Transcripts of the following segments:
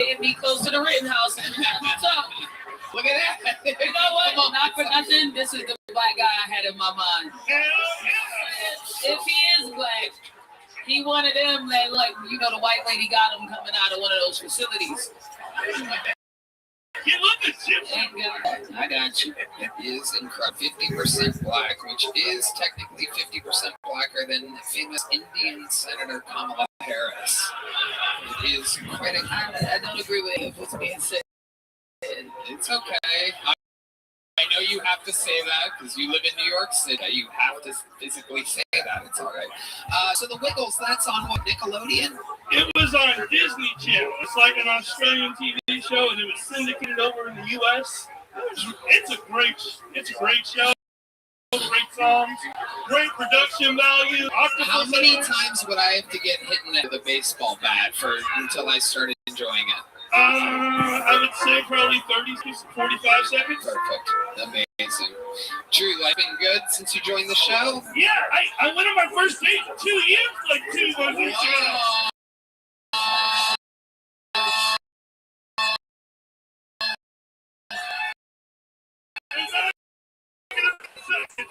It'd be close to the Rittenhouse. So, look at that. You know what? Not for nothing. This is the black guy I had in my mind. If he is black, he one of them that, like, you know, the white lady got him coming out of one of those facilities. You look at you. I got you. It is incredible. 50% black, which is technically 50% blacker than famous Indian Senator Kamala Harris. It is quite a... I don't agree with what's being said. It's okay. I know you have to say that because you live in New York City. You have to physically say that. It's all right. So the Wiggles, that's on what, Nickelodeon? It was on Disney Channel. It's like an Australian TV show, and it was syndicated over in the U.S. It's a great show. Great songs, great production value. How many times would I have to get hit in the baseball bat until I started enjoying it? I would say probably 30 to 45 seconds. Perfect. Amazing. Drew, life been good since you joined the show? Yeah, I went on my first date in 2 years, like 2 months ago.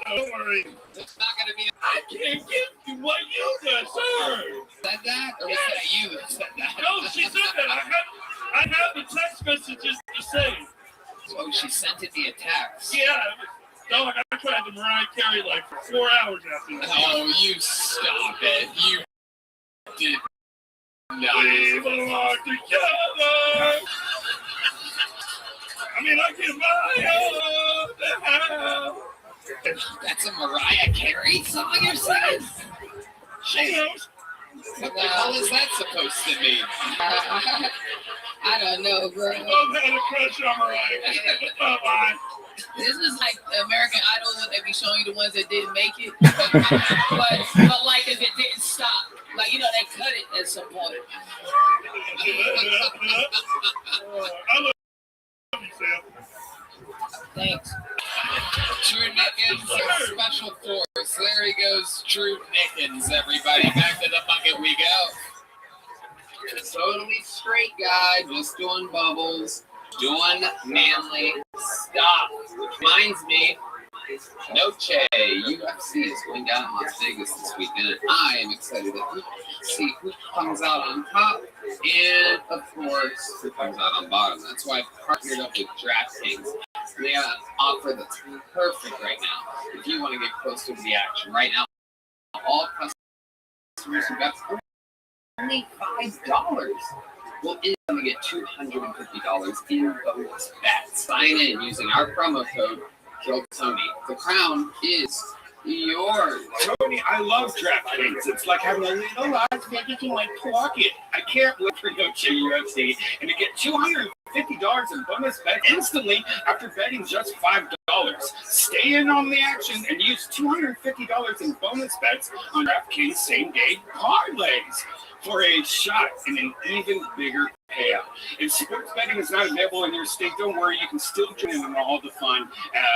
Don't worry. It's not going to be... I can't give you what you deserve. Said that? Or was that you that said that? No, she said that. I have the text messages the same. Oh, she sent it via text. Yeah. Dog, I tried to Mariah Carey like for 4 hours after that. Oh, you stop it. You did not. We belong together. I mean, I can buy you the house. That's a Mariah Carey song you're singing? She knows. What the hell is that supposed to mean? I don't know, bro. I've had a crush on Mariah Carey. Bye-bye. This is like American Idol when they be showing you the ones that didn't make it. but like if it didn't stop. Like, you know, they cut it at some point. I love you, Sam. Thanks. Drew Nickens, special force. There he goes, Drew Nickens, everybody. Back to the bucket we go. Totally straight guy, just doing bubbles, doing manly stuff. Which reminds me, Noche, UFC is going down in Las Vegas this weekend, and I am excited to see who comes out on top, and of course, who comes out on bottom. That's why I've partnered up with DraftKings. They have an offer that's perfect right now. If you want to get closer to the action right now, all customers who bet only $5 will instantly get $250 in bonus bets. Sign in using our promo code KillTony. The crown is yours. Tony, I love DraftKings. It's like having a little Las Vegas in my pocket. I can't wait for Noche UFC and to get $250 in bonus bet instantly after betting just $5. Stay in on the action and use $250 in bonus bets on DraftKings same-day parlays for a shot in an even bigger payout. If sports betting is not available in your state, don't worry. You can still join in on all the fun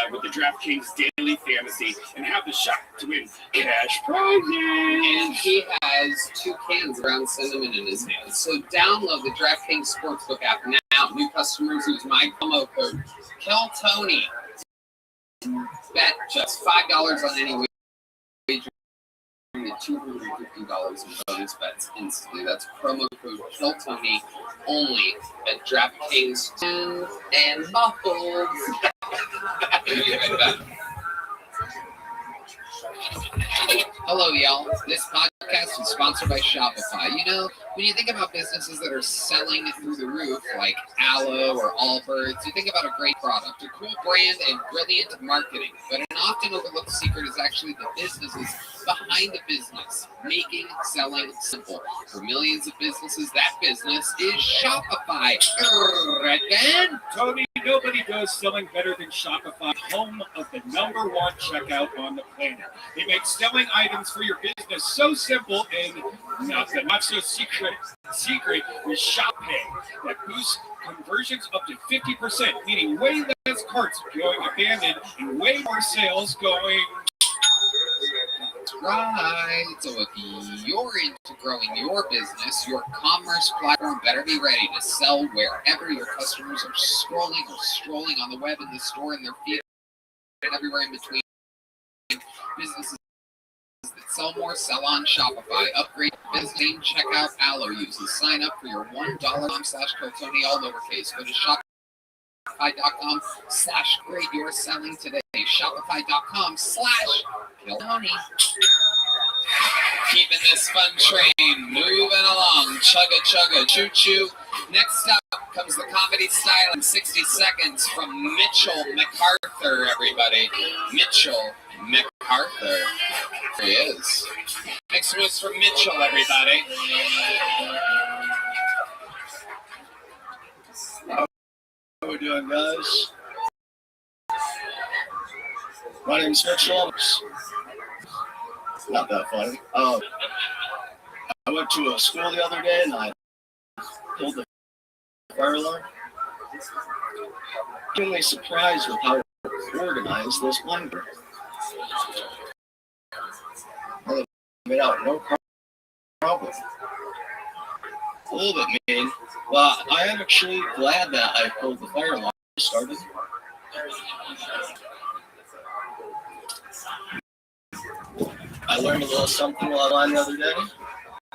with the DraftKings Daily Fantasy and have the shot to win cash prizes. And he has 2 cans of ground cinnamon in his hands. So download the DraftKings Sportsbook app now. New customers use my promo code KillTony. Bet just $5 on any wager. Get $250 in bonus bets instantly. That's promo code KillTony only at DraftKings and Muffled. Hello, y'all. This podcast is sponsored by Shopify. You know, when you think about businesses that are selling through the roof, like Aloe or Allbirds, you think about a great product, a cool brand, and brilliant marketing. But an often overlooked secret is actually the businesses behind the business, making selling simple. For millions of businesses, that business is Shopify. Right, Ben? Tony, nobody does selling better than Shopify, home of the #1 checkout on the planet. They make selling items for your business so simple and not so secret with ShopPay that boosts conversions up to 50%, meaning way less carts going abandoned and way more sales going Right. So if you're into growing your business, your commerce platform better be ready to sell wherever your customers are scrolling or strolling on the web, in the store, in their feed, and everywhere in between. Businesses that sell more, sell on Shopify. Upgrade your business name, check out Allo uses. Sign up for your $1.com/Kotoni, all lowercase. Go to Shopify.com/great. You're selling today. Shopify.com/Kotoni. Keeping this fun train moving along. Chugga chugga choo choo. Next up comes the comedy style in 60 seconds from Mitchell MacArthur, everybody. Mitchell MacArthur. There he is. Next was from Mitchell, everybody. How are we doing, guys? My name's Mitchell. It's not that funny. I went to a school the other day and I pulled the fire alarm. I'm really surprised with how organized this one was. I made out no problem. A little bit mean. Well, I am actually glad that I pulled the fire alarm started. I learned a little something online the other day.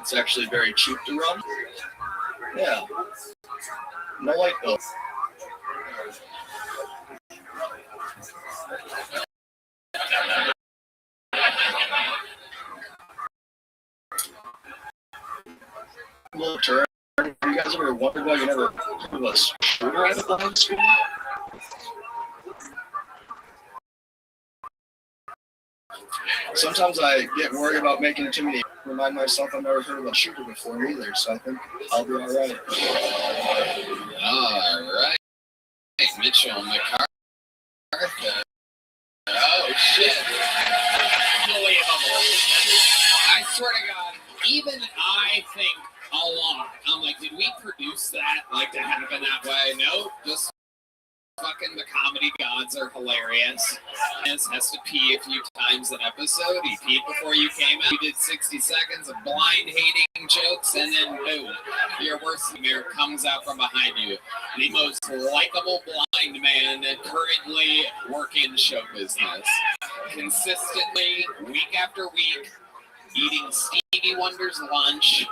It's actually very cheap to run. Yeah. No light bill. Little turn. Have you guys ever wondered why you never heard of a screwdriver behind the screen? Sometimes I get worried about making too many. Remind myself I've never heard of a shooter before either, so I think I'll be all right. All right. Mitchell MacArthur. Oh, shit. Unbelievable. I swear to God, even I think a lot. I'm like, did we produce that, like, to happen that way? No, just fucking the comedy gods are hilarious. He has to pee a few times an episode. He peed before you came out. He did 60 seconds of blind hating jokes, and then boom, your worst nightmare comes out from behind you. The most likable blind man currently working in show business. Consistently, week after week, eating Stevie Wonder's lunch,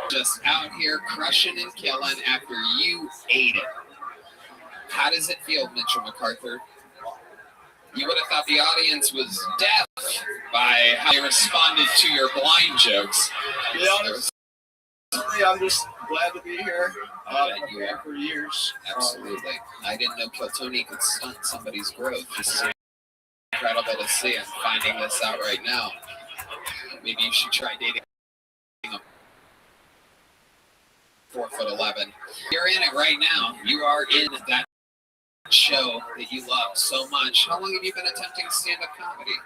just out here crushing and killing after you ate it. How does it feel, Mitchell MacArthur? You would have thought the audience was deaf by how they responded to your blind jokes. Yeah, honestly, I'm just glad to be here. I've been here for years. Absolutely. I didn't know Kotoni could stunt somebody's growth. This is incredible to see. I'm finding this out right now. Maybe you should try dating a 4'11". You're in it right now. You are in that show that you love so much. How long have you been attempting stand-up comedy?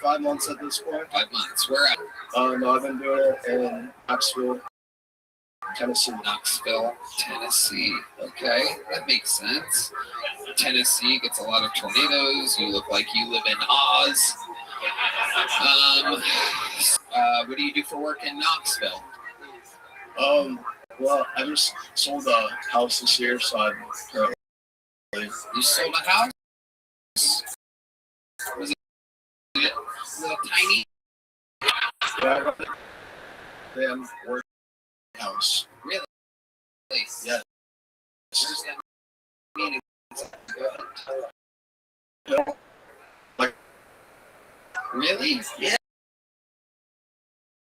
5 months at this point. 5 months. Where at? No, I've been doing it in Knoxville, Tennessee. Knoxville, Tennessee. Okay, that makes sense. Tennessee gets a lot of tornadoes. You look like you live in Oz. What do you do for work in Knoxville? Well, I just sold a house this year, so I'm currently. You sold a house? Was it a little tiny? Yeah, I'm working house. Really? Yeah. What does that mean? Like, really? Yeah.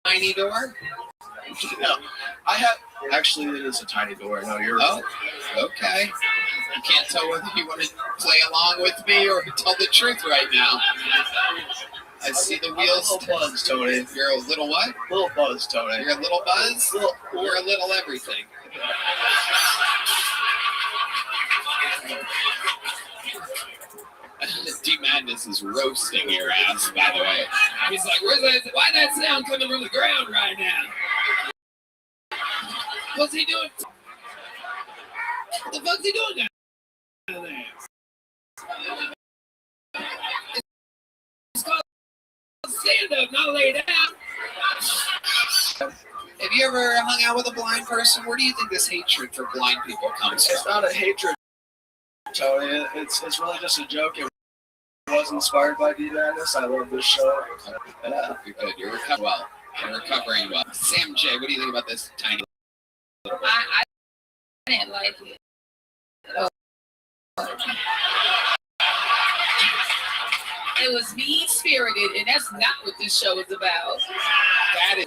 Tiny door? No, I have. Actually, it is a tiny door. No, you're. Oh, okay. You can't tell whether you want to play along with me or tell the truth right now. I see the wheels. I'm a little buzz, Tony. You're a little what? Little buzz, Tony. You're a little buzz? You're a little everything. D Madness is roasting your ass, by the way. He's like, why'd that sound coming from the ground right now? What's he doing? What the fuck's he doing down there? It's called stand up, not lay down. ever hung out with a blind person? Where do you think this hatred for blind people comes It's from? not a hatred, Tony. It's really just a joke. It was inspired by D. Madness. I love this show. Yeah. You're good. You're recovering well. You're recovering well. Sam J, what do you think about this tiny? I didn't like it. It was mean-spirited, and that's not what this show is about. That is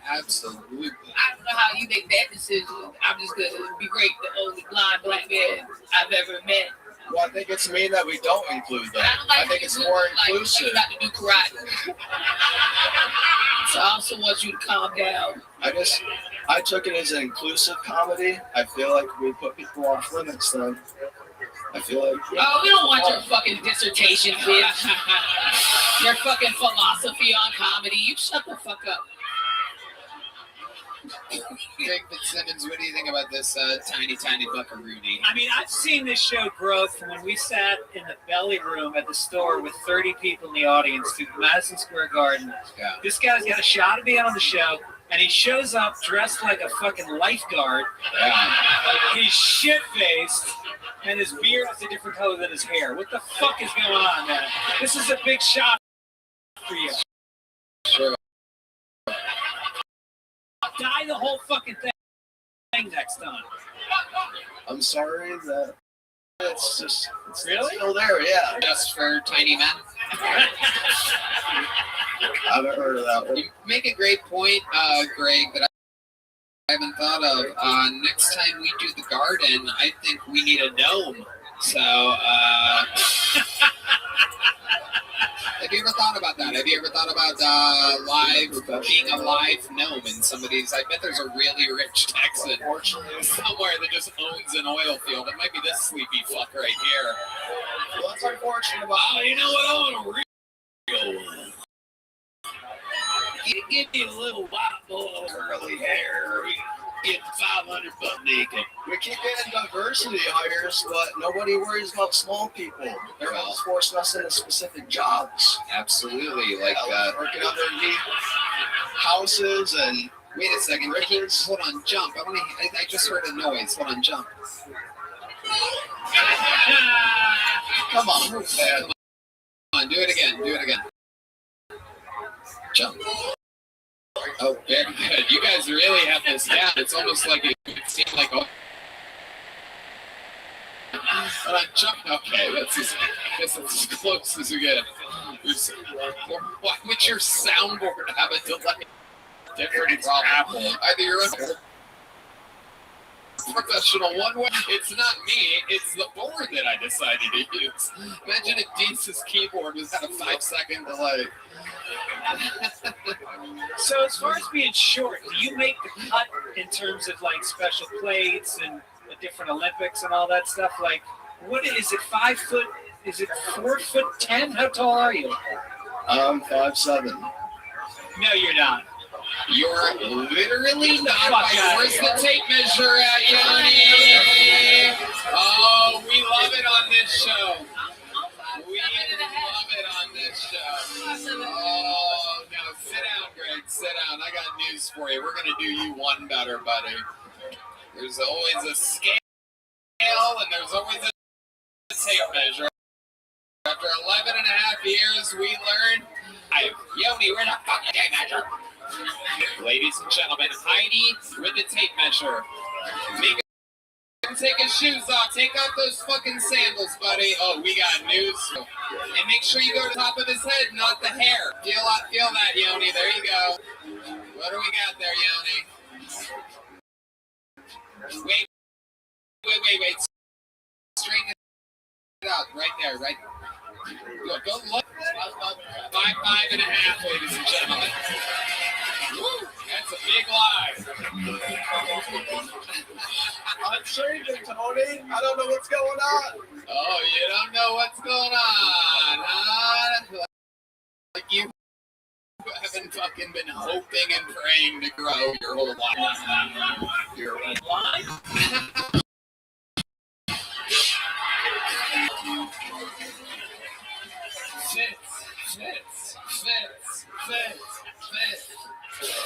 absolutely. I don't know how you make that decision. I'm just going to be great, the only blind black man I've ever met. Well, I think it's mean that we don't include I that. don't like I think it's more inclusive. You got to do karate. So I also want you to calm down. I took it as an inclusive comedy. I feel like we put people off limits then. I feel like... Oh, we don't want your fucking dissertation, bitch. Your fucking philosophy on comedy. You shut the fuck up. Greg Fitzsimmons, what do you think about this tiny buckaroony? I mean, I've seen this show grow from when we sat in the belly room at the store with 30 people in the audience to Madison Square Garden. Yeah. This guy's got a shot to be on the show, and he shows up dressed like a fucking lifeguard. Yeah. He's shit-faced, and his beard is a different color than his hair. What the fuck is going on, man? This is a big shot for you. Sure. Die the whole fucking thing next time. I'm sorry that it's just... It's Really? still there, yeah. Just for tiny men. I haven't heard of that one. You make a great point, Greg, that I haven't thought of. Next time we do the garden, I think we need a gnome. So, have you ever thought about that? Have you ever thought about being a live gnome in somebody's? I bet there's a really rich Texan somewhere that just owns an oil field. It might be this sleepy fuck right here. Well, that's unfortunate about... Oh, you know what? I want a real one. Give me a little white boy, curly hair. Get $500 naked. We keep getting diversity hires, but nobody worries about small people. They're all forcing us into specific jobs. Absolutely, like working underneath houses and... Wait a second, Ricky. Hold on, jump. I just heard a noise. Hold on, jump. Come on, move that. Come on, do it again. Do it again. Jump. Oh, very good. You guys really have this down. It's almost like it seemed like. Oh. Hold on, jump. Okay, that's as close as we get. Why would your soundboard have a delay? Different problem. Either you're a professional one way. It's not me. It's the board that I decided to use. Imagine if Dean's keyboard was at a 5-second delay. So as far as being short, do you make the cut in terms of like special plates and the different Olympics and all that stuff? Like, what is it? 5 foot? Is it 4'10"? How tall are you? I'm 5'7". No, you're not. You're literally not. Where's the tape measure at, Yanni? Oh, we love it on this show. We love it on this show. Oh, no, sit down, Greg. Sit down. I got news for you. We're going to do you one better, buddy. There's always a scale, and there's always a tape measure. After 11 and a half years, we learned, Yoni, where the fuck is the tape measure? Ladies and gentlemen, Heidi with the tape measure. Make him take his shoes off. Take off those fucking sandals, buddy. Oh, we got news. And make sure you go to the top of his head, not the hair. Feel that, Yoni. There you go. What do we got there, Yoni? Wait. Straighten it out. Right there, right. Go look. 5'5.5", ladies and gentlemen. Woo, that's a big lie. I'm changing, Tony. I don't know what's going on. Oh, you don't know what's going on, huh? Like you haven't fucking been hoping and praying to grow your whole life. Your whole life? Fits.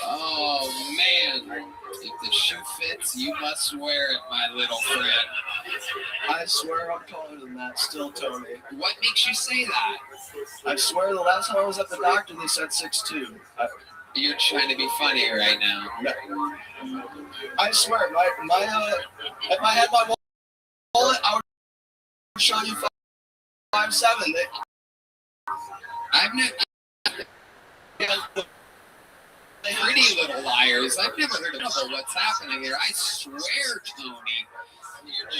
Oh, man. If the shoe fits, you must wear it, my little friend. I swear I'm taller than that still, Tony. What makes you say that? I swear the last time I was at the doctor, they said 6'2". You're trying to be funny right now. I swear, if I had my wallet, I would show you 5'7". I've never... Pretty little liars. I've never heard of what's happening here. I swear, Tony.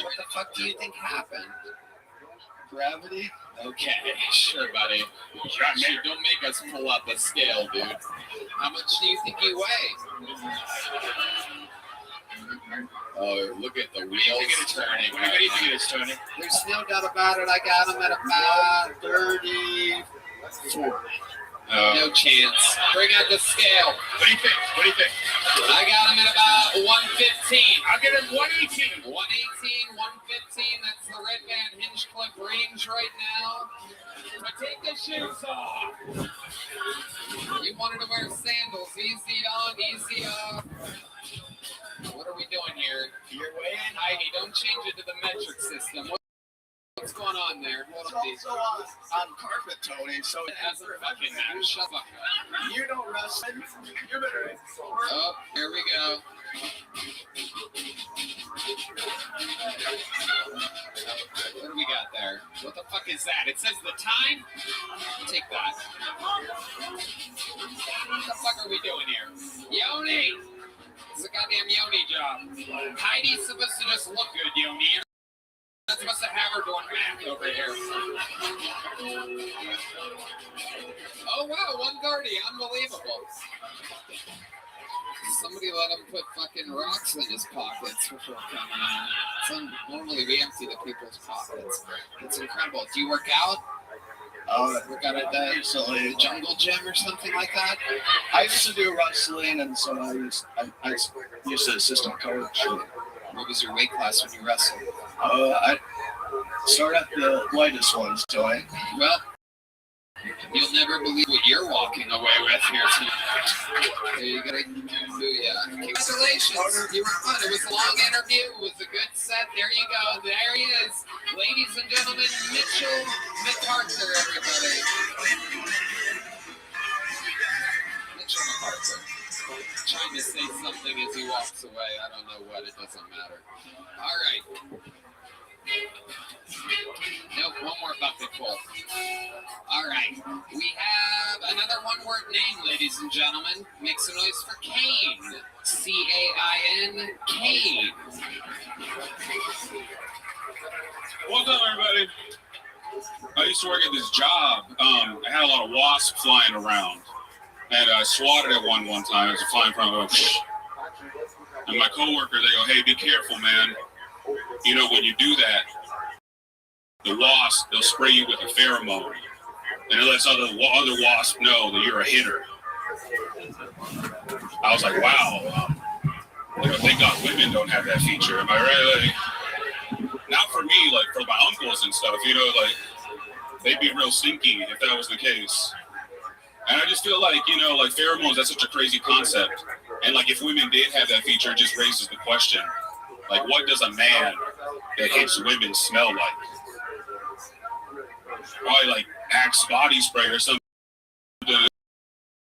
What the fuck do you think happened? Gravity? Okay, sure, buddy. Don't make us pull up a scale, dude. How much do you think you weigh? Oh, look at the wheels turning. What do you think it is, Tony? There's no doubt about it. I got him at about 34. No chance. Bring out the scale. What do you think? I got him at about 115. I'll get him 118. 118, 115. That's the red band hinge clip range right now. But take the shoes off. You wanted to wear sandals. Easy on, easy off. What are we doing here? You're weighing. Heidi, don't change it to the metric system. What's going on there? Hold It's on, please. also on carpet, Tony, so It hasn't fucking mattered. Shut up. you don't wrestle. You're better. Oh, here we go. What do we got there? What the fuck is that? It says the time? Take that. What the fuck are we doing here? Yoni! It's a goddamn Yoni job. Heidi's supposed to just look good, Yoni. You're not supposed to have her doing math over here. Oh wow, 130. Unbelievable. Somebody let him put fucking rocks in his pockets before coming in. Normally we empty the people's pockets. It's incredible. Do you work out? Work out at the jungle gym or something like that? I used to do wrestling, and so I used to assist a coach. What was your weight class when you wrestled? I started at the lightest ones, Tony. Well, you'll never believe what you're walking away with here tonight. There you go. Booyah. Congratulations. You were fun. It was a long interview. It was a good set. There you go. There he is. Ladies and gentlemen, Mitchell McArthur, everybody. Mitchell McArthur. Trying to say something as he walks away. I don't know what. It doesn't matter. All right. Nope, one more bucket full. All right. We have another one-word name, ladies and gentlemen. Make some noise for Cain. C-A-I-N, Cain. What's up, everybody? I used to work at this job. I had a lot of wasps flying around. And I swatted at one time. It was flying from and my coworker, they go, "Hey, be careful, man. You know, when you do that, the wasp, they'll spray you with a pheromone. And it lets other wasps know that you're a hitter." I was like, wow. You know, thank God women don't have that feature. Am I right? Like, not for me, like for my uncles and stuff, you know, like they'd be real stinky if that was the case. And I just feel like, you know, like pheromones, that's such a crazy concept. And like if women did have that feature, it just raises the question, like what does a man that hits women smell like? Probably like Axe body spray or something. You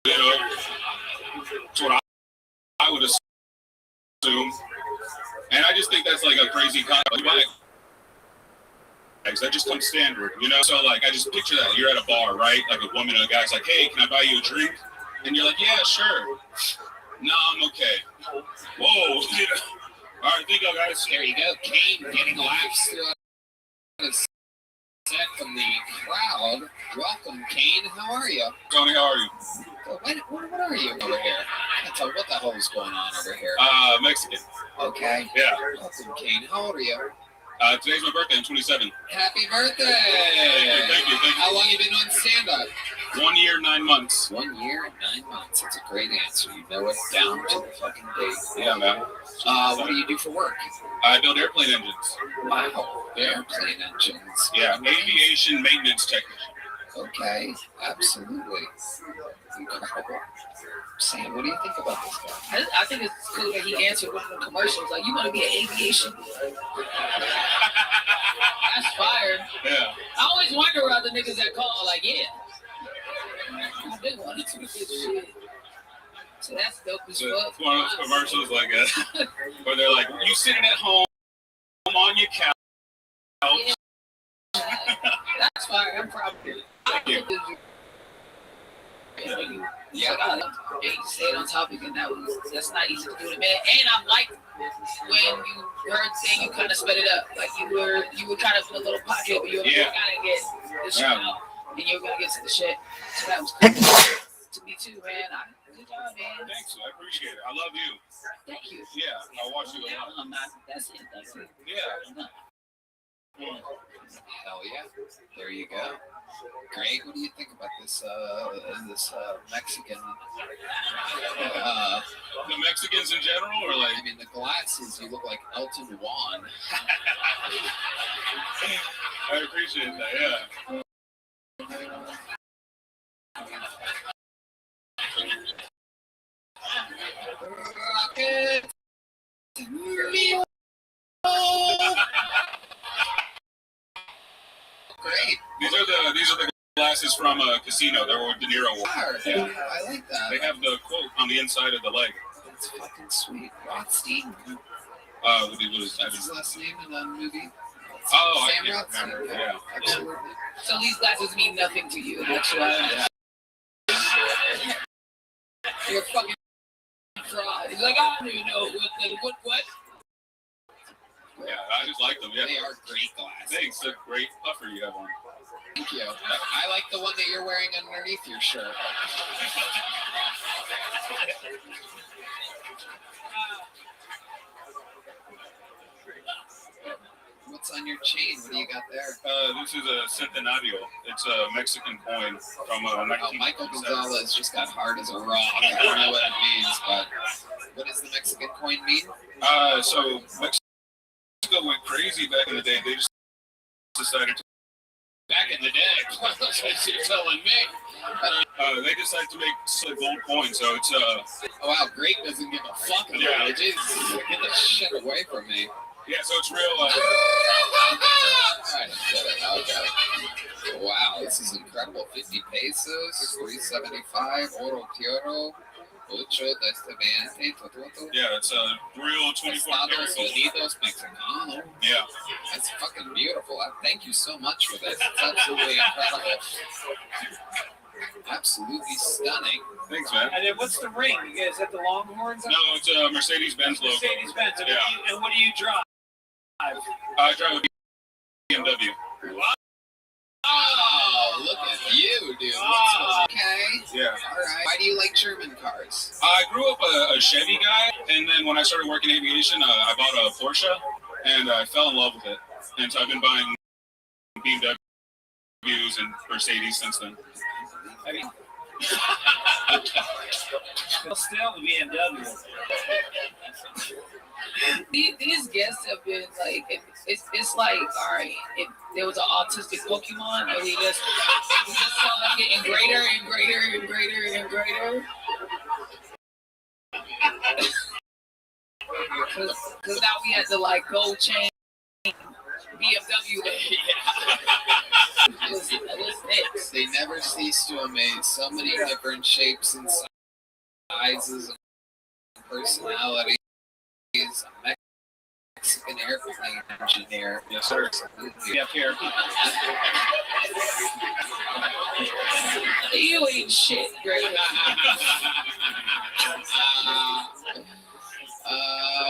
know, that's what I would assume. And I just think that's like a crazy concept. That just comes standard, you know? So like, I just picture that. You're at a bar, right? Like a woman and a guy's like, "Hey, can I buy you a drink?" And you're like, "Yeah, sure." "No, I'm okay." Whoa, you know? All right, think I got it. There you go. Cain getting laughs throughout his set from the crowd. Welcome, Cain. How are you? Tony, how are you? What are you over here? I can't tell what the hell is going on over here. Mexican. Okay. Yeah. Welcome, Cain. How old are you? Today's my birthday. I'm 27. Happy birthday! Thank you. How long you been on stand-up? 1 year, 9 months. 1 year and 9 months. That's a great answer. You know it down to the fucking date. Yeah, man. What do you do for work? I build airplane engines. Wow. Airplane engines. Yeah, aviation maintenance technician. Okay, absolutely. Incredible. Sam, what do you think about this guy? I think it's cool that he answered one of the commercials. Like, you want to be an aviation? That's fire. Yeah. I always wonder about the niggas that call. Like, yeah. I did want to do this shit. So that's dope as So fuck. it's one of those commercials like where they're like, you sitting at home on your couch. Yeah. That's fire. I'm proud of it. Yeah. You stayed on topic, and that's not easy to do to man. And I like when you heard saying you kind of sped it up, like you were kind of in a little pocket, but you were Yeah. gotta get this shit Yeah. out, and you were gonna get to the shit. So that was cool to me too, man. Good job, man. Thanks, I appreciate it. I love you. Thank you. Yeah, I watch you a lot. I'm not. That's it. That's it. Yeah. Hell yeah. There you go. Greg, what do you think about this Mexican? The Mexicans in general, or like? I mean, the glasses, you look like Elton Juan. I appreciate that. Yeah. Rocket. Great. These are the glasses from a casino. They're what De Niro wore. Yeah. I like that. They have the quote on the inside of the leg. That's fucking sweet. Rothstein. What is That's his last name in the movie. Oh, Sam I can't Rothstein. remember. Yeah. Absolutely. So these glasses mean nothing to you. That's why you're a fucking fraud. He's like, I don't even know what. Yeah, I just like them. Yeah. They are great glasses. Thanks. They're great puffer you have on. Thank you. I like the one that you're wearing underneath your shirt. What's on your chain? What do you got there? This is a centenario. It's a Mexican coin from 19. Michael Gonzalez just got hard as a rock. I don't know what it means, but what does the Mexican coin mean? So Mexico went crazy back in the day. They just decided to. Back in the day, what you're telling me? They decided to make a gold coin, so it's Oh wow, Great doesn't give a fuck about Yeah. it. Jesus, get the shit away from me. yeah, so it's real. Alright, okay. Wow, this is incredible. 50 pesos, 375, oro tierro, ocho de este 20, todo. Yeah, it's a real 24 karat Estados gold. Unidos Mexicano. Yeah. That's fucking beautiful. Thank you so much for this. It's absolutely incredible. Absolutely stunning. Thanks, man. And then what's the ring? Is that the Longhorns? No, it's a Mercedes-Benz logo. Mercedes-Benz. Yeah. And what do you drive? I drive a BMW. Oh, look at you, dude. Okay. Yeah. All right. Why do you like German cars? I grew up a Chevy guy, and then when I started working aviation, I bought a Porsche, and I fell in love with it. And so I've been buying BMWs and Mercedes since then. I mean, still the BMW. These guests have been like, it's like, all right, if there was an autistic Pokemon, and we just saw them getting greater and greater and greater and greater. Because now we had to like gold chain BMW. What's next? They never cease to amaze. So many different shapes and sizes and personalities. A Mexican airplane engineer. Yes, sir. Absolutely. Up here. You ain't shit, Greg.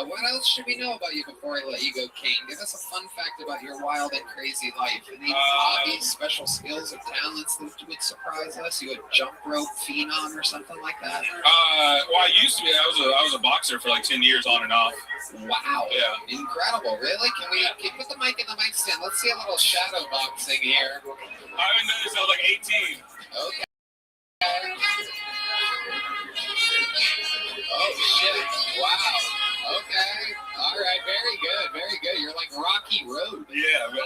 What else should we know about you before I let you go, King? Give us a fun fact about your wild and crazy life. Any hobbies, special skills, or talents that would surprise us? You a jump rope phenom or something like that? Well, I used to be. I was a boxer for like 10 years on and off. Wow. Yeah. Incredible. Really? Can we put the mic in the mic stand? Let's see a little shadow boxing here. I haven't done this since I was like 18. Okay. Oh, shit. Wow. Okay. All right. Very good. Very good. You're like Rocky Road. Yeah, man.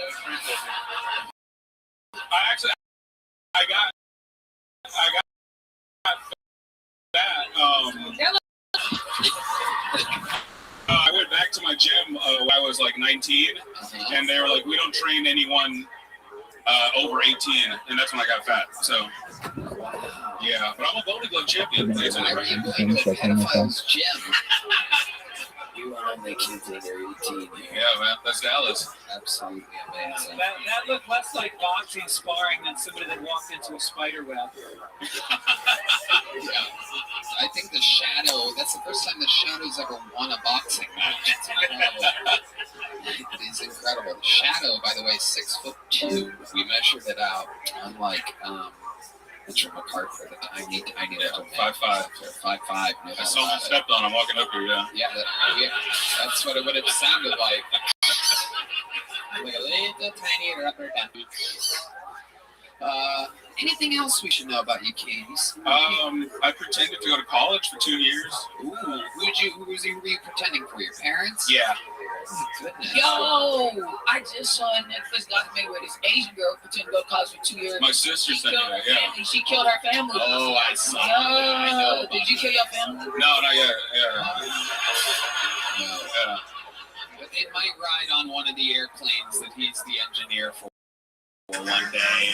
I got was like 19, and they were like, we don't train anyone over 18, and that's when I got fat. So, yeah, but I'm a Golden Glove champion. Why were you going to a pedophile's gym? You are only kids under 18. Yeah, man, that's Dallas. Absolutely amazing. That looked less like boxing sparring than somebody that walked into a spider web. Yeah. I think the Shadow, that's the first time the Shadow's ever won a boxing match. It's incredible. It is incredible. The Shadow, by the way, 6'2". We measured it out. Unlike Mitchell McCart for the tiny little man. 5'5". 5'5". I someone stepped on him walking up here, yeah. Yeah, that's what it would have sounded like. Like a little tiny rubber ducky. Anything else we should know about you, Kings? I pretended to go to college for 2 years. Ooh, who were you pretending for? Your parents? Yeah. Goodness. Yo, I just saw a Netflix documentary where this Asian girl pretended to go to college for 2 years. My sister She sent me killed that, her yeah. family. She killed her family. Oh, I saw that. I know. Did you kill your family? No, not yet. Yeah. No. Yeah. But they might ride on one of the airplanes that he's the engineer for one day.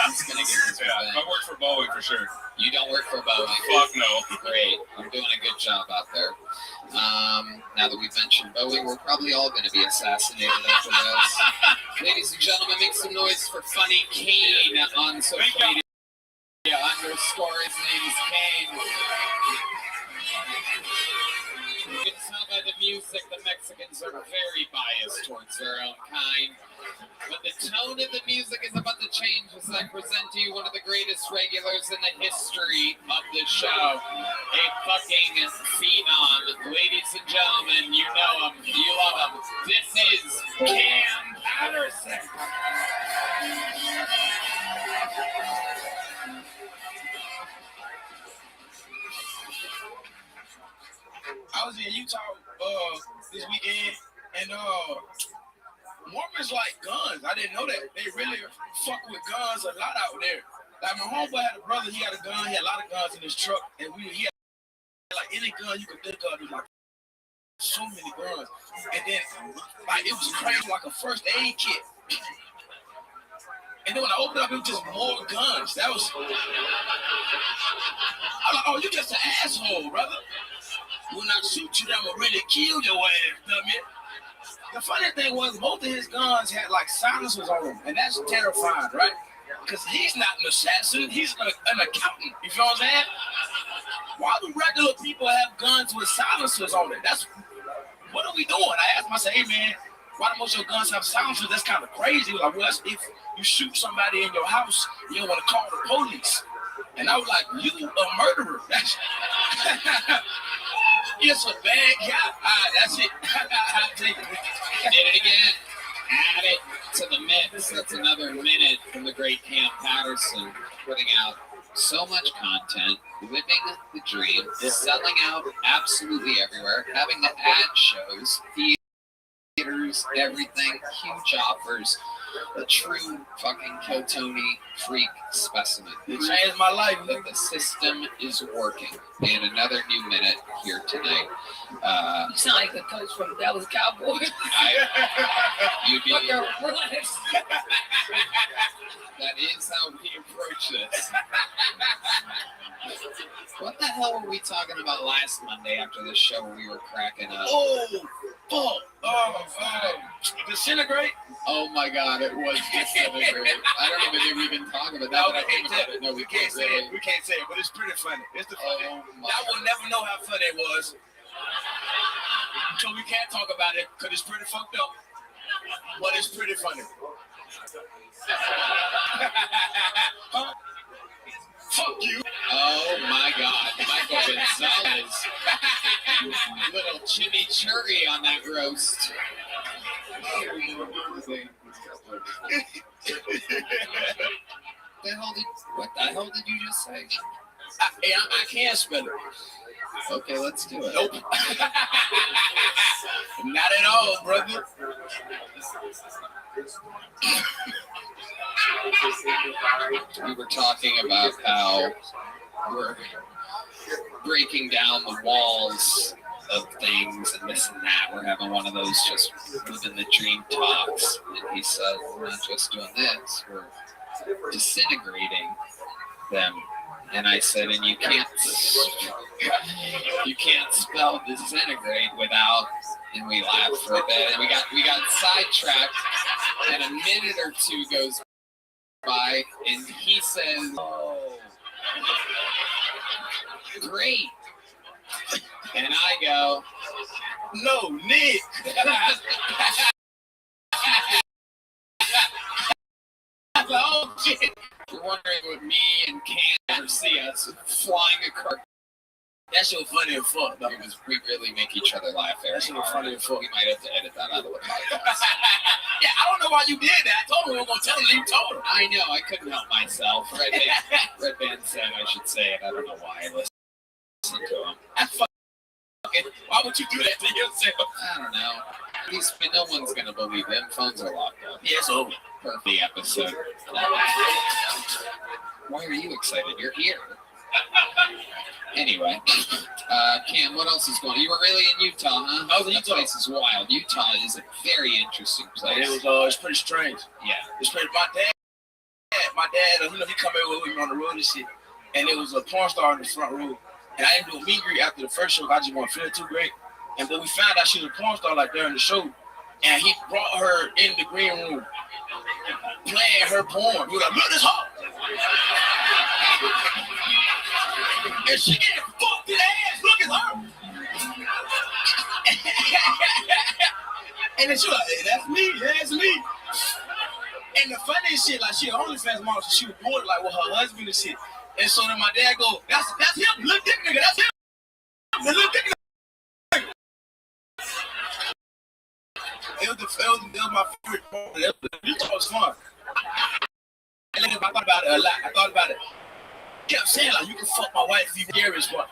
He's gonna get his Yeah, revenge. I work for Boeing for sure. You don't work for Boeing. Fuck no. Great. I'm doing a good job out there. Now that we've mentioned Boeing, we're probably all going to be assassinated after this. Ladies and gentlemen, make some noise for Funny Kane on social media. Underscore, his name is Kane. You can tell by the music the Mexicans are very biased towards their own kind. But the tone of the music is about to change as I present to you one of the greatest regulars in the history of the show. A fucking phenom. Ladies and gentlemen, you know him, you love him. This is Cam Patterson. I was in Utah this weekend, and Mormons like guns. I didn't know that. They really fuck with guns a lot out there. Like my homeboy had a brother, he had a gun, he had a lot of guns in his truck, and he had like any gun you could think of. It was like so many guns. And then like it was crazy, like a first aid kit. And then when I opened up, it was just more guns. That was I'm like, oh, you just an asshole, brother. When I shoot you, I'm gonna really kill your ass, dummy. The funny thing was, both of his guns had like silencers on them, and that's terrifying, right? Because he's not an assassin, he's an accountant. You feel what I'm saying? Why do regular people have guns with silencers on it? What are we doing? I asked him, I said, hey man, why do most of your guns have silencers? That's kind of crazy. Like, well, that's if you shoot somebody in your house, you don't want to call the police. And I was like, you a murderer. That's it's a bad guy. That's it. Did it again. Add it to the mix. That's another minute from the great Cam Patterson, putting out so much content, living the dream, selling out absolutely everywhere, having the ad shows, theaters, everything, huge offers. A true fucking Kill Tony freak specimen. It changed my life. That the system is working. And another new minute here tonight. You sound like the coach from the Dallas Cowboys. You'd be, Fucker, relax. that is how we approach this. What the hell were we talking about last Monday after the show where we were cracking up? Oh, fuck. Disintegrate? Oh my god, it was disintegrate. I don't even think we can talk about that. No, But I think about it. No, we can't say it. We can't say it, but it's pretty funny. It's the funny. Oh my I will never know how funny it was. So we can't talk about it because it's pretty fucked up. But it's pretty funny. Huh? Fuck you. Oh my god, Michael Gonzalez. Little chimichurri on that roast. What the hell did you just say? I can't spell it. Okay, let's do it. Nope. Not at all, brother. We were talking about how we're breaking down the walls of things and this and that. We're having one of those just living the dream talks. And he said, we're not just doing this, we're disintegrating them. And I said, and you can't spell disintegrate without, and we laughed for a bit, and we got sidetracked, and a minute or two goes by, and he says, oh, great. And I go, no, Nick. Oh, shit. You're wondering what me and Cam ever see us flying a car. That shit was funny as fuck, though. We really make each other laugh there. That shit was funny as fuck. We might have to edit that out of the podcast. Yeah, I don't know why you did that. I told him we were going to tell him. You told him. I know. I couldn't help myself. Red Band said I should say it. I don't know why I listened to him. That's fucking. Why would you do that to yourself? I don't know. No one's going to believe them. Phones are locked up. Yeah, it's over. Perfect episode. Why are you excited? You're here. Anyway, Cam, what else is going on? You were really in Utah, huh? I was in That Utah. place is wild. Utah is a very interesting place. It's pretty strange. Yeah. It's pretty. My dad, he come in with me on the road and shit, and there was a porn star in the front row, and I didn't do a meet and greet after the first show. I just want to feel too great, and then we found out she was a porn star like during the show, and he brought her in the green room, playing her porn. He was like, look at this hoe. And she getting fucked in the ass. Look at her. And then she was like, hey, that's me. That's me. And the funniest shit, like, she an OnlyFans model, so she was born like with her husband and shit. And so then my dad go, that's him, little dick nigga, that's him. The little dick nigga. It was my favorite part. It was fun. And then I thought about it a lot. Kept saying like you can fuck my wife if you scary as fuck.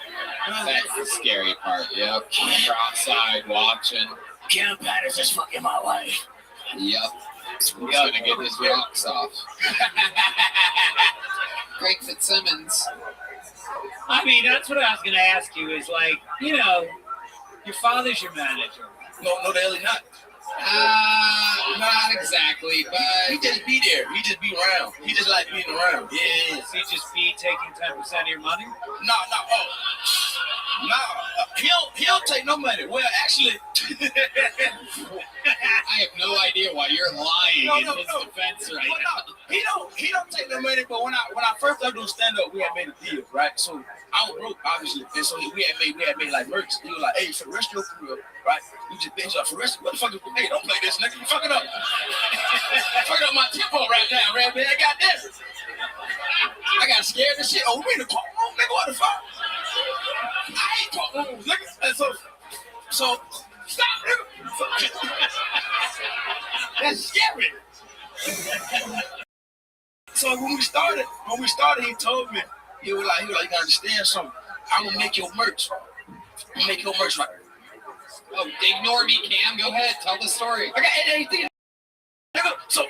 That's the scary part. Yep. Cross-eyed watching. Cam Patterson's fucking my wife. Yep. He's gonna get his rocks off. Greg Fitzsimmons. I mean, that's what I was going to ask you is like, you know, your father's your manager. No, the hell he's not. Not exactly, but He just be there. He just be around. He just like being around. Yeah. Does he just be taking 10% of your money? No. He'll take no money. Well, actually, I have no idea why you're lying in his defense right now. He don't take no money. But when I first started doing stand up, we had made a deal, right? So I was broke, obviously, and so we had made like merch. He was like, hey, for the rest of your career, right? We just bitch up for the rest. What the fuck is? Hey, don't play this, nigga. You fucking up. Fucking up my tempo right now, man. I got this. I got scared of shit. Oh, we in the courtroom, nigga. What the fuck? I ain't courtroom, nigga. And so stop, nigga. That's scary. So when we started, he told me, he was like, you gotta understand something. I'm gonna make your merch. Right? Oh, ignore me, Cam. Go ahead. Tell the story. I got anything. So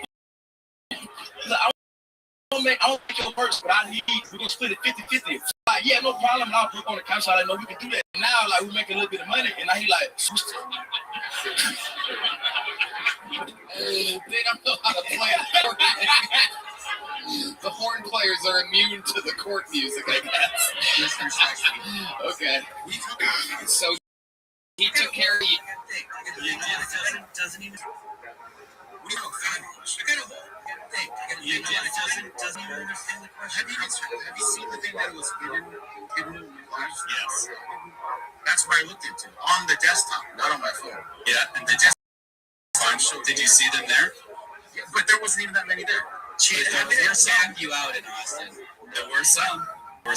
look, I don't make your merch, but we're gonna split it 50-50. Like, yeah, no problem. And I'll put on the couch. I know we can do that. And now, like, we make a little bit of money, and now he like, they don't know how to play it. The horn players are immune to the court music, I guess. Okay. So he took care of you. Doesn't even. We don't fabulous. I got a whole thing. Doesn't even understand the question. Have you seen the thing that was hidden? Yes. That's what I looked into on the desktop, not on my phone. Yeah, and the desktop. Did you see them there? Yeah, but there wasn't even that many there. There were some you out in Austin. There were some. I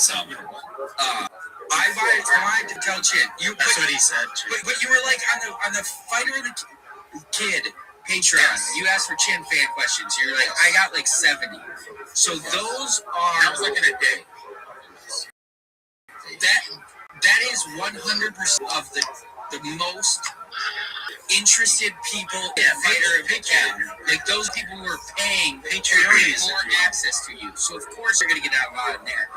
wanted to tell Chin. That's what he said. But you were like on the Fighter of the Kid Patreon. Yes. You asked for Chin fan questions. You're like, I got like 70. So those are. That was like in a day. That is 100% of the most interested people in Fighter of the Kid. Like those people who are paying Patreon more access to you. So of course you're gonna get out a lot in there.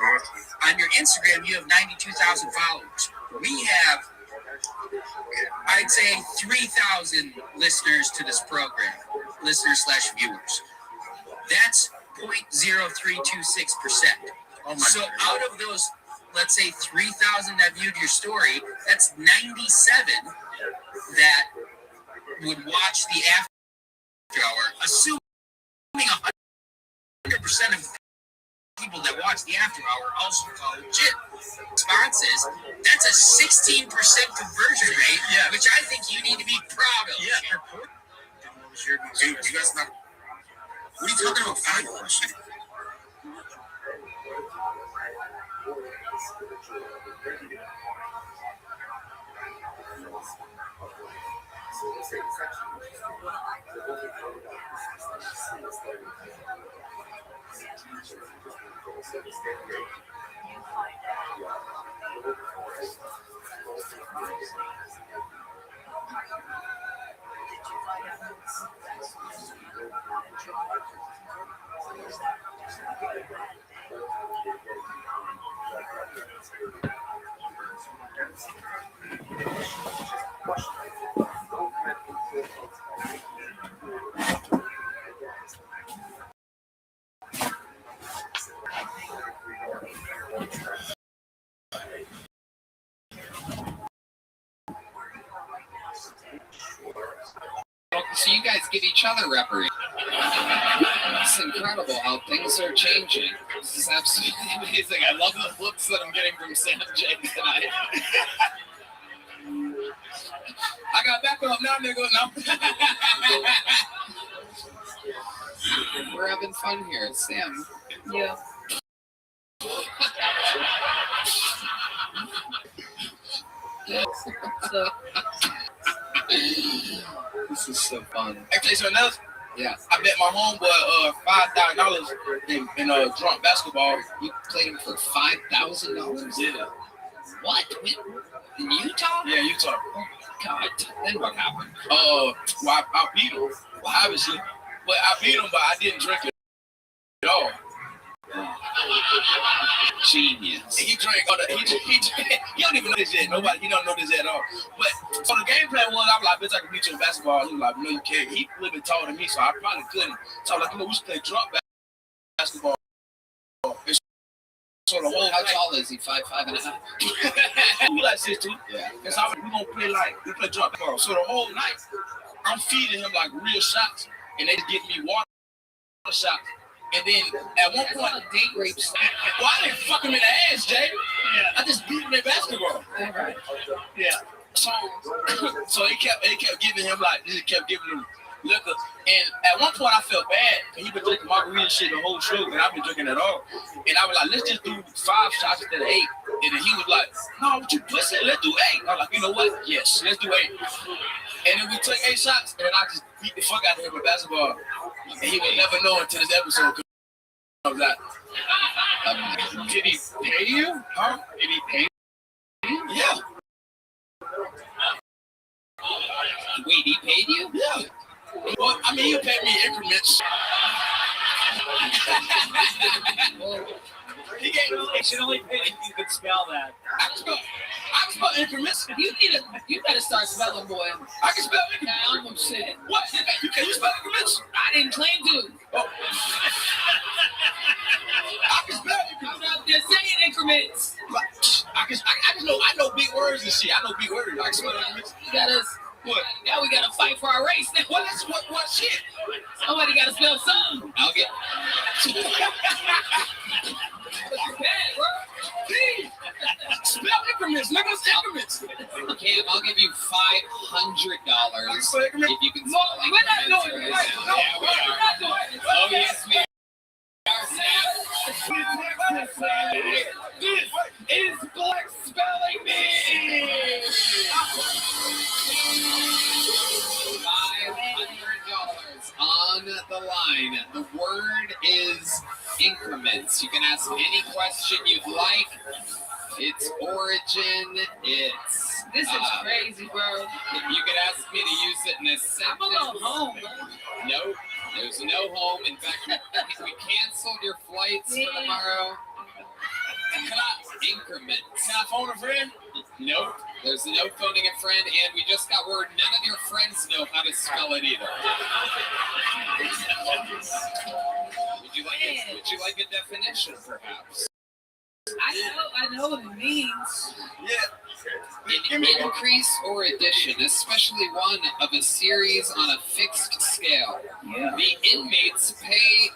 On your Instagram, you have 92,000 followers. We have I'd say 3,000 listeners to this program, listeners/viewers. That's 0.0326%. Oh my So God. out of those, let's say 3,000 that viewed your story, that's 97 that would watch the after hour, assuming 100% of people that watch the after hour also call legit responses. That's a 16% conversion rate, which I think you need to be proud of. Yeah. Hey, you guys not. What are you talking about? 5 questions. So you guys give each other referees. It's incredible how things are changing. This is absolutely amazing. I love the looks that I'm getting from Sam J tonight. I got back up now, nigga. No. We're having fun here. Sam. Yeah. So This is so fun. Actually, so else. Yeah. I bet my homeboy $5,000 in drunk basketball. You played him for $5,000? Yeah. What? In Utah? Yeah, Utah. Oh, God. Then what happened? Well, I beat him. Well, obviously. But I beat him, but I didn't drink it at all. Genius. He drank all the, he don't even know this yet. He don't know this at all. But so the game plan was, I was like, bitch, I can beat you in basketball. He was like, no, you can't. He a little bit taller than me, so I probably couldn't. So I was like, we should play drunk basketball. And so the whole How tall is he? 5'5.5"? we like 6'2". Yeah. Because we gonna play we play drunk basketball. So the whole night, I'm feeding him like real shots, and they just give me water shots. And then at one point, date rapes. Well, I didn't fuck him in the ass, Jay. Yeah. I just beat him in basketball. Right. Yeah. So he kept giving him kept giving him liquor. And at one point I felt bad. He been drinking margarita shit the whole show, and I've been drinking it all. And I was like, let's just do 5 shots instead of 8. And then he was like, no, what you pussy? Let's do 8. I was like, you know what? Yes, let's do 8. And then we took 8 shots, and then I just beat the fuck out of him with basketball. And he will never know until this episode comes out. Did he pay you? Huh? Did he pay you? Yeah. Wait, he paid you? Yeah. Well, I mean, he paid me increments. He should only pay if you could spell that. I can spell increments. You gotta start spelling, boy. I can spell Yeah, increments. I'm upset. What? Can you spell increments? I didn't claim to. Oh. I can spell I'm increments. out there saying increments. I know big words and shit. I know big words. I can spell increments. You gotta. What? Now we gotta fight for our race. Now. Well, that's what shit. Somebody gotta spell something. I'll get. Bad, bro. Please. Spell increments. Nigga, it's increments. Cam, I'll give you $500 if you can No, we're not doing it. right No, now. Yeah, we're not doing it. Oh, yes, we are, Sam. This is Black Spelling Bee. $500 on the line. The word is increments. You can ask any question you'd like. Its origin, it's... This is crazy, bro. You could ask me to use it in a sentence. I'm gonna go home, bro. No, there's no home. In fact, we canceled your flights for tomorrow. Can I Increments. phone a friend? Nope. There's no phoning a friend, and we just got word none of your friends know how to spell it either. Would you like a definition, perhaps? I know what it means. Yeah. An increase or addition, especially one of a series on a fixed scale. Yeah. The inmates' pay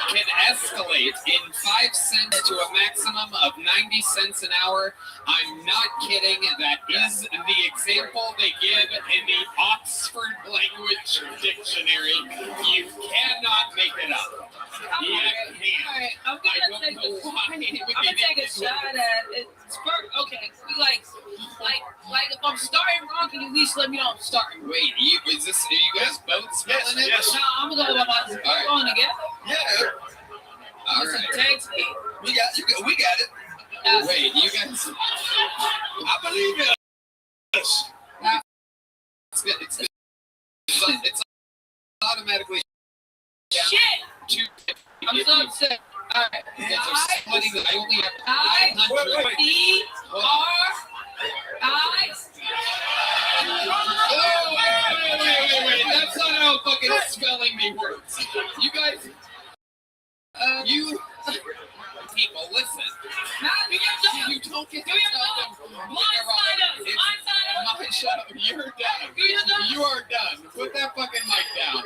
can escalate in 5 cents to a maximum of 90 cents an hour. I'm not kidding. That is the example they give in the Oxford Language Dictionary. You cannot make it up. I'm gonna take a shot at it. Okay, like if I'm starting wrong, can you at least let me know I'm starting? Wait, are you guys both spelling it? Yes. No, I'm gonna go with my Alright. going together. Yeah. All It's right. a text me. We got it. Wait, you guys. I believe it. It's automatically. Shit! I'm so upset. All right. I only have I 500. E R I. Oh, wait. That's not how fucking spelling bee works. You guys. You. People, listen. You don't get to tell them. Shut up. You're done. You are done. Put that fucking mic down.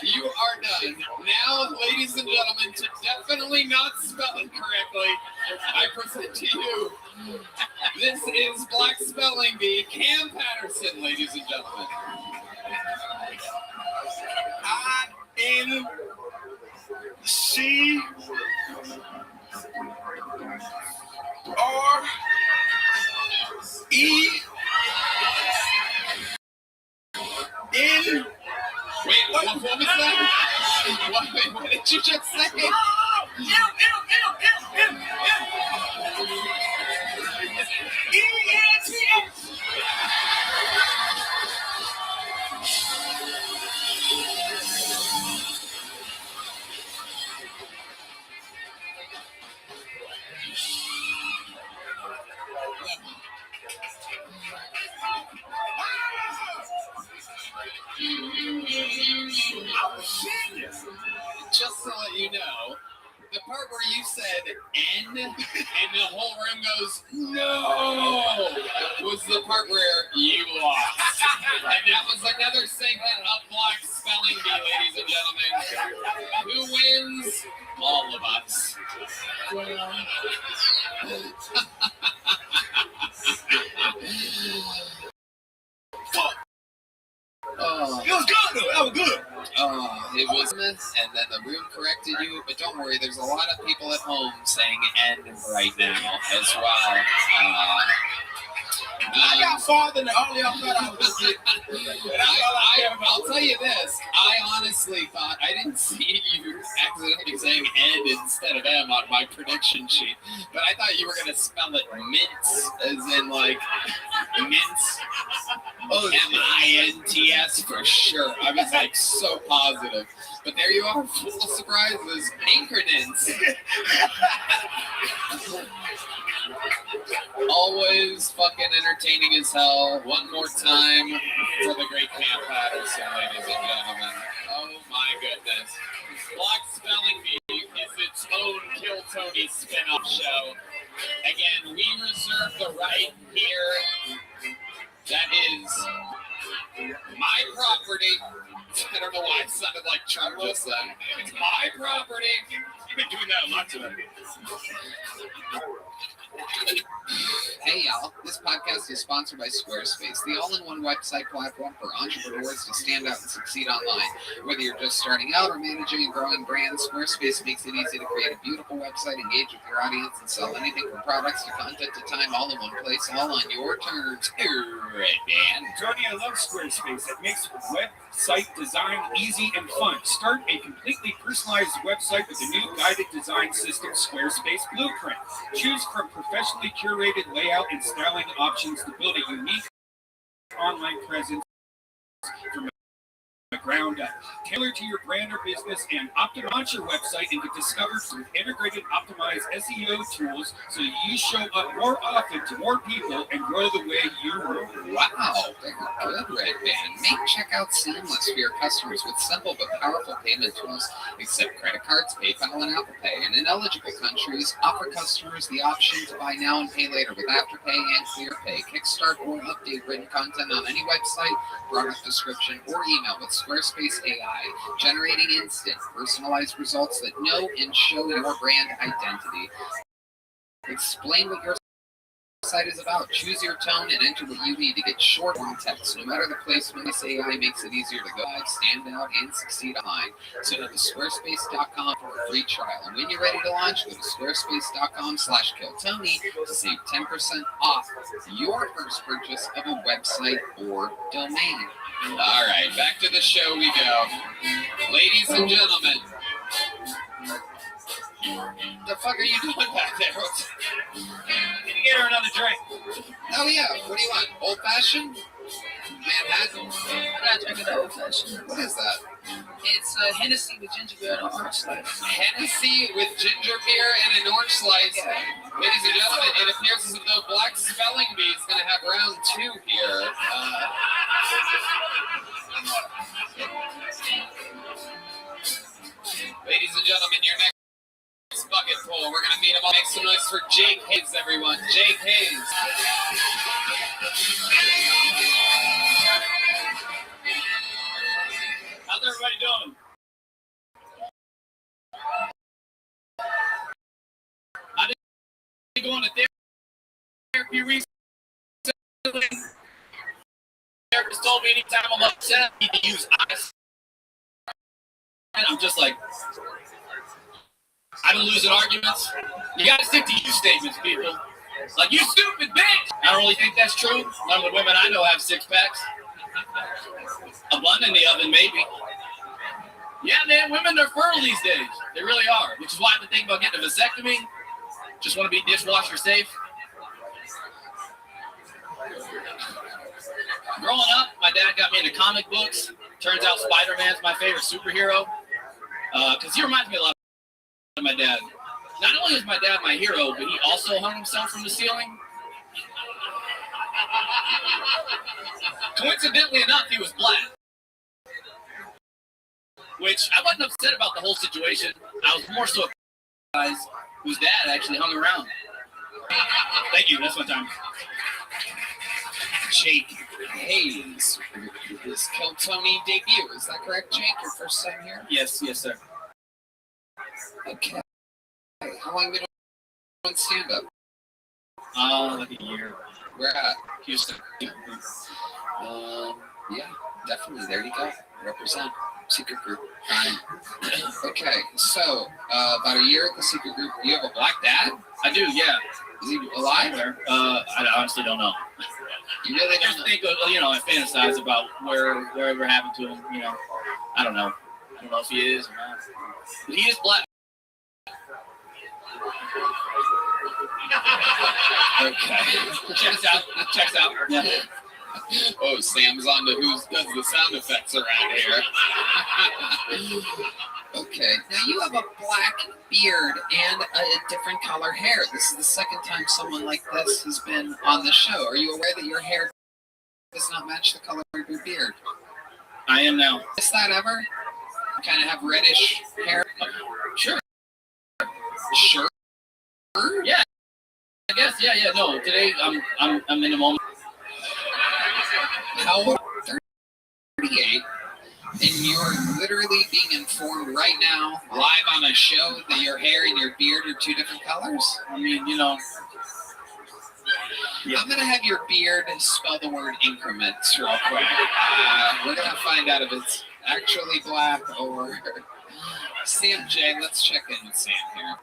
You are done. Now, ladies and gentlemen, to definitely not spell it correctly, I present to you. This is Black Spelling Bee, Cam Patterson, ladies and gentlemen. INC REN. Wait, what was that? What did you just say? Just to let you know, the part where you said N and the whole room goes, no, was the part where you lost. And that was another segment of Black Spelling Bee, ladies and gentlemen. Who wins? All of us. Oh. It was good, though. That was good. Oh, it was this, and then the room corrected you, but don't worry, there's a lot of people at home saying N right now as well. I got farther than all y'all thought I was going to I'll tell you this, I honestly thought, I didn't see you accidentally saying Ed instead of M on my prediction sheet, but I thought you were going to spell it mints, as in like, mints. Oh, M-I-N-T-S for sure. I was like so positive. But there you are, full of surprises. Increments. Always fucking entertaining as hell. One more time for the great Cam Patterson, ladies and gentlemen. Oh my goodness. Black Spelling Bee is its own Kill Tony spin-off show. Again, we reserve the right here. That is my property. I don't know why it sounded like Trump just then. It's my property. You've been doing that a lot today. Hey y'all, this podcast is sponsored by Squarespace, the all-in-one website platform for entrepreneurs to stand out and succeed online. Whether you're just starting out or managing a growing brand, Squarespace makes it easy to create a beautiful website, engage with your audience, and sell anything from products to content to time, all in one place, all on your terms. Right, man. Tony, I love Squarespace. It makes website design easy and fun. Start a completely personalized website with the new guided design system, Squarespace Blueprint. Choose from professionally curated layout and styling options to build a unique online presence from the ground up. Tailored to your brand or business and launch your website and get discovered through integrated, optimized SEO tools so you show up more often to more people and grow the way you roll. Wow, very good, Red Band. Make checkout seamless for your customers with simple but powerful payment tools. Accept credit cards, PayPal, and Apple Pay. And in eligible countries, offer customers the option to buy now and pay later with Afterpay and ClearPay. Kickstart or update written content on any website, product description, or email with Squarespace AI, generating instant, personalized results that know and show your brand identity. Explain what your site is about. Choose your tone and enter what you need to get short on text. No matter the placement, this AI makes it easier to go live, stand out, and succeed online. So go to squarespace.com for a free trial. And when you're ready to launch, go to squarespace.com/KillTony to save 10% off your first purchase of a website or domain. All right, back to the show we go. Ladies and gentlemen, the fuck are you doing back there? Can you get her another drink? Oh yeah, what do you want? Old fashioned? Manhattan? I'm not drinking the old fashioned. What is that? It's a Hennessy with ginger beer and an orange slice. Hennessy with ginger beer and an orange slice. Yeah. Ladies and gentlemen, it appears as though Black Spelling Bee is going to have round 2 here. Ladies and gentlemen, your next bucket pull. We're going to meet him all. Make some noise for Jake Hayes, everyone. Jake Hayes. How's everybody doing? I've been going to therapy recently. The therapist told me anytime I'm upset, I need to use ice. And I'm just like, I've been losing arguments. You gotta stick to you statements, people. Like, you stupid bitch! I don't really think that's true. None of the women I know have 6-packs. A bun in the oven, maybe. Yeah, man, women are fertile these days. They really are. Which is why I've been thinking about getting a vasectomy. Just want to be dishwasher safe. Growing up, my dad got me into comic books. Turns out Spider-Man's my favorite superhero. Because he reminds me a lot of my dad. Not only is my dad my hero, but he also hung himself from the ceiling. Coincidentally enough, he was black. Which I wasn't upset about the whole situation. I was more so guys whose dad actually hung around. Thank you. That's my time. Jake Hayes. His Kill Tony debut. Is that correct, Jake? Your first time here? Yes, sir. Okay. How long have you been doing stand-up? Like a year. Where at? Houston. Yeah, definitely. There you go. Represent. Secret group. Okay, so about a year at the secret group. You have a black dad? I do, yeah. Is he alive? I honestly don't know. You really I just think, I fantasize about wherever happened to him. I don't know. I don't know if he is or not. But he is black. Okay. Checks out. Yeah. Oh, Sam's on to who does the sound effects around here. Okay, now you have a black beard and a different color hair. This is the second time someone like this has been on the show. Are you aware that your hair does not match the color of your beard? I am now. Is that ever? You kind of have reddish hair? Sure. Sure? Yeah. I guess, yeah. No, today I'm in a moment. How old? 38. And you're literally being informed right now, live on a show, that your hair and your beard are two different colors? I mean, Yeah. I'm going to have your beard spell the word increments real quick. We're going to find out if it's actually black or... Sam J, let's check in with Sam here.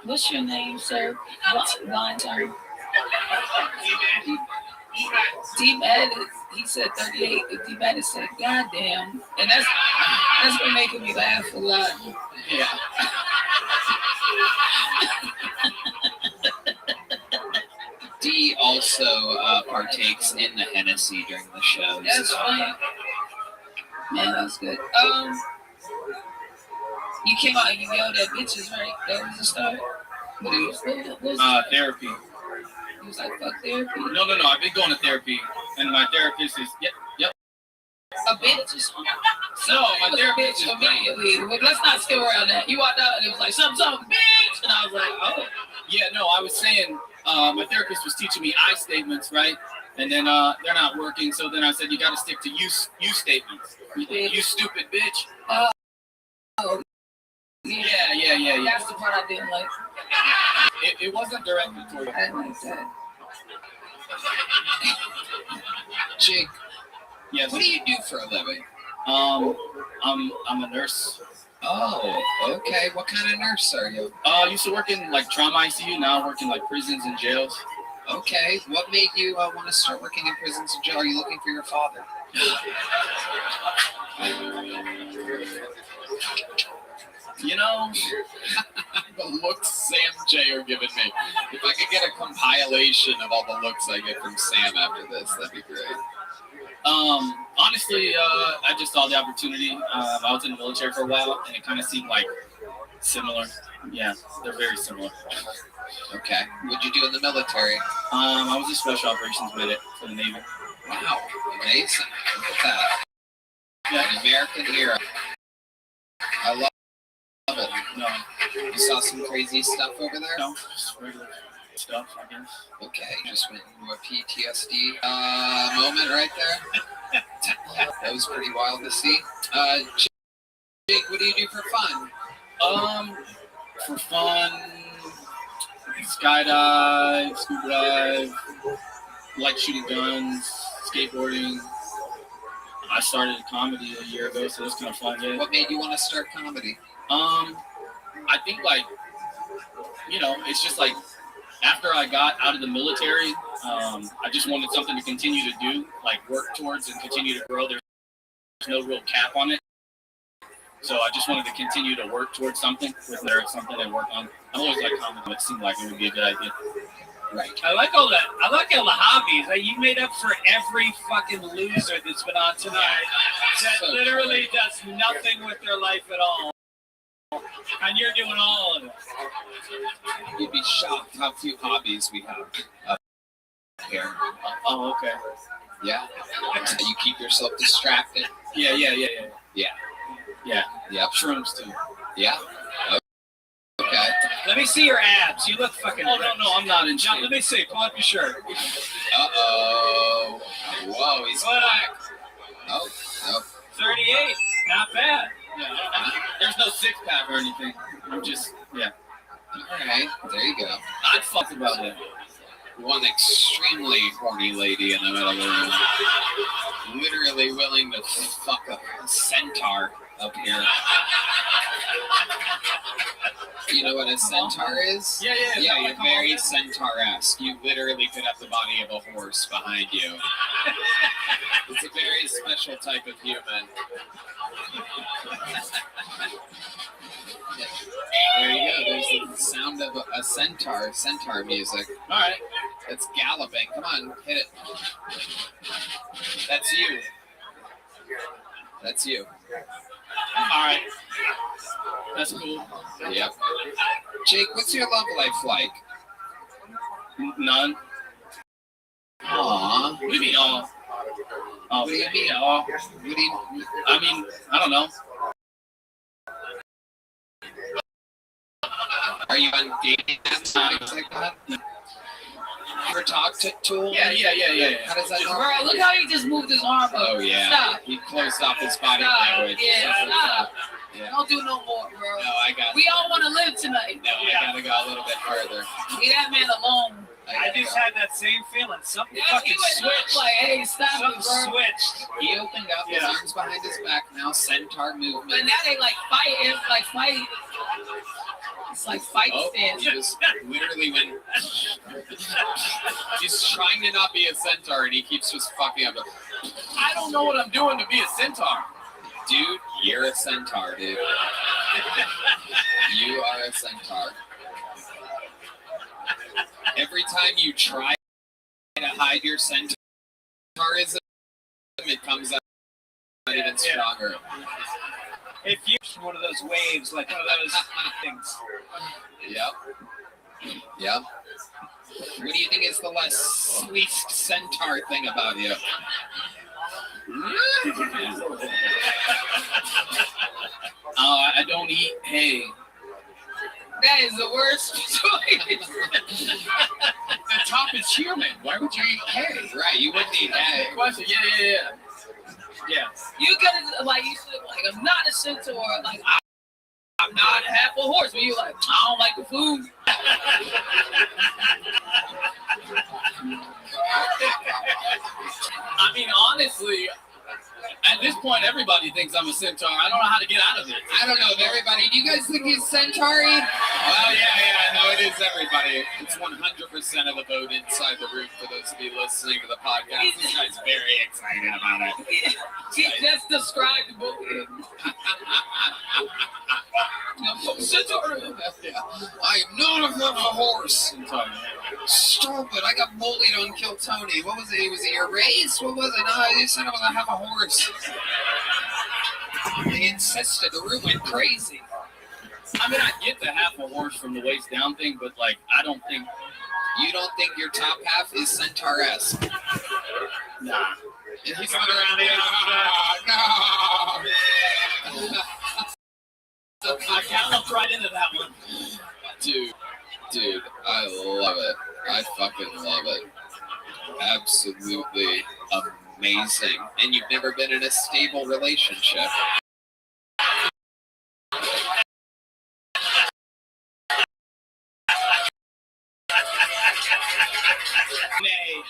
What's your name, sir? Line term. D-Bad, he said 38. D-Bad said, goddamn. And that's been making me laugh a lot. Yeah. D also partakes in the Hennessy during the show. That's fine. Man, that was good. You came out and you yelled at bitches, right? That was the start. What was therapy. He was like, fuck therapy. No. I've been going to therapy, and my therapist is yep. A bitch or something. No, my therapist is immediately. Well, let's not still around that. You walked out and it was like something, bitch, and I was like, oh. Yeah, no, I was saying my therapist was teaching me I statements, right? And then they're not working, so then I said you got to stick to you statements. You stupid bitch. Oh. Yeah. That's the part I didn't like. It wasn't directed toward you. I didn't like that. Jake, Yes. what do you do for a living? I'm a nurse. Oh, okay. What kind of nurse are you? I used to work in like trauma ICU. Now I work in like prisons and jails. Okay. What made you want to start working in prisons and jail? Are you looking for your father? You know, The looks Sam J are giving me. If I could get a compilation of all the looks I get from Sam after this, that'd be great. honestly, I just saw the opportunity. I was in the military for a while, and it kind of seemed like similar. Yeah, they're very similar. Okay. What'd you do in the military? I was a special operations medic for the Navy. Wow. Amazing. Look at that. Yeah. An American hero. I love it. No, You saw some crazy stuff over there? no, just regular stuff, I guess. Okay, just went into a PTSD moment right there. That was pretty wild to see. Jake, what do you do for fun? For fun, skydive, scuba dive, like shooting guns, skateboarding. I started comedy a year ago, so it's kind of fun. Yeah. What made you want to start comedy? I think like, it's just like after I got out of the military, I just wanted something to continue to do, like work towards and continue to grow. There's no real cap on it. So I just wanted to continue to work towards something, with there something to work on. I always like comedy. It seemed like it would be a good idea. Right. I like all the hobbies. Like, you made up for every fucking loser that's been on tonight that So literally does nothing with their life at all. And you're doing all of it. You'd be shocked how few hobbies we have up here. Oh, okay. Yeah. You keep yourself distracted. Yeah. Yep. Shrooms too. Yeah. Okay. Let me see your abs. You look fucking. Oh no, I'm not in John, shape. let me see. Pull up your shirt. Uh-oh. Whoa, he's What? black. Oh, no. 38. Not bad. Yeah, there's no six pack or anything. I'm just, yeah. All right. There you go. I'd fuck about that. One extremely horny lady in the middle of the room. Literally willing to fuck a centaur up here. You know what a centaur is? Yeah. Yeah, you're very centaur-esque. You literally could have the body of a horse behind you. It's a very special type of human. There you go. There's the sound of a centaur music. All right. It's galloping. Come on, hit it. That's you. That's you. All right. That's cool. Yep. Jake, what's your love life like? None. Aww. What do you mean, all? What do you mean? Yeah, all. What do you? I mean, I don't know. Are you on dating apps and things like that? Ever talk to him? Yeah. How does that go? Bro, look how he just moved his arm up. Oh yeah. Stop. He closed off his body Stop. language. Yeah, stop. Yeah. Don't do no more, bro. No, I got. We all want to live tonight. No, I gotta go a little bit further. Leave that man alone. I gotta just go. had that same feeling. Something Yeah, fucking he was switched. like, hey, stop Something it, bro. switched. He opened up his arms behind his back. Now centaur But movement. now they like fight. It's like fight. It's like fight Oh, stance. he just literally went. He's trying to not be a centaur, and he keeps just fucking up. I don't know what I'm doing to be a centaur. Dude, you're a centaur, dude. You are a centaur. Every time you try to hide your centaurism, it comes out even stronger. If you one of those waves, like one of those things. Yep. What do you think is the least centaur thing about you? I don't eat hay. That is the worst choice. The top is human. Why would you eat hay? Right, you wouldn't eat hay. Question, yeah. You gotta, like, you should, like, I'm not a centaur. Like, I'm not half a horse. But you're like, I don't like the food. I mean, honestly, at this point, everybody thinks I'm a centaur. I don't know how to get out of it. I don't know if everybody. Do you guys think he's centauri? Well, yeah. No, it is everybody. It's 100% of the vote inside the room for those of you listening to the podcast. This guy's very excited about it. He just described the book. Centaur. I am not a horse. Stop it. I got bullied on Kill Tony. What was it? Was it your race? What was it? No, you said I was a half a horse. They insisted. The room went crazy. I mean, I get the half a horse from the waist down thing, but, like, I don't think... You don't think your top half is centaur-esque? Nah. He's Coming around the No. I galloped right into that one. Dude, I love it. I fucking love it. Absolutely amazing. And you've never been in a stable relationship. Nay.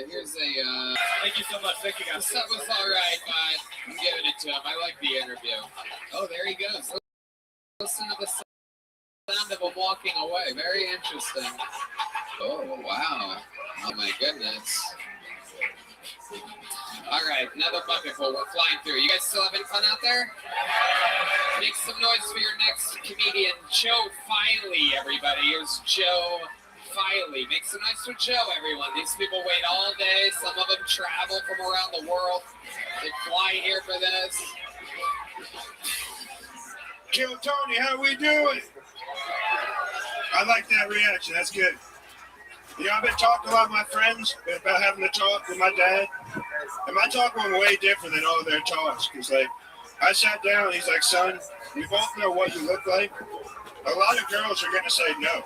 Here's a, Thank you so much. Thank you, guys. that was all right, bud. I'm giving it to him. I like the interview. Oh, there he goes. Listen to the sound of him walking away. Very interesting. Oh, wow. Oh, my goodness. All right, another bucket full. We're flying through. You guys still having fun out there? Make some noise for your next comedian, Joe Filey, everybody. Here's Joe Filey. Make some noise for Joe, everyone. These people wait all day. Some of them travel from around the world. They fly here for this. Kill Tony, how we doing? I like that reaction. That's good. You know, I've been talking to a lot of my friends about having to talk with my dad. And my talk went way different than all their talks. Because, like, I sat down and he's like, son, we both know what you look like. A lot of girls are going to say no.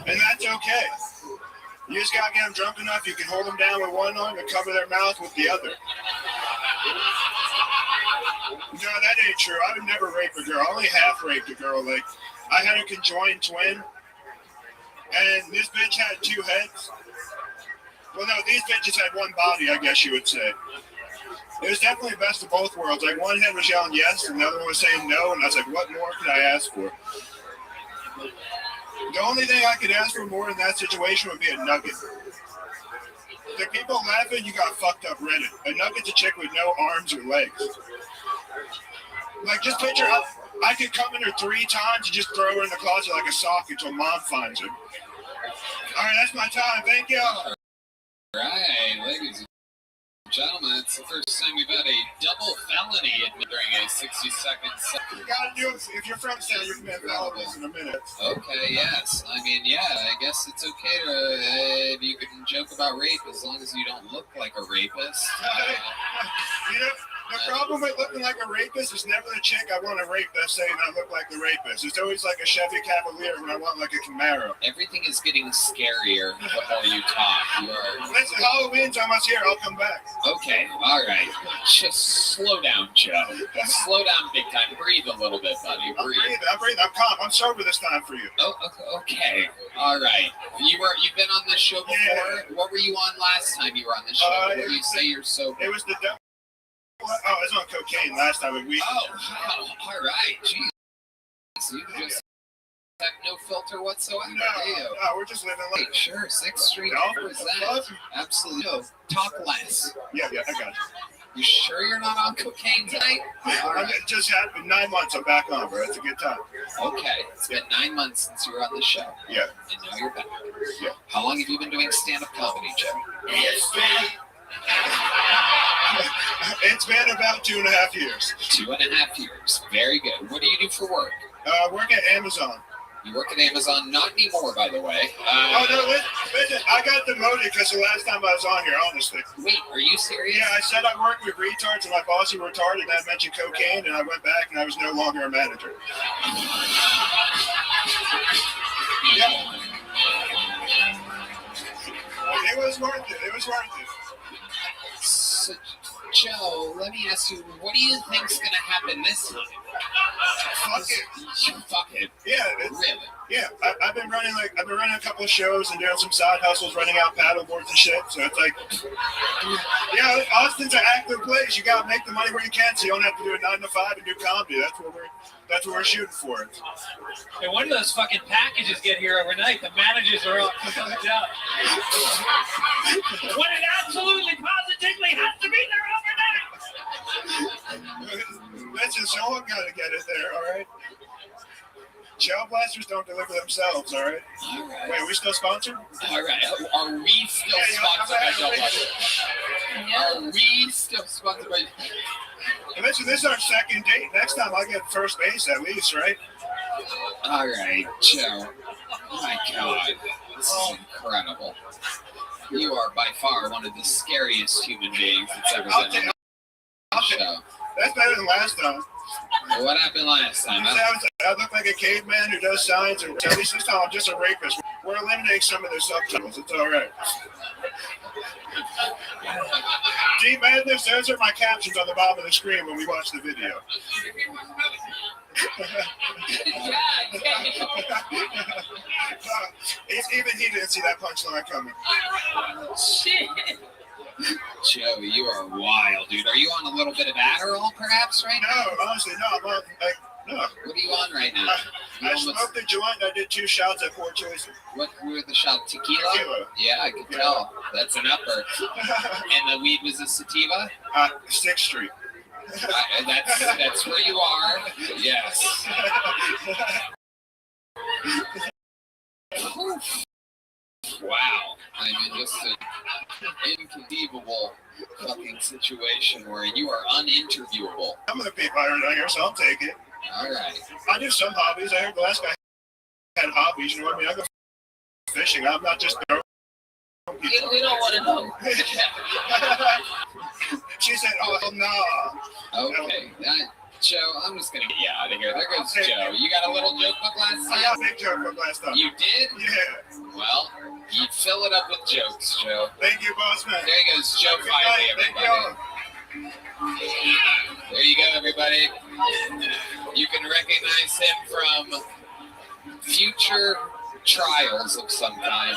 And that's okay. You just got to get them drunk enough, you can hold them down with one arm and cover their mouth with the other. No, that ain't true. I would never rape a girl. I only half raped a girl. Like, I had a conjoined twin, and this bitch had two heads. Well, no, these bitches had one body, I guess you would say. It was definitely the best of both worlds. Like, one head was yelling yes, and the other one was saying no, and I was like, what more could I ask for? The only thing I could ask for more in that situation would be a nugget. The people laughing, you got fucked up Reddit. A nugget's a chick with no arms or legs. Like, just picture, I could come in her 3 times and just throw her in the closet like a sock until mom finds her. All right, that's my time. Thank you. All right, ladies and gentlemen, it's the first time we've had a double felony during a 60-second set. You gotta do it. If you're from town, you can have felonies in a minute. Okay, yes. I mean, yeah, I guess it's okay to, you can joke about rape as long as you don't look like a rapist. You know, the problem with looking like a rapist is never the chick I want to rape that's saying I look like the rapist. It's always like a Chevy Cavalier when I want like a Camaro. Everything is getting scarier the more you talk. Listen, Halloween's almost here. I'll come back. Okay, all right. Just slow down, Joe. Slow down big time. Breathe a little bit, buddy. Breathe. I'm breathing. I'm calm. I'm sober this time for you. Oh, okay. All right. You've been on this show before? Yeah. What were you on last time you were on this show? What did you say you're sober? It was the... Oh, I was on cocaine last time. Oh, wow. All right. Jeez. You just have no filter whatsoever. No, we're just living life. Sure, 6th Street represent. Absolutely. No, talk less. Yeah, I got you. You sure you're not on cocaine tonight? It just happened 9 months. I'm back on, bro. It's a good time. Okay. It's been 9 months since you were on the show. Yeah. And now you're back. Yeah. How long have you been doing stand-up comedy, Joe? It's been about 2.5 years. 2.5 years. Very good. What do you do for work? Work at Amazon. You work at Amazon, not anymore, by the way. Listen, I got demoted because the last time I was on here, honestly. Wait, are you serious? Yeah, I said I worked with retards and my boss was retarded, and I mentioned cocaine, and I went back and I was no longer a manager. Yeah. It was worth it. It was worth it. So, Joe, let me ask you, what do you think's going to happen this time? Fuck it. Fuck it. Yeah. Really? Yeah. I've been running a couple of shows and doing some side hustles, running out paddle boards and shit. So it's like, yeah, Austin's an active place. You got to make the money where you can, so you don't have to do a 9 to 5 and do comedy. That's what we're shooting for. And when do those fucking packages get here overnight? The managers are all fucked up. When it absolutely positively has to be there overnight. Listen, someone got to get it there, all right? Gel blasters don't deliver themselves, all right? All right. Wait, are we still sponsored? All right. Are we still sponsored by Gel Blasters? Are we still sponsored by... Listen, this is our second date. Next time I get first base at least, right? All right, Joe. Oh my God. This is incredible. You are by far one of the scariest human beings that's ever been on the show. That's better than last time. What happened last time? I look like a caveman who does signs, and at least this time I'm just a rapist. We're eliminating some of their subtitles. It's all right. Deep Madness, those are my captions on the bottom of the screen when we watch the video. Even he didn't see that punchline coming. Shit. Joe, you are wild, dude. Are you on a little bit of Adderall, perhaps, right now? No, honestly, no. I'm on, no. What are you on right now? I smoked a joint. I did 2 shots at Poor Choices. What were the shot? Tequila? Tequila. Yeah, I could tell. That's an upper. And the weed was a sativa? 6th Street. That's where you are. Yes. Wow. I mean, just an inconceivable fucking situation where you are uninterviewable. I'm gonna be fired on here, so I'll take it. All right. I do some hobbies. I heard the last guy had hobbies. You know what I mean? I go fishing. I'm not just throwing people. We don't want to know. She said, "Oh no." Okay. Joe, I'm just gonna get you out of here. There goes Joe. You got a little joke book last I time? got a big joke book last time. You did? Yeah. Well, you fill it up with jokes, Joe. Thank you, boss man. There goes Joe Filey, everybody. There you go, everybody. You can recognize him from future trials of some kind.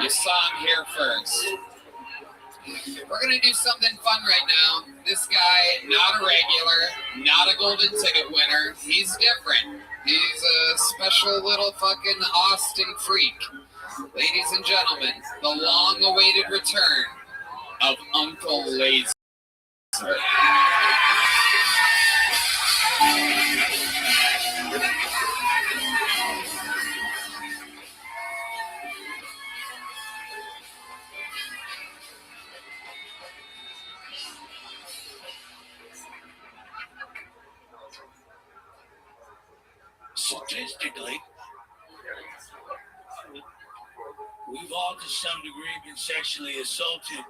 You saw him here first. We're going to do something fun right now. This guy, not a regular, not a golden ticket winner. He's different. He's a special little fucking Austin freak. Ladies and gentlemen, the long-awaited return of Uncle Laser. Statistically, we've all to some degree been sexually assaulted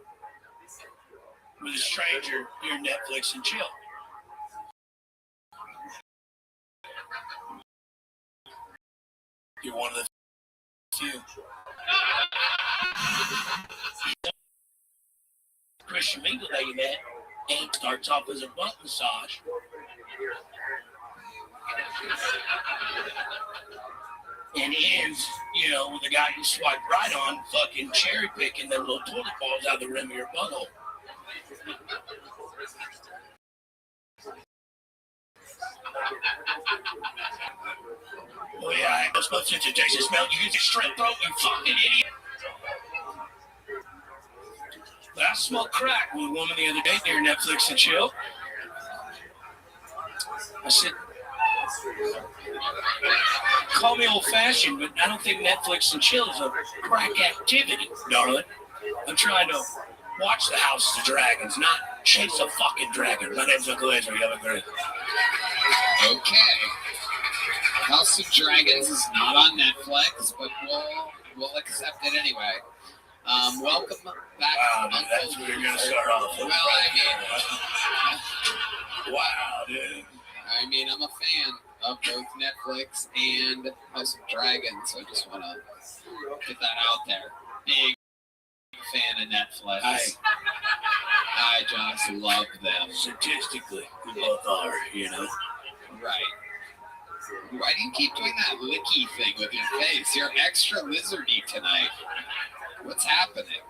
with a stranger near Netflix and chill. You're one of the few. Christian Mingle that you met, and starts off as a butt massage. And ends, with the guy you swipe right on, fucking cherry picking them little toilet balls out of the rim of your butthole. Oh yeah, I was supposed to taste the smell. You use your straight throat, you fucking idiot. But I smoked crack with a woman the other day during Netflix and chill. I said, call me old-fashioned, but I don't think Netflix and chill is a crack activity, darling. I'm trying to watch the House of Dragons, not chase a fucking dragon. My name's Uncle Ezra. You have a great. Okay. House of Dragons is not on Netflix, but we'll accept it anyway. Welcome back. Wow, dude, that's where you're gonna start off. Well, Wow, dude. I mean, I'm a fan of both Netflix and House of Dragons, so I just want to get that out there. Big fan of Netflix. I just love them. Statistically, we both are, you know. Right. Why do you keep doing that licky thing with your face? You're extra lizardy tonight. What's happening?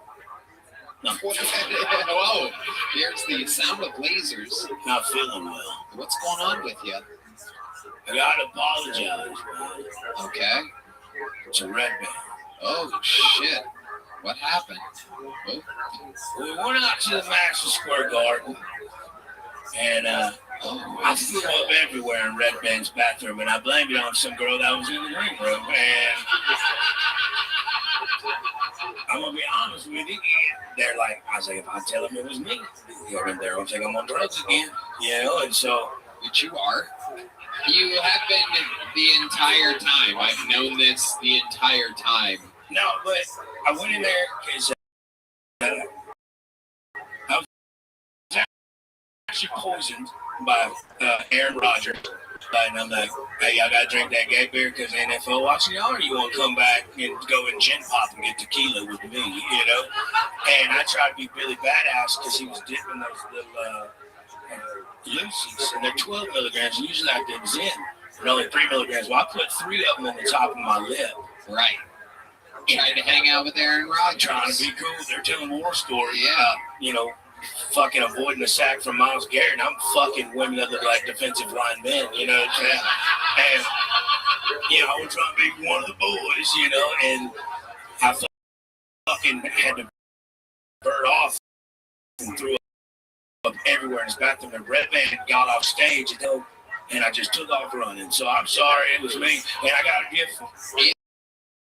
Whoa, here's the sound of lasers. Not feeling well. What's going on with you? I gotta apologize, man. Okay. It's a red band. Oh, shit. What happened? Oh. We went out to the Madison Square Garden, and I threw up everywhere in Red Band's bathroom, and I blamed it on some girl that was in the green room. And I'm gonna be honest with you, they're like, I was like, if I tell them it was me, they're gonna think I'm on drugs again, you know. And so, which you are. You have been the entire time. I've known this the entire time. No, but I went in there because I was actually poisoned by Aaron Rodgers. And I'm like, hey, y'all gotta drink that gay beer because the NFL watching y'all, or you want to come back and go and gin pop and get tequila with me, you know? And I tried to be Billy Badass because he was dipping those little Lucy's, and they're 12 milligrams. Usually I did Zen, but only 3 milligrams. Well, I put 3 of them in the top of my lip. Right. Trying to hang out with Aaron Rodgers. Trying to be cool. They're telling war stories. Yeah. You know, fucking avoiding a sack from Myles Garrett. And I'm fucking women that look like defensive line men, you know what I'm saying? And, you know, I was trying to be one of the boys, you know, and I fucking had to bird off and threw up everywhere in his bathroom. The Red Band got off stage, and I just took off running. So I'm sorry, it was me. And I got a gift.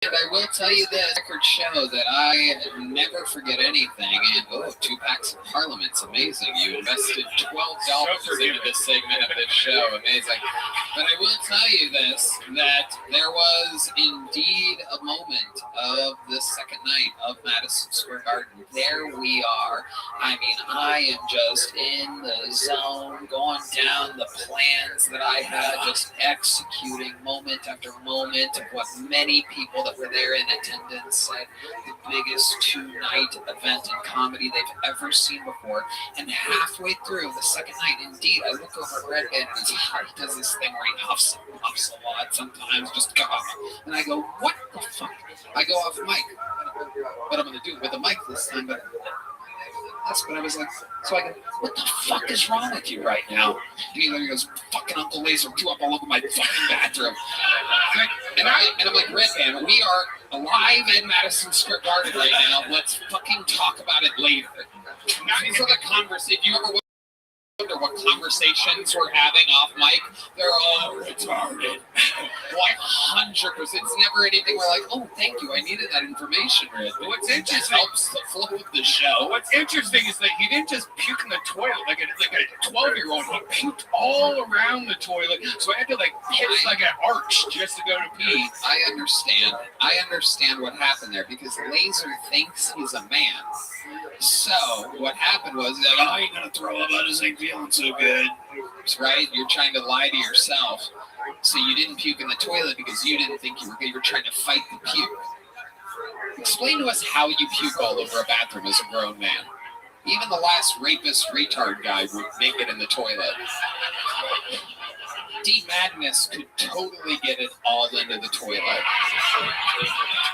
And I will tell you this record show that I never forget anything. And 2 packs of Parliament's amazing. You invested $12 into this segment of this show. Amazing. But I will tell you this, that there was indeed a moment of the second night of Madison Square Garden. There we are. I mean, I am just in the zone, going down the plans that I had, just executing moment after moment of what many people that were there in attendance said the biggest 2-night event in comedy they've ever seen before. And halfway through the second night, indeed, I look over at Red Band and he does this thing where he huffs a lot sometimes, just go. And I go, what the fuck? I go off mic. What I'm going to do with the mic this time, but that's what I was like. So I go, what the fuck is wrong with you right now? And he goes, fucking Uncle Laser threw up all over my fucking bathroom. And I'm like, Red Band, we are alive in Madison Square Garden right now. Let's fucking talk about it later. Now, these are the conversations. If you ever wonder what conversations we're having off mic, they're all retarded. 100%. It's never anything where like, oh, thank you, I needed that information, Red. What's interesting helps the flow of the show. What's interesting is that he didn't just puke in the toilet like a 12-year-old. He puked all around the toilet, so I had to hit like an arch just to go to pee. I understand what happened there because Laser thinks he's a man. So what happened was, I ain't gonna throw up. I just ain't feeling so good. Right? You're trying to lie to yourself. So you didn't puke in the toilet because you didn't think you were good. You were trying to fight the puke. Explain to us how you puke all over a bathroom as a grown man. Even the last rapist retard guy would make it in the toilet. D Madness could totally get it all into the toilet.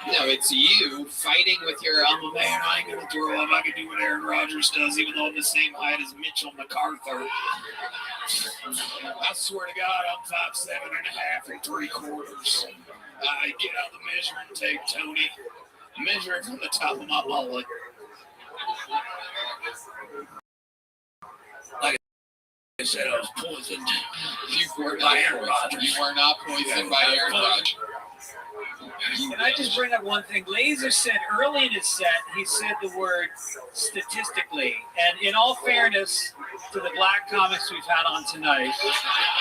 No, it's you fighting with your, I'm a man, I ain't gonna throw up. I can do what Aaron Rodgers does, even though I'm the same height as Mitchell MacArthur. I swear to God, I'm 5'7.5 3/4. I get out the measuring tape, Tony. Measure it from the top of my mullet. They said I was poisoned. You were By not Aaron Rodgers. You were not poisoned by Aaron Rodgers. Can I just bring up one thing? Laser said early in his set, he said the word statistically. And in all fairness to the black comics we've had on tonight,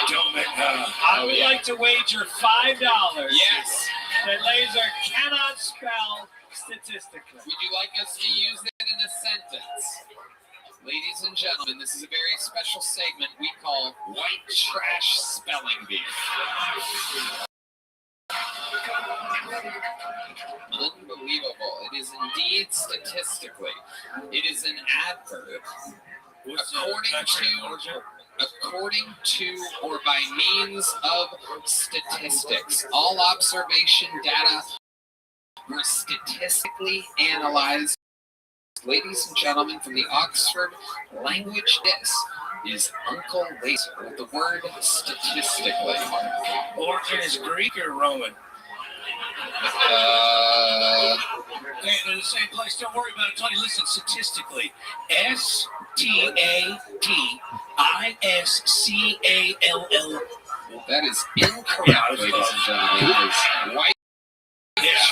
Don't make I would like to wager $5 Yes. that Laser cannot spell statistically. Would you like us to use it in a sentence? Ladies and gentlemen, this is a very special segment we call White Trash Spelling Bee. Unbelievable. It is indeed statistically. It is an adverb. According to or by means of statistics. All observation data were statistically analyzed. Ladies and gentlemen, from the Oxford Language, this is Uncle Laser with the word statistically. Or is Greek or Roman? Hey, they're the same place. Don't worry about it, Tony. Listen, statistically, STATISCALL. That is incorrect, ladies and gentlemen. It is white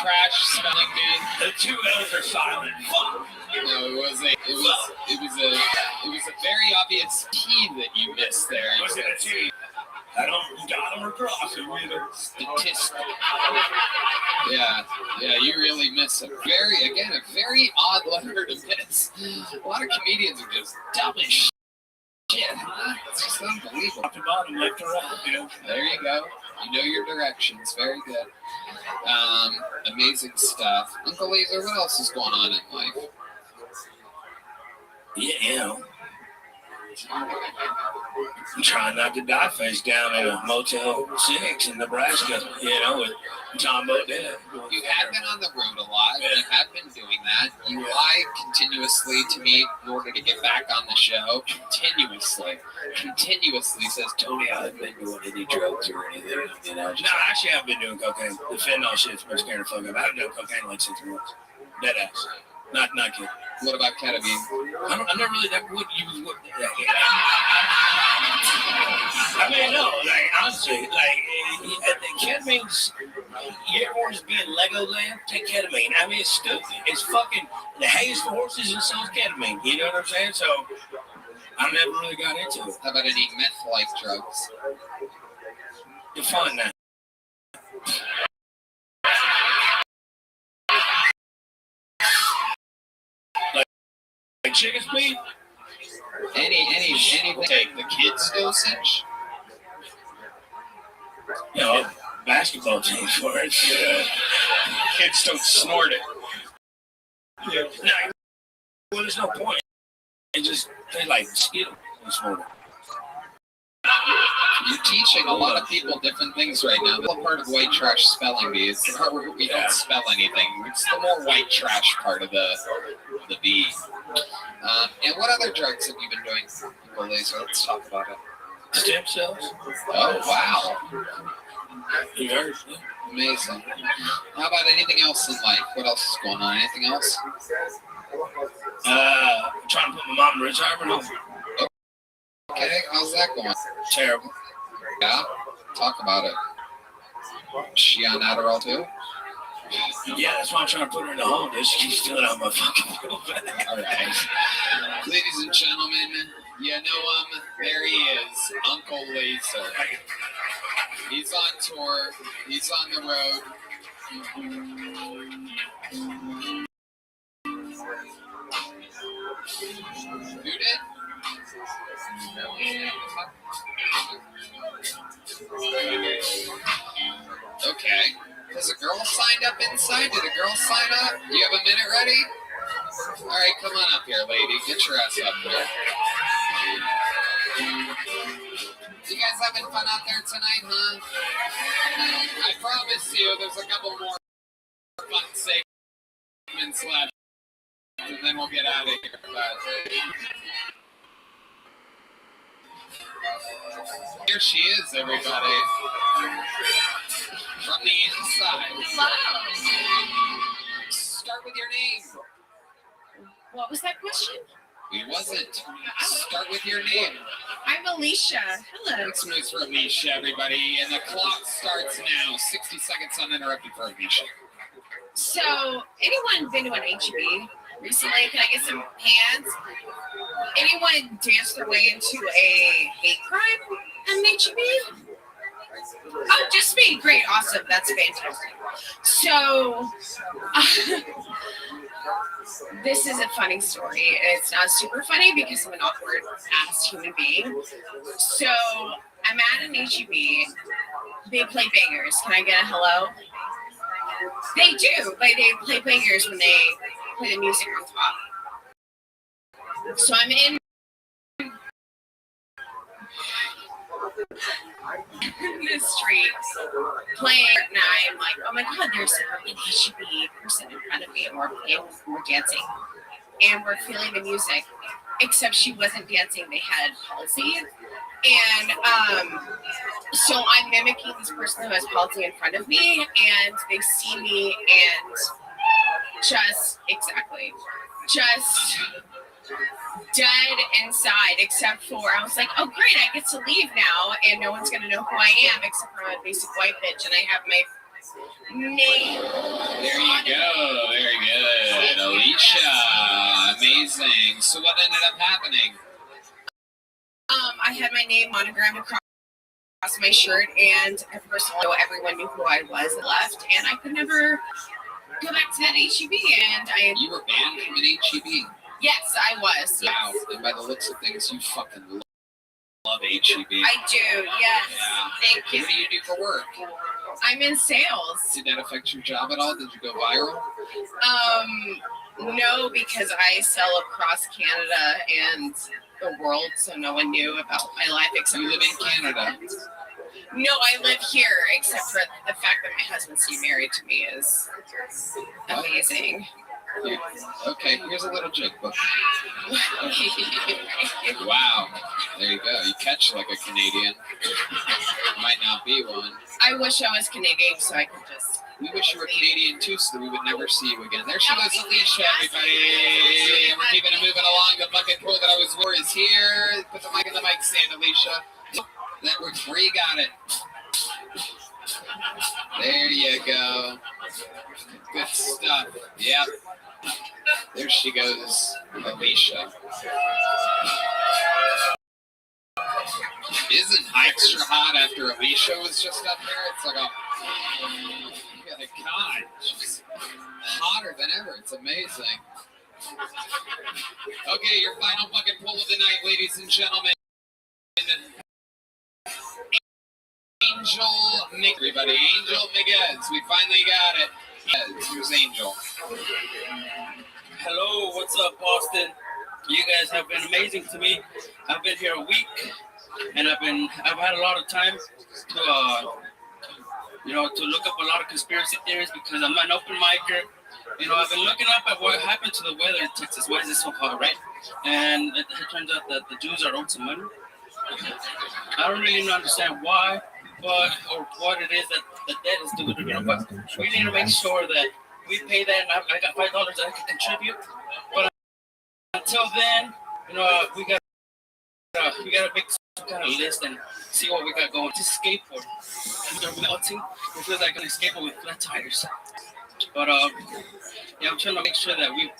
trash spelling bee. The two L's are silent. Fuck. No, it was a very obvious T that you missed there. Was it a T? I don't dot them or cross them either. Statistic. Yeah, you really miss a very odd letter to miss. A lot of comedians are just dumb as shit, huh? It's just unbelievable. Top to bottom, left to right, you know. There you go. You know your directions. Very good. Amazing stuff. Uncle Laser, what else is going on in life? Yeah, you know. I'm trying not to die face down in a Motel 6 in Nebraska, you know, with Tom Bodett. You have been on the road a lot. You have been doing that. You lie continuously to me in order to get back on the show. Continuously says, Tony, I haven't been doing any drugs or anything. You know, no, actually, I've been doing cocaine. The fentanyl shit's been scaring the fuck up. I haven't done cocaine in like 6 months. Dead ass. Not kidding. What about ketamine? I never really would use what. I mean, no, like honestly, like ketamine's. You ever want to be in Legoland? Take ketamine. I mean, it's stupid. It's fucking the hay's for horses and so's ketamine. You know what I'm saying? So I never really got into it. How about any meth-like drugs? Define that. Like chicken speed? Anything. Take the kids' dosage. You know, basketball team for it. Yeah. Kids don't snort it. Yeah. No, well, there's no point. They like skill and snort it. You're teaching a lot of people different things right now. The part of white trash spelling bee is the part where we don't spell anything. It's the more white trash part of the bee. And what other drugs have you been doing, Uncle Laser? Let's talk about it. Stem cells. Oh, wow. You heard? Amazing. How about anything else in life? What else is going on? Anything else? I'm trying to put my mom in retirement home. Okay, how's that going? Terrible. Yeah? Talk about it. Is she on Adderall too? Yeah, that's why I'm trying to put her in the home. She keeps stealing out my fucking bill back. All right. Ladies and gentlemen, you know him. There he is, Uncle Laser. He's on tour. He's on the road. Who did? Okay. Has a girl signed up inside? Did a girl sign up? Do you have a minute ready? All right, come on up here, lady. Get your ass up here. You guys having fun out there tonight, huh? I promise you there's a couple more fun segments left, and then we'll get out of here. But here she is, everybody. From the inside. Start with your name. What was that question? It wasn't. Start with your name. I'm Alicia. Hello. Let's move for Alicia, everybody. And the clock starts now. 60 seconds uninterrupted for Alicia. So, anyone been to an HEB recently? Can I get some hands? Anyone danced their way into a hate crime at an HEB? Oh, just me. Great. Awesome. That's fantastic. So, this is a funny story. It's not super funny because I'm an awkward ass human being. So, I'm at an HEB. They play bangers. Can I get a hello? They do. Like, they play bangers when they play the music on top. So, I'm in the street playing, and I'm like, oh my god, there's an HEB person in front of me, and we're dancing, and we're feeling the music, except she wasn't dancing. They had palsy, and so I'm mimicking this person who has palsy in front of me, and they see me, and just dead inside, except for I was like, oh great, I get to leave now, and no one's gonna know who I am except for I'm a basic white bitch, and I have my name. There you go. Very good, Alicia. Amazing. So what ended up happening? I had my name monogrammed across my shirt, and everyone knew who I was and left, and I could never go back to that HEB. And You were banned from an HEB. Yes, I was. Wow. And by the looks of things, you fucking love HEB. I do, yes. Yeah. Thank you. What do you do for work? I'm in sales. Did that affect your job at all? Did you go viral? No, because I sell across Canada and the world, so no one knew about my life except You live in Canada. No, I live here, except for the fact that my husband's married to me is amazing. Yeah. Okay, here's a little joke book. Wow. There you go. You catch like a Canadian. Might not be one. I wish I was Canadian so I could just... We wish you were Canadian too, so that we would never see you again. There she goes, Alicia, everybody. We're keeping it moving along. The bucket pool that I was wore is here. Put the mic in the mic stand, Alicia. Where you got it. There you go. Good stuff. Yep. There she goes, Alicia. Isn't extra hot after Alicia was just up there? It's like God, she's hotter than ever. It's amazing. Okay, your final bucket pull of the night, ladies and gentlemen. Everybody, Angel Miguez. We finally got it. Here's Angel. Hello, what's up, Boston? You guys have been amazing to me. I've been here a week, and I've had a lot of time to look up a lot of conspiracy theories because I'm an open micer. I've been looking up at what happened to the weather in Texas. Why is it so hot, right? And it turns out that the Jews are owed some money. I don't really understand why, or what it is that the debt is due. But we need to make sure that we pay that. And I got $5 that I can contribute. But until then, we got to make some kind of list and see what we got going. Just skateboard. They're melting. It feels like an skateboard with flat tires. But I'm trying to make sure that we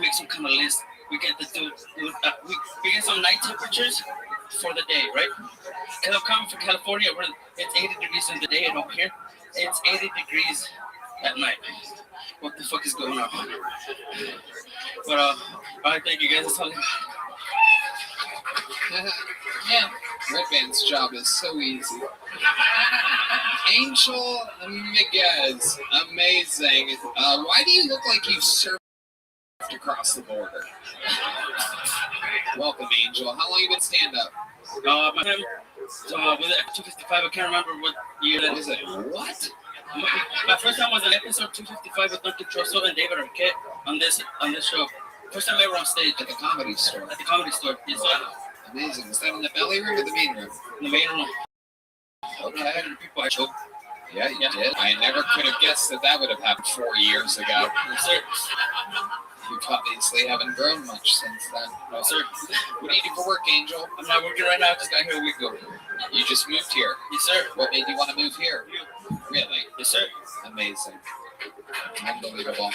make some kind of list. We get we get some night temperatures for the day, right? Because I'm coming from California where it's 80 degrees in the day, and over here it's 80 degrees at night. What the fuck is going on? But all right, thank you guys. That's all I got. Yeah, Red Band's job is so easy. Angel Miguez, amazing. Why do you look like you surfed across the border? Welcome, Angel. How long you been stand-up? My time was it 255? I can't remember what year that is. What? My first time was in episode 255 with Duncan Trosso and David Arquette on this show. First time ever on stage at the comedy store. At the comedy store. Yes, sir. Amazing. Is that in the belly room or the main room? In the main room. Okay. People I choked. Yeah, you did. I never could have guessed that would have happened 4 years ago. Yes, sir. You obviously haven't grown much since then. No, sir. What do you do for work, Angel? I'm not working right now. I just got here a week ago. You just moved here. Yes, sir. What made you want to move here? Really? Yes, sir. Amazing. Unbelievable.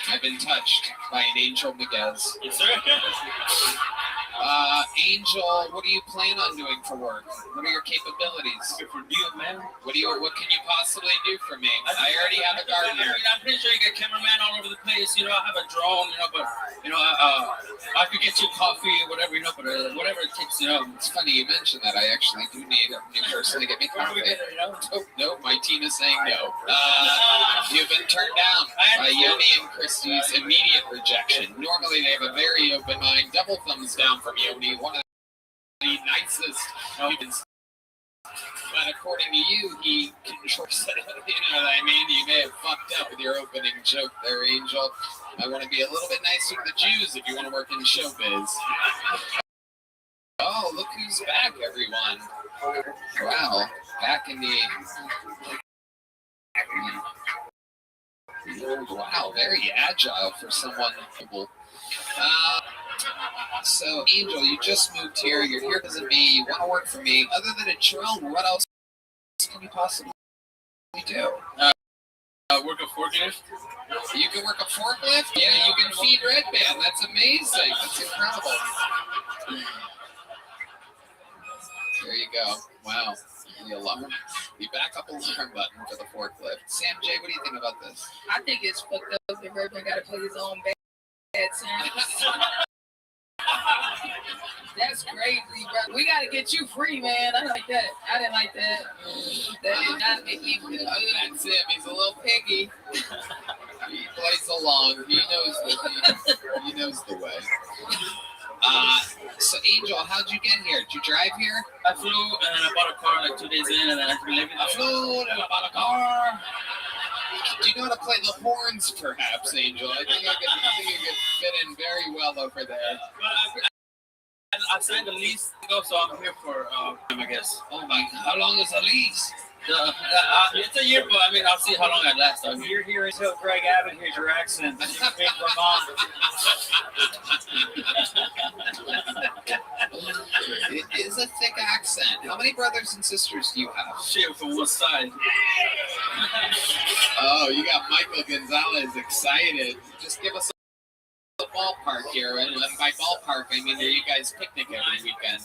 I've been touched by an Angel Miguez. Yes, sir. Angel, what do you plan on doing for work? What are your capabilities? For you, man. What can you possibly do for me? I already have a gardener. I'm pretty sure you get cameraman all over the place. You know, I have a drone. You know, but I could get you coffee or whatever. You know, but whatever it takes. You know, it's funny you mentioned that. I actually do need a new person to get me coffee. No, my team is saying no. You've been turned down by Yoni and Christie's immediate rejection. Normally they have a very open mind. Double thumbs down from Yoni, one of the nicest humans. But according to you, he controls it. You know what I mean? You may have fucked up with your opening joke there, Angel. I want to be a little bit nicer to the Jews if you want to work in showbiz. Oh, look who's back, everyone. Wow, back in the... Wow, very agile for someone. So, Angel, you just moved here. You're here because of me. You want to work for me. Other than a drone, what else can you possibly do? Work a forklift. You can work a forklift? Yeah, you can feed Red Band. That's amazing. That's incredible. There you go. Wow. The alarm. The backup alarm button for the forklift. Sam J, what do you think about this? I think it's fucked up that Red Band got to play his own bad sound. That's crazy, bro. We gotta get you free, man. I didn't like that. That did not make me feel good. That's him. He's a little piggy. He plays along. He knows the way. So Angel, how'd you get here? Did you drive here? I flew and I bought a car like 2 days in, and then I leave it. I flew and I bought a car. Do you know how to play the horns, perhaps, Angel? I think you could fit in very well over there. I signed a lease to go, so I'm here for I guess. Oh my God, how long is the lease? It's a year, but I mean, I'll see how long I last. You're here until Greg Abbott hears your accent. You big Vermont. It is a thick accent. How many brothers and sisters do you have? Shit, from what side? Oh, you got Michael Gonzalez excited. Just give us a ballpark here. And by ballpark, I mean, you guys picnic every weekend.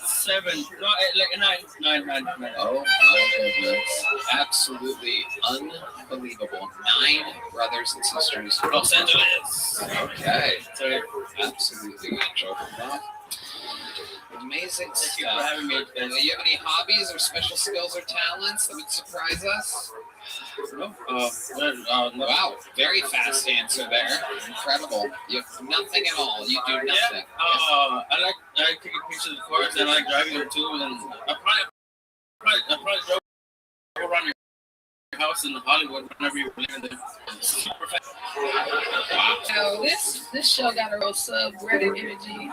7, no, like 9. Oh my goodness. Absolutely unbelievable. 9 brothers and sisters. Los Angeles. Okay. Sorry. Absolutely, Angel. Well, amazing stuff. Thank you for having me. Do you have any hobbies or special skills or talents that would surprise us? No. Wow, very fast answer there. Incredible. You have nothing at all. You do nothing. Yeah. I like taking pictures of cars, and I like driving them too. And I probably drove around your house in Hollywood whenever you were living there. Wow. So this show got a real subreddit energy.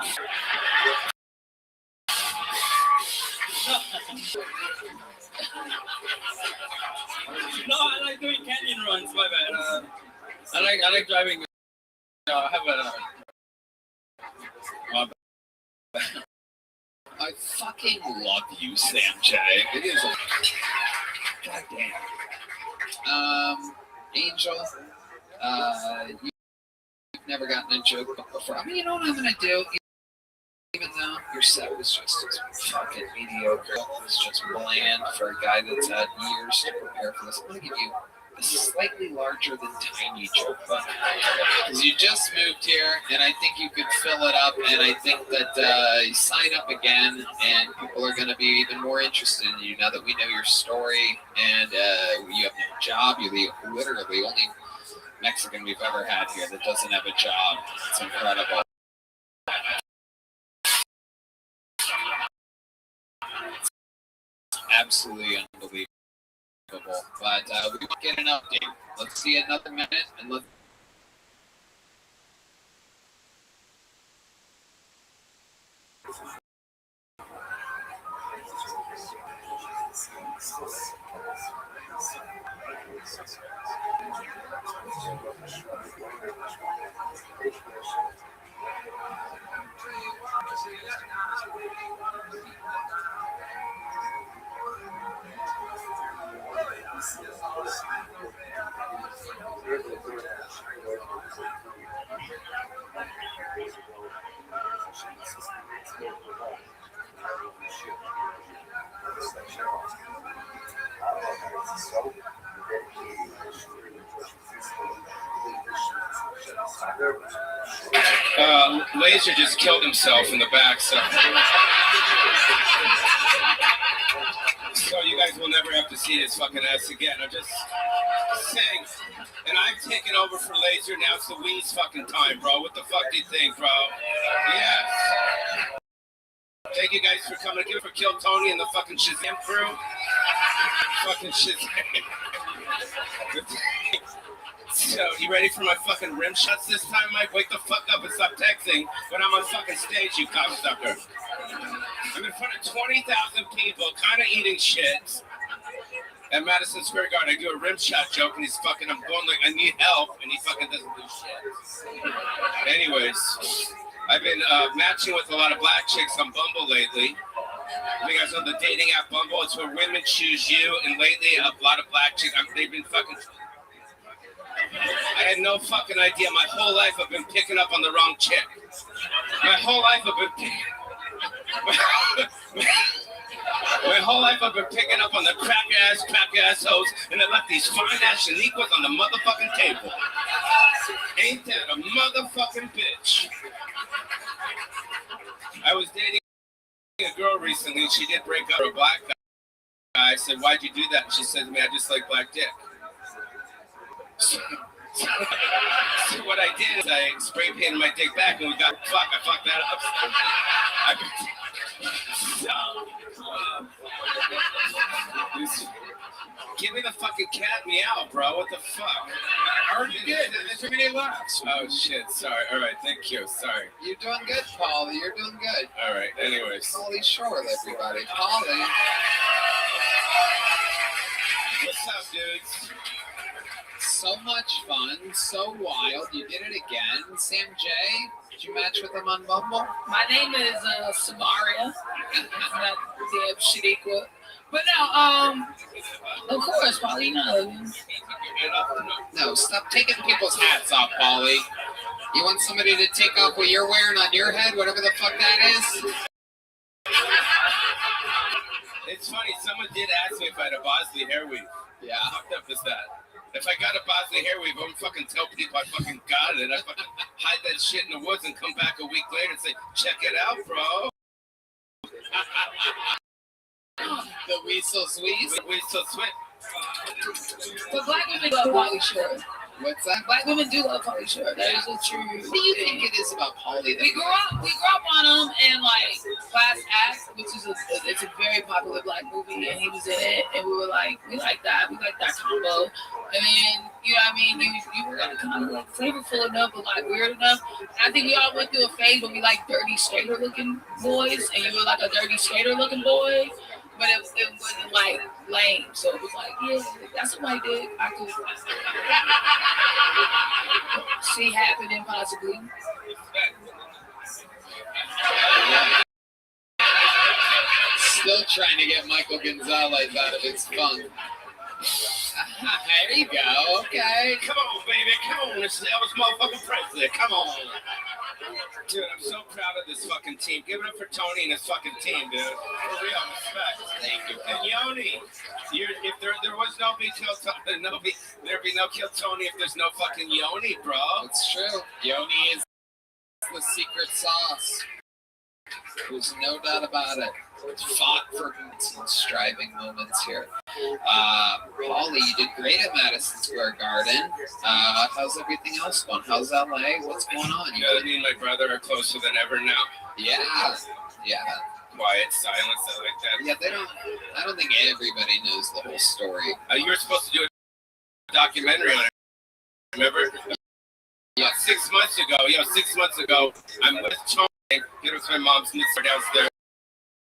No, I like doing canyon runs. My bad. I like driving. I have I fucking love you, Sam J. It is a goddamn. Angel, you've never gotten a joke before. I mean, you know what I'm gonna do? Even though your set was just as fucking mediocre, it was just bland for a guy that's had years to prepare for this. I'm gonna give you a slightly larger than tiny joke, because you just moved here, and I think you could fill it up, and I think that you sign up again, and people are gonna be even more interested in you now that we know your story, and you have no job. You're literally the only Mexican we've ever had here that doesn't have a job. It's incredible. Absolutely unbelievable. But we won't get an update. Let's see another minute and let's. producer just killed himself in the back, so you guys will never have to see his fucking ass again. I'm just saying. And I've taken over for Laser. Now it's the Wee's fucking time, bro. What the fuck do you think, bro? Yes. Thank you guys for coming. Give it for Kill Tony and the fucking Shazam crew. Fucking Shazam. So, you ready for my fucking rim shots this time, Mike? Wake the fuck up and stop texting when I'm on fucking stage, you cocksucker. I'm in front of 20,000 people, kind of eating shit. At Madison Square Garden, I do a rim shot joke, and he's fucking, I'm going like, I need help, and he fucking doesn't do shit. Anyways, I've been matching with a lot of black chicks on Bumble lately. You guys know the dating app Bumble? It's where women choose you, and lately a lot of black chicks, they've been fucking... I had no fucking idea. My whole life I've been picking up on the wrong chick. My whole life I've been picking... My whole life I've been picking up on the crack-ass hoes, and I left these fine-ass Shaniquas on the motherfucking table. Ain't that a motherfucking bitch? I was dating a girl recently, and she did break up with a black guy. I said, why'd you do that? And she said to me, I just like black dick. So what I did is I spray painted my dick back, and we got I fucked that up. Give me the fucking cat meow, bro. What the fuck? I already did. There's too many laughs. Oh shit. Sorry. All right. Thank you. Sorry. You're doing good, Paulie. You're doing good. All right. Anyways. Paulie Shore, everybody. Paulie. What's up, dudes? So much fun. So wild. You did it again. Sam J. Did you match with him on Bumble? My name is Samaria. Not damn Shaniqua. But no, of course, Paulie, No, stop taking people's hats off, Paulie. You want somebody to take off what you're wearing on your head, whatever the fuck that is? It's funny, someone did ask me if I had a Bosley hair weave. Yeah. How fucked up is that? If I got a Bosley hair weave, I would fucking tell people I fucking got it. I fucking hide that shit in the woods and come back a week later and say, check it out, bro. The Weasel Sweet. Weasel Sweet. But black women love Pauly Shore. What's that? Black women do love Pauly Shore. That is the truth. What do you think it is about Pauly? We grew up on him in like Class Act, which is it's a very popular black movie, and he was in it, and we were like, we like that combo. And then you know what I mean, you were like kind of like flavorful enough, but like weird enough. And I think we all went through a phase where we like dirty skater looking boys, and you were like a dirty skater looking boy. But it wasn't like lame, so it was like, yeah, that's what I did. I could see happening possibly. Still trying to get Michael Gonzalez out of his funk. There you go. Okay. Come on, baby. Come on. This is Elvis motherfucking Presley. Come on. Dude, I'm so proud of this fucking team. Give it up for Tony and his fucking team, dude. For real, respect. Thank you. And Yoni, if there was no be Kill Tony, there'd be no Kill Tony if there's no fucking Yoni, bro. It's true. Yoni is the secret sauce. There's no doubt about it. Fought for some striving moments here. Pauly, you did great at Madison Square Garden. How's everything else going? How's LA? What's going on? Me and my brother are closer than ever now. Yeah. Quiet silence, I like that. Yeah, I don't think everybody knows the whole story. You were supposed to do a documentary on it, remember? Yeah, 6 months ago, I'm with Tony. It was my mom's niece downstairs.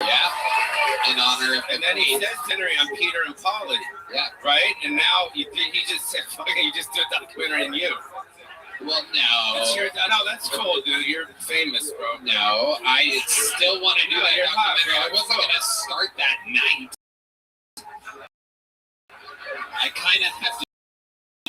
Yeah, in honor of. And then he says Henry, I'm Peter and Pauly. Yeah. Right? And now he just said, fucking, you just did a documentary on you. Well, no. No, that's cool, dude. You're famous, bro. No, I still want to do that documentary. I wasn't going to start that night. I kind of have to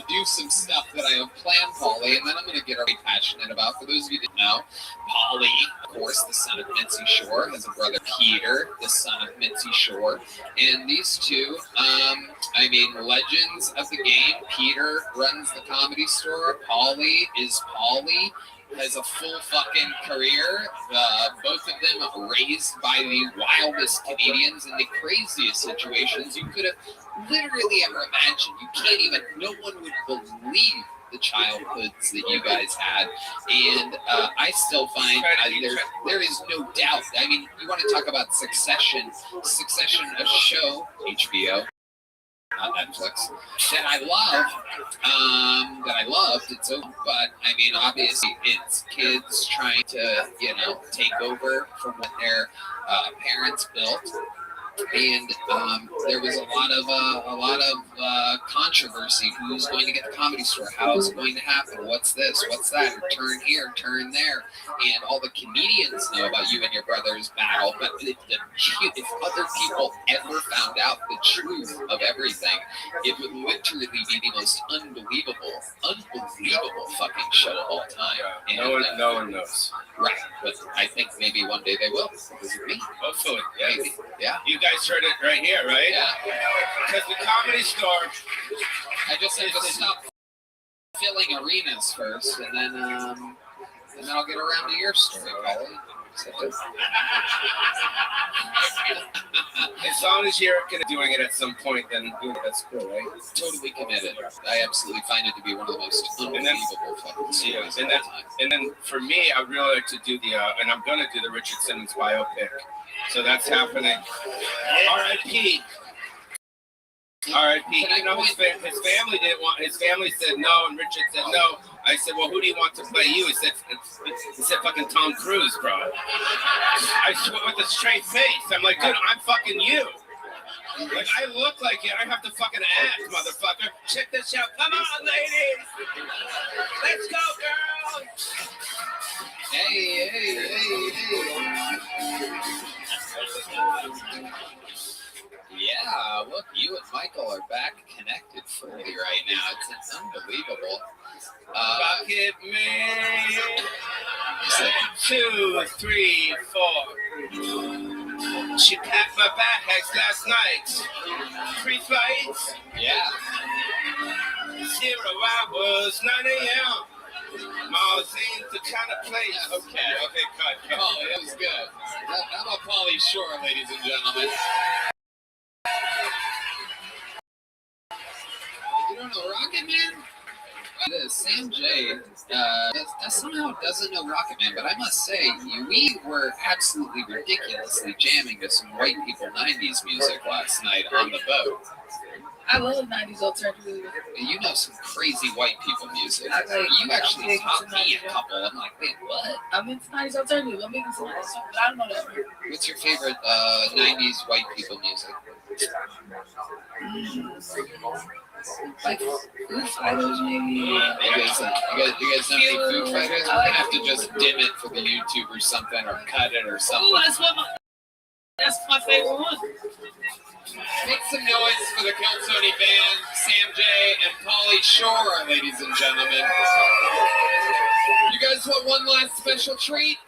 do some stuff that I have planned, Pauly, and then I'm going to get really passionate about. For those of you that know, Pauly, of course, the son of Mitzi Shore, has a brother, Peter, the son of Mitzi Shore, and these two, legends of the game. Peter runs the Comedy Store. Pauly is Pauly, has a full fucking career. Both of them raised by the wildest comedians in the craziest situations you could have literally ever imagined. You can't even, no one would believe the childhoods that you guys had. And I still find there is no doubt. I mean, you want to talk about Succession, a show, HBO, not Netflix, that I loved. It's over, but I mean, obviously, it's kids trying to, take over from what their parents built. And there was a lot of controversy. Who's going to get the Comedy Store? How is it going to happen? What's this? What's that? Turn here, turn there. And all the comedians know about you and your brother's battle. But if other people ever found out the truth of everything, it would literally be the most unbelievable fucking show of all time. And, no one knows. Right, but I think maybe one day they will because of me. Hopefully, yes. Maybe. Yeah. You guys heard it right here, right? Yeah. Because the Comedy Store. I just have to stop filling arenas first, and then I'll get around to your story, Paulie. As long as you're doing it at some point, then that's cool, right? Totally committed. I absolutely find it to be one of the most unbelievable fucking series. And then for me, I really like to do and I'm gonna do the Richard Simmons biopic. So that's happening. R.I.P. R.I.P. You know, his family didn't want. His family said no, and Richard said no. I said, well, who do you want to play you? He said, fucking Tom Cruise, bro. I swear with a straight face. I'm like, dude, I'm fucking you. Like, I look like you. I have to fucking act, motherfucker. Check this out. Come on, ladies. Let's go, girls. Hey. Yeah, look, you and Michael are back connected fully right now. It's unbelievable. Bucket man. 2, 3, 4. She packed my bags last night. 3 flights. Yeah. 0 hours, 9 a.m. Mausine's the kind of place. Okay, cut. Oh, that was good. How about Pauly Shore, ladies and gentlemen? You don't know Rocket Man? Sam J somehow doesn't know Rocket Man, but I must say, we were absolutely ridiculously jamming to some white people 90s music last night on the boat. I love 90s alternative. You know some crazy white people music. You actually taught me a couple. I'm like, wait, what? I'm into 90s alternative. I'm into 90s, but I don't know that. What's your favorite 90s white people music? Like Foo Fighters, maybe. You guys know any Foo Fighters? We're gonna have to just dim it for the YouTube or something, or cut it or something. Ooh, that's my favorite one. Make some noise for the Kill Tony band, Sam J and Pauly Shore, ladies and gentlemen. You guys want one last special treat?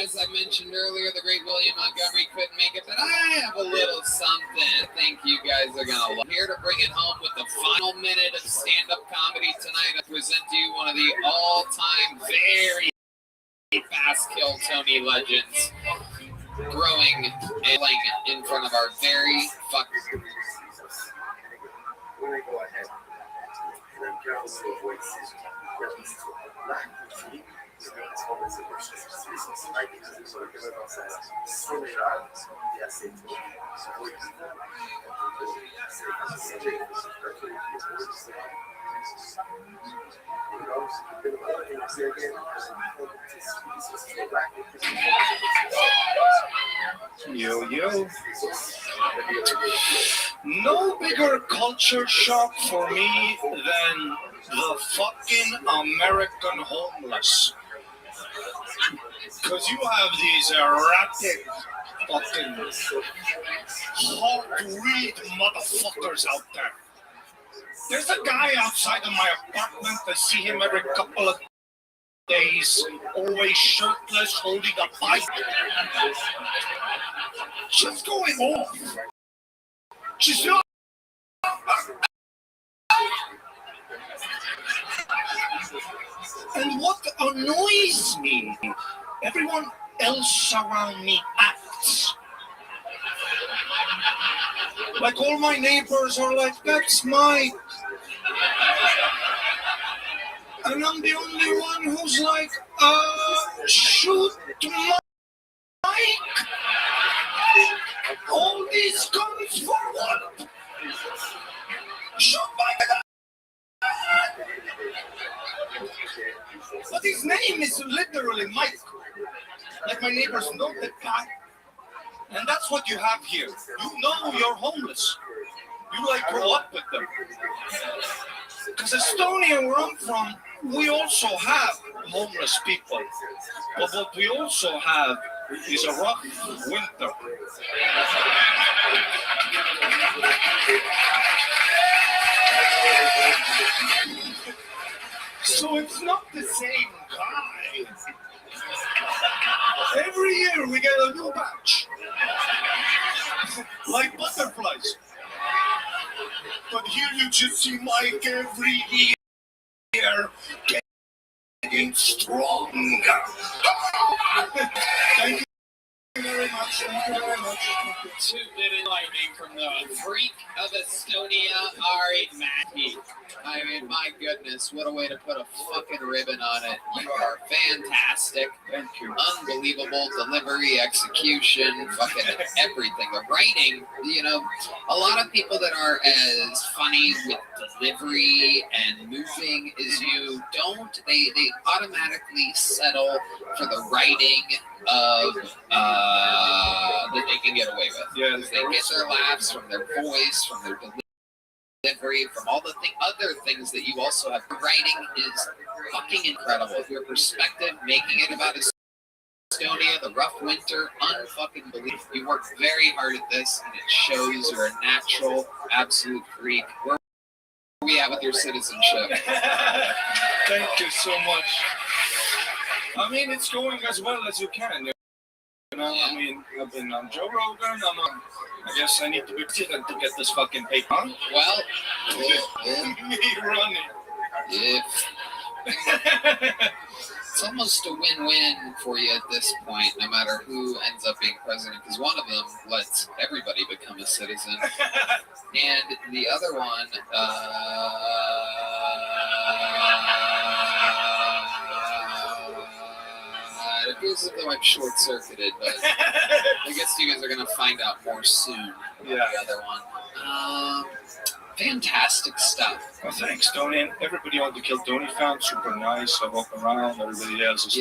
As I mentioned earlier, the great William Montgomery couldn't make it, but I have a little something I think you guys are going to love. Here to bring it home with the final minute of stand-up comedy tonight, I present to you one of the all-time very fast Kill Tony legends, growing and playing in front of our very fucking... Yo. No bigger culture shock for me than the fucking American homeless. Because you have these erratic fucking hard-to-read motherfuckers out there. There's a guy outside of my apartment. I see him every couple of days, always shirtless, holding a bike. She's going off. She's not. And what annoys me, everyone else around me acts. Like all my neighbors are like, that's Mike. And I'm the only one who's like, shoot Mike. All these guns for what? Shoot Mike. But his name is literally Mike. Like my neighbors know that guy. And that's what you have here. You know you're homeless. You like grow up with them. Because Estonia, where I'm from, we also have homeless people. But what we also have is a rough winter. So it's not the same guy. Every year we get a new batch. Like butterflies. But here you just see Mike every year getting stronger. Thank you very much. Thank you very much. Two-minute lightning from the freak of Estonia, Ari Matti. I mean, my goodness, what a way to put a fucking ribbon on it. You are fantastic. Thank you. Unbelievable delivery, execution, fucking everything. The writing, you know, a lot of people that are as funny with delivery and moving as you don't, they automatically settle for the writing of that they can get away with. Yeah, they get their laughs from their voice, from their delivery, from all the other things that you also have. The writing is fucking incredible. Your perspective, making it about Estonia, the rough winter, unfucking believable. You work very hard at this, and it shows you're a natural, absolute freak. Where are we at with your citizenship? Thank you so much. I mean, it's going as well as you can. You know, I mean, I've been on Joe Rogan. I guess I need to be president to get this fucking paper. Huh? Well, me running. If it's almost a win-win for you at this point, no matter who ends up being president, because one of them lets everybody become a citizen, and the other one, it feels as though I'm short-circuited, but I guess you guys are going to find out more soon about the other one. Fantastic stuff. Well, thanks, Tony. And everybody on the Kill Tony found super nice. I walk around, everybody else is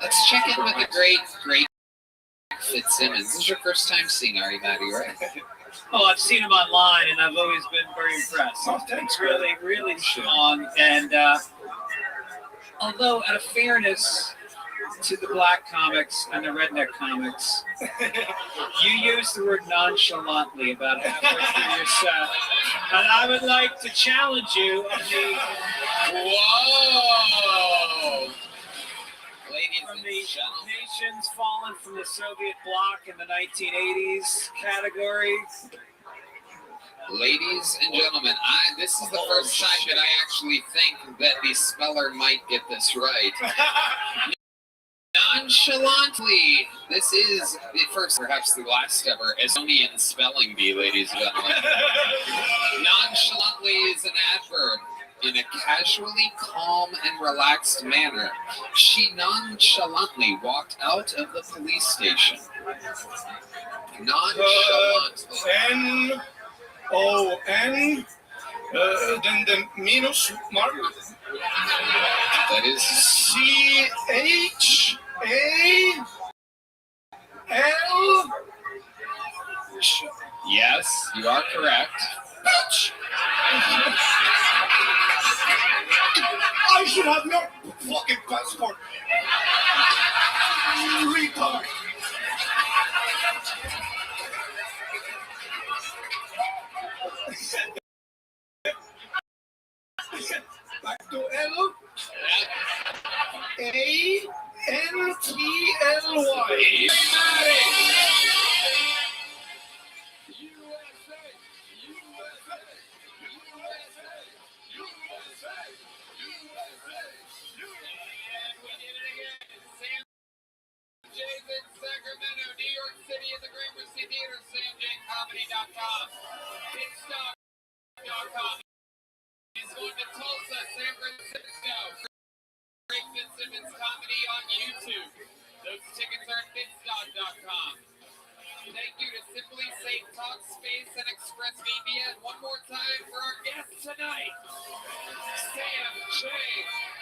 Let's check in with the great Fitzsimmons. This is your first time seeing Ari Matti, right? Oh, I've seen him online, and I've always been very impressed. Oh, thanks. Really, really strong. And although, out of fairness to the black comics and the redneck comics, you used the word nonchalantly about halfway through your set, and I would like to challenge you on the from the nations fallen from the Soviet bloc in the 1980s category. Ladies and gentlemen, this is the first time that I actually think that the speller might get this right. Nonchalantly, this is the first, perhaps the last ever Estonian spelling bee, ladies and gentlemen. Nonchalantly is an adverb. In a casually calm and relaxed manner, she nonchalantly walked out of the police station. Nonchalantly. N-O-N, then the minus mark. That is C-H-A-L. Yes, you are correct. Bitch! I should have your fucking passport. Retard. Back to L. A-N-T-L-Y. TheaterSamJComedy.com. Pitstock.com is going to Tulsa, San Francisco. Greg Fitzsimmons Comedy on YouTube. Those tickets are at Pitstock.com. Thank you to Simply Safe Talkspace and Express Media. And one more time for our guests tonight, Sam J.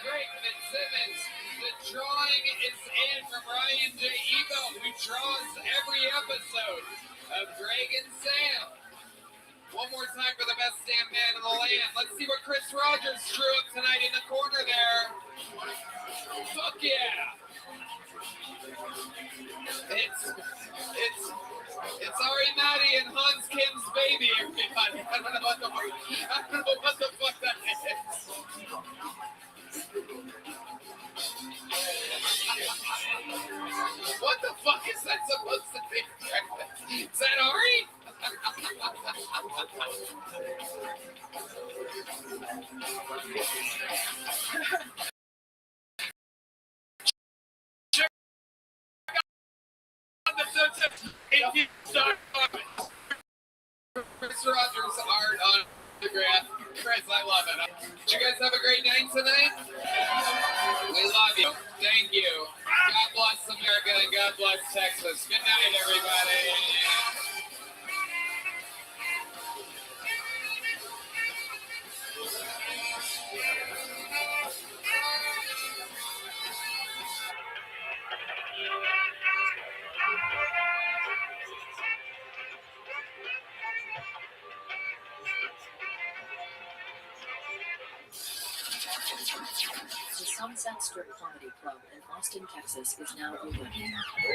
Greg Fitzsimmons. The drawing is in from Ryan J. Evo, who draws every episode of Greg and Sam. One more time for the best damn man in the land. Let's see what Chris Rogers drew up tonight in the corner there. Fuck yeah. It's Ari Maddie and Hans Kim's baby, everybody. I don't know what the fuck that is. What the fuck is that supposed to be? Is that Ari? Chris Rogers art autograph. Chris, I love it. Did you guys have a great night tonight? We love you. Thank you. God bless America and God bless Texas. Good night, everybody. The Sunset Strip Comedy Club in Austin, Texas is now open.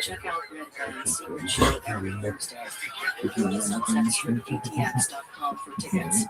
Check out Red Band's secret show every Thursday. Visit SunsetStripPTX.com for tickets.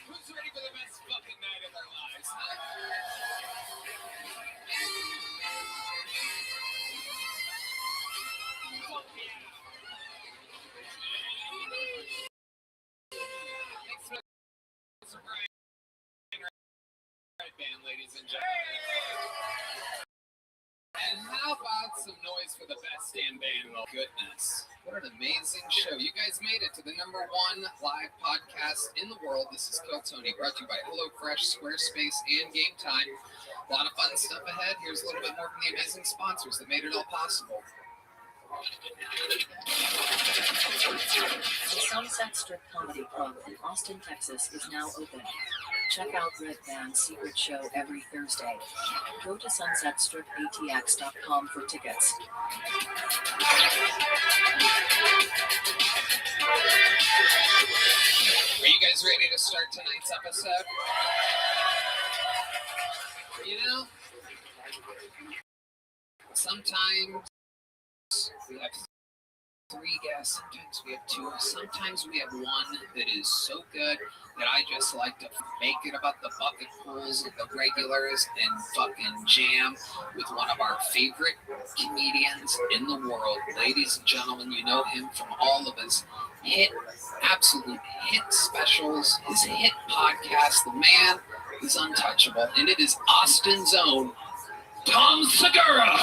Who's ready for the best fucking night of their lives? Thanks for Red Band, ladies and gentlemen. And how about some noise for the best damn band? Oh, goodness. What an amazing show. You guys made it to the #1 live podcast in the world. This is Kill Tony, brought to you by HelloFresh, Squarespace, and Game Time. A lot of fun stuff ahead. Here's a little bit more from the amazing sponsors that made it all possible. Sunset Strip Comedy Club in Austin, Texas is now open. Check out Red Band's secret show every Thursday. Go to sunsetstripatx.com for tickets. Are you guys ready to start tonight's episode? You know, sometimes we have 3 guests, sometimes we have 2, sometimes we have 1 that is so good that I just like to make it about the bucket pools of the regulars and fucking jam with one of our favorite comedians in the world. Ladies and gentlemen, you know him from all of his absolute hit specials, his hit podcast. The man is untouchable, and it is Austin's own Tom Segura.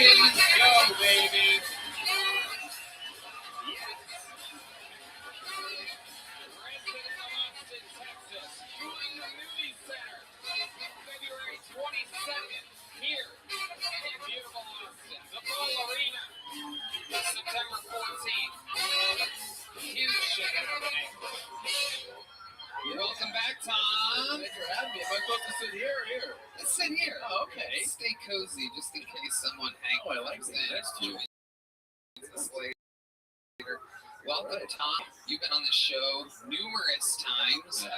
Go, baby. February 22nd, here in beautiful Austin. The Ball Arena, September 14th. Huge shit happening. Welcome back, Tom. Thanks for having me. Am I supposed to sit here or here? Let's sit here. Oh, okay. Stay cozy, just in case someone hangs. Oh, I like that. That's cute. Later. Welcome, Tom. You've been on the show numerous times.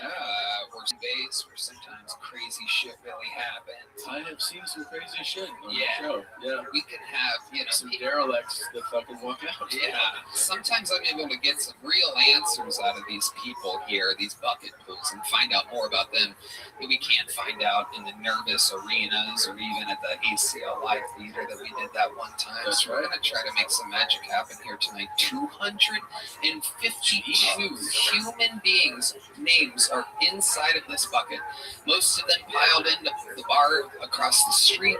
We're days where sometimes crazy shit really happens. I have seen some crazy shit on the Yeah. show. Yeah. We can have, Some derelicts that fucking walk out. Yeah. Sometimes I'm able to get some real answers out of these people here, these bucket pools, and find out more about them that we can't find out in the nervous arenas or even at the ACL Live Theater that we did that one time. That's so we're going to try to make some magic happen here tonight. 252 human beings' names are inside of this bucket. Most of them piled into the bar across the street,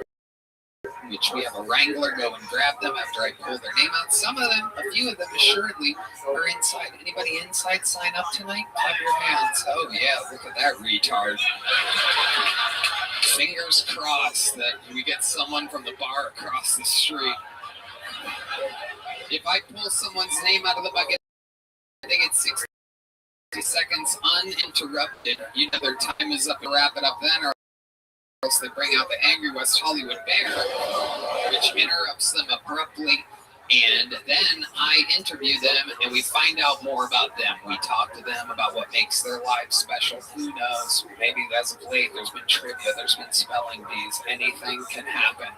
which we have a wrangler go and grab them after I pull their name out. Some of them, a few of them assuredly, are inside. Anybody inside sign up tonight? Clap your hands. Oh yeah, look at that retard. Fingers crossed that we get someone from the bar across the street. If I pull someone's name out of the bucket, they get 60 seconds uninterrupted. You know their time is up to wrap it up then, or else they bring out the angry West Hollywood Bear, which interrupts them abruptly, and then I interview them and we find out more about them. We talk to them about what makes their lives special. Who knows? Maybe as of late there's been trivia, there's been spelling bees, anything can happen.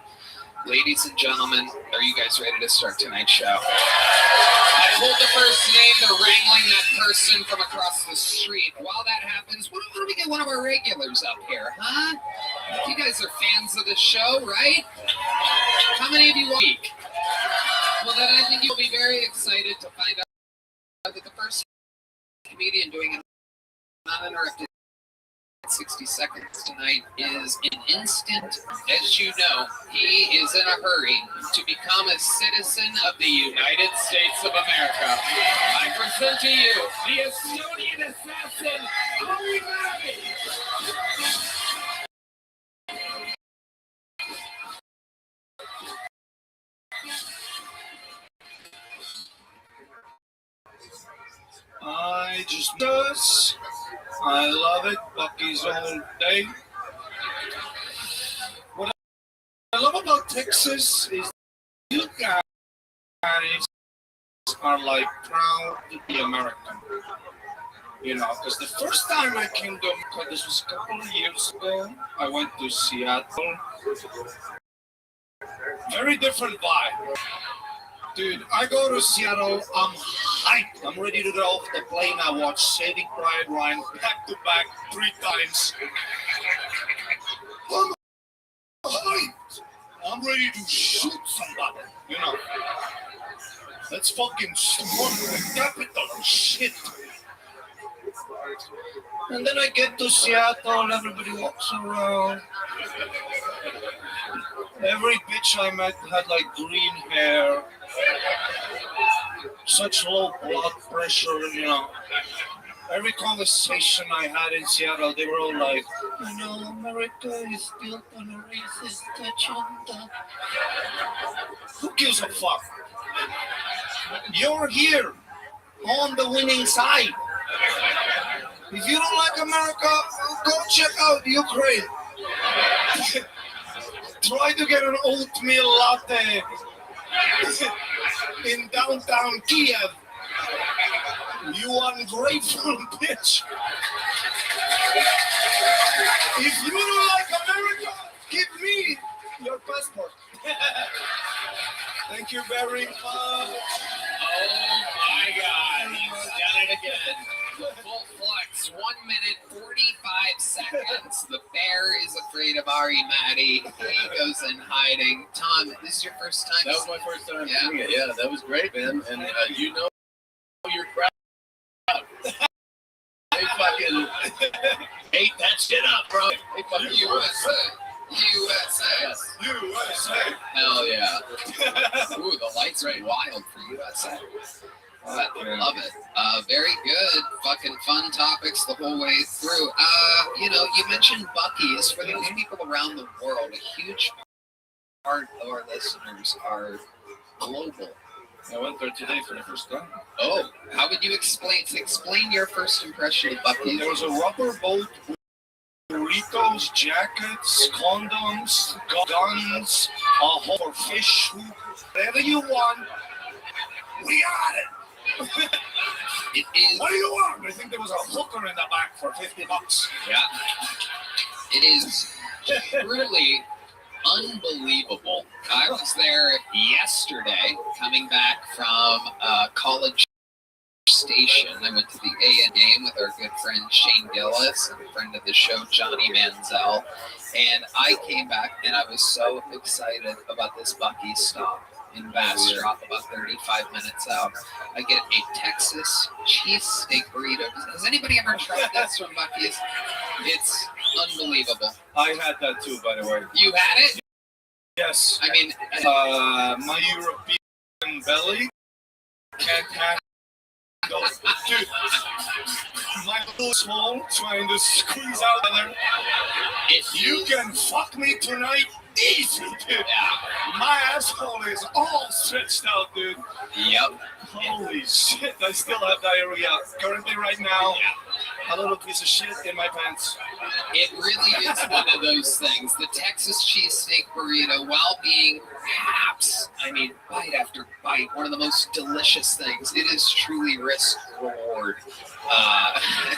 Ladies and gentlemen, are you guys ready to start tonight's show? I pulled the first name, they're wrangling that person from across the street. While that happens, why don't we get one of our regulars up here, huh? You guys are fans of the show, right? How many of you want to speak? Well, then I think you'll be very excited to find out that the first comedian doing an uninterrupted 60 seconds tonight is an instant. As you know, he is in a hurry to become a citizen of the United States of America. I present to you the Estonian assassin, ViralRabbi. I just does. I love it. Bucky's all day. What I love about Texas is you guys are like proud to be American. You know, because the first time I came to America, this was a couple of years ago, I went to Seattle. Very different vibe. Dude, I go to Seattle, I'm hyped. I'm ready to get off the plane. I watch Saving Private Ryan back to back 3 times. I'm hyped. I'm ready to shoot somebody, you know. Let's fucking storm the Capitol, shit. And then I get to Seattle, everybody walks around. Every bitch I met had like green hair. Such low blood pressure, you know. Every conversation I had in Seattle, they were all like, America is built on a racist agenda. Who gives a fuck? You're here on the winning side. If you don't like America, go check out Ukraine. Try to get an oatmeal latte in downtown Kiev. You ungrateful bitch. If you don't like America, give me your passport. Thank you very much. Oh my God, he's done it again. The full flex, 1 minute, 45 seconds. The bear is afraid of Ari Matty. He goes in hiding. Tom, this is your first time? That was my first time doing it. Yeah, that was great, man. And you know your crowd. They fucking ate that shit up, bro. They fucking USA. Yes. USA. Hell yeah. Ooh, the lights are wild for USA. I love it. Very good. Fucking fun topics the whole way through. You mentioned Buc-ee's. For those people around the world, a huge part of our listeners are global. I went there today for the first time. Oh, how would you explain your first impression of Buc-ee's? There was a rubber boat, burritos, jackets, condoms, guns, a whole fish hook, whatever you want. We got it. It is. What do you want? I think there was a hooker in the back for $50. Yeah. It is truly unbelievable. I was there yesterday, coming back from College Station. I went to the A&M game with our good friend Shane Gillis and a friend of the show, Johnny Manziel. And I came back and I was so excited about this Buc-ee's stop in Bastrop, about 35 minutes out. I get a Texas cheesesteak burrito. Has anybody ever tried this from Buc-ee's? It's unbelievable. I had that too, by the way. You had it? Yes. I mean, my European belly can't handle. Dude, my little small trying to squeeze out there. If you can fuck me tonight, easy, dude. My asshole is all stretched out, dude. Yep. Holy shit, I still have diarrhea. Currently, right now, a little piece of shit in my pants. It really is one of those things. The Texas cheesesteak burrito, while being perhaps, bite after bite, one of the most delicious things, it is truly risk reward.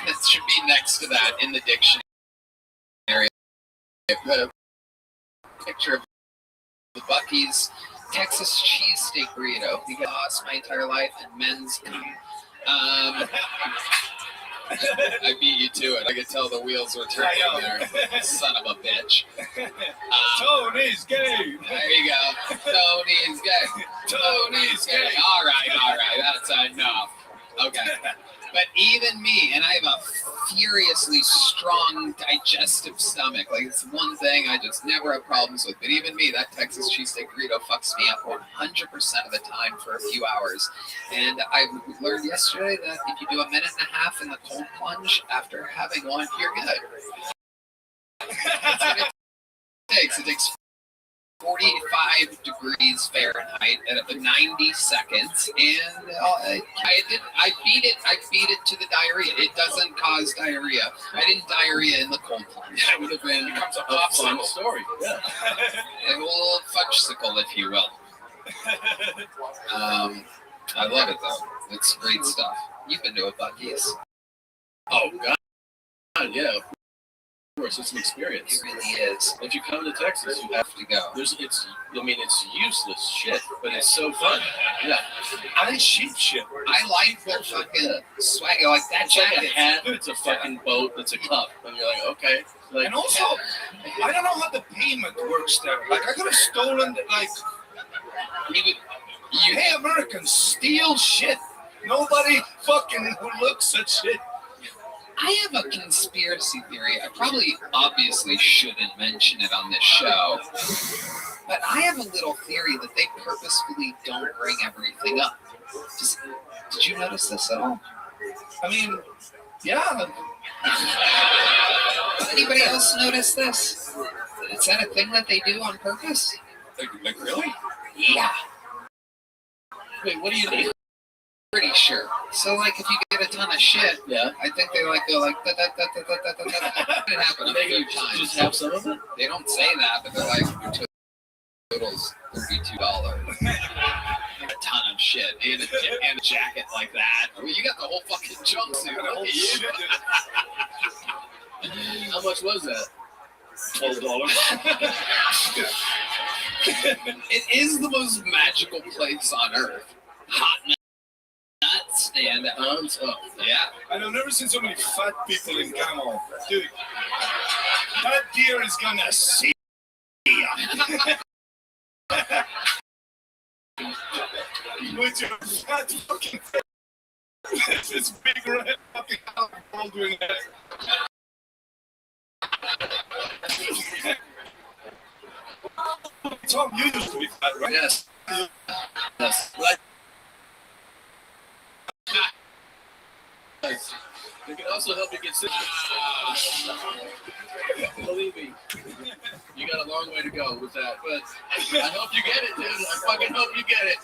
It should be next to that in the dictionary. Put a picture of the Buc-ee's Texas cheesesteak burrito. You lost my entire life in men's cum. I beat you to it. I could tell the wheels were turning there. Son of a bitch. Tony's gay. There you go. Tony's gay. Tony's gay. All right. That's enough. Okay. But even me, and I have a furiously strong digestive stomach. Like, it's one thing I just never have problems with. But even me, that Texas cheesesteak burrito fucks me up 100% of the time for a few hours. And I learned yesterday that if you do a minute and a half in the cold plunge after having one, you're good. That's what it takes. It takes 45 degrees Fahrenheit at 90 seconds, and I beat it to the diarrhea. It doesn't cause diarrhea. I didn't diarrhea in the cold plunge. That would have been a fun story. Yeah. A little fudgesicle, if you will. I love it though. It's great stuff. You've been to a Buc-ee's. Oh God, yeah. Of course, it's an experience. It really is. If you come to Texas, you have to go. It's useless shit, but it's so fun. Yeah. I cheap shit. I like their fucking swag. Like that jacket. It's like a hat. It's a fucking boat. It's a cup, and you're like, okay. Like, and also, I don't know how the payment works there. Like, I could have stolen, hey, Americans, steal shit. Nobody fucking looks at shit. I have a conspiracy theory. I obviously shouldn't mention it on this show, but I have a little theory that they purposefully don't bring everything up. Did you notice this at all? I mean, Yeah. Anybody else notice this? Is that a thing that they do on purpose? Like really? Yeah. Wait, what do you mean? Pretty sure. So like if you get a ton of shit, Yeah. I think they like go like da da da da da da da da. It happened a few times. Just have some of it? They don't say that, but they're like your total's $32. A ton of shit and a jacket like that. I mean, you got the whole fucking jumpsuit. Look at you. How much was that? $12. It is the most magical place on earth. Hot nuts and yeah. And I've never seen so many fat people in camo. Dude, that deer is gonna see ya. With your fat fucking face. This big red fucking ball doing that. Tom, you used to be fat, right? Yes. Yes. It can also help you get sick. Believe me, you got a long way to go with that, but I hope you get it, dude. I fucking hope you get it.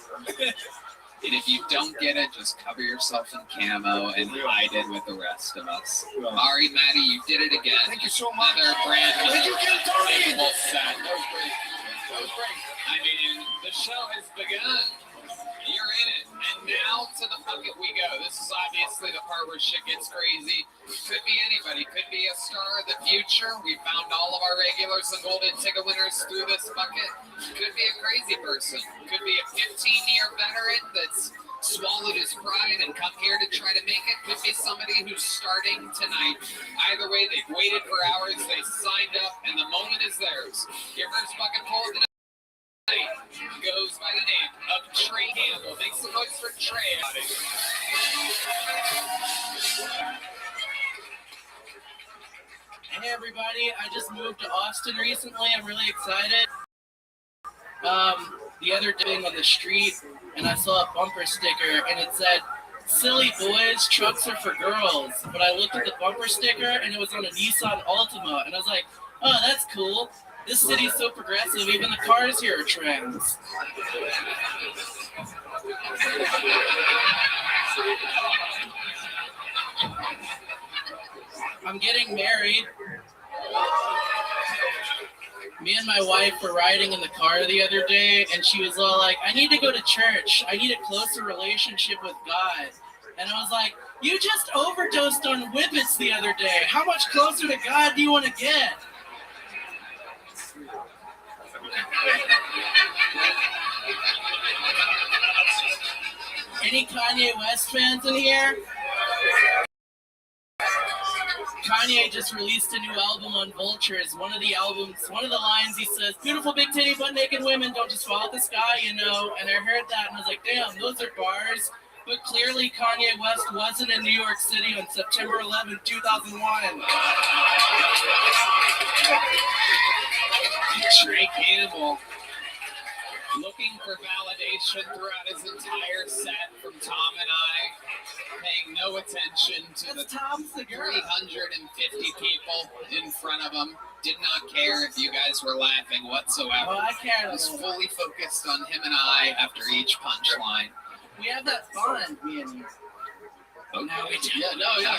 And if you don't get it, just cover yourself in camo and hide it with the rest of us. Ari, Maddie, you did it again. Thank you so much. Another brand new Thank you, Tony. set. That was great. That was great. I mean, the show has begun. You're in it. And now to the bucket we go. This is obviously the part where shit gets crazy. Could be anybody. Could be a star of the future. We found all of our regulars and golden ticket winners through this bucket. Could be a crazy person. Could be a 15-year veteran that's swallowed his pride and come here to try to make it. Could be somebody who's starting tonight. Either way, they've waited for hours. They signed up, and the moment is theirs. Your first bucket pull of the night goes by the name of Trey Campbell. Make some noise for Trey. Hey everybody, I just moved to Austin recently. I'm really excited. The other day on the street, and I saw a bumper sticker, and it said, "Silly boys, trucks are for girls." But I looked at the bumper sticker, and it was on a Nissan Altima, and I was like, "Oh, that's cool. This city's so progressive, even the cars here are trans." I'm getting married. Me and my wife were riding in the car the other day, and she was all like, "I need to go to church. I need a closer relationship with God." And I was like, "You just overdosed on whippets the other day. How much closer to God do you want to get?" Any Kanye West fans in here? Kanye just released a new album on Vultures. One of the lines he says, "Beautiful big titty butt naked women don't just fall out the sky, you know." And I heard that and I was like, damn, those are bars. But clearly Kanye West wasn't in New York City on September 11, 2001. Trey Campbell looking for validation throughout his entire set from Tom and I, paying no attention to the 350 people in front of him. Did not care if you guys were laughing whatsoever. Well, I care. Was fully focused on him and I after each punchline. We have that bond, me and you. Oh, now we do. Yeah, no, yeah.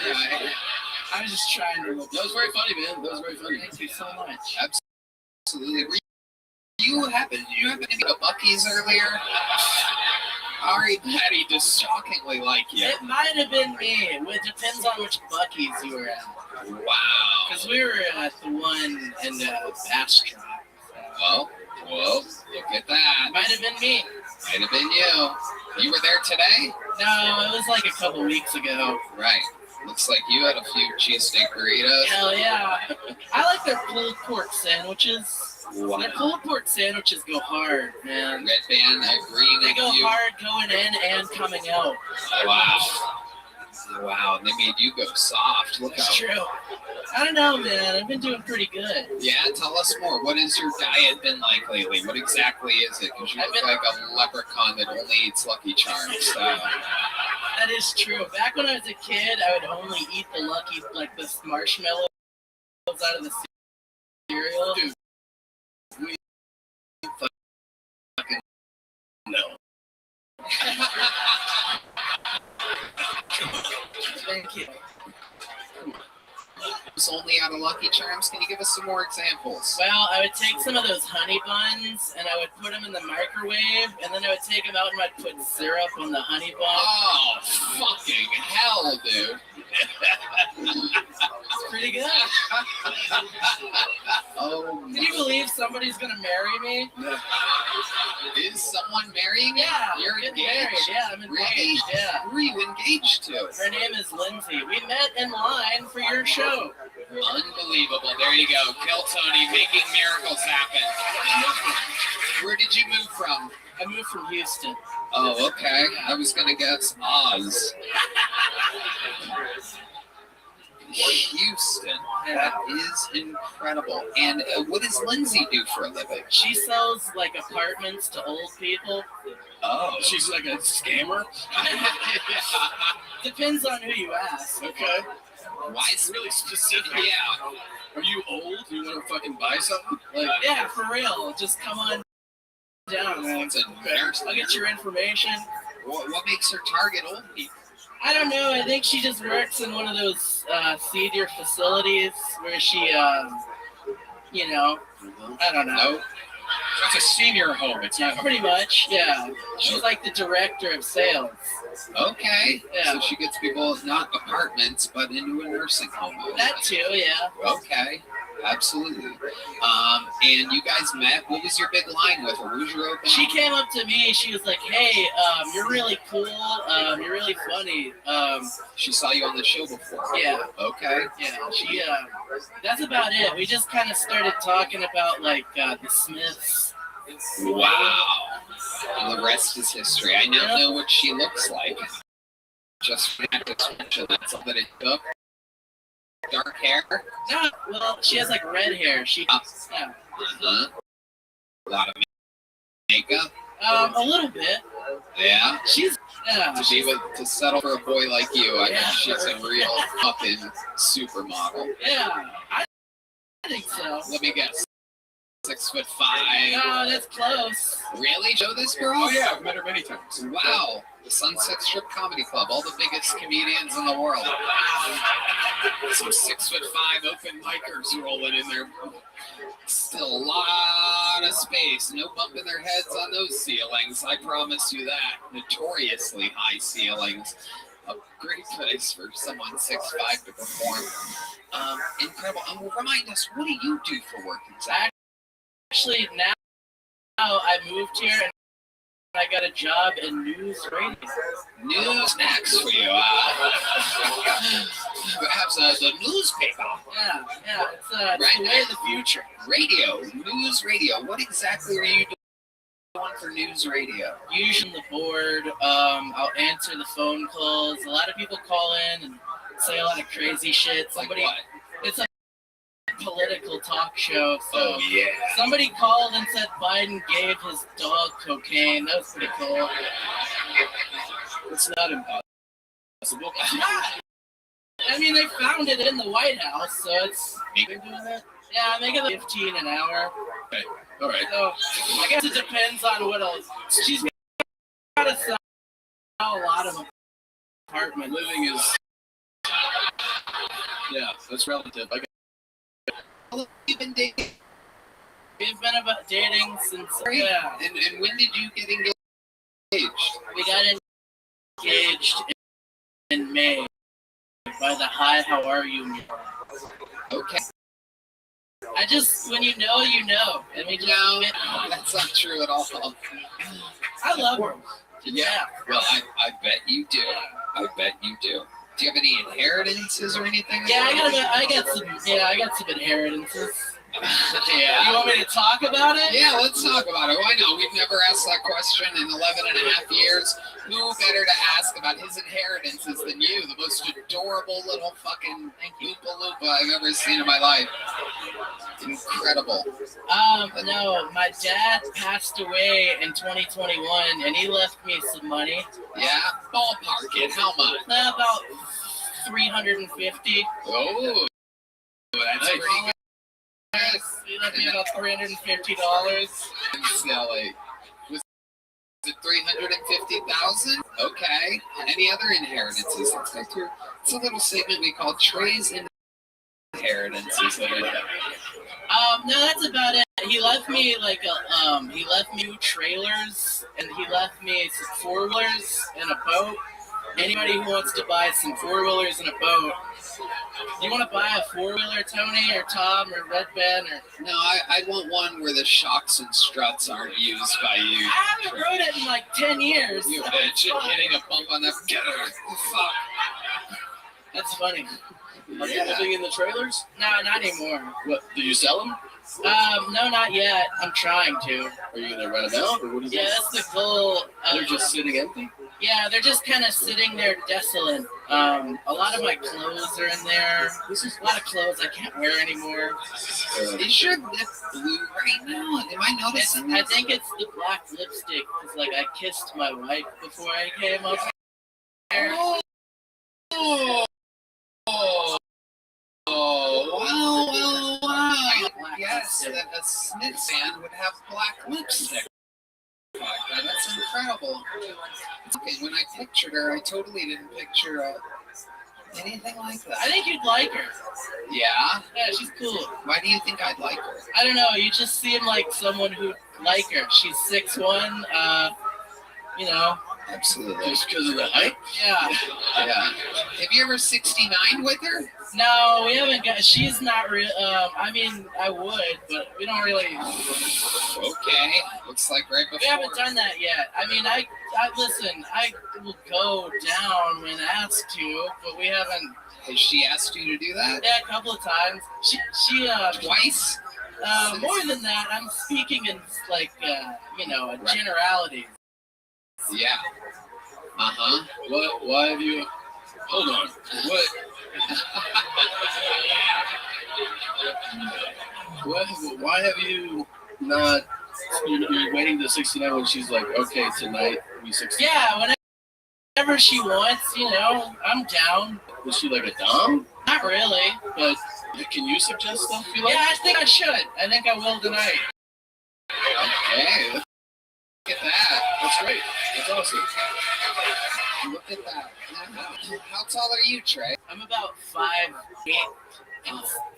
I was just trying to. That was very funny, man. That was very funny. Thank you so much. Absolutely. You happened to be at Buc-ee's earlier? Ari, Patty just shockingly like you. It might have been me. It depends on which Buc-ee's you were at. Wow. Because we were at the one in the Bastrop. Whoa, look at that. Might have been me. Might have been you. You were there today? No, it was like a couple weeks ago. Right. Looks like you had a few cheesesteak burritos. Hell yeah. I like their pulled pork sandwiches. Wow. Their pulled pork sandwiches go hard, man. Red Band agreeing They with go you. hard going in and coming out. Wow, they made you go soft. Look That's out. true. I don't know, man. I've been doing pretty good. Yeah, tell us more. What has your diet been like lately? What exactly is it? Because you look like a leprechaun that only eats Lucky Charms. So. That is true. Back when I was a kid, I would only eat the lucky, like the marshmallows out of the cereal. Dude, we fucking no. Thank you. It's only out of Lucky Charms. Can you give us some more examples? Well, I would take some of those honey buns and I would put them in the microwave, and then I would take them out and I'd put syrup on the honey bun. Oh, fucking hell, dude. It's pretty good. Oh, Can you believe somebody's gonna marry me? is someone marrying you? Yeah, You're getting engaged? married. Yeah, I'm engaged. Really? Yeah. Who are you engaged to? Her name is Lindsay. We met in line for your show. Unbelievable. There you go. Kill Tony, making miracles happen. Where did you move from? I moved from Houston. Oh, okay. I was going to guess Oz. Houston. That is incredible. And what does Lindsay do for a living? She sells like apartments to old people. Oh. She's like a scammer. Depends on who you ask. Okay. Why is Really specific. Yeah. Are you old? Do you want to fucking buy something? Like, Yeah, for real. Just come on down, man. It's embarrassing. I'll get your information. What makes her target old people? I don't know. I think she just works in one of those senior facilities where she, you know, I don't know. No. It's a senior home. It's not Pretty much, yeah. She's like the director of sales. Okay. Yeah. So she gets people not apartments, but into a nursing home. That too, yeah. Okay. Absolutely. And you guys met. What was your big line with her? What was your opening? She came up to me. She was like, "Hey, you're really cool. You're really funny." She saw you on the show before. Yeah. Okay. Yeah. She. That's about it. We just kind of started talking about like the Smiths. Wow. And the rest is history. I now know what she looks like. Just from that description, that's all that it took. Dark hair. No, well, she has like red hair. She. Yeah. Uh-huh. A lot of makeup. A little bit. Yeah. She's. Yeah. To settle for a boy like you, I Yeah. think she's a real fucking supermodel. Yeah. I think so. Let me guess. 6'5". No, that's close. Really? Show this girl? oh yeah, I've met her many times. Wow. The Sunset Strip Comedy Club. All the biggest comedians in the world. Some 6'5" open micers rolling in there. Still a lot of space. No bumping their heads on those ceilings. I promise you that. Notoriously high ceilings. A great place for someone 6'5" to perform. Incredible. Remind us, what do you do for work exactly? Actually, now I moved here and I got a job in news radio. News next for you. Perhaps the newspaper. Yeah, it's the way of the future. Radio, news radio. What exactly are you doing for news radio? Usually the board. I'll answer the phone calls. A lot of people call in and say a lot of crazy shit. Somebody, Like it's a political talk show. So oh, yeah. somebody called and said Biden gave his dog cocaine. That was pretty cool. It's not impossible. It's not. I mean, they found it in the White House, so it's. They're doing that? Yeah, I make it like 15 an hour. Okay. All right. So I guess it depends on what else. She's got to sell a lot of apartments. Living is. Yeah, that's relative. I How long have you been dating? We've been about dating since. Yeah. And when did you get engaged? We got engaged in May by the Hi, How Are You meeting. Okay. I just, when you know, you know. And we just. No, that's not true at all. I love her. Yeah. Well, I bet you do. I bet you do. Do you have any inheritances or anything? Yeah, I got some inheritances. You want me to talk about it? Yeah, let's talk about it. Why not? We've never asked that question in 11 and a half years. Who better to ask about his inheritances than you? The most adorable little fucking Oompa Loompa I've ever seen in my life. Incredible. No, my dad passed away in 2021, and he left me some money. Yeah? Ballpark it. How much? About $350. Oh, that's Nice. pretty good. He left me about $350. Silly. Was it 350,000? Okay. Any other inheritances? Let's go through. It's a little segment we call Trey's Inheritances. No, that's about it. He left me he left me 2 trailers, and he left me some 4-wheelers and a boat. Anybody who wants to buy some 4-wheelers and a boat, you want to buy a 4-wheeler, Tony or Tom or Red Ben or? No, I want one where the shocks and struts aren't used by you. I haven't rode it in like 10 years. You bitch, hitting a bump on that. Get her. Fuck. That's funny. Are you living in the trailers? No, not anymore. What? Do you sell them? No, not yet. I'm trying to. Are you gonna rent them out, or what is Yeah, it? that's the goal. They're just sitting empty. Yeah, they're just kind of sitting there desolate. A lot of my clothes are in there. This is a lot of clothes I can't wear anymore. Is your lip blue right now? Am I noticing I this? think it's the black lipstick. It's like I kissed my wife before I came up here. Oh, wow. Yes, that a Smith fan would have black lipstick. That's incredible. Okay, when I pictured her, I totally didn't picture anything like that. I think you'd like her. Yeah? Yeah, she's cool. Why do you think I'd like her? I don't know. You just seem like someone who'd like her. She's 6'1". You know. Absolutely. Just because of the height? Yeah. Yeah. Have you ever 69 with her? No, we haven't got. She's not real. I mean, I would, but we don't really. Okay. Looks like right before. We haven't done that yet. I mean, I listen. I will go down when asked to, but we haven't. Has she asked you to do that? Yeah, a couple of times. She Twice? More than that. I'm speaking in like a generality. Yeah. Uh-huh. Why have you? Hold on. Why have you not? You're waiting to 69 when she's like, okay, tonight we 69. Yeah, whenever she wants, I'm down. Was she like a dom? Not really, but can you suggest stuff you like? Yeah, I think I should. I think I will tonight. Okay. Look at that. That's great. That's awesome. Look at that. How tall are you, Trey? I'm about 5'8".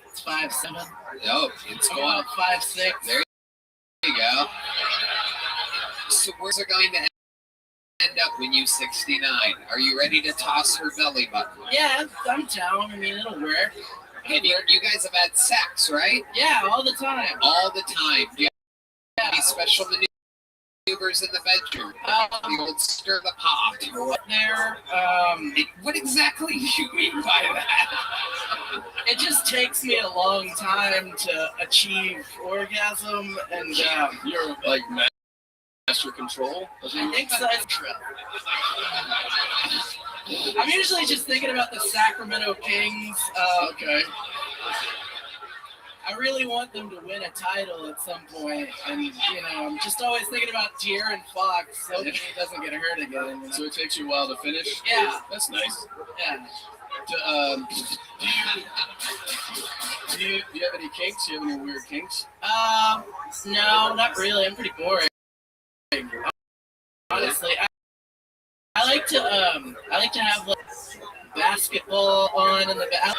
It's 5'7". No, it's going about 5'6". There you go. So where's it going to end up when you 69? Are you ready to toss her belly button? Yeah, I'm down. I mean, it'll work. And you guys have had sex, right? Yeah, all the time. All the time. Do you have any special maneuvers in the bedroom? The old stir the pot. There. What exactly do you mean by that? It just takes me a long time to achieve orgasm, and you're like master control. I think so. I'm usually just thinking about the Sacramento Kings. Okay. I really want them to win a title at some point, and I'm just always thinking about De'Aaron Fox, hoping he doesn't get hurt again. So it takes you a while to finish? Yeah. That's nice. Yeah. Do you have any kinks? Do you have any weird kinks? No, not really. I'm pretty boring. Honestly, I like to have like basketball on in the back.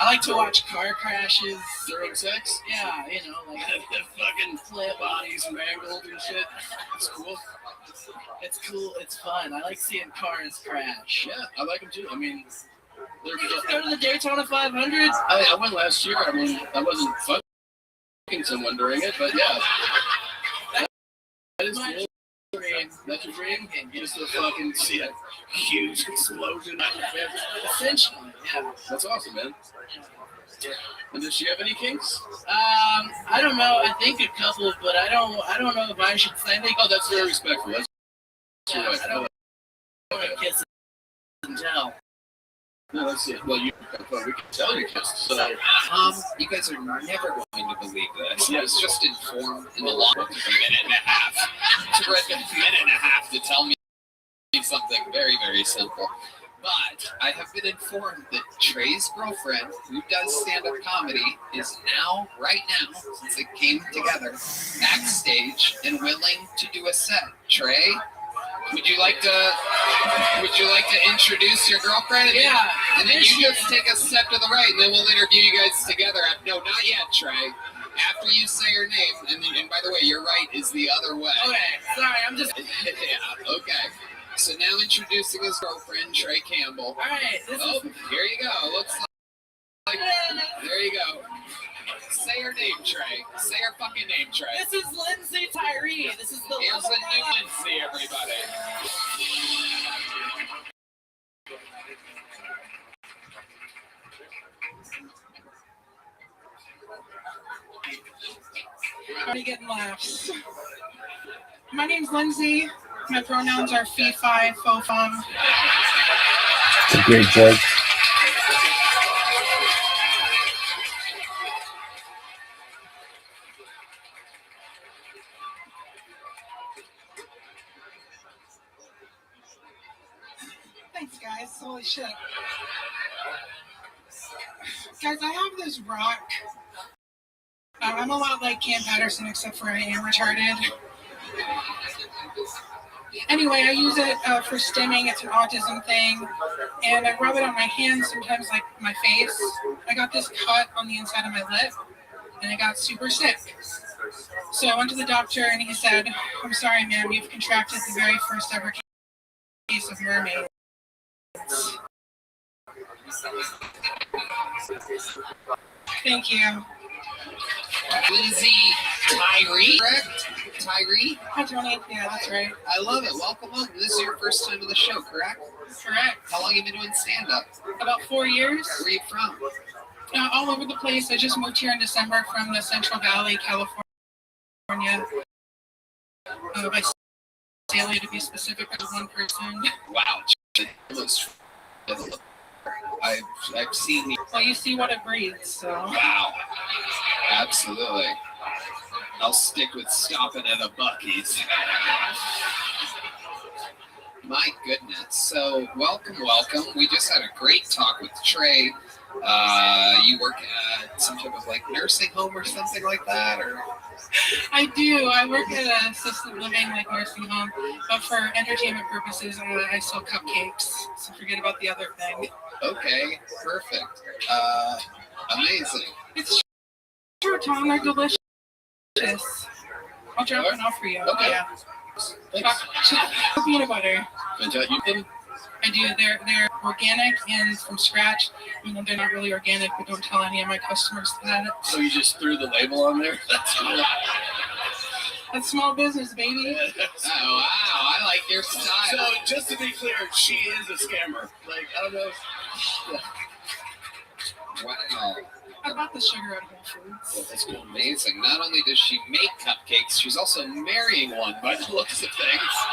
I like to watch car crashes during sex. Yeah, like the fucking flip bodies mangled and shit. It's cool. It's cool. It's fun. I like seeing cars crash. Yeah, I like them too. I mean, you just go to the Daytona 500. I went last year. I mean, I wasn't fucking someone during it, but yeah. That is my dream. dream. That's your dream? And just to fucking see a huge explosion out your family. Essentially, yeah. That's awesome, man. And does she have any kinks? I don't know. I think a couple, but I don't know if I should say. I think. Oh, that's very respectful. That's right. I don't want to kiss and tell. No, that's it. Well, we can tell you kissed. So, You guys are never going to believe this. I was just informed in the law book of a minute and a half. It took a minute and a half to tell me something very, very simple. But I have been informed that Trey's girlfriend, who does stand-up comedy, is now, right now, since it came together, backstage and willing to do a set. Trey, would you like to introduce your girlfriend? Yeah. And then you just take a step to the right, and then we'll interview you guys together. No, not yet, Trey. After you say your name, and by the way, your right is the other way. Okay, sorry, I'm just. Yeah, okay. So now introducing his girlfriend, Trey Campbell. All right, Here you go. Looks like there you go. Say her name, Trey. Say her fucking name, Trey. This is Lindsay Tyree. This is the. Here's a new Lindsay, everybody. Already getting laughs. My name's Lindsay. My pronouns are fee, fi, fo, fum. It's a great joke. Thanks, guys. Holy shit. Guys, I have this rock. I'm a lot like Cam Patterson, except for I am retarded. Anyway, I use it for stimming. It's an autism thing. And I rub it on my hands, sometimes like my face. I got this cut on the inside of my lip, and I got super sick. So I went to the doctor, and he said, "I'm sorry, ma'am, you've contracted the very first ever case of mermaids." Thank you. Lindsay Tyree, correct? Tyree? Hi, Tony. Yeah, that's right. I love it. Welcome. This is your first time on the show, correct? Correct. How long have you been doing stand-up? About 4 years. Where are you from? All over the place. I just moved here in December from the Central Valley, California. By Saley, to be specific, as one person. Wow. I've seen the. Well, you see what it breeds, so. Wow. Absolutely. I'll stick with stopping at a Buc-ee's. My goodness. So, welcome. We just had a great talk with Trey. You work at some type of like nursing home or something like that, or? I do. I work at an assisted living, like nursing home, but for entertainment purposes, I sell cupcakes. So forget about the other thing. Okay, perfect. Amazing. It's true, Tom. They're delicious. I'll drop one off for you. Okay. Yeah. Peanut butter. Fantastic. You can? I do. They're organic and from scratch. You know, they're not really organic, but don't tell any of my customers that. So you just threw the label on there? That's cool. That's small business, baby. Oh, wow. I like your style. So, just to be clear, she is a scammer. Like, I don't know. Yeah. Wow. I bought the sugar at Whole Foods. Well, that's amazing. Not only does she make cupcakes, she's also marrying one by the looks of things.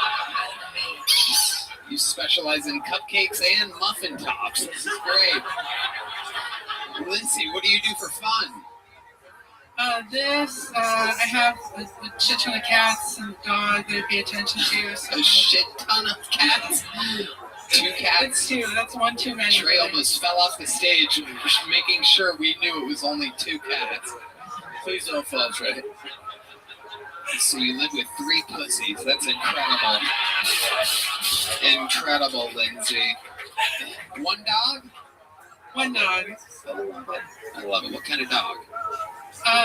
You specialize in cupcakes and muffin tops. This is great. Lindsay, what do you do for fun? I have a shit ton of cats and a dog that I pay attention to. So. A shit ton of cats? 2 cats? It's 2. That's one too many. Trey almost fell off the stage, making sure we knew it was only 2 cats. Please don't fall, Trey. So you live with 3 pussies. That's incredible. Incredible, Lindsay. 1 dog? 1 dog. I love it. What kind of dog?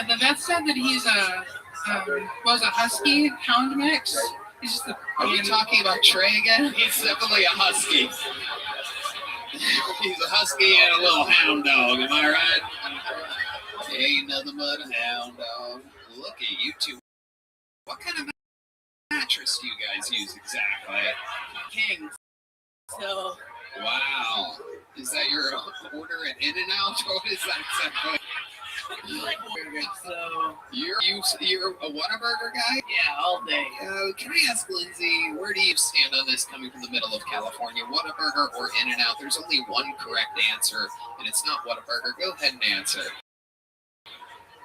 The vet said that he's a husky hound mix. He's just Are you talking about Trey again? He's definitely a husky. He's a husky and a little hound dog. Am I right? Ain't nothing but a hound dog. Look at you two. What kind of mattress do you guys use exactly? King. So. Wow. Is that your order at In-N-Out? What is that exactly? So. You're a Whataburger guy? Yeah, all day. Can I ask Lindsay, where do you stand on this coming from the middle of California? Whataburger or In-N-Out? There's only one correct answer, and it's not Whataburger. Go ahead and answer.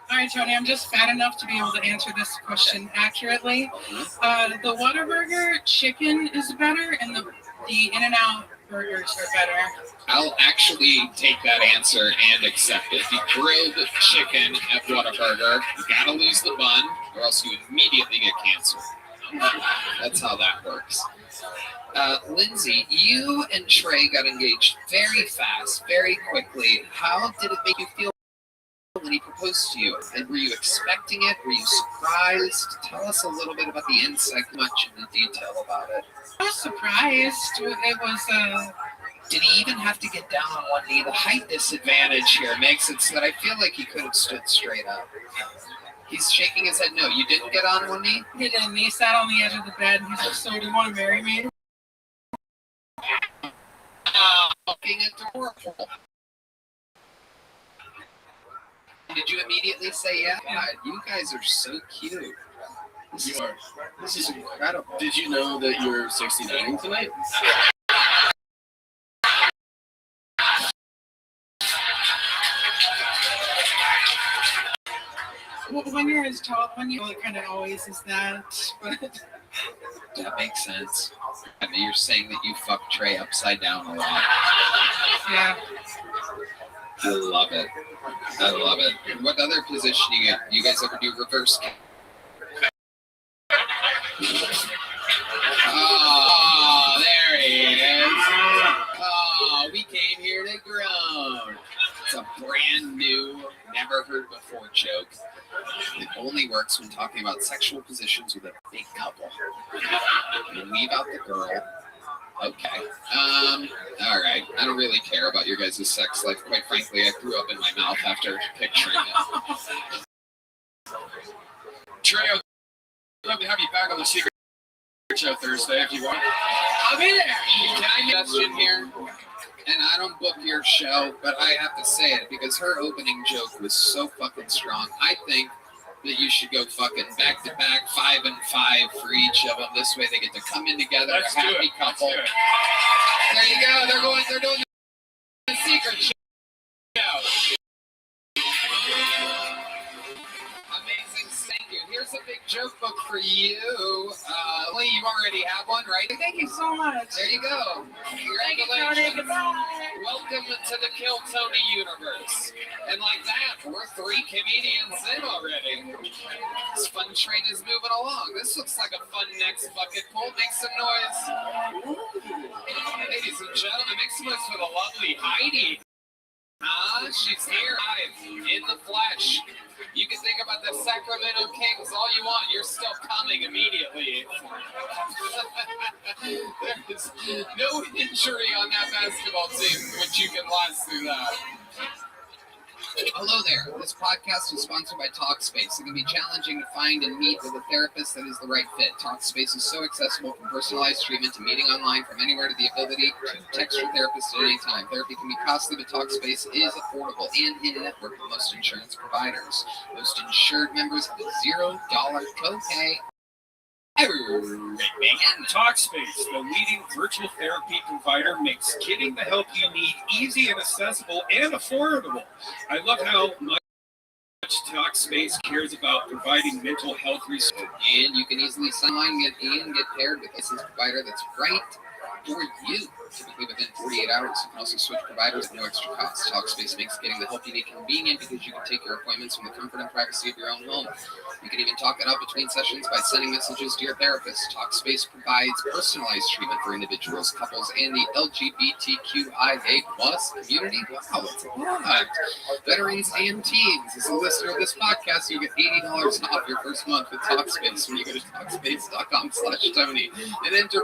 All right, Tony, I'm just fat enough to be able to answer this question accurately. The Whataburger chicken is better, and the In-N-Out burgers are better. I'll actually take that answer and accept it. The grilled chicken at Whataburger, you gotta lose the bun, or else you immediately get cancer. That's how that works. Lindsay, you and Trey got engaged very fast, very quickly. How did it make you feel when he proposed to you? And were you expecting it? Were you surprised? Tell us a little bit about the inside, much in the detail about it. I was surprised. It was Did he even have to get down on one knee? The height disadvantage here makes it so that I feel like he could have stood straight up. He's shaking his head no. You didn't get on one knee? He didn't. He sat on the edge of the bed and he's like, so do you want to marry me? Fucking adorable. Did you immediately say yeah? God, you guys are so cute. This is incredible. Did you know that you're 69 tonight? Well, when you're as tall, it kind of always is that. But that makes sense. I mean, you're saying that you fucked Trey upside down a lot. Yeah. I love it. I love it. What other position you get? You guys ever do reverse? Oh, there he is. Oh, we came here to groan. It's a brand new, never heard before joke. It only works when talking about sexual positions with a big couple. You leave out the girl. Okay. All right. I don't really care about your guys' sex life. Quite frankly, I threw up in my mouth after picturing it. Trey, I'd love to have you back on the Secret Show Thursday if you want. I'll be there. Can I make a suggestion here? And I don't book your show, but I have to say it because her opening joke was so fucking strong. I think that you should go fucking back to back, 5 and 5 for each of them. This way they get to come in together, a happy couple. There you go. They're doing the Secret Show. Amazing. Thank you. Here's a big joke book for you. Lee, you already have one, right? Thank you so much. There you go. Congratulations. Welcome to the Kill Tony universe. And like that, we're 3 comedians in already. This fun train is moving along. This looks like a fun next bucket pull. Make some noise. Ladies and gentlemen, make some noise for the lovely Heidi. She's here live in the flesh. You can think about the Sacramento Kings all you want. You're still coming immediately. There's no injury on that basketball team, which you can last through that. Hello there. This podcast is sponsored by TalkSpace. It can be challenging to find and meet with a therapist that is the right fit. TalkSpace is so accessible from personalized treatment to meeting online from anywhere to the ability to text your therapist at any time. Therapy can be costly, but TalkSpace is affordable and in-network with most insurance providers. Most insured members have a $0 copay. TalkSpace, the leading virtual therapy provider, makes getting the help you need easy and accessible and affordable. I love how much TalkSpace cares about providing mental health resources. And you can easily sign on and get paired with a licensed provider that's right for you. Typically within 48 hours, you can also switch providers at no extra cost. TalkSpace makes getting the help you need convenient because you can take your appointments from the comfort and privacy of your own home. You can even talk it out between sessions by sending messages to your therapist. TalkSpace provides personalized treatment for individuals, couples, and the LGBTQIA+ community. Wow, that's a lot. Veterans and teens. As a listener of this podcast, you get $80 off your first month with TalkSpace when you go to TalkSpace.com/Tony and enter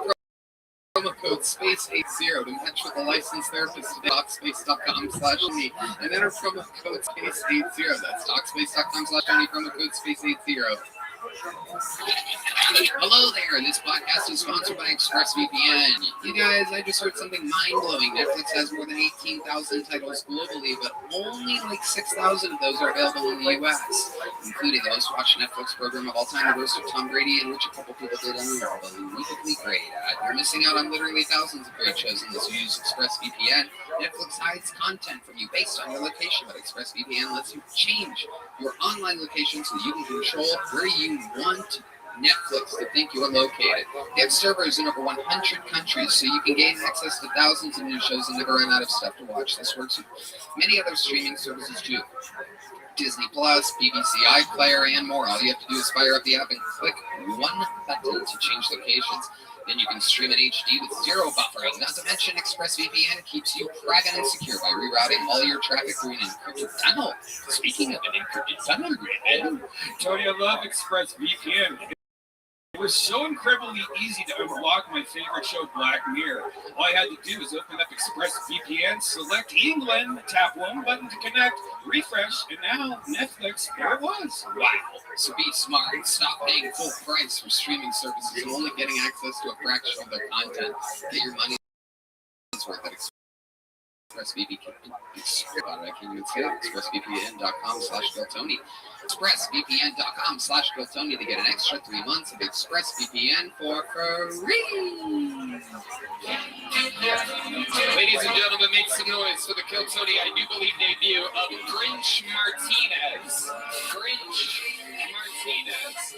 promo code SPACE80 to match with a licensed therapist at TalkSpace.com/Tony and enter promo code SPACE80. That's TalkSpace.com/Tony, promo code SPACE80. Hello there. This podcast is sponsored by ExpressVPN. You guys, I just heard something mind-blowing. Netflix has more than 18,000 titles globally, but only like 6,000 of those are available in the U.S., including the most watched Netflix program of all time, The Roast of Tom Brady, in which a couple people did unbelievably great at. You're missing out on literally thousands of great shows unless you use ExpressVPN. Netflix hides content from you based on your location, but ExpressVPN lets you change your online location so you can control where you want Netflix to think you're located. They have servers in over 100 countries, so you can gain access to thousands of new shows and never run out of stuff to watch. This works with many other streaming services too. Disney Plus, BBC iPlayer, and more. All you have to do is fire up the app and click one button to change locations. Then you can stream in HD with zero buffering. Not to mention, ExpressVPN keeps you private and secure by rerouting all your traffic through an encrypted tunnel. Speaking of an encrypted tunnel, Tony, I love ExpressVPN. It was so incredibly easy to unlock my favorite show, Black Mirror. All I had to do was open up ExpressVPN, select England, tap one button to connect, refresh, and now Netflix, there it was. Wow. So be smart and stop paying full price for streaming services and only getting access to a fraction of their content. Get your money's worth at ExpressVPN. ExpressVPN.com/GoTony. ExpressVPN.com/GoTony to get an extra 3 months of ExpressVPN for free. Ladies and gentlemen, make some noise for the Kill Tony, I do believe, debut of Grinch Martinez. Grinch Martinez.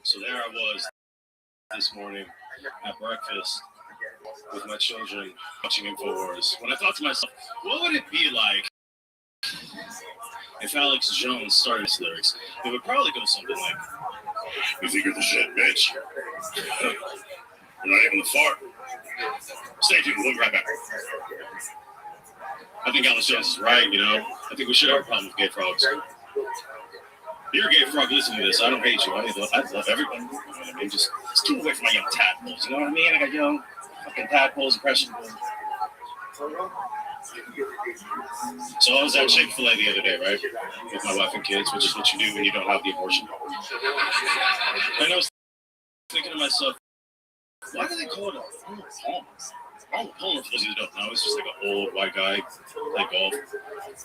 So there I was this morning at breakfast with my children watching InfoWars. When I thought to myself, what would it be like if Alex Jones started his lyrics? It would probably go something like, "You think you're the shit, bitch. You're not even the fart. Stay tuned, we'll be right back." I think Alex Jones is right, you know. I think we should have a problem with gay frogs. You're a gay frog listening to this. I don't hate you. I love everybody. You know what I mean? Just keep away from my young tadpoles. You know what I mean? I got young fucking tadpoles, impressionables. So I was at Chick-fil-A the other day, right? With my wife and kids, which is what you do when you don't have the abortion. And I was thinking to myself, why do they call it a palm? Arnold Palmer, for those of you who don't know, is just like an old white guy play golf.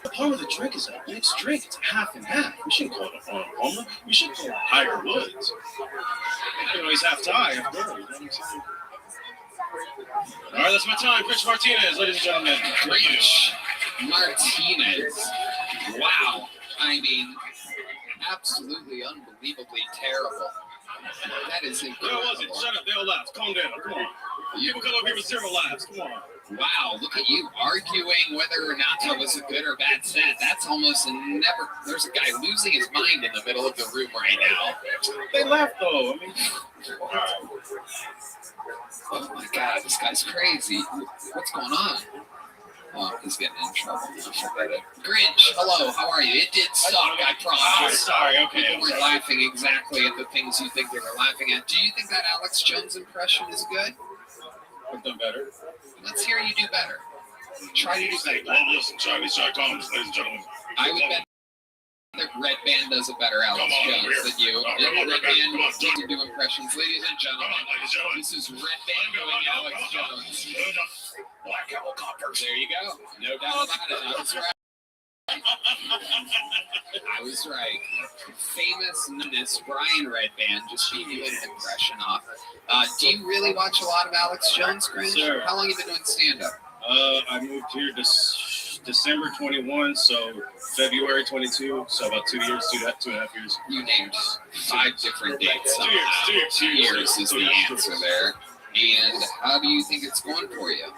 The part of the drink is a mixed drink. It's half and half. We shouldn't call it a Arnold Palmer. We should call it Tiger Woods. You know, he's half Thai, half bird. You know what I'm saying? All right, that's my time. Grinch Martinez, ladies and gentlemen. Grinch Martinez. Wow. I mean, absolutely unbelievably terrible. That is incredible. Where was it? Shut up. They all laughed. Calm down. Come on. People come up here with 0 laughs. Come on. Wow, look at you arguing whether or not that was a good or bad set. That's almost never. There's a guy losing his mind in the middle of the room right now. They laughed, though. I mean, oh my God, this guy's crazy. What's going on? Oh, he's getting in trouble. Grinch, hello, how are you? It did suck, I promise. Sorry, okay. People were laughing exactly at the things you think they were laughing at. Do you think that Alex Jones impression is good? I've done better. Let's hear you do better. Try to do better. Globalists and Chinese.com, ladies and gentlemen. I would bet the Red Band does a better Alex Jones than you. Red Band doesn't do impressions. Ladies and gentlemen, this is Red Band doing Alex Jones. Black helicopters. There you go. No doubt about it. I was right. I was right. Famous numbness Brian Red Band just beat you an impression off. Do you really watch a lot of Alex Jones, Grinch? Sure. How long have you been doing stand-up? I moved here December 21, so February 22, so about 2 years, two and a half years. You named 5 different dates. 2 years is the answer there. And how do you think it's going for you?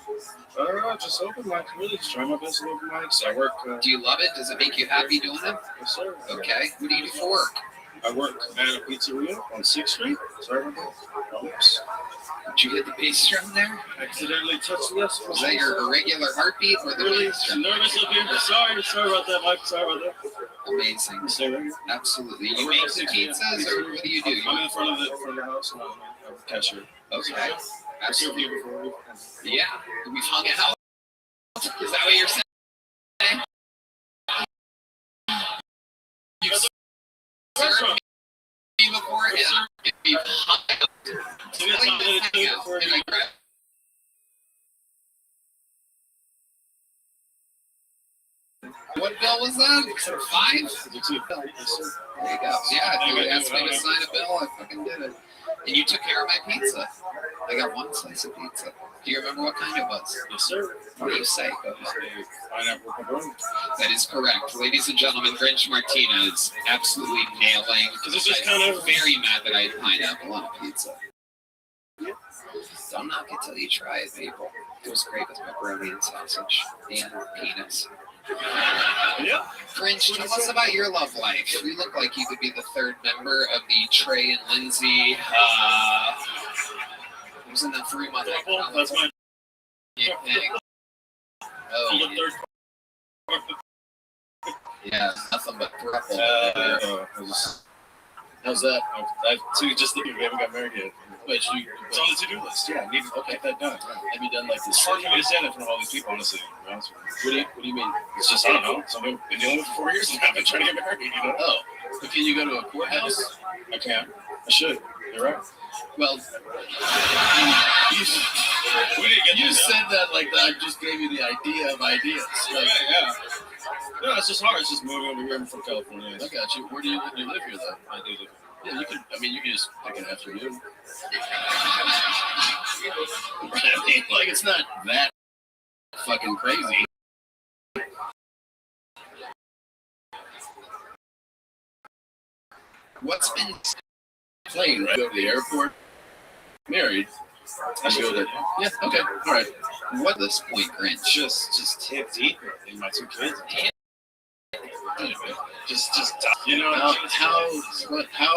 Just open mics, really. Just try my best at open mics. I work. Do you love it? Does it make you happy doing it? Yes, sir. Okay. What do you do for work? I work at a pizzeria on 6th Street. Sorry about that. Oops. Did you hit the bass drum there? Accidentally touched this. Was that your irregular heartbeat or the really bass drum? Nervous up here. Sorry about that, Mike. Sorry about that. Amazing. Stay right here. Absolutely. You make the pizzas, or what do you do? I'm in front of the house and I'm a cashier. Okay. Absolutely. Yeah. We've hung out. Is that what you're saying? restaurant. Before it be hot. What bill was that? 5? There you go. Yeah, if you asked me to sign a bill, I fucking did it. And you took care of my pizza. I got one slice of pizza. Do you remember what kind it was? Yes, sir. What do you say? Go ahead. Pineapple pepperoni. That is correct. Ladies and gentlemen, Grinch Martina is absolutely nailing. Because it's just kind of very mad that I had pineapple on a pizza. Don't knock it till you try it, people. It was great with pepperoni and sausage and peanuts. Yeah. Grinch, tell us about your love life. You look like you could be the third member of the Trey and Lindsay. It was in the 3-month. That's my thing. Oh, yeah, nothing but thruple. How's that? Just thinking, we haven't got married yet. But it's on the to-do list. Yeah, I need to get that done. Have you done like this? It's hard for me to stand in front of all these people, honestly. What do you mean? It's just, I don't know. So I've been dealing with it for 4 years and I've been trying to get married, you know? Oh, but can you go to a courthouse? I can. I should. You're right. Well, you said that like that. I just gave you the idea of ideas. Like, yeah. No, it's just hard. It's just moving over here from California. I got you. Where do you live? You live here, though? I do live. Yeah, you can. I mean, you can just pick an afternoon. I mean, like it's not that fucking crazy. What's been plane, right? Go to the airport. Married. I should go there. Yeah. Okay. All right. What at this point, Grinch? Just hip deep in my 2 kids. Just you know how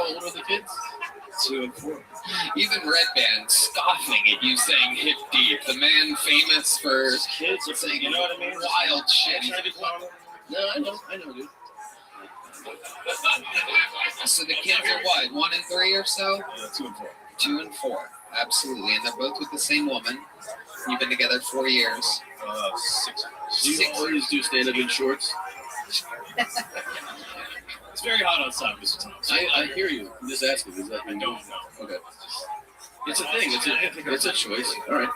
old are the kids? 2 and 4. Even Red Band scoffing at you saying hip deep. The man famous for kids are saying, you know what I mean? Wild shit. No, I know, dude. So the kids are what, 1 and 3 or so? 2 and 4. 2 and 4, absolutely, and they're both with the same woman. You've been together 4 years. 6. Do you always do stand-up in shorts? It's very hot outside, Mr. Thomas. I hear you. I'm just asking. Is that I don't know. Okay. It's a thing. It's a choice. All right.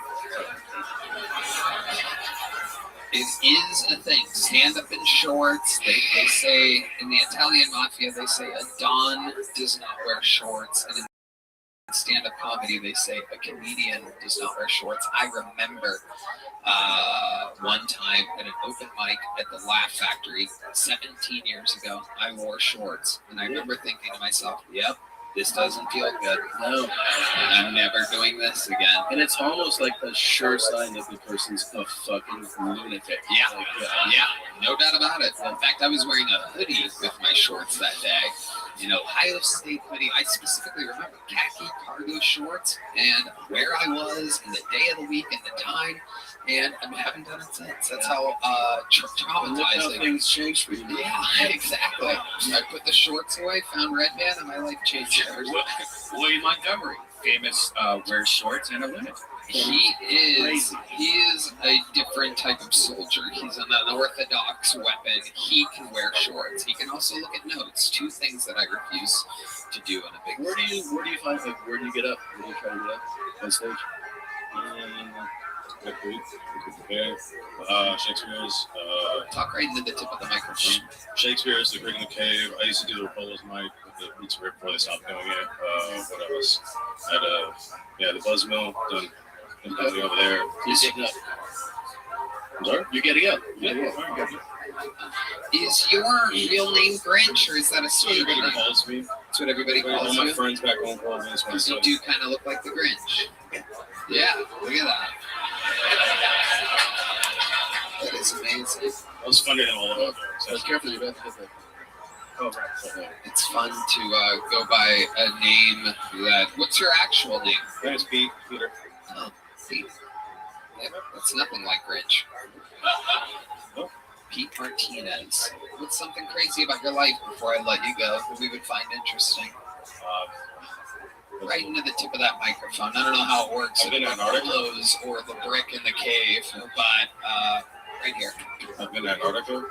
It is a thing. Stand up in shorts. They say in the Italian mafia, they say a Don does not wear shorts, and in stand-up comedy, they say a comedian does not wear shorts. I remember one time at an open mic at the Laugh Factory 17 years ago, I wore shorts, and I remember thinking to myself, "Yep, this doesn't feel good. No, I'm never doing this again." And it's almost like a sure sign that the person's a fucking lunatic. Yeah, yeah, no doubt about it. In fact, I was wearing a hoodie with my shorts that day. You know, Ohio State hoodie. I specifically remember khaki cargo shorts and where I was and the day of the week and the time. And I haven't done it since. That's how traumatizing things change for you. Yeah, exactly. I put the shorts away, found Red Band, and my life changed. William Montgomery, famous wears shorts and a limit. He is a different type of soldier. He's an unorthodox weapon. He can wear shorts. He can also look at notes. 2 things that I refuse to do in a big. Where do you find where do you get up? Where do you try to get up on stage? Shakespeare's. Talk right into the tip of the microphone. Shakespeare's The Greek in the Cave. I used to do the Apollo's mic with the Roots right before they stopped doing it. What else? At the Buzz Mill. Done over there. You're getting up. I'm sorry? You're getting up. Is your real name Grinch, or is that a stage name? Calls me. That's what everybody calls all you? my friends back home call me. Because you do kind of look like the Grinch. Yeah, look at that. That is amazing. That was funnier than all of them. So careful, you don't have to hit that. Oh, right. It's fun to go by a name that. What's your actual name? My name's Peter. Oh, Pete. Yeah, that's nothing like Grinch. Oh. Pete Martinez. What's something crazy about your life before I let you go that we would find interesting? Right into the tip of that microphone. I don't know how it works. I've been in Antarctica. Or the brick in the cave, but right here. I've been to Antarctica.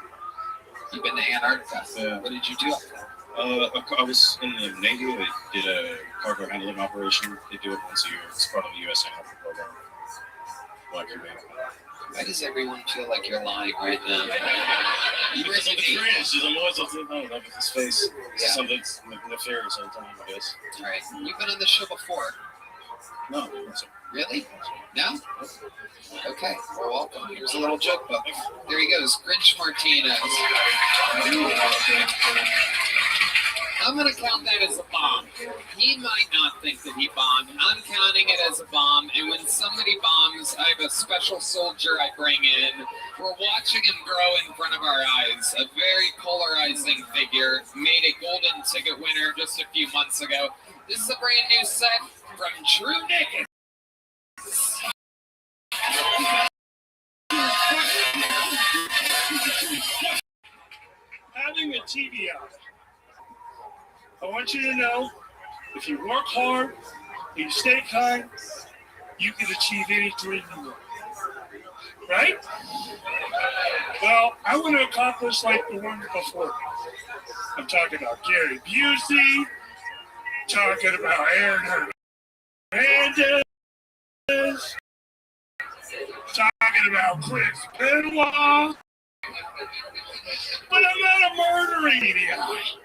You've been to Antarctica? Yeah. What did you do up there? I was in the Navy. They did a cargo handling operation. They do it once a year. It's part of the U.S. Naval program. Why does everyone feel like you're lying right now? Because of the cringe. I'm always like his face. Yeah. Something's nefarious all the time, I guess. All right. You've been on this show before. No, sir. Really? No? Okay. Well, welcome. Here's a little joke book. There he goes. Grinch Martinez. I'm going to count that as a bomb. He might not think that he bombed. I'm counting it as a bomb. And when somebody bombs, I have a special soldier I bring in. We're watching him grow in front of our eyes. A very polarizing figure. Made a golden ticket winner just a few months ago. This is a brand new set from Drew Nickens. Having a TBI. I want you to know, if you work hard, and you stay kind, you can achieve any dream you want. Right? Well, I want to accomplish like the one before. I'm talking about Gary Busey, talking about Aaron Hernandez, talking about Chris Benoit, but I'm not a murdering TBI.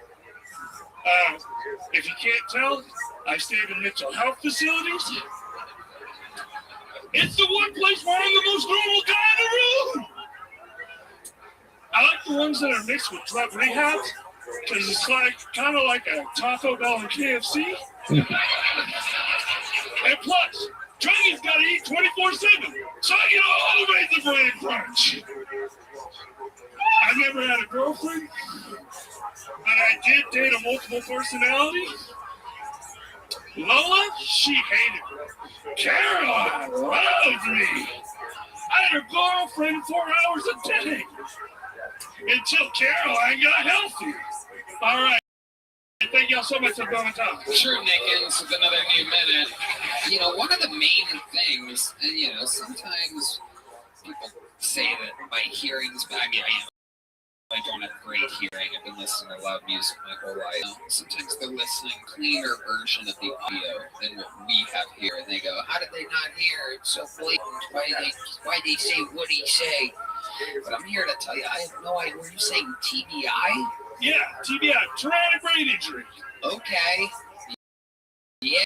If you can't tell, I stayed in mental health facilities. It's the one place where I'm the most normal guy in the room. I like the ones that are mixed with drug rehab, because it's like kind of like a Taco Bell and KFC. And plus, junkies gotta eat 24/7, so I get all the way to brain crunch. I've never had a girlfriend, but I did date a multiple personality. Lola, she hated me. Caroline loved me. I had a girlfriend 4 hours a day until Caroline got healthy. All right. Thank y'all so much for going time. Drew Nickens with another new minute. You know, one of the main things, and you know, sometimes people say that my hearing's bad. I don't have great hearing. I've been listening to loud music my whole life. Sometimes they're listening cleaner version of the audio than what we have here, and they go, "How did they not hear? It's so blatant. Why they say what he say?" But I'm here to tell you, I have no idea. Were you saying TBI? Yeah, TBI, traumatic brain injury. Okay. Yeah,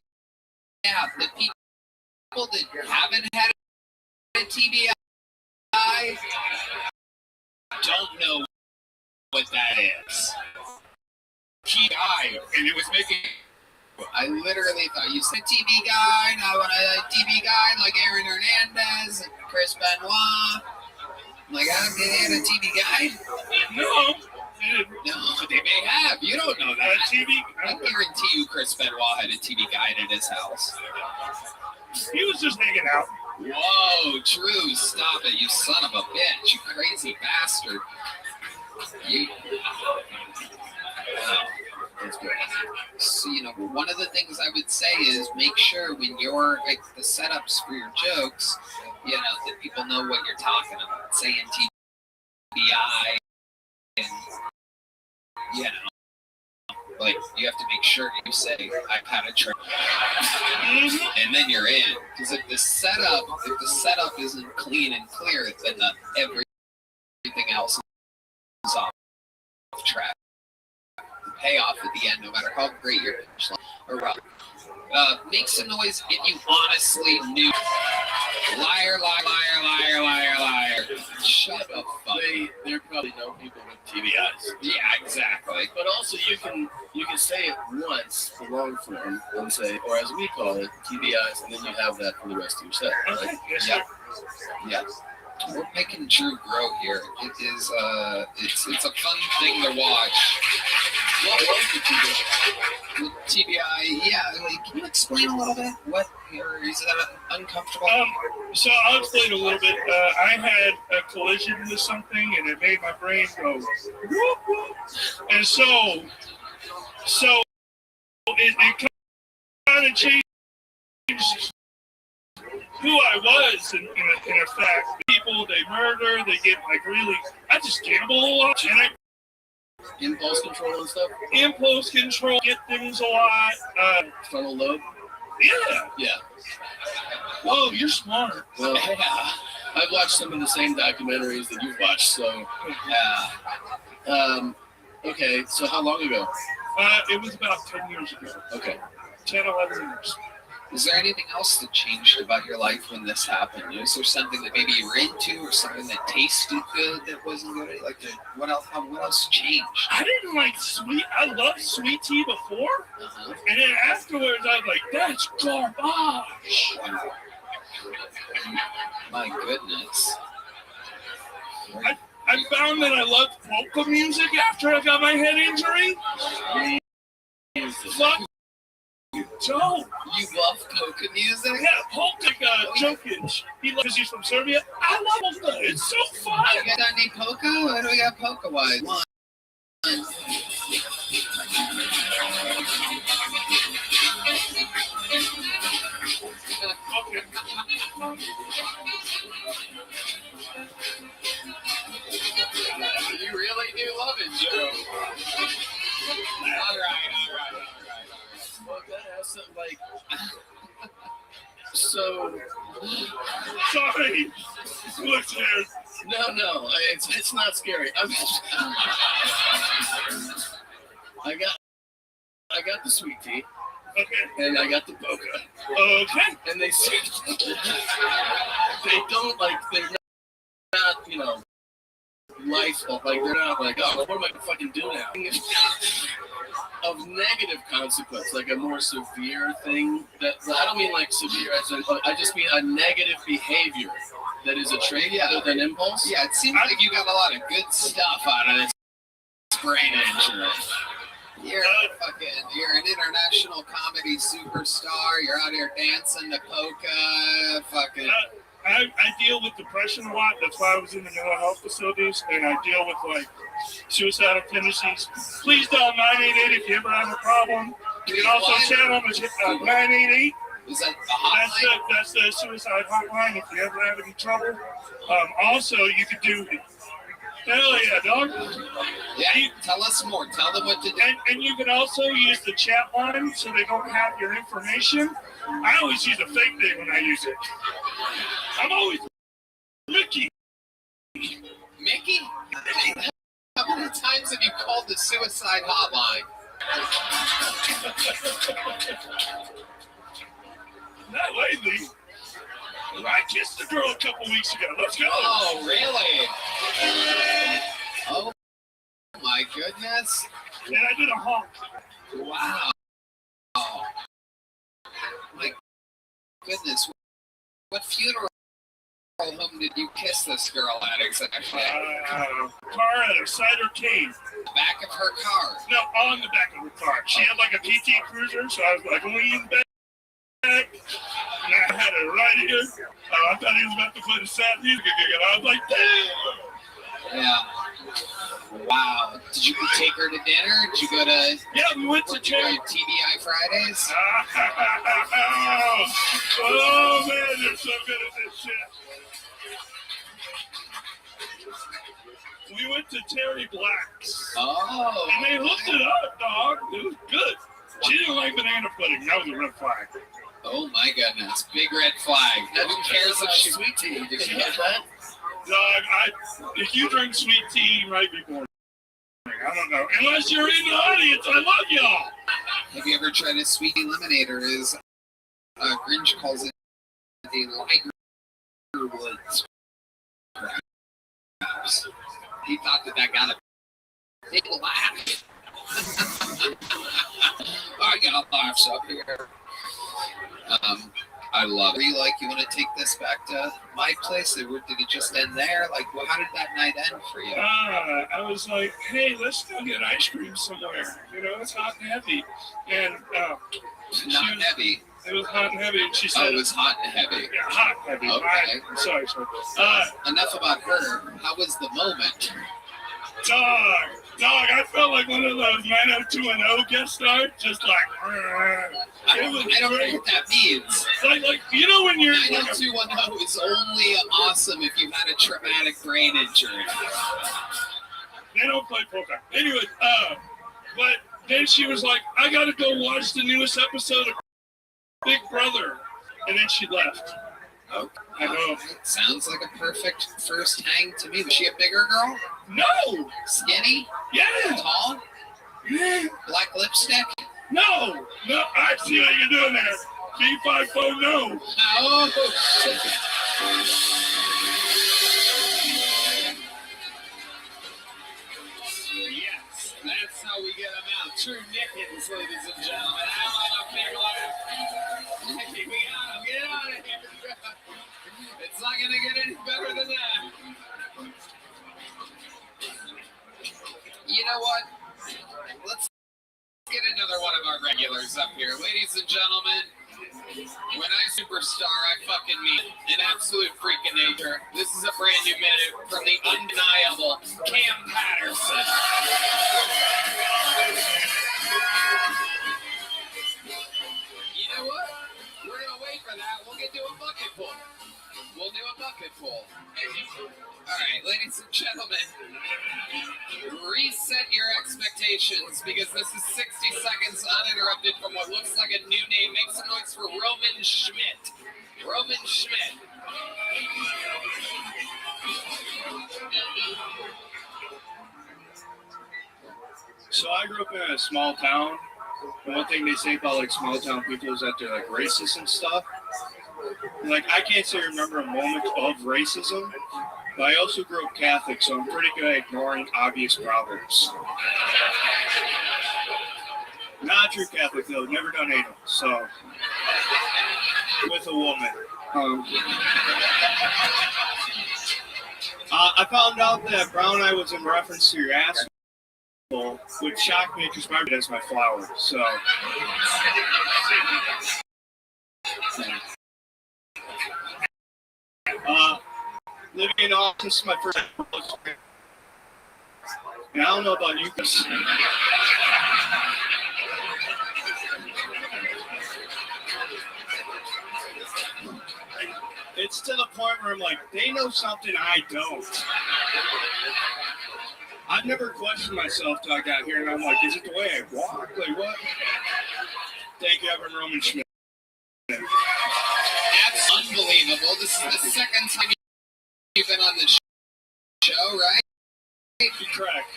the people that haven't had a TBI don't know what that is. TBI, and it was making. I literally thought you said TV guy, and I want a TV guy like Aaron Hernandez and Chris Benoit. I'm like, did they have a TV guy? No. No, they may have. You don't know that. TV. I guarantee you Chris Benoit had a TV guide at his house. He was just hanging out. Whoa, Drew, stop it, you son of a bitch, you crazy bastard. You. Wow. That's good. So, you know, one of the things I would say is make sure when you're like the setups for your jokes, you know, that people know what you're talking about. Saying TBI and, you know, like you have to make sure you say I've had a trip, and then you're in. Because if the setup isn't clean and clear, then everything else is off track. The payoff at the end, no matter how great your punchline or makes a noise if you honestly knew. Liar, liar, liar, liar, liar, liar. Shut up, There probably know people with TBIs. Yeah, exactly. But also you can say it once, the long form, and say, or as we call it, TBIs, and then you have that for the rest of your set. Right? Okay. Yes, yep. Yep. We're making Drew grow here. It is it's a fun thing to watch. What was the TBI? The TBI, yeah. Like, can you explain a little bit? What, or is that uncomfortable? So I'll explain a little bit. I had a collision with something, and it made my brain go whoop, whoop. And so it kind of changed who I was in effect. People, they murder, they get like really. I just gamble a lot, and Impulse control and stuff. Impulse control, get things a lot. Frontal lobe. Yeah. Yeah. Whoa, you're smart. Well, yeah. I've watched some of the same documentaries that you've watched, so yeah. Okay, so how long ago? It was about 10 years ago. Okay. 10, 11 years. Is there anything else that changed about your life when this happened? Is there something that maybe you were into, or something that tasted good that wasn't good? Like, what else changed? I didn't like sweet. I loved sweet tea before, and then afterwards I was like, "That's garbage." My goodness. I found that I loved polka music after I got my head injury. Fuck. Don't. You love polka music? Yeah, polka Jokic. He loves, he's from Serbia. I love polka. It's so fun. You got any polka? What do we got polka-wise? One. Okay. You really do love it, Joe. All right. Well, that has something like. So. Sorry. Look here. No, it's not scary. I got the sweet tea. Okay. And I got the polka. Okay. And they don't like, they're not, lifeful. Like, they're not like, oh, what am I gonna fucking do now? Of negative consequence, like a more severe thing. That I don't mean like severe, I just mean a negative behavior that is a trait other than impulse. Yeah, it seems like you got a lot of good stuff out of this brain injury. You're an international comedy superstar. You're out here dancing to polka. Fucking. I deal with depression a lot. That's why I was in the mental health facilities, and I deal with like suicidal tendencies. Please dial 988 if you ever have a problem. You can also chat on the 988. Is that the hotline? That's the suicide hotline if you ever have any trouble. Also, you could do. Hell yeah, dog. Yeah, tell us more. Tell them what to do. And you can also use the chat line so they don't have your information. I always use a fake name when I use it. I'm always Mickey. Mickey? How many times have you called the suicide hotline? Not lately. I kissed a girl a couple weeks ago. Let's go. Oh, really? Oh, my goodness. And I did a honk. Wow. My goodness. What funeral home did you kiss this girl at exactly? Car at a cider cave. The back of her car? No, on the back of her car. She had like a PT Cruiser, so I was like, lean back. And I had it right here. I thought he was about to play the sad music again. I was like, damn. Yeah. Wow. Did you take her to dinner? Did you go to? Yeah, we went to TBI Fridays. Oh man, they're so good at this shit. We went to Terry Black's. Oh. And they hooked it up, dog. It was good. She didn't like banana pudding. That was a red flag. Oh my goodness. Big red flag. Who cares if she sweet tea? Did you get that? Dog, if you drink sweet tea, you might be boring. I don't know. Unless you're in the audience, I love y'all. Have you ever tried a sweet tea lemonade, or is Grinch calls it a Liger Woods? Perhaps. He thought that got a big laugh. I got laughs up here. I love it. You want to take this back to my place? Did it just end there? Like, how did that night end for you? I was like, hey, let's go get ice cream somewhere. It's hot and heavy. And not heavy. It was hot and heavy. And she said, it was hot and heavy. Yeah, hot and heavy. Okay. Sorry. Enough about her. How was the moment? Dog, I felt like one of those 90210 guest stars, just like, I don't know what that means. Like when you're 90210 is only awesome if you've had a traumatic brain injury. They don't play poker. Anyway, but then she was like, I gotta go watch the newest episode of Big Brother. And then she left. Oh, I know. Sounds like a perfect first hang to me. Was she a bigger girl? No! Skinny? Yeah! Tall? Yeah! Black lipstick? No! No, I see what you're doing there. B5 no. Oh, shit. Yes, that's how we get them out. True Nickens, ladies and gentlemen. I want a big laugh. We got him. Get out of here. It's not going to get any better than that. You know what? Let's get another one of our regulars up here. Ladies and gentlemen, when I superstar, I fucking mean an absolute freak of nature. This is a brand new minute from the undeniable Cam Patterson. You know what? We're going to wait for that. We'll get to a bucket full. We'll do a bucket full. All right, ladies and gentlemen, reset your expectations because this is 60 seconds uninterrupted from what looks like a new name. Make some noise for Roman Schmidt. Roman Schmidt. So I grew up in a small town. And one thing they say about like small town people is that they're like racist and stuff. And, like I can't say remember a moment of racism, but I also grew up Catholic, so I'm pretty good at ignoring obvious problems. Not a true Catholic though, never done anal, so with a woman. I found out that brown eye was in reference to your asshole, which shocked me because my is my flower. So. Living in Austin, this is my first. And I don't know about you guys. It's to the point where I'm like, they know something I don't. I've never questioned myself till I got here, and I'm like, is it the way I walk? Like, what? Thank you, Evan Roman Schmidt. That's unbelievable. This is the second time you've been on the show, right? Correct.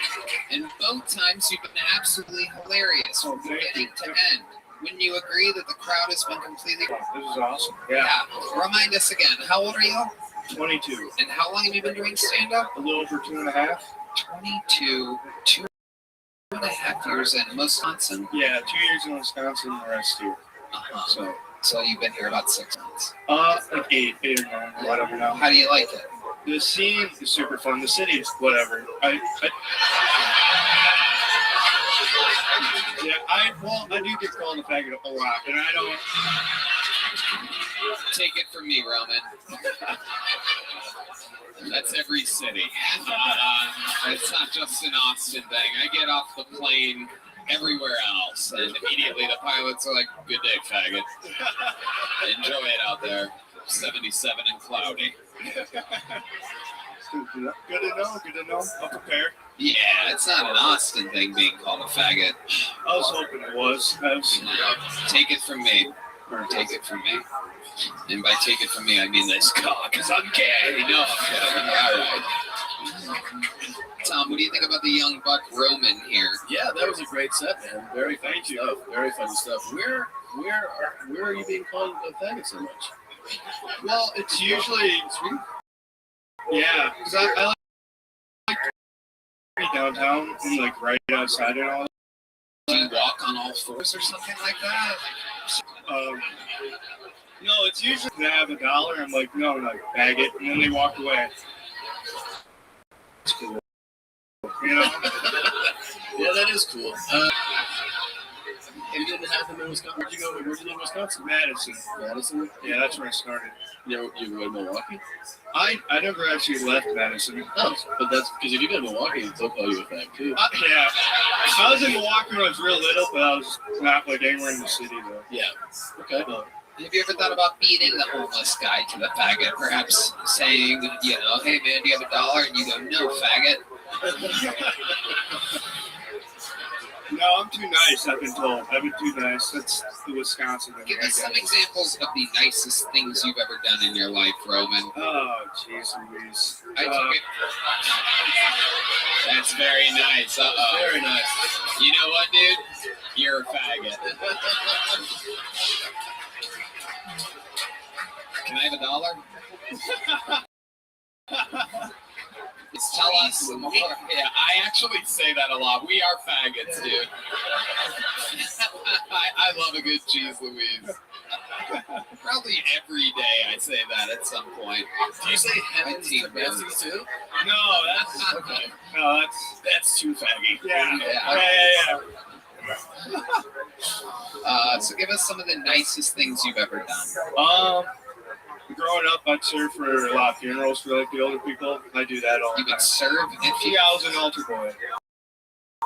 And both times you've been absolutely hilarious from beginning to end. Wouldn't you agree that the crowd has been completely... This is awesome. Yeah. Remind us again, how old are you? 22. And how long have you been doing stand-up? A little over 2.5. 22, 2.5 years in Wisconsin. Yeah, 2 years in Wisconsin, the rest here. So you've been here about 6 months. Like 8 or 9, whatever now. How do you like it? The scene is super fun. The city is whatever. I do get called a faggot a lot, and I don't. Take it from me, Roman. That's every city. It's not just an Austin thing. I get off the plane everywhere else, and immediately the pilots are like, "Good day, faggot. Enjoy it out there. 77 and cloudy." Good to know. I'm prepared. Yeah, it's not an Austin thing being called a faggot. I was hoping it was. Take it from me. Or take it from me. And by take it from me, I mean this cock, because I'm gay. No, I'm kidding. All right. Tom, what do you think about the young buck Roman here? Yeah, that was a great set, man. Very funny stuff. Very funny stuff. Where are you being called a faggot so much? Well, it's usually yeah, because I like to be downtown and like right outside and all. Do you walk on all fours or something like that? No, it's usually they have $1. I'm like, no, bag it, and then they walk away. It's cool, you know. Yeah, that is cool. You didn't have them in Wisconsin. Where'd you go? Where'd you live in Wisconsin? Madison. Madison? Yeah, that's where I started. You go to Milwaukee? I never actually left Madison. Oh, but that's because if you go to Milwaukee, they'll call you a fag too. Yeah. I was in Milwaukee when I was real little, but I was not like anywhere in the city though. Yeah. Okay. Have you ever thought about beating the homeless guy to the faggot? Perhaps saying, hey man, do you have $1? And you go, no, faggot. too nice, I've been told. I've been too nice. That's the Wisconsin thing. Give us some examples of the nicest things you've ever done in your life, Roman. Oh, jeez Louise. I took it. That's very nice. Very nice. You know what, dude? You're a faggot. Can I have $1? Tell us more. Yeah, I actually say that a lot. We are faggots, dude. I love a good cheese Louise. Probably every day I say that at some point. Do you say heavens to Bessie too? No, that's Okay. no, That's too faggy. yeah. So give us some of the nicest things you've ever done. Growing up, I'd serve for a lot of funerals for like the older people. I do that all the You time. would serve if Yeah, I was an altar boy.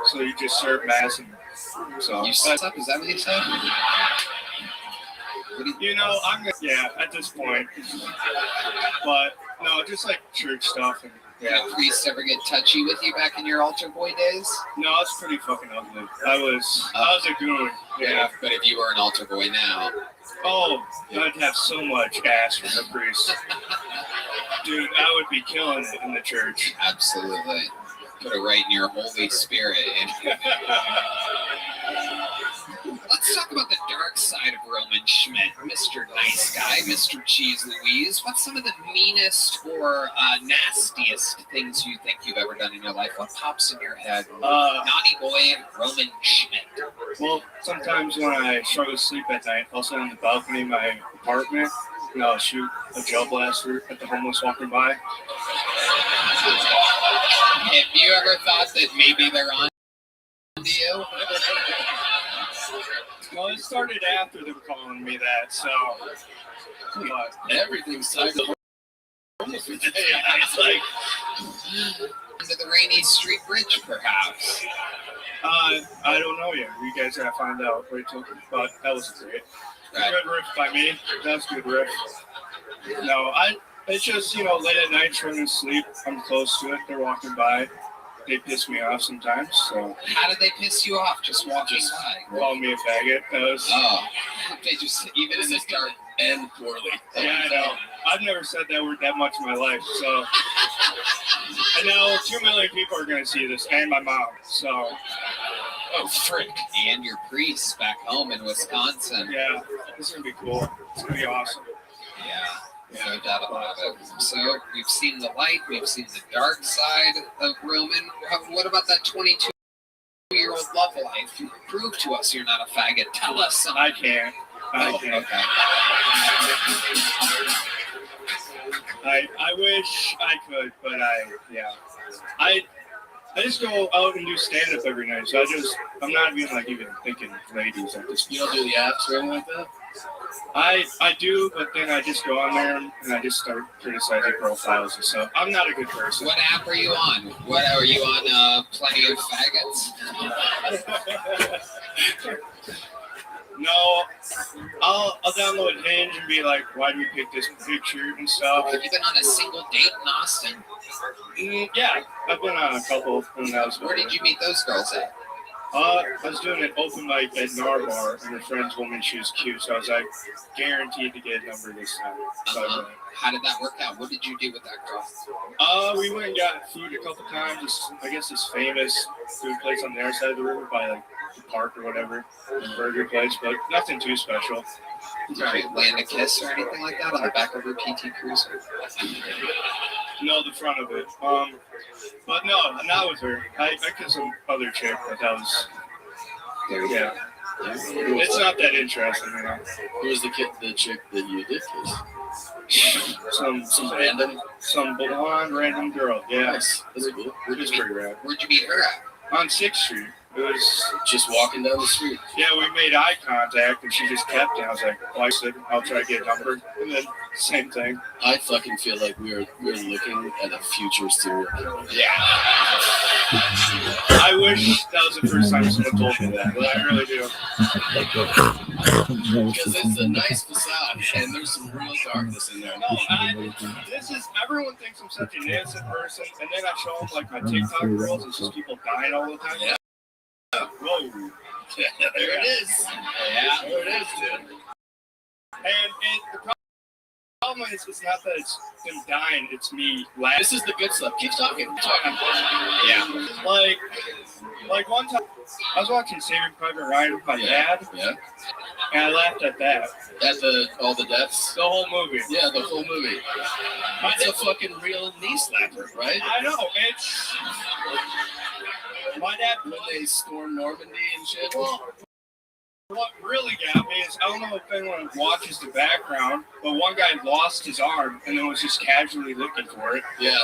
So you just serve mass and so. you set up. Is that what you said? You know, at this point. But no, just like church stuff and Did a priest ever get touchy with you back in your altar boy days? no, it's pretty fucking ugly. I was a goon. Yeah, but if you were an altar boy now, Oh, I'd have so much ass from the priest. Dude, I would be killing it in the church. absolutely. Put it right in your Holy Spirit. Let's talk about the dark side of Roman Schmidt, Mr. Nice Guy, Mr. Cheese Louise. What's some of the meanest or nastiest things you think you've ever done in your life? What pops in your head? Naughty boy, Roman Schmidt. Well, sometimes when I struggle to sleep at night, I'll sit on the balcony of my apartment and I'll shoot a gel blaster at the homeless walking by. Have you ever thought that maybe they're on to you? Well, it started after them calling me that, so. But Everything's tied to It's like under the Rainy Street Bridge, perhaps. I don't know yet. You guys gotta find out. Wait till, but that was great. Right. Good riff by me. That's a good riff. No, it's just, late at night trying to sleep. I'm close to it. They're walking by. They piss me off sometimes, so. How did they piss you off? Just walking by. Call me a faggot. That was. Oh, they just, even in this dark end poorly. Yeah, I know. I've never said that word that much in my life, so. I know 2 million people are going to see this, and my mom, so. Oh, frick. And your priests back home in Wisconsin. Yeah, this is going to be cool. It's going to be awesome. Yeah, no doubt about it. So, we've seen the light, we've seen the dark side of Roman. What about that 22-year-old love life? Prove to us you're not a faggot. Tell us something. I can't. Okay. I wish I could, but I just go out and do stand-up every night, so I'm not even thinking ladies at this point. You don't do the apps or anything like that? I do, but then I just go on there and I just start criticizing profiles and stuff. I'm not a good person. What app are you on? What are you on? Plenty of Faggots? No, I'll download Hinge and be like, why do we pick this picture and stuff. Have you been on a single date in Austin? Yeah, I've been on a couple. Where did you meet those girls at? I was doing an open mic at Narbar, and her friend's told me she was cute, so I was like, guaranteed to get a number this time. So, How did that work out? What did you do with that girl? We went and got food a couple times. I guess this famous food place on the other side of the river by like the park or whatever, burger place, but nothing too special. Right, land a kiss or anything like that on the back of her PT Cruiser? No, the front of it. But no, not with her. I kissed some other chick, but that was. Yeah. It's not that interesting, Who was the chick that you did kiss? Some random, some blonde random girl. Yeah. Nice. That's cool. Where'd you meet her at? On 6th Street. It was just walking down the street. Yeah, we made eye contact, and she just kept it. I was like, well, I said, I'll try to get a number. And then, same thing. I fucking feel like we're looking at a future serial killer. Yeah. I wish that was the first time someone told me that, but I really do. Because it's a nice facade, and there's some real darkness in there. Everyone thinks I'm such an innocent person, and then I show them, like, my TikTok girls, and it's just people dying all the time. Yeah. Whoa. There it is. Yeah. There it is, dude. And the problem is, it's not that it's them dying, it's me laughing. This is the good stuff. Keep talking. Yeah. Like one time, I was watching Saving Private Ryan with my dad, Yeah. and I laughed at that. At all the deaths? The whole movie. Yeah, the whole movie. It's a fucking real knee slapper, right? I know. It's my dad. When they storm Normandy and shit. Well, what really got me is, I don't know if anyone watches the background, but one guy lost his arm and then was just casually looking for it. Yeah.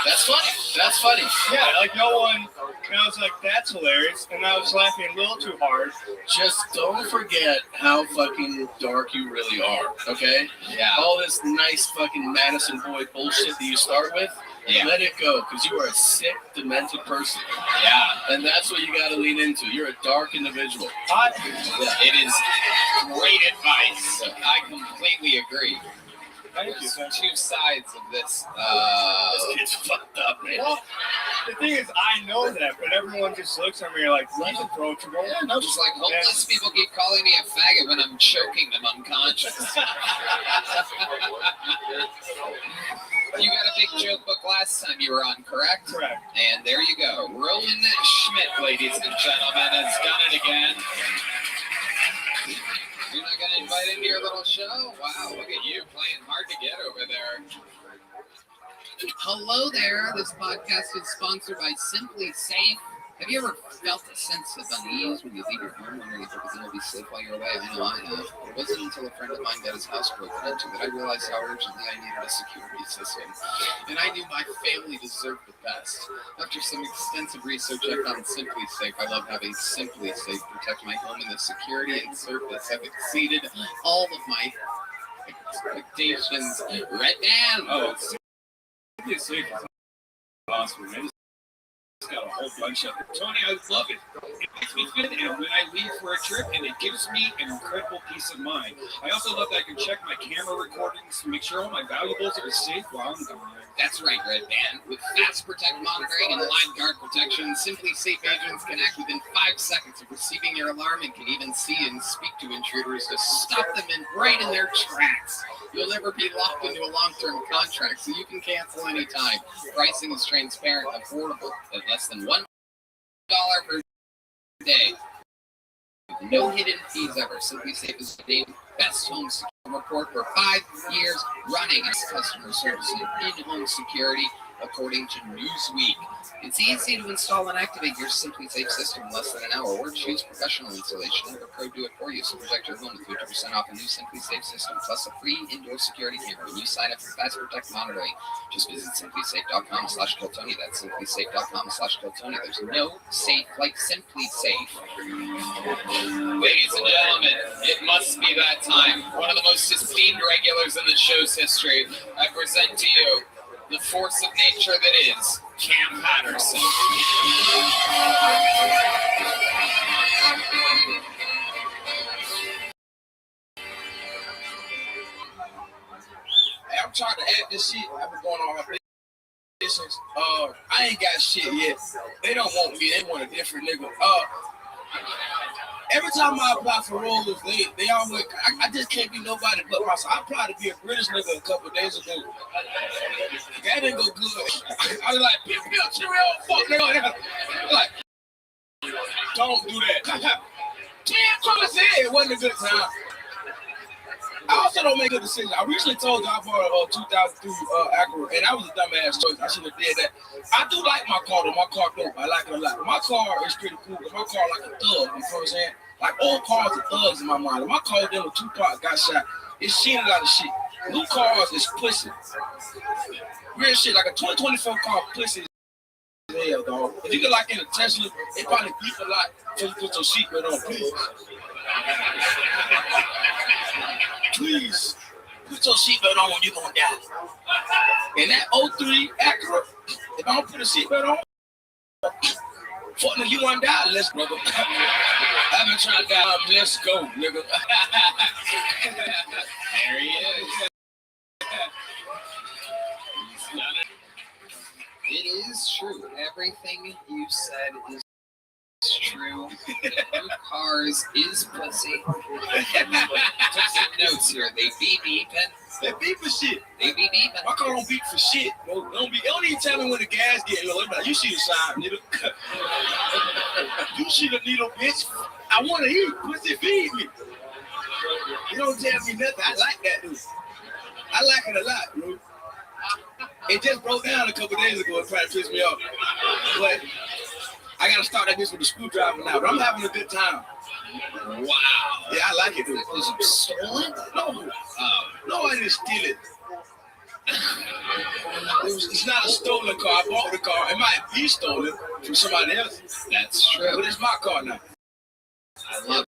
That's funny. That's funny. Yeah, like no one, and I was like, that's hilarious, and I was laughing a little too hard. Just don't forget how fucking dark you really are, okay? Yeah. All this nice fucking Madison Boy bullshit that you start with, let it go, because you are a sick, demented person. Yeah. And that's what you got to lean into. You're a dark individual. It is great advice. I completely agree. There's two sides of this. This kid's fucked up, man. Well, the thing is, I know that, but everyone just looks at me like, he's approachable. Yeah, no, just like homeless people keep calling me a faggot when I'm choking them unconscious. You got a big joke book last time you were on, correct? Correct. And there you go. Roland Schmidt, ladies and gentlemen, has done it again. You're not going to invite him to your little show? Wow, look at you playing hard to get over there. Hello there. This podcast is sponsored by Simply Safe. Have you ever felt a sense of unease when you leave your home, wondering if everything will be safe while you're away? I know I have. It wasn't until a friend of mine got his house broken into that I realized how urgently I needed a security system. And I knew my family deserved the best. After some extensive research, I found Simply Safe. I love having Simply Safe protect my home, and the security and service have exceeded all of my expectations. Red Man! Oh, Simply Safe is awesome, man. It's got a whole bunch of it. Tony, I love it. It makes me fit in when I leave for a trip, and it gives me an incredible peace of mind. I also love that I can check my camera recordings to make sure all my valuables are safe while I'm gone. That's right, Red Man. With Fast Protect monitoring and line guard protection, Simply Safe agents can act within 5 seconds of receiving your alarm and can even see and speak to intruders to stop them right in their tracks. You'll never be locked into a long-term contract, so you can cancel anytime. Pricing is transparent, affordable, at less than $1 per day. No hidden fees ever. Simply Safe is named Best Home Security Report for 5 years running as customer service and in-home security, according to Newsweek. It's easy to install and activate your Simply Safe system in less than an hour, or choose professional installation. Have a pro do it for you, so protect your home with 50% off a new Simply Safe system, plus a free indoor security camera when you sign up for Fast Protect monitoring. Just visit simplysafe.com/Kiltony. That's simplysafe.com/Kiltony. There's no safe like Simply Safe. Ladies and gentlemen, it must be that time. One of the most esteemed regulars in the show's history. I present to you the force of nature that is Cam Patterson. Hey, I'm trying to add this shit. I've been going on my business. I ain't got shit yet. They don't want me. They want a different nigga. Every time I apply for roles, they always, I just can't be nobody but myself. I applied to be a British nigga a couple of days ago. That didn't go good. I was like, pew, cheerio, fuck nigga. Like, don't do that. 10 times said it wasn't a good time. I also don't make good decisions. I recently told you I bought a 2003 Acura, and that was a dumbass choice. I should have did that. I do like my car, though. My car dope. I like it a lot. My car is pretty cool, but my car like a thug. You know what I'm saying? Like, old cars are thugs in my mind. If my car then with Tupac got shot, it's shit a lot of shit. New cars is pussy. Real shit, like a 2024 car pussy. Hell, dog. If you get like in a Tesla, it probably beep a lot until you put your seatbelt on, please. Please, put your seatbelt on when you're gonna die. And that 03 Acura, if I don't put a seatbelt on, fuck nigga, you wanna die? Let's brother. I've been trying to die. Let's go, nigga. There he is. He's done it. It is true. Everything you said is true. true. New cars is pussy. Took some notes here. They be beeping. They beep for shit. They be beeping. My car don't beep for shit. They don't even tell me when the gas get low. Like, you see the sign, nigga. You see the needle, bitch. I want to eat. Pussy feed me. You don't tell me nothing. I like that, dude. I like it a lot, bro. It just broke down a couple days ago. It tried to piss me off. But I got to start that bitch with a screwdriver now. But I'm having a good time. Wow. Yeah, I like it, dude. Was it stolen? No. No, I didn't steal it. It's not a stolen car. I bought the car. It might be stolen from somebody else. That's true. But it's my car now. I love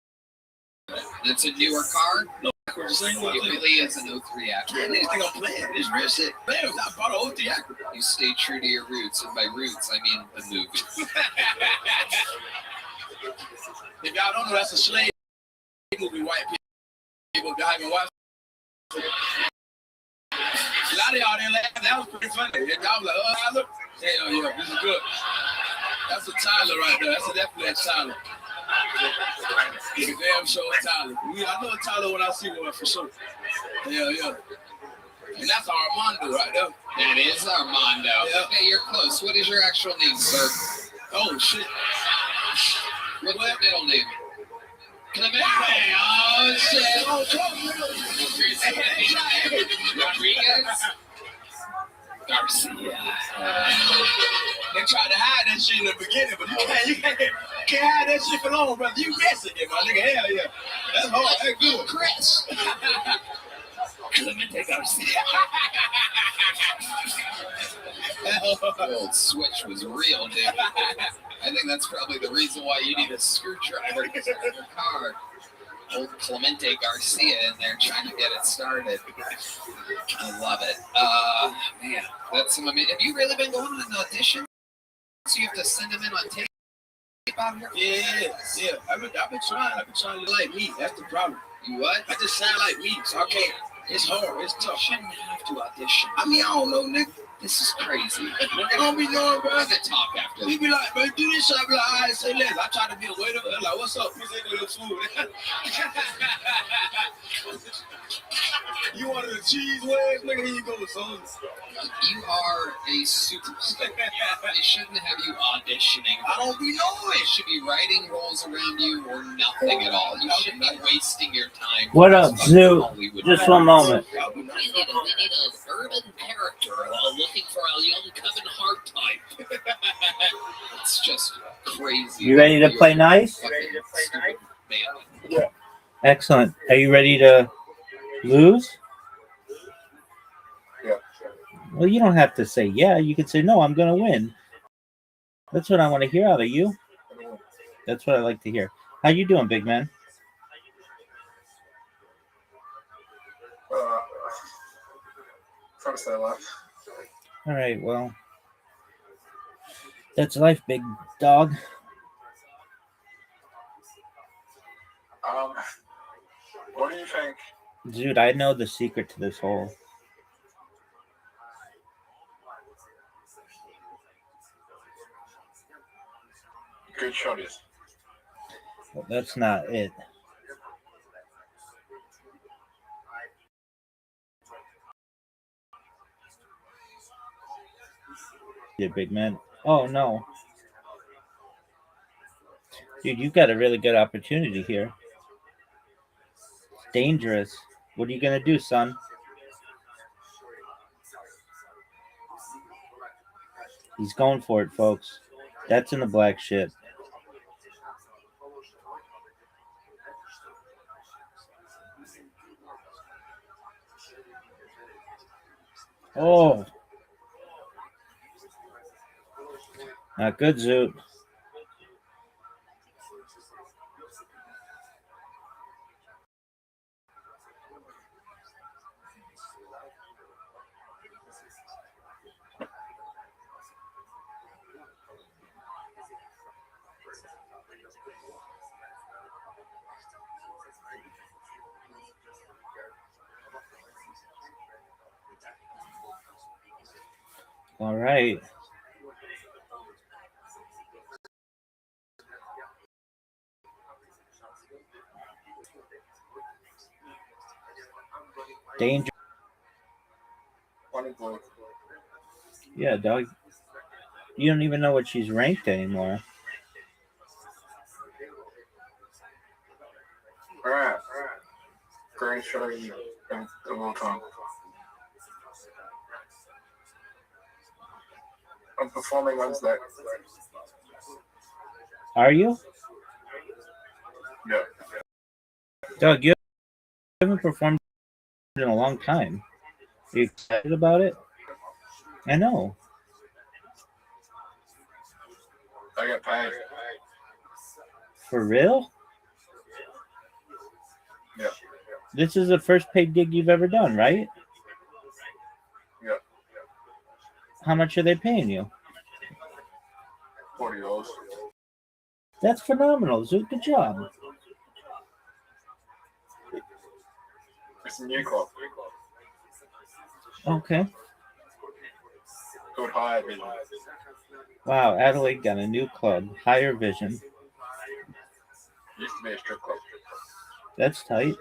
it. It's a newer car. No, Acura, the same one. It really is an 03 Acura. Man, niggas think I'm playing. It's real shit. Man, I bought an 03 Acura. You stay true to your roots, and by roots, I mean the movie. If y'all don't know, that's a slave movie. White people driving watch. A lot of y'all didn't laugh. That was pretty funny. Y'all was like, oh, Tyler? Hell yeah, this is good. That's a Tyler right there. That's definitely a Tyler. He's a damn sure Tyler. I know a Tyler when I see one for sure. Hell yeah. And that's Armando right there. That is Armando. Yeah. Hey, you're close. What is your actual name, sir? Oh, shit. What's your middle name? Clemente. Wow. Oh, shit. Oh, Rodriguez. Garcia. They tried to hide that shit in the beginning, but you can't hide that shit for long, brother. You Mexican, my nigga. Hell yeah. That's hard. That's good. Chris. Clemente Garcia. The old switch was real, dude. I think that's probably the reason why you need a screwdriver in your car. Old Clemente Garcia in there trying to get it started. I love it. Man, that's some amazing. Have you really been going on an audition? So you have to send them in on tape out here? Yeah. I've been trying to like me. That's the problem. You what? I just sound like me, so I can't. It's hard. It's tough. You shouldn't have to audition. I mean, I don't know, nigga. This is crazy. I don't be knowing, bro. We're gonna talk after We this. be like, man, do this shit. I be like, all right, say less. I try to be a waiter. They're like, what's up? Please ain't no food. You wanted a cheese wedge? Nigga, here you go, son. You are a superstar. They shouldn't have you auditioning. I don't be knowing. They should be writing roles around you or nothing at all. You shouldn't be wasting your time. What up, Zoo? Hollywood. Just one moment. We need an urban character looking for a young Kevin Hart type. It's just crazy. You ready to play nice? Fucking stupid man. Excellent. Are you ready to lose? Yeah. Well, you don't have to say yeah. You can say no, I'm going to win. That's what I want to hear out of you. That's what I like to hear. How you doing, big man? Trying to stay alive. All right, well, that's life, big dog. What do you think? Dude, I know the secret to this whole. Good shotties. Well, that's not it. Yeah, big man. Oh, no. Dude, you've got a really good opportunity here. Dangerous. What are you going to do, son? He's going for it, folks. That's in the black shit. Oh. Not good, Zoot. All right. Danger. Funny boy. Yeah, dog. You don't even know what she's ranked anymore. Alright. Great showing and the whole time. I'm performing Wednesday. Are you? Yeah. Doug, you haven't performed in a long time. Are you excited about it? I know. I get paid. For real? Yeah. This is the first paid gig you've ever done, right? Yeah. How much are they paying you? $40. That's phenomenal. Zoot. Good job. It's a new club. Okay. Called Higher Vision. Wow, Adelaide got a new club, Higher Vision. Used to be a strip club. That's tight.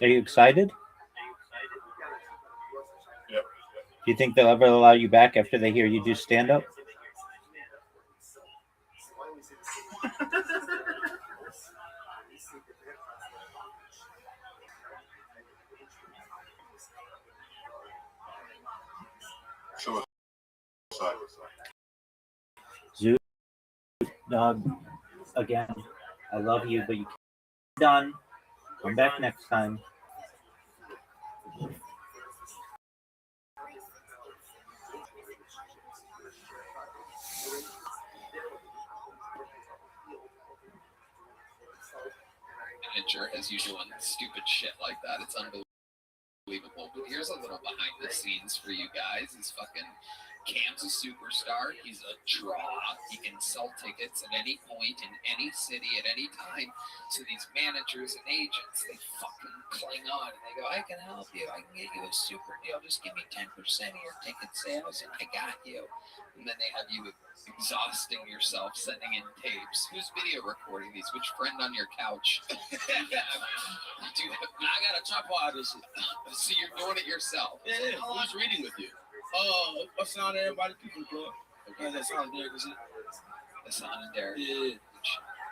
Are you excited? Yep. Do you think they'll ever allow you back after they hear you do stand-up? Zoot, dog, again, I love you, but you can't be done. Come back next time. Manager as usual and stupid shit like that. It's unbelievable. But here's a little behind the scenes for you guys. This fucking Cam's a superstar. He's a draw. He can sell tickets at any point in any city at any time. So these managers and agents, they fucking cling on and they go, I can help you. I can get you a super deal. Just give me 10% of your ticket sales and I got you. And then they have you exhausting yourself, sending in tapes. Who's video recording these? Which friend on your couch? I got a chop audition. So you're doing it yourself. Yeah, who's reading with you? What sound everybody people club? Okay, that sound Derek, is it? That sounded Derek. Yeah.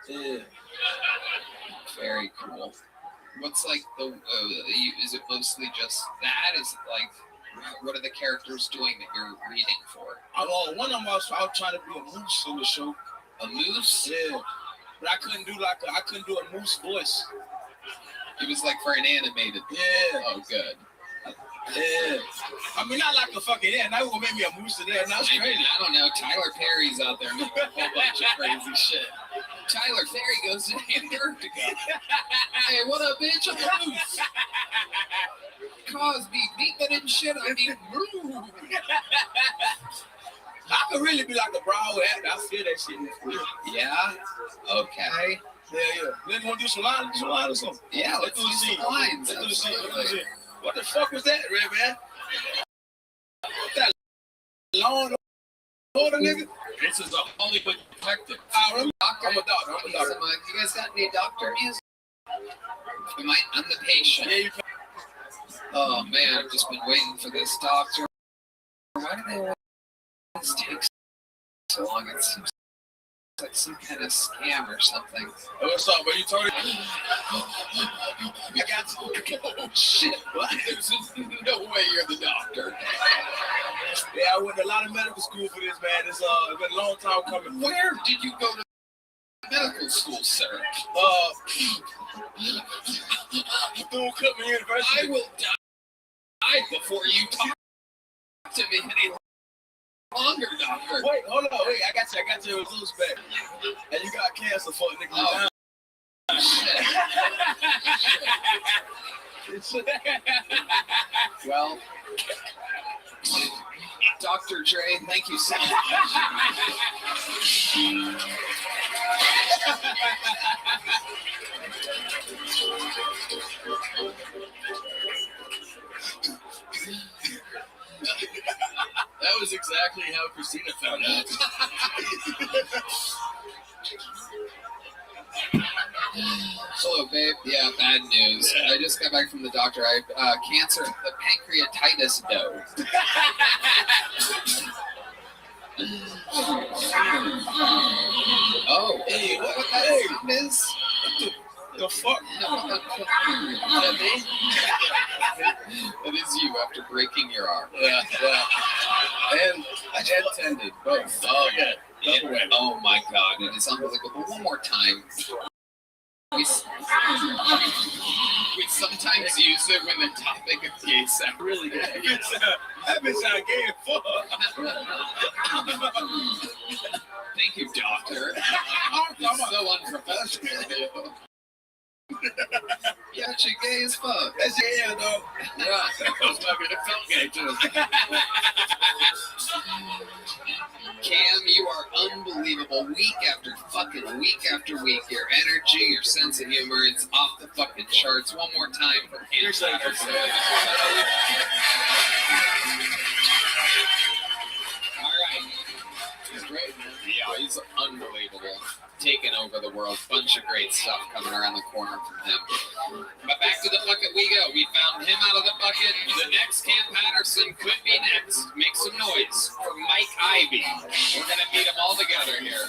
Yeah. Very cool. What's like the? Is it mostly just that? Is it like? What are the characters doing that you're reading for? One of them I was trying to be a moose in the show. A moose? Yeah. But I couldn't do a moose voice. It was like for an animated. Yeah. Oh, good. Yeah. I mean, not like a fucking that would make me a moose today. That's crazy. I don't know. Tyler Perry's out there making a whole bunch of crazy shit. Tyler Perry goes to Antarctica. Hey, what up, bitch? I'm a moose. Cosby beeping and shit. I mean, I could really be like a Broadway actor. I feel that shit. Yeah? Okay. Yeah. Let's want to do some lines or something. Yeah, let's do some lines. Let's do the scene. What the fuck was that, Red Man? That long order nigga? This is a Hollywood detective. I'm a doctor. You guys got any doctor music? I'm the patient. Yeah, oh man, I've just been waiting for this doctor. Why do they always take so long? It seems like some kind of scam or something. Hey, what's up, bro? You told me. I got to. Oh shit! There's no way you're the doctor. Yeah, I went to a lot of medical school for this, man. It's been a long time coming. Where did you go to medical school, sir? Through Cookman University. I will die before you talk to me any longer, doctor. Wait, hold on, wait. I got your results back. And you got cancer for it, nigga. Oh, shit. Well, Dr. Dre, thank you so much. now Christina found out. Hello, babe. Yeah, bad news. I just got back from the doctor. I have cancer, the pancreatitis dough. Oh, hey, what that is? The fuck? That is you after breaking your arm. Yeah. And tended both. Oh, yeah. Oh my God, it is unbelievable. One more time. We sometimes use it when the topic of gay sex. Really good. That bitch not gay as fuck. Thank you, doctor. You're so unprofessional. Yeah, she gay as fuck. That's yeah, though. Yeah. It felt gay too. Cam, you are unbelievable. Week after week, your energy, your sense of humor, it's off the fucking charts. One more time for Cam Patterson. All right. He's great, man. Yeah, he's unbelievable. Taking over the world. Bunch of great stuff coming around the corner from him. But back to the bucket we go. We found him out of the bucket. The next Cam Patterson could be next. Make some noise for Mike Ivy. We're going to meet them all together here.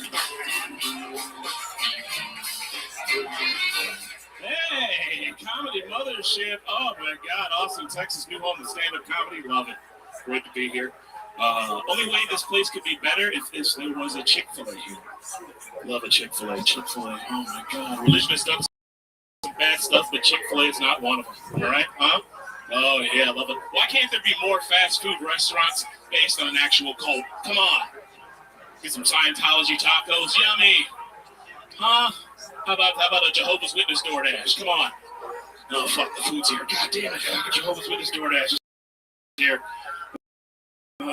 Hey, Comedy Mothership. Oh my God, Austin, Texas, new home to stand-up comedy. Love it. Great to be here. Only way this place could be better if there was a Chick-fil-A here. Love a Chick-fil-A. Chick-fil-A. Oh my God. Religion has done some bad stuff, but Chick-fil-A is not one of them. All right? Huh? Oh yeah, love it. Why can't there be more fast food restaurants based on an actual cult? Come on. Get some Scientology tacos. Yummy. Huh? How about a Jehovah's Witness DoorDash? Come on. Oh, fuck, the food's here. God damn it. Jehovah's Witness DoorDash is here.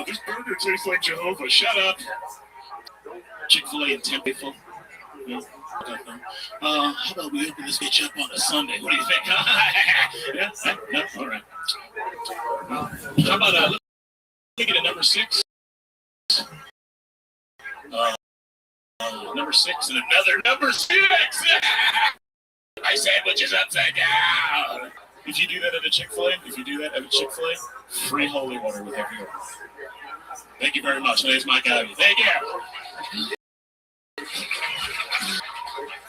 This burger tastes like Jehovah. Shut up. Chick-fil-A in Tempe. Yeah. How about we open this bitch up on a Sunday? What do you think? Yeah? No? All right. How about let's take it at number 6. Number 6 and another number 6. My sandwich is upside down. If you do that at a Chick-fil-A, free holy water with every order. Thank you very much. My name's Mike Ivy. Thank you.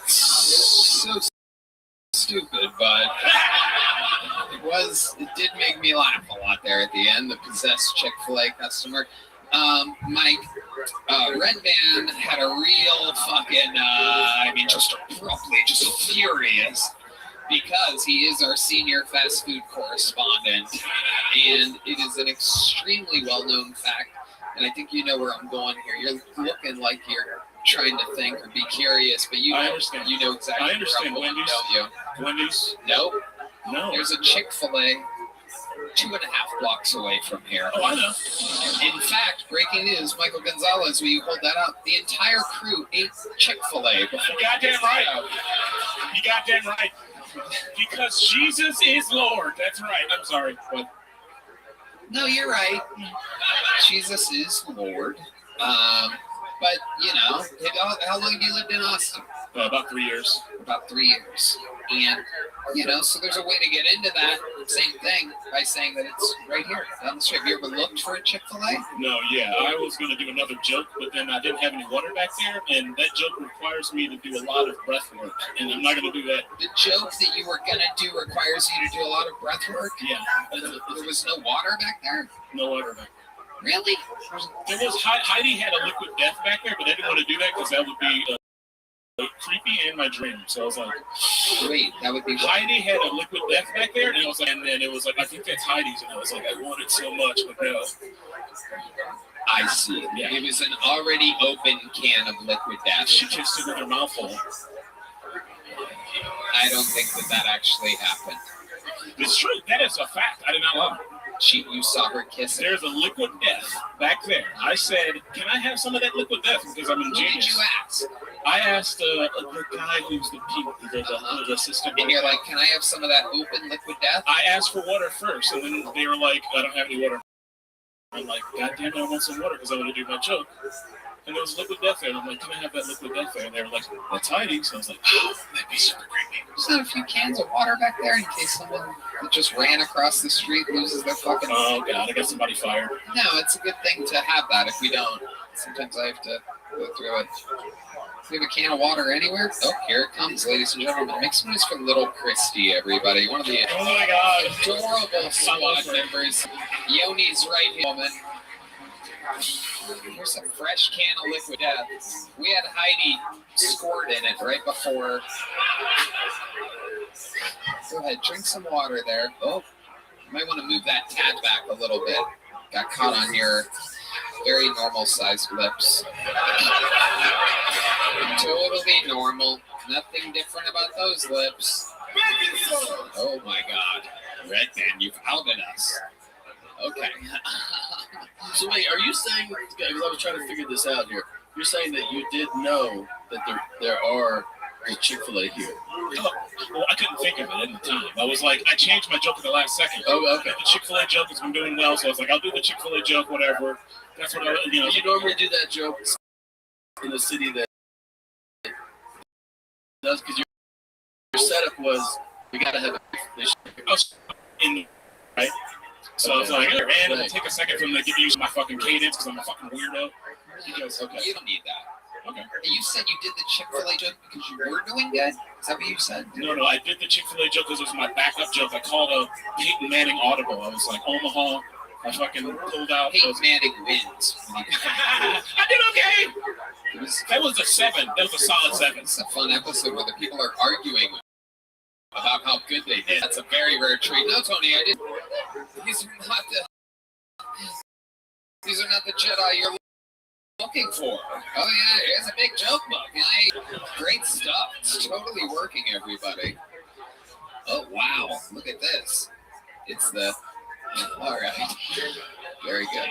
So stupid, but it did make me laugh a lot there at the end. The possessed Chick-fil-A customer. Mike, Redman had a real fucking, just abruptly, just furious, because he is our senior fast food correspondent, and it is an extremely well-known fact, and I think you know where I'm going here. You're looking like you're trying to think or be curious, but you know exactly I understand. where I'm going, don't you? Wendy's? Nope. No. There's a Chick-fil-A 2.5 blocks away from here. Oh, I know. In fact, breaking news, Michael Gonzalez, will you hold that up? The entire crew ate Chick-fil-A. You goddamn right. You goddamn right. Because Jesus is Lord. That's right. I'm sorry. But no, you're right. Jesus is Lord. But, how long have you lived in Austin? About 3 years. About 3 years. And, so there's a way to get into that same thing by saying that it's right here down the street. Have you ever looked for a Chick-fil-A? No, yeah. I was going to do another joke, but then I didn't have any water back there, and that joke requires me to do a lot of breath work, and I'm not going to do that. The joke that you were going to do requires you to do a lot of breath work? Yeah. There was no water back there? No water back there. Really? There was Heidi had a liquid death back there, but I didn't want to do that because that would be creepy in my dream. So I was like, wait, that would be Heidi had a liquid death back there, and I was like, and then it was like, I think that's Heidi's, and I was like, I want it so much, but no. I see. Yeah. It was an already open can of liquid death. She kissed it with her mouth full. I don't think that actually happened. It's true. That is a fact. I did not lie. You saw her kiss it. There's a liquid death back there. I said, can I have some of that liquid death? Because I'm ingenious. Who did you ask? I asked the guy who's the assistant. And you're like, can I have some of that open liquid death? I asked for water first, and then they were like, I don't have any water. I'm like, God damn it, I want some water because I want to do my joke. And there was liquid death there. And I'm like, can I have that liquid death there? And they were like, that's hiding. So I was like, oh, that'd be super creepy. There's not a few cans of water back there in case someone that just ran across the street loses their fucking... Oh, God, I got somebody fired. No, it's a good thing to have that. If we don't, sometimes I have to go through it. Do we have a can of water anywhere? Oh, here it comes, ladies and gentlemen. Make some noise for little Christy, everybody. One of the adorable squad members. Yoni's right here, woman. Here's a fresh can of liquid death. We had Heidi squirt in it right before. Go ahead, drink some water there. Oh, you might want to move that tad back a little bit. Got caught on your very normal sized lips. Totally normal. Nothing different about those lips. Oh my God. Redman, you've outed us. Okay. So wait, are you saying, because I was trying to figure this out here, you're saying that you did know that there are the Chick-fil-A here? Oh, well, I couldn't think of it at the time. I was like, I changed my joke at the last second. Oh, okay. The Chick-fil-A joke has been doing well, so I was like, I'll do the Chick-fil-A joke, whatever. That's what you normally do that joke in the city that does, because your setup was, you gotta have this in, right? So I was like, hey, man, it'll take a second for them to get used to my fucking cadence because I'm a fucking weirdo. He goes, okay. You don't need that. Okay. You said you did the Chick-fil-A joke because you were doing good? Is that what you said? No, I did the Chick-fil-A joke because it was my backup joke. I called a Peyton Manning audible. I was like, Omaha. I fucking pulled out. Peyton Manning wins. I did okay. That was a 7. That was a solid 7. It's a fun episode where the people are arguing about how good they did. That's a very rare treat. No, Tony, I didn't. These are not the Jedi you're looking for. Oh yeah, here's a big joke book. Great stuff. It's totally working, everybody. Oh wow, look at this. It's the... All right. Very good.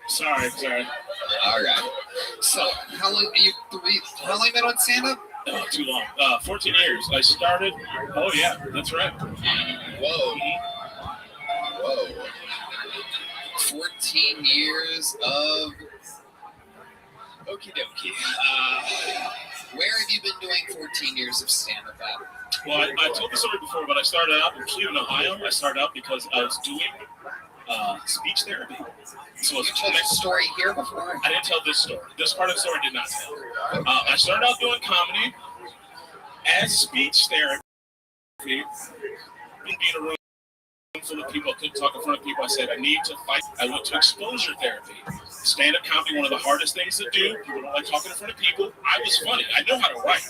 Sorry. All right. So, how long been on stand-up? Oh, too long. 14 years. I started. Oh yeah, that's right. Whoa. 14 years of... Okie dokie. Where have you been doing 14 years of stand-up at? Well, I told the story before, but I started out in Cleveland, Ohio. I started out because I was doing speech therapy. So you told this story here before? I didn't tell this story. This part of the story I did not tell. I started out doing comedy as speech therapy. Being a room full of people, I couldn't talk in front of people. I said, I need to fight. I went to exposure therapy. Stand-up comedy, one of the hardest things to do. People don't like talking in front of people. I was funny. I know how to write,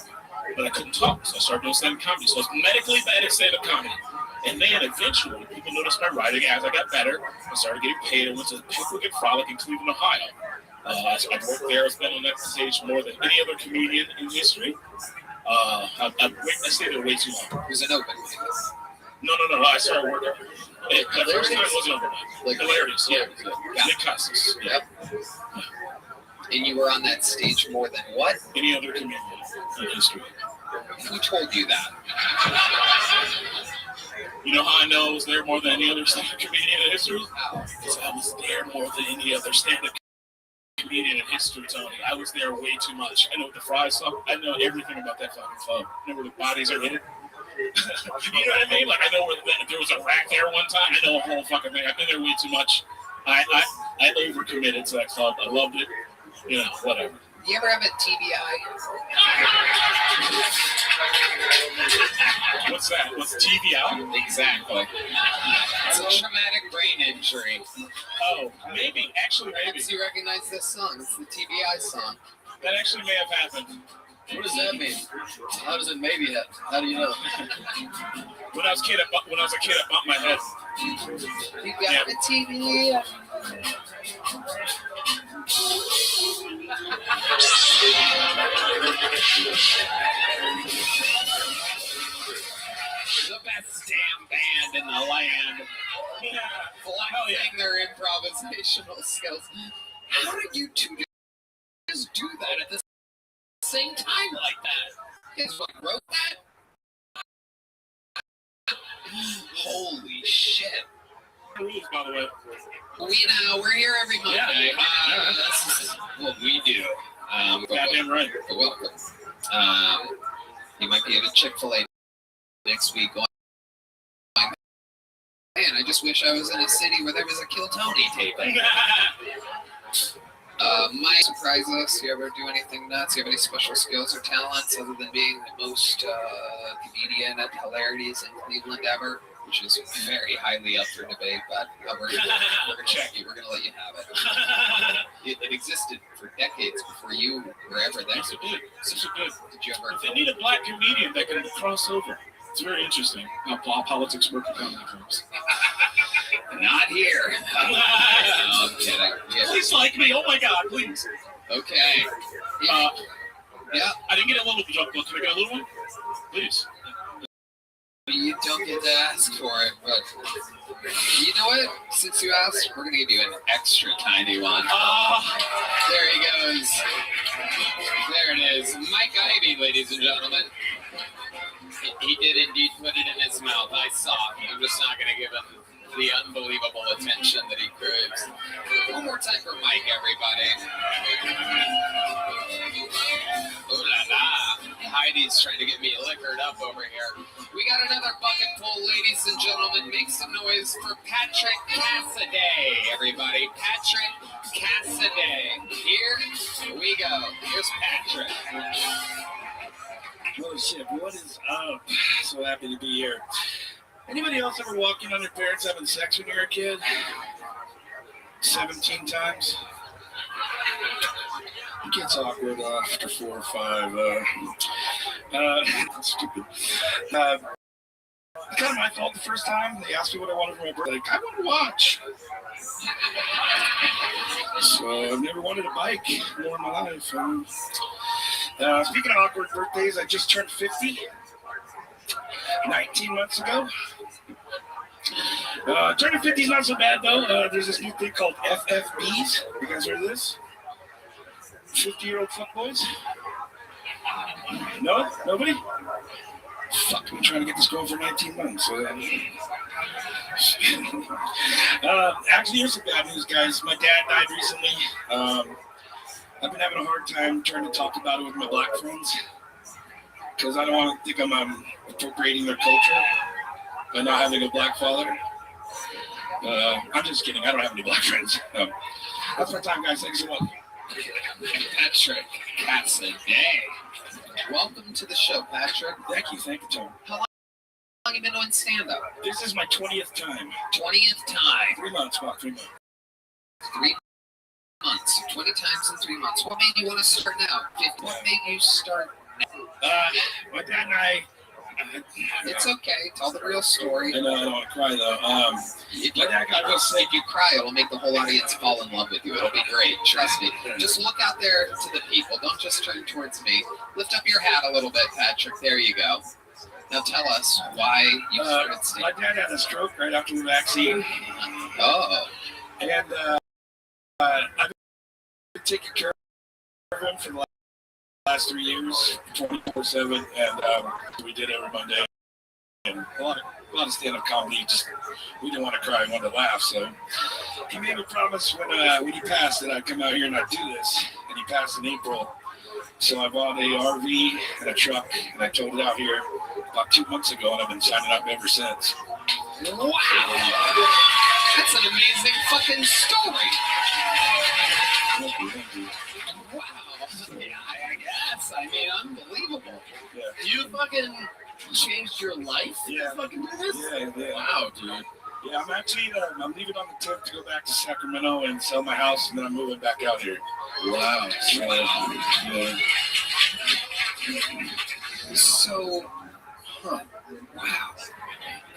but I couldn't talk. So I started doing stand-up comedy. So I was medically bad at stand-up comedy. And then eventually, people noticed my writing. As I got better, I started getting paid. I went to Pickwick and Frolic in Cleveland, Ohio. I worked there. I've been on that stage more than any other comedian in history. I stayed there way too long. It was an open. No. I started working. The first time wasn't open. Like Hilarious, yeah. Nick Costas. Yep. And you were on that stage more than what? Any other comedian in history. Who told you that? You know how I know I was there more than any other stand-up comedian in history? Because I was there more than any other stand-up comedian in history, Tony. I was there way too much. I know what the fries are. I know everything about that fucking club. I know where the bodies are hidden. You know what I mean? Like, I know where there was a rack there one time. I know the whole fucking thing. I've been there way too much. I overcommitted to that club. I loved it. You know, whatever. You ever have a TBI? What's that? What's TBI? Exactly. It's a traumatic brain injury. Oh, maybe. Actually, maybe. Perhaps you recognize this song. It's the TBI song. That actually may have happened. What does that mean? How does it maybe happen? How do you know? When I was a kid, I bumped my head. You got the TBI. The best damn band in the land. Flexing their improvisational skills. How did you two just do that at the same time like that? You guys wrote that? Holy shit. rules, by the way. We're here every Monday. Yeah. This is what we do. Goddamn right. You're welcome. You might be at a Chick-fil-A next week going, man, I just wish I was in a city where there was a Kill Tony taping. Might surprise us. You ever do anything nuts? You have any special skills or talents other than being the most comedian at hilarities in Cleveland ever? Which is very highly up for debate, but we're gonna check you. We're gonna let you have it. It existed for decades before you were ever there. Yes, it did. Did you ever? If they need a black comedian that can cross over, it's very interesting how politics work in comedy clubs. Not here. I'm kidding. Yeah. Please like me. Oh my God, please. Okay. Yeah. I didn't get a little joke. Can I get a little one? Please. You don't get to ask for it, but you know what? Since you asked, we're gonna give you an extra tiny one. There he goes. There it is. Mike Ivy, ladies and gentlemen. He did indeed put it in his mouth. I saw it. I'm just not gonna give him the unbelievable attention that he craves. One more time for Mike, everybody. Ooh la la. Heidi's trying to get me liquored up over here. We got another bucket full, ladies and gentlemen. Make some noise for Patrick Cassidy, everybody. Patrick Cassidy. Here we go. Here's Patrick. Holy shit, what is up? So happy to be here. Anybody else ever walk in on their parents having sex when you were a kid? 17 times? It gets awkward after 4 or 5. Stupid. Kind of my fault the first time. They asked me what I wanted for my birthday. Like, I want to watch. So I've never wanted a bike more in my life. Speaking of awkward birthdays, I just turned 50. 19 months ago. Turning 50 is not so bad though. There's this new thing called FFBs. You guys heard of this? 50-year-old fuckboys? No? Nobody? Fuck, I'm trying to get this going for 19 months. Actually, here's some bad news, guys. My dad died recently. I've been having a hard time trying to talk about it with my black friends because I don't want to think I'm appropriating their culture by not having a black father. I'm just kidding. I don't have any black friends. That's my time, guys. Thanks so much. Patrick Cassidy. Welcome to the show, Patrick. Thank you, Tom. How long have you been doing stand-up? This is my 20th time. 20th time. 3 months, Mark. 3 months. 3 months. 20 times in 3 months. What made you want to start now? What made you start now? My dad and I. It's okay. Tell the real story. I don't want to cry though. If you cry, it'll make the whole audience fall in love with you. It'll be great. Trust me. Just look out there to the people. Don't just turn towards me. Lift up your hat a little bit, Patrick. There you go. Now tell us why you started stand-up. My dad had a stroke right after the vaccine. Oh. And I've been taking care of him for the last 3 years, 24/7, and we did every Monday. And a lot of stand-up comedy. Just we didn't want to cry, we wanted to laugh. So he made me promise when he passed that I'd come out here and I'd do this. And he passed in April. So I bought a RV and a truck, and I towed it out here about 2 months ago, and I've been signing up ever since. Wow, that's an amazing fucking story. Thank you. Wow. Yeah, I guess. I mean, unbelievable. Yeah. You fucking changed your life to fucking do this? Yeah. Wow, dude. Yeah, I'm actually, I'm leaving on the 10th to go back to Sacramento and sell my house, and then I'm moving back out here. Wow. Yeah. So, wow. I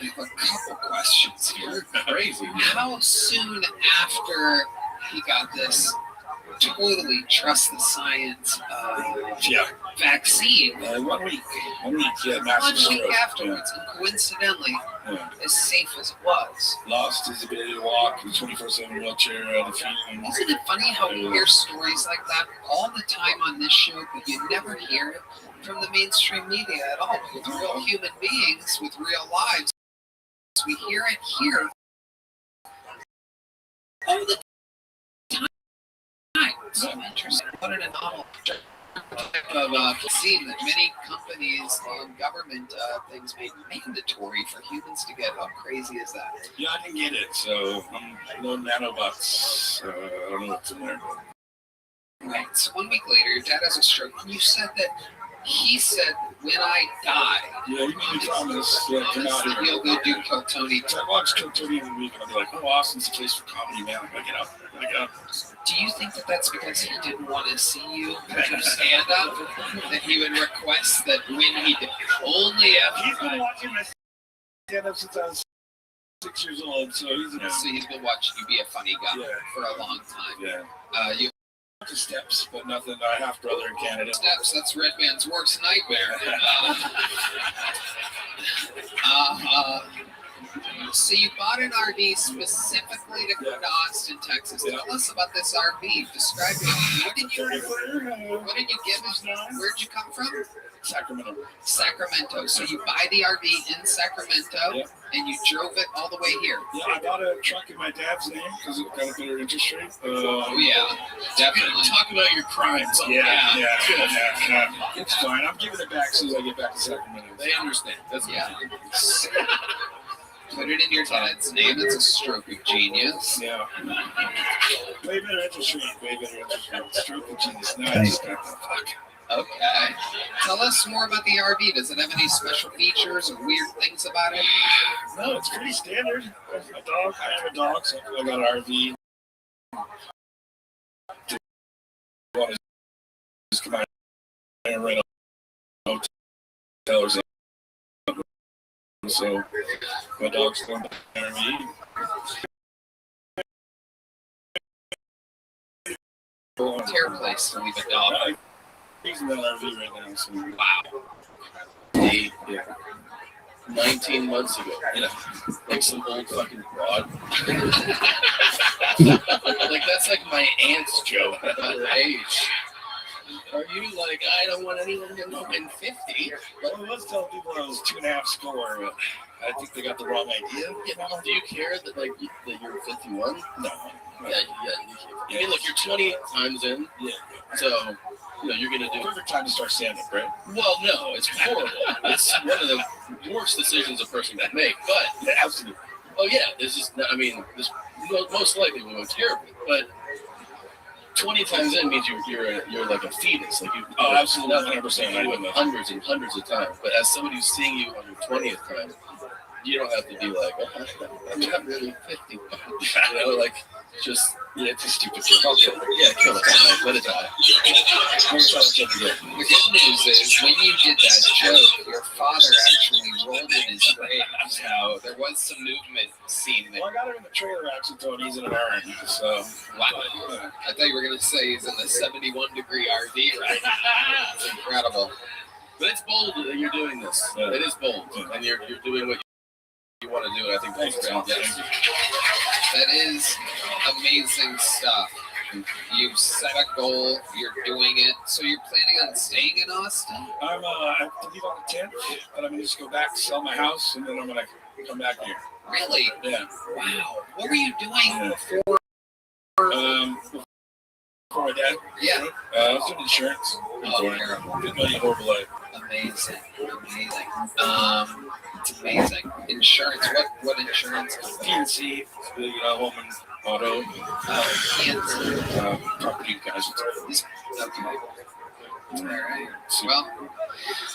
have a couple questions here. Crazy. How soon after he got this totally trust the science vaccine? 1 week. 1 week, yeah. 1 week afterwards, and coincidentally, as safe as it was. Lost his ability to walk, 24/7 wheelchair, the feeding. Isn't it funny how we hear stories like that all the time on this show, but you never hear it from the mainstream media at all? With real human beings, with real lives. We hear it here. All the time. So interesting. Put in a novel. Seen that many companies and government things made mandatory for humans to get. How crazy is that? Yeah, I didn't get it, so no nanobots. I don't know what's in there. Right. So 1 week later, your dad has a stroke. You said that he said, when I die, yeah, he made me promise come out that here. you'll go do Kotoni. So I watched Kotoni every week, and I'll be like, oh, Austin's a place for comedy, man. I gotta get up. Do you think that that's because he didn't want to see you do stand up? That he would request that when he did, only if he's been watching my stand up since I was 6 years old, so he's been watching you be a funny guy for a long time. Yeah. You Steps, but nothing. Our half brother in Canada. Steps. That's Red Man's worst nightmare. So you bought an RV specifically to go to Austin, Texas. Tell us about this RV. Describe it. What did you give us? Where'd you come from? Sacramento. So you buy the RV in Sacramento, and you drove it all the way here. Yeah, I bought a truck in my dad's name because it got a better interest rate. Definitely. Talk about your crimes. Yeah. It's fine. I'm giving it back as soon as I get back to Sacramento. They understand. That's Put it in your dad's name. It's a stroke of genius. Yeah. Way better interest rate. Stroke of genius. No, I just got the fuck. Okay. Tell us more about the RV. Does it have any special features or weird things about it? No, it's pretty standard. I have a dog, so I got an RV. Just come out and rent a hotel or something. So my dog's going to the RV. Terrible place to leave a dog. He's in that RV right now. So. Wow. 19 months ago. Yeah. Like some old fucking broad. Like that's like my aunt's joke at her age. Are you like, I don't want anyone to know I'm 50? Well, let's tell people I was 2.5 score, but I think they got the wrong idea. You know, do you care that like that you're 51? No. I mean, look, you're 20 times in. Yeah. So, you know, you're gonna do. Perfect time to start stand-up, right? Well, no, it's horrible. It's one of the worst decisions a person can make. But yeah, absolutely. Oh yeah, this is. I mean, this most likely will go terrible, but. 20 times in means you're like a fetus. Like you, absolutely, 100%. I do it hundreds and hundreds of times. But as somebody who's seeing you on your 20th time, you don't have to be like, oh, I'm not really 50. You know, like just it's a stupid joke. Yeah, kill it. Let it die. The good news is when you did that joke, your father actually rolled in his grave. So there was some movement seen there. Well, I got him in the trailer actually, so he's in an iron. So wow. I thought you were gonna say he's in the 71-degree RV right now. It's incredible. But it's bold that you're doing this. Yeah. It is bold, and you're doing what you want to do. And I think that's great. Yes. That is amazing stuff. You set a goal, you're doing it. So you're planning on staying in Austin? I have to leave on the 10th, but I'm going to just go back, sell my house, and then I'm going to come back here. Really? Yeah. Wow. What were you doing before? For my dad? Yeah. I was doing insurance. Horrible life. Amazing. It's amazing. Insurance. What insurance? PNC. Home and auto. PNC. Property casualty. Okay. All right. Well,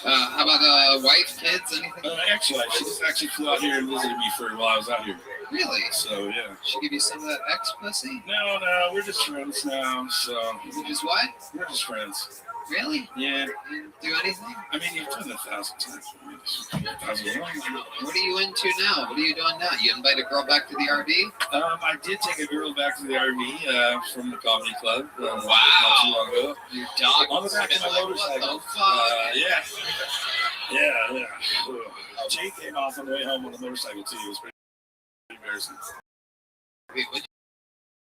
how about wife, kids, anything? Actually, she just actually flew out here and visited me while I was out here. Really? So, yeah. She give you some of that ex-pussy? No, we're just friends now, so. You just what? We're just friends. Really? Yeah. You didn't do anything? I mean, you've done 1,000 times. What are you into now? What are you doing now? You invite a girl back to the RV? I did take a girl back to the RV from the comedy club. Wow. Not too long ago. Your dog on the back of my motorcycle. What the fuck? Yeah. Jay came off on the way home on the motorcycle too. It was pretty embarrassing. Wait, what did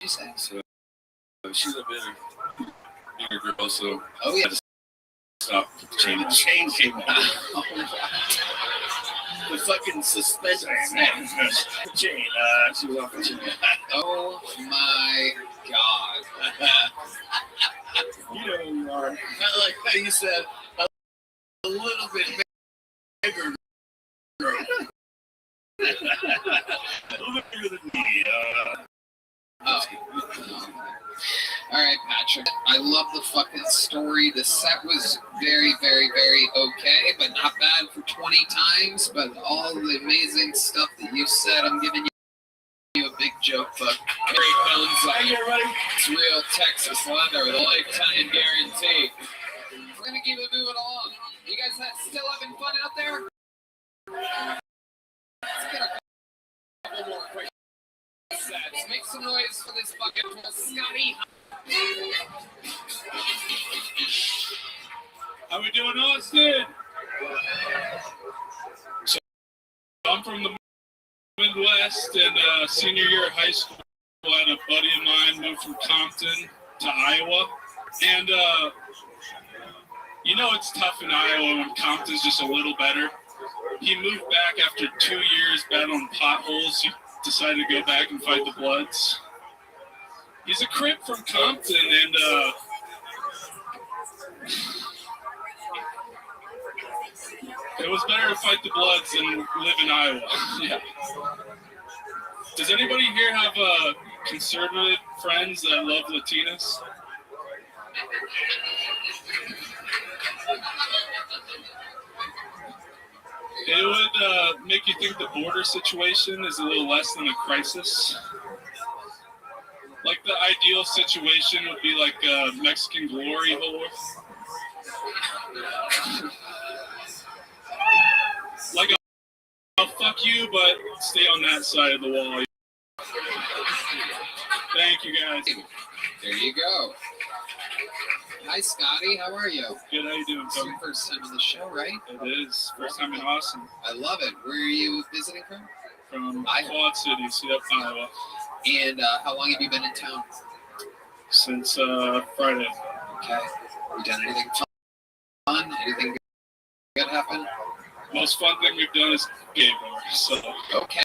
you say? So she's a bigger girl, so oh yeah. Stop. The chain came out. The fucking suspended chain. She was off the chain. Oh my god. You know who you are. I like how you said a little bit bigger girl. A little bit bigger than me. Oh. All right, Patrick. I love the fucking story. The set was very, very, very okay, but not bad for 20 times. But all the amazing stuff that you said, I'm giving you a big joke, but great bones. It's real Texas Thunder with a lifetime guarantee. We're gonna keep it moving along. You guys still having fun out there? Let's get a couple more quick sets. Make some noise for this fucking pool. Scotty. How we doing, Austin? So I'm from the Midwest, and senior year of high school, I had a buddy of mine moved from Compton to Iowa, and you know it's tough in Iowa when Compton's just a little better. He moved back after 2 years battling potholes. He decided to go back and fight the Bloods. He's a Crip from Compton, and it was better to fight the Bloods than live in Iowa. Yeah. Does anybody here have conservative friends that love Latinas? It would make you think the border situation is a little less than a crisis. Like the ideal situation would be like a Mexican glory hole. Like I'll fuck you, but stay on that side of the wall. Thank you, guys. There you go. Hi, Scotty. How are you? Good. How you doing, It's your first time on the show, right? It is. First time in Austin. I love it. Where are you visiting from? From Quad Cities, yep, Iowa. And how long have you been in town? Since Friday. Okay. You done anything fun? Anything good happen? Most fun thing we've done is gay bar. So. Okay.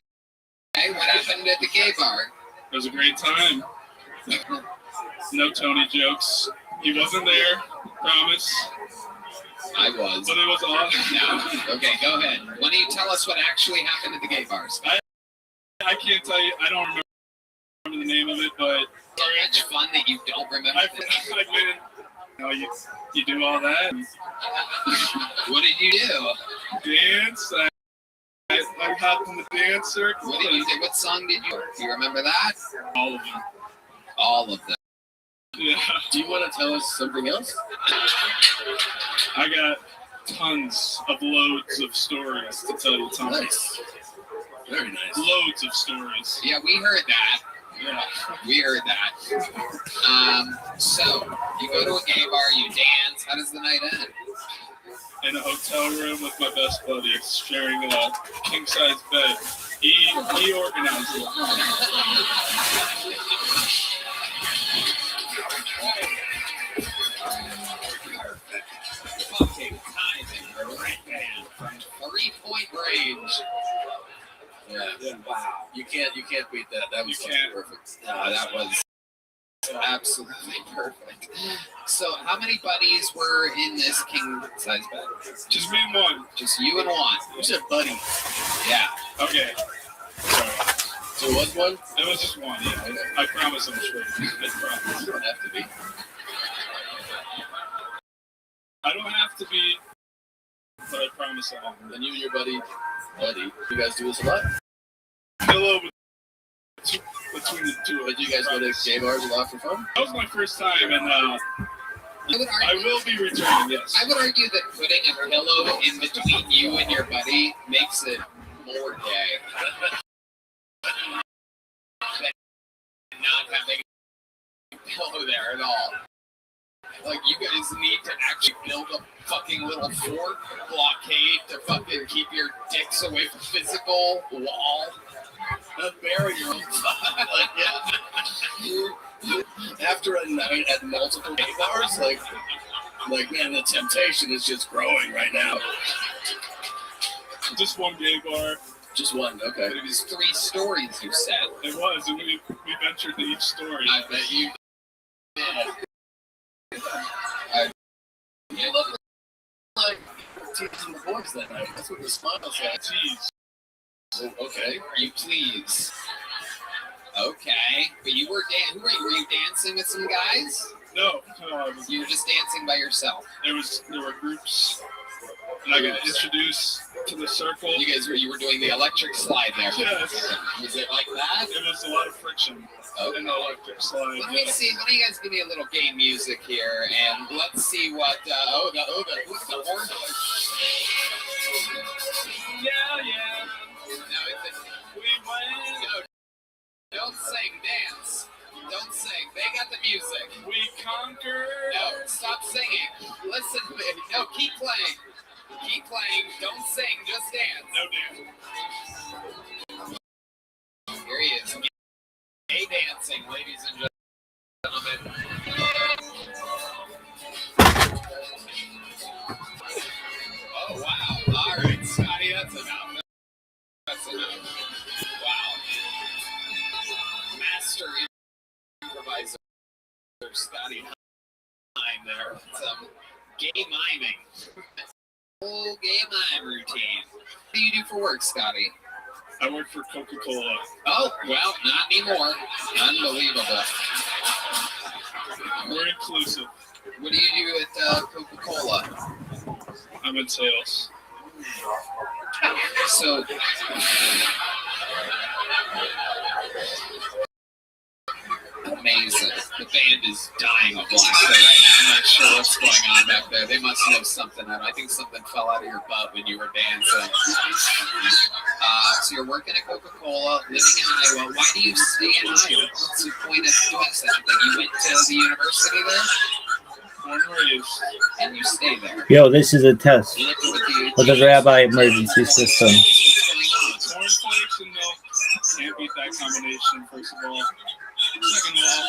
Hey, what happened at the gay bar? It was a great time. No Tony jokes. He wasn't there, promise. I was. But it was awesome. No. Okay, go ahead. Why don't you tell us what actually happened at the gay bars? I can't tell you. I don't remember the name of it, but so much fun that you don't remember. I've been. You do all that. What did you do? Dance. I hopped in the dance circle. What did you do? What song did you? Do you remember that? All of them. All of them. Yeah. Do you want to tell us something else? I got tons of loads of stories to tell you, Tom. Nice. Very nice. Loads of stories. Yeah, we heard that. Yeah. We heard that. So, you go to a gay bar, you dance. How does the night end? In a hotel room with my best buddy, sharing a king-size bed. He organized it. Fucking timing, right man. 3-point range. Yeah. Wow. You can't beat that. That was perfect. That was absolutely perfect. So, how many buddies were in this king size bed? Just me and one. Just you and one. You said buddy. Yeah. Okay. So it was one? It was just one, yeah. I promise I'm straight. I promise. You don't have to be. I don't have to be, but I promise I am. And you and your buddy, you guys do this a lot? Hello between the two of us. But you guys go to gay bars a lot for fun? That was my first time, and I will be returning, yes. I would argue that putting a pillow in between you and your buddy makes it more gay. Than not having a pillow there at all. Like, you guys need to actually build a fucking little fort blockade to fucking keep your dicks away from physical wall. Bury your own like, yeah. After a night at multiple gay bars, like man, the temptation is just growing right now. just one gay bar. Just one, okay. But it was 3 stories, you said. It was, and we ventured to each story. I bet you did. You look like teasing the boys that night. That's what the smile said. Jeez. Okay. Are you please? Okay. But you were who were you? Were you dancing with some guys? No, you were just dancing by yourself. There were groups, and I got introduced to the circle. You were doing the electric slide there. Yes. Was it like that? It was a lot of friction. Okay. In the electric slide. Let me see. Why don't you guys give me a little game music here, and let's see what. The horn. Yeah. We went. No, don't sing, dance. Don't sing. They got the music. We conquered. No, stop singing. Listen, no, keep playing. Keep playing. Don't sing, just dance. No dance. Here he is. Gay dancing, ladies and gentlemen. Oh, wow. All right, Scotty, that's enough. That's enough. Wow. Master improviser Scotty Hine there. Some gay miming. Whole gay mime routine. What do you do for work, Scotty? I work for Coca-Cola. Oh, well, not anymore. Unbelievable. We're inclusive. What do you do at Coca-Cola? I'm in sales. So, amazing. The band is dying of laughter right now. I'm not sure what's going on back there. They must know something. I think something fell out of your butt when you were dancing. So you're working at Coca-Cola, living in Iowa. Why do you stay in Iowa? What's the point of doing such a thing? You went to the university there? Born and raised. And you stay there. Yo, this is a test of the Rabbi emergency system. Cornflakes and milk. Can't beat that combination, first of all. Second of all,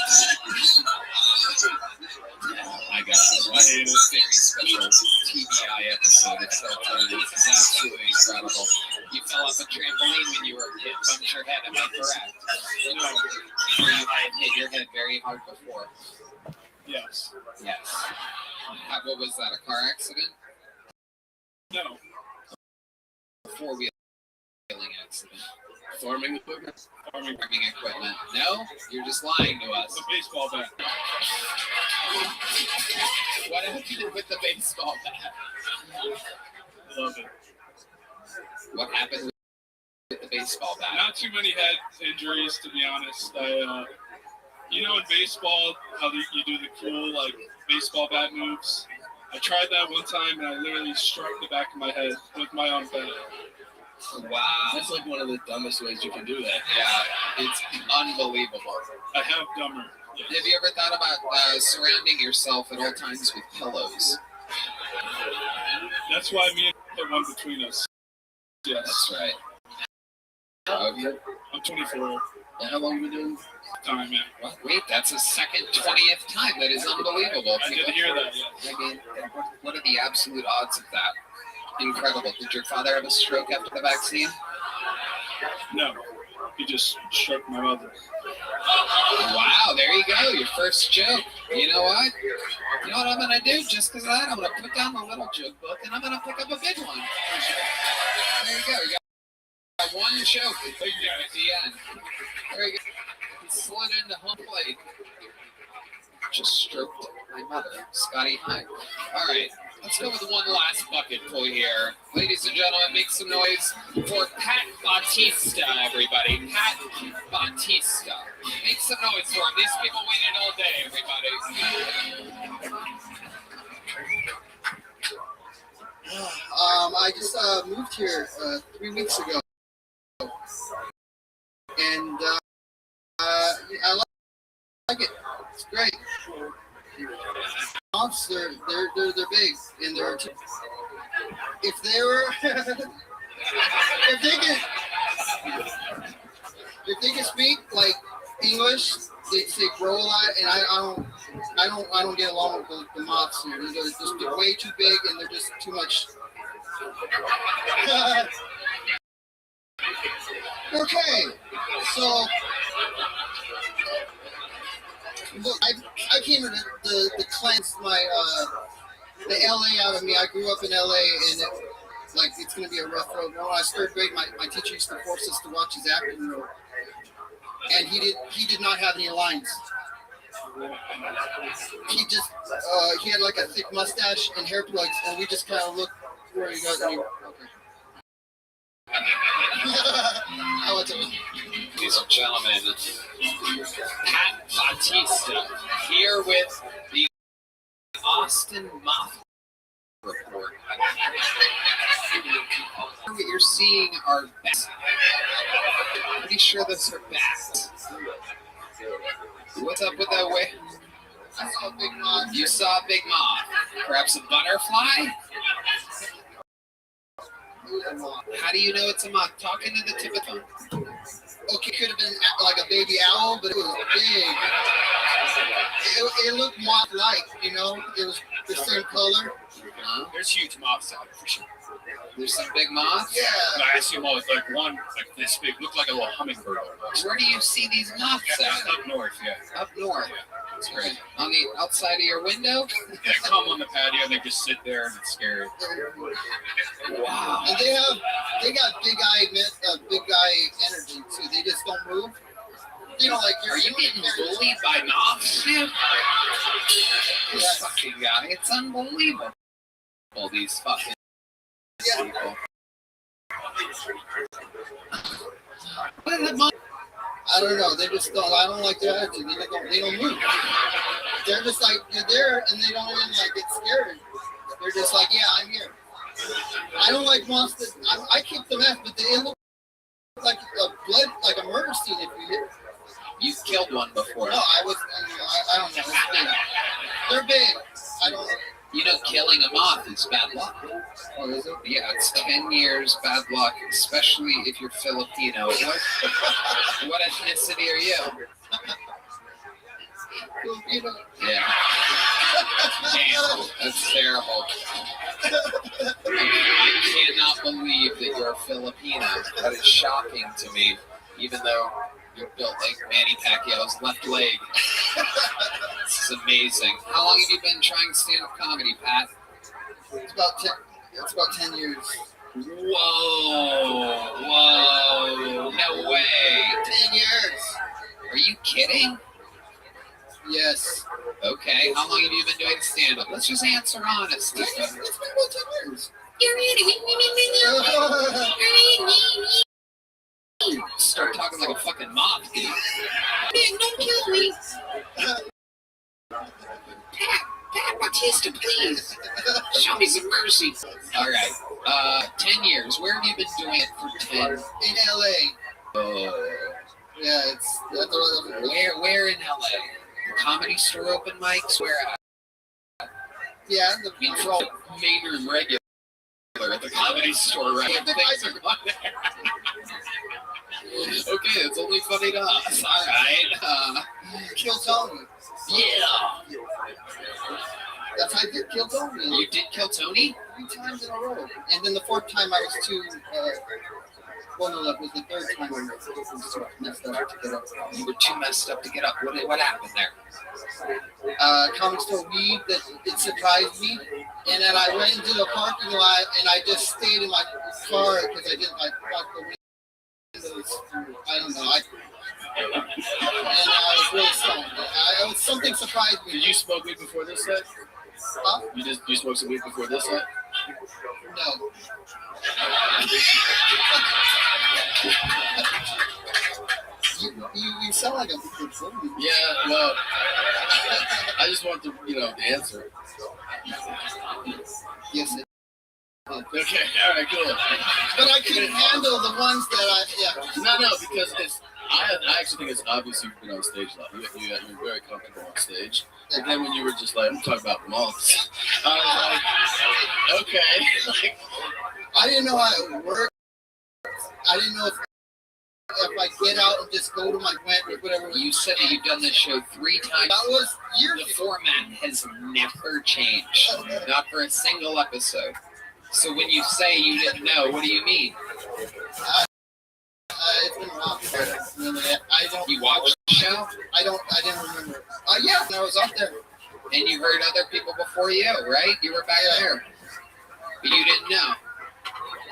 I got it. What a very special TBI episode. It's this is absolutely incredible. You fell off a trampoline when you were a kid, bumped your head. Am I correct? No. You had hit your head very hard before. Yes. Yes. What was that? A car accident? No. Four-wheeling accident. Farming equipment? Farming equipment. No? You're just lying to us. The baseball bat. What happened with the baseball bat? Love it. What happened with the baseball bat? Not too many head injuries, to be honest. In baseball, how you do the cool, baseball bat moves. I tried that one time, and I literally struck the back of my head with my own bat. Wow. That's like one of the dumbest ways you can do that. Yeah, it's unbelievable. I have dumber. Yes. Have you ever thought about surrounding yourself at all times with pillows? That's why me and put one between us. Yes. That's right. Okay. I'm 24. And how long have you been doing time, man? Well, wait, that's a second 20th time. That is unbelievable. I didn't hear that yet. I mean, what are the absolute odds of that? Incredible. Did your father have a stroke after the vaccine? No. He just struck my mother. Wow, there you go. Your first joke. You know what? You know what I'm going to do? Just because of that, I'm going to put down the little joke book and I'm going to pick up a big one. There you go. You got one joke at the end. There you go. He slid into home plate. Just stroked my mother, Scotty Hine. All right. Let's go with one last bucket pull here. Ladies and gentlemen, make some noise for Pat Bautista, everybody. Pat Bautista. Make some noise for him. These people waited all day, everybody. I just moved here 3 weeks ago. And I like it. It's great. They're big, and they're if they were if they can speak like English, they grow a lot, and I don't get along with the moths here. They're way too big, and they're just too much. Okay, so look, I came to cleanse my the LA out of me. I grew up in LA, and it's gonna be a rough road. When I was third grade, my teacher used to force us to watch his acting role, and he did not have any lines. He just he had like a thick mustache and hair plugs, and we just kind of looked where he goes. Okay. Ladies and gentlemen, Pat Bautista here with the Austin Moth Report. What you're seeing are bats. Pretty sure those are bats. What's up with that way? I saw a big moth. You saw a big moth. Perhaps a butterfly? How do you know it's a moth? Talking to the tip of the phone. Okay, could have been like a baby owl, but it was big. It looked moth-like, you know? It was the same color. There's huge moths out there for sure. There's some big moths? Yeah. I see them all with like one like this big, looked like a little hummingbird. Where do you see these moths at? Up north, yeah. Up north. That's great. On the outside of your window? They come on the patio and they just sit there and it's scary. Wow. And they got big eye energy too. They just don't move. You know, like are you getting bullied by moths? Yeah. This fucking guy, it's unbelievable. All these fucking people. What are the moths? I don't know. They just don't. I don't like their attitude. They don't move. They're just like you're there, and they don't even like get scared. They're just like, yeah, I'm here. I don't like monsters. I kick them ass, but they look like a murder scene. If you hit. You've killed one before. No, I don't know. They're big. I don't. You know, killing a moth is bad luck. Oh, is it? Yeah, it's 10 years bad luck, especially if you're Filipino. What ethnicity are you? Filipino. Yeah. Damn, that's terrible. I cannot believe that you're a Filipino. That is shocking to me, even though you're built like Manny Pacquiao's left leg. This is amazing. How long have you been trying stand-up comedy, Pat? It's about 10 years. Whoa. No way. 10 years. Are you kidding? Yes. Okay. How long have you been doing stand-up? Let's just answer honestly. It's been about 10 years. Start talking like a fucking moth, dude. Don't kill me. Pat Bautista, please. Show me some mercy. All right. 10 years. Where have you been doing it for 10? In LA. Oh. Yeah, Where in LA? The Comedy Store open mics? Where at? Yeah, for all main room regular at the Comedy Store, right? Things are on there. Okay, it's only funny to us. All right. Kill Tony. Yeah. That's how I did Kill Tony. You did Kill Tony? 3 times in a row. And then the 4th time I was too. It was the 3rd time I was messed up to get up. You were too messed up to get up. What happened there? Comic store weed that it surprised me, and then I went into the parking lot and I just stayed in my car because I block the windows. I don't know. And I was really stoned. Something surprised me. Did you smoke weed before this set? Huh? You smoked some weed before this set? No. You sound like a good fool. Yeah, well, I just want the answer. Yes, it. Okay, all right, cool. But I couldn't handle the ones that No, because I actually think it's obvious you've been on stage a lot. You're very comfortable on stage. And then when you were just like, I'm talking about moths, I was like, okay. I didn't know how it worked. I didn't know if I get out and just go to my rent or whatever. You said that you've done this show 3 times. That was years ago. The format has never changed. Not for a single episode. So when you say you didn't know, what do you mean? It's been a while. Really, I don't. You watched the show? I didn't remember. Yeah, I was up there. And you heard other people before you, right? You were back there. But you didn't know.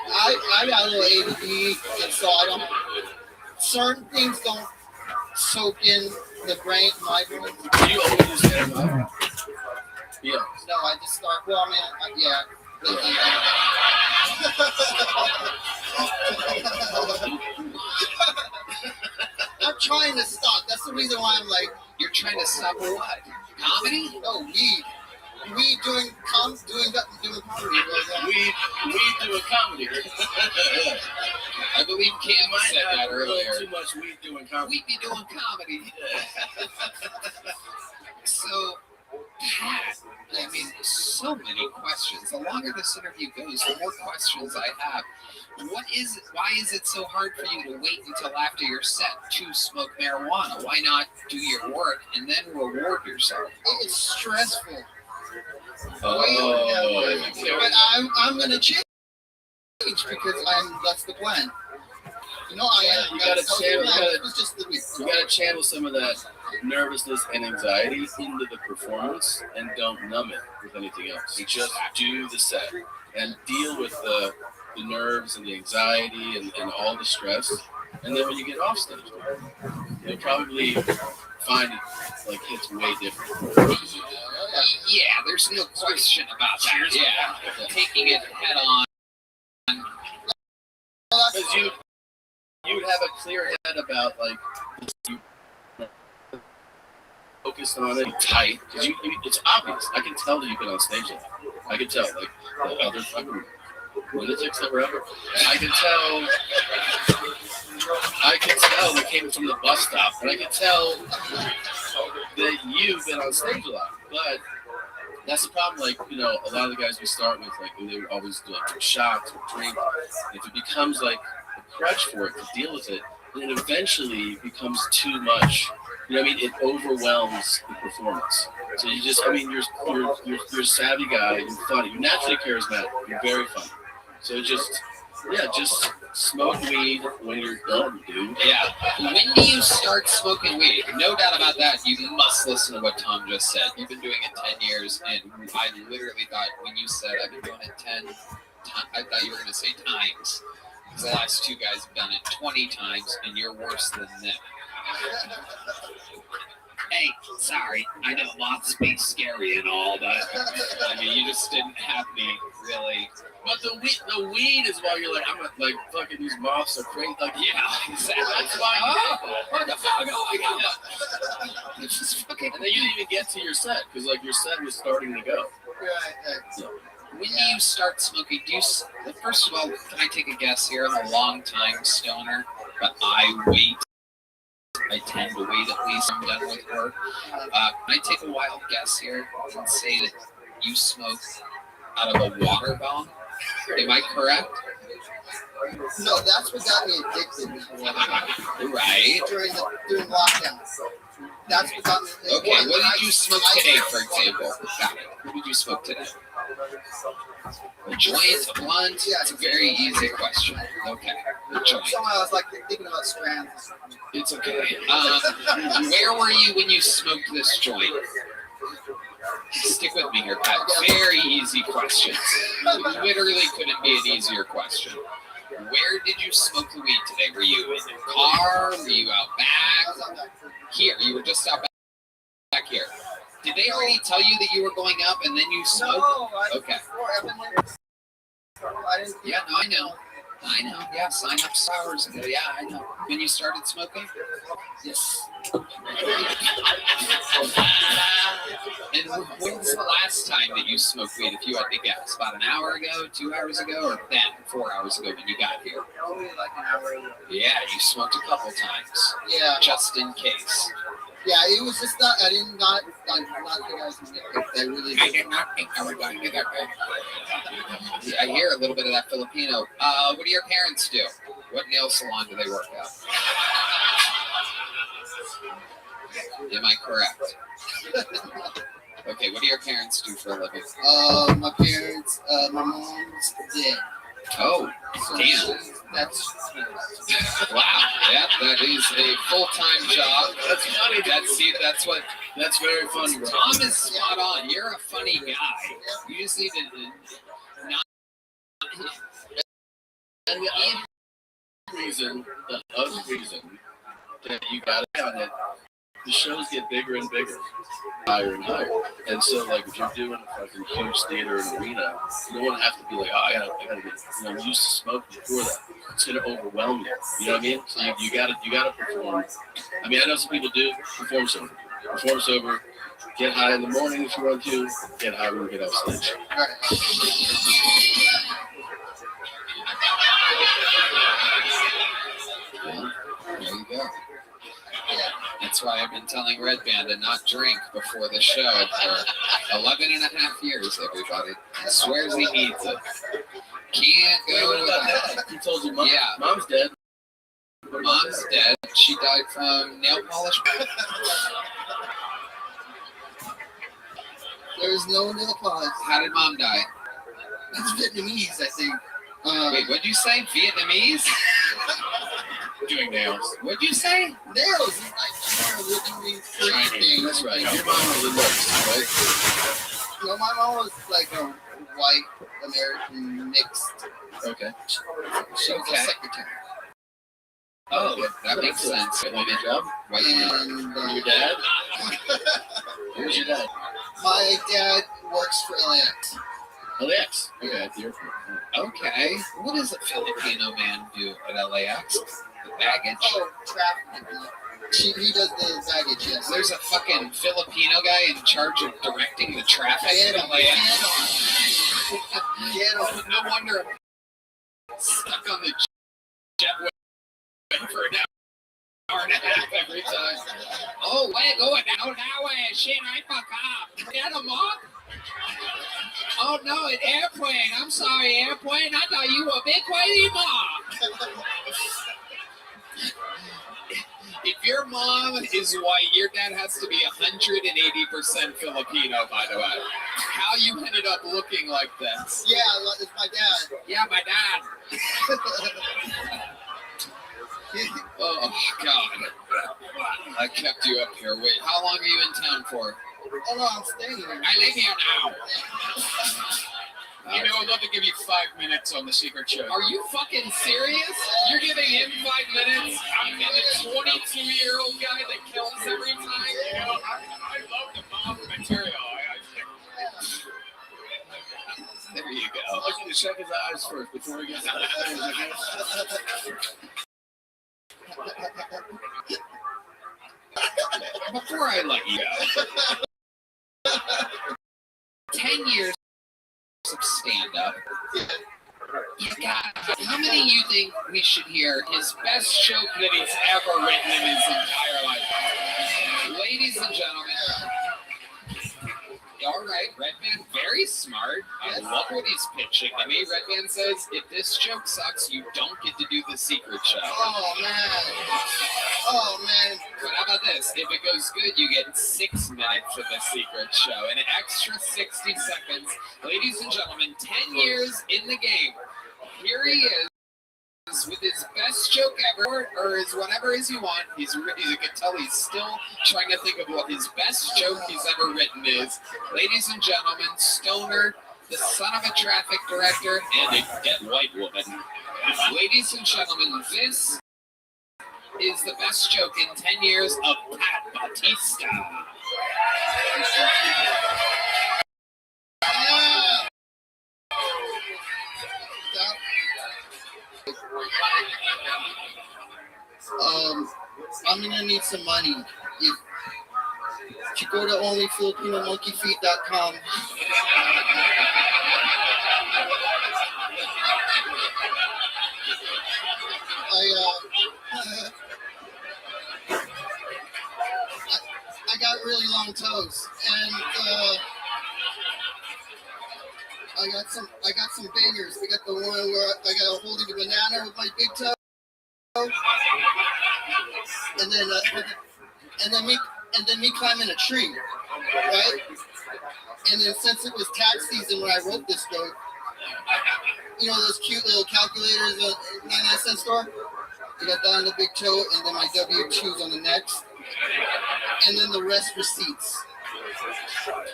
I got a little ADD, and so I don't. Certain things don't soak in the brain, my brain. You always just get them up. Yeah. No, I just start. Well, man, yeah. I'm trying to stop. That's the reason why I'm like. You're trying to stop what? Comedy? No, weed. Weed doing comedy. Weed doing comedy. I believe Cam said that earlier. Too much weed doing comedy. We'd be doing comedy. So, Pat, I mean, so many questions. The longer this interview goes, the more questions I have. Why is it so hard for you to wait until after your set to smoke marijuana? Why not do your work and then reward yourself? It's stressful. Oh. But I'm gonna change because that's the plan. You know, I am. You gotta channel. channel some of that nervousness and anxiety into the performance, and don't numb it with anything else. You just do the set and deal with the nerves and the anxiety and all the stress, and then when you get off stage, you'll probably find it like hits way different. Yeah, there's no question about that. Yeah, taking it head on. Because you'd have a clear head about like you focus on it tight. Because it's obvious. I can tell that you've been on stage. I can tell like the other fucking lunatics that were ever. I can tell they came from the bus stop, and I can tell that you've been on stage a lot. But that's the problem. Like, you know, a lot of the guys we start with, like, they would always do like shots or drink. If it becomes like a crutch for it to deal with it, then it eventually becomes too much. You know what I mean? It overwhelms the performance. So you just, I mean, you're a savvy guy. You're funny. You're naturally charismatic. You're very funny. So just smoke weed when you're done, dude. Yeah. When do you start smoking weed? No doubt about that. You must listen to what Tom just said. You've been doing it 10 years, and I literally thought when you said I've been doing it 10 times, I thought you were going to say times. Because the last two guys have done it 20 times, and you're worse than them. Hey, sorry, I know lots be scary and all, but I mean, you just didn't have me really. But the weed is why you're like, I'm like fucking these moths are crazy. Like, yeah, exactly. That's why what the fuck? Oh my god! It's just fucking. And then you didn't even get to your set because like your set was starting to go. Right. So, when do you start smoking? First of all, can I take a guess here? I'm a long time stoner, but I wait. I tend to wait at least I'm done with work. Can I take a wild guess here and say that you smoke out of a water bong? Am I correct? No, that's what got me addicted. Right. During lockdown. That's what got me addicted. Okay, what did you smoke today, for example? Got it. What did you smoke today? A joint, a blunt? Yeah, it's a very easy question. Okay, a joint. Somehow I was like thinking about strands. It's okay. Where were you when you smoked this joint? Stick with me here, Pat. Very easy questions. Literally couldn't be an easier question. Where did you smoke the weed today? Were you in your car? Were you out back? Here, you were just out back here. Did they already tell you that you were going up and then you smoked? No, okay. Yeah, no, I know. Yeah, sign up hours ago. Yeah, I know. When you started smoking? Yes. And when's the last time that you smoked weed, if you had to guess? About an hour ago, 2 hours ago, or then 4 hours ago when you got here? Probably like an hour ago. Yeah, you smoked a couple times. Yeah. Just in case. Yeah, it was just that I did not think I was going to get it. I did not think I was going to get it. I hear a little bit of that Filipino. What do your parents do? What nail salon do they work at? Am I correct? Okay, what do your parents do for a living? My parents, my mom's dead. Oh, So damn. That's wow. Yeah, that is a full-time job. That's funny. That's what. That's very funny, bro. Tom is spot on. You're a funny guy. You just need to not. And the other reason that you got it on it, the shows get bigger and bigger, higher and higher. And so, like, if you're doing a fucking huge theater and arena, you don't want to have to be like, oh, I gotta get, I'm used to smoking before that. It's gonna overwhelm you. You know what I mean? So you gotta perform. I mean, I know some people do perform sober. Perform sober. Get high in the morning if you want to. Get high when you get off stage. Well, there you go. That's why I've been telling Red Band to not drink before the show for 11 and a half years, everybody. Swears he needs it. Can't go without. He told you, Mom's dead. Mom's dead. She died from nail polish. There's no nail polish. How did Mom die? That's Vietnamese, I think. Wait, what'd you say? Vietnamese? Doing nails. What'd you say? Nails is like a Vietnamese thing. That's right. Your mom was a nurse, right? No, my mom was like a white American mixed. Okay. She was a secretary. Oh, that makes sense. Good job. And your dad? Who's your dad? My dad works for LAX. LAX. Okay, at the airport. Okay. What does a Filipino man do at LAX? The baggage? Oh, traffic. He does the baggage, yes. There's a fucking Filipino guy in charge of directing the traffic at LAX. No wonder I'm stuck on the jetway for an hour and a half every time. Oh, we're going down that way. Shit, I fuck up. Get him up. Oh no, an airplane. I'm sorry, airplane. I thought you were a big crazy mom. If your mom is white, your dad has to be 180% Filipino, by the way. How you ended up looking like this? Yeah, it's my dad. Yeah, my dad. Oh, God. I kept you up here. Wait, how long are you in town for? Oh, no, I'm staying here. I live here now. You know, I'd love to give you 5 minutes on the secret show. Are you fucking serious? You're giving him 5 minutes? I'm the 22-year-old guy that kills every time? You know, I love the mom material. There you go. I want you to check his eyes first before he gets out of Before I let you go, 10 years of stand-up. You got, how many you think we should hear his best joke that he's ever written in his entire life? Ladies and gentlemen, all right, Redman, very smart. I love what he's pitching to me. Redman says, if this joke sucks, you don't get to do the secret show. Oh, man. Oh, man. But how about this? If it goes good, you get 6 minutes of the secret show. An extra 60 seconds. Ladies and gentlemen, 10 years in the game. Here he is with his best joke ever, or his whatever it is you want. You can tell he's still trying to think of what his best joke he's ever written is. Ladies and gentlemen, Stoner, the son of a traffic director, and a dead white woman. Ladies and gentlemen, this is the best joke in 10 years of Pat Bautista. I'm gonna need some money. If you go to onlyfilipinomonkeyfeet.com, I got really long toes, and I got some bangers. I got the one where I got holding a banana with my big toe, and then me climbing a tree, right? And then since it was tax season when I wrote this joke, You know those cute little calculators at 99-cent store? I got that on the big toe, and then my W-2s on the next, and then the rest receipts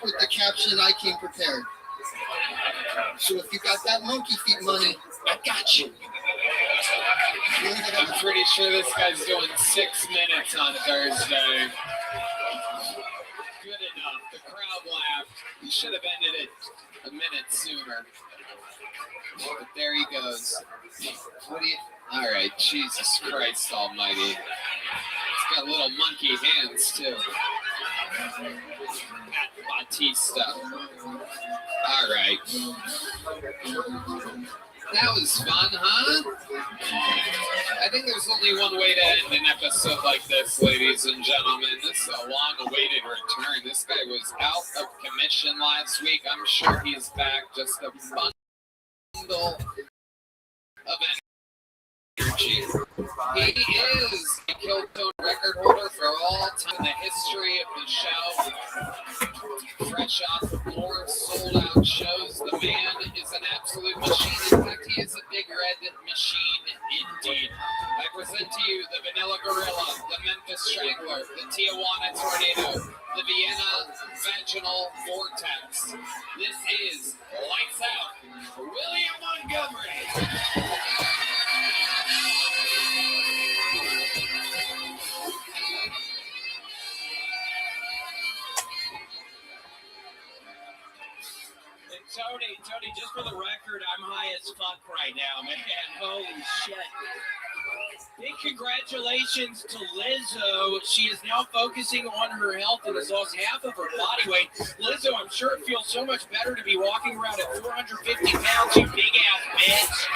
with the caption, "I came prepared." So if you got that monkey feet money, I got you. I'm pretty sure this guy's doing 6 minutes on Thursday. Good enough. The crowd laughed. He should have ended it a minute sooner. But there he goes. What do you... All right, Jesus Christ almighty. He's got little monkey hands, too. Pat Batista. All right. That was fun, huh? I think there's only one way to end an episode like this, ladies and gentlemen. This is a long-awaited return. This guy was out of commission last week. I'm sure he's back. Just a bundle of energy. He is the Kill Code record holder for all time in the history of the show. Fresh off of more sold-out shows, the man is an absolute machine. In fact, he is a big red machine indeed. I present to you the Vanilla Gorilla, the Memphis Strangler, the Tijuana Tornado, the Vienna Vaginal Vortex. This is Lights Out, William Montgomery. Tony, just for the record, I'm high as fuck right now, man. Holy shit. Big congratulations to Lizzo. She is now focusing on her health and has lost half of her body weight. Lizzo, I'm sure it feels so much better to be walking around at 450 pounds, you big ass bitch.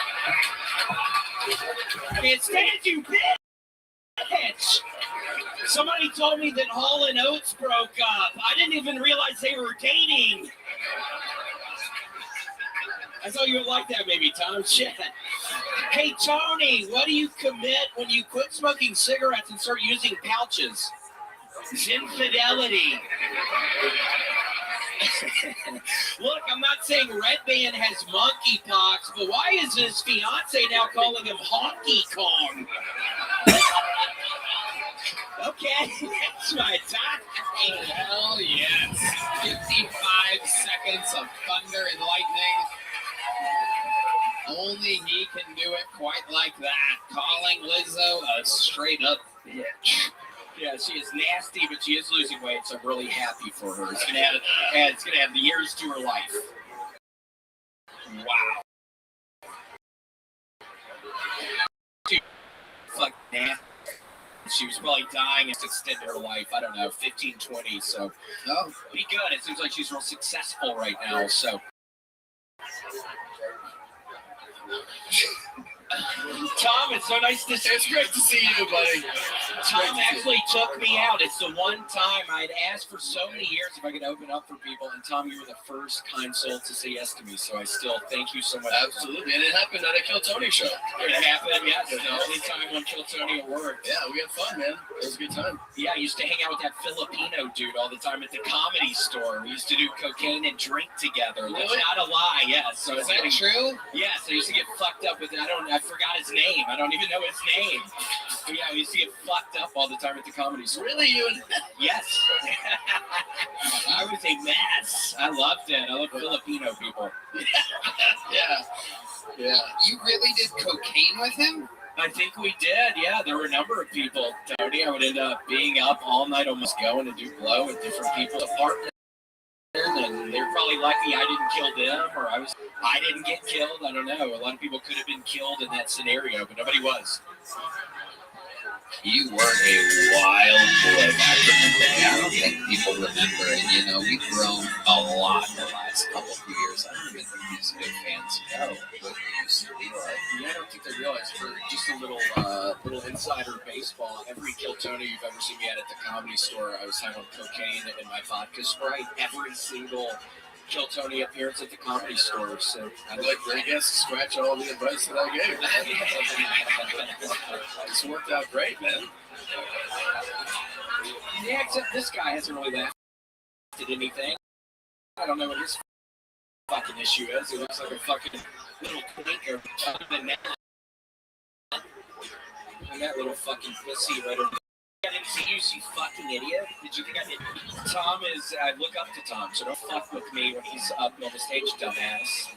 I can't stand you, bitch. Somebody told me that Hall & Oates broke up. I didn't even realize they were dating. I thought you would like that maybe, Tom. Shit. Hey, Tony, what do you commit when you quit smoking cigarettes and start using pouches? Infidelity. Look, I'm not saying Red Band has monkeypox, but why is his fiance now calling him Honky Kong? Okay, that's my time. Hell yes. 55 seconds of thunder and lightning. Only he can do it quite like that. Calling Lizzo a straight up bitch. Yeah, she is nasty, but she is losing weight, so I'm really happy for her. It's gonna have the years to her life. Wow. Dude, fuck nasty. She was probably dying to extend her life. I don't know, 15, 20. So, pretty good. It seems like she's real successful right now. So. Tom, it's so nice to see you. It's great to see you, buddy. Tom actually took me out. It's the one time I'd asked for so many years if I could open up for people, and Tom, you were the first kind soul to say yes to me, so I still thank you so much. Absolutely, and it happened at a Kill Tony show. It happened, yes. The only time on Kill Tony worked. Yeah, we had fun, man. It was a good time. Yeah, I used to hang out with that Filipino dude all the time at the Comedy Store. We used to do cocaine and drink together. That's not a lie, yes. So is that true? Yes, I used to get fucked up with it. I forgot his name. I don't even know his name. But yeah, we used to get fucked up all the time at the Comedy Store. Really? You? Yes. I was a mess. I loved it. I love Filipino people. Yeah. You really did cocaine with him? I think we did, yeah. There were a number of people, Tony. I would end up being up all night, almost going to do blow with different people's apartments. And they're probably lucky I didn't kill them, or I didn't get killed. I don't know. A lot of people could have been killed in that scenario, but nobody was. You were a wild boy back in the day. I don't think people remember it. You know, we've grown a lot in the last couple of years. I don't even think these big fans know what we used to be like. Yeah, I don't think they realize. For just a little insider baseball, every Kill Tony you've ever seen me at the Comedy Store, I was having cocaine in my vodka Sprite. Every single Kill Tony appearance at the Comedy Store. So I'd like Greg to scratch all the advice that I gave. It's worked out great, man. Yeah, except this guy hasn't really lasted anything. I don't know what his fucking issue is. It looks like a fucking little twink or other than that. And that little fucking pussy right over there. I didn't see you, you fucking idiot. Did you think I did? Tom is, I look up to Tom, so don't fuck with me when he's up on the stage, dumbass.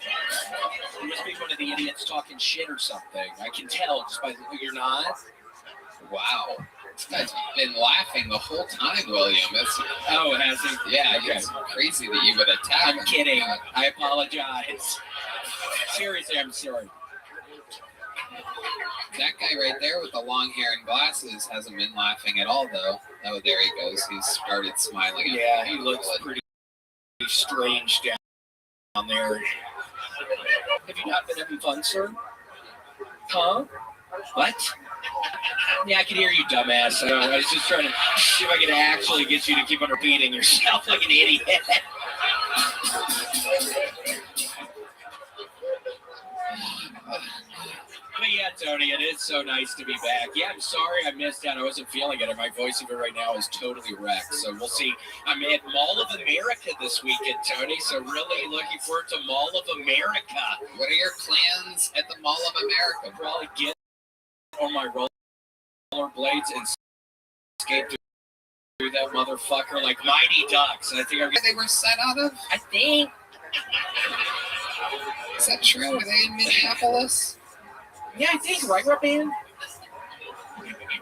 You must be one of the idiots talking shit or something. I can tell just by you're not. Wow. This guy's been laughing the whole time, William. Oh, has he? Yeah, okay. It's crazy that you would attack him. I'm kidding. I apologize. Seriously, I'm sorry. That guy right there with the long hair and glasses hasn't been laughing at all, though. Oh, there he goes. He's started smiling. Yeah, he looks pretty strange down there. Have you not been having fun, sir? Huh? What? Yeah, I can hear you, dumbass. I was just trying to see if I could actually get you to keep on repeating yourself like an idiot. But yeah, Tony, it is so nice to be back. Yeah, I'm sorry I missed out. I wasn't feeling it, and my voice even right now is totally wrecked. So we'll see. I'm at Mall of America this weekend, Tony, so really looking forward to Mall of America. What are your plans at the Mall of America? I'll probably get on my rollerblades and skate through that motherfucker like Mighty Ducks. And I think they were set out of? I think. Is that true? Were they in Minneapolis? Yeah, I think, right, Red Band?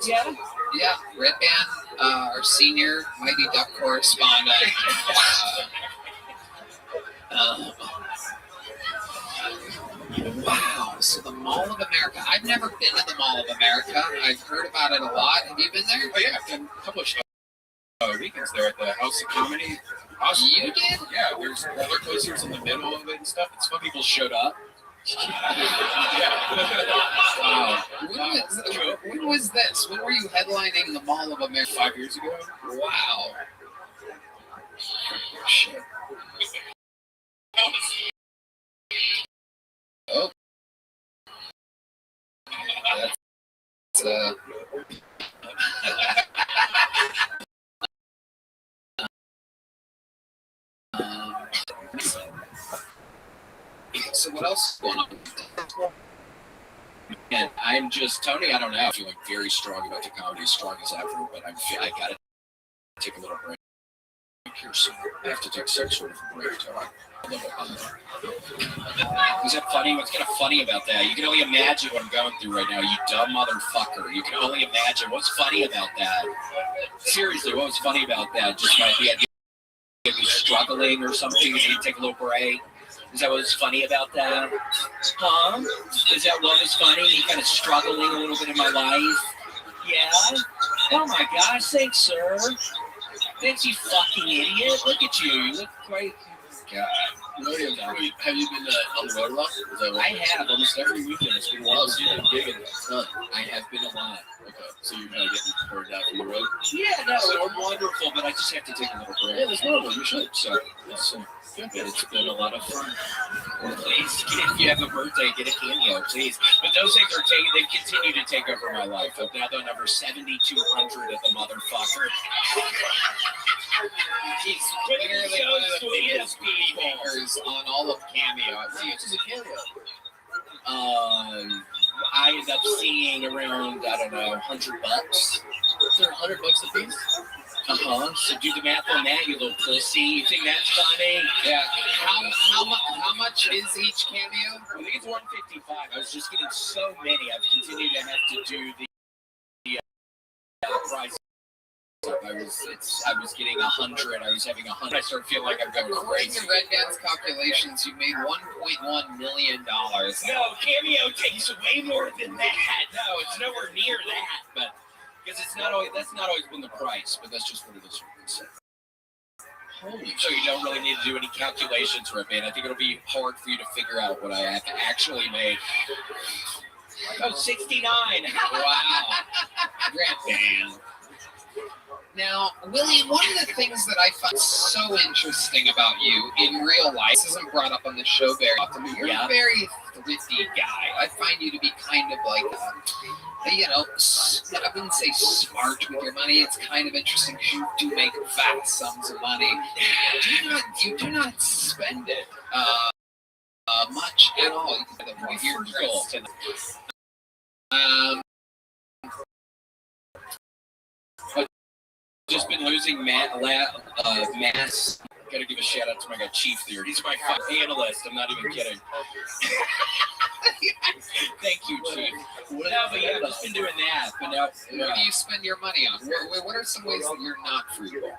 Yeah. Yeah, Red Band, our senior Mighty Duck correspondent. Wow, so the Mall of America. I've never been to the Mall of America. I've heard about it a lot. Have you been there? Oh, yeah, I've done a couple of weekends there at the House of Comedy. Awesome. You did? Yeah, there's roller coasters in the middle of it and stuff. It's fun. People showed up. Wow. When was this? When were you headlining the Mall of America? 5 years ago. Wow. Shit. Oh. That's so what else is going on? And I'm just, Tony, I don't know. I'm feeling very strong about the comedy, as strong as ever, but I gotta take a little break here soon. I have to take some sort of a break, Tony. Is that funny? What's kind of funny about that? You can only imagine what I'm going through right now, you dumb motherfucker. You can only imagine. What's funny about that? Seriously, what was funny about that? Just might be me struggling or something, and you take a little break. Is that what was funny about that? Huh? Is that what was funny? You kind of struggling a little bit in my life? Yeah? Oh my gosh, thanks, sir. Thanks, you fucking idiot. Look at you. You look great. God. William, have you been on the road a lot? I have almost every weekend. It's been wild. You've been gigging a ton. I have been a lot. Okay, so you're kind of getting burned out from the road? Yeah, no, it's wonderful, but I just have to take a little break. Yeah, that's normal. You should. So, it's been a lot of fun. Please, if you have a birthday, get a cameo, please. But those things are they've continued to take over my life. I'm now the number 7,200 of the motherfucker. He's literally one of the biggest booty makers on all of Cameo. How much is a cameo? I end up seeing around, I don't know, $100. They're $100 a piece? So do the math on that, you little pussy. You think that's funny? Yeah. How much is each cameo? I think it's $155. I was just getting so many. I've continued to have to do the price. I was getting 100. I was having 100. I started feeling like I'm going According crazy. to Red Band's calculations, you made $1.1 million. No, Cameo takes way more than that. No, it's nowhere near that. But because that's not always been the price. But that's just what it is. Holy, so you don't really need to do any calculations, Red Band. I think it'll be hard for you to figure out what I have to actually make. Oh, 69. Wow. Red Band. Now, William, one of the things that I find so interesting about you in real life, this isn't brought up on the show very often, but you're a very thrifty guy. I find you to be kind of like, I wouldn't say smart with your money. It's kind of interesting because you do make vast sums of money. You do not spend it. much at all. You can get them here dressed. I've just been losing mass. Gotta give a shout out to my guy Chief there. He's my analyst. I'm not even kidding. Thank you, Chief. No, but yeah, I've just been doing that. But now, what do you spend your money on? What are some ways that you're not frugal?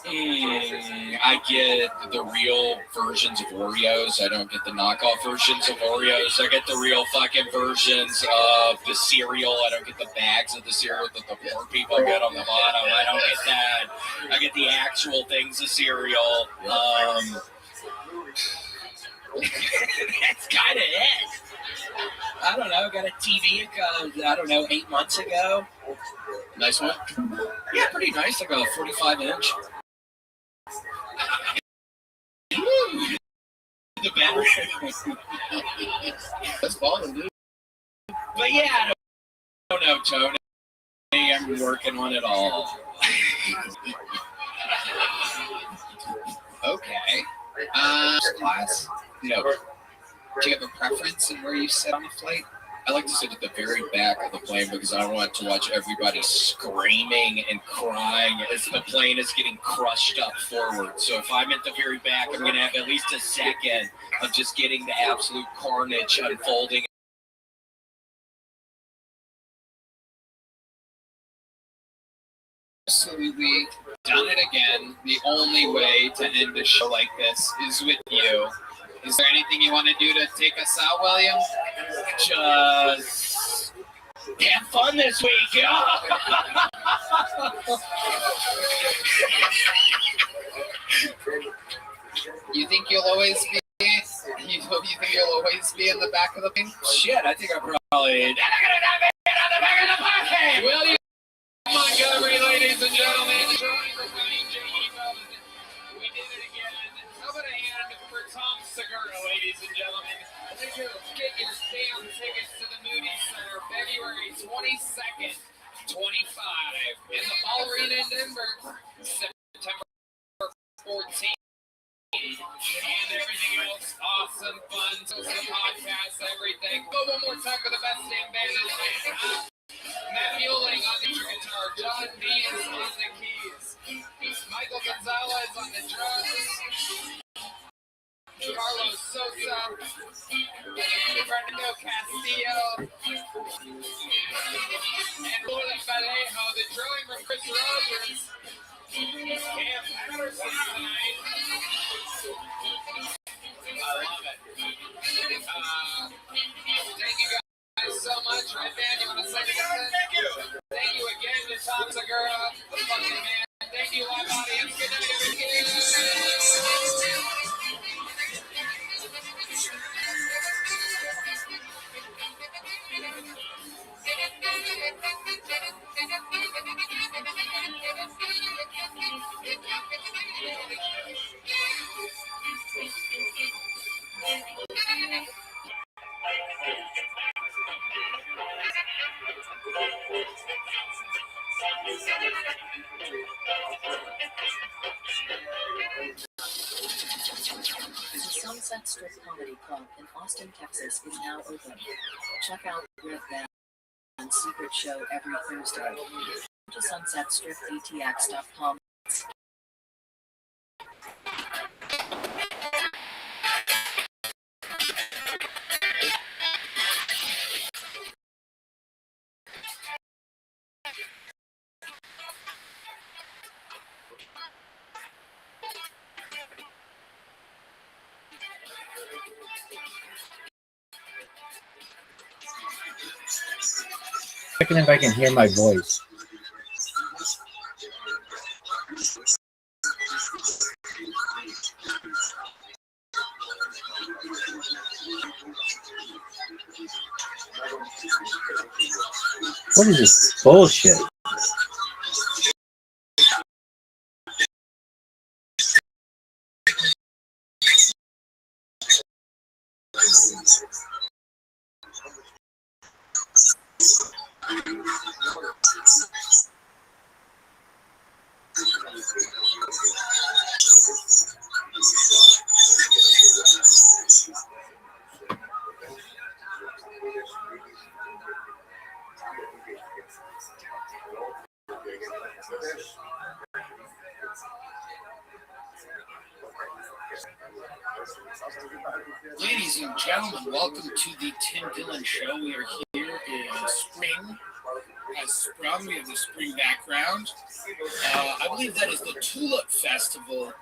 I get the real versions of Oreos. I don't get the knockoff versions of Oreos. I get the real fucking versions of the cereal. I don't get the bags of the cereal that the poor people get on the bottom. I don't get that. I get the actual things of cereal. That's kind of it. I don't know. Got a TV, I don't know, 8 months ago. Nice one? Yeah, pretty nice. Like a 45-inch. The better. That's balling, dude. But yeah, I don't know, Tony. I'm working on it all. Okay. Class? No. Do you have a preference in where you sit on the flight? I like to sit at the very back of the plane because I want to watch everybody screaming and crying as the plane is getting crushed up forward. So if I'm at the very back, I'm going to have at least a second of just getting the absolute carnage unfolding. Absolutely done it again. The only way to end a show like this is with you. Is there anything you want to do to take us out, William? Just have fun this week. You think you'll always be? You think you'll always be in the back of the plane? Shit, I think I probably. William Montgomery, ladies and gentlemen. We did it again. How about a hand for Tom Segura, ladies and gentlemen? Get your damn tickets to the Moody Center, February 22nd, 25, in the Ball Arena in Denver, September 14th. And everything else, awesome, fun, social podcasts, everything. Go one more time for the best damn band in the night. Matt Mueling on the guitar, John B is on the keys, Michael Gonzalez on the drums, Carlos Sosa, Fernando Castillo, and Lola Vallejo, the drawing room, Chris Rogers, Cam Patterson tonight. I love it. Thank you guys so much. Red Band, you want to say together? Thank you. Thank you again to Tom Segura, the fucking man. Thank you, live audience. Good night, The Sunset Strip Comedy Club in Austin, Texas is now open. Check out Red Band's secret show every Thursday. Go to sunsetstripdtx.com. Checking if I can hear my voice. What is this bullshit? Ladies and gentlemen, welcome to the Tim Dillon Show. We are here in spring. Has sprung. We have the spring background. I believe that is the Tulip Festival.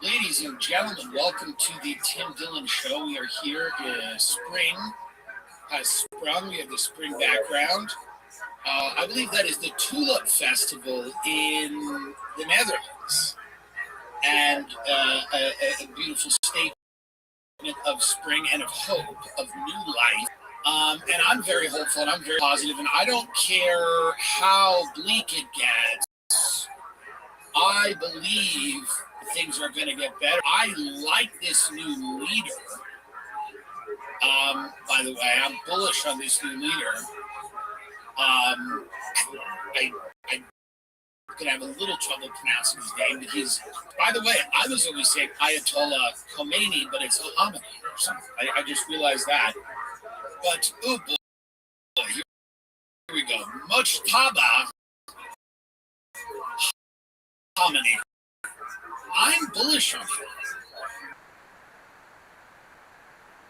Ladies and gentlemen, welcome to the Tim Dillon Show. We are here in spring. Has sprung. We have the spring background. I believe that is the Tulip Festival in the Netherlands. And a beautiful statement of spring and of hope, of new life. And I'm very hopeful and I'm very positive, and I don't care how bleak it gets. I believe things are going to get better. I like this new leader. By the way, I'm bullish on this new leader. I'm gonna have a little trouble pronouncing his name, but he's. By the way, I was always saying Ayatollah Khomeini, but it's Khamenei or something. I just realized that. But oh boy, here we go. Mujtaba Khomeini. I'm bullish on him.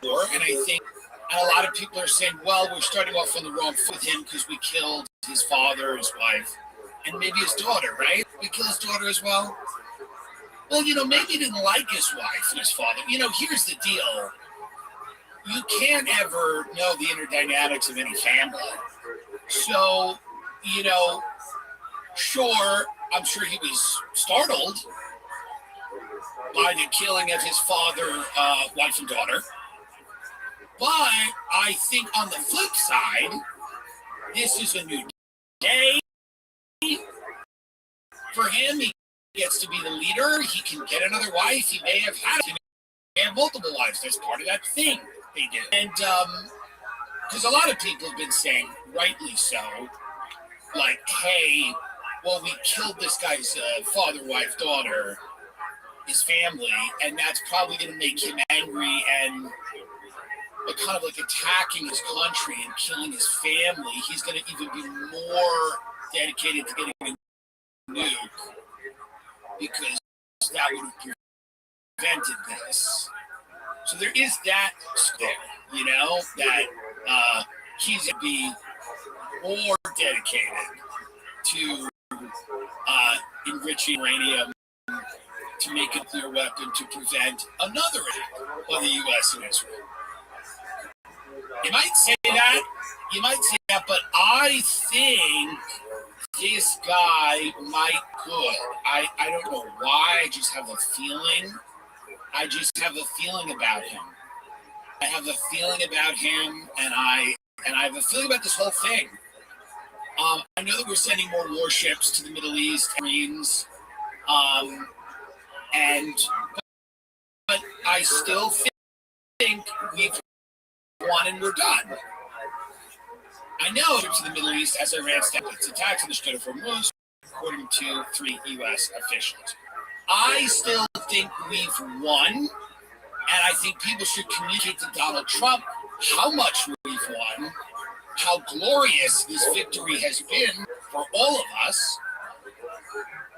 And I think a lot of people are saying, well, we're starting off on the wrong foot with him because we killed his father, his wife, and maybe his daughter, right? We killed his daughter as well. Well, maybe he didn't like his wife and his father. Here's the deal. You can't ever know the inner dynamics of any family. So, sure, I'm sure he was startled by the killing of his father, wife, and daughter. But I think on the flip side, this is a new day for him. He gets to be the leader. He can get another wife. He may have had multiple wives. That's part of that thing they did. And because a lot of people have been saying, rightly so, like, hey, well, we killed this guy's father, wife, daughter, his family, and that's probably going to make him angry and kind of like attacking his country and killing his family. He's going to even be more dedicated to getting a nuke because that would have prevented this. So there is that there, that he's going to be more dedicated to enriching uranium to make a nuclear weapon to prevent another attack on the U.S. and Israel. You might say that, but I think this guy might could. I don't know why. I just have a feeling. I just have a feeling about him. I have a feeling about him, and I have a feeling about this whole thing. I know that we're sending more warships to the Middle East, Marines, but I still think we've won and we're done. I know to the Middle East as Iran stepped its attacks on the Strait of Hormuz, according to 3 U.S. officials. I still think we've won, And I think people should communicate to Donald Trump how much we've won, how glorious this victory has been for all of us,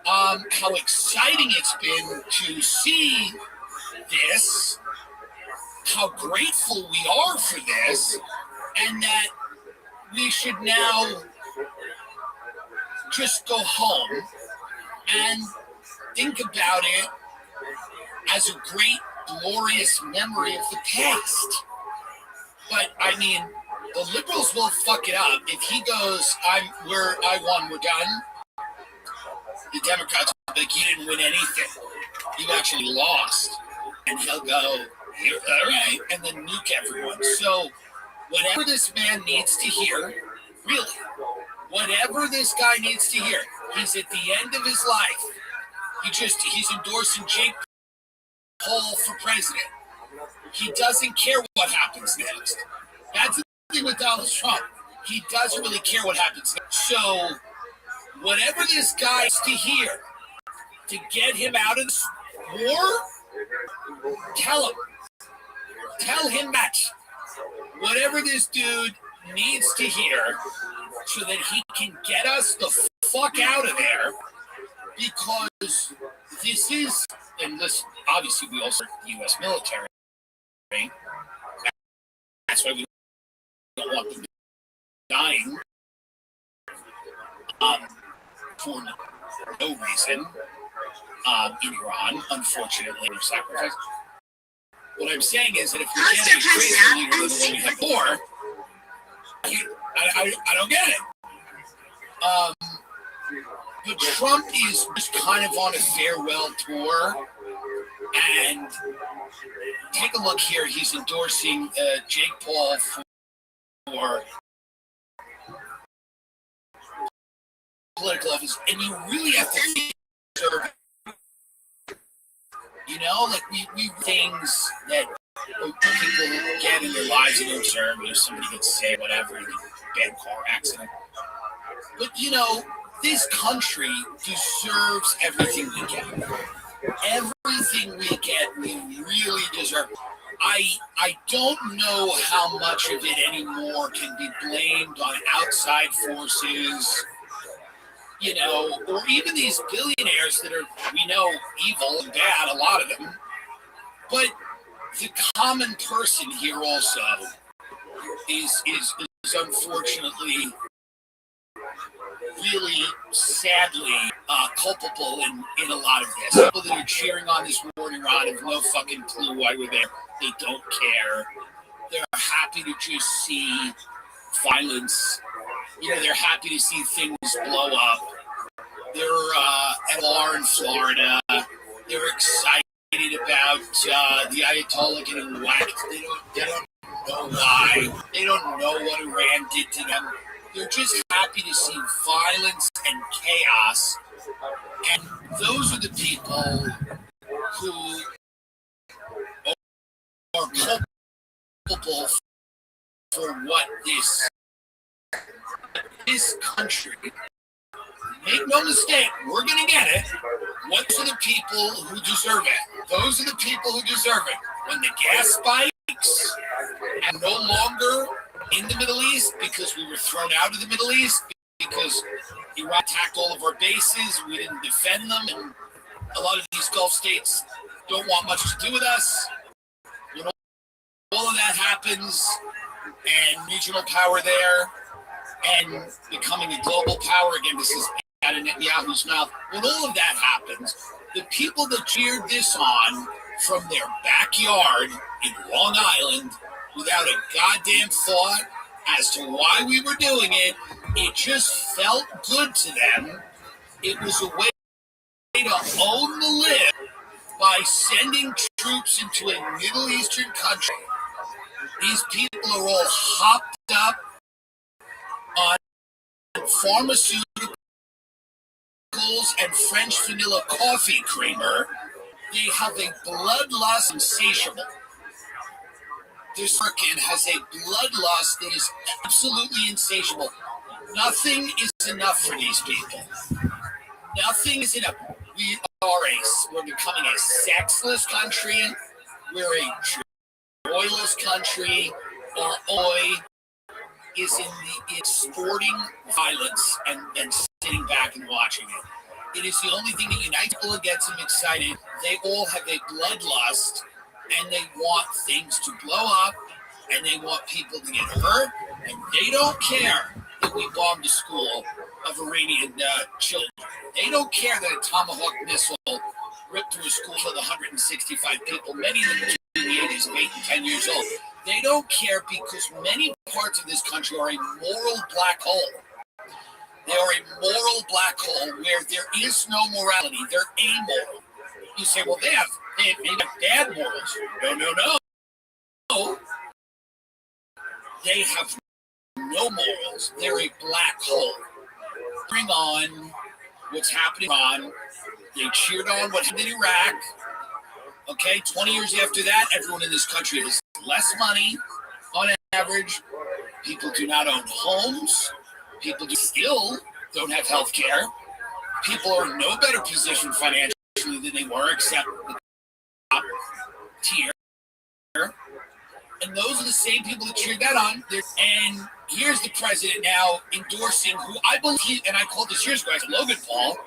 how exciting it's been to see this, how grateful we are for this, and that we should now just go home and think about it as a great, glorious memory of the past. But I mean, the liberals will fuck it up if he goes, I won, we're done. The Democrats will be like, you didn't win anything. You actually lost. And he'll go, all right, and then nuke everyone. So whatever this man needs to hear, really, whatever this guy needs to hear, he's at the end of his life. He's endorsing Jake Paul for president. He doesn't care what happens next. That's the thing with Donald Trump. He doesn't really care what happens next. So whatever this guy needs to hear to get him out of this war, tell him. Tell him that. Whatever this dude needs to hear so that he can get us the fuck out of there, because this is, and listen, obviously we also are the U.S. military. That's why we don't want them dying for no reason in Iran, unfortunately, or sacrifice. What I'm saying is that if we get a crazy leader than the one we had before, I don't get it. But Trump is just kind of on a farewell tour, and take a look here. He's endorsing Jake Paul for political office, and you really have to think, you know, like we things that people get in their lives and don't deserve. You know, somebody gets sick, whatever, in a bad car accident. But you know, this country deserves everything we get. Everything we get, we really deserve. I don't know how much of it anymore can be blamed on outside forces, you know, or even these billionaires that are, we know, evil and bad, a lot of them. But the common person here also is unfortunately really sadly culpable in a lot of this. People that are cheering on this war in Iran have no fucking clue why we're there. They don't care. They're happy to just see violence. You know, they're happy to see things blow up. They're at a bar in Florida. They're excited about the Ayatollah getting whacked. They don't know why. They don't know what Iran did to them. They're just happy to see violence and chaos. And those are the people who are culpable for what this country, make no mistake, we're going to get it. Those are the people who deserve it. Those are the people who deserve it. When the gas spikes and no longer in the Middle East because we were thrown out of the Middle East because Iraq attacked all of our bases, we didn't defend them, and a lot of these Gulf states don't want much to do with us. When all of that happens, and regional power there, and becoming a global power again, this is out of Netanyahu's mouth. When all of that happens, the people that cheered this on from their backyard in Long Island, without a goddamn thought as to why we were doing it, it just felt good to them. It was a way to own the lid by sending troops into a Middle Eastern country. These people are all hopped up on pharmaceuticals and French vanilla coffee creamer. They have a bloodlust insatiable. This American has a bloodlust that is absolutely insatiable. Nothing is enough for these people. Nothing is enough. We're becoming a sexless country. we're a joyless country. Our oil is in exporting violence and sitting back and watching it. It is the only thing that unites people and gets them excited. They all have a bloodlust, and they want things to blow up, and they want people to get hurt, and they don't care that we bombed a school of Iranian children. They don't care that a Tomahawk missile ripped through a school, killed 165 people, many of them in the ages of 8 and 10 years old. They don't care because many parts of this country are a moral black hole. They are a moral black hole where there is no morality. They're amoral. You say, well, they have bad morals. No. They have no morals. They're a black hole. Bring on what's happening on. They cheered on what happened in Iraq. Okay, 20 years after that, everyone in this country has less money on average. People do not own homes. People still don't have health care. People are in no better position financially than they were, except the top tier. And those are the same people that cheered that on. And here's the president now endorsing who I believe, and I called this year's guy Logan Paul,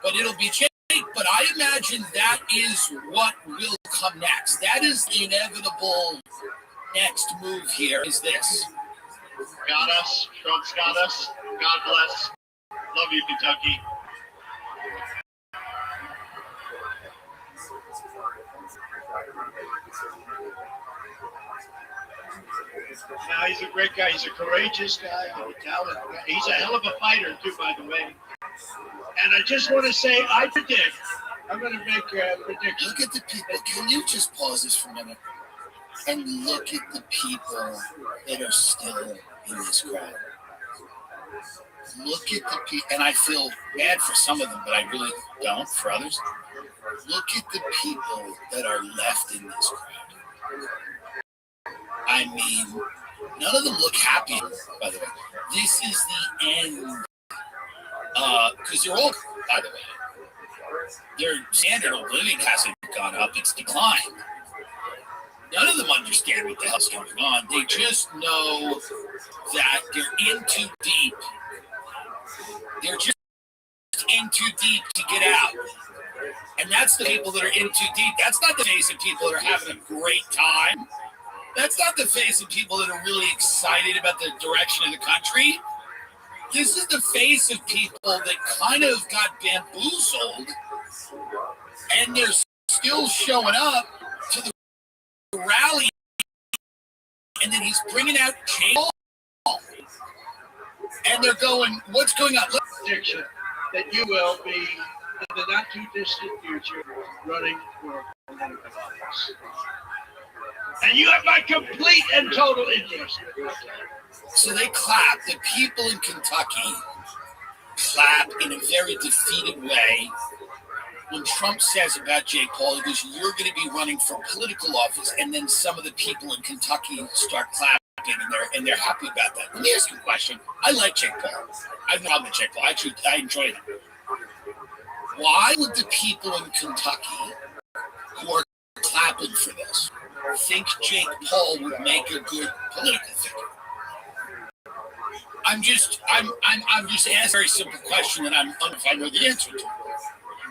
but it'll be Jake. But I imagine that is what will come next. That is the inevitable next move here is this. Got us. Trump's got us. God bless. Love you, Kentucky. Now, he's a great guy. He's a courageous guy. He's a hell of a fighter, too, by the way. And I just want to say, I'm going to make a prediction. Look at the people. Can you just pause this for a minute? And look at the people that are still in this crowd. Look at the people, and I feel bad for some of them, but I really don't for others. Look at the people that are left in this crowd. I mean, none of them look happy, by the way. This is the end. Because they're all, by the way, their standard of living hasn't gone up, it's declined. None of them understand what the hell's going on. They just know that they're in too deep. They're just in too deep to get out. And that's the people that are in too deep. That's not the face of people that are having a great time. That's not the face of people that are really excited about the direction of the country. This is the face of people that kind of got bamboozled, and they're still showing up to the rally, and then he's bringing out Jake Paul, and they're going, what's going on? Prediction that you will be, in the not too distant future, running for political office. And you have my complete and total interest. So they clap. The people in Kentucky clap in a very defeated way when Trump says about Jake Paul, he goes, you're going to be running for political office. And then some of the people in Kentucky start clapping, and they're happy about that. Let me ask you a question. I like Jake Paul. I have no problem with Jake Paul. I enjoy him. Why would the people in Kentucky who are clapping for this think Jake Paul would make a good political figure? I'm just asking a very simple question that I'm if I know the answer to.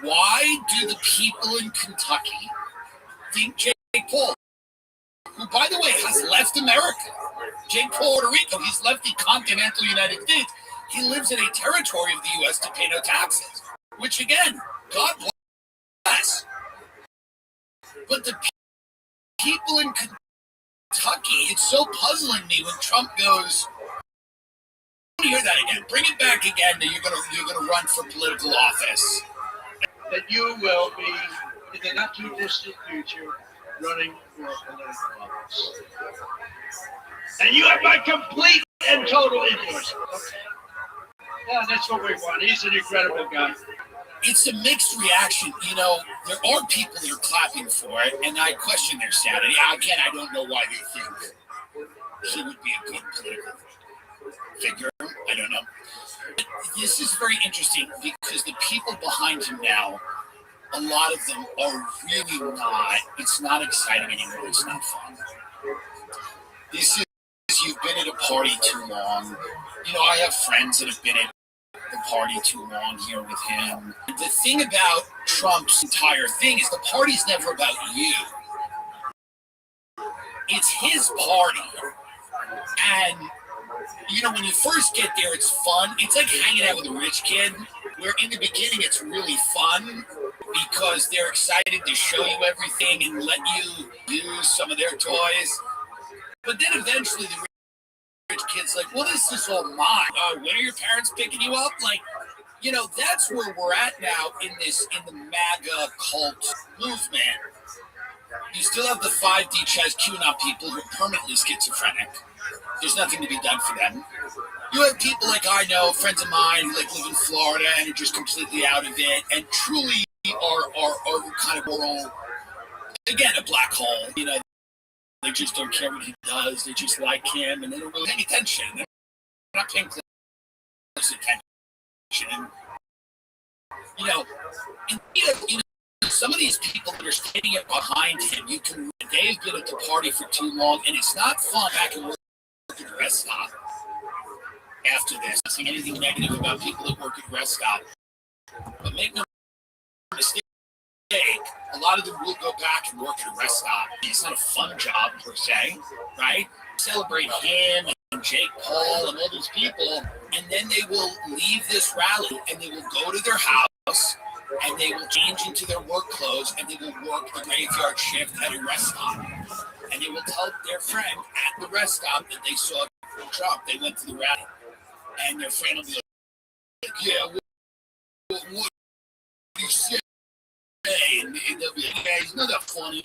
Why do the people in Kentucky think Jake Paul, who by the way has left America, Jake Paul, Puerto Rico, he's left the continental United States. He lives in a territory of the U.S. to pay no taxes, which again, God bless. But the people in Kentucky, it's so puzzling me when Trump goes, hear that again. Bring it back again. That you're gonna run for political office. That you will be in the not too distant future running for political office. And you have my complete and total interest. Yeah, that's what we want. He's an incredible guy. It's a mixed reaction. You know, there are people that are clapping for it, and I question their sanity. Again, I don't know why they think he would be a good political figure. I don't know. But this is very interesting because the people behind him now a lot of them are really not. It's not exciting anymore. It's not fun. This is, you've been at a party too long. You know, I have friends that have been at the party too long here with him. The thing about Trump's entire thing is the party's never about you. It's his party. And, you know, when you first get there, it's fun. It's like hanging out with a rich kid, where in the beginning it's really fun because they're excited to show you everything and let you use some of their toys. But then eventually the rich kid's like, what is this all mine? When are your parents picking you up? Like, you know, that's where we're at now in the MAGA cult movement. You still have the 5D chess QAnon people who are permanently schizophrenic. There's nothing to be done for them. You have people like I know, friends of mine who like live in Florida and are just completely out of it and truly are kind of moral, again, a black hole. You know, they just don't care what he does. They just like him and they don't really pay attention. They're not paying close attention. You know, and you know, some of these people that are standing up behind him, they've been at the party for too long, and it's not fun back and work at the rest stop after this. I'm not saying anything negative about people that work at rest stop, but make no mistake, a lot of them will go back and work at a rest stop. It's not a fun job per se, right? Celebrate him and Jake Paul and all these people, and then they will leave this rally and they will go to their house and they will change into their work clothes and they will work the graveyard shift at a rest stop. And they will tell their friend at the rest stop that they saw Trump. They went to the rally. And their friend will be like, yeah, what do you say? And they'll be like, yeah, he's not that funny.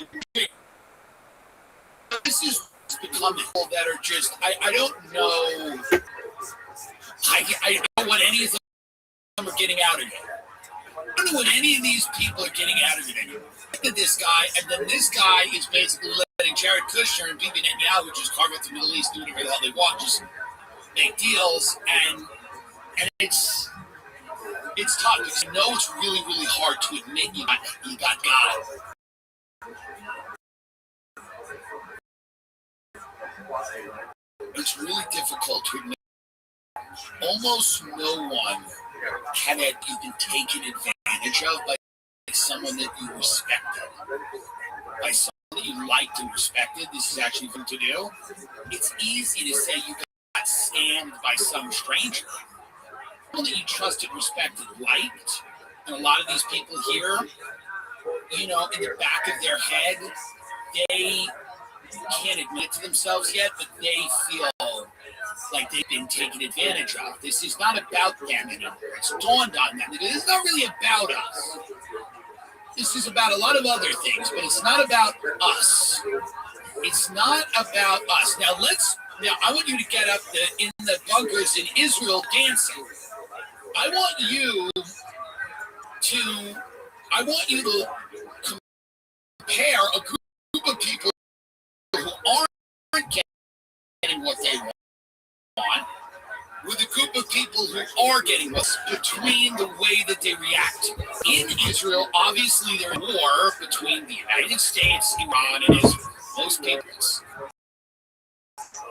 This is becoming people that are just, I don't know. I don't know what any of them are getting out of it. I don't know what any of these people are getting out of it anymore. Look at this guy, and then this guy is basically letting Jared Kushner and Bibi Netanyahu just carve up the Middle East, do whatever the hell they want, just make deals, and it's tough because you know it's really, really hard to admit you got God. It's really difficult to admit. Almost no one can have been taken advantage of by someone that you respected, by someone that you liked and respected. This is actually fun to do. It's easy to say you got scammed by some stranger. Someone that you trusted, respected, liked. And a lot of these people here, you know, in the back of their head, they can't admit to themselves yet, but they feel like they've been taken advantage of. This is not about them anymore. It's dawned on them. It's not really about us. This is about a lot of other things, but it's not about us. It's not about us. Now I want you to get up in the bunkers in Israel dancing. I want you to compare a group of people who aren't getting what they want with a group of people who are getting what's between the way that they react. In Israel, obviously there's a war between the United States, Iran, and Israel. Most peoples.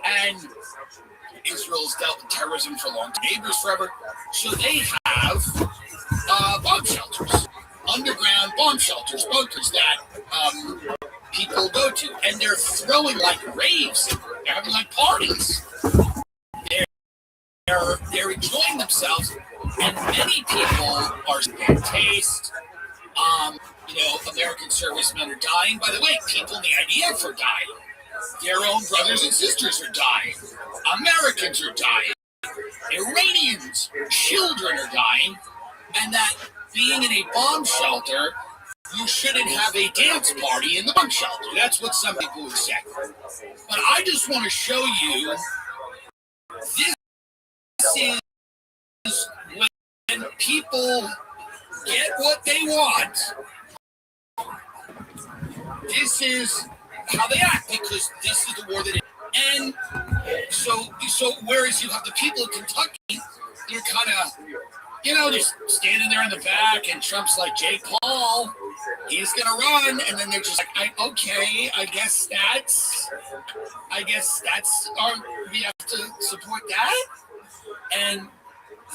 And Israel's dealt with terrorism for a long time, neighbors forever. So they have bomb shelters, underground bomb shelters, bunkers that people go to. And they're throwing like raves. They're having like parties. They're enjoying themselves, and many people are in taste. You know, American servicemen are dying. By the way, people in the IDF are dying. Their own brothers and sisters are dying. Americans are dying. Iranians, children are dying. And that being in a bomb shelter, you shouldn't have a dance party in the bomb shelter. That's what some people would say. But I just want to show you this is when people get what they want. This is how they act because this is the war that it is. And so whereas you have the people of Kentucky, they're kind of, you know, just standing there in the back, and Trump's like, Jake Paul, he's gonna run, and then they're just like, I guess that's we have to support that, and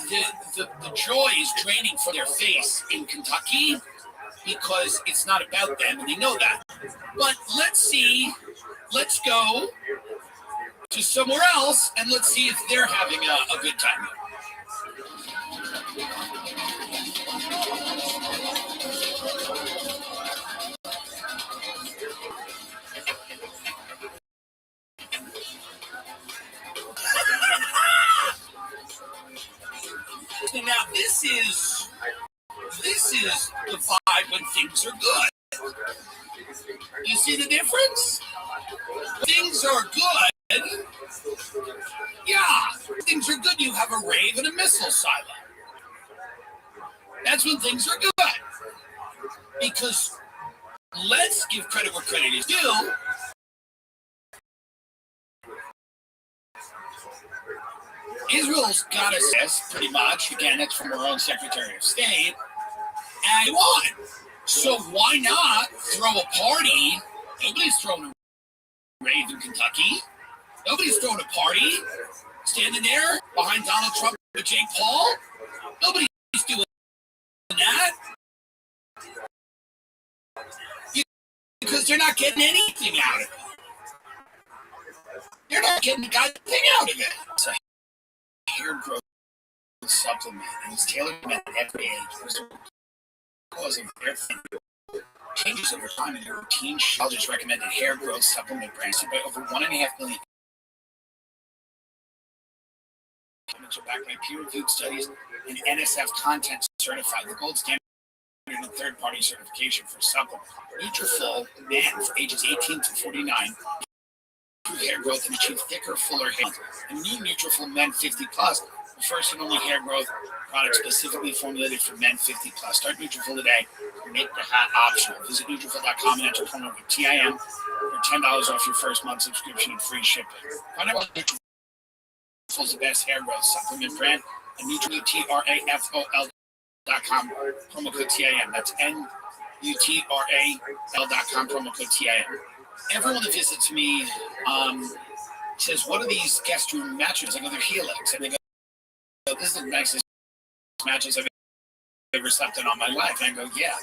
the joy is draining from their face in Kentucky because it's not about them, and they know that. But let's go to somewhere else, and let's see if they're having a good time. Now this is the vibe when things are good. You see the difference? Things are good. Yeah, things are good. You have a rave and a missile silo. That's when things are good. Because let's give credit where credit is due. Israel's got us pretty much. Again, it's from our own Secretary of State. And won. So why not throw a party? Nobody's throwing a rave in Kentucky. Nobody's throwing a party. Standing there behind Donald Trump and Jake Paul. Nobody's doing that. Because they're not getting anything out of it. They're not getting a goddamn thing out of it. It's a hair growth supplement, and it's tailored at every age. Because of hair changes over time in your routine, I'll just recommended hair growth supplement brands by over 1.5 million. Supplements are backed by peer-reviewed studies and NSF content certified, the gold standard and third-party certification for supplement. Nutrafol, men for ages 18 to 49. Hair growth and achieve thicker, fuller hair. And new Nutrafol Men 50 Plus, the first and only hair growth product specifically formulated for men 50 plus. Start Nutrafol today and make the hat optional. Visit Nutrafol.com and enter promo code TIM for $10 off your first month subscription and free shipping. Find out what Nutrafol is the best hair growth supplement brand and Nutrafol.com promo code TIM. That's NUTRAL.com promo code TIM. Everyone that visits me says, what are these guest room mattresses? I go, they're Helix. And they go, this is the nicest mattress I've ever slept in all my life. And I go, yeah.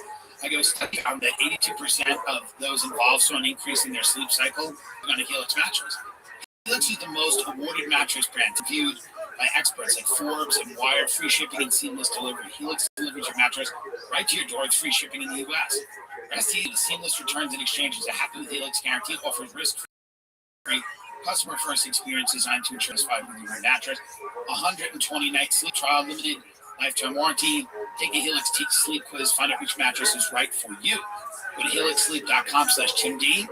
I go, study found that 82% of those involved saw an increase in their sleep cycle on a Helix mattress. Helix is the most awarded mattress brand viewed by experts like Forbes and Wired. Free shipping and seamless delivery. Helix delivers your mattress right to your door with free shipping in the U.S. Rest easy, seamless returns and exchanges. A happy with Helix guarantee offers risk-free, customer-first experience designed to ensure satisfied with your mattress. 120-night sleep trial, limited lifetime warranty. Take a Helix sleep quiz. Find out which mattress is right for you. Go to helixsleep.com/TimD.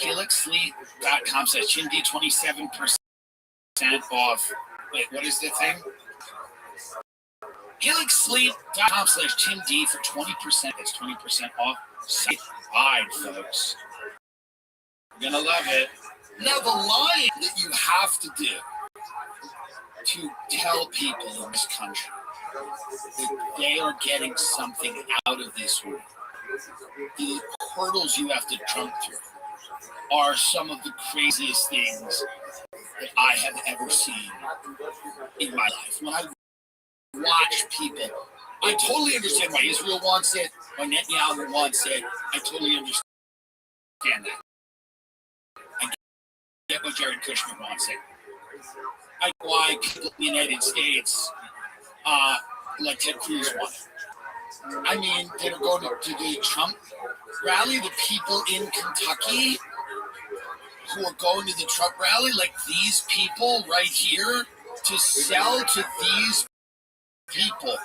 helixsleep.com/TimD. 27% off. Wait, what is the thing? helixsleep.com/TimD for 20%. That's 20% off. Side, folks. You're going to love it. Now, the line that you have to do to tell people in this country that they are getting something out of this world, the hurdles you have to jump through are some of the craziest things that I have ever seen in my life. When I watch people, I totally understand why Israel wants it, why Netanyahu wants it. I totally understand that. I get why Jared Kushner wants it. I get why people in the United States, like Ted Cruz, want it. I mean, they're going to the Trump rally. The people in Kentucky who are going to the Trump rally, like these people right here, to sell to these people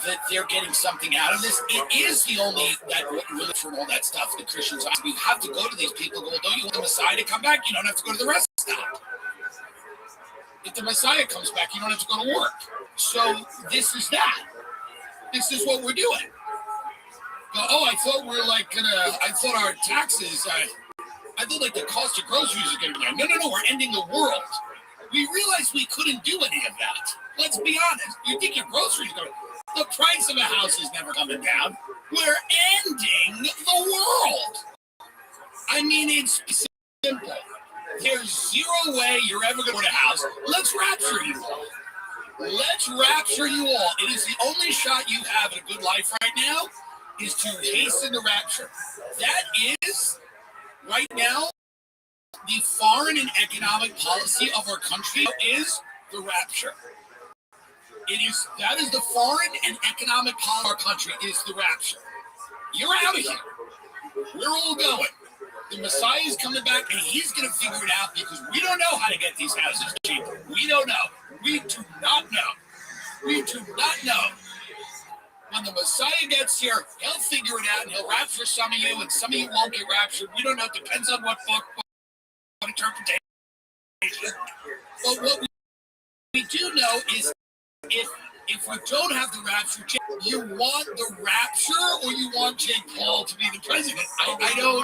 that they're getting something out of this. It is the only that really from all that stuff the Christians you have to go to these people. Go, don't you want the Messiah to come back? You don't have to go to the rest stop. If the Messiah comes back, you don't have to go to work. So this is that. This is what we're doing. Oh, I thought we're like I thought our taxes, I thought like the cost of groceries is gonna be down. No, we're ending the world. We realized we couldn't do any of that. Let's be honest. You think your groceries are going to, The price of a house is never coming down. We're ending the world. I mean, it's simple. There's zero way you're ever going to a house. Let's rapture you all. Let's rapture you all. It is the only shot you have at a good life right now is to hasten the rapture. That is, right now, the foreign and economic policy of our country is the rapture. That is the foreign and economic policy of our country is the rapture. You're out of here. We're all going. The Messiah is coming back, and he's going to figure it out because we don't know how to get these houses cheap. We don't know. We do not know. We do not know. When the Messiah gets here, he'll figure it out, and he'll rapture some of you, and some of you won't get raptured. We don't know. It depends on what book, what interpretation. But what we do know is if we don't have the rapture, you want the rapture or you want Jake Paul to be the president? I don't.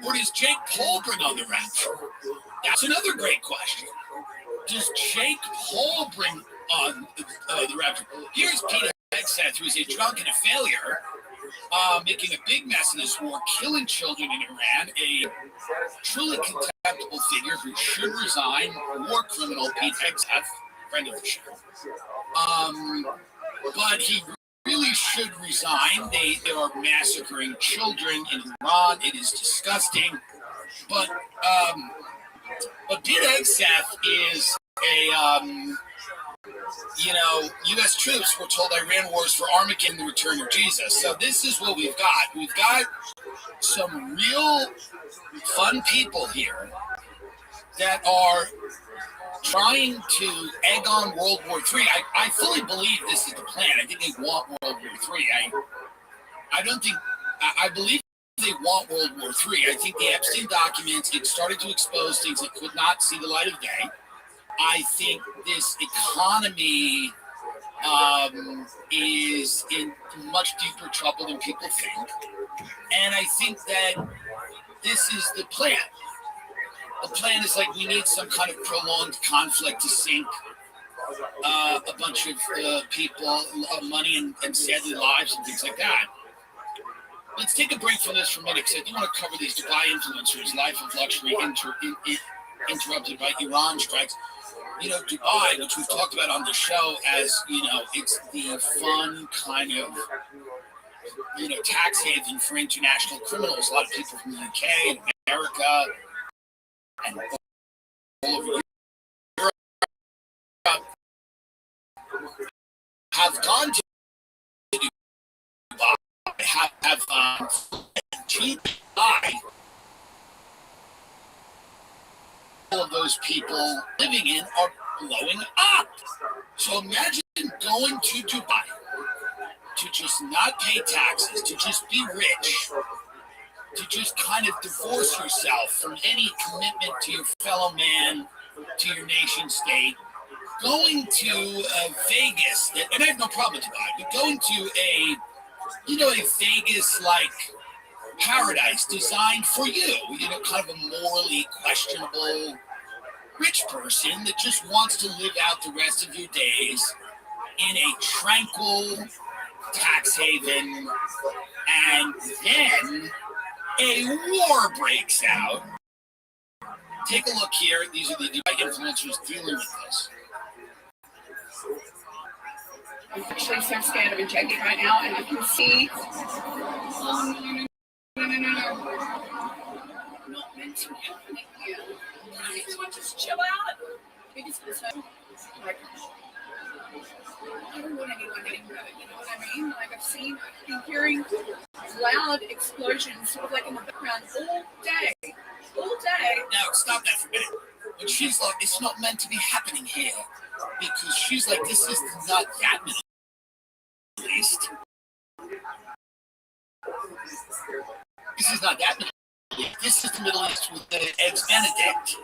Or does Jake Paul bring on the rapture? That's another great question. Does Jake Paul bring on the rapture? Here's Peter Hegseth, who is a drunk and a failure, making a big mess in this war, killing children in Iran, a truly contemptible figure who should resign, war criminal Pete Hegseth, friend of the show. But he really should resign. They are massacring children in Iran. It is disgusting. But Pete Hegseth is U.S. troops were told Iran wars for Armageddon, the return of Jesus. So this is what we've got. We've got some real fun people here that are trying to egg on World War III. I fully believe this is the plan. I think they want World War III. I believe they want World War III. I think the Epstein documents, it started to expose things that could not see the light of day. I think this economy is in much deeper trouble than people think. And I think that this is the plan. The plan is like we need some kind of prolonged conflict to sink a bunch of people, money, and sadly lives and things like that. Let's take a break from this for a minute because I do want to cover these Dubai influencers' life of luxury interrupted by Iran strikes. You know, Dubai, which we've talked about on the show as, it's the fun kind of, tax haven for international criminals. A lot of people from the UK and America and all over Europe have gone to Dubai, have cheap Dubai. All of those people living in are blowing up. So imagine going to Dubai to just not pay taxes, to just be rich, to just kind of divorce yourself from any commitment to your fellow man, to your nation state, going to Vegas, and I have no problem with Dubai, but going to a Vegas-like paradise designed for you, kind of a morally questionable rich person that just wants to live out the rest of your days in a tranquil tax haven, and then a war breaks out. Take a look here. These are the Dubai influencers dealing with this. I'm actually so scared of injecting right now, and I can see. No. Not meant to be happening here. Can everyone just chill out? Because it's like, I don't want anyone getting hurt, you know what I mean? Like I've been hearing loud explosions sort of like in the background all day. Now, stop that for a minute. When she's like, it's not meant to be happening here, because she's like, this is not that Middle East. This is not that Middle East. This is the Middle East with the Eggs Benedict.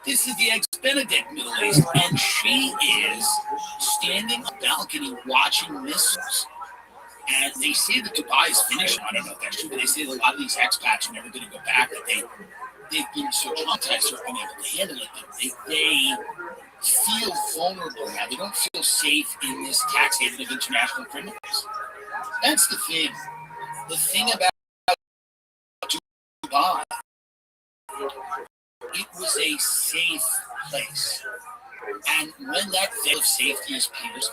This is the Eggs Benedict Middle East, and she is standing on the balcony watching missiles. And they say that Dubai is finished. I don't know if that's true, but they say that a lot of these expats are never going to go back. That they've been so traumatized, they're unable to handle it. feel vulnerable now. They don't feel safe in this tax haven of international criminals. That's the thing. The thing about Dubai, it was a safe place. And when that veil of safety is pierced,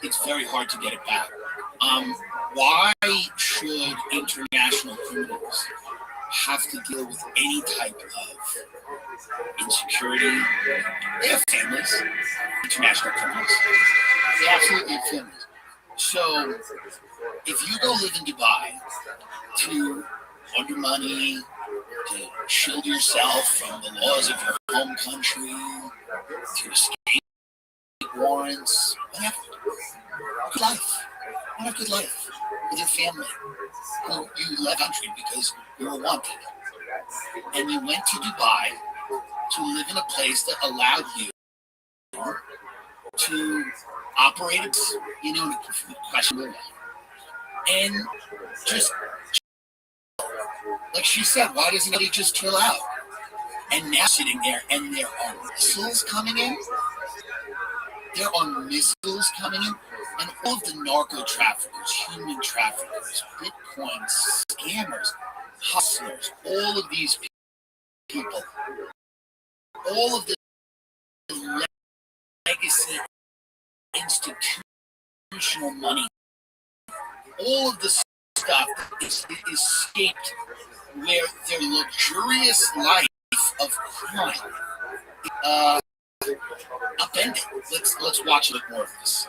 it's very hard to get it back. Why should international criminals have to deal with any type of insecurity? They have families, international criminals. They absolutely have families. So if you go live in Dubai to launder money, to shield yourself from the laws of your home country, to escape warrants, whatever, good life. What a good life with your family. You left country because you were wanted. And you went to Dubai to live in a place that allowed you to operate it, question. And just, like she said, why doesn't he just chill out? And now sitting there, and there are missiles coming in. There are missiles coming in. And all of the narco traffickers, human traffickers, Bitcoin scammers, hustlers, all of these people, all of the legacy institutional money, all of the stuff that is escaped where their luxurious life of crime upended. Let's watch a bit more of this.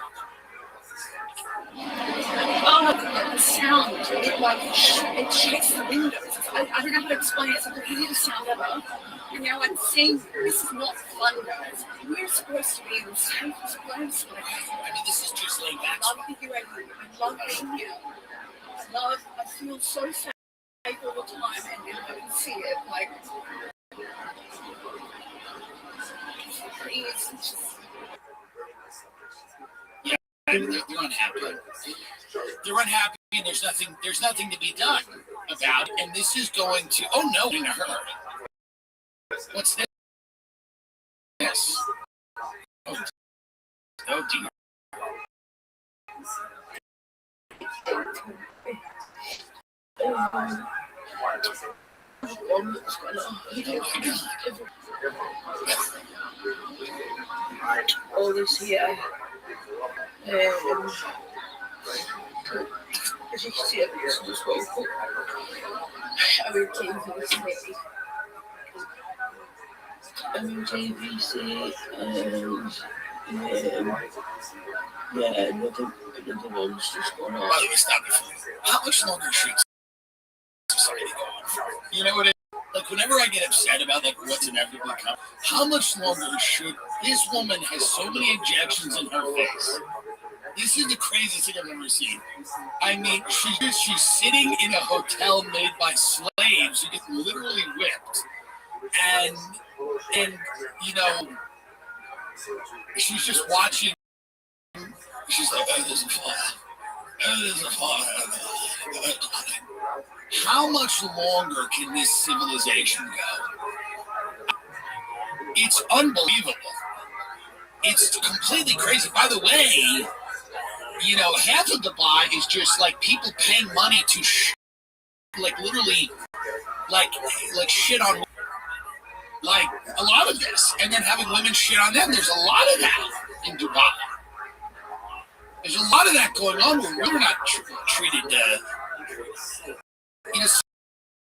Oh, the sound. It shakes the windows. I don't know how to explain it. It's like the radio sound ever. And now I'm saying this is not fun, guys. We're supposed to be in the safest place. I mean, this is just laying back. I love the UAE. I love being here. I feel so safe all the time, and I can see it. Like, it's just. They're unhappy. They're unhappy, and there's nothing to be done about it. And this is going to. Oh no! In a herd. What's this? Oh dear. All this here. Registreert dus gewoon MJVC yeah, nothing else just going on. By the way, stop it. How much longer should society go on for? You know what it is? Like, whenever I get upset about like what's inevitably coming, how much longer should this woman has so many injections in her face? This is the craziest thing I've ever seen. I mean, she's sitting in a hotel made by slaves who get literally whipped, and you know, she's just watching. She's like, oh, there's a fire. Oh, there's a fire. How much longer can this civilization go? It's unbelievable. It's completely crazy. By the way, you know, half of Dubai is just like people paying money to like literally like shit on like a lot of this, and then having women shit on them. There's a lot of that in Dubai. There's a lot of that going on where we're not treated. You know,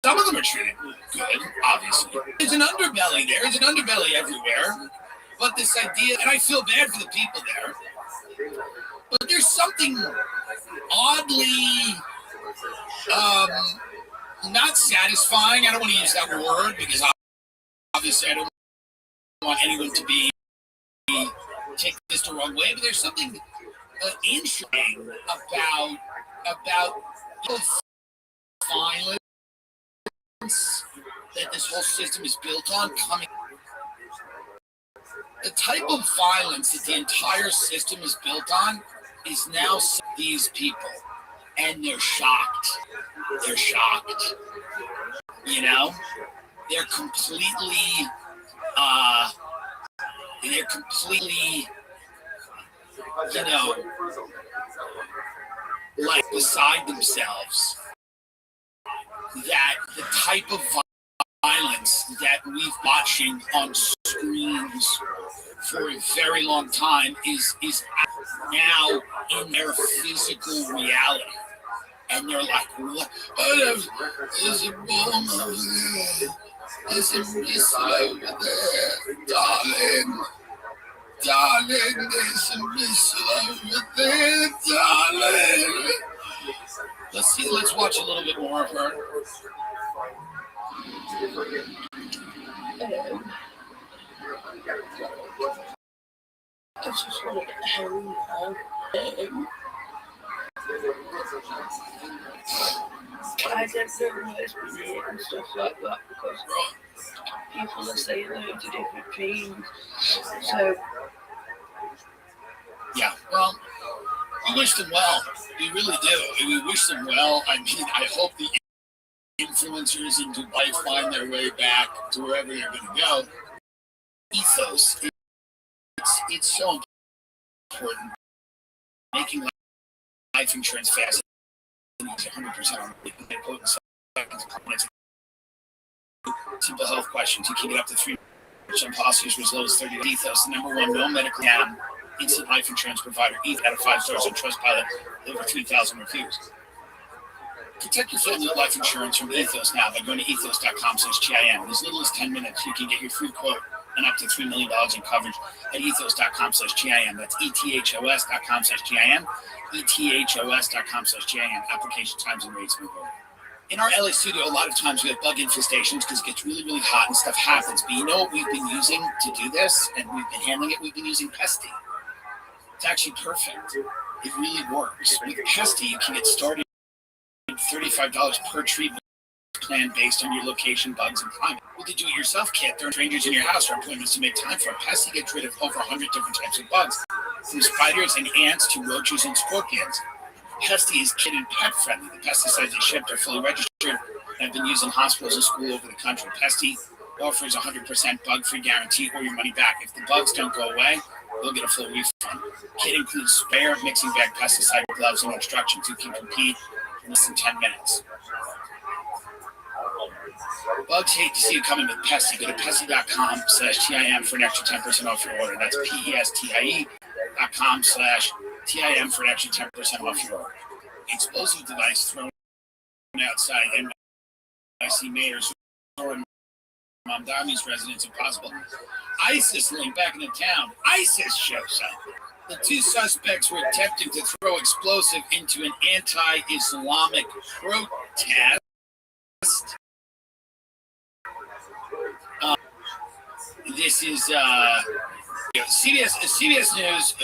some of them are treated good, obviously. There's an underbelly there. There's an underbelly everywhere. But this idea, and I feel bad for the people there, but there's something oddly not satisfying. I don't want to use that word because obviously I don't want anyone to be take this the wrong way. But there's something interesting about violence that this whole system is built on coming. The type of violence that the entire system is built on is now these people, and they're shocked. They're shocked. You know, they're completely they're completely, you know, like beside themselves. That the type of violence that we've watching on screens for a very long time is now in their physical reality. And they're like, what? There's a bomb over there. There's a missile over there. Darling. Darling, there's a missile over there. Darling. Let's watch a little bit more of her. I just want to hang out. I get nervous and stuff like that because people are saying no to different things. So, yeah, well, we wish them well. We really do. We wish them well. I mean, I hope the influencers in Dubai find their way back to wherever they're going to go. Ethos. It's so important. Making life insurance fast. 100% on simple health questions. You can get up to 3% policies for as low as 30 days. Ethos, the number one no medical down instant life insurance provider. Out of 5 stars on Trustpilot, over 3,000 reviews. Protect your family life insurance from Ethos now by going to ethos.com/GIM. In as little as 10 minutes, you can get your free quote and up to $3 million in coverage at ethos.com/GIM. That's ethos.com/GIM. ethos.com/GIM. Application times and rates move over. In our LA studio, a lot of times we have bug infestations because it gets really, really hot and stuff happens. But you know what we've been using to do this, and we've been handling it? We've been using Pesty. It's actually perfect. It really works. With Pesty, you can get started at $35 per treatment plan based on your location, bugs, and climate. With the do-it-yourself kit, there are strangers in your house or appointments to make time for. Pesty gets rid of over 100 different types of bugs, from spiders and ants to roaches and scorpions. Pesty is kid and pet friendly. The pesticides it shipped are fully registered and have been used in hospitals and schools over the country. Pesty offers 100% bug-free guarantee or your money back. If the bugs don't go away, you'll get a full refund. Kit includes sprayer, mixing bag, pesticide gloves, and instructions. You can compete in less than 10 minutes. Bugs hate to see you coming with Pesty. Go to pesty.com/TIM for an extra 10% off your order. That's PESTIE.com/TIM for an extra 10% off your order. Explosive device thrown outside NYC mayor's or Mamdani's residence if possible. ISIS link back into town. ISIS shows up. The 2 suspects were attempting to throw explosive into an anti-Islamic protest. This is CBS News,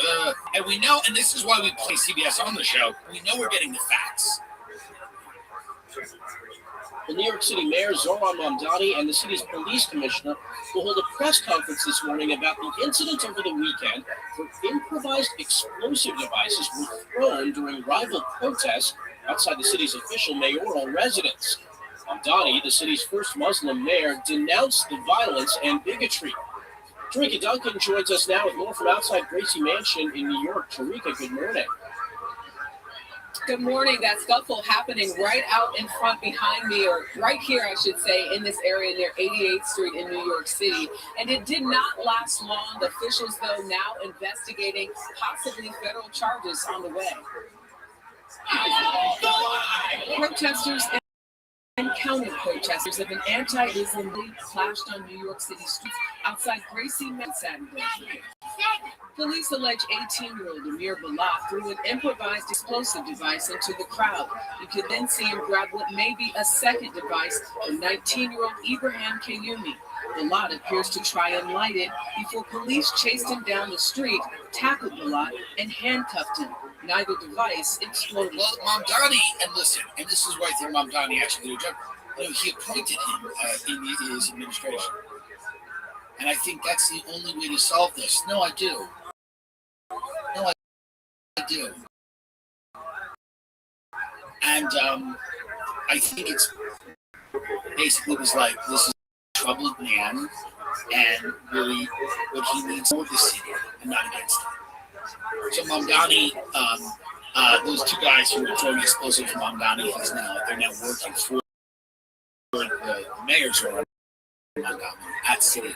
and we know, and this is why we play CBS on the show, we know we're getting the facts. The New York City Mayor, Zohran Mamdani, and the city's police commissioner will hold a press conference this morning about the incident over the weekend where improvised explosive devices were thrown during rival protests outside the city's official mayoral residence. Mamdani, the city's first Muslim mayor, denounced the violence and bigotry. Tarika Duncan joins us now with more from outside Gracie Mansion in New York. Tarika, good morning. Good morning. That scuffle happening right out in front behind me, or right here, I should say, in this area near 88th Street in New York City. And it did not last long. Officials, though, now investigating possibly federal charges on the way. Protesters and counter-protesters of an anti-Islam league clashed on New York City streets outside Gracie Mansion Saturday. Police allege 18-year-old Amir Balat threw an improvised explosive device into the crowd. You could then see him grab what may be a second device from 19-year-old Ibrahim Kayumi. Balat appears to try and light it before police chased him down the street, tackled Balat, and handcuffed him. Neither device exploded. Well, Mamdani, and listen, and this is why I think Mamdani actually did a job. You know, he appointed him in his administration. And I think that's the only way to solve this. No, I do. No, I do. And I think it's basically was like, this is a troubled man. and really what he needs for the city and not against it. So Mamdani, those two guys who were throwing explosives from Mamdani, they're now working for the mayor's role at city.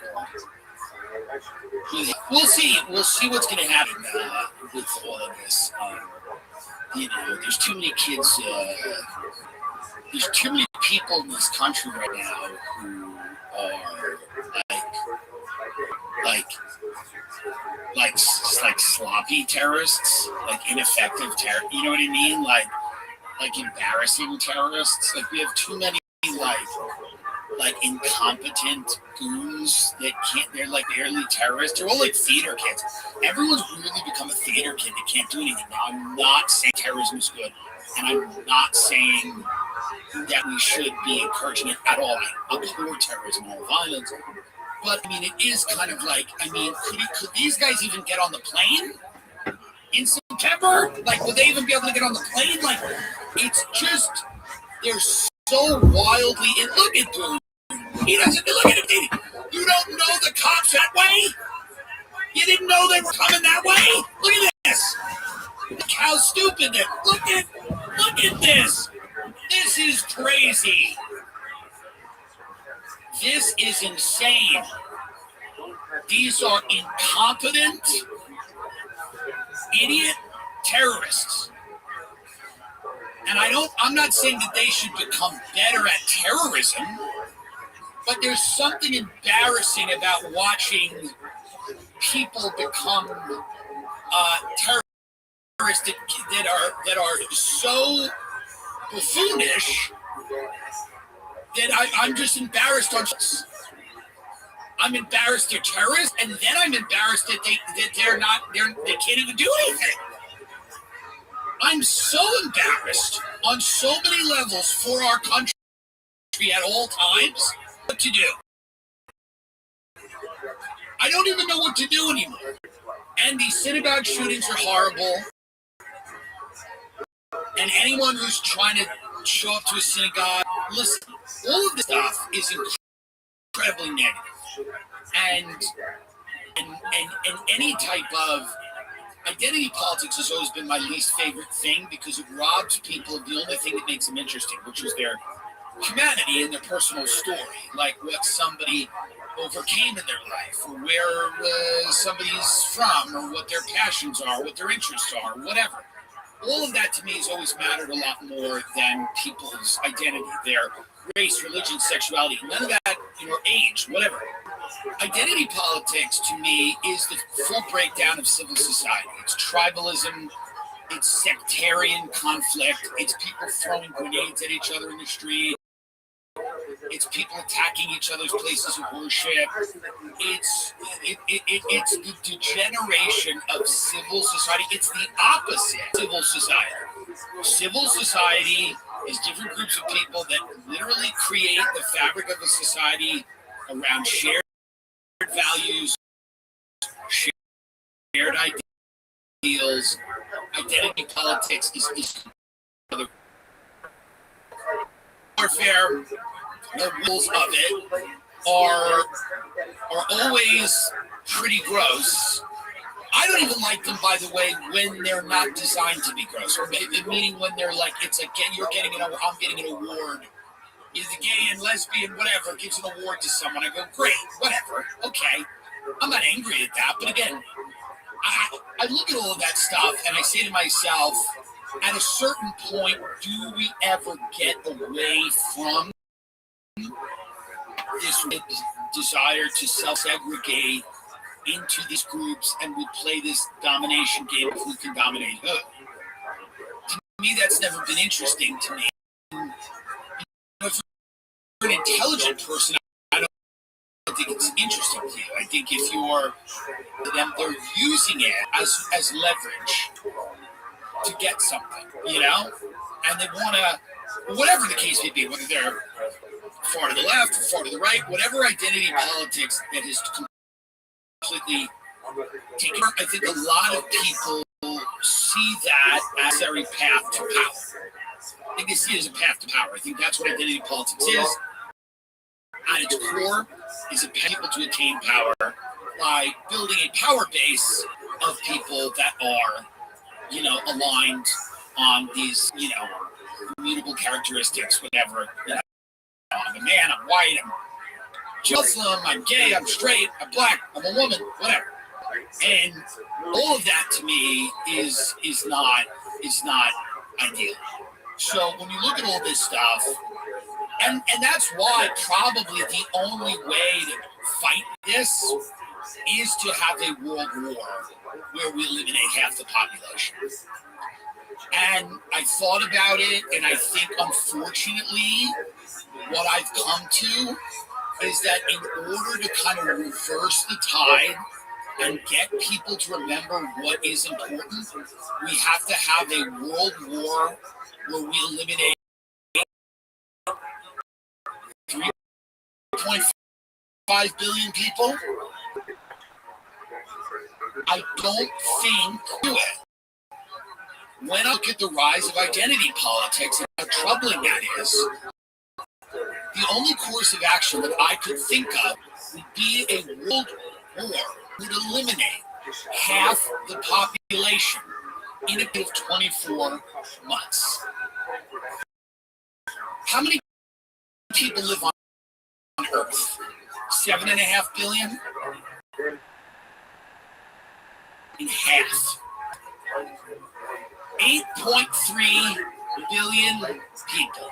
We'll see. We'll see what's going to happen with all of this. There's too many kids. There's too many people in this country right now who are like sloppy terrorists, like ineffective terror. You know what I mean? Like embarrassing terrorists. Like we have too many like incompetent goons that can't. They're like early terrorists. They're all like theater kids. Everyone's really become a theater kid that can't do anything. Now I'm not saying terrorism is good, and I'm not saying that we should be encouraging it at all. I abhor terrorism and all violence. But I mean, it is kind of like, I mean, could these guys even get on the plane in September? Like, would they even be able to get on the plane? Like, it's just, they're so wildly, and look at dude. He doesn't, look at him. You don't know the cops that way? You didn't know they were coming that way? Look at this. Look how stupid it. Look at this. This is crazy. This is insane. These are incompetent, idiot terrorists. And I'm not saying that they should become better at terrorism, but there's something embarrassing about watching people become terrorists that are so buffoonish that I'm just embarrassed on. I'm embarrassed they're terrorists, and then I'm embarrassed that they can't even do anything. I'm so embarrassed on so many levels for our country at all times. What to do? I don't even know what to do anymore. And these synagogue shootings are horrible. And anyone who's trying to show up to a synagogue, listen, all of this stuff is incredibly negative. And any type of identity politics has always been my least favorite thing because it robs people of the only thing that makes them interesting, which is their humanity and their personal story, like what somebody overcame in their life, or where somebody's from, or what their passions are, what their interests are, whatever. All of that to me has always mattered a lot more than people's identity, their race, religion, sexuality, none of that, age, whatever. Identity politics to me is the full breakdown of civil society. It's tribalism, it's sectarian conflict, it's people throwing grenades at each other in the street, it's people attacking each other's places of worship. It's the degeneration of civil society. It's the opposite of civil society. Civil society is different groups of people that literally create the fabric of a society around shared values, shared ideals. Identity politics is the warfare. The rules of it are always pretty gross. I don't even like them, by the way, when they're not designed to be gross. Or meaning when they're like, I'm getting an award. Is a gay and lesbian, whatever, gives an award to someone. I go, great, whatever, okay. I'm not angry at that, but again, I look at all of that stuff and I say to myself, at a certain point, do we ever get away from this desire to self-segregate into these groups and we play this domination game of who can dominate who? To me, that's never been interesting to me. If you're an intelligent person, I don't think it's interesting to you. I think if you're them, they're using it as leverage to get something, and they want to, whatever the case may be, whether they're far to the left, far to the right, whatever identity politics that is completely taken. I think a lot of people see that as a path to power. I think they see it as a path to power. I think that's what identity politics is. at its core is a people to attain power by building a power base of people that are, aligned on these, immutable characteristics, whatever. I'm a man, I'm white, I'm Muslim, I'm gay, I'm straight, I'm black, I'm a woman, whatever. And all of that to me is not ideal. So when you look at all this stuff, and that's why probably the only way to fight this is to have a world war where we eliminate half the population. And I thought about it, and I think unfortunately what I've come to is that in order to kind of reverse the tide and get people to remember what is important, we have to have a world war where we eliminate 3.5 billion people. I don't think do it. When I look at the rise of identity politics and how troubling that is, the only course of action that I could think of would be a world war would eliminate half the population in a period of 24 months. How many people live on Earth? 7.5 billion? In half. 8.3 billion people.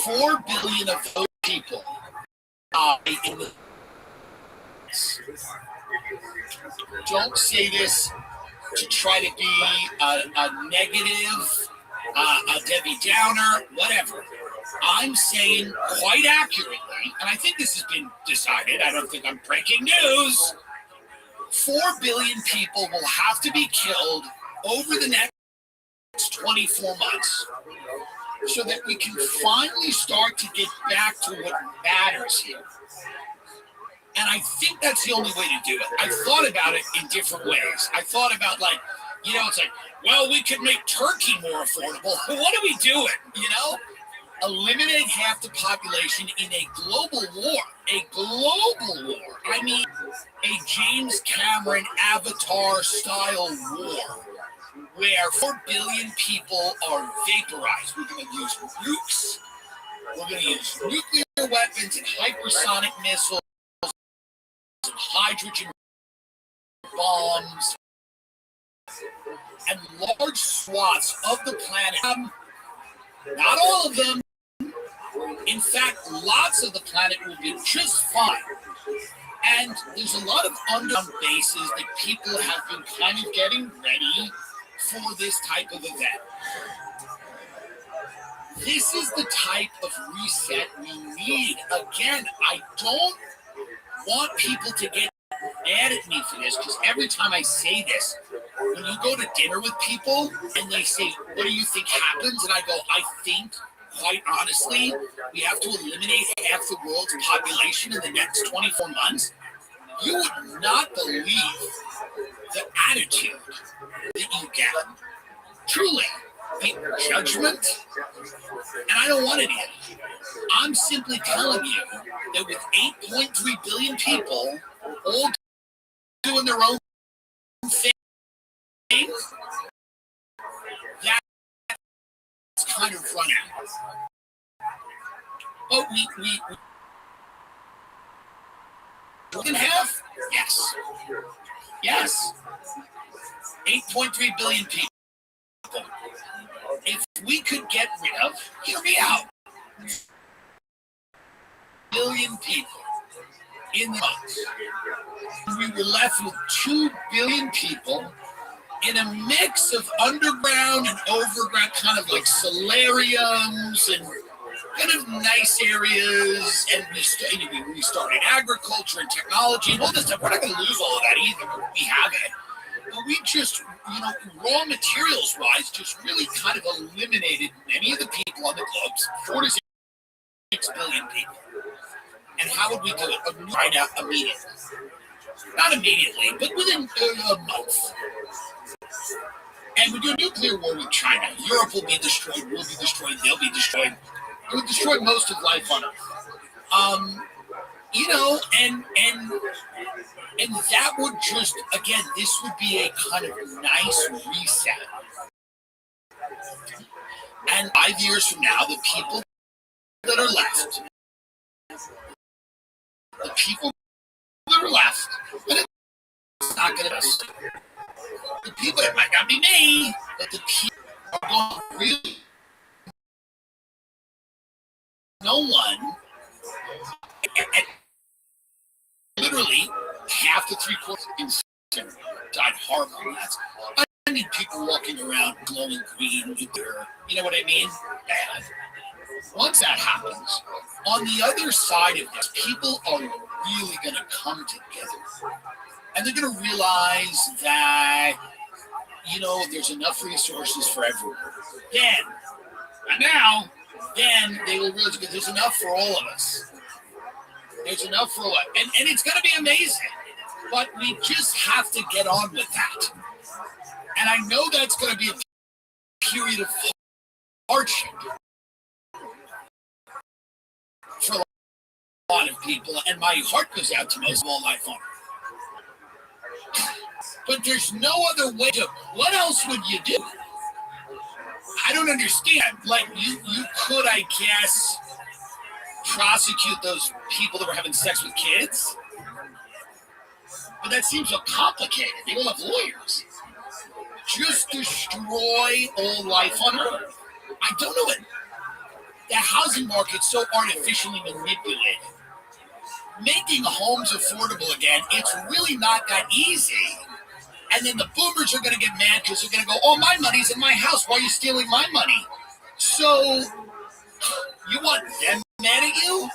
4 billion of those people in the. Don't say this to try to be a negative, a Debbie Downer, whatever. I'm saying quite accurately, and I think this has been decided, I don't think I'm breaking news, 4 billion people will have to be killed over the next 24 months so that we can finally start to get back to what matters here. And I think that's the only way to do it. I've thought about it in different ways. I thought about it's like, well, we could make Turkey more affordable. But what are we doing, Eliminate half the population in a global war. A global war. I mean, a James Cameron Avatar style war where 4 billion people are vaporized. We're going to use nukes. We're going to use nuclear weapons and hypersonic missiles and hydrogen bombs and large swaths of the planet. Not all of them. In fact, lots of the planet will be just fine. And there's a lot of underground bases that people have been kind of getting ready for this type of event. This is the type of reset we need. Again, I don't want people to get mad at me for this, because every time I say this, when you go to dinner with people and they say, what do you think happens? And I go, I think, quite honestly, we have to eliminate half the world's population in the next 24 months. You would not believe the attitude that you get. Truly. Judgment. And I don't want it in. I'm simply telling you that with 8.3 billion people all doing their own thing, that's kind of run out. But we more than half? Yes. Yes. 8.3 billion people. If we could get rid of, hear me out, billion people in the months, we were left with 2 billion people in a mix of underground and overground, kind of like solariums and kind of nice areas, and we started agriculture and technology and all this stuff. We're not going to lose all of that either. We have it. But we just, raw materials wise, just really kind of eliminated many of the people on the globe, 4 to 6 billion people. And how would we do it? Right now, immediately. Not immediately, but within a month. And we do a nuclear war with China. Europe will be destroyed, we'll be destroyed, they'll be destroyed. It would destroy most of life on Earth. You know, and that would just, again, this would be a kind of nice reset. And 5 years from now, the people that are left, but it's not going to be the people, it might not be me, but the people are going to really, no one, and literally half to 3/4 died horrible. I mean, people walking around glowing green, you know what I mean? Bad. Once that happens, on the other side of this, people are really going to come together. And they're going to realize that, you know, there's enough resources for everyone. Then they will realize that there's enough for all of us. There's enough for what? And it's going to be amazing. But we just have to get on with that. And I know that's going to be a period of hardship for a lot of people. And my heart goes out to most of all life on Earth. But there's no other way to. What else would you do? I don't understand. Like, you could, I guess, prosecute those people that were having sex with kids. But that seems so complicated. They don't have lawyers. Just destroy all life on Earth. I don't know it. The housing market's so artificially manipulated. Making homes affordable again, it's really not that easy. And then the boomers are going to get mad because they're going to go, oh, my money's in my house. Why are you stealing my money? So you want them mad at you?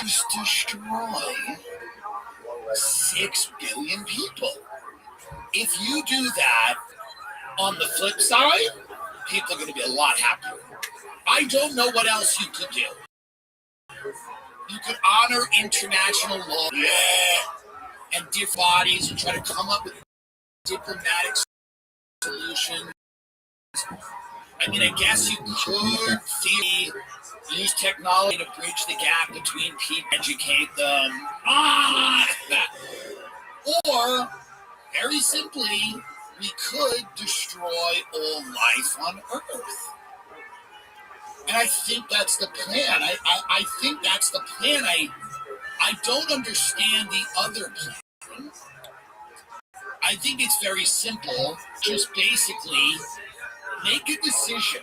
Just destroy 6 billion people. If you do that, on the flip side, people are going to be a lot happier. I don't know what else you could do. You could honor international law and different bodies and try to come up with diplomatic solutions. I mean, I guess you could use technology to bridge the gap between people, educate them. Or, very simply, we could destroy all life on Earth. And I think that's the plan. I think that's the plan. I don't understand the other plan. I think it's very simple. Just basically make a decision.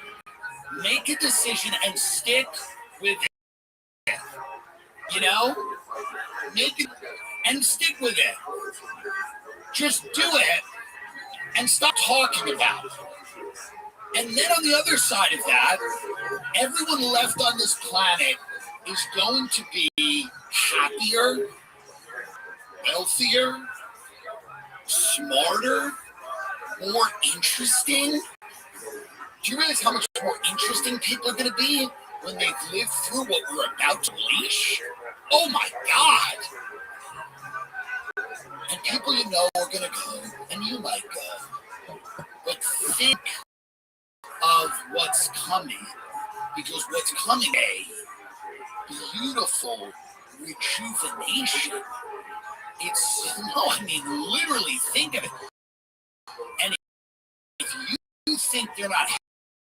Make a decision and stick with it. You know? Make it and stick with it. Just do it and stop talking about it. And then on the other side of that, everyone left on this planet is going to be happier, wealthier, smarter, more interesting. Do you realize how much more interesting people are going to be when they've lived through what we're about to unleash? Oh my God! And people you know are going to go, and you might go. But think of what's coming, because what's coming a beautiful rejuvenation. Literally think of it. And if you think they're not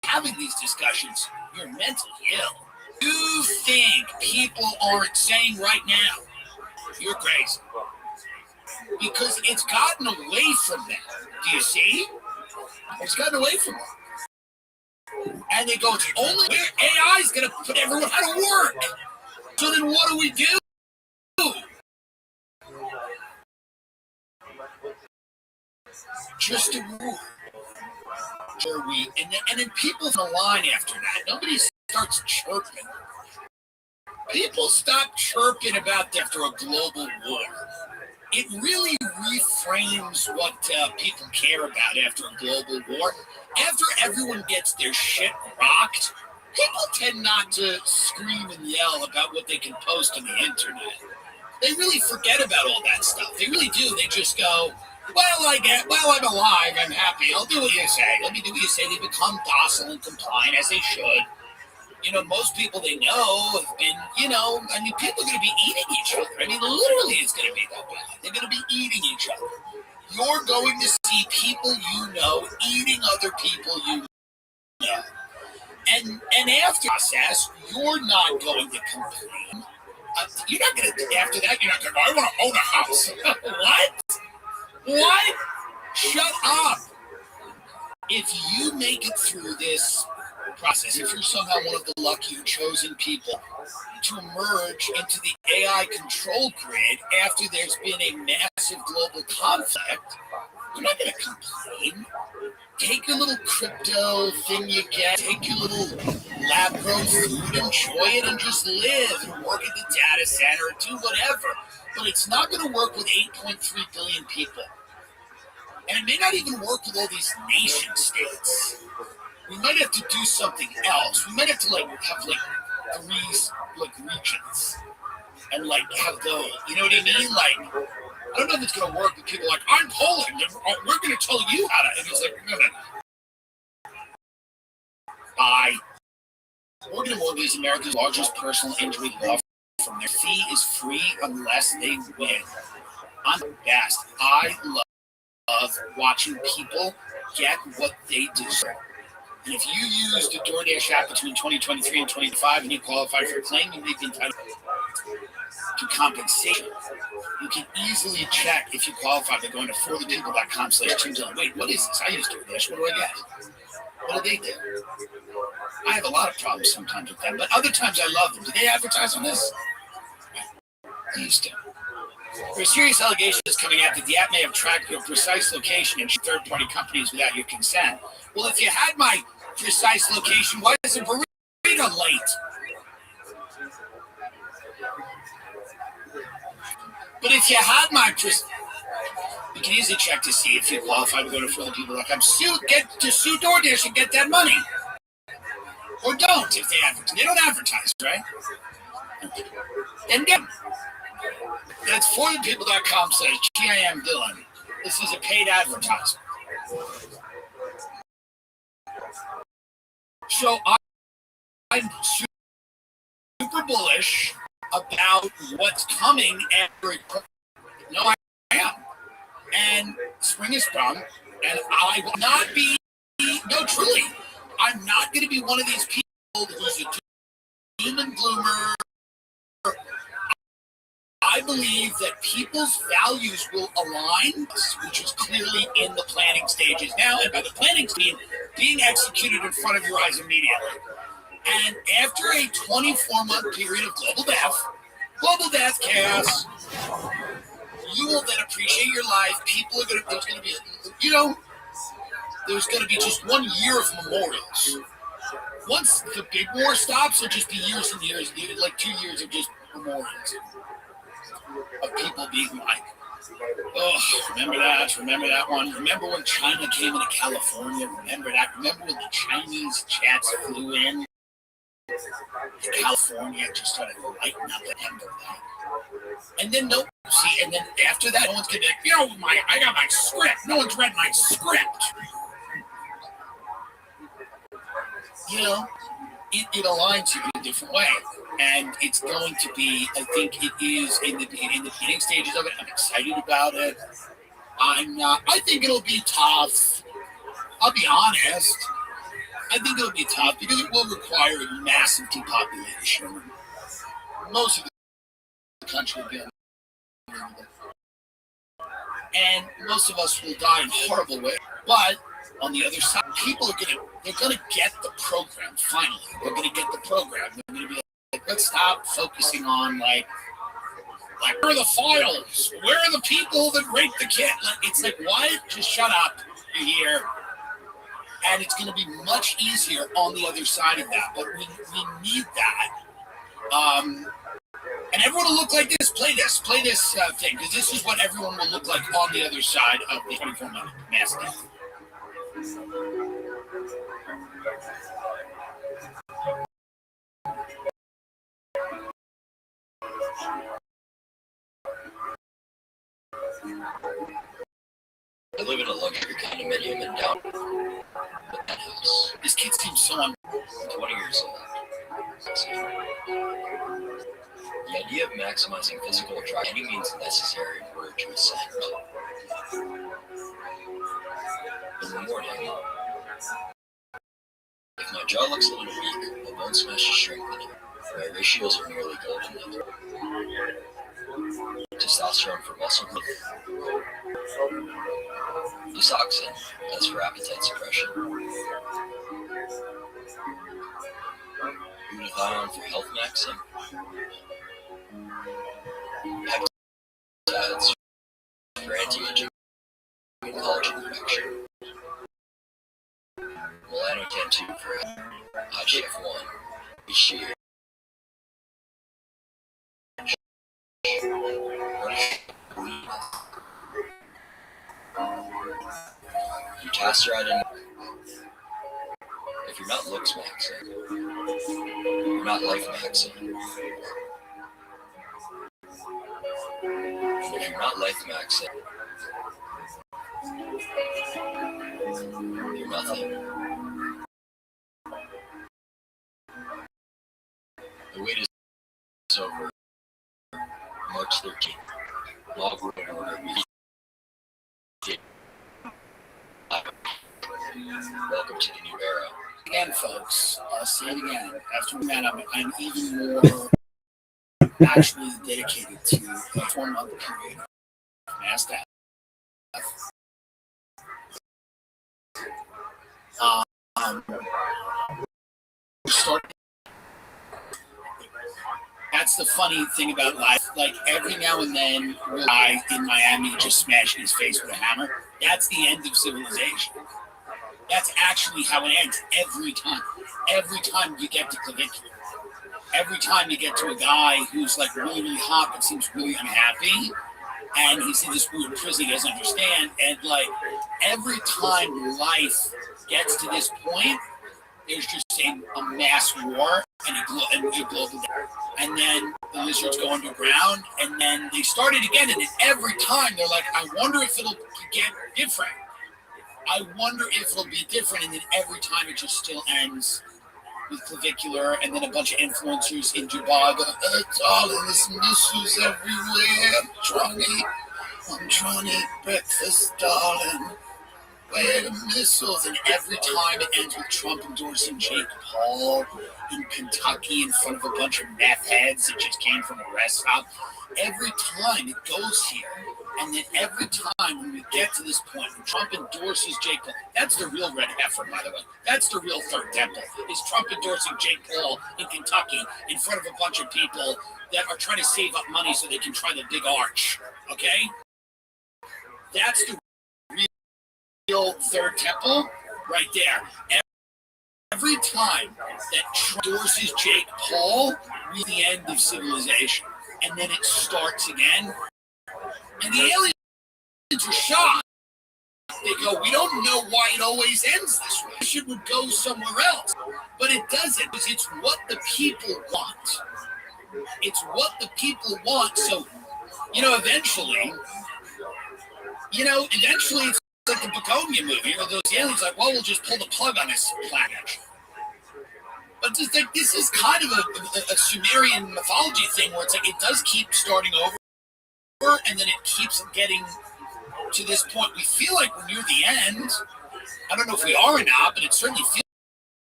having these discussions, you're mentally ill. You think people aren't saying right now, you're crazy. Because it's gotten away from them. Do you see? It's gotten away from them. And they go, it's only AI is going to put everyone out of work. So then what do we do? Just a rule. And then people in the line after that. Nobody starts chirping. People stop chirping about after a global war. It really reframes what people care about after a global war. After everyone gets their shit rocked, people tend not to scream and yell about what they can post on the internet. They really forget about all that stuff. They really do. They just go, While I'm alive, I'm happy. I'll do what you say. Let me do what you say. They become docile and compliant as they should. Most people they know have been, people are going to be eating each other. I mean, literally, it's going to be that bad. They're going to be eating each other. You're going to see people you know eating other people you know. And after the process, you're not going to complain. You're not going to, after that, you're not going to go, I want to own a house. What? Shut up. If you make it through this process, if you're somehow one of the lucky or chosen people to emerge into the AI control grid after there's been a massive global conflict, you're not going to complain. Take your little crypto thing you get, take your little lab-grown food, enjoy it, and just live and work at the data center and do whatever. But it's not going to work with 8.3 billion people. And it may not even work with all these nation states. We might have to do something else. We might have to have 3 regions and have those. You know what I mean? I don't know if it's gonna work, but people are like, I'm Poland, and we're gonna tell you how to. And it's like, no. We're gonna mortgage America's largest personal injury law firm. Their fee is free unless they win. I'm the best. I love watching people get what they deserve. And if you use the DoorDash app between 2023 and 2025 and you qualify for a claim, you may be entitled to compensation. You can easily check if you qualify by going to forthepeople.com/Tuesday. Wait, what is this? I use DoorDash. What do I get? What do they do? I have a lot of problems sometimes with them, but other times I love them. Do they advertise on this? They used to. There are serious allegations coming out that the app may have tracked your precise location and third-party companies without your consent. Well, if you had my precise location, why is the burrito late? But if you had my you can easily check to see if you qualify to go to forthepeople.com. Get to sue DoorDash and get that money. Or don't if they advertise. They don't advertise, right? Then get them. That's forthepeople.com/GIM Dylan. This is a paid advertisement. So I'm super bullish about what's coming after it. No, I am. And spring is sprung, and I will not be, no, truly, I'm not going to be one of these people who's a doom and gloomer. I believe that people's values will align, which is clearly in the planning stages now, and by the planning stage, being executed in front of your eyes immediately. And after a 24-month period of global death, chaos, you will then appreciate your life. People are there's going to be just 1 year of memorials. Once the big war stops, it'll just be years and years, like 2 years of just memorials of people being like, oh, remember that one? Remember when China came into California? Remember that? Remember when the Chinese jets flew in? California just started lighting up at the end of that. And then and then after that, no one's gonna be like, I got my script. No one's read my script. It aligns you in a different way. And it's going to be, I think it is in the beginning stages of it. I'm excited about it. I think it'll be tough. I'll be honest. I think it'll be tough because it will require a massive depopulation. Most of the country will be unbelievable. And most of us will die in horrible ways. But on the other side, people are they're gonna get the program finally. They're gonna get the program. They're gonna be like, let's stop focusing on like where are the files? Where are the people that raped the kid? It's like, what? Just shut up. You're here. And it's going to be much easier on the other side of that. But we need that. And everyone will look like this. Play this thing. Because this is what everyone will look like on the other side of the 24-minute mass death. live in a luxury condominium in down the penthouse. This kid seems so I'm 20 years old. The idea of maximizing physical attraction any means necessary in order to ascend. In the morning, if my jaw looks a little weak, my bone smash is strengthening. My ratios are nearly golden level. Testosterone for muscle growth. Desoxin, as for appetite suppression. Glutathione for health maxing. Peptides for anti-aging and collagen production. Melanotan-2 for IGF-1, HGH. Dutasteride and if you're not looks maxing, you're not life maxing. And if you're not life maxing, you're nothing. The wait is over. March 13th. Log road order. Welcome to the new era. Again, folks, I'll say it again. After we met, I'm even more actually dedicated to the 1-month period of mass death. That's the funny thing about life. Like every now and then, a guy in Miami just smashing his face with a hammer. That's the end of civilization. That's actually how it ends every time. Every time you get to clavicular. Every time you get to a guy who's like really, really hot but seems really unhappy, and he's in this weird prison he doesn't understand, and like every time life gets to this point, there's just a mass war and a global death. And then the lizards go underground, and then they start it again, and then every time they're like, I wonder if it'll get different. I wonder if it'll be different, and then every time it just still ends with clavicular, and then a bunch of influencers in Dubai go, darling, there's missiles everywhere. I'm trying to eat breakfast, darling. Where the missiles? And every time it ends with Trump endorsing Jake Paul in Kentucky in front of a bunch of meth heads that just came from a rest stop. Every time it goes here. And then every time when we get to this point, when Trump endorses Jake Paul, that's the real red heifer, by the way. That's the real third temple, is Trump endorsing Jake Paul in Kentucky in front of a bunch of people that are trying to save up money so they can try the big arch, okay? That's the real third temple right there. Every time that Trump endorses Jake Paul, we're the end of civilization. And then it starts again. And the aliens are shocked. They go, we don't know why it always ends this way. It would go somewhere else. But it doesn't, because it's what the people want. It's what the people want. So, eventually it's like the Begonia movie where those aliens are like, well, we'll just pull the plug on this planet. But just like, this is kind of a Sumerian mythology thing where it's like it does keep starting over. And then it keeps getting to this point. We feel like we're near the end. I don't know if we are or not, but it certainly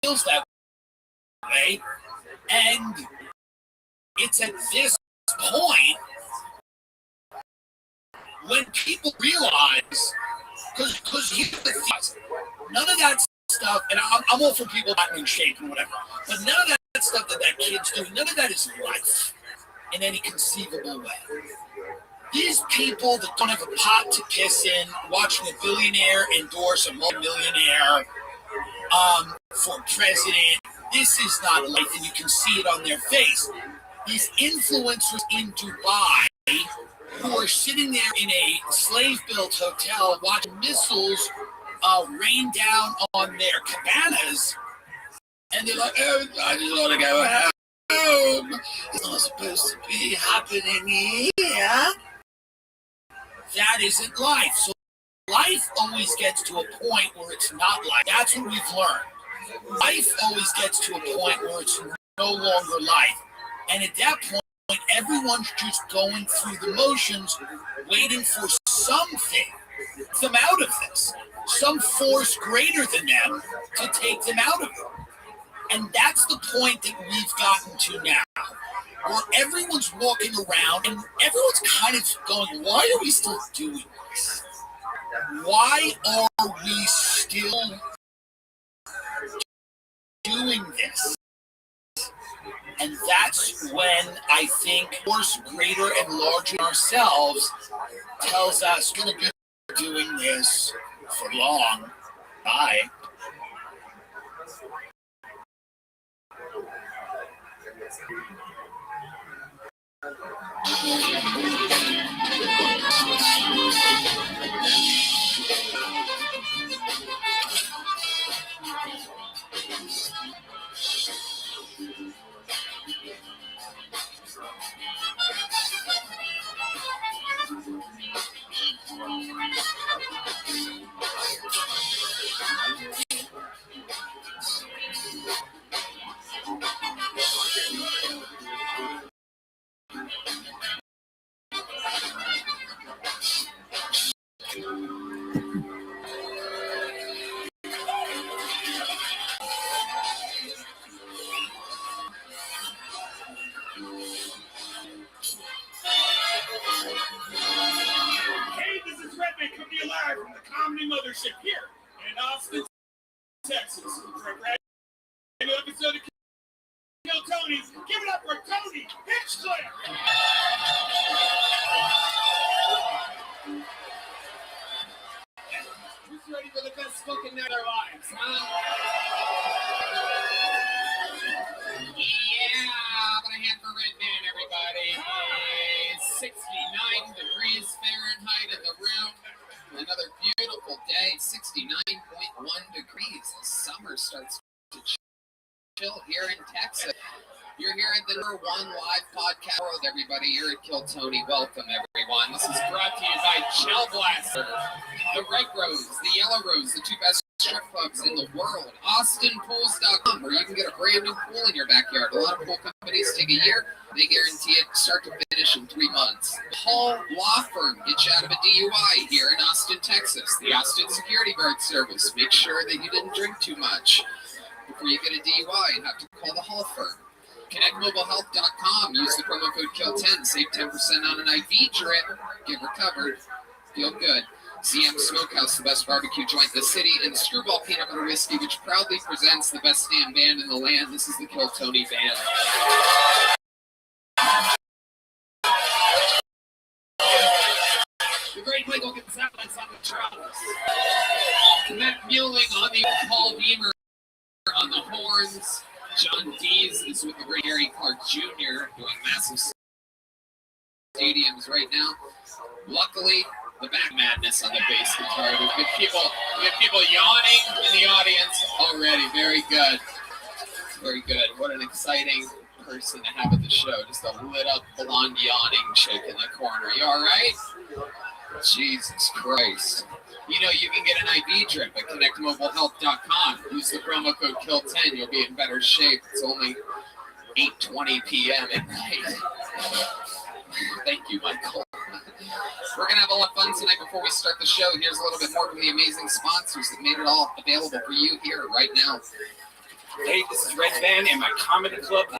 feels that way. And it's at this point when people realize, because here's the thing, none of that stuff, and I'm all for people not in shape and whatever, but none of that stuff that kid's doing, none of that is life in any conceivable way. These people that don't have a pot to piss in, watching a billionaire endorse a multi-millionaire for president, this is not life, and you can see it on their face. These influencers in Dubai who are sitting there in a slave-built hotel watching missiles rain down on their cabanas, and they're like, oh, I just want to go home. It's not supposed to be happening here. That isn't life. So life always gets to a point where it's not life. That's what we've learned. Life always gets to a point where it's no longer life. And at that point, everyone's just going through the motions, waiting for something to get them out of this. Some force greater than them to take them out of it. And that's the point that we've gotten to now, where everyone's walking around and everyone's kind of going, why are we still doing this? Why are we still doing this? And that's when I think force greater and larger than ourselves tells us we're going to be doing this for long. Bye. Hey, this is Redman coming to you live from the Comedy Mothership here in Austin, Texas. For a brand new episode of Kill Tony. Give it up for Tony Hinchcliffe. Who's ready for the best spoken night of their lives, huh? Yeah, I'm gonna hand for Redman, everybody. It's 69 degrees Fahrenheit in the room. Another beautiful day, 69.1 degrees. The summer starts to chill here in Texas. You're here at the number one live podcast world, everybody. You're at Kill Tony. Welcome, everyone. This is brought to you by Gel Blaster, the Red Rose, the Yellow Rose, the two best strip clubs in the world. AustinPools.com, where you can get a brand new pool in your backyard. A lot of pool companies take a year. They guarantee it start to finish in 3 months. Hall Law Firm gets you out of a DUI here in Austin, Texas. The Austin Security Guard Service. Make sure that you didn't drink too much before you get a DUI and have to call the Hall Firm. ConnectMobileHealth.com. Use the promo code KILL10. Save 10% on an IV drip. Get recovered. Feel good. CM Smokehouse, the best barbecue joint in the city, and Screwball Peanut Butter Whiskey, which proudly presents the best damn band in the land. This is the Kill Tony Band. The great Michael Gonzalez on the drums. Matt Muelling on the Paul Beamer on the horns. John Dees is with the great Gary Clark Jr. doing massive stadiums right now. Luckily, the back madness on the bass guitar. We have people yawning in the audience already. Very good. Very good. What an exciting person to have at the show. Just a lit up blonde yawning chick in the corner. You all right? Jesus Christ. You know, you can get an IV drip at ConnectMobileHealth.com. Use the promo code KILL10. You'll be in better shape. It's only 8:20 p.m. at night. Thank you, Michael. We're going to have a lot of fun tonight before we start the show. Here's a little bit more from the amazing sponsors that made it all available for you here right now. Hey, this is Red Van and my comedy club,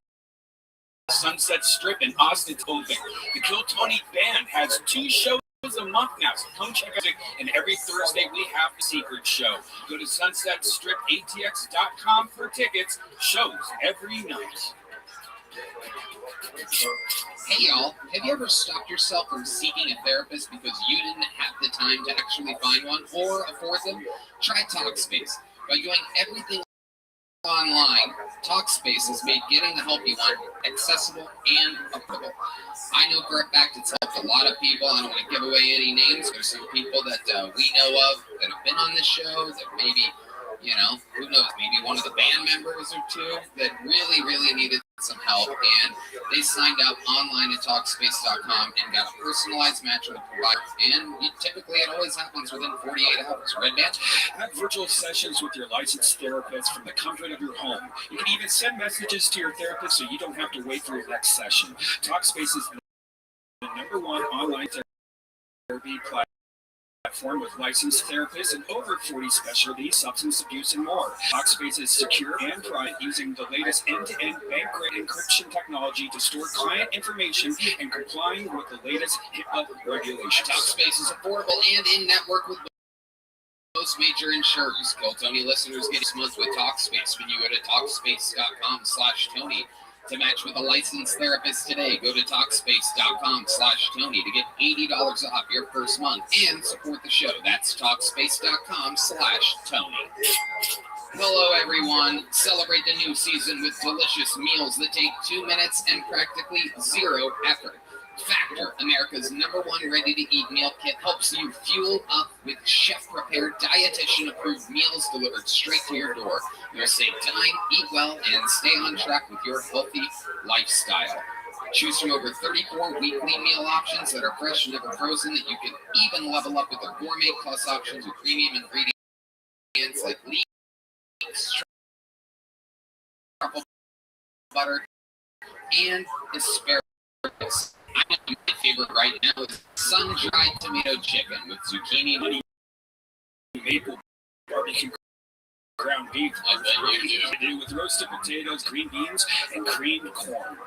Sunset Strip in Austin. The Kill Tony Band has 2 shows a month now, so come check out it. And every Thursday we have the secret show. Go to sunsetstripatx.com for tickets. Shows every night. Hey y'all, have you ever stopped yourself from seeking a therapist because you didn't have the time to actually find one or afford them? Try TalkSpace. By doing everything online, TalkSpace has made getting the help you want accessible and affordable. I know for a fact it's helped a lot of people. I don't want to give away any names. There's some people that we know of that have been on the show that maybe, you know, who knows, maybe one of the band members or two that really, really needed some help, and they signed up online at Talkspace.com and got a personalized match with a provider. And typically it always happens within 48 hours. Red Band? Have virtual sessions with your licensed therapist from the comfort of your home. You can even send messages to your therapist so you don't have to wait for your next session. Talkspace is the #1 online therapy platform with licensed therapists and over 40 specialties, substance abuse, and more. Talkspace is secure and private, using the latest end-to-end bank-grade encryption technology to store client information and complying with the latest HIPAA regulations. Talkspace is affordable and in-network with most major insurers. Kill Tony listeners get this month with Talkspace when you go to Talkspace.com/Tony. To match with a licensed therapist today, go to Talkspace.com/Tony to get $80 off your first month and support the show. That's Talkspace.com/Tony. Hello, everyone. Celebrate the new season with delicious meals that take 2 minutes and practically zero effort. Factor, America's #1 ready-to-eat meal kit, helps you fuel up with chef-prepared, dietitian-approved meals delivered straight to your door. You'll save time, eat well, and stay on track with your healthy lifestyle. Choose from over 34 weekly meal options that are fresh and never frozen, that you can even level up with their gourmet plus options with premium ingredients like leeks, truffle butter, and asparagus. My favorite right now is sun-dried tomato chicken with zucchini, maple barbecue, ground beef. I bet you do with roasted potatoes, green beans, and creamed corn.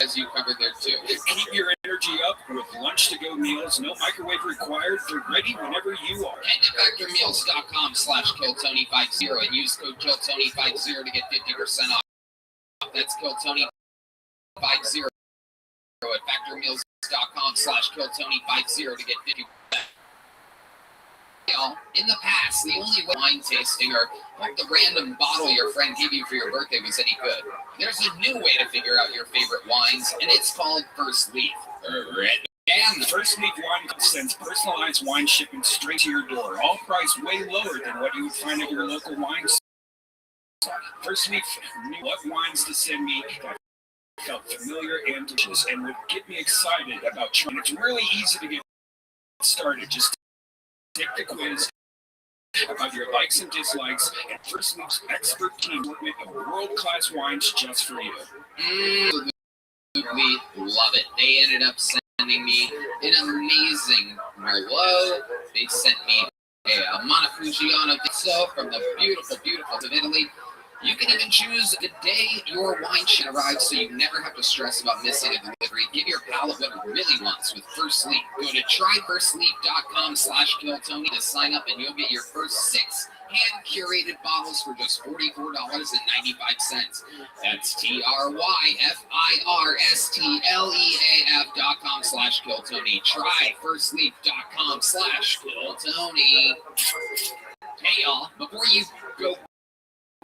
As you covered there too. Keep your energy up with lunch-to-go meals. No microwave required. They're ready whenever you are. Head to factormeals.com/KillTony50 and use code KillTony50 to get 50% off. That's KillTony50 at factormeals.com/KillTony50 to get 50%. In the past, the only way wine tasting or like the random bottle your friend gave you for your birthday was any good. There's a new way to figure out your favorite wines, and it's called First Leaf. And First Leaf Wine sends personalized wine shipment straight to your door, all priced way lower than what you would find at your local wine store. First Leaf knew what wines to send me that felt familiar and delicious and would get me excited about trying. It's really easy to get started. Just take the quiz about your likes and dislikes, and First Leaf's expert team will make world-class wines just for you. Absolutely love it. They ended up sending me an amazing Merlot. They sent me a Montepulciano from the beautiful of Italy. You can even choose the day your wine should arrive so you never have to stress about missing a delivery. Give your palate what it really wants with First Leaf. Go to tryfirstleaf.com/KillTony to sign up and you'll get your first 6 hand-curated bottles for just $44.95. That's tryfirstleaf.com/KillTony. Tryfirstleaf.com/KillTony. Hey, y'all, before you go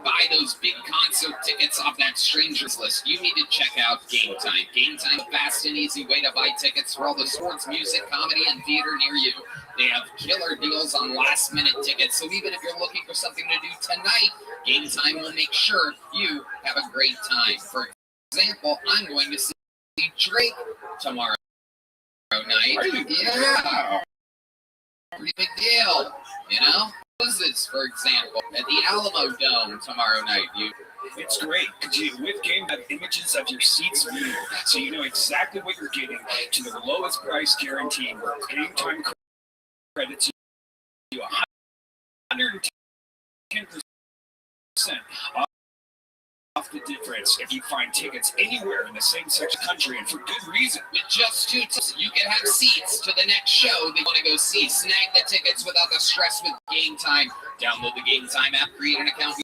buy those big concert tickets off that strangers list, you need to check out Game Time. Game Time, a fast and easy way to buy tickets for all the sports, music, comedy, and theater near you. They have killer deals on last-minute tickets, so even if you're looking for something to do tonight, Game Time will make sure you have a great time. For example, I'm going to see Drake tomorrow night. Yeah. Pretty big deal, you know? This, for example, at the Alamo Dome tomorrow night. It's great because you, with Game, have images of your seats viewed, so you know exactly what you're getting to the lowest price guarantee. Where Game Time credits you 110% off the difference if you find tickets anywhere in the same section of the country, and for good reason. With just 2 tickets, you can have seats to the next show that you want to go see. Snag the tickets without the stress with Game Time. Download the Game Time app, create an account,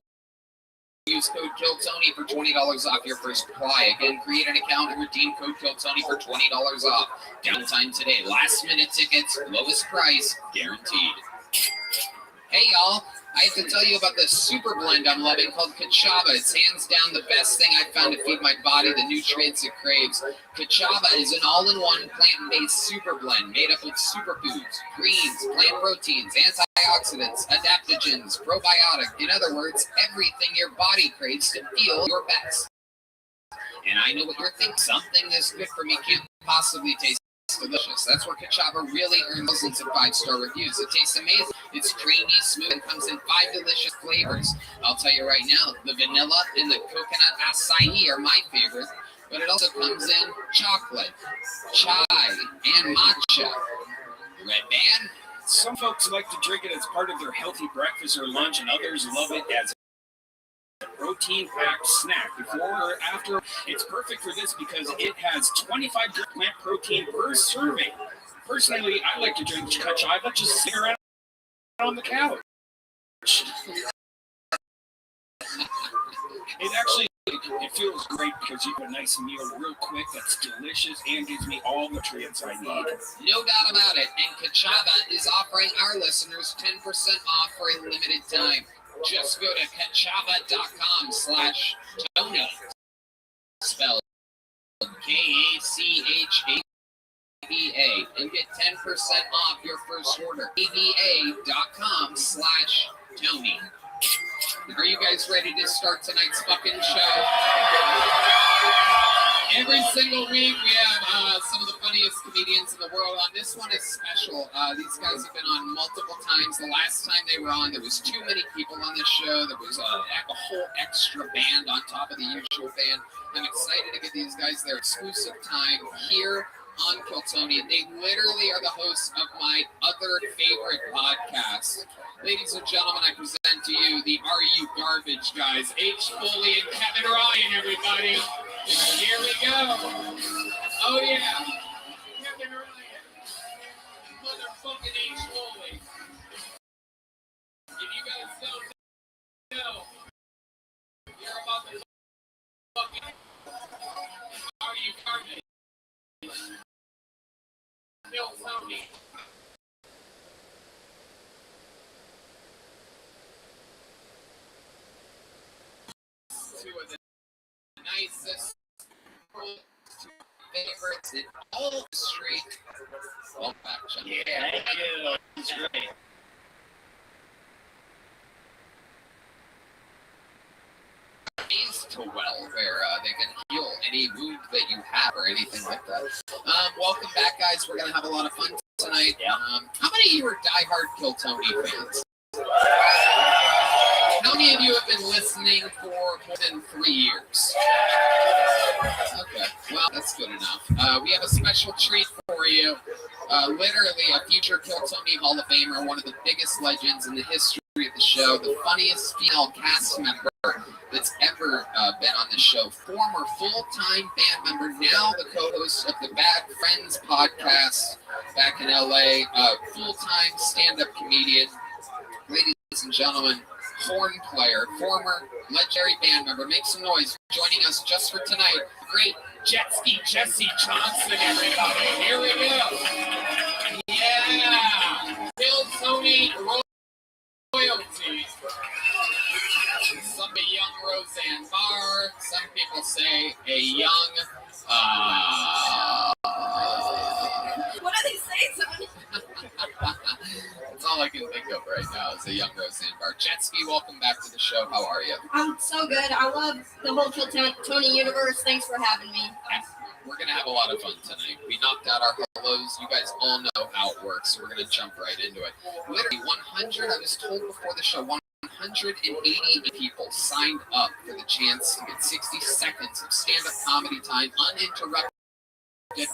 use code KillTony for $20 off your first supply. Again, create an account and redeem code KillTony for $20 off. Downtime today. Last minute tickets, lowest price, guaranteed. Hey y'all, I have to tell you about the super blend I'm loving called Kachava. It's hands down the best thing I've found to feed my body the nutrients it craves. Kachava is an all-in-one plant-based super blend made up of superfoods, greens, plant proteins, antioxidants, adaptogens, probiotic. In other words, everything your body craves to feel your best. And I know what you're thinking. Something this good for me can't possibly taste delicious. That's where Kachava really earns thousands of 5-star reviews. It tastes amazing. It's creamy, smooth, and comes in 5 delicious flavors. I'll tell you right now, the vanilla and the coconut acai are my favorite, but it also comes in chocolate, chai, and matcha. Red Band? Some folks like to drink it as part of their healthy breakfast or lunch, and others love it as a protein-packed snack before or after. It's perfect for this because it has 25 grams of plant protein per serving. Personally, I like to drink Kachava just sitting around on the couch. It feels great because you have a nice meal real quick that's delicious and gives me all the nutrients I need. No doubt about it. And Kachava is offering our listeners 10% off for a limited time. Just go to kachava.com/Tony. Spelled KACHAVA and get 10% off your first order. AVA.com/Tony. Are you guys ready to start tonight's fucking show? Every single week we have some of the funniest comedians in the world on. This one is special. These guys have been on multiple times. The last time they were on, there was too many people on the show. There was a whole extra band on top of the usual band. I'm excited to give these guys their exclusive time here on Kiltonian. They literally are the hosts of my other favorite podcast. Ladies and gentlemen, I present to you the Are You Garbage guys, H. Foley and Kevin Ryan, everybody. Here we go. Oh, yeah. Kevin Ryan. Motherfucking H. Foley. If you guys don't know, you're about to fucking Are You Garbage? Bill Tony. Two of the nicest favorites in all the street. Welcome back, gentlemen. Yeah, thank you. It's great. To well, where they can heal any wound that you have or anything like that. Welcome back, guys. We're gonna have a lot of fun tonight. How many of you are diehard Kill Tony fans? How many of you have been listening for more than 3 years? Okay, well, that's good enough. We have a special treat for you. Literally a future Kill Tony Hall of Famer, one of the biggest legends in the history of the show, the funniest female cast member that's ever been on the show, former full-time band member, now the co-host of the Bad Friends podcast back in LA, full-time stand-up comedian, ladies and gentlemen, horn player, former legendary band member, make some noise, joining us just for tonight, great Jet Ski Jesse Johnson, everybody. Here we go. Yeah, Bill Tony royalty. Some a young Roseanne Barr. Some people say a young. What do they say, son? That's all I can think of right now is a young Roseanne Barr. Jetsky, welcome back to the show. How are you? I'm so good. I love the whole Tony universe. Thanks for having me. We're going to have a lot of fun tonight. We knocked out our hellos. You guys all know how it works, so we're going to jump right into it. Literally 100, I was told before the show, 180 people signed up for the chance to get 60 seconds of stand-up comedy time uninterrupted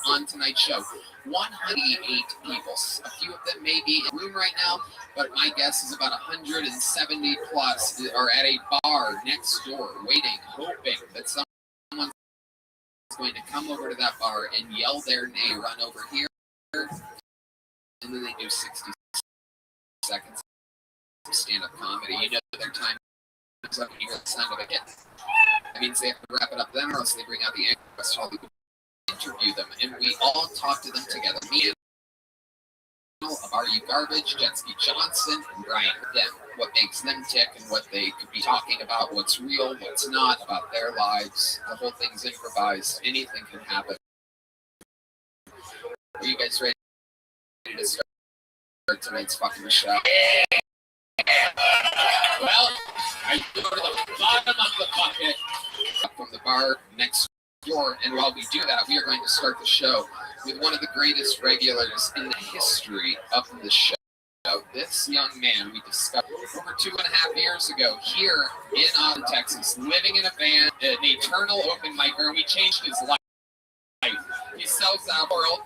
on tonight's show. 108 people. A few of them may be in the room right now, but my guess is about 170 plus are at a bar next door waiting, hoping that someone's going to come over to that bar and yell their name, run over here, and then they do 60 seconds of stand-up comedy. You know their time is up when you hear the sound of it. That means they have to wrap it up then, or else they bring out the West Hollywood, interview them, and we all talk to them together. Me of Are You Garbage, Jetski Johnson, and Brian Dem. What makes them tick and what they could be talking about, what's real, what's not, about their lives. The whole thing's improvised. Anything can happen. Are you guys ready to start tonight's fucking show? Well, I go to the bottom of the bucket from the bar next door, and while we do that, we are going to start the show with one of the greatest regulars in the history of the show. This young man we discovered over 2.5 years ago here in Austin, Texas, living in a van, an eternal open micer, and we changed his life. He sells out world,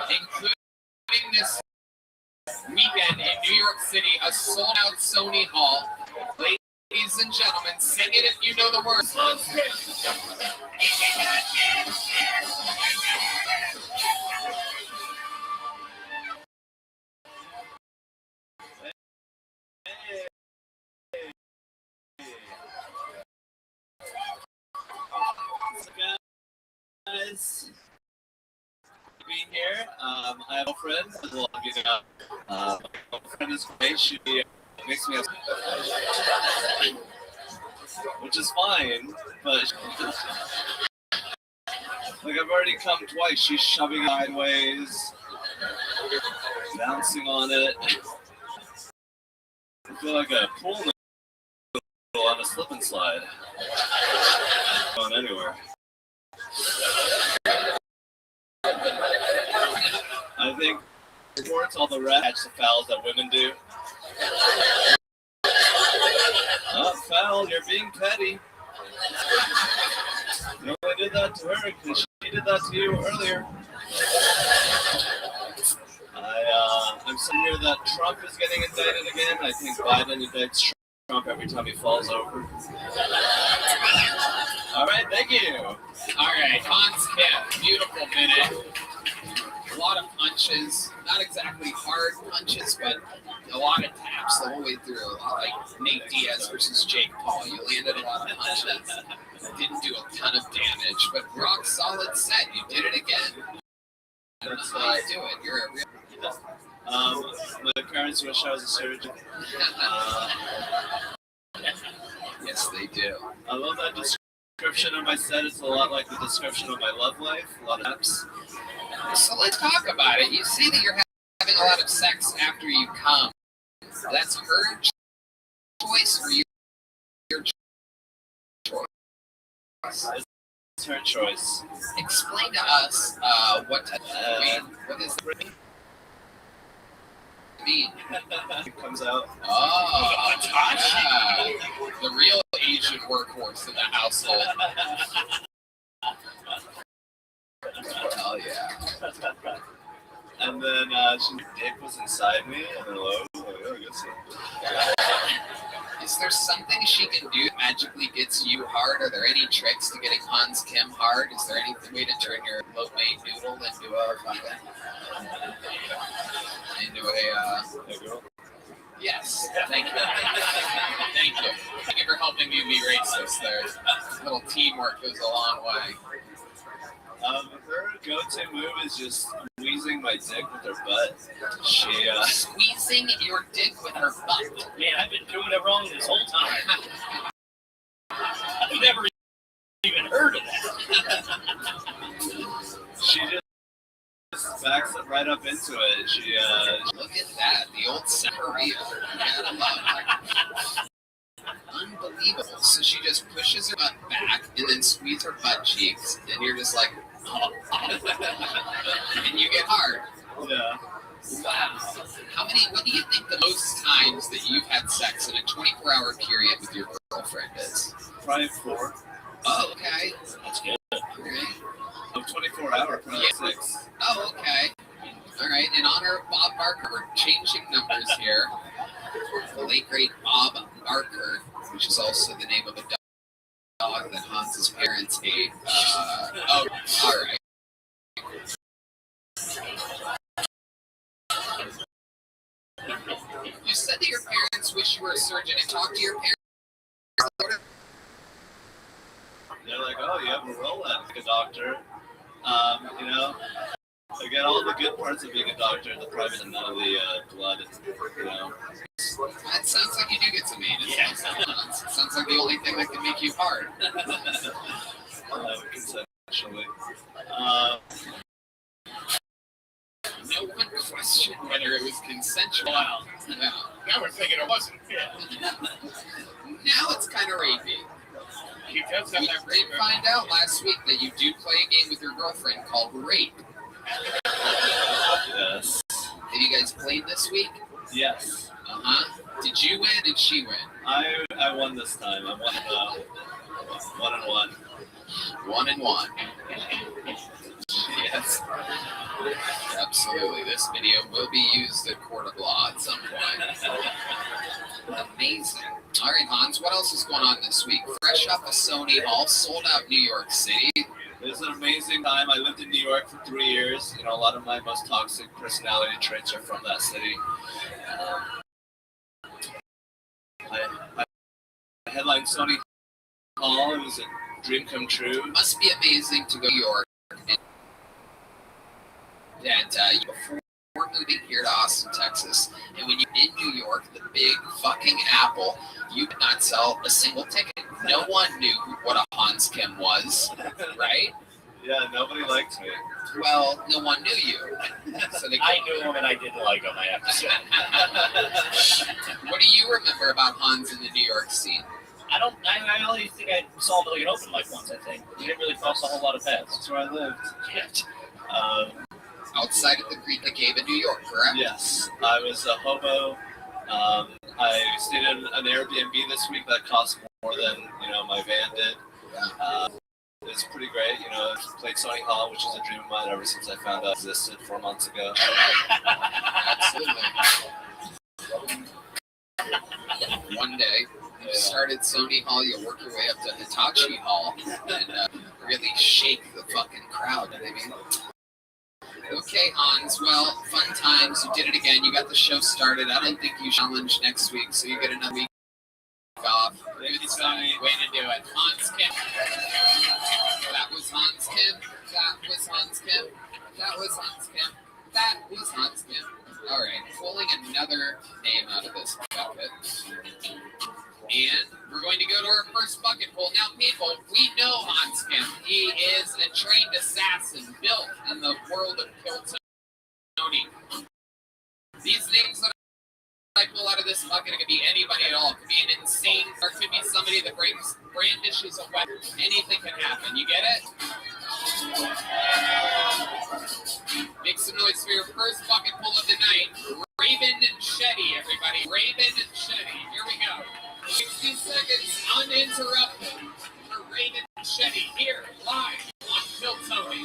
including this weekend in New York City, a sold-out Sony Hall. Ladies and gentlemen, sing it if you know the words. Guys, being here. I have a friend. My friend is great. She makes me up, which is fine. But like I've already come twice. She's shoving sideways, bouncing on it. I feel like a pool noodle on a slip and slide. Going anywhere. I think sports, all the rest, catch the fouls that women do. Oh, foul, you're being petty. You only did that to her because she did that to you earlier. I'm sitting here that Trump is getting indicted again. I think Biden indicts Trump every time he falls over. All right, thank you. All right, Hans Kim, beautiful minute. A lot of punches, not exactly hard punches, but a lot of taps the whole way through. Like Nate Diaz versus Jake Paul, you landed a lot of punches. Didn't do a ton of damage, but rock solid set. You did it again. I don't know how you do it. You're a real. My parents wish I was a surgeon. Yes, they do. I love that description of my set. It's a lot like the description of my love life. A lot of apps. So let's talk about it. You see that you're having a lot of sex after you come. That's her choice or your choice? It's her choice. Explain to us what type of rain. What is the rain? Mean? It comes out. Oh, the real Asian workhorse in the household. Oh yeah. And then dick was inside me, and hello, I guess so. Is there something she can do that magically gets you hard? Are there any tricks to getting Hans Kim hard? Is there any way to turn your lo-mein noodle into a girl? Yes. Thank you. Thank you. Thank you for helping me be racist there. A little teamwork goes a long way. Her go-to move is just squeezing my dick with her butt. Squeezing your dick with her butt. Man, I've been doing it wrong this whole time. I've never even heard of that. She just backs it right up into it. She look at that, the old Samaria. Unbelievable. So she just pushes her butt back and then squeezes her butt cheeks, and you're just like, oh. And you get hard. Yeah. Wow. What do you think the most times that you've had sex in a 24-hour period with your girlfriend is? Probably 4. Oh, okay. That's good. Okay. 24-hour, probably 6. Oh, okay. All right. In honor of Bob Barker, we're changing numbers here. The late, great Bob Barker, which is also the name of a dog that Hans's parents ate. All right. You said that your parents wish you were a surgeon, and talk to your parents. They're like, oh, you have a role as a doctor. You know, I get all the good parts of being a doctor, the private and none of the blood, you know. That sounds like you do get some meat. Yeah. Sounds like the only thing that can make you hard. Conceptually. No one questioned whether it was consensual. Wow. No. Now we're thinking it wasn't. Yeah. Now it's kind of rapey. He does have We that did find out last week that you do play a game with your girlfriend called Rape. Yes. Have you guys played this week? Yes. Uh-huh. Did you win? Did she win? I won this time. I won 1-1. 1-1. Yes. Absolutely. This video will be used at court of law at some point. Amazing. All right, Hans, what else is going on this week? Fresh off of Sony Hall, sold out New York City. It was an amazing time. I lived in New York for 3 years. You know, a lot of my most toxic personality traits are from that city. I headlined Sony Hall. It was a dream come true. It must be amazing to go to New York and before moving here to Austin, Texas, and when you're in New York, the big fucking Apple, you could not sell a single ticket. No one knew what a Hans Kim was, right? Yeah, nobody liked me. Well, no one knew you. So I knew him and I didn't like him, I have to say. What do you remember about Hans in the New York scene? I only think I saw him at like an open mic once, I think. We didn't really cross a whole lot of paths. That's where I lived. Outside of the Greek Cave in New York, correct? Yes. I was a hobo. I stayed in an Airbnb this week that cost more than, my van did. It was pretty great. I played Sony Hall, which is a dream of mine ever since I found out it existed 4 months ago. Absolutely. One day, you started Sony Hall, you'll work your way up to Hitachi Hall and really shake the fucking crowd. I mean, okay, Hans, well, fun times. You did it again. You got the show started. I don't think you challenge next week, so you get another week off. Good stuff. Way to do it. Hans Kim. That was Hans Kim. That was Hans Kim. That was Hans Kim. That was Hans Kim. All right, pulling another name out of this bucket. And we're going to go to our first bucket pull. Now, people, we know Hans Kim. He is a trained assassin built in the world of Piltoni. These names that I pull out of this bucket, it could be anybody at all. It could be an insane, or it could be somebody that brandishes a weapon. Anything can happen. You get it? Make some noise for your first bucket pull of the night. Raven and Shetty, everybody. Raven and Shetty. Here we go. 60 seconds uninterrupted for Raven and Shetty here live on Piltoni.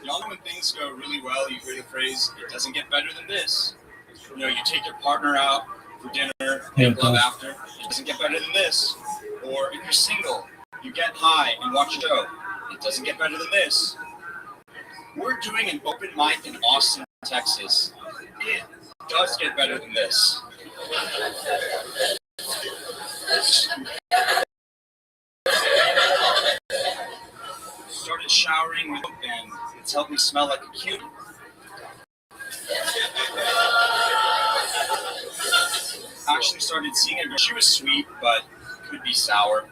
Y'all know when things go really well, you hear the phrase, it doesn't get better than this. You take your partner out for dinner, make love after, it doesn't get better than this. Or if you're single, you get high and watch a show, it doesn't get better than this. We're doing an open mic in Austin, Texas. It does get better than this. Started showering with and it's helped me smell like a cutie. Actually started seeing a girl. She was sweet, but could be sour.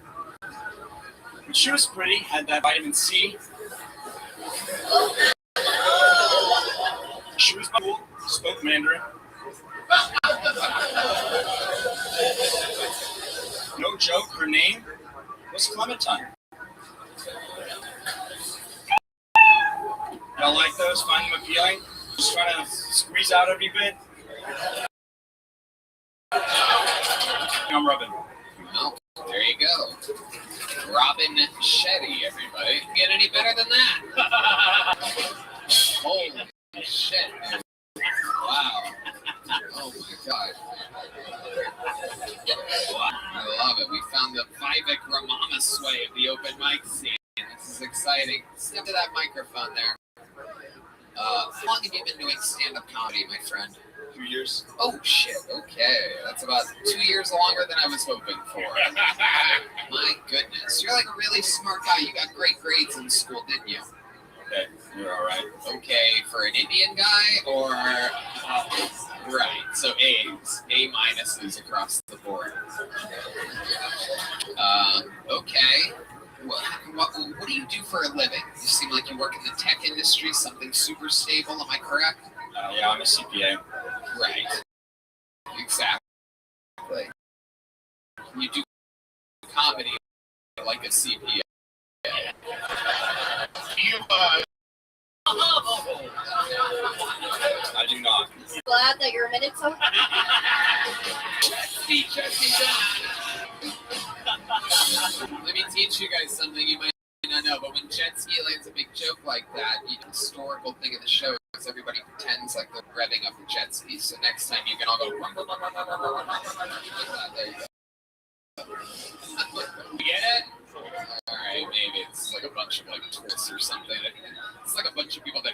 But she was pretty, had that vitamin C. She was cool, spoke Mandarin. No joke, her name was Clementine. Y'all like those? Find them appealing? Just trying to squeeze out every bit? I'm Robin. Well, there you go. Robin Shetty, everybody. Get any better than that? Holy shit. Wow. Oh my god. I love it. We found the Vivek Ramaswamy of the open mic scene. This is exciting. Step to that microphone there. How long have you been doing stand-up comedy, my friend? 2 years. Oh, shit. Okay. That's about 2 years longer than I was hoping for. My goodness. You're like a really smart guy. You got great grades in school, didn't you? Okay, you're all right. Okay, for an Indian guy, or right? So A's, A minuses across the board. Okay. What do you do for a living? You seem like you work in the tech industry, something super stable. Am I correct? Yeah, I'm a CPA. Right. Exactly. You do comedy like a CPA. I do not. Glad that you're admitted so. Let me teach you guys something you might not know, but when jet ski lands a big joke like that, the historical thing of the show is everybody pretends like they're revving up the jet ski. So next time you can all go. There you go. Get it? Alright, maybe it's like a bunch of like tourists or something. It's like a bunch of people that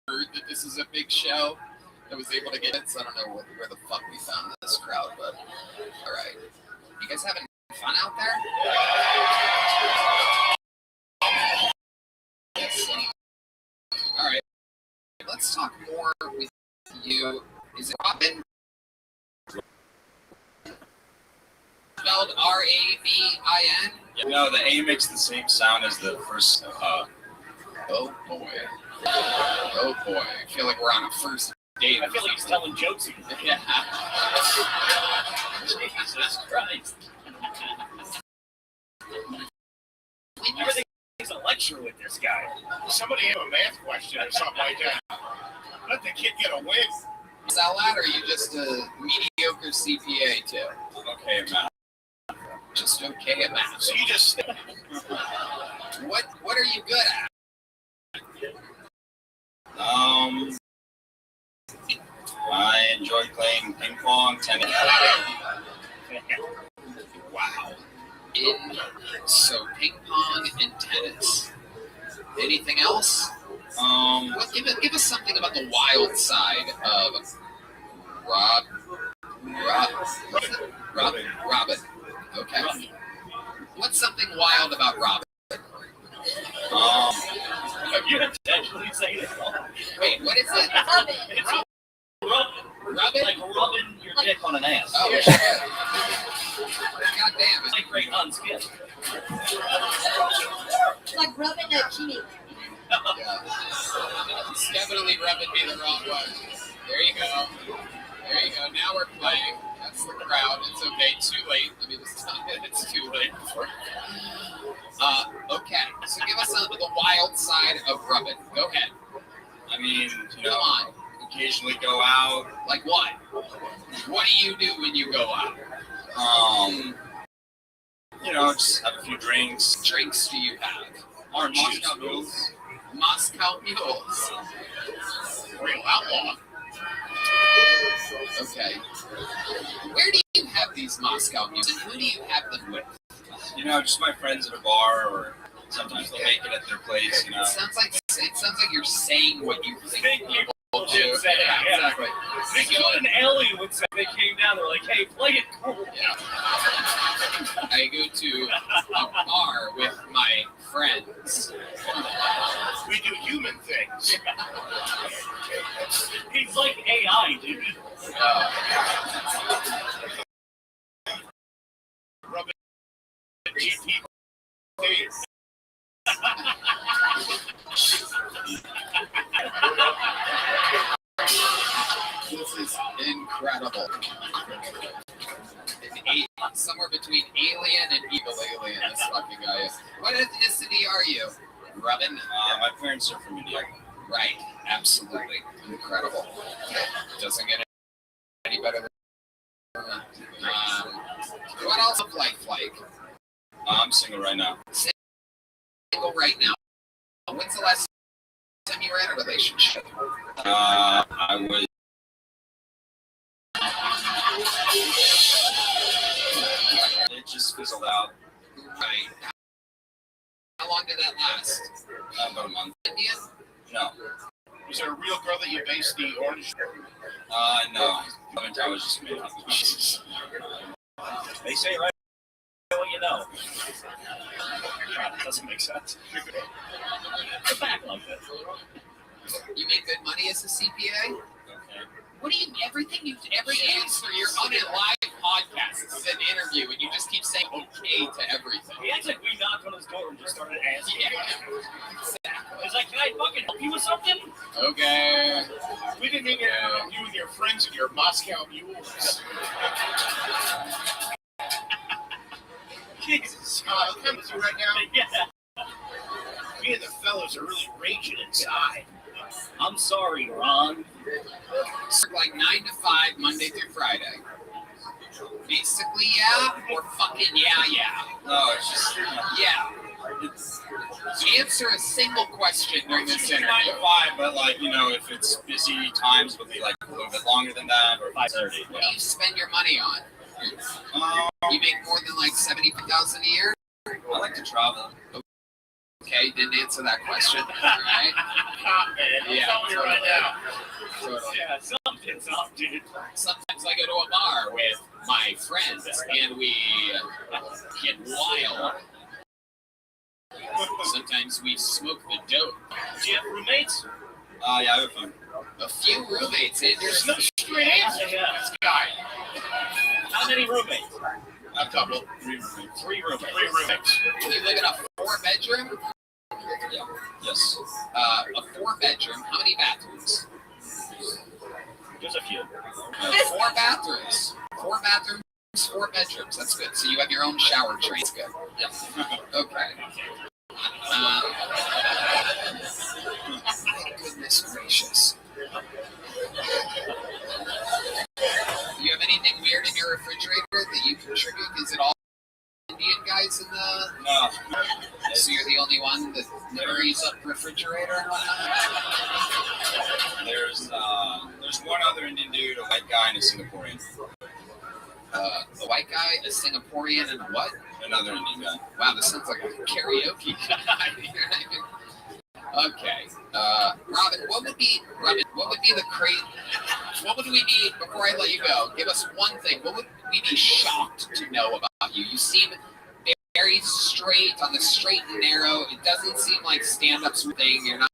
heard that this is a big show that was able to get it. So I don't know where the fuck we found this crowd, but alright. You guys having fun out there? Yes. Alright. Let's talk more with you. Is it Robin? Spelled R-A-B-I-N? Yeah, no, the A makes the same sound as the first. Oh boy. Oh boy. I feel like we're on a first date. I feel like he's telling jokes again. Yeah. Jesus Christ. Everything's a lecture with this guy. Somebody have a math question or something like that. Let the kid get a win. Is that or are you just a mediocre CPA too? Okay, math. Just okay at math. So you just What are you good at? I enjoy playing ping pong, tennis. Wow. So ping pong and tennis. Anything else? Give us something about the wild side of Robin. Okay. What's something wild about Robin? Have you intentionally saying it wrong? Wait, what is it? Robin. It's rubbing? Like rubbing your dick on an ass. Oh, shit. God damn it. Like great on skin. It's like rubbing a chini. Yeah. It's definitely rubbing me the wrong way. There you go. Now we're playing. That's the crowd. It's okay. Too late. I mean, it's too late. Okay. So give us the wild side of rubbing. Go ahead. I mean, Come on. occasionally go out. Like what? What do you do when you go out? Just have a few drinks. Drinks do you have? Orange Moscow juice. mules. Moscow mules. Real outlaw. Okay. Where do you have these Moscow mules, and who do you have them with? Just my friends at a bar, or sometimes they'll make it at their place. It sounds like you're saying what you think people do. Should say it, yeah. Exactly. This is what an alien would say. They came down. They're like, "Hey, play it cool." Yeah. I go to a bar with my friends. we do human things. He's like AI, dude. Rubbing GP days. This is incredible. Somewhere between alien and evil alien, this fucking guy is. What ethnicity are you, Robin? My parents are from India. Right, absolutely. Incredible. Doesn't get any better than what else is life like? I'm single right now. Single right now. When's the last time you were in a relationship? I was. It just fizzled out. Right. How long did that last? About a month. Indian? No. Was there a real girl that you based the orange? No. I was just made up. They say right what you know. That doesn't make sense. The backlog. You make good money as a CPA? Okay. What do you, every answer, you're on a live podcast. This is an interview, and you just keep saying okay to everything. He acts like we knocked on his door and just started asking. Yeah, exactly. He's like, can I fucking help you with something? Okay. We didn't hang out with you and your friends and your Moscow mules. Jesus. I'll come with you right now. Yeah. Me and the fellows are really raging inside. I'm sorry, Ron. Like 9 to 5, Monday through Friday. Basically, yeah, or fucking yeah. No, it's just yeah. Answer a single question during this interview. 9 to 5, but like, you know, if it's busy times, would be like a little bit longer than that, or 5:30. What do you spend your money on? You make more than like $70,000 a year? I like to travel. Okay, didn't answer that question. Right? I'm telling you right now. Totally. Yeah, something's up, dude. Sometimes I go to a bar with my friends and we get wild. Sometimes we smoke the dope. Do you have roommates? Yeah, I have a few. A few roommates in There's no straight answer to this guy. How many roommates? A couple. 3 roommates. 3 roommates. You live in a 4-bedroom? Yeah. Yes. A 4-bedroom. How many bathrooms? There's a few. 4 bathrooms. 4 bathrooms, 4 bedrooms. That's good. So you have your own shower tray. That's good. Yes. Okay. Goodness gracious. Do you have anything weird in your refrigerator that you contribute? Is it all Indian guys in the... No. So you're the only one that hurries up the refrigerator and whatnot? There's one other Indian dude, a white guy, and a Singaporean. A white guy, a Singaporean, and a what? Another Indian guy. Wow, this sounds like a karaoke guy. Okay. Robin, what would be the what would we be, before I let you go, give us one thing. What would we be shocked to know about you? You seem very straight, on the straight and narrow. It doesn't seem like stand-up's thing. You're not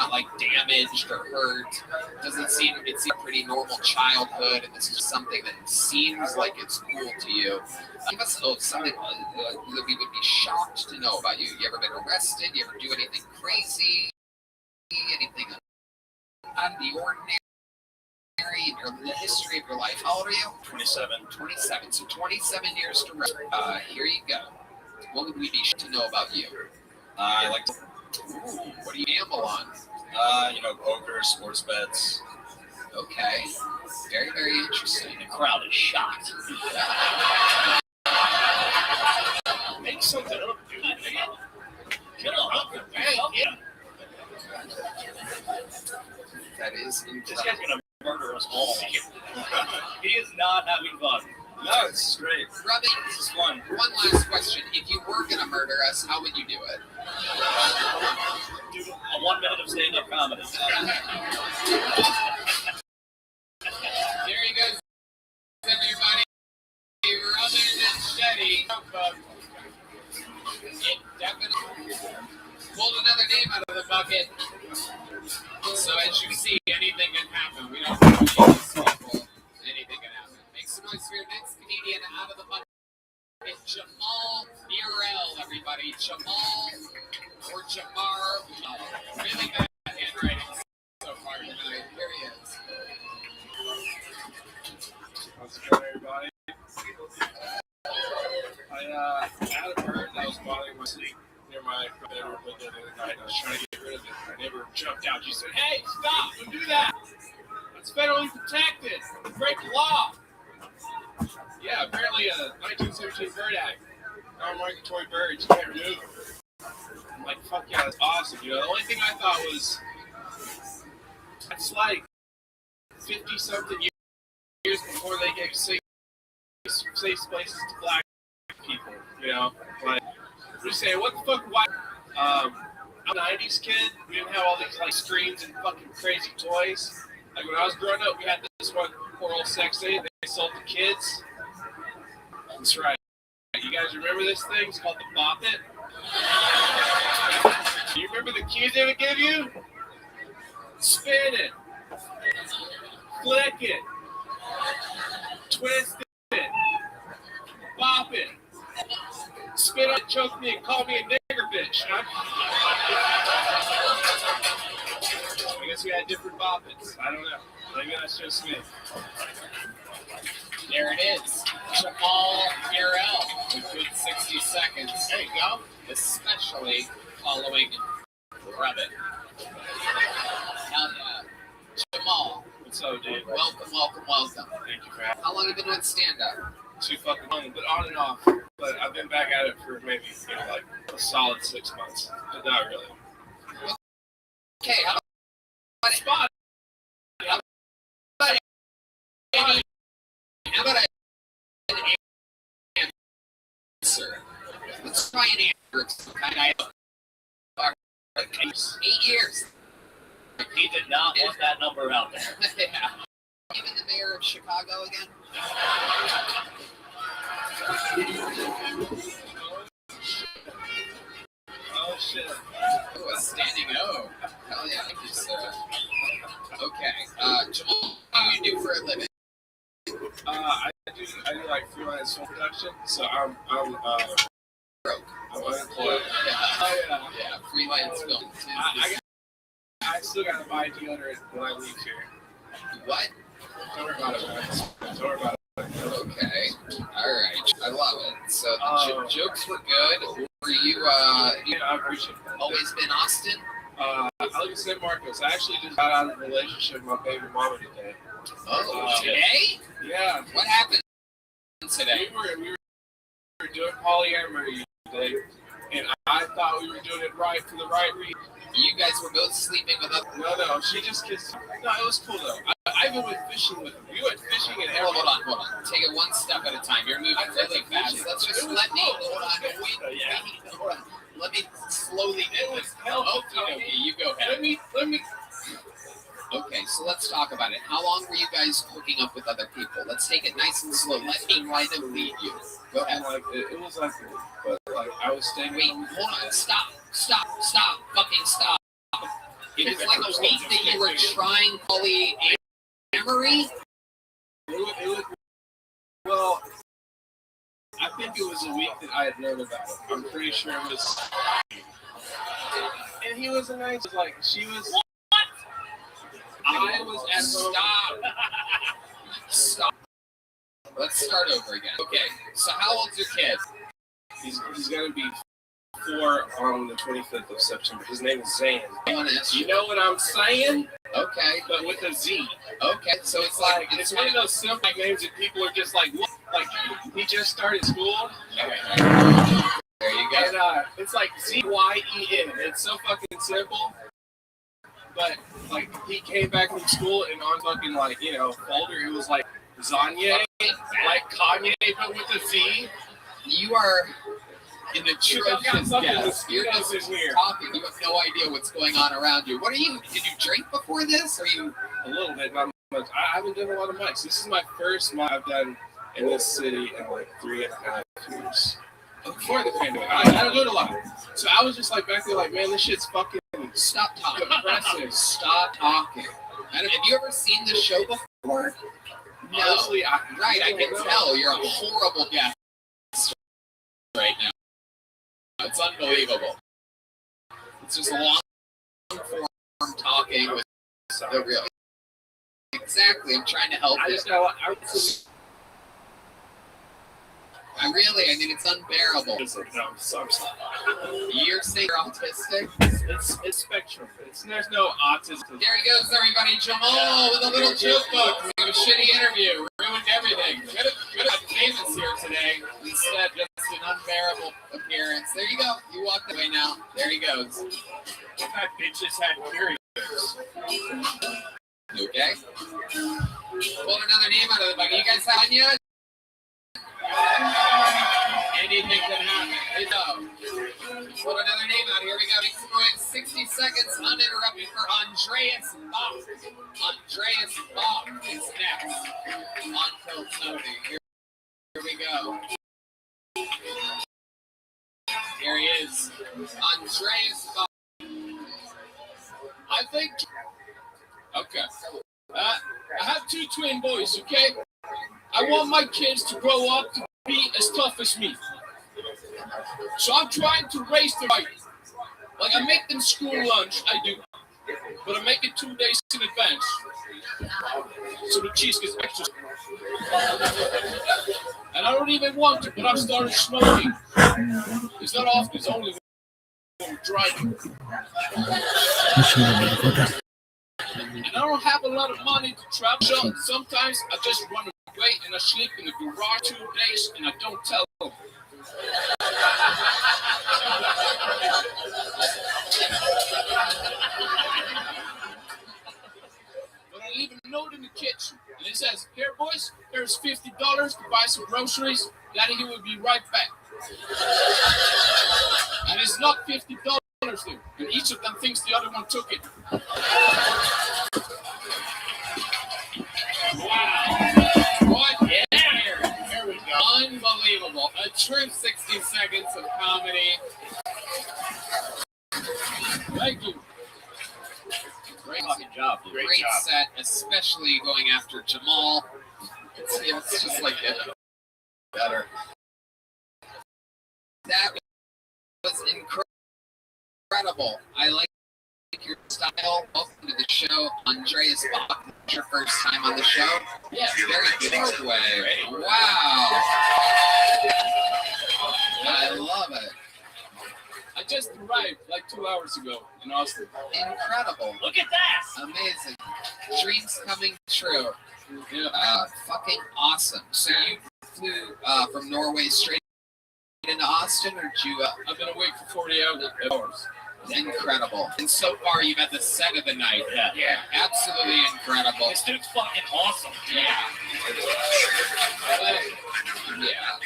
like damaged or hurt. It's a pretty normal childhood, and this is something that seems like it's cool to you. Give us something that we would be shocked to know about you. You ever been arrested? You ever do anything crazy? Anything out of the ordinary in the history of your life? How old are you? 27. 27. So 27 years to rest. Here you go. What would we be shocked to know about you? I like to... Ooh, what do you gamble on? Poker, sports bets. Okay. Very, very interesting. The crowd is shocked. Make something up, dude. Get up. Yeah. That is This incredible. guy's gonna murder us all. He is not having fun. No, it's great. Rabbi, This is fun. one last question. If you were going to murder us, how would you do it? Do a 1 minute of stand-up comedy. There he goes, everybody. Robin and Shetty. It definitely pulled another name out of the bucket. So as you see, anything can happen. We don't know these people. Anything can happen. Make some noise for your next comedian out of the bucket. It's Jamal Burrell, everybody. Jamal or Jamar. Really bad handwriting so far tonight. Here he is. How's it going, everybody? I had a bird that was bothering my sleep near my bedroom window the other night. I was trying to get rid of it. My neighbor jumped out. She said, "Hey, stop! Don't do that! It's federally protected. Break the law." Yeah, apparently a 1917 Bird Act. Non-migratory birds, you can't remove them. I'm like, fuck yeah, that's awesome. The only thing I thought was, that's like 50-something years before they gave safe places to black people, Like, we say, what the fuck, why? I'm a 90s kid. We didn't have all these, screens and fucking crazy toys. Like, when I was growing up, we had this one oral sex aid they sold to kids. That's right. You guys remember this thing? It's called the Bop It. You remember the cue they would give you? Spin it. Flick it. Twist it. Bop it. Spit on it, choke me, and call me a nigger bitch. Huh? I guess we had different boppets. I don't know. Maybe that's just me. There it is. Jamal Murrell, a good 60 seconds. There you go. Especially following Rabbit. Hell yeah. Jamal. What's up, dude? Welcome, welcome, welcome. Thank you for having me. How long have you been doing stand-up? Too fucking long, but on and off. But I've been back at it for maybe, like a solid 6 months. But not really. Okay, how about spot? How about an answer? Let's try an answer. Kind of 8 years. He did not want that number out there. Yeah. Even the mayor of Chicago again? Oh shit. Oh, a standing O. Hell yeah, thank you, sir. Okay. Jamal, what do you do for a living? I do like freelance film production, so I'm broke. I'm unemployed. Yeah, freelance film. I still gotta buy deodorant when I leave here. What? Don't worry about it, man. Don't worry about it. Okay. Alright. I love it. So the jokes were good. Were you yeah, I appreciate it. Always been Austin? I live in San Marcos. I actually just got out of a relationship with my baby mama today. Oh, today? Yeah. What happened today? We were doing polyamory today, and I thought we were doing it right for the right reason. You guys were both sleeping with other... No, she just kissed me. No, it was cool though. I even went fishing with her. We went fishing and everything. Hold on. Take it one step at a time. You're moving really fast. Let's just let me... Hold on. Let me slowly... It was hell. Okay, you go ahead. Let me... Okay, so let's talk about it. How long were you guys hooking up with other people? Let's take it nice and slow. Let me try to lead you. Go ahead. It was like a week, but like I was staying... Wait, hold on. Stop. Fucking stop. It was like a week that you were trying polyamory? Well, I think it was a week that I had known about it. I'm pretty sure it was... And he was a nice... Like, she was... What? I was at home... Stop. Let's start over again. Okay, so how old's your kid? He's going to be 4 on the 25th of September. His name is Zan. You know what I'm saying? Okay. But with a Z. Okay, so it's like... It's one of those simple names that people are just like, what? Like, he just started school. There you go. And it's like Z-Y-E-N. It's so fucking simple. But, like, he came back from school and on fucking, like, folder, it was like Zanye, like Kanye, but with a Z. You are in the atrocious guest. You're just here talking. You have no idea what's going on around you. What are you? Did you drink before this? Are you? A little bit, not much. I haven't done a lot of mics. This is my first mic I've done in this city in like 3.5 years. Before the pandemic, I don't do it a lot. So I was just like back there, like, man, this shit's fucking. Stop talking. Depressing. Stop talking. Have you ever seen this show before? No. Honestly, I can tell you're a horrible guest right now. It's unbelievable. It's just long form talking with the real. Exactly. I'm trying to help you. I mean, it's unbearable. You're saying you're autistic? It's spectrum. There's no autism. There he goes, everybody. Jamal with a little joke book. We have a shitty interview. Ruined everything. Could have famous here today. Instead, just an unbearable appearance. There you go. You walked away now. There he goes. That bitch just had periods. Okay. Pull another name out of the bucket. You guys have one yet? Anything can happen. Hey, no. Put another name out. Here we go. Exploring 60 seconds uninterrupted for Andreas Bach. Andreas Bach is next on Pilsnody. Here we go. Here he is. is Andreas. I think. Okay. I have two twin boys, okay? I want my kids to grow up to be as tough as me. So I'm trying to raise them right. Like, I make them school lunch, I do. But I make it 2 days in advance. So the cheese gets extra. And I don't even want to, but I've started smoking. It's not often, it's only when I'm driving. And I don't have a lot of money to travel. So sometimes I just run away and I sleep in the garage 2 days and I don't tell them. But I leave a note in the kitchen and it says, "Here, boys, here's $50 to buy some groceries. Daddy, he will be right back." And it's not $50 there. And each of them thinks the other one took it. Wow. What? Yeah. Here we go. Unbelievable. A true 60 seconds of comedy. Thank you. Great fucking job, dude. Great job. Set, especially going after Jamal. It's just like better. That was incredible. I like your style. Welcome to the show, Andreas Bach. Your first time on the show? Yeah, very good way. Wow. I love it. I just arrived like 2 hours ago in Austin. Incredible. Look at that. Amazing. Dreams coming true. Yeah. Fucking awesome. So you flew from Norway straight into Austin, or did you? I've been awake for 40 hours. Incredible. And so far, you've had the set of the night. Yeah. Absolutely incredible. This dude's fucking awesome. Yeah.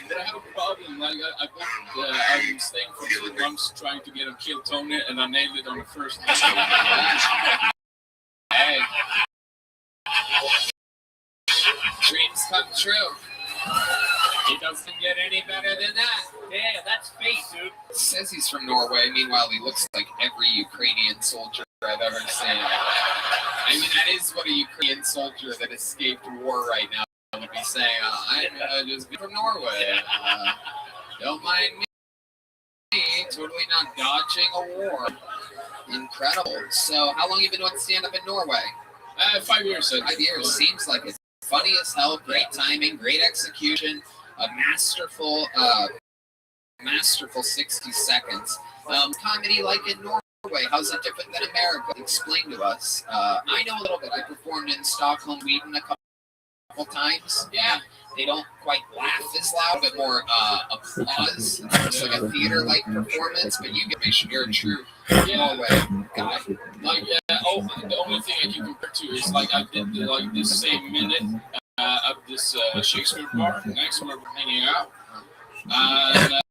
But I have a problem. Like, I've been staying for 2 months trying to get him kill Tony, and I nailed it on the first day. Hey. Dreams come true. It doesn't get any better than that. Yeah, that's fate, dude. Says he's from Norway. Meanwhile, he looks like every Ukrainian soldier I've ever seen. I mean, that is what a Ukrainian soldier that escaped war right now would be saying. I'm just from Norway. Don't mind me. Totally not dodging a war. Incredible. So, how long have you been doing stand-up in Norway? 5 years. 5 years. Seems like it's funny as hell. Great timing. Great execution. A masterful 60 seconds. Comedy like in Norway, how's it different than America? Explain to us. I know a little bit. I performed in Stockholm, Sweden a couple times. Yeah, they don't quite laugh as loud, but more applause. It's like a theater-like performance, but you get make sure you're a true Norway guy. Like, the only thing I can compare to is like I did like this same minute of this Shakespeare bar next where we're hanging out.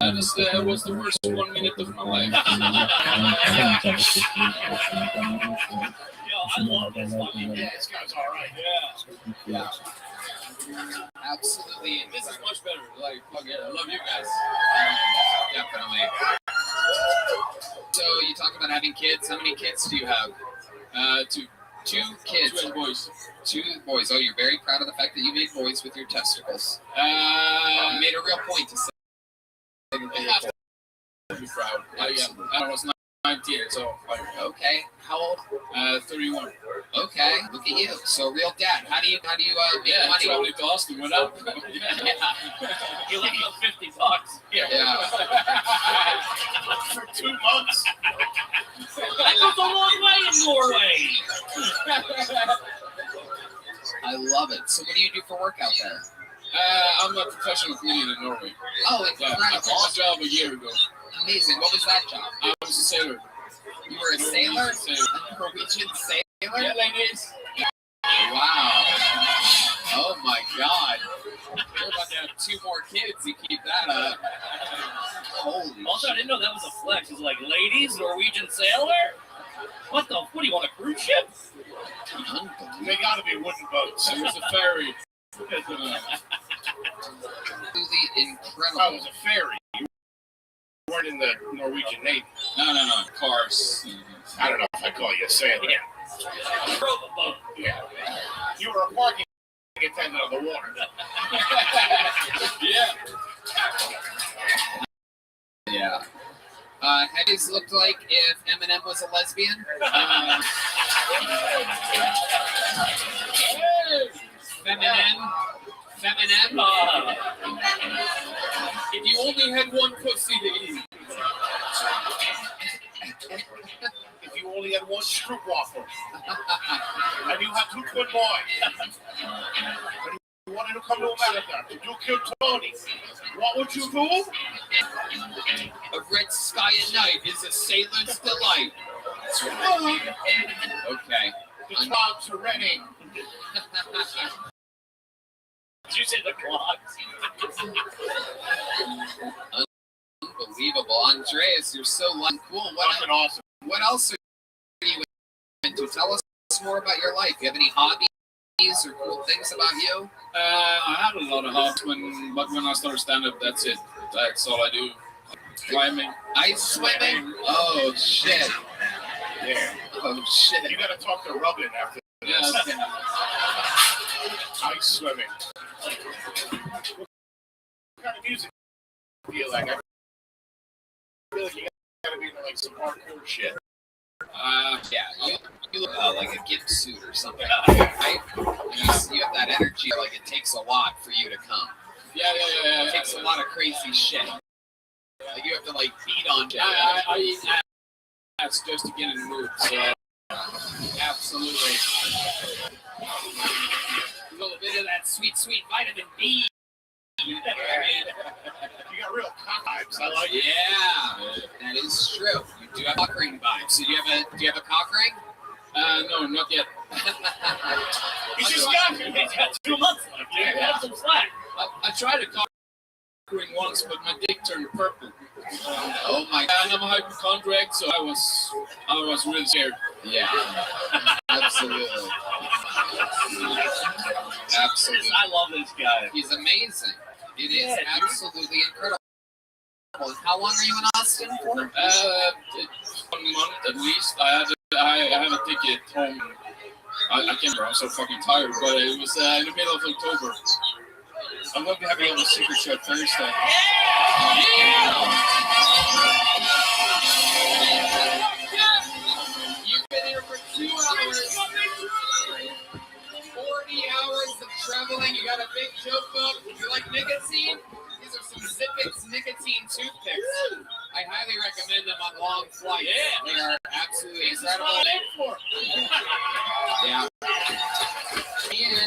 And this was the worst 1 minute of my life. Yo, I love this. Yeah, this guy's all right. Yeah. Absolutely. This is much better. Like, fuck yeah, I love you guys. Definitely. So you talk about having kids. How many kids do you have? Two kids. 2 boys. 2 boys. Oh, you're very proud of the fact that you made boys with your testicles. You made a real point to say. I have to be proud. I was 19, so like, okay. How old? 31. Okay, look at you. So real dad. How do you make money? Traveling to Austin went up. You like $50. Yeah. For 2 months. That goes a long way in Norway. I love it. So what do you do for work out there? I'm a professional comedian in Norway. Oh, incredible. I quit my job a year ago. Amazing. What was that job? I was a sailor. You were a sailor? A Norwegian sailor? Yeah, ladies. Wow. Oh my God. You're about to have 2 more kids. You keep that up. Holy Also, I didn't know that was a flex. It's like, ladies, Norwegian sailor? What do you want, a cruise ship? They gotta be wooden boats. It was a ferry. Absolutely incredible. Oh, it was a ferry. You weren't in the Norwegian Navy. No. Cars. I don't know if I call you a sailor. Yeah. Drove a boat. Yeah. You were a parking attendant on the water. Yeah. Yeah. Hedges looked like if Eminem was a lesbian. Feminine. If you only had one pussy to eat. If you only had one stroopwafel. And you had 2 twin boys. And you wanted to come to America to do Kill Tony. What would you do? A red sky at night is a sailor's delight. Okay. The clouds are ready. Did you say the clogs? Unbelievable. Andreas, you're so cool. Awesome. What else are you into? Tell us more about your life. Do you have any hobbies or cool things about you? I had a lot of hobbies, but when I started stand-up, that's it. That's all I do. Climbing. Ice swimming? Oh, shit. Yeah. Oh, shit. You gotta talk to Robin after this. Yeah, okay. Ice swimming. What kind of music do you like? I feel like you gotta be into like some hardcore shit. Yeah, you look like a gimp suit or something, right? You have that energy, like it takes a lot for you to come. Yeah. It takes a lot of crazy shit. Like you have to like beat on shit. I eat ass just to get in the mood, so absolutely. A little bit of that sweet vitamin B. You got real cock vibes. I like it. Yeah, that is true. You do have cock ring vibes. So do you have a cock ring? No, not yet. You just got here. He's got 2 months left. Yeah. Have some slack. I tried a cock ring once, but my dick turned purple. Oh my God. And I'm a hypochondriac, so I was really scared. Yeah, absolutely. Absolutely. I love this guy. He's amazing. It is absolutely incredible. How long are you in Austin for? 1 month at least. I have a ticket home. I can't remember. I'm so fucking tired, but it was in the middle of October. I'm going to be having a secret show Thursday. You've been here for 2 hours. 40 hours of traveling. You got a big joke book. You like nicotine? These are some Zippix nicotine toothpicks. I highly recommend them on long flights. Yeah. They are absolutely incredible. Yeah.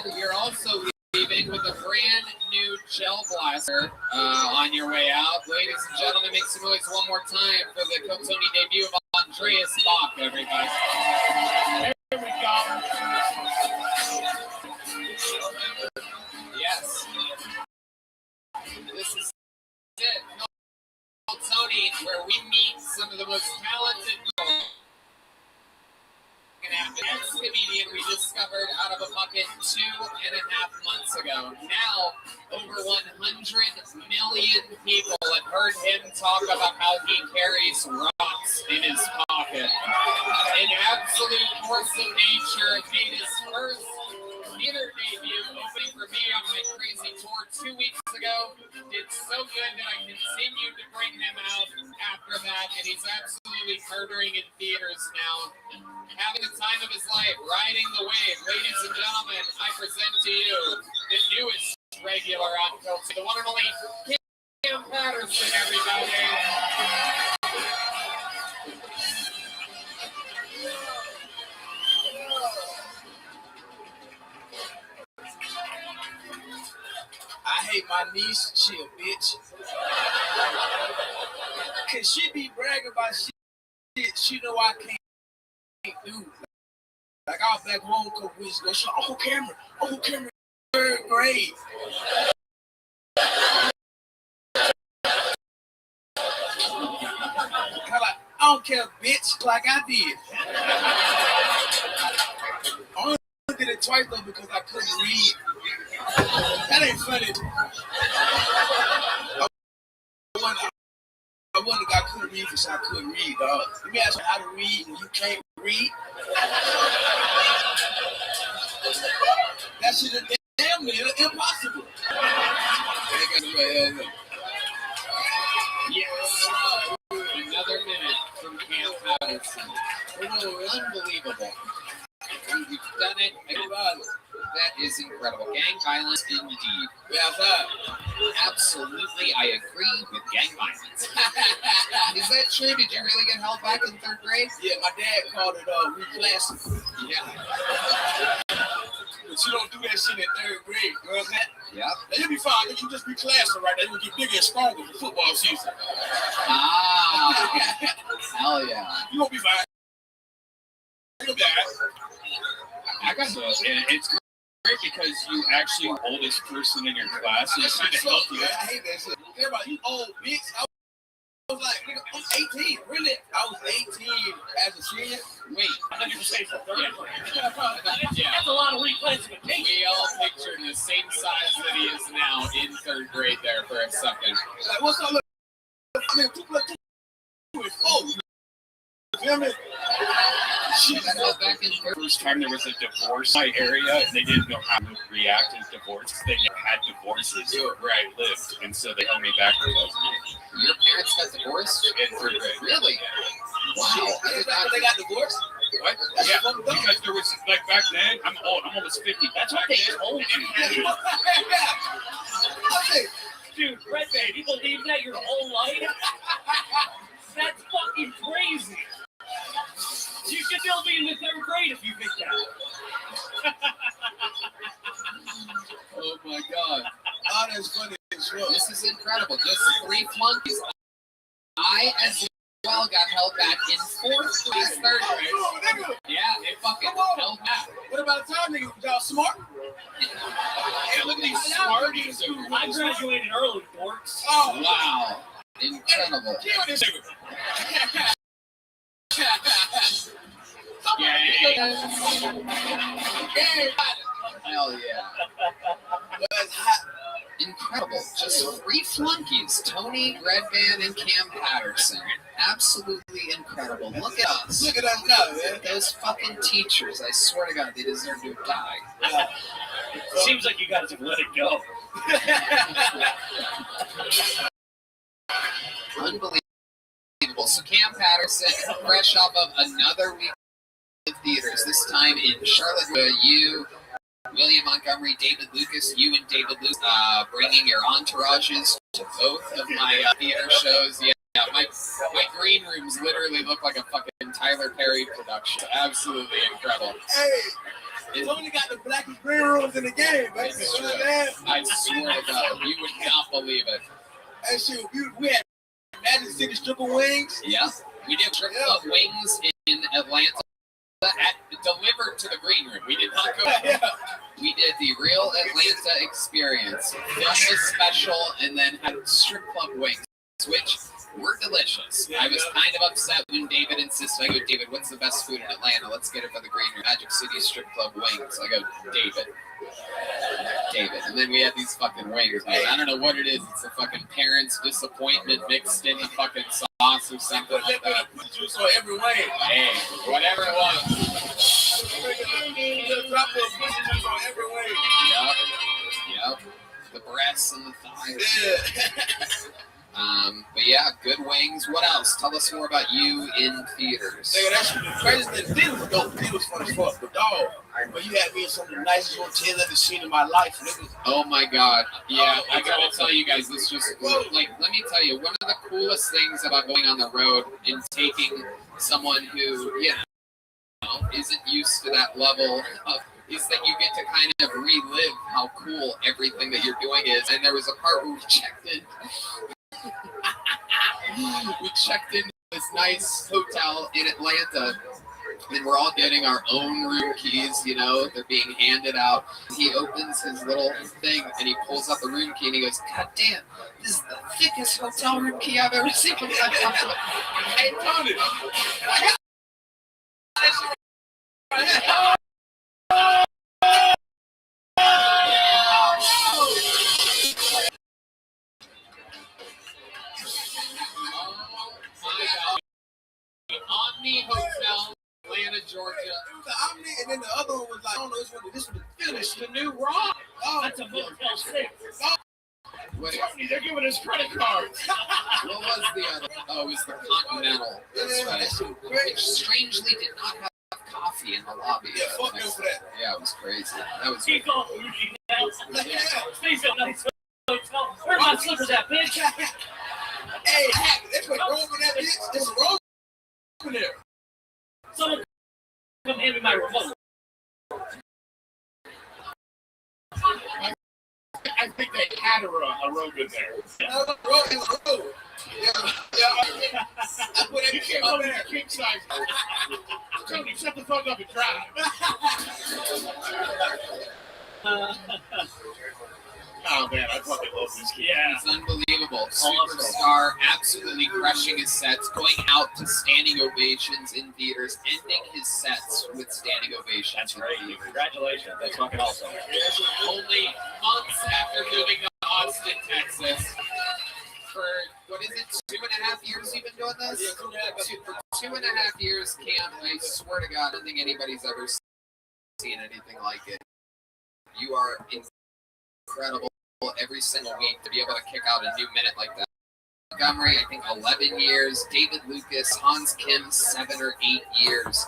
And you're also leaving with a brand new gel blaster on your way out. Ladies and gentlemen, make some noise one more time for the Kotoni debut of Andreas Bach, everybody. Here we go. Yes. This is it. Tony, where we meet some of the most talented people. Next comedian we discovered out of a bucket 2.5 months ago. Now, over 100 million people have heard him talk about how he carries rocks in his pocket. An absolute force of nature made his first theater debut opening for me on my crazy tour 2 weeks ago. Did so good that I continued to bring him out after that, and he's absolutely murdering in theaters now. Having the time of his life, riding the wave. Ladies and gentlemen, I present to you the newest regular on Coach, the one and only Cam Patterson, everybody. I hate my niece. She a bitch. Cause she be bragging about shit she know I can't do. Like I was back home a couple weeks ago. She like, Uncle Cameron, 3rd grade. I'm like, I don't care, bitch, like I did. I only did it twice though because I couldn't read. That ain't funny. I wouldn't have got read because I couldn't read, dog. Let me ask you how to read and you can't read. That shit is damn near impossible. Yes. Another minute from Cam Patterson. Unbelievable. We've done it. That is incredible. Gang violence indeed. Absolutely, I agree with gang violence. Is that true? Did you really get held back in third grade? Yeah, my dad called it reclassing. Yeah. But you don't do that shit in third grade, you know what I'm saying? Yeah. Now, you'll be fine. You just reclassing right now. You'll get bigger and stronger for football season. Ah. Hell yeah. You won't be fine. You'll be all right. I got so it's great because you actually the oldest person in your class, so it's kind of help you. I hate that shit. Everybody, you old bitch. I was like, nigga, I'm 18. Really? I was 18 as a senior. Wait, I thought you were saying for third grade. Yeah. That's a lot of reclassification. We all pictured the same size that he is now in third grade there for a second. Like, what's up? Look, man, 2 plus 2 is 4. You feel me? Shit, I got back in First time there was a divorce in my area, and they didn't know how to react to divorce. They never had divorces where I lived, and so they held me back for those. Your parents got divorced in third grade. Really? Wow. They got divorced? What? Yeah, because there was, like, back then, I'm old. I'm almost 50. That's what they told me. Dude, Red Band, you believe that your whole life? That's fucking crazy. You should still be in the third grade if you think that. Oh my god. Oh, that's funny as well. This is incredible. Just 3 flunkies. I as well got held back in 4th grade, 3rd grade. Yeah, they fucking held back. What about the time niggas? Y'all smart? Hey, look at these smarties. I graduated early, dorks. Oh, wow. Incredible. Hell yeah. Incredible. Just 3 flunkies. Tony, Red Band, and Cam Patterson. Absolutely incredible. Look at us. Look at us now, man. Those fucking teachers. I swear to God, they deserve to die. Seems like you guys have let it go. Unbelievable. So Cam Patterson, fresh off of another week in theaters, this time in Charlotte. You, William Montgomery, David Lucas, you and David Lucas, bringing your entourages to both of my theater shows. Yeah, my green rooms literally look like a fucking Tyler Perry production. Absolutely incredible. Hey, it's only got the blackest green rooms in the game, baby. You know what I swear to God, you would not believe it. Hey, shit, we had Magic City stripper wings. Yeah, we did strip club wings in Atlanta. Delivered to the green room. We did not go. We did the real Atlanta experience. Filmed a special and then had strip club wings, which were delicious. I was kind of upset when David insisted. I go, David, what's the best food in Atlanta? Let's get it for the green room. Magic City strip club wings. I go, David. And then we had these fucking wings, man. I don't know what it is. It's a fucking parent's disappointment mixed in the fucking sauce or something like that. Juice on every wing. Hey, whatever it was. Drop those juice on every wing. Yep. The breasts and the thighs. But yeah, good wings. What else? Tell us more about you in theaters. Nigga, that's the craziest thing. Theater was dope. Theater was fun as fuck. But dog, but you had me in some of the nicest hotels I've ever seen in my life, nigga. Oh my god. Yeah, I gotta tell you guys, this just, like, let me tell you, one of the coolest things about going on the road and taking someone who, you know, isn't used to that level of, is that you get to kind of relive how cool everything that you're doing is. And there was a part where we checked in. We checked into this nice hotel in Atlanta, and we're all getting our own room keys, you know, they're being handed out. He opens his little thing, and he pulls out the room key, and he goes, God damn, this is the thickest hotel room key I've ever seen. Hey, Tony, I got this right here. Georgia. The Omni, and then the other one was like, I don't know, this one finished the new Raw. Oh, That's a Motel 6. Oh, Wait, They're giving us credit cards. what was the other? Oh, it was the Continental. That's right. Which strangely did not have coffee in the lobby. Yeah, fuck them for that. Yeah, it was crazy. That was. He called Bougie now. Stay so nice. Where my slippers at, bitch? Hey, hack, that's what wrong with that bitch. There's wrong in there. Someone come hand me my remote. I think they had a road in there. No, wrong in the road. Yeah. I put it You can't go there, king size. Tony, shut the fuck up and drive. Oh man, I fucking love this kid. Yeah. It's unbelievable. Superstar, absolutely crushing his sets, going out to standing ovations in theaters, ending his sets with standing ovations. That's right. Congratulations. That's fucking awesome. Only months after moving to Austin, Texas. For, what is it, 2.5 years you've been doing this? Yeah, 2.5. For 2.5 years, Cam, I swear to God, I don't think anybody's ever seen anything like it. You are incredible every single week to be able to kick out a new minute like that. Montgomery, I think 11 years. David Lucas, Hans Kim, 7 or 8 years.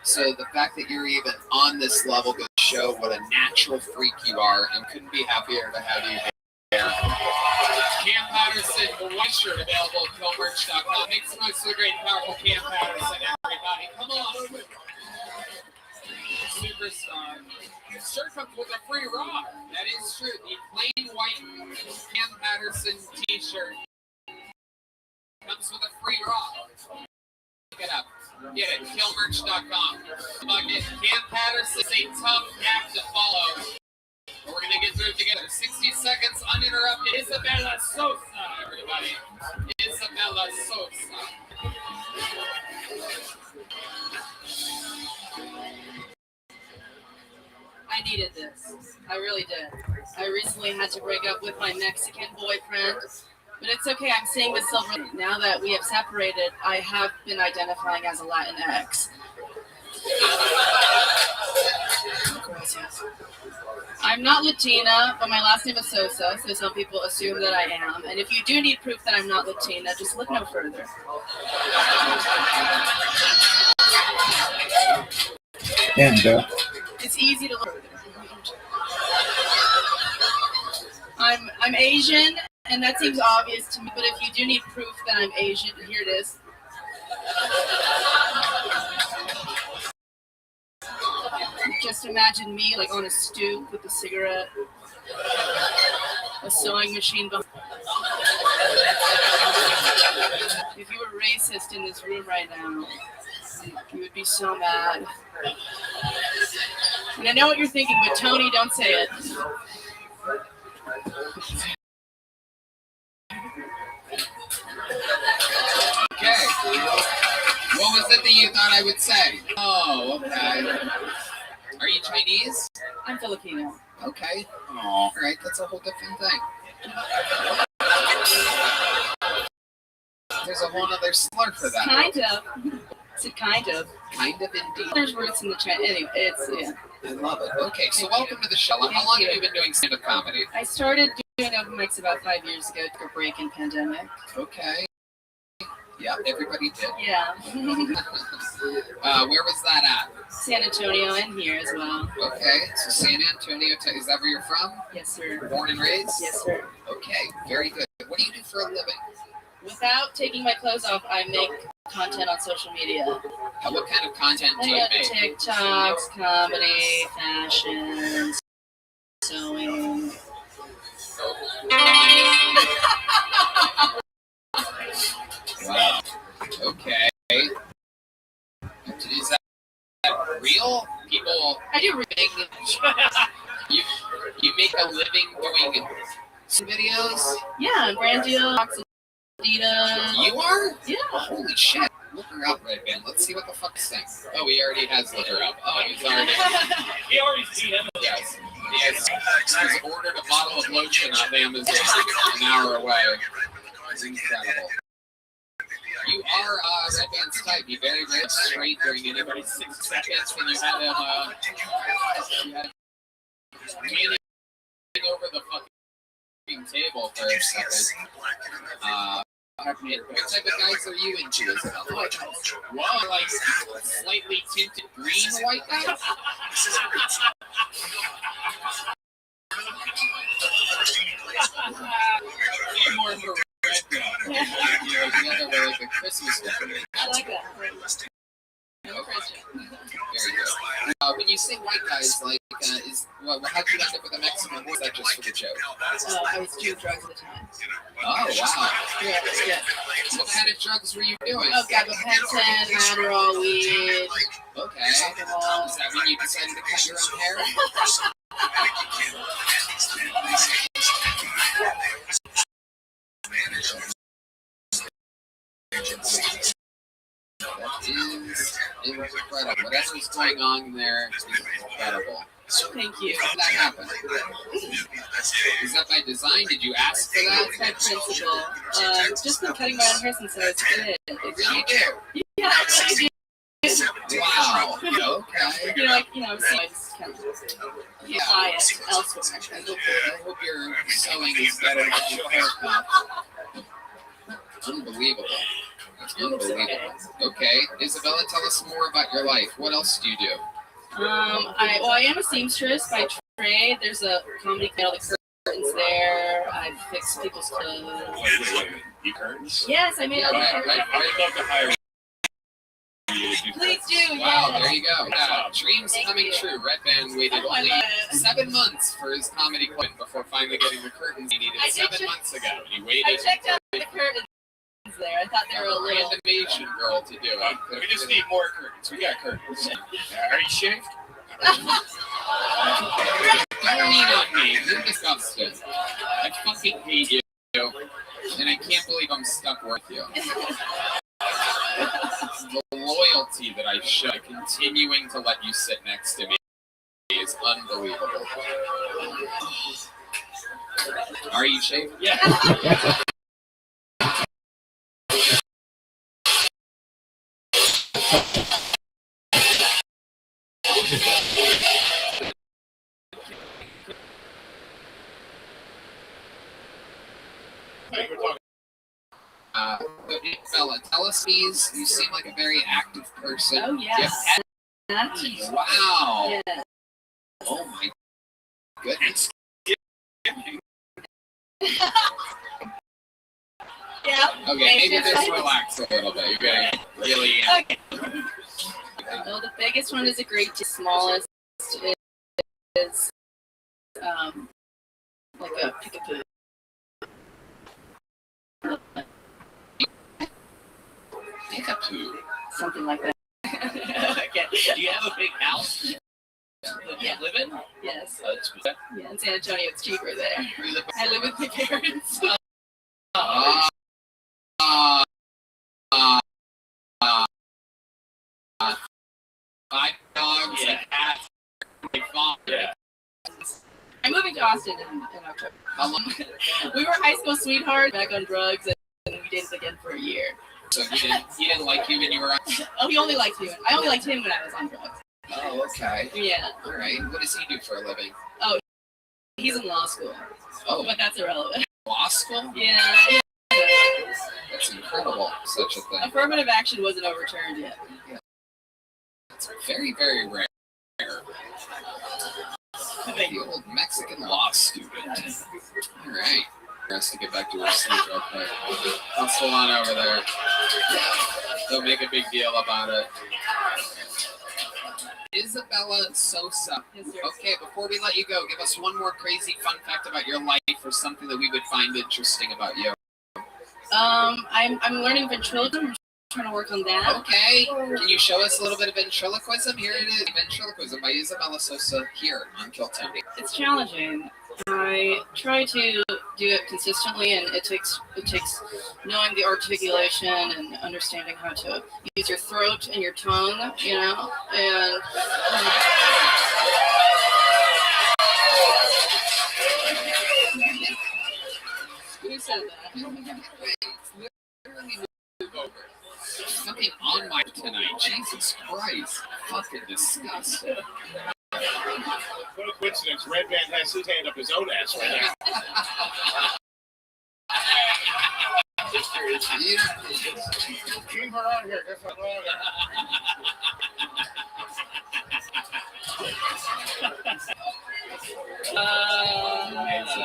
So the fact that you're even on this level goes to show what a natural freak you are, and couldn't be happier to have you here. Cam Patterson, the white shirt available at philmerch.com. Make some noise for the great and powerful Cam Patterson, everybody. Come on. Superstar. Shirt comes with a free rock. That is true. The plain white Cam Patterson t-shirt comes with a free rock. Pick it up. Get it. Killmerch.com. Bucket. Cam Patterson is a tough act to follow. But we're going to get through it together. 60 seconds uninterrupted. Isabella Sosa, everybody. Isabella Sosa. I needed this. I really did. I recently had to break up with my Mexican boyfriend, but it's okay. I'm seeing the silver. Now that we have separated, I have been identifying as a Latinx. I'm not Latina, but my last name is Sosa, so some people assume that I am. And if you do need proof that I'm not Latina, just look no further. And It's easy to look. I'm Asian, and that seems obvious to me, but if you do need proof that I'm Asian, here it is. Just imagine me like on a stoop with a cigarette, a sewing machine behind. If you were racist in this room right now, you would be so mad. And I know what you're thinking, but Tony, don't say it. Okay. What was it that you thought I would say? Oh, okay. Are you Chinese? I'm Filipino. Okay. Oh, all right. That's a whole different thing. There's a whole other slur for that. Kind of. It's a kind of. Kind of indeed. There's roots in the Chinese. Anyway, it's, yeah. I love it. Okay, so welcome to the show. How long have you been doing stand-up comedy? I started doing open mics about 5 years ago. Took a break in pandemic. Okay. Yeah, everybody did. Yeah. Where was that at? San Antonio and here as well. Okay, so San Antonio, is that where you're from? Yes, sir. Born and raised? Yes, sir. Okay, very good. What do you do for a living? Without taking my clothes off, I make content on social media. What kind of content do I you got make? TikToks, comedy, fashion, sewing. Wow. Okay. Is that real? People. I do you make a living doing videos? Yeah, brand deal, Adidas. You are? Yeah. Holy shit. Look her up, Red Band. Let's see what the fuck this thing. Oh, he already has look her up. Oh, he's already. He already seen him. Yes. Yes. He's ordered a bottle of lotion on Amazon an hour away. It's incredible. You are Red Band's type. He very, very straight during anybody's 6 seconds when you had him leaning over the fucking table for a second. What type of guys are you into? Is it white guys? Well, like slightly tinted green white guys? More for red guy. The other way, like a Christmas decoration. I like that. Very good. When you say white guys, like, how'd you end up with a Mexican? Or was that just for the joke? I was doing drugs at the time. Oh, wow. Yeah. What kind of drugs were you doing? Oh, gabapentin, Adderall, weed. Okay. Is that when you decided to cut your own hair? That is incredible. Whatever's going on there is incredible. Thank you. How did that happen? Is that by design? Did you ask for that? That's my principle. Just been cutting my own hair since I was a kid. You really do? Yeah, I really do. Wow. Okay. I just kind of apply it elsewhere. I hope your sewing is better than your haircut. Unbelievable. Unbelievable. Okay, Isabella, tell us more about your life. What else do you do? I am a seamstress by trade. There's a comedy club, the curtains there. I fix people's clothes. Wait. You curtains? Yes, I made all the curtains. I'd love to hire you. Please do. Wow, yes. there you go. Dreams coming true. Red Band waited only 7 months for his comedy club before finally getting the curtains he needed 7 months ago. He waited. I checked out the curtains there. I thought they were a little. Random Asian girl to do it. We just need more curtains. We got curtains. Are you shaved? Don't lean on me. You're disgusting. I fucking hate you. And I can't believe I'm stuck with you. The loyalty that I show continuing to let you sit next to me is unbelievable. Are you shaved? Yeah. Bella, tell us these. You seem like a very active person. Oh, yes. Wow. Yeah. Oh, my goodness. Yeah. Okay, maybe just relax a little bit. You're getting really Okay. Well, the biggest one is a great. The smallest is like a peekapoo. Peekapoo. Something like that. Okay. Do you have a big house that you live in? Yes. That's good. Yeah, in San Antonio, it's cheaper there. I live with my parents. 5 dogs, a cat, a fawn. Yeah. I'm moving to Austin in October. How long? We were high school sweethearts, back on drugs, and we dated again for a year. So he didn't like you when you were on? Oh, he only liked me. I only liked him when I was on drugs. Oh, okay. Yeah. All right. What does he do for a living? Oh, he's in law school. Oh. But that's irrelevant. Law school? Yeah. That's incredible. Such a thing. Affirmative action wasn't overturned yet. Yeah. It's very, very rare. The old Mexican law student. All right. For us to get back to our seat real quick. Hustle on over there. Don't make a big deal about it. Isabella Sosa. Yes, sir. Okay, before we let you go, give us one more crazy fun fact about your life or something that we would find interesting about you. I'm learning ventriloquism. I'm trying to work on that. Okay. Can you show us a little bit of ventriloquism? Here it is. Ventriloquism by Isabella Sosa here on Kill Tony. It's challenging. I try to do it consistently, and it takes knowing the articulation and understanding how to use your throat and your tongue, you know, and who said that? Literally move over. fucking on my tonight. Jesus Christ. Fucking disgusting. What a coincidence. Red Band has his hand up his own ass right now. Keep her on here. Guess what's wrong?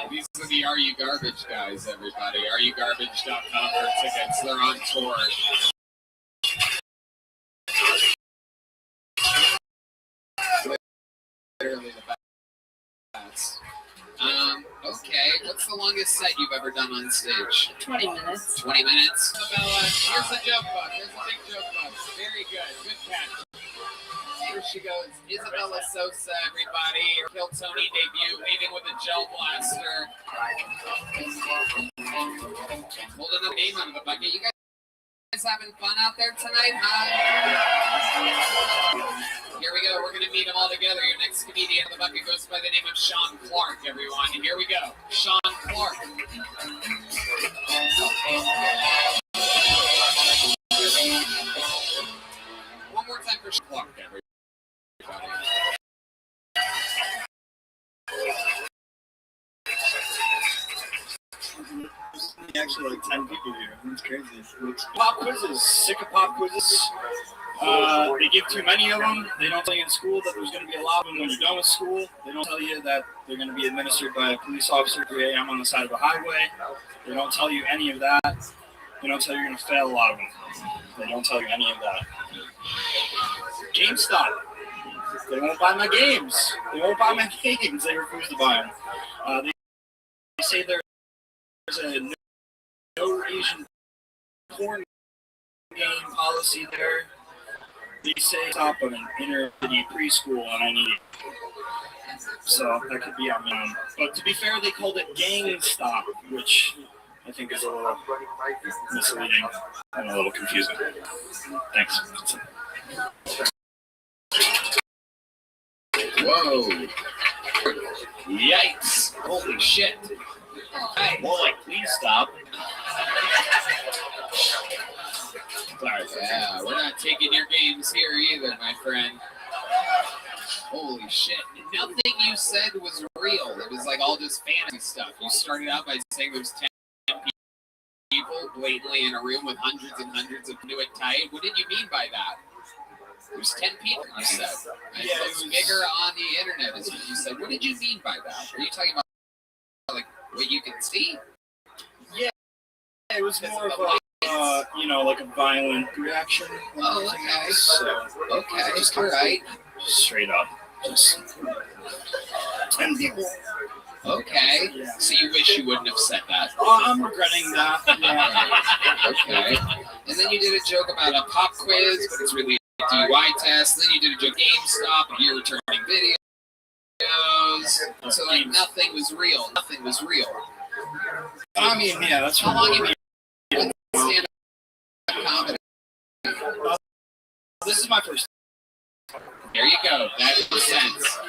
These are the Are You Garbage guys, everybody. AreYouGarbage.com for tickets. They're on tour. Literally the best. Okay. What's the longest set you've ever done on stage? 20 minutes. 20 minutes? Isabella, here's a joke bug. Here's a big joke bug. Very good. Good catch. Here she goes. Isabella Sosa, everybody. Her Kill Tony debut, leaving with a gel blaster. Holding the name out of the bucket. You guys having fun out there tonight, huh? Here we go. We're going to meet them all together. Your next comedian in the bucket goes by the name of Sean Clark, everyone. And here we go. Sean Clark. One more time for Sean Clark, everybody. Actually, like 10 people here. It's crazy. Pop quizzes. Sick of pop quizzes. They give too many of them. They don't tell you in school that there's going to be a lot of them when you're done with school. They don't tell you that they're going to be administered by a police officer at 3 a.m. on the side of a highway. They don't tell you any of that. They don't tell you you're going to fail a lot of them. They don't tell you any of that. GameStop. They won't buy my games. They won't buy my games. They refuse to buy them. They say there's a no Asian porn game policy there. They say stop on an inner city preschool and I need it. So that could be on me. But to be fair, they called it GameStop, which I think is a little misleading and a little confusing. Thanks. Whoa. Yikes. Holy shit. Hey. More like, please stop. Sorry. Yeah, we're not taking your games here either, my friend. Holy shit. Nothing you said was real. It was like all just fantasy stuff. You started out by saying there's 10 people blatantly in a room with hundreds and hundreds of do it tight. What did you mean by that? There's 10 people, you said. And yeah, it was bigger on the internet, is what you said. What did you mean by that? Were you talking about like what you can see? Yeah, it was more of a, like a violent reaction. Oh, okay. So, okay, just all right. Straight up. Just 10 people. Okay. Yeah. So you wish you wouldn't have said that. I'm regretting that. Yeah. Okay. And then you did a joke about a pop quiz, but it's really a DUI test. Then you did a joke GameStop, and you're returning videos. So like nothing was real. Nothing was real. I mean, yeah, that's how long you been stand-up comedy? This is my first. There you go. That makes sense.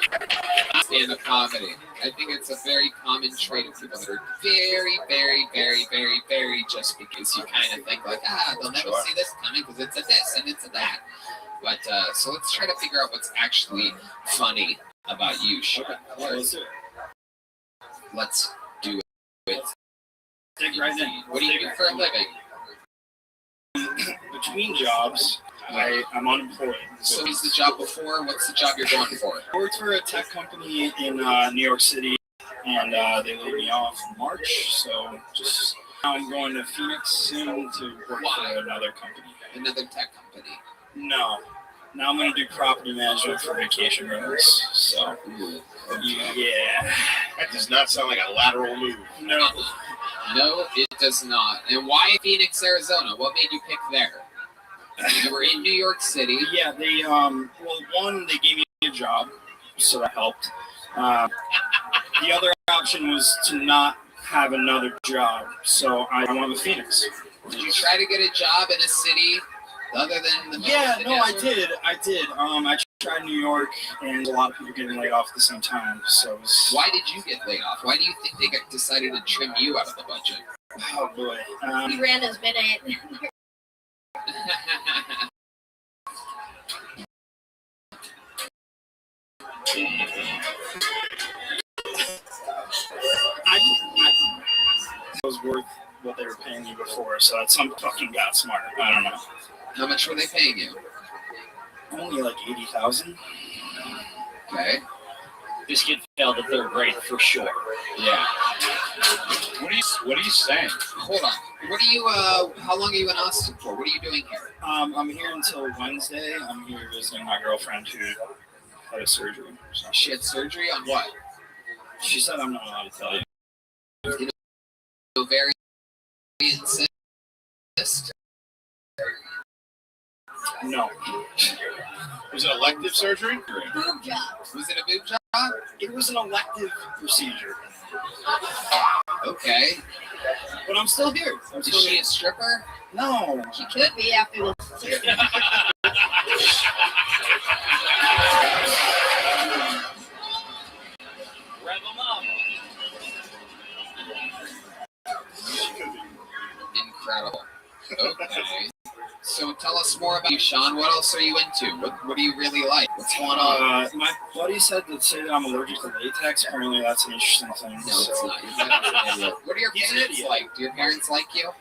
Stand-up comedy. I think it's a very common trait of people that are very, very, very, very, very just because you kind of think like, they'll never see this coming because it's a this and it's a that. But so let's try to figure out what's actually funny about you, Sean. Let's do it. Dig right in. What do you do for a living? Between jobs, I'm unemployed. So what's the job before? What's the job you're going for? I worked for a tech company in New York City, and they laid me off in March. So just now I'm going to Phoenix soon to work for another company. Another tech company? No. Now I'm going to do property management for vacation rentals. So, yeah. That does not sound like a lateral move. No, it does not. And why Phoenix, Arizona? What made you pick there? You were in New York City. Yeah, they they gave me a job, so that helped. The other option was to not have another job, so I went with Phoenix. Did you try to get a job in a city other than the I did. I tried New York, and a lot of people getting laid off at the same time. So why did you get laid off? Why do you think they decided to trim you out of the budget? Oh boy, he ran his minute. was worth what they were paying me before, so that some fucking got smart. I don't know. How much were they paying you? Only like 80,000. Okay. This kid failed the third grade for sure. Yeah. What are you saying? Hold on. What are you? How long are you in Austin for? What are you doing here? I'm here until Wednesday. I'm here visiting my girlfriend who had a surgery. So. She had surgery on what? She said I'm not allowed to tell you. Ovarian cyst? No. Was it elective surgery? Boob job. Was it a boob job? It was an elective procedure. Okay. But I'm still here. Is she a stripper? No. She could be after the Incredible. Okay. So tell us more about you, Sean. What else are you into? What do you really like? What's going on? My buddy said to say that I'm allergic to latex. Apparently, that's an interesting thing. No, it's not. You're an idiot. What are your parents like? Do your parents like you?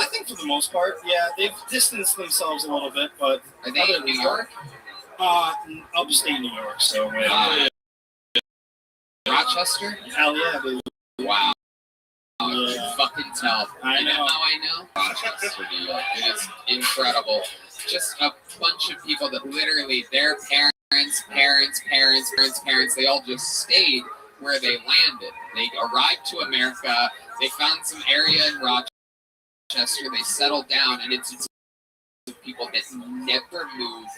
I think for the most part, yeah. They've distanced themselves a little bit, but are they in New York? Upstate New York. So Rochester? Hell yeah, dude. Wow. Yeah. You fucking tell. I know. How I know? Rochester, New York. It is incredible. Just a bunch of people that literally their parents, they all just stayed where they landed. They arrived to America. They found some area in Rochester. They settled down, and it's people that never moved,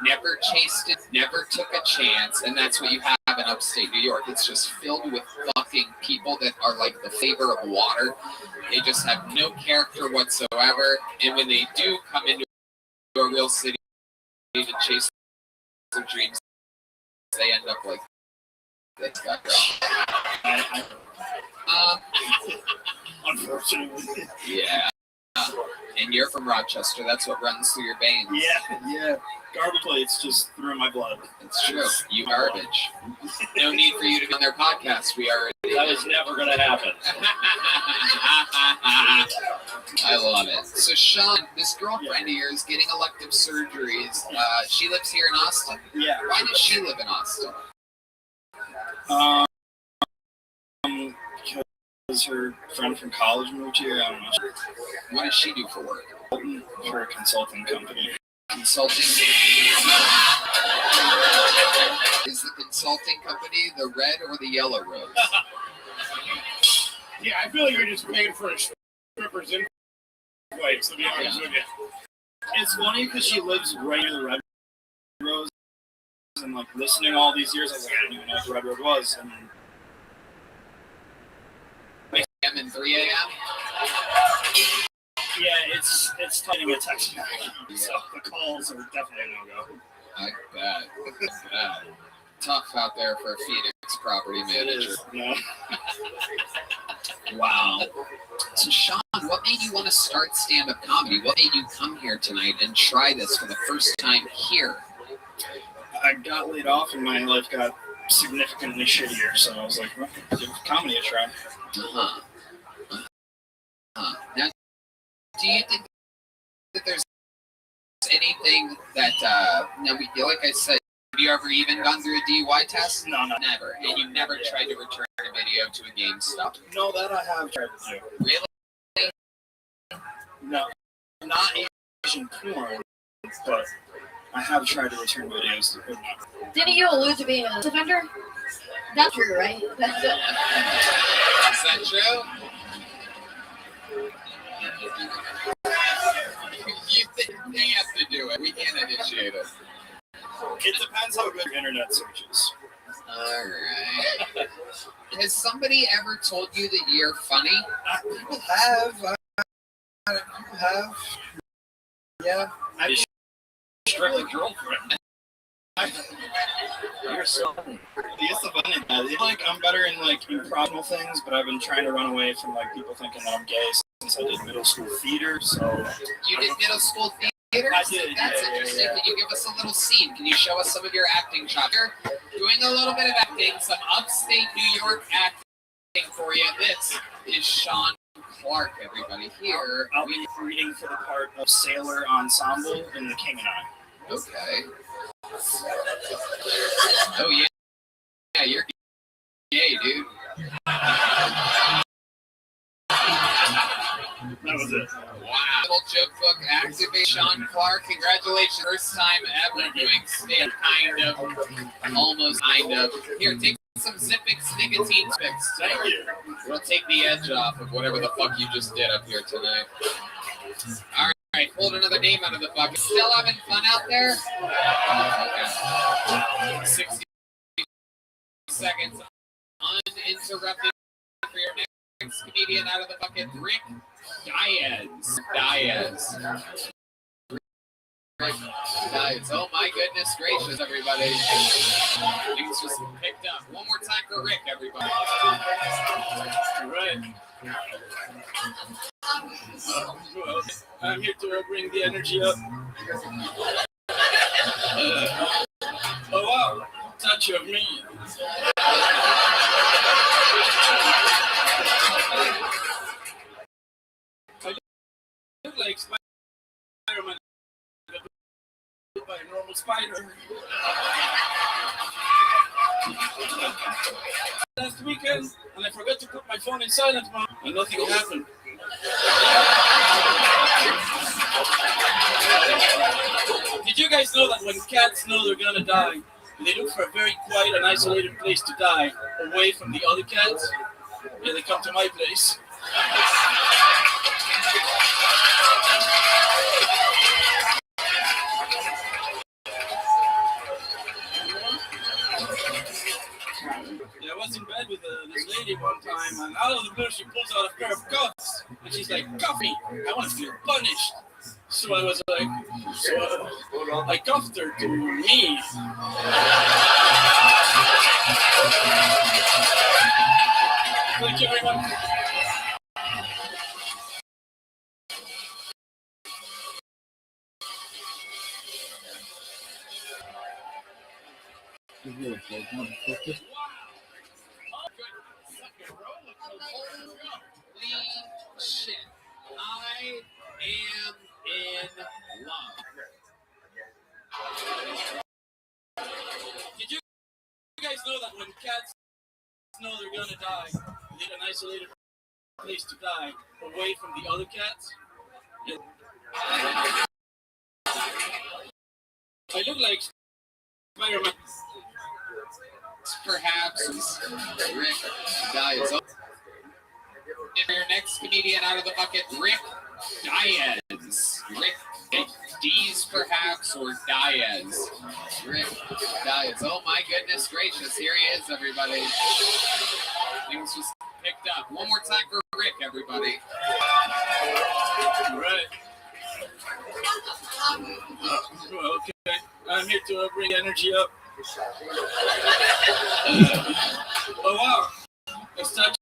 never chased it, never took a chance, and that's what you have in upstate New York. It's just filled with fucking people that are like the flavor of water. They just have no character whatsoever, and when they do come into a real city to chase their dreams, they end up like this guy. Unfortunately. Yeah. And you're from Rochester. That's what runs through your veins. Yeah. Garbage plates just through my blood. It's true. You garbage. No need for you to be on their podcast. We already. That was never going to happen. I love it. So, Sean, this girlfriend of yours getting elective surgeries. She lives here in Austin? Yeah. Why does she live in Austin? Because her friend from college moved here. I don't know. What does she do for work? For a consulting company. Consulting? Is the consulting company the red or the yellow rose? Yeah, I feel like you're just paying for a stripper's place, to be honest with you. It's funny because she lives right near the Red Rose, and like listening all these years, I was like, I didn't even know what the Red Road was. And a.m. and 3 a.m.? Yeah, it's tough to get text back, so the calls are definitely a no-go. I bet. Tough out there for a Phoenix property manager. Yeah. Wow. So, Sean, what made you want to start stand-up comedy? What made you come here tonight and try this for the first time here? I got laid off and my life got significantly shittier, so I was like, well, give comedy a try. Now, do you think that there's anything that, like I said, have you ever even gone through a DUI test? No. Never. And you never tried to return a video to a GameStop? No, that I have tried to do. Really? No. Not Asian porn, but I have tried to return videos to good enough. Didn't you allude to being a offender? That's true, right? That's it. Is that true? You think they have to do it. We can't initiate it. It depends how good your internet search is. Alright. Has somebody ever told you that you're funny? People have. People have. Yeah. I strictly girlfriend. You're so funny. It's the funny thing. Like, I'm better in like improbable things, but I've been trying to run away from like people thinking that I'm gay since I did middle school theater. So you did middle school theater? I did. That's interesting. Yeah. Can you give us a little scene? Can you show us some of your acting shots? Doing a little bit of acting, some upstate New York acting for you. This is Sean Clark, everybody. Here, I'll be reading for the part of Sailor Ensemble in The King and I. Okay. Oh, yeah. Yeah, you're gay, dude. That was it. Wow. Little joke book activate. Sean Clark, congratulations. First time ever doing stand, kind of. Almost kind of. Here, take some Zippix nicotine fix. Thank you. We'll take the edge off of whatever the fuck you just did up here tonight. All right, hold another name out of the bucket. Still having fun out there? Okay. 60 seconds uninterrupted for your next comedian out of the bucket, Rick Diaz. Rick Diaz. Oh my goodness gracious, everybody. Things just picked up. One more time for Rick, everybody. All right. Well, I'm here to bring the energy up. Oh wow, touch of me. I look like Spider-Man by a normal spider. Last weekend, and I forgot to put my phone in silent mode, and nothing happened. Did you guys know that when cats know they're gonna die, they look for a very quiet and isolated place to die, away from the other cats? Yeah, they come to my place. Yeah, I was in bed with this lady one time, and out of the blue, she pulls out a pair of cuffs, and she's like, "Cuff me, I want to feel punished." So I was like, I cuffed her to me. Thank you very much. Shit. I am in love. Did you guys know that when cats know they're gonna die, they need an isolated place to die, away from the other cats? Yeah. I look like Spider-Man. Perhaps Rick Diaz. Your next comedian out of the bucket, Rick Diaz. Rick D's perhaps, or Diaz. Rick Diaz. Oh my goodness gracious, here he is, everybody. Things just picked up. One more time for Rick, everybody. All right. Well, okay. I'm here to bring energy up. Oh wow, a statue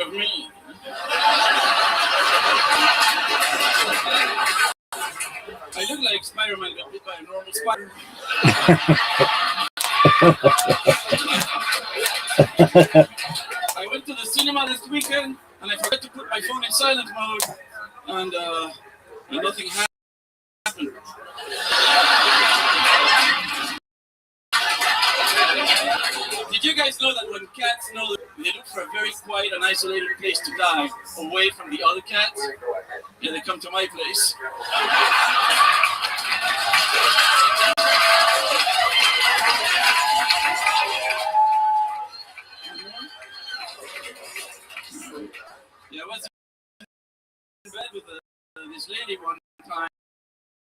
of me. I look like Spider-Man got bit by a normal spider. I went to the cinema this weekend, and I forgot to put my phone in silent mode, and nothing happened. Did you guys know that when cats know they look for a very quiet and isolated place to die, away from the other cats? Yeah, they come to my place. Yeah, I was in bed with this lady one time,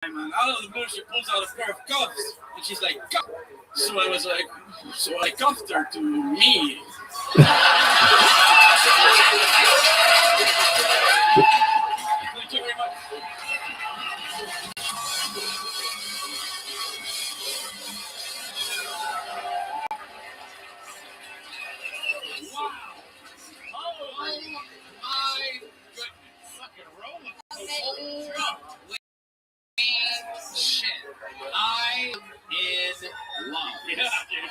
and out of the blue, she pulls out a pair of cuffs, and she's like, "Cuff." So I was like, so I cuffed her to me. Thank you very much. Wow. Oh my goodness. Fucking roller coaster. Holy shit. I am in love. Yeah, dude.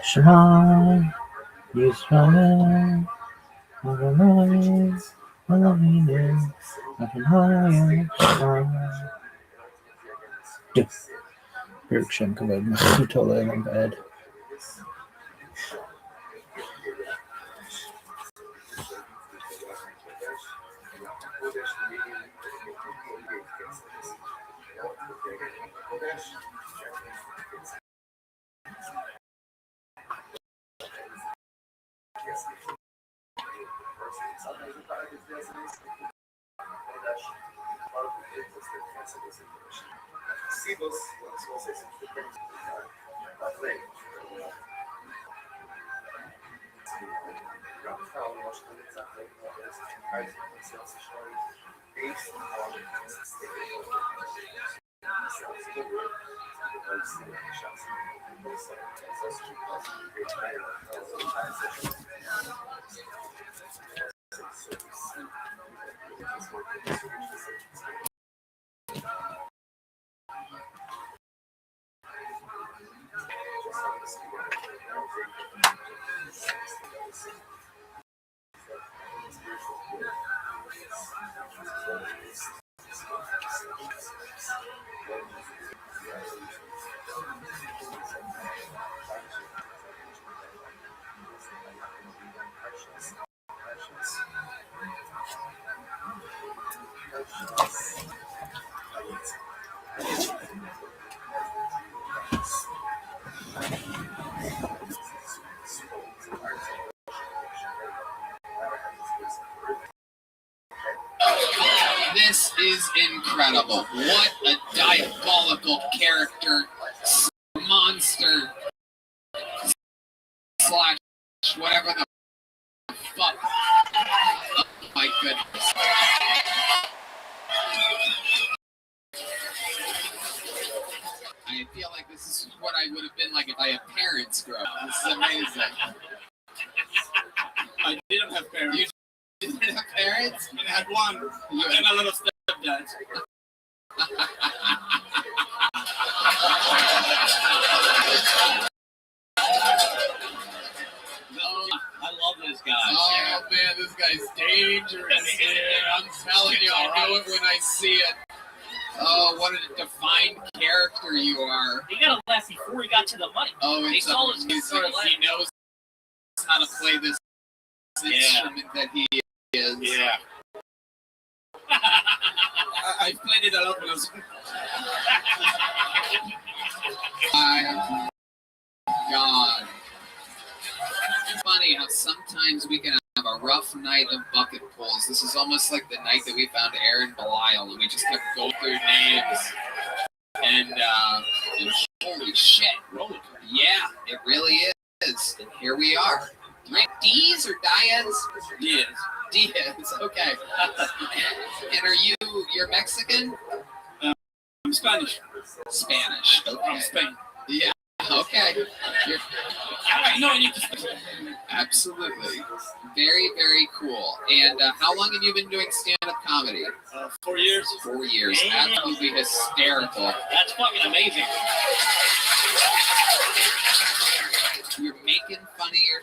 Shema Yisrael Adonai Eloheinu Adonai Echad. Baruch Shem Kavod Malchut Olam Vaed. This is incredible. What a diabolical character, monster, slash whatever the fuck. Oh my goodness. I feel like this is what I would have been like if I had parents grow up. This is amazing. I didn't have parents. You didn't have parents? I had one. You and a lot of stepdads. I love this guy. Oh man, this guy's dangerous. I'm telling you, I know it when I see it. Oh, what a defined character you are. He got a left before he got to the money. Oh, he saw his he knows how to play this instrument that he is. Yeah. I played it a lot when I was. My God. It's funny how sometimes we can have a rough night of bucket pulls. This is almost like the night that we found Aaron Belial and we just kept going through names. And holy shit. Yeah, it really is. And here we are. Diaz or Diaz? Diaz, okay. And you're Mexican? I'm Spanish. Spanish, okay. I'm Spain. Yeah, okay. I know you. Absolutely. Very, very cool. And how long have you been doing stand-up comedy? 4 years. 4 years. Absolutely hysterical. That's fucking amazing.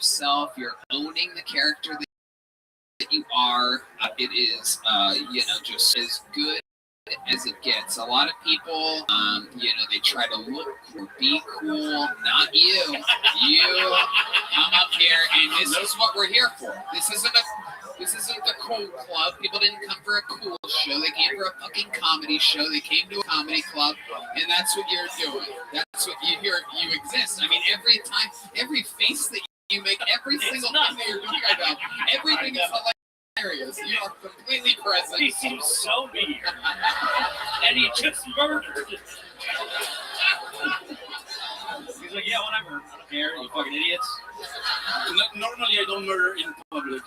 yourself. You're owning the character that you are. It is, just as good as it gets. A lot of people, they try to look or be cool. Not you. You come up here, and this is what we're here for. This isn't the cool club. People didn't come for a cool show. They came for a fucking comedy show. They came to a comedy club, and that's what you're doing. That's what you exist. I mean, every face that you make, every single thing that you're doing right now, everything is hilarious. You are completely present. He seems so mean. And he just murdered. He's like, yeah, whatever. I don't care. You fucking idiots. Normally, I don't murder in public.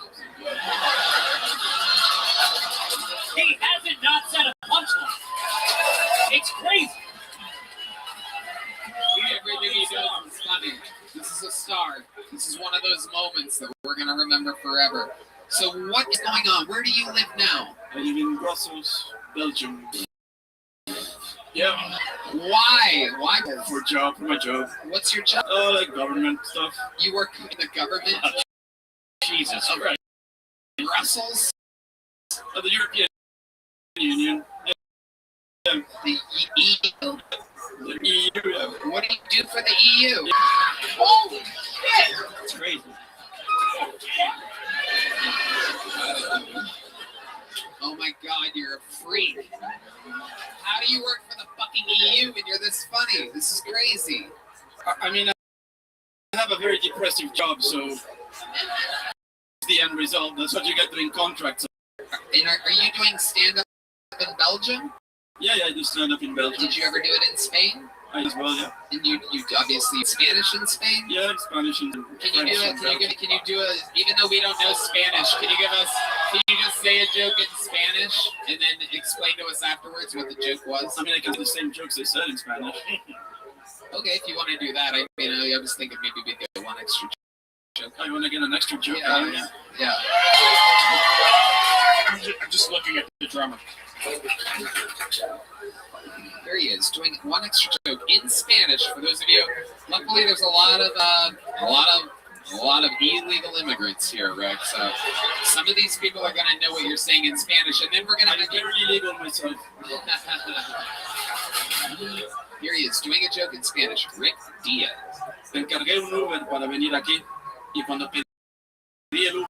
He hasn't not said a punchline. It's crazy. Everything he does is funny. This is a star. This is one of those moments that we're going to remember forever. So what is going on? Where do you live now? I live in Brussels, Belgium. Yeah. Why? Why? For my job. What's your job? Like government stuff. You work in the government? Jesus Christ. Brussels? The European Union. Yeah. The EU? The EU. What do you do for the EU? Holy shit! It's crazy. Oh my god, you're a freak. How do you work for the fucking EU and you're this funny? This is crazy. I mean, I have a very depressive job, so it's the end result. That's what you get doing contracts. And are you doing stand-up in Belgium? Yeah, I do stand-up in Belgium. Did you ever do it in Spain? I as well, yeah. And you obviously Spanish in Spain? Yeah, Spanish and Can you do it? Can you do a? Even though we don't know Spanish, can you just say a joke in Spanish and then explain to us afterwards what the joke was? I mean, I can do the same jokes they said in Spanish. Okay, if you want to do that, I was thinking maybe we get one extra joke. I want to get an extra joke. Yeah. I'm just looking at the drummer. There he is, doing one extra joke in Spanish for those of you. Luckily, there's a lot of illegal immigrants here, Rick. So some of these people are gonna know what you're saying in Spanish, and then we're gonna. I'm very illegal myself. Here he is, doing a joke in Spanish. Rick Diaz. Encargué un Uber para venir aquí, y cuando pedí el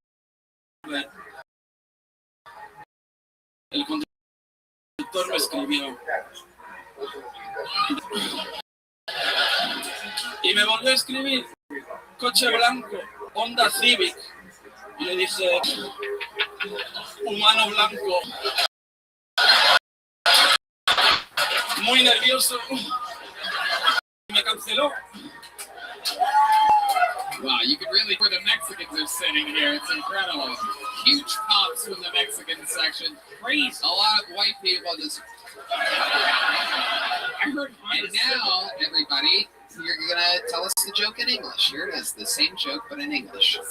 Uber, el conductor me escribió. Y me volvió a escribir, coche blanco, Honda Civic. Y le dije, humano blanco. Muy nervioso. Me canceló. Wow, you can really, where the Mexicans are sitting here, it's incredible. Huge pops from the Mexican section. Crazy. A lot of white people just. I heard. And now, everybody, you're gonna tell us the joke in English. Here it is, the same joke but in English. Are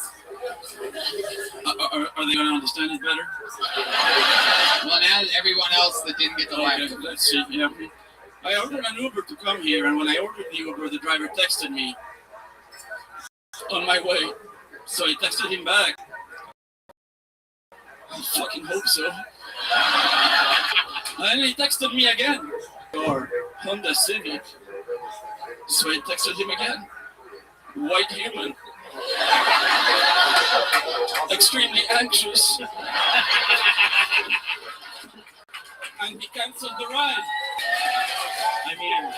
they gonna understand it better? Well, now everyone else that didn't get the right. Okay, let's see. Yeah. I ordered an Uber to come here, and when I ordered the Uber, the driver texted me on my way. So I texted him back. I fucking hope so. And then he texted me again. Or Honda Civic. So I texted him again. White human. Extremely anxious. And he canceled the ride. I mean,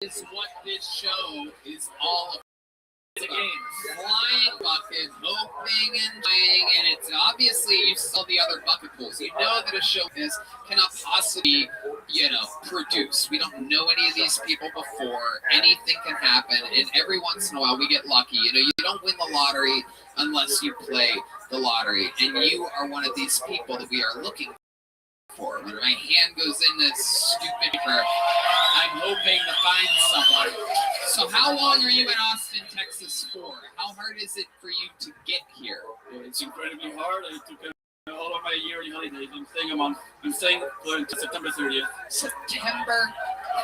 this is what this show is all about. It's a game. Flying bucket, hoping and playing, and it's obviously you saw the other bucket pools. You know that a show like this cannot possibly, produce. We don't know any of these people before. Anything can happen, and every once in a while we get lucky. You don't win the lottery unless you play the lottery, and you are one of these people that we are looking for. When my hand goes in this stupid paper, I'm hoping to find someone. So how long are you in Austin, Texas for? How hard is it for you to get here? it's incredibly hard. I took all of my yearly holidays. I'm staying a month. I'm staying for September 30th. September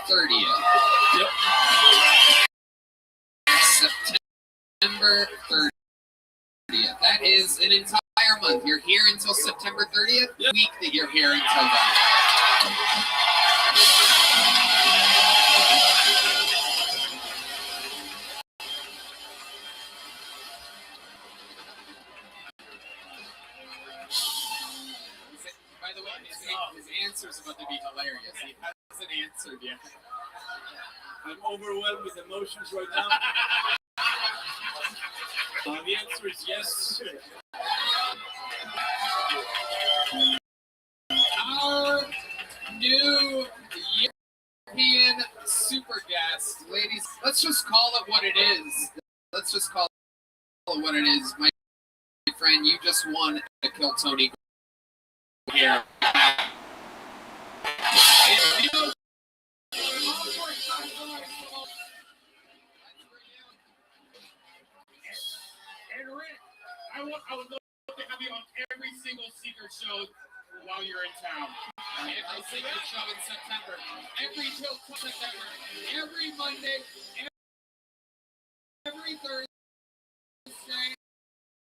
30th. Yep. September 30th. That is an entire month. You're here until September 30th? Yep. Week that you're here until then. By the way, his answer's about to be hilarious. He hasn't answered yet. I'm overwhelmed with emotions right now. The answer is yes. Our new European super guest, ladies, let's just call it what it is. Let's just call it what it is. My friend, you just won a Kill Tony here. And Rick, I would love to have you on every single secret show while you're in town. Every single show in September. Every till September. Every Monday. Every Thursday.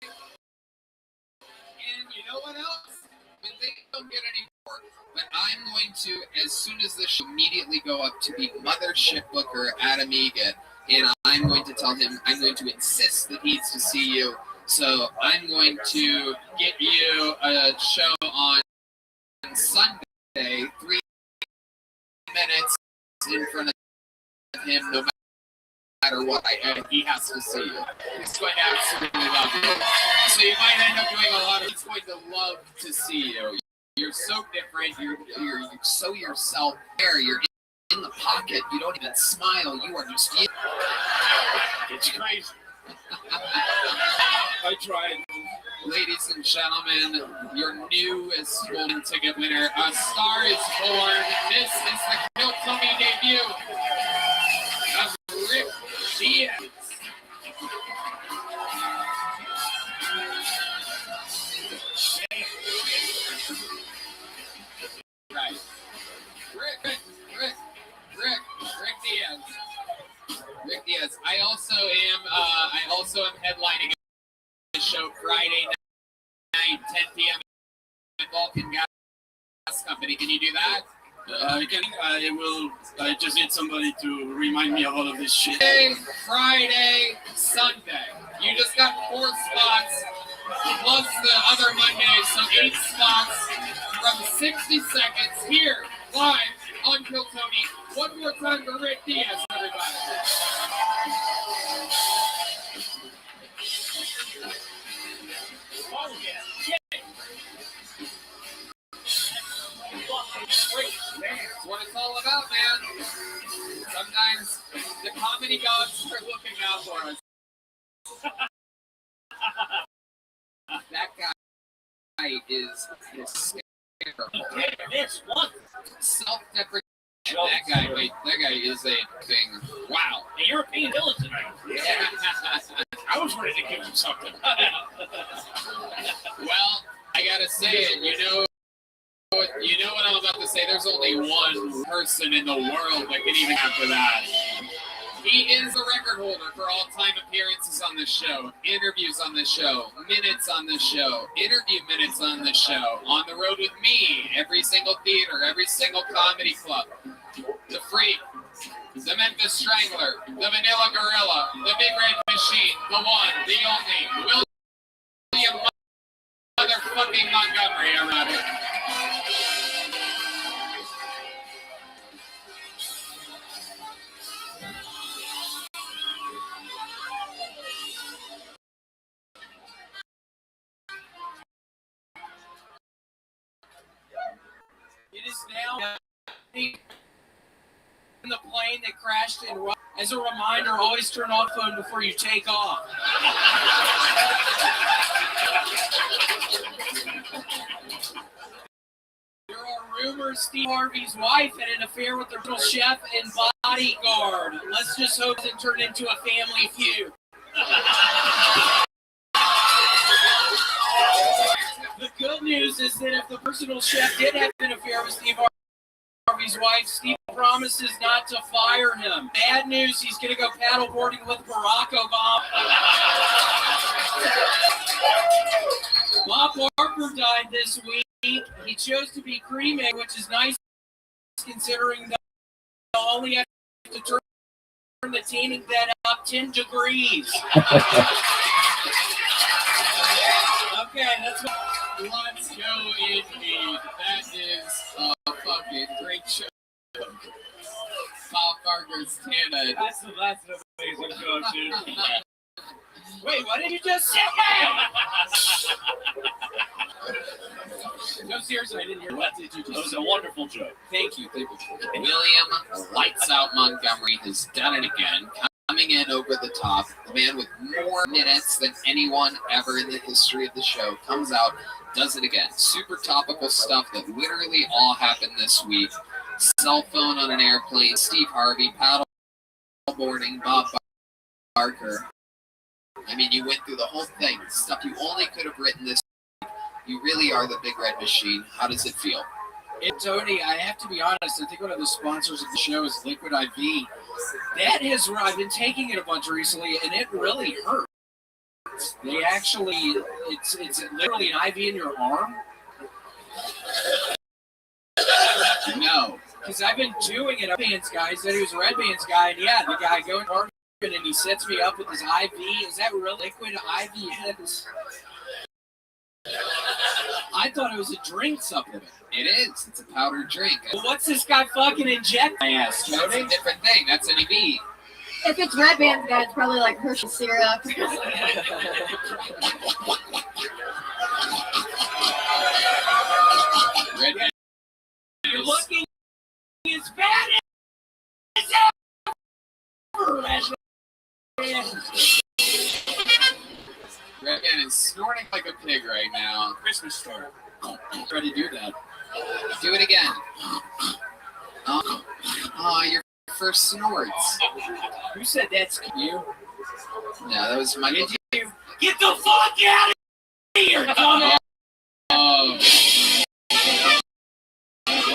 And you know what else? When they don't get any more, but I'm going to, as soon as this show, immediately go up to the mothership booker, Adam Egan, and I'm going to tell him, I'm going to insist that he needs to see you. So I'm going to get you a show on Sunday, 3 minutes in front of him, no matter what. He has to see you. He's going to absolutely love you. So you might end up doing a lot of. He's going to love to see you. You're so different. You're so yourself. You're in the pocket. You don't even smile. You are just you. It's crazy. I tried. Ladies and gentlemen, your newest golden ticket winner, A Star is Born. This is the Kill Tony debut of Rick Diaz. Right. Rick Diaz. I also am headlining a show Friday night, 10 p.m. at Vulcan Gas Company. Can you do that? I will. I just need somebody to remind me of all of this shit. Friday, Sunday. You just got 4 spots plus the other Mondays, so 8 spots from 60 seconds here live on Kill Tony. One more time for Rick Diaz, everybody. Oh, yeah. That's what it's all about, man. Sometimes the comedy gods are looking out for us. That guy is hysterical. Self-deprecating. That guy is a thing. Wow. The European villain tonight. Yeah. I was ready to give him something. Well, I gotta say it. You know what I'm about to say. There's only one person in the world that can even after that. He is the record holder for all-time appearances on this show, interviews on this show, minutes on this show, interview minutes on this show, on the road with me, every single theater, every single comedy club. The Freak, the Memphis Strangler, the Vanilla Gorilla, the Big Red Machine, the one, the only, William motherfucking Montgomery, everybody. It is now in the plane that crashed in. As a reminder, always turn off phone before you take off. There are rumors Steve Harvey's wife had an affair with their little chef and bodyguard. Let's just hope it turned into a family feud. The good news news is that if the personal chef did have an affair with Steve Harvey's wife, Steve promises not to fire him. Bad news, he's going to go paddleboarding with Barack Obama. Bob Barker died this week. He chose to be cremated, which is nice considering that they'll only have to turn the tanning bed up 10 degrees. Okay, that's what. Let's go indeed. That is a fucking great show. Bob Barker's tanning. That's an amazing joke, dude. Wait, what did you just say? No, seriously, I didn't hear. What did you just say? That was a wonderful joke. Thank you. William Lights Out Montgomery has done it again. Coming in over the top. The man with more minutes than anyone ever in the history of the show comes out, does it again. Super topical stuff that literally all happened this week. Cell phone on an airplane, Steve Harvey, paddleboarding, Bob Barker. I mean, you went through the whole thing. Stuff you only could have written this week. You really are the Big Red Machine. How does it feel? Tony, I have to be honest. I think one of the sponsors of the show is Liquid IV. That is where I've been taking it a bunch recently, and it really hurts. They actually, it's literally an IV in your arm. No, because I've been doing it. Red Bands guy said he was a Red Bands guy, and yeah, the guy going to Oregon and he sets me up with his IV. Is that real? Liquid IV? I thought it was a drink supplement. It is. It's a powdered drink. Well, what's this guy fucking inject? I asked. That's a different thing. That's an EV. If it's Red Band's guy, it's probably like Hershey syrup. Red Band. You're looking as bad as ever. Red Band is snorting like a pig right now. Christmas story. Try to do that. Do it again. Your first snorts. Who said that's you? No, that was my. Did you get the fuck out of here, dumbass?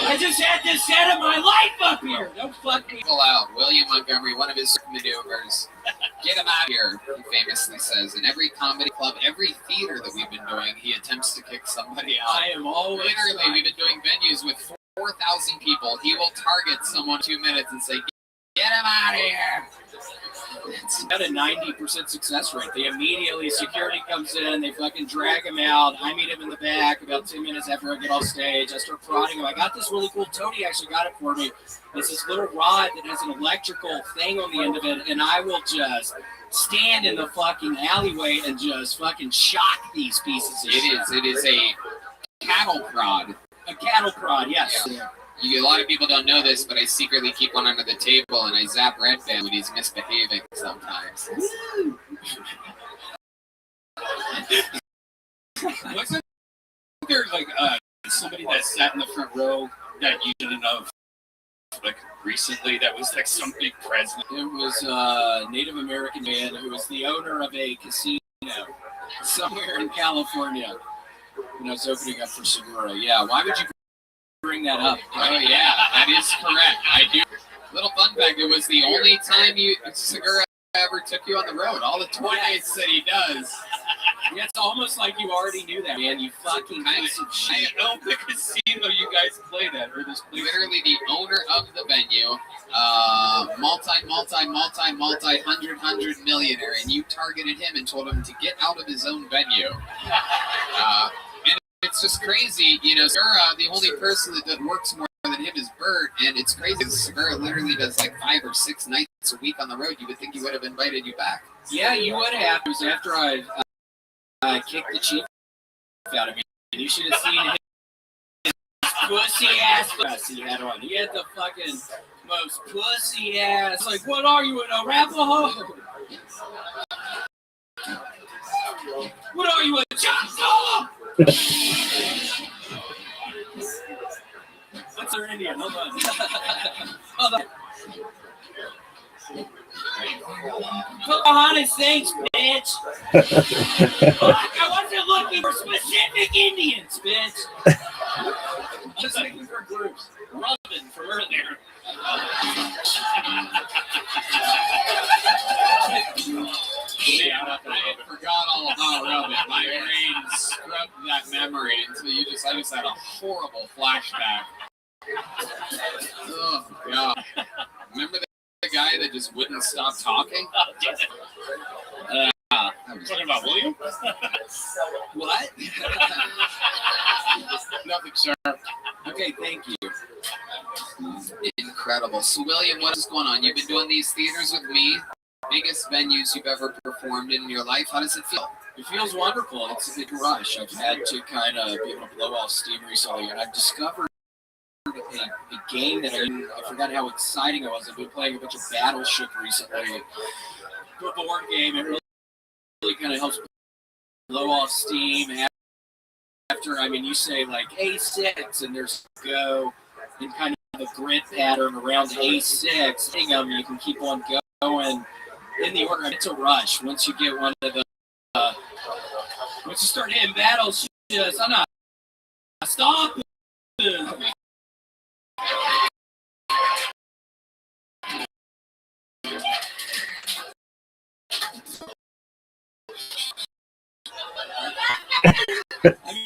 I just had the set of my life up here. Don't fuck me. Pull out. William Montgomery, one of his maneuvers. Get him out of here, he famously says. In every comedy club, every theater that we've been doing, he attempts to kick somebody out. I am always Literally, we've been doing venues with 4,000 people. He will target someone 2 minutes and say, get him out of here. It's got a 90% success rate. They immediately, security comes in, they fucking drag him out. I meet him in the back about 2 minutes after I get off stage. I start prodding him. I got this really cool, Tony actually got it for me. It's this little rod that has an electrical thing on the end of it, and I will just stand in the fucking alleyway and just fucking shock these pieces of shit. It is a cattle prod. A cattle prod, yes. Yeah. A lot of people don't know this, but I secretly keep one under the table and I zap Red Band when he's misbehaving sometimes. Wasn't there like somebody that sat in the front row that you didn't know like recently that was like some big president? It was a Native American man who was the owner of a casino somewhere in California. When I was opening up for Segura. Yeah, why would you bring that up? Oh yeah, that is correct. I do. Little fun fact, it was the only time Segura ever took you on the road. All the tour dates that he does. Yeah, it's almost like you already knew that, man. You fucking piece of shit. I know the casino you guys played at, or this place. Literally the owner of the venue, multi-hundred millionaire, and you targeted him and told him to get out of his own venue. And it's just crazy, Segura, the only person that works more than him is Bert, and it's crazy. Segura literally does like 5 or 6 nights a week on the road. You would think he would have invited you back. Yeah, you would have. It was after I kicked the chief out of me. You should have seen his pussy ass vest he had on. He had the fucking most pussy ass. Like, what are you, an Arapaho? What are you, a Choctaw? What's our Indian? Hold on. Hold on. Pocahontas, thanks, bitch. Fuck, I wasn't looking for specific Indians, bitch. Just looking for groups. Robin from earlier. Yeah, I forgot all about Robin. My brain scrubbed that memory until I just had a horrible flashback. Oh, God. Remember the guy that just wouldn't stop talking? Talking about William? What? Nothing, sir. Okay, thank you. Incredible. So, William, what is going on? You've been doing these theaters with me. Biggest venues you've ever performed in your life. How does it feel? It feels wonderful. It's a big rush. I've had to kind of be able to blow off steam recently, and I've discovered a game that I forgot how exciting it was. I've been playing a bunch of Battleship recently. The board game, it really kind of helps blow off steam. After, you say like A6, and there's go in kind of a grid pattern around A6. You can keep on going in the order. It's a rush once you get one of the. Once you start hitting battles, I'm not stopping.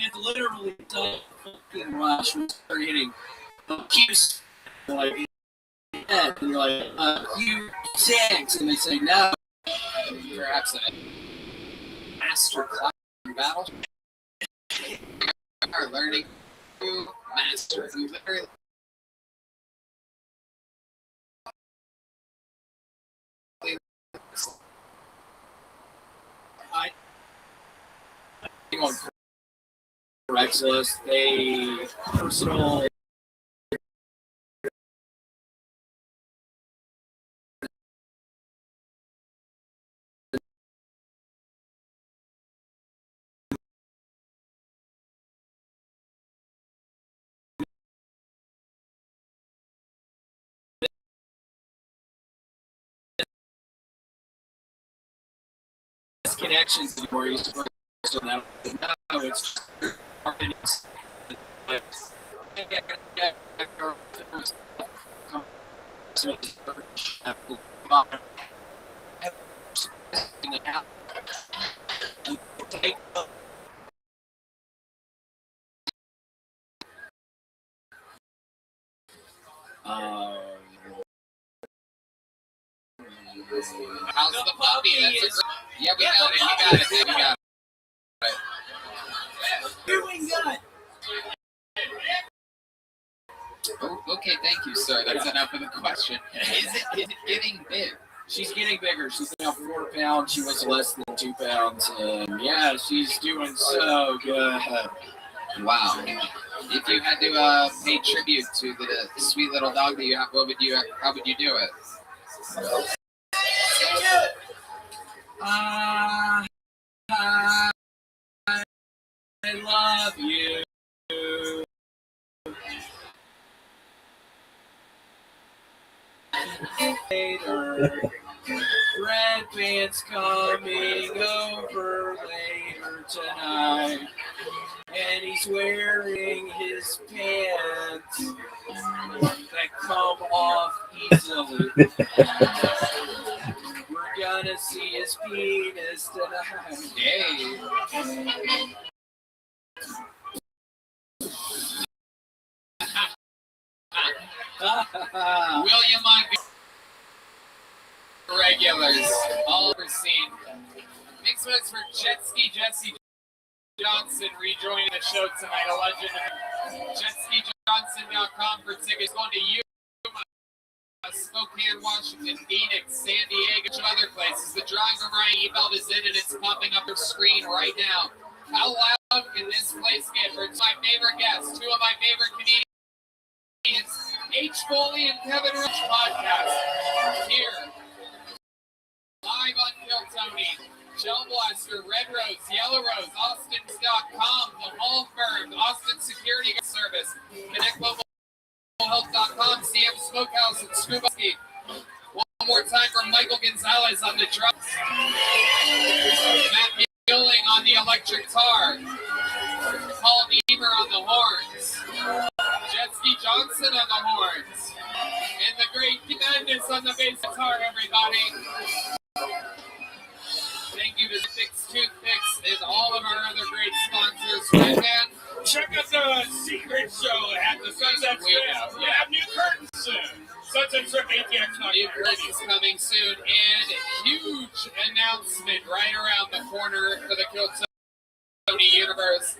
It's literally a fucking rush. We start hitting cues like and you're like Q6, and they say no. Perhaps a master class in battle. Are learning to master literally. On Craigslist, they personal connections where you so now it's How's the puppy? Yeah, we got it. Doing good. Oh, okay, thank you, sir. That's enough of the question. Is it getting big? She's getting bigger. She's now 4 pounds. She was less than 2 pounds. Yeah, she's doing so good. Wow. If you had to pay tribute to the sweet little dog that you have, how would you do it? I love you. Later, red pants coming over later tonight, and he's wearing his pants that come off easily. We're gonna see his penis tonight. Hey. William regulars, all overseen. Mixed notes for Jet Ski Jesse Johnson rejoining the show tonight. A legend. JetSkiJohnson.com for tickets going to Yuma, Spokane, Washington, Phoenix, San Diego, and other places. The drawing for Ryan Ebelt is in, and it's popping up your screen right now. How loud can this place get? For my favorite guests, two of my favorite comedians. H. Foley and Kevin Rich podcast here live on Kill Tony, Gel Blaster, Red Rose, Yellow Rose, Austins.com, The Hallberg, Austin Security Service, ConnectMobileHealth.com, CM Smokehouse, and Scubaski. One more time for Michael Gonzalez on the drums. Matt Gill Sterling on the electric guitar. Paul Niemer on the horns. Jetski Johnson on the horns. And the great Madness on the bass guitar, everybody. Thank you to Fix Toothpicks and all of our other great sponsors. Right, man? Check out the secret show at the Sunset Strip. We have new curtains soon. Sunset Strip ATX. New curtains coming soon, and huge announcement right around the corner for the Kill Tony universe.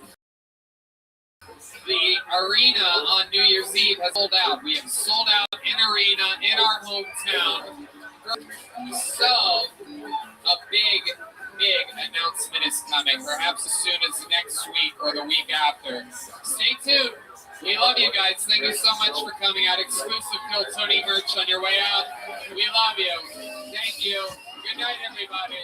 The arena on New Year's Eve has sold out. We have sold out in arena in our hometown. So, a big announcement is coming, perhaps as soon as next week or the week after. Stay tuned. We love you guys. Thank you so much for coming out. Exclusive Kill Tony merch on your way out. We love you. Thank you. Good night, everybody.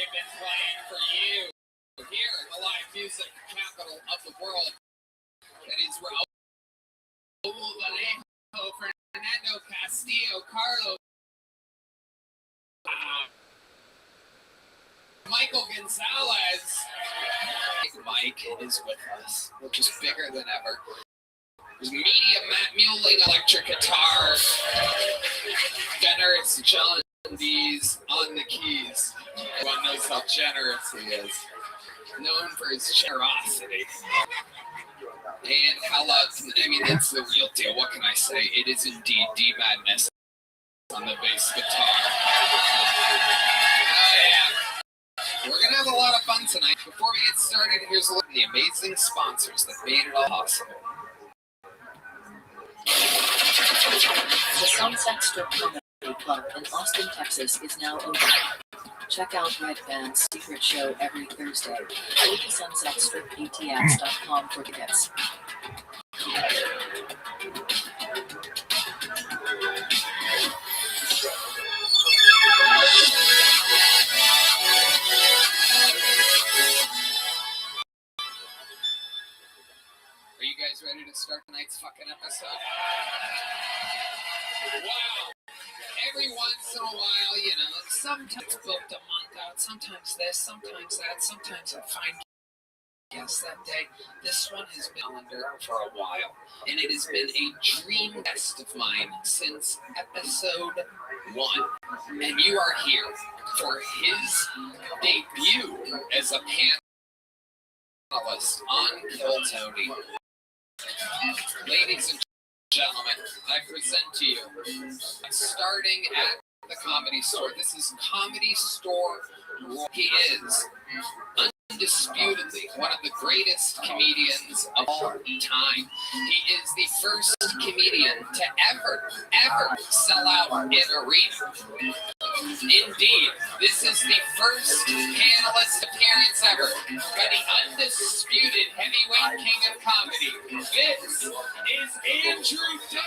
they've been playing for you here in the live music capital of the world. That is Raul Vallejo, Fernando Castillo, Carlos, Michael Gonzalez. Mike is with us, which is bigger than ever. There's Media Matt Muling, electric guitar. Generous John D's on the keys. Everyone knows how generous he is. Known for his generosity. And how loud, I mean, that's the real deal. What can I say? It is indeed D Madness on the bass guitar. Oh, yeah. We're going to have a lot of fun tonight. Before we get started, here's a look at the amazing sponsors that made it all possible. The Sunset Strip Comedy Club in Austin, Texas is now open. Check out Red Band's secret show every Thursday. Go to sunsetstrippetx.com for tickets. Are you guys ready to start tonight's fucking episode? Wow. Every once in a while, you know, sometimes booked a month out, sometimes this, sometimes that, sometimes I find guests that day. This one has been on there for a while, and it has been a dream guest of mine since episode 1. And you are here for his debut as a panelist on Kill Tony. Ladies and gentlemen, I present to you, starting at the Comedy Store. This is Comedy Store. He is undisputedly one of the greatest comedians of all time. He is the first comedian to ever sell out an arena. Indeed, this is the first panelist appearance ever by the undisputed heavyweight king of comedy. This is Andrew Dice.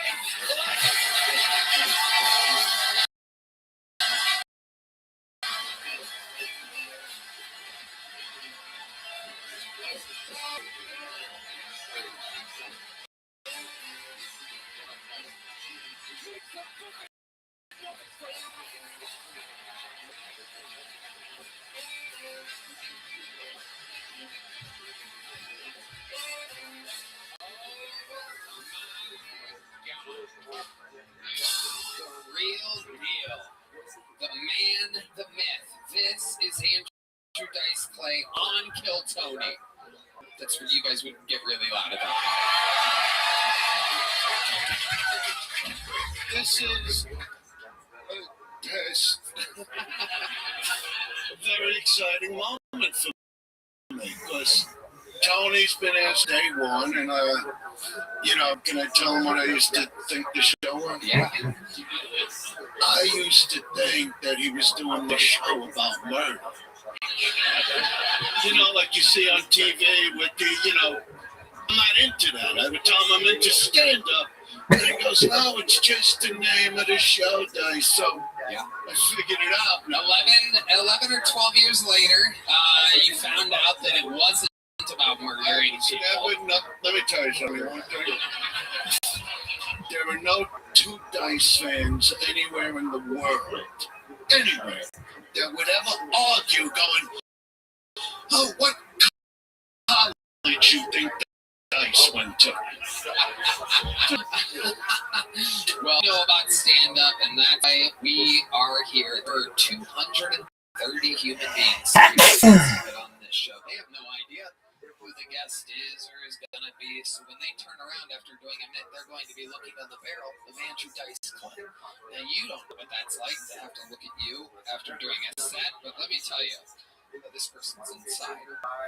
Real deal. The man, the myth. This is Andrew Dice Clay on Kill Tony. That's what you guys would get really loud about. This is a test. A very exciting moment for me because Tony's been asked day one, and can I tell him what I used to think the show was? Yeah. I used to think that he was doing the show about murder. Like you see on TV with I'm not into that. I would tell him I'm into stand-up. And he goes, no, it's just the name of the show, Dice. So yeah. I figured it out. 11 or 12 years later, you found out that it wasn't about murdering people. Let me tell you something. There were no two Dice fans anywhere in the world, anywhere, that would ever argue going, oh, what college you think Dice went to? Well, you know about stand-up, and that's why we are here for 230 human beings on this show. They have no idea who the guest is or is going to be, so when they turn around after doing a minute, they're going to be looking on the barrel of Andrew Dice Clay. Now, you don't know what that's like to have to look at you after doing a set, but let me tell you, this person's inside.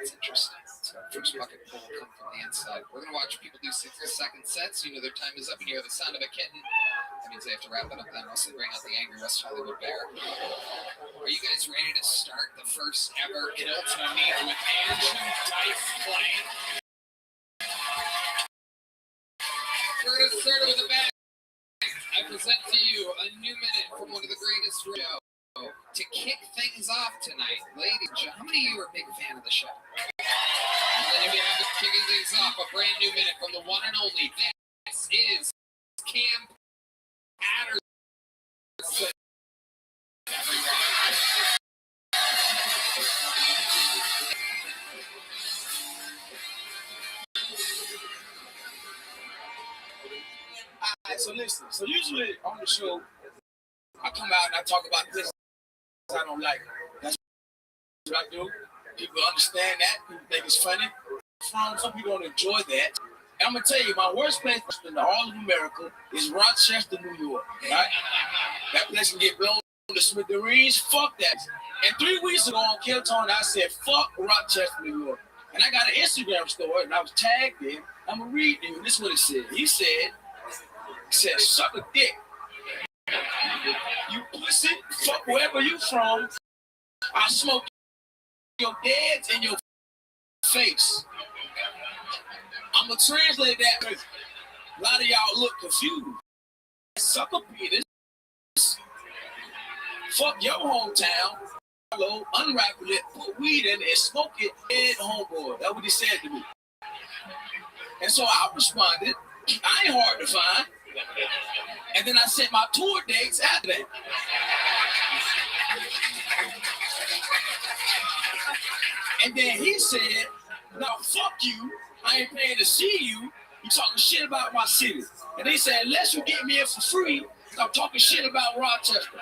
It's interesting. So first bucket pull will come from the inside. We're going to watch people do 60-second sets. You know their time is up, and you hear the sound of a kitten. That means they have to wrap it up then. Also bring out the angry West Hollywood bear. Are you guys ready to start the first ever Kill Tony with Andrew Dice Clay? We're going to start with a bang. I present to you a new minute from one of the greatest shows. to kick things off tonight, ladies and gentlemen. How many of you are a big fan of the show? And then we have kicking things off a brand new minute from the one and only. This is Camp Patterson. Alright, so listen. So usually on the show, I come out and I talk about this I don't like. That's what I do. People understand that. People think it's funny. Some people don't enjoy that. And I'm gonna tell you, my worst place in all of America is Rochester, New York. Right? That place can get blown to smithereens. Fuck that. And 3 weeks ago on Killtone, I said, fuck Rochester, New York. And I got an Instagram story, and I was tagged in. I'm gonna read you. This is what it said. He said, suck a dick. You pussy, fuck wherever you from. I smoke your deads in your face. I'm gonna translate that because a lot of y'all look confused. Sucker penis. Fuck your hometown. Hello, unravel it, put weed in it, and smoke it, dead homeboy. That's what he said to me. And so I responded, I ain't hard to find. And then I set my tour dates after that. And then he said, no, fuck you. I ain't paying to see you. You talking shit about my city. And they said, unless you get me in for free, stop talking shit about Rochester.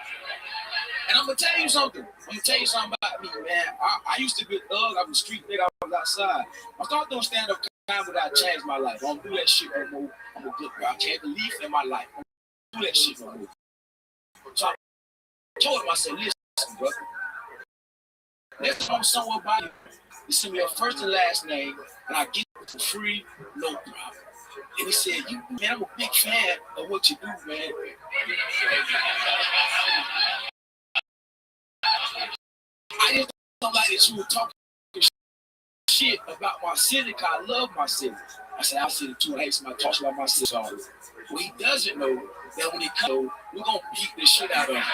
And I'm going to tell you something. About me, man. I used to be a thug. I was a street nigga. I was outside. I started doing stand-up comedy. I changed my life. I don't do that shit no more. I'm a good guy. I changed the leaf in my life. I don't do that shit no more. So I told him, I said, listen, brother. Let's come somewhere by you. You send me your first and last name, and I get it for free, no problem. And he said, man, I'm a big fan of what you do, man. I just don't like that you were talking shit about my city, because I love my city. I said, I see the two hate somebody talks about my city. So what he doesn't know, that when he comes, we're going to beat the shit out of him.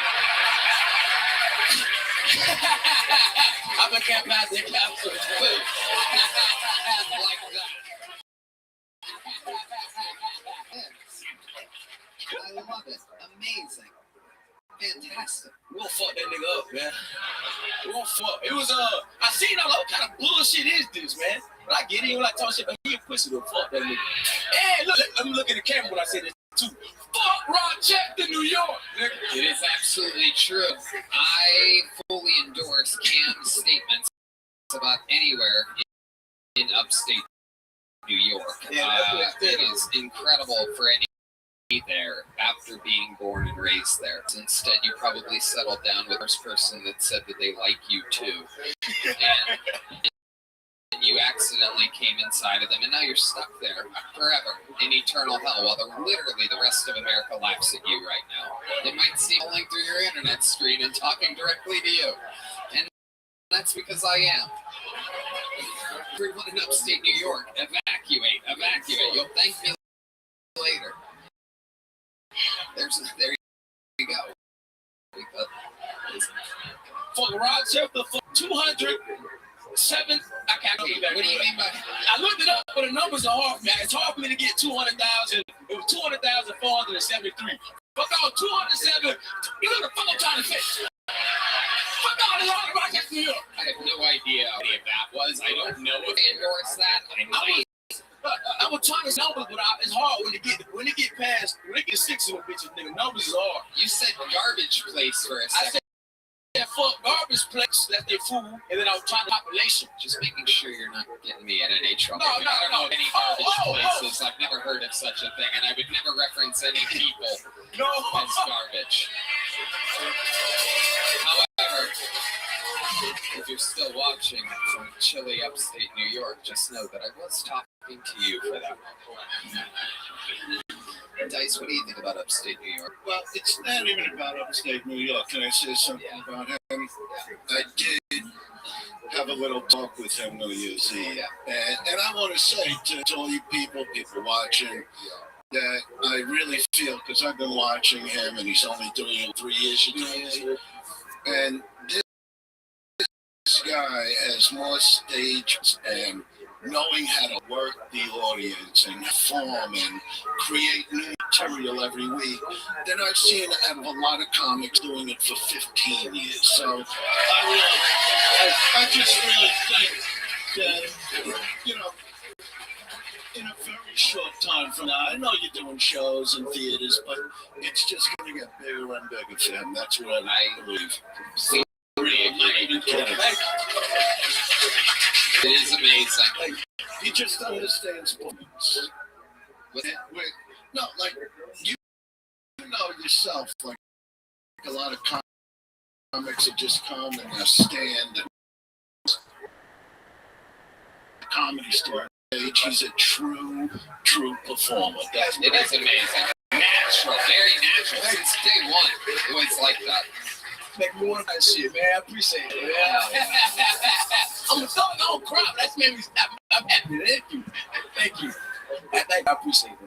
I'm a camp out there, council. Like I love it. Amazing. Fantastic. We're gonna fuck that nigga up, man. We're gonna fuck. It was, I seen all what kind of bullshit is this, man? But I get it, when I talk shit, but he a pussy to fuck that nigga. Hey, look, let me look at the camera when I say this too. Fuck Rochester, New York, nigga. It is absolutely true. I fully endorse Cam's statements about anywhere in upstate New York. It is incredible for any there after being born and raised there. Instead, you probably settled down with the first person that said that they like you too. And you accidentally came inside of them, and now you're stuck there forever in eternal hell while literally the rest of America laughs at you right now. They might see calling through your internet screen and talking directly to you. And that's because I am. Everyone in upstate New York, evacuate. You'll thank me later. There you go. For Rochester, for 207, I can't go back. What do you mean by? I looked it up, but the numbers are hard, man. It's hard for me to get 200,000. It was 200,473. Fuck all 207. You know the fuck I'm trying to say. Fuck all the hard Rochester, New York. I have no idea what that was. I don't know if they endorse that. I was trying to numbers, but it's hard when they get past, when they get 6 of them bitches, nigga. Numbers is hard. You said garbage place for a second. I said fuck garbage place, that's their food, and then I was trying to population. Just making sure you're not getting me in any trouble. No, I don't know any garbage places. I've never heard of such a thing, and I would never reference any people as garbage. However, if you're still watching from chilly upstate New York, just know that I was talking to you for that. Dice, what do you think about upstate New York? Well, it's not even about upstate New York. Can I say something about him? I did have a little talk with him New Year's Eve. And I want to say to all you people watching, that I really feel, because I've been watching him, and he's only doing it 3 years ago. And this guy has more stages and knowing how to work the audience and form and create new material every week than I've seen out of a lot of comics doing it for 15 years. So I just really think that, you know, in a very short time from now, I know you're doing shows and theaters, but it's just going to get bigger and bigger for him. That's what I believe. It is amazing. Like, he just understands books. No, like, you know yourself, like a lot of comics that just come and they stand and comedy store. He's a true performer. It is amazing. Natural, very natural. Since day one, it was like that. Make me want that shit, man. I appreciate it. Yeah. I'm sorry, I don't cry, but that's made me stop. I'm happy. Thank you. I appreciate it.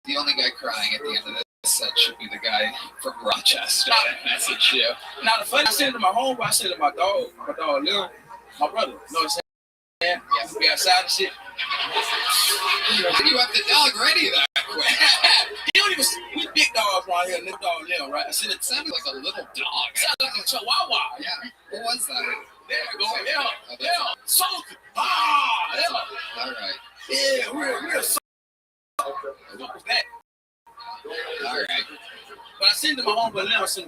The only guy crying at the end of this set should be the guy from Rochester. Message you. Now the funny, I said to my homeboy, I said to my dog, Lil, my brother. You know what I'm saying? Yeah, we outside and shit. You have the dog ready that quick. He don't even. We big dogs around here, little dog Lil, right? I said It sounded like a little dog. It sounded like a chihuahua. Yeah. What was that? There you go. Yeah. Salty. All right. Yeah, we're salty. What was that? All right. But I sent to my homeboy Lil, I said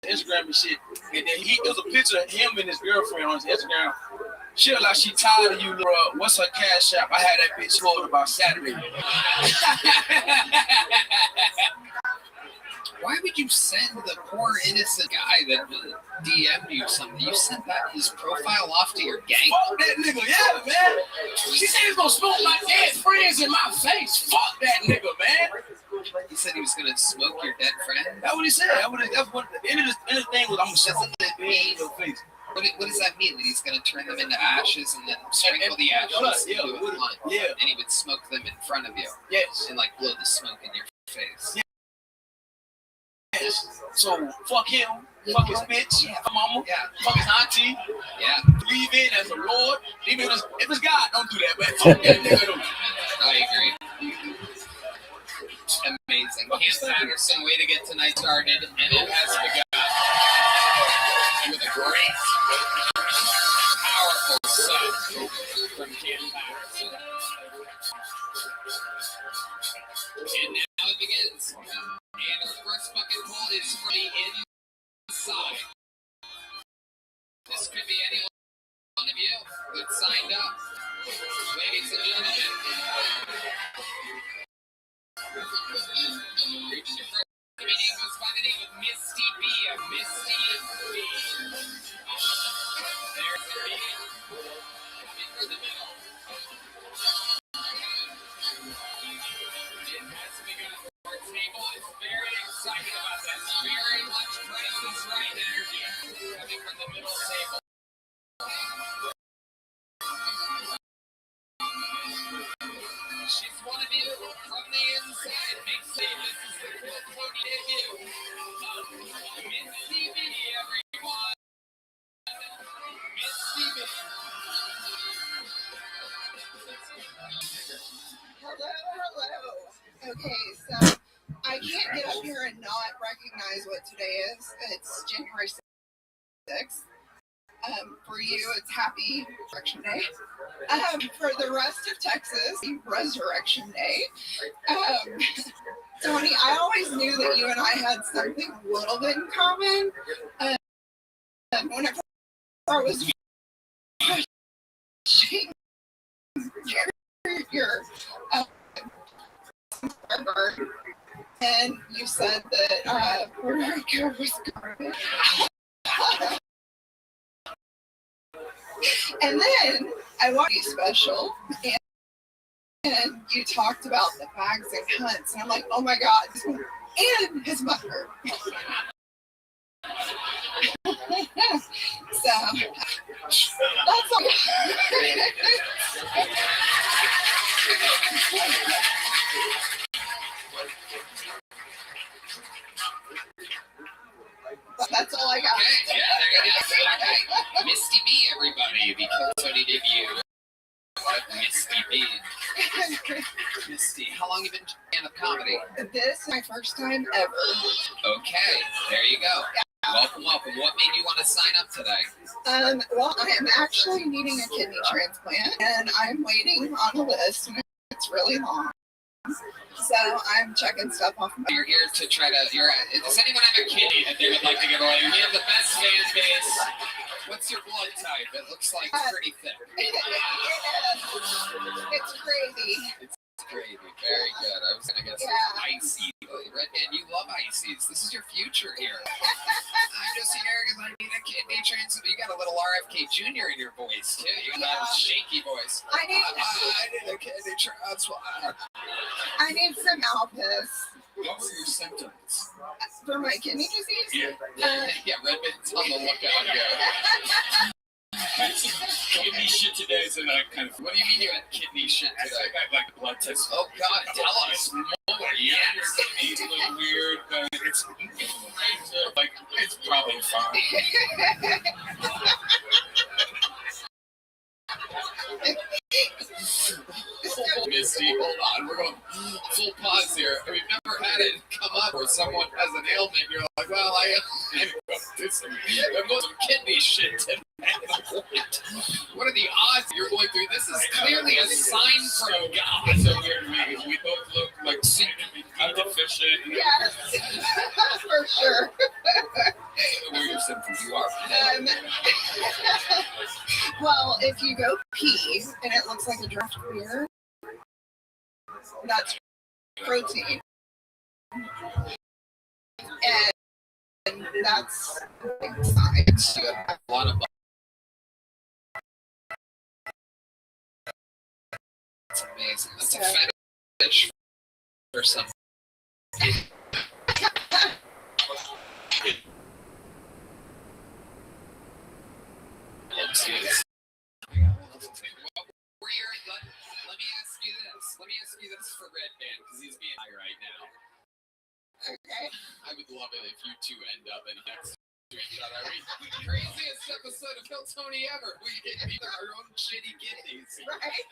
Instagram and shit. And then there was a picture of him and his girlfriend on his Instagram. She was like, she tired of you, bro. What's her cash app? I had that bitch sold about Saturday. Why would you send the poor innocent guy that DM'd you something? You sent that his profile off to your gang? Fuck that nigga, yeah, man. She said he's gonna smoke my dead friends in my face. Fuck that nigga, man. He said he was gonna smoke your dead friend? That's what he said. That's what the end of the thing was. I'm gonna smoke that dead in your face. What does that mean? That he's going to turn them into ashes and then sprinkle the ashes into a blunt? Yeah. And he would smoke them in front of you? Yes. And like blow the smoke in your face? Yes. So, fuck him. Fuck his bitch. Yeah. Fuck mama. Yeah. Fuck his auntie. Yeah. Believe in as a Lord. Even if it's God, don't do that. But fuck that nigga. I agree. Amazing. Keith Patterson, way to get tonight started. And it has begun. With a great, powerful set from Keith Patterson. And now it begins. And our first fucking pull is from the inside. This could be any one of you that signed up. Ladies and gentlemen. The meeting goes by the name of Misty B. Misty B. There's the meeting. Coming from the middle. It has begun. Our table is very excited about this. Very much Price is Right energy. Coming from the middle table. She's one of you from the inside. Big Steve, this is the cool Cody debut. Miss Stevie, everyone. Miss Stevie. Hello. Okay, so I can't get up here and not recognize what today is. It's January 6th. For you, it's Happy Resurrection Day. For the rest of Texas, Resurrection Day. Tony, I always knew that you and I had something a little bit in common. Whenever I was watching your and you said that Puerto Rico was garbage. And then I watched you special, and you talked about the bags and hunts, and I'm like, oh my god, and his mother. So that's all. That's all baby. Kill Tony debut. Misty B. Misty, how long have you been stand-up comedy? This is my first time ever. Okay, there you go. Welcome. What made you want to sign up today? Well, I am actually needing a kidney transplant, and I'm waiting on a list, and it's really long. So I'm checking stuff off. You're here to try to. Does anyone have a kidney that they would like to get away? We have the best fan base. What's your blood type? It looks like pretty thick. It's gravy. It's gravy. Very good. I was gonna guess icy. Redman, you love ices. This is your future here. I'm just here because I need a kidney transplant. You got a little RFK Jr. in your voice too. You got a shaky voice. I need a kidney transplant. I need some Alpus. What were your symptoms? For my kidney disease? Yeah, Redman's on the lookout here. Kidney shit today, so I kind of. What do you mean you had kidney shit today? I got like a blood test. Oh God, tell us more. Yes, it's a little weird, but it's like it's probably fine. Misty, hold on. We're going full pause here. We've never had it come up where someone has an ailment. You're like, well, I'm going some kidney shit today. What are the odds you're going through? This is clearly a sign from God. It's so weird to me because we both look like I'm deficient. Yes, for sure. What are your symptoms? You are. Well, if you go pee and it looks like a draft beer, that's protein. And that's a big sign. You have a lot of. That's amazing. That's a fetish for some. Let me ask you this for Redman, because he's being high right now. Okay. I would love it if you two end up in next to each other. Craziest episode of Kill Tony ever. We get our own shitty kidneys. Right?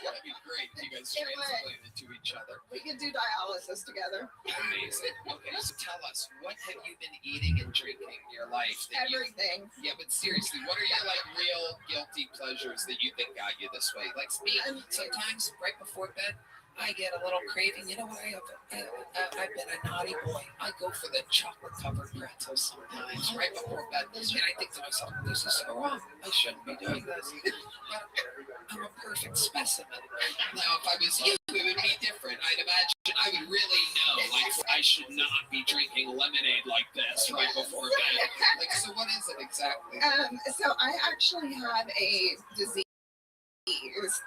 That'd be great if you guys transplanted to each other. We could do dialysis together. Amazing. Okay, so tell us, what have you been eating and drinking in your life? Everything. Yeah, but seriously, what are your real guilty pleasures that you think got you this way? Like me, sometimes right before bed, I get a little craving. You know what? I've been a naughty boy. I go for the chocolate-covered pretzels sometimes right before bed, and I think to myself, "This is so wrong. I shouldn't be doing this." But I'm a perfect specimen. Now, if I was you, it would be different. I'd imagine I would really know, I should not be drinking lemonade like this right before bed. So what is it exactly? So I actually have a disease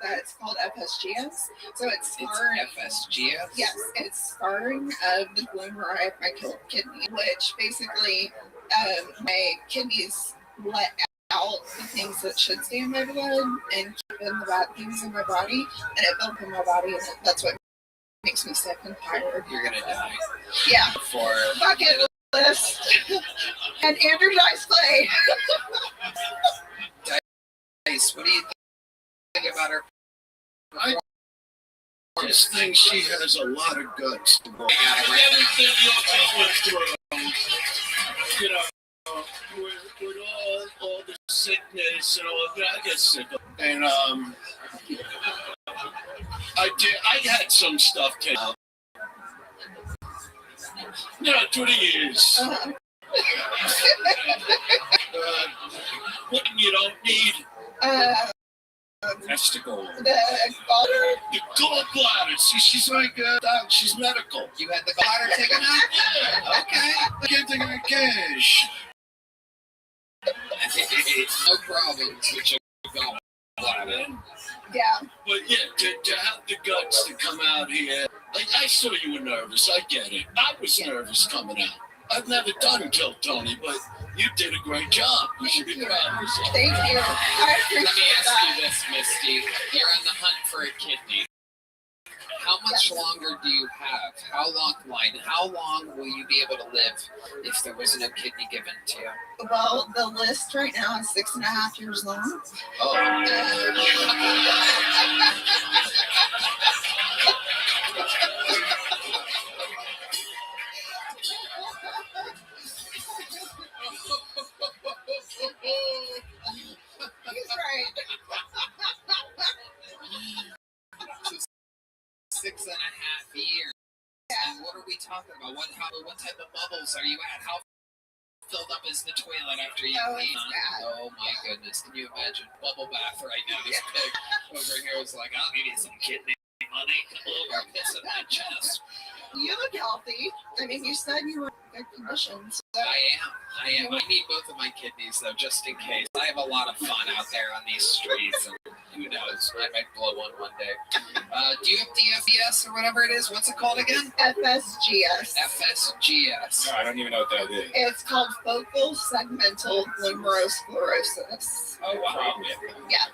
that's called FSGS. So it's scarring. FSGS? Yes, it's scarring of the glomeruli of my kidney, which basically my kidneys let out the things that should stay in my blood and keep in the bad things in my body, and it builds in my body, and that's what makes me sick and tired. You're gonna die. Yeah. For bucket list. And Andrew Dice Clay. Dice, what do you think about her? I just think she has a lot of guts. Everything you'll go through, you know, with all the sickness and all that, I get sick of it. And I had some stuff taken out. Yeah, 20 years. What you don't need? Testicle. The gallbladder. See, she's like, she's medical. You had the gallbladder taken out? Yeah. Okay. I can't think of cash. No problem with your gallbladder. Yeah. But yeah, to have the guts to come out here. Like, I saw you were nervous. I get it. I was nervous coming out. I've never done Kill Tony, but you did a great job. You should be proud of yourself. Thank you. I appreciate Let me ask that. you this, Misty. You're on the hunt for a kidney. How much longer do you have? How long will you be able to live if there was no kidney given to you? Well, the list right now is 6.5 years long. Oh. He's right. 6.5 years. And what are we talking about? What type of bubbles are you at? How filled up is the toilet after you eat? Oh my goodness! Can you imagine bubble bath right now? This pig over here is like, I'll give you some kidney money. Come over, piss in my chest. You look healthy. I mean, you said you were in good condition. So. I am. I need both of my kidneys though, just in case. I have a lot of fun out there on these streets, and who knows? I might blow one day. Do you have DFS or whatever it is? What's it called again? FSGS. FSGS. No, I don't even know what that is. It's called focal segmental glomerulosclerosis. Oh wow. Yeah.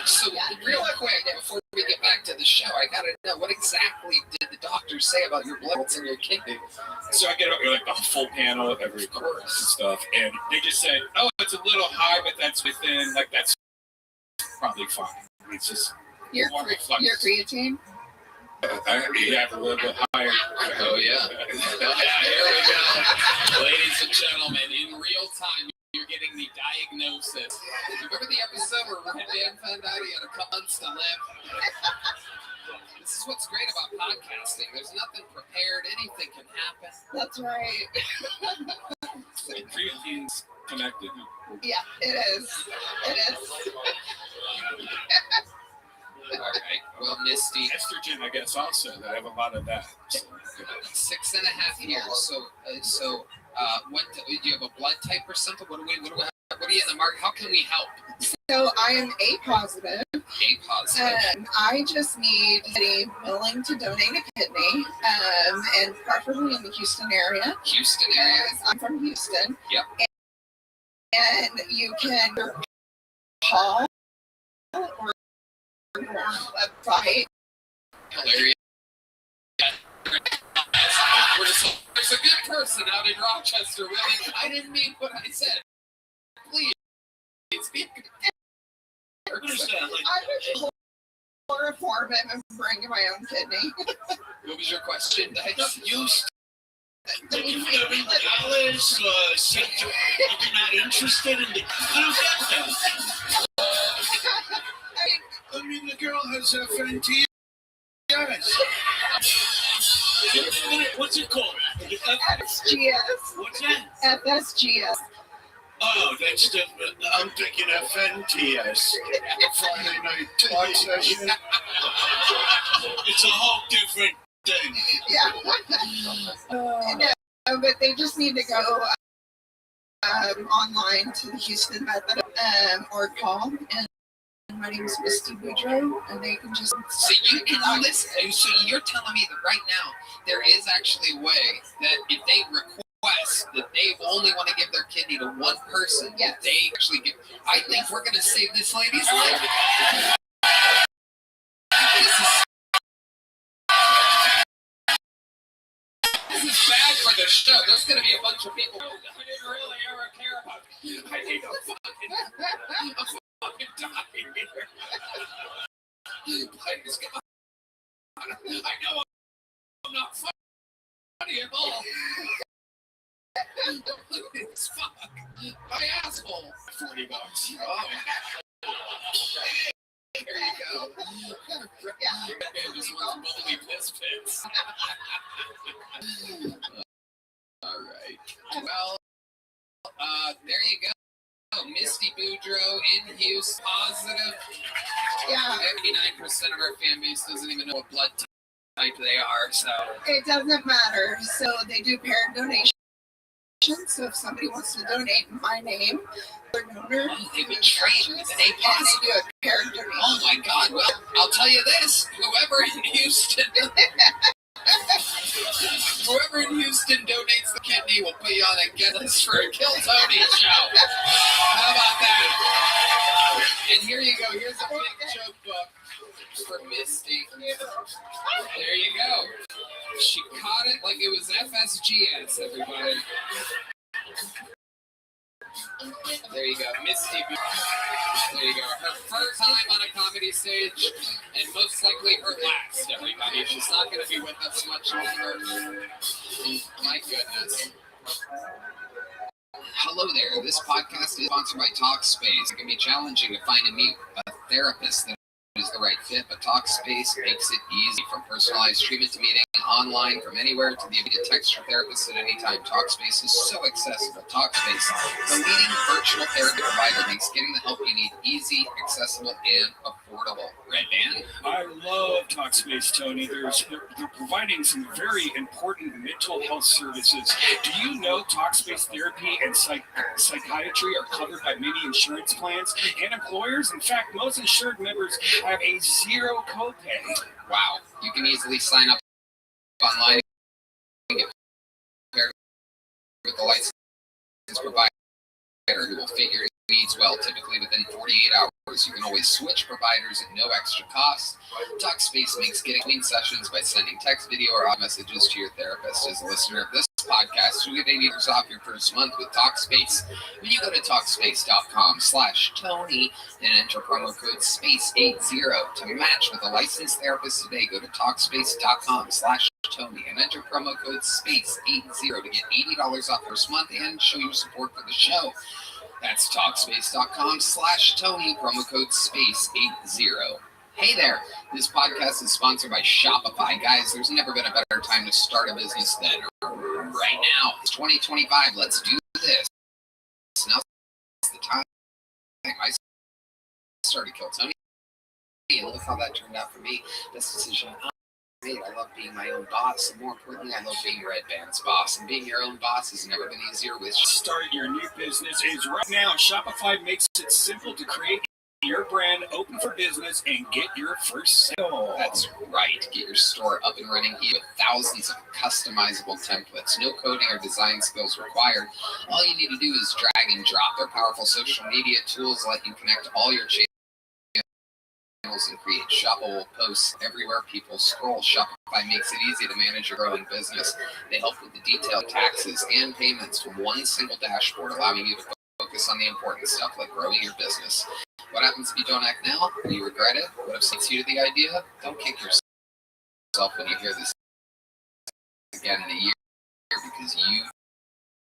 So real quick, before we get back to the show, I gotta know, what exactly did the doctor say about your blood in your kidney? So I get like the full panel of every course and stuff, and they just said, "Oh, it's a little high, but that's within that's probably fine." It's just your creatine. You have a little bit higher. Oh yeah. Here we go, ladies and gentlemen, in real time. You're getting the diagnosis. Remember the episode where Red Man found out he had a couple months to live? This is what's great about podcasting. There's nothing prepared. Anything can happen. That's right. Creatine's connected. Yeah, it is. It is. All right. Well, Misty. Estrogen, I guess, also. I have a lot of that. So. 6.5 years. So, what do you have a blood type or something? What are you in the market? How can we help? So I am A positive. A positive. I just need somebody willing to donate a kidney, and preferably in the Houston area. Houston area. I'm from Houston. Yep. And you can call or website. Hilarious. There's a good person out in Rochester, Willie. I didn't mean what I said. Please. Be I would chloroform it and bring my own kidney. What was your question, Dice? Alice said you're not interested in the... I mean, the girl has FNTS. What's it called? FSGS. What's that? FSGS. Oh, that's different. I'm thinking FNTS. Friday night talk session. It's a whole different thing. Yeah. No, but they just need to go online to the Houston Method or call. And my name is Misty Boudreaux, and they can just... So you can listen. So you're telling me that right now there is actually a way that if they request that they only want to give their kidney to one person, that they actually give... I think we're going to save this lady's life. This is bad for the show. There's going to be a bunch of people. I didn't really ever care about it. I need a fucking die here. Please, God. I know I'm not funny at all. Fuck. My asshole. $40. Oh. Here you go. And just one bubbly piss pits. All right. Well, there you go. Misty Boudreaux in Houston, positive. Yeah. 59% of our fan base doesn't even know what blood type they are, so. It doesn't matter. So they do paired donations. So if somebody wants to donate in my name, their donor. They've been trained with an A positive. And they do a paired donation. Oh my God. Well, I'll tell you this. Whoever in Houston donates the kidney will put you on a guest list for a Kill Tony show. How about that? And here you go. Here's a big joke book for Misty. There you go. She caught it like it was FSGS, everybody. There you go, Misty. There you go. Her first time on a comedy stage, and most likely her last, everybody. She's not going to be with us much longer. My goodness. Hello there. This podcast is sponsored by TalkSpace. It can be challenging to find and meet a therapist that is the right fit, but TalkSpace makes it easy. From personalized treatment to meeting online from anywhere to the ability to text your therapist at any time. TalkSpace is so accessible. TalkSpace, the leading virtual therapy provider, makes getting the help you need easy, accessible, and affordable. Red Band? I love TalkSpace, Tony. They're providing some very important mental health services. Do you know TalkSpace therapy and psychiatry are covered by many insurance plans and employers? In fact, most insured members have a zero copay. Wow. You can easily sign up online and get paired with a licensed provider who will fit your needs well. Typically within 48 hours, you can always switch providers at no extra cost. TalkSpace makes getting clean sessions by sending text, video, or audio messages to your therapist. As a listener of this podcast, you get $80 off your first month with TalkSpace. When you go to TalkSpace.com/Tony and enter promo code SPACE80 to match with a licensed therapist today, go to TalkSpace.com/Tony and enter promo code SPACE80 to get $80 off first month and show your support for the show. That's TalkSpace.com/Tony, promo code SPACE80. Hey there, this podcast is sponsored by Shopify. Guys, there's never been a better time to start a business than right now. It's 2025, let's do this. Now's the time. I started Kill Tony, and look how that turned out for me. Best decision I made. I love being my own boss, and more importantly, I love being Red Band's boss. And being your own boss has never been easier with Start your new business is right now. Shopify makes it simple to create your brand, open for business, and get your first sale. That's right. Get your store up and running with thousands of customizable templates. No coding or design skills required. All you need to do is drag and drop. Their powerful social media tools let you connect all your channels and create shoppable posts everywhere people scroll. Shopify makes it easy to manage your growing business. They help with the detailed taxes and payments from one single dashboard, allowing you to focus on the important stuff like growing your business. What happens if you don't act now? Will you regret it? What upsets you to the idea? Don't kick yourself when you hear this again in a year because you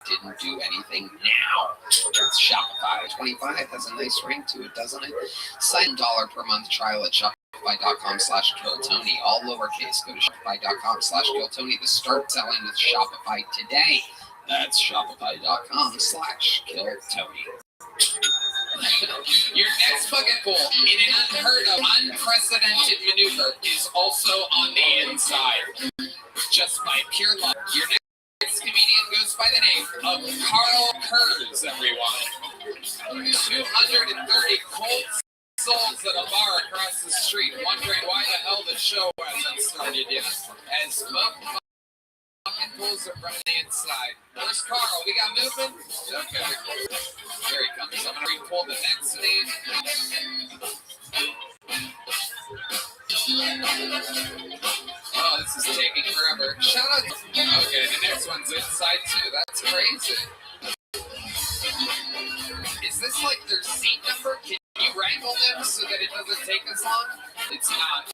didn't do anything now. It's Shopify. 25 has a nice ring to it, doesn't it? Sign $1 per month trial at Shopify.com/KillTony. All lowercase. Go to Shopify.com/KillTony to start selling with Shopify today. That's Shopify.com/KillTony. Your next bucket pool, in an unheard of, unprecedented maneuver, is also on the inside. Just by pure luck, your next comedian goes by the name of Carl Kurz, everyone. 230 cold souls at a bar across the street, wondering why the hell the show hasn't started yet. As bucket pools are from the inside. Where's Carl? We got movement? Okay. Here he comes. I'm going to re-pull the next name. Oh, this is taking forever. Shout out. Okay, the next one's inside too. That's crazy. Is this like their seat number? Can you wrangle them so that it doesn't take as long? It's not.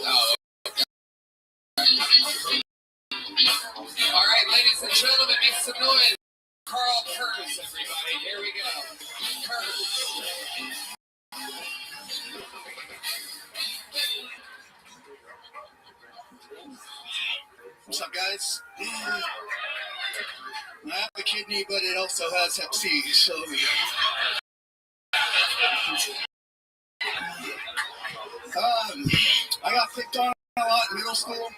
Oh, okay. All right, ladies and gentlemen, make some noise. Carl Kurz, everybody. Here we go. Kurz. What's up, guys? I have a kidney, but it also has Hep C, so... I got picked on a lot in middle school,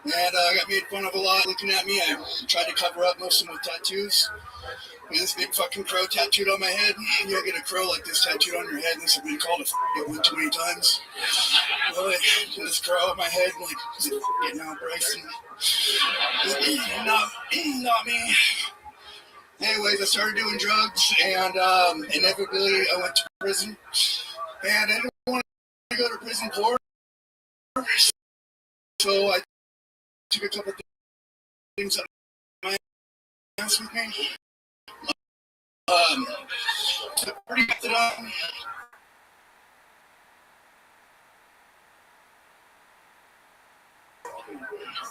and I got made fun of a lot looking at me. I tried to cover up most of them with tattoos. And this big fucking crow tattooed on my head. You don't get a crow like this tattooed on your head unless you've been called a one too many times. Well, this crow on my head, like, is it getting out, Bryson? Not me. anyways, I started doing drugs, and inevitably I went to prison. And I didn't want to go to prison for, so I took a couple things out of my ass with me. Pretty good that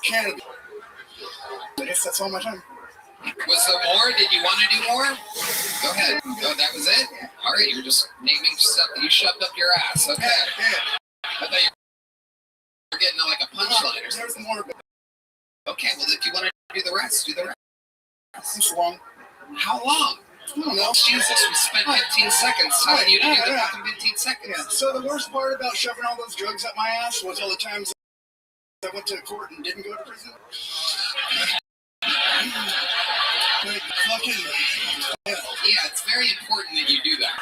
Canada. I guess that's all my time. Was there more? Did you want to do more? Go ahead. Oh, that was it? All right, you're just naming stuff that you shoved up your ass. Okay. I thought you were getting like a punchline or something. There's more. Okay, well, if you want to do the rest, do the rest. It's long. How long? I don't know. Jesus, we spent 15 seconds telling you to do the fucking 15 seconds. Yeah. So the worst part about shoving all those drugs up my ass was all the times I went to court and didn't go to prison. Like, fucking, yeah, it's very important that you do that.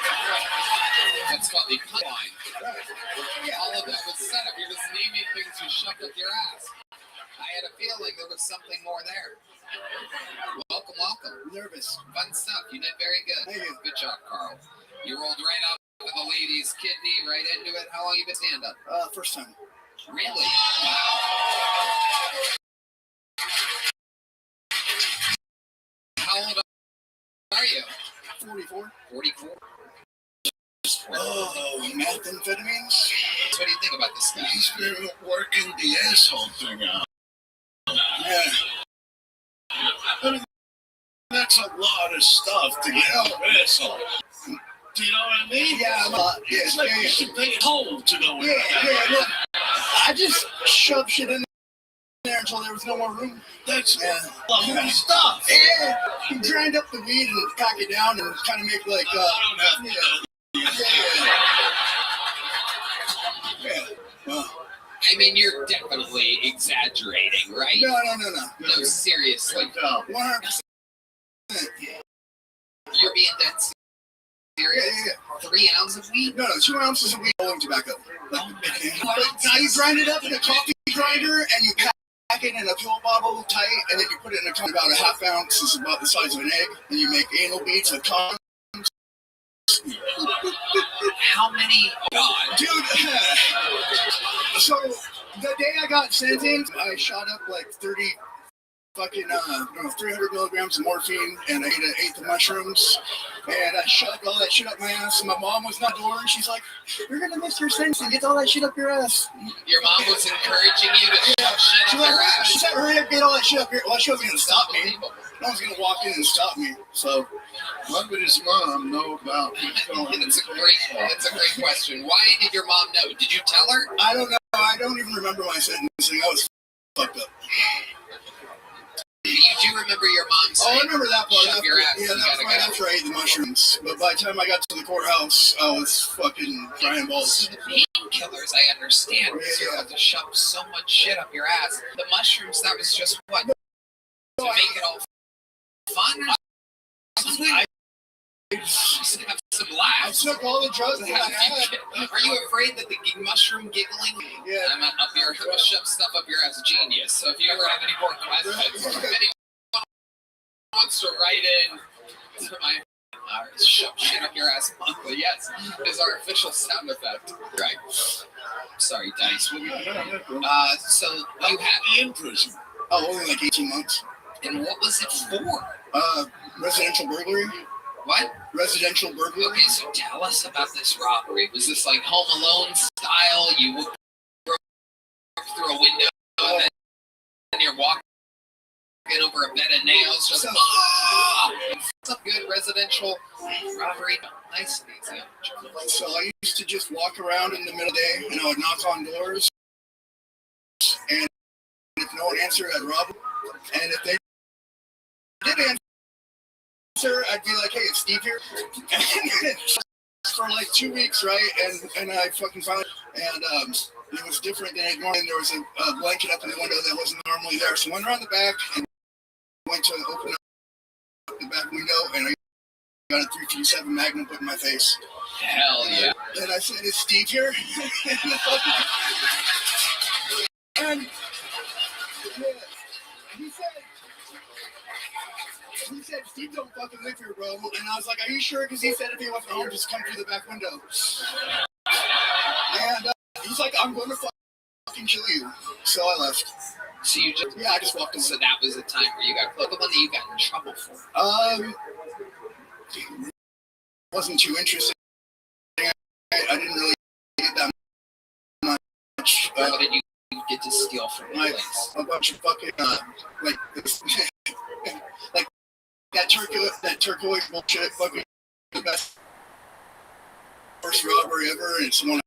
That's called the punchline. All of that was set up. You're just naming things you shoved up your ass. I had a feeling there was something more there. Welcome, welcome. Nervous. Fun stuff. You did very good. Thank you. Good job, Carl. You rolled right out with the lady's kidney, right into it. How long you been stand up? First time. Really? Wow. How old are you? 44. 44. Oh, methamphetamines. What do you think about this guy? He's been working the asshole thing out. Yeah. I mean, that's a lot of stuff to get out of asshole. Do you know what I mean? Yeah, it's like you should pay a toll to go in. Yeah, look, I just shoved shit in there until there was no more room. That's lovely stuff. Yeah, you grind up the weed and pack it down and kind of make like, I don't have to. Yeah. Well, I mean, you're definitely exaggerating, right? No. No, seriously. 100%. You're being that serious? Yeah. 3 ounces of weed? No, 2 ounces of weed rolling tobacco. But now you grind it up in a coffee grinder and you pack it in a pill bottle tight, and then you put it in a cup about a half ounce. It's about the size of an egg. And you make anal beads with condoms. How many? God. Dude, so the day I got sentenced, I shot up like 30 fucking 300 milligrams of morphine, and I ate an eighth of mushrooms, and I shoved all that shit up my ass. My mom was not door, and she's like, "You're gonna miss your sentence and get all that shit up your ass." Your mom was encouraging you to shove shit up your ass? She said, "Hurry up, get all that shit up here." Well, she wasn't gonna stop me. No one's gonna walk in and stop me. So, what would his mom know about That's a great question. Why did your mom know? Did you tell her? I don't know. I don't even remember my sentencing. I was fucked up. You do remember your mom saying, I remember that part. Shove your ass. Yeah, that was right after I ate the mushrooms. But by the time I got to the courthouse, I was fucking crying balls. So the painkillers, I understand, because you have to shove so much shit up your ass. The mushrooms, that was just what? To make it all fun? Just have some laughs. I took all the drugs that I had. Are you afraid that the mushroom giggling? Yeah. I'm up your shove stuff up your ass genius. So if you ever have any more questions, if anyone wants to write in to my shove shit up your ass monthly, yes, is our official sound effect. Right. Sorry, Dice. So you have in prison? Oh, only like 18 months. And what was it for? Residential burglary. What? Residential burglary. Okay, so tell us about this robbery. Was this like Home Alone style? You broke through a window and then you're walking over a bed of nails, just some good residential robbery. Nice and easy. So I used to just walk around in the middle of the day and I would knock on doors, and if no one answered, I'd rob them. And if they did answer, I'd be like, "Hey, it's Steve here." And for like 2 weeks, right? And I fucking found it, and it was different than it normally. There was a blanket up in the window that wasn't normally there. So I went around the back and went to open up the back window, and I got a .357 Magnum put in my face. Hell yeah! And I said, "Is Steve here?" And yeah, he said, he said, Steve don't fucking live here, bro. And I was like, are you sure? Because he said if he wasn't home, just come through the back window. And he's like, I'm going to fucking kill you. So I left. So you just I just walked away. So that was the time where you got the one that you got in trouble for. Wasn't too interesting. I didn't really get that much. What did you get to steal from the place? A bunch of fucking like that turquoise bullshit. Fucking the best first robbery ever, and someone.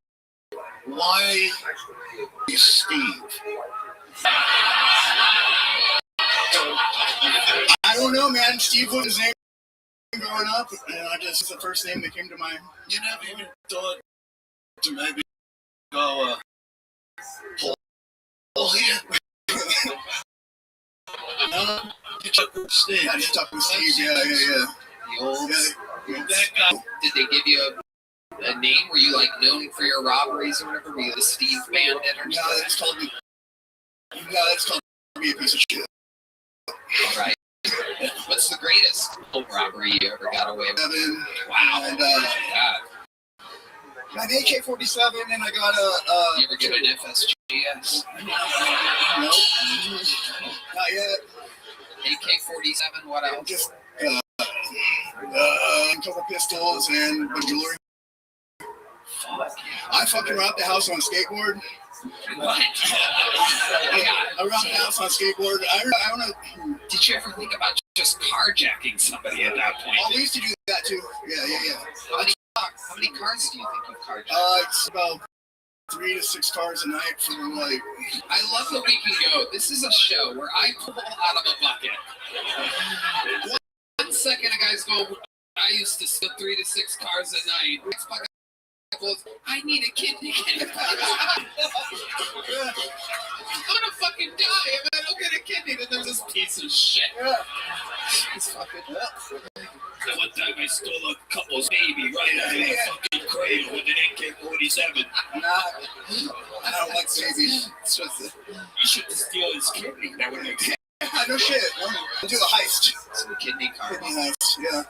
Why is Steve? I don't know, man. Steve was his name growing up, and it's the first name that came to mind. You never even thought to maybe go here? You talked with Steve. I just talked with Steve, yeah. The old that guy. Did they give you a name? Were you like known for your robberies or whatever? Were you the Steve Bandit or something? That's called me a piece of shit. Right. What's the greatest robbery you ever got away with? Wow. And God. an AK-47, and I got You ever get an FSGS? Nope. Not yet. AK-47, what else? Just a couple pistols and a jewelry. I fucking robbed the house on a skateboard. What? I robbed the house on a skateboard. I don't know. Did you ever think about just carjacking somebody at that point? Oh, we used to do that too. Yeah. How many cars do you think you've carjacked? It's about 3 to 6 cars a night for like. I love that we can go. This is a show where I pull out of a bucket. 1 second, a guy's go. I used to steal 3 to 6 cars a night. Next bucket goes, I need a kidney. I'm gonna fucking die if I don't get a kidney. Then there's this piece of shit. It's fucking up. One time I stole a couple's baby right out of the fucking cradle with an AK-47. Nah, I don't like babies. It's just You should steal his kidney. That would make sense. No shit. I'll do a heist. Some kidney car. Kidney heist, yeah.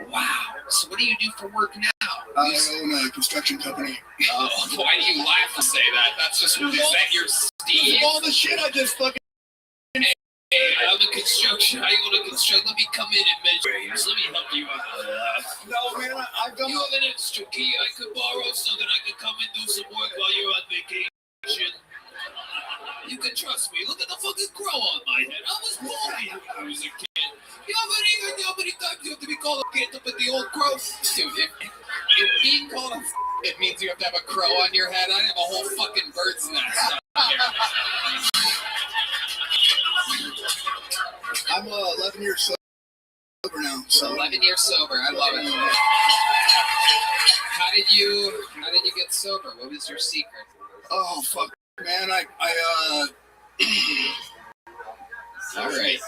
Wow. So what do you do for work now? I own a construction company. Why do you laugh to say that? That's just is that your Steve? All the shit I just fucking. Hey, I'm a construction. I own a construction. Let me come in and measure. Let me help you out. No, man, I've done. You have an extra key I could borrow so that I could come and do some work while you're on vacation. You can trust me. Look at the fucking crow on my head. I was born here when I was a kid. You know how many times you have to be called a kid up at the old crow? Dude, if being called a it means you have to have a crow on your head. I have a whole fucking bird's nest on here. I'm 11 years sober now. So 11 years sober. I love it. How did you get sober? What was your secret? Oh fuck, man! All right.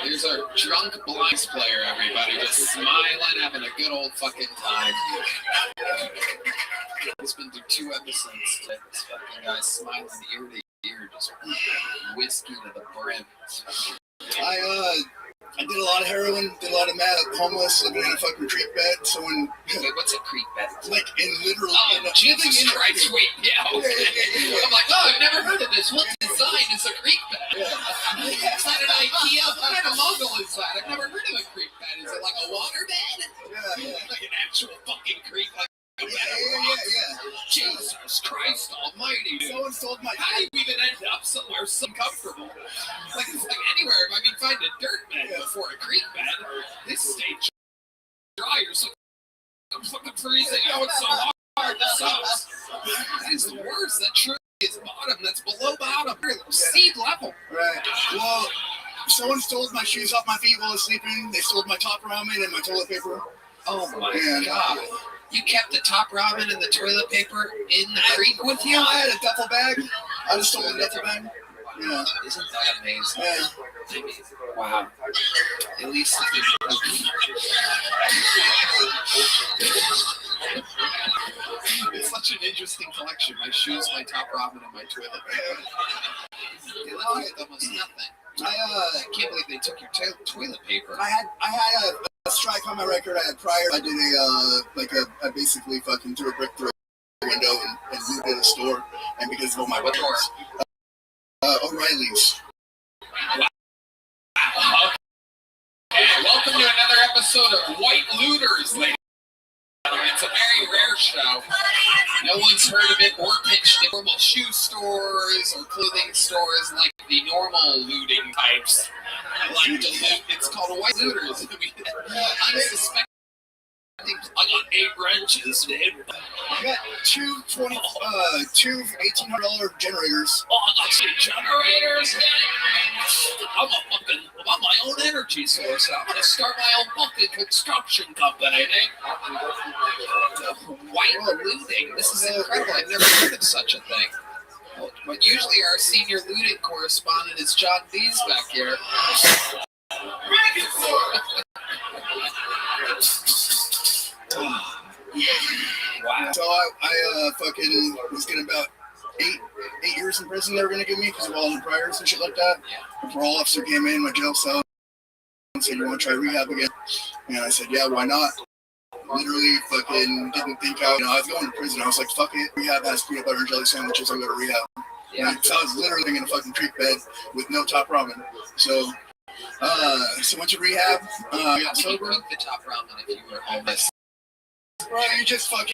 Here's our drunk blinds player, everybody. Just smiling, having a good old fucking time. He's been through 2 episodes today. This fucking guy's smiling ear to ear, just whiskey to the brim. I did a lot of heroin, did a lot of meth, homeless, living in a fucking creek bed. So when wait, what's a creek bed? Like in literally. Oh, Jesus Christ! Wait, yeah, okay. I'm like, oh, I've never heard of this. What design is a creek bed? It's not an IKEA. What kind of mogul is that? I've never heard of a creek bed. Is it like a water bed? Yeah. Like an actual fucking creek, like. Yeah. Jesus Christ Almighty! Someone sold my. How do you even end up somewhere so comfortable? Like it's like anywhere. If I can find a dirt bed before a creek bed, this stayed dry or something. I'm fucking freezing out. It's so hard. This sucks. That is the worst. That truly is bottom. That's below bottom. Sea level. Right. Well, someone stole my shoes off my feet while I was sleeping. They stole my top ramen and my toilet paper. Oh my God. You kept the top ramen and the toilet paper in the creek with you? I had a duffel bag. I just stole a duffel bag. Yeah. Isn't that amazing? Yeah. Wow. At least it's such an interesting collection. My shoes, my top ramen, and my toilet paper. They left me with almost nothing. I can't believe they took your toilet paper. I had a strike on my record. I had prior. I did I basically fucking threw a brick through a window and looted a store. And because of all my records, O'Reilly's. Wow. Okay, welcome to another episode of White Looters, ladies. It's a very rare show. No one's heard of it or pitched it. Normal shoe stores or clothing stores like the normal looting types like to loot. It's called White Looters. I'm suspecting I got 8 wrenches, dude. I got two $1,800 generators. Oh, I got some generators. I'm my own energy source. I'm gonna start my own fucking construction company, White looting. This is incredible. I've never heard of such a thing. But usually our senior looting correspondent is John Dees back here. Wow. So I fucking was getting about eight years in prison they were going to give me because of all the priors and shit like that. The parole officer came in my jail cell and said, "You want to try rehab again?" And I said, "Yeah, why not?" Literally fucking didn't think out. I was going to prison. I was like, "Fuck it. Rehab has peanut butter and jelly sandwiches. I'll go to rehab." Yeah. So I was literally in a fucking creek bed with no top ramen. So went to rehab. I got sober. The top ramen if you were homeless. Bro, you just wet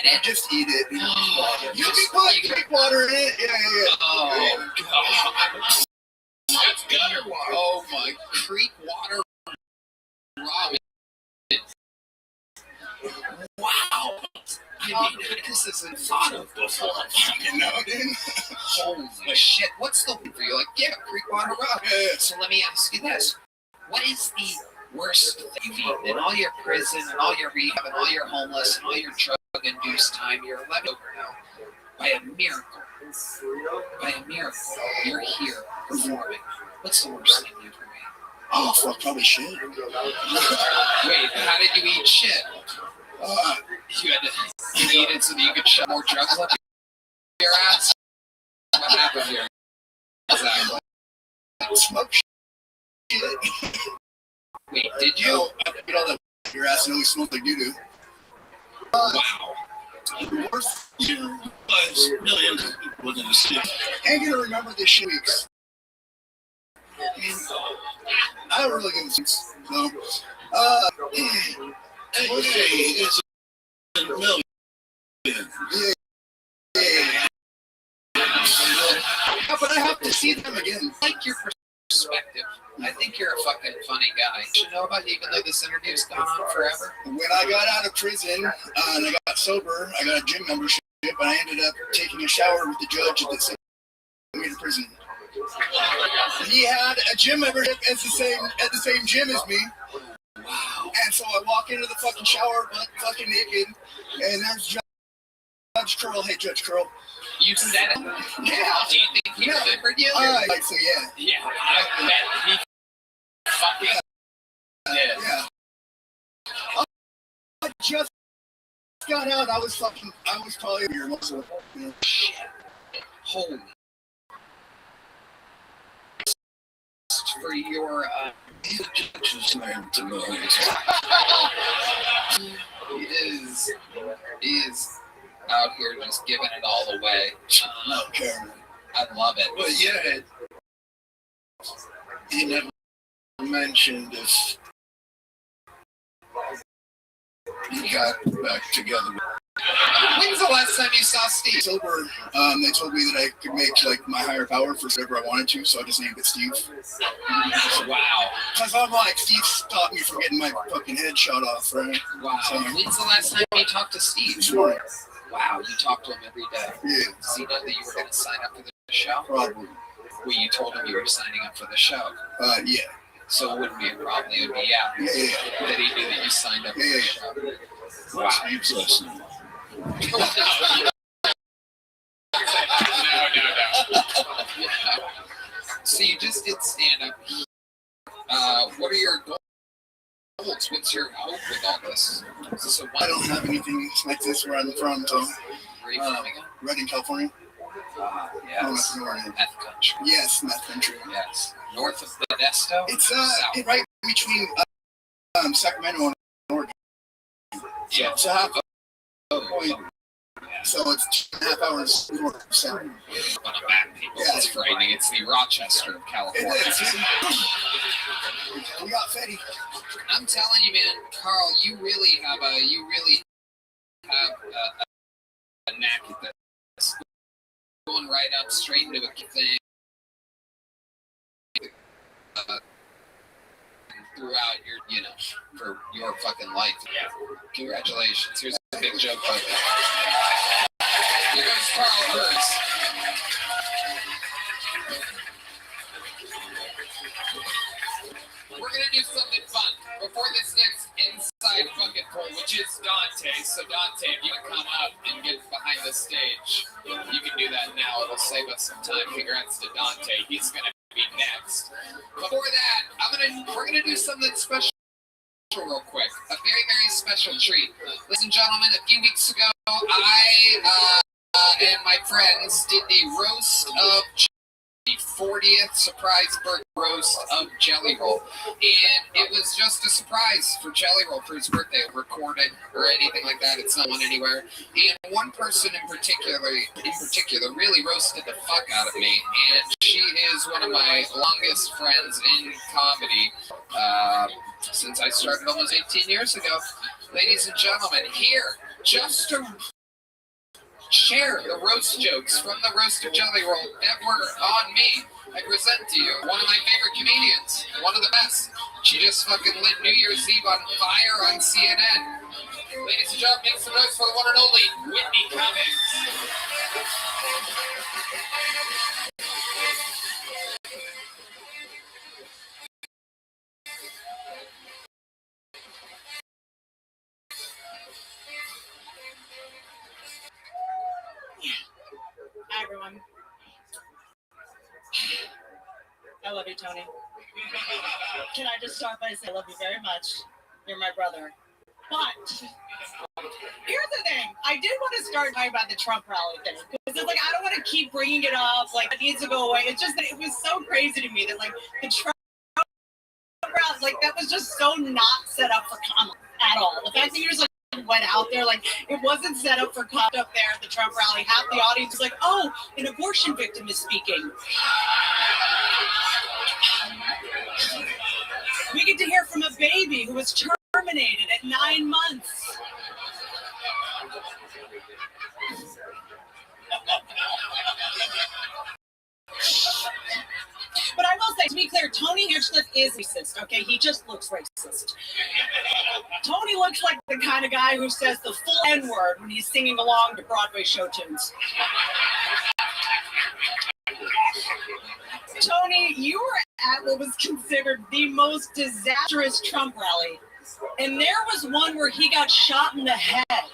it? Just eat it. You can put creek water in it. Yeah. Oh, God. That's gutter water. Oh, my. Creek water ramen. Wow. This isn't thought of before. You know, dude? Holy shit. What's the for you? Like, yeah, creek water ramen. Yeah. So let me ask you this. What is the worst thing you've eaten in all your prison and all your rehab and all your homeless and all your drug-induced time? You're 11 over now. By a miracle, you're here performing. What's the worst thing you've ever eaten? Oh, fuck, probably shit. Wait, how did you eat shit? You had to eat it so that you could shove more drugs up your ass? What happened here? Exactly. Smoke shit. Wait, did you? I get all that your ass and only smoke like you do. Wow. The worst year was millions of people within the city. I ain't gonna remember this shit weeks. I mean, I don't really give a shit. So, it's a million. Yeah. But I have to see them again. I like your perspective. I think you're a fucking funny guy. You should know about you, even though this interview's gone on forever. When I got out of prison and I got sober, I got a gym membership, and I ended up taking a shower with the judge that sent me to prison. He had a gym membership at the same gym as me. Wow. And so I walk into the fucking shower, butt fucking naked, and there's Judge Curl. Hey, Judge Curl. You said it? Yeah. Do you think he remembered you? So yeah. Yeah, I bet he fucking did. Yeah. I just got out. I was probably a year muscle. Shit. Holy. For your he is out here just giving it all away. I love it. But yeah, he never mentioned if he got back together. When's the last time you saw Steve? Sober, they told me that I could make like my higher power for whatever I wanted to, so I just named it Steve. Wow. Because I'm like, Steve stopped me from getting my fucking head shot off, right? Wow. So, when's the last time you talked to Steve? This morning. Wow, you talk to him every day. Yeah. Does he know that you were going to sign up for the show? Probably. Well, you told him you were signing up for the show. Yeah. So it wouldn't be a problem. It would be that he knew that you signed up for the show. Wow. Steve's listening. No. So you just did stand up. What are your goals? What's your hope with all this? Is this I don't have anything like this where I'm from, so where are you from again? Redding, California. Yes. North. Meth country. Yes, meth country. Yes. North of Modesto? It's right between Sacramento and Oregon. Yeah. It's a half point. So it's 2.5 hours north of San. On a map, people. Yeah. It's frightening. It's the Rochester of California. We got Fetty. I'm telling you, man, Carl, you really have a knack at this. Going right up straight into a thing. Throughout your, for your fucking life. Yeah. Congratulations. Here's a big joke. Here goes Carl Kurtz. We're gonna do something fun before this next inside bucket pull, which is Dante. So Dante, if you can come up and get behind the stage, you can do that now. It'll save us some time. Congrats to Dante. He's gonna be next. Before that, we're gonna do something special real quick. A very, very special treat. Ladies and gentlemen, a few weeks ago, I and my friends did the roast of the 40th surprise birthday roast of Jelly Roll, and it was just a surprise for Jelly Roll for his birthday. Recorded or anything like that, it's not on anywhere. And one person in particular really roasted the fuck out of me, and she is one of my longest friends in comedy since I started almost 18 years ago. Ladies and gentlemen, here, just to share the roast jokes from the roast of Jelly Roll that were on me, I present to you one of my favorite comedians, one of the best. She just fucking lit New Year's Eve on fire on CNN. Ladies and gentlemen, make some noise for the one and only Whitney Cummings. Hi, everyone. I love you, Tony. Can I just start by saying I love you very much? You're my brother. But here's the thing. I did want to start talking about the Trump rally thing. Because it's like, I don't want to keep bringing it up. Like, it needs to go away. It's just that it was so crazy to me that, like, the Trump rally, like, that was just so not set up for comedy at all. The fact that you just, like, went out there, like, it wasn't set up for comedy up there at the Trump rally. Half the audience was like, oh, an abortion victim is speaking. We get to hear from a baby who was terminated at 9 months. But I will say, to be clear, Tony Hinchcliffe is racist, okay? He just looks racist. Tony looks like the kind of guy who says the full N-word when he's singing along to Broadway show tunes. Tony, you were at what was considered the most disastrous Trump rally, and there was one where he got shot in the head.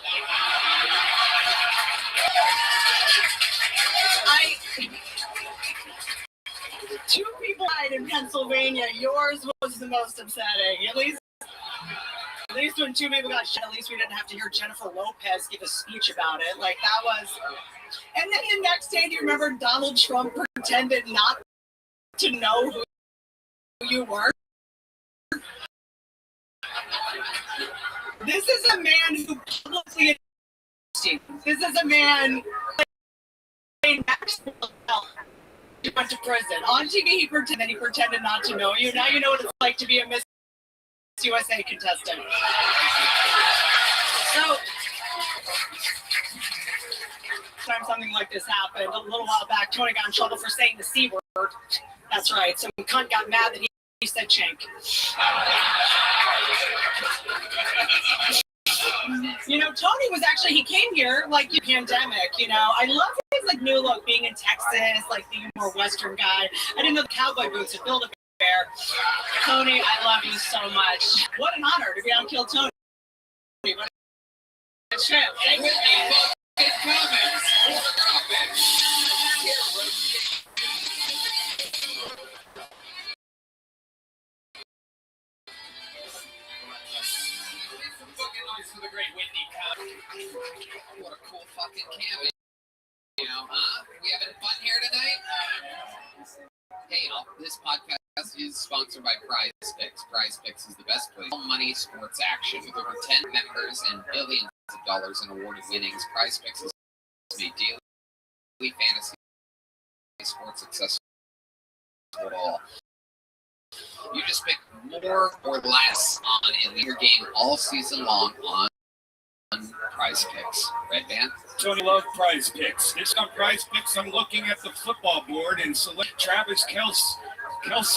Two people died in Pennsylvania. Yours was the most upsetting. At least when two people got shot, at least we didn't have to hear Jennifer Lopez give a speech about it. Like, that was... And then the next day, do you remember Donald Trump pretended not to know who you were? This is a man who publicly... This is a man... He went to prison. On TV, he pretended not to know you. Now you know what it's like to be a Miss USA contestant. So, time something like this happened, a little while back, Tony got in trouble for saying the C word. That's right. Some cunt got mad that he said chink. You know, Tony was actually, he came here like the pandemic, you know. I love his like new look, being in Texas, like the more Western guy. I didn't know the cowboy boots would build a bear. Tony, I love you so much. What an honor to be on Kill Tony. What a trip. And with me, fucking comments. For the great Whitney Cummings. What a cool fucking cameo, huh? We having fun here tonight? Hey, this podcast is sponsored by Prize Picks. Prize Picks is the best place. All money sports action with over 10 members and billions of dollars in awarded winnings. Prize Picks is made daily fantasy sports accessible to all. You just pick more or less on a leader game all season long on Prize Picks. Red Band? Tony love Prize Picks. Next on Prize Picks, I'm looking at the football board and select Travis Kelsey. That's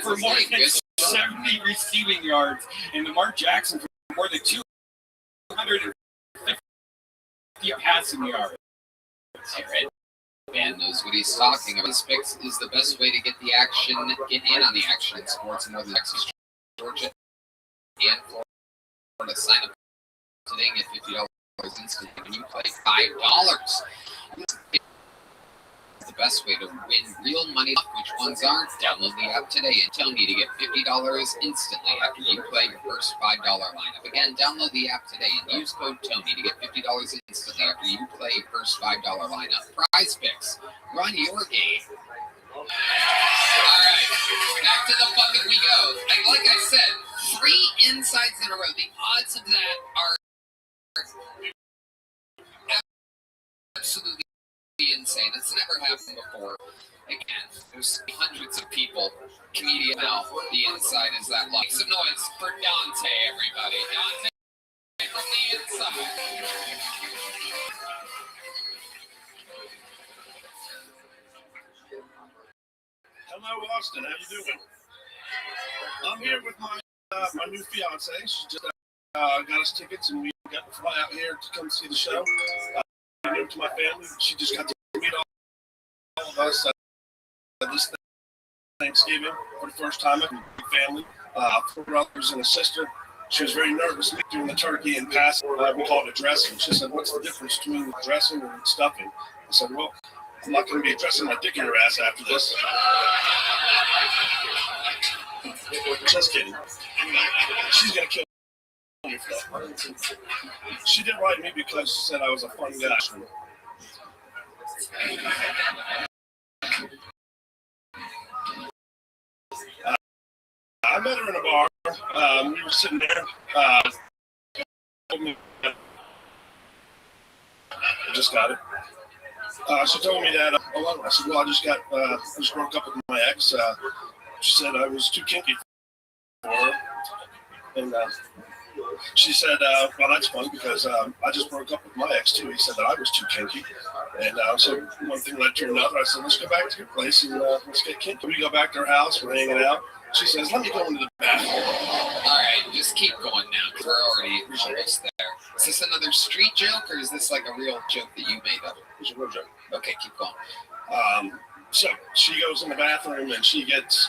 for more his name. than 70 receiving yards, and Lamar Jackson for more than 250 passing yards. Red Band knows what he's talking about. Prize Picks is the best way to get in on the action in sports in Northern Texas, Georgia, and Florida. Sign up today and get $50 instantly when you play $5. The best way to win real money. Which ones aren't? Download the app today and Tony to get $50 instantly after you play your first $5 lineup. Again, download the app today and use code Tony to get $50 instantly after you play your first $5 lineup. Prize Picks. Run your game. All right, back to the bucket we go. Like I said, 3 insides in a row. The odds of that are absolutely insane. It's never happened before. Again, there's hundreds of people. Comedian now, the inside is that long. Make some noise for Dante, everybody. Dante from the inside. Hello, Austin. How you doing? I'm here with my new fiance. She just got us tickets, and we got to fly out here to come see the show. New to my family. She just got to meet all of us this Thanksgiving for the first time with my family. 4 brothers and a sister. She was very nervous doing the turkey and passing. We call it a dressing. She said, "What's the difference between dressing and stuffing?" I said, "Well, I'm not going to be dressing my dick in her ass after this." Just kidding. She's going to kill me for that. She did write me because she said I was a fun guy. I met her in a bar. We were sitting there. I just got it. She told me that. I said, "Well, I just broke up with my ex." She said I was too kinky for her, and she said, "Well, that's fun because I just broke up with my ex too." He said that I was too kinky, and so one thing led to another. I said, "Let's go back to your place and let's get kinky." We go back to her house. We're hanging out. She says, "Let me go into the bathroom." All right, just keep going now because we're already almost there. Is this another street joke or is this like a real joke that you made up? It's a real joke. Okay, keep going. So she goes in the bathroom and she gets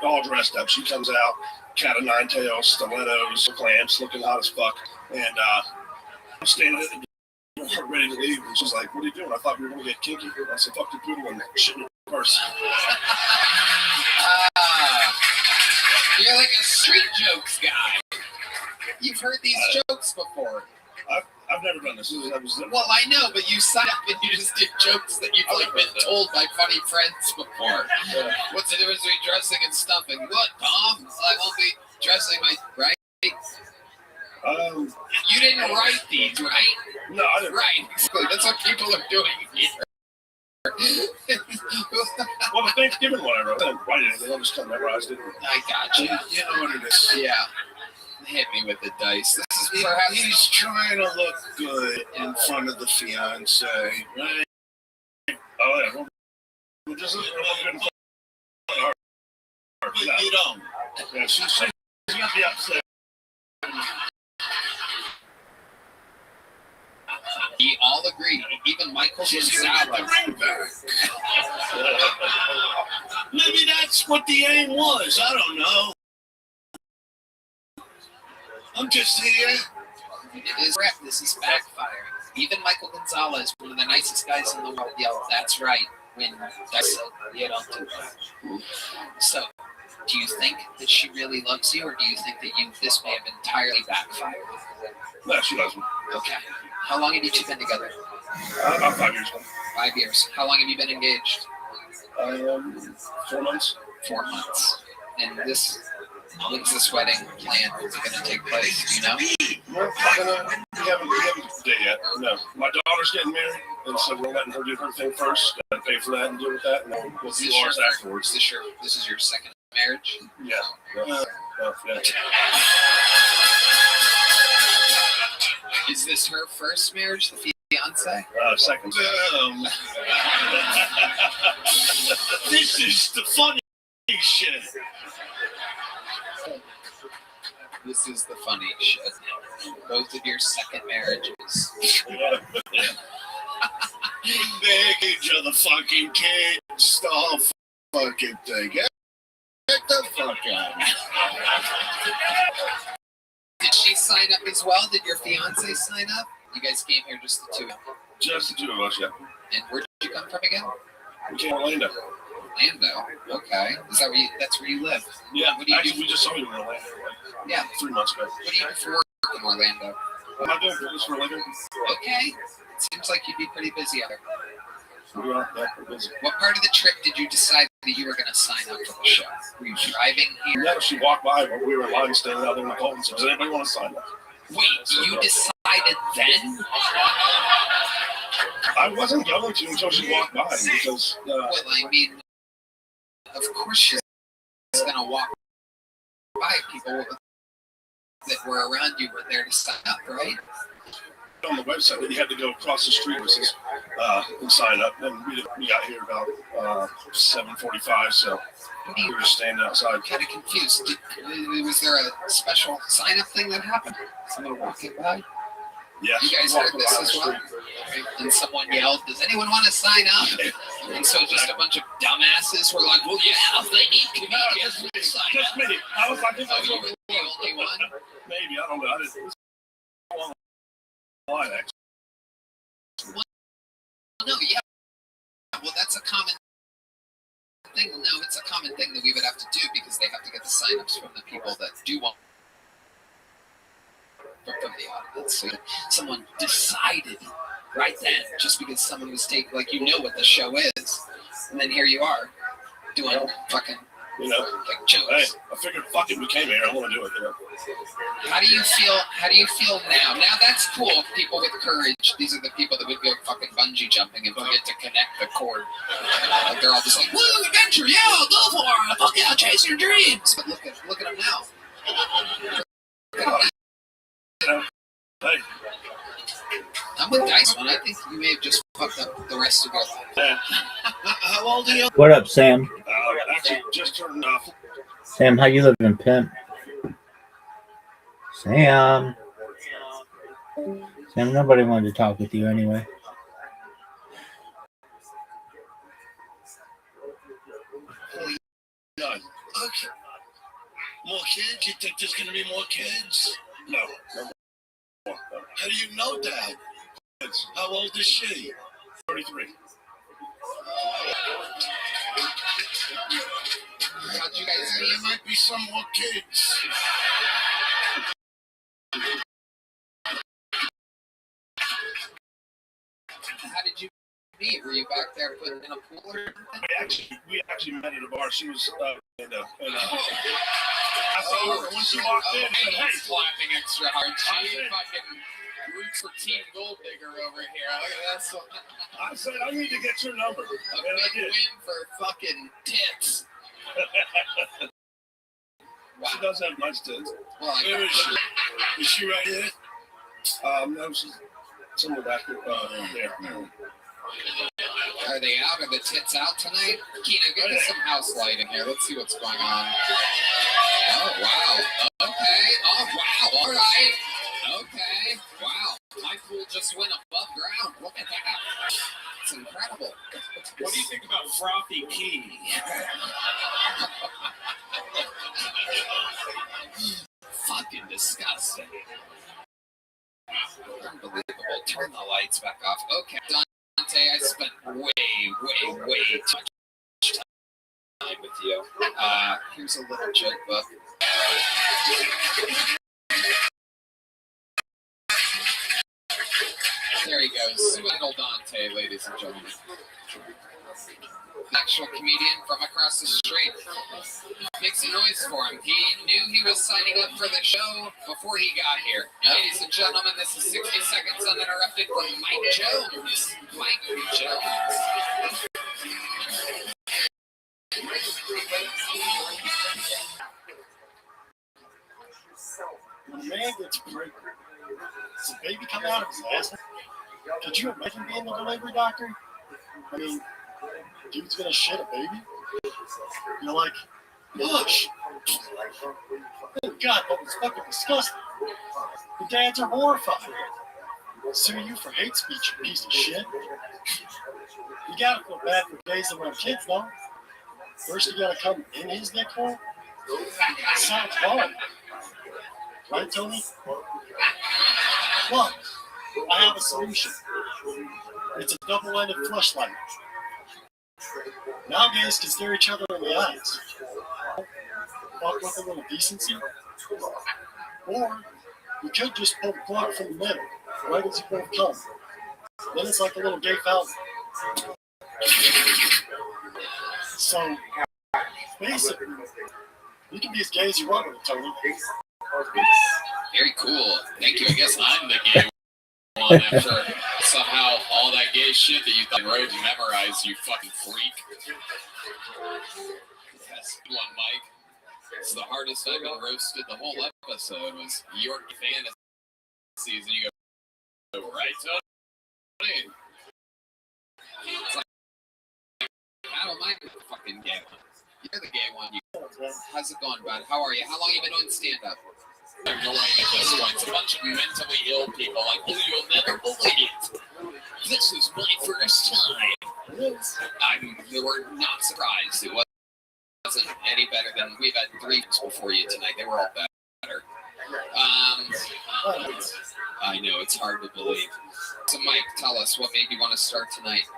all dressed up. She comes out, cat of nine tails, stilettos, clamps, looking hot as fuck. And I'm standing at the door ready to leave. And she's like, "What are you doing? I thought we were going to get kinky." I said, "Fuck your poodle and shit in your purse." You're like a street jokes guy. You've heard these jokes before. I've never done this. Well, I know, but you signed up and you just did jokes that you've like been told by funny friends before. Yeah. What's the difference between dressing and stuffing? What, Tom? I won't be dressing my right. You didn't write these, right? No, I didn't. Right. Exactly. That's what people are doing here. Well, the Thanksgiving one I wrote, I didn't write anything. I just kind of memorized it. I got you. You know what it is. Yeah. Hit me with the dice. This is He's trying to look good in front of the fiance, right? Oh, yeah. Well, this is good in front of her. But you don't. Yeah, she's going to be upset. We all agree. Even Michael Gonzalez. Maybe that's what the aim was. I don't know. I'm just here. It is correct. This is backfiring. Even Michael Gonzalez, one of the nicest guys in the world, yelled, "That's right." When that's you don't do that. So, do you think that she really loves you, or do you think that this may have entirely backfired? No, she loves me. Okay. How long have you two been together? About 5 years ago. 5 years. How long have you been engaged? 4 months. 4 months. And when's this wedding planned? Is it going to take place? Do you know? We haven't day yet. No. My daughter's getting married, and so we're letting her do her thing first. Gotta pay for that and deal with that, and then we'll do ours afterwards. This is your second marriage? Yeah. Yeah. Is this her first marriage, the fiance? Second. This is the funny shit. This is the funny shit. Both of your second marriages. Big each other fucking kids, the whole fucking thing. Get the fuck out. Did she sign up as well? Did your fiance sign up? You guys came here just the two of them? Just the two of us, yeah. And where did you come from again? We came from Orlando. Orlando. Okay. Is that that's where you live? Yeah. What do you do? We just saw you in Orlando. Yeah. 3 months ago. What do you do for work in Orlando? I'm not doing this for a living. Okay. Seems like you'd be pretty busy out there. We are, yeah, we're busy. What part of the trip did you decide that you were going to sign up for the show? Were you driving here? Yeah, she walked by when we were in line standing out there in the cold and said, does anybody want to sign up? Wait, you decided then? I wasn't going to until she walked by because... Well, I mean, of course she's going to walk by. People that were around you were there to sign up, right? On the website, you had to go across the street and sign up. And we got here about 7:45, so we were standing outside. I'm kind of confused. Was there a special sign-up thing that happened? Someone walking by? Yeah. You guys heard this as well? And someone yelled, does anyone want to sign up? And so just a bunch of dumbasses were like, well, yeah, if they need comedians, we'll sign up. Just me. I was like, oh, you were the only one? Maybe, I don't know. I didn't. Well, no, yeah. Well, that's a common thing. No, it's a common thing that we would have to do because they have to get the sign-ups from the people that do want from the audience. So someone decided right then, just because someone was taking, like, you know what the show is, and then here you are doing fucking, like jokes. Hey, I figured, fuck it, we came here. I want to do it. How do you feel now? Now that's cool. People with courage. These are the people that would go fucking bungee jumping and forget to connect the cord. Like they're all just like, woo, adventure, yeah, go for it. Fuck yeah, chase your dreams. But look at them now. Hey. I'm with Dice One. I think you may have just fucked up the rest of your life. How old are you? What up, Sam? Actually, just turned off. Sam, how you living, pimp? Sam, nobody wanted to talk with you anyway. Done. Okay. More kids? You think there's going to be more kids? No. How do you know that? How old is she? 33. How'd you guys meet? There might be some more kids. How did you meet? Were you back there putting in a pool or something? We actually met at a bar. She was I saw her when she walked in. Hey, he's clapping extra hard. She fucking roots for Team Gold Digger over here. Look at that. I said, I need to get your number. A big win for fucking tits. Wow. She does have nice tits. Well, where is she? Is she right here? No, she's somewhere back there. Are they out? Are the tits out tonight? Kino, give us some house lighting here. Let's see what's going on. Oh, wow. Okay. Oh, wow. All right. Okay. Wow. My pool just went above ground. Look at that. It's incredible. What do you think about Frothy Key? Fucking disgusting. Unbelievable. Turn the lights back off. Okay, Dante, I spent way too much time with you. Here's a little joke book. There he goes. Suicidal Dante. Dante, ladies and gentlemen. Actual comedian from across the street. Make some noise for him. He knew he was signing up for the show before he got here. Ladies and gentlemen, this is 60 Seconds Uninterrupted from Mike Jones. Mike Jones. When a man gets pregnant, does a baby come out of his ass? Could you imagine being the delivery doctor? I mean, dude's gonna shit a baby? You're like, gosh! Oh God, that was fucking disgusting. The dads are horrified. Sue you for hate speech, you piece of shit. You gotta feel bad for days around kids, though. First, you gotta come in his dick hole. Sounds hard. Right, Tony? Look, I have a solution. It's a double-ended fleshlight. Now gays can stare each other in the eyes. Fuck with a little decency. Or you could just pull the plug from the middle, right as you both come. Then it's like a little gay fountain. So, basically, you can be as gay as you want with it, Tony. Very cool. Thank you. I guess I'm the gay one after somehow all that gay shit that you thought wrote and memorized, you fucking freak. Yes, one, Mike. It's the hardest I've been roasted the whole episode was your fantasies, and you go, right, Tony? It's like, I don't mind the fucking gay one. You're the gay one. How's it going, bud? How are you? How long have you been doing stand-up? I'm annoying at this point. It's a bunch of mentally ill people like, oh, you'll never believe it. This is my first time. We were not surprised. It wasn't any better than we've had 3 before you tonight. They were all better. I know, it's hard to believe. So, Mike, tell us, what made you want to start tonight?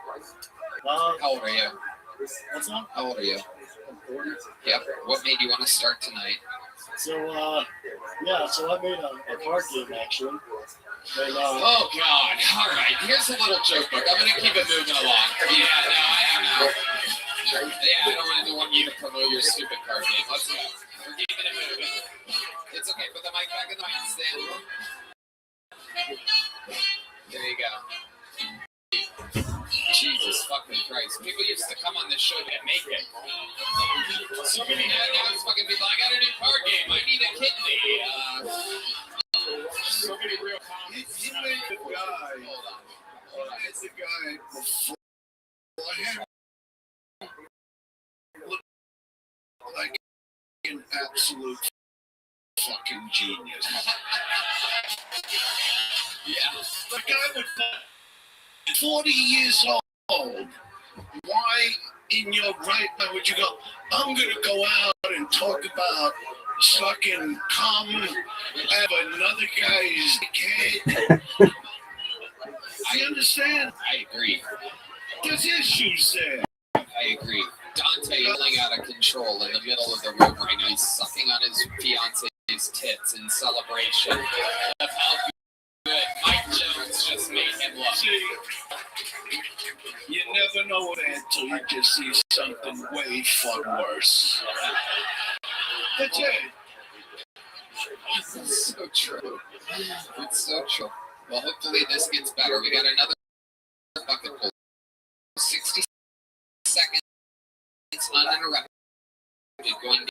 How old are you? What's up? How old are you? I'm 40. Yep. What made you want to start tonight? So, so I made a card game, actually. And, oh, God. All right. Here's a little joke book. I'm going to keep it moving along. Yeah, no, I don't know. Yeah, I don't want you to promote your stupid card game. Let's go. We're keeping it moving. It's okay. Put the mic back in the mic stand. There you go. Jesus fucking Christ. People used to come on this show to make it. So many now it's fucking people. I got a new card game. I need a kidney. So many real comments. He made the guy. He made the guy before him look like an absolute fucking genius. Yeah. The guy was 40 years old. Why in your right mind would you go, I'm going to go out and talk about fucking come have another guy's head? I understand. I agree. There's issues there. I agree. Dante yelling out of control in the middle of the room right now. He's sucking on his fiance's tits in celebration of how good Mike Jones just made him look. You never know that until you just see something way far worse. That's it. It's so true. It's so true. Well, hopefully this gets better. We got another bucket full. 60 seconds uninterrupted. Going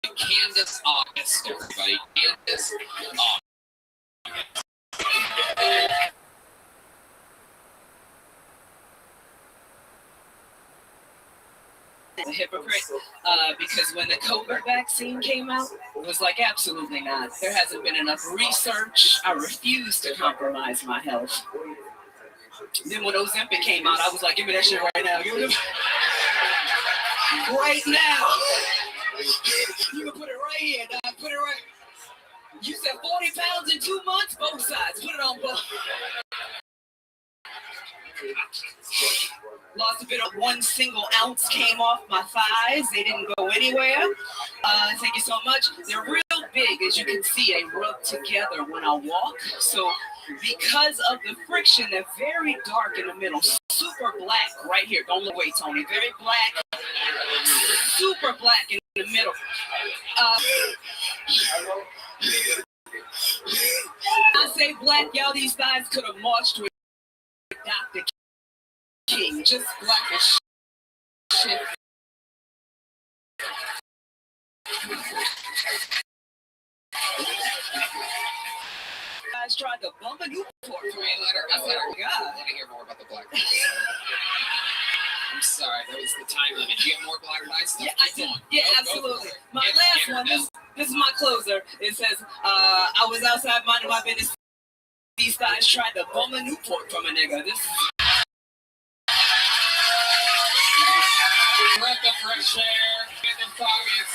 to Candace August, everybody. Candace August. A hypocrite because when the COVID vaccine came out, it was like, absolutely not. There hasn't been enough research. I refuse to compromise my health. Then when Ozempic came out, I was like, give me that shit right now. Give me right now. You can put it right here, dog. Put it right. You said 40 pounds in 2 months, both sides. Put it on both. Lost a bit of 1 single ounce came off my thighs. They didn't go anywhere. Thank you so much. They're real big, as you can see. They rub together when I walk. So because of the friction. They're very dark in the middle, super black right here. Don't look away, Tony. Very black, super black in the middle. I say black, y'all. These guys could have marched with Dr. King, just black as shit. Guys tried to bump a Newport for me later. I said, oh, God. I want to hear more about the black guys. I'm sorry, that was the time limit. Do you have more black guys stuff? Yeah, I do. Yeah, absolutely. My last one, this is my closer. It says, I was outside minding my business. These guys tried to bum a Newport from a nigga. This is... Breath of fresh air, get the targets.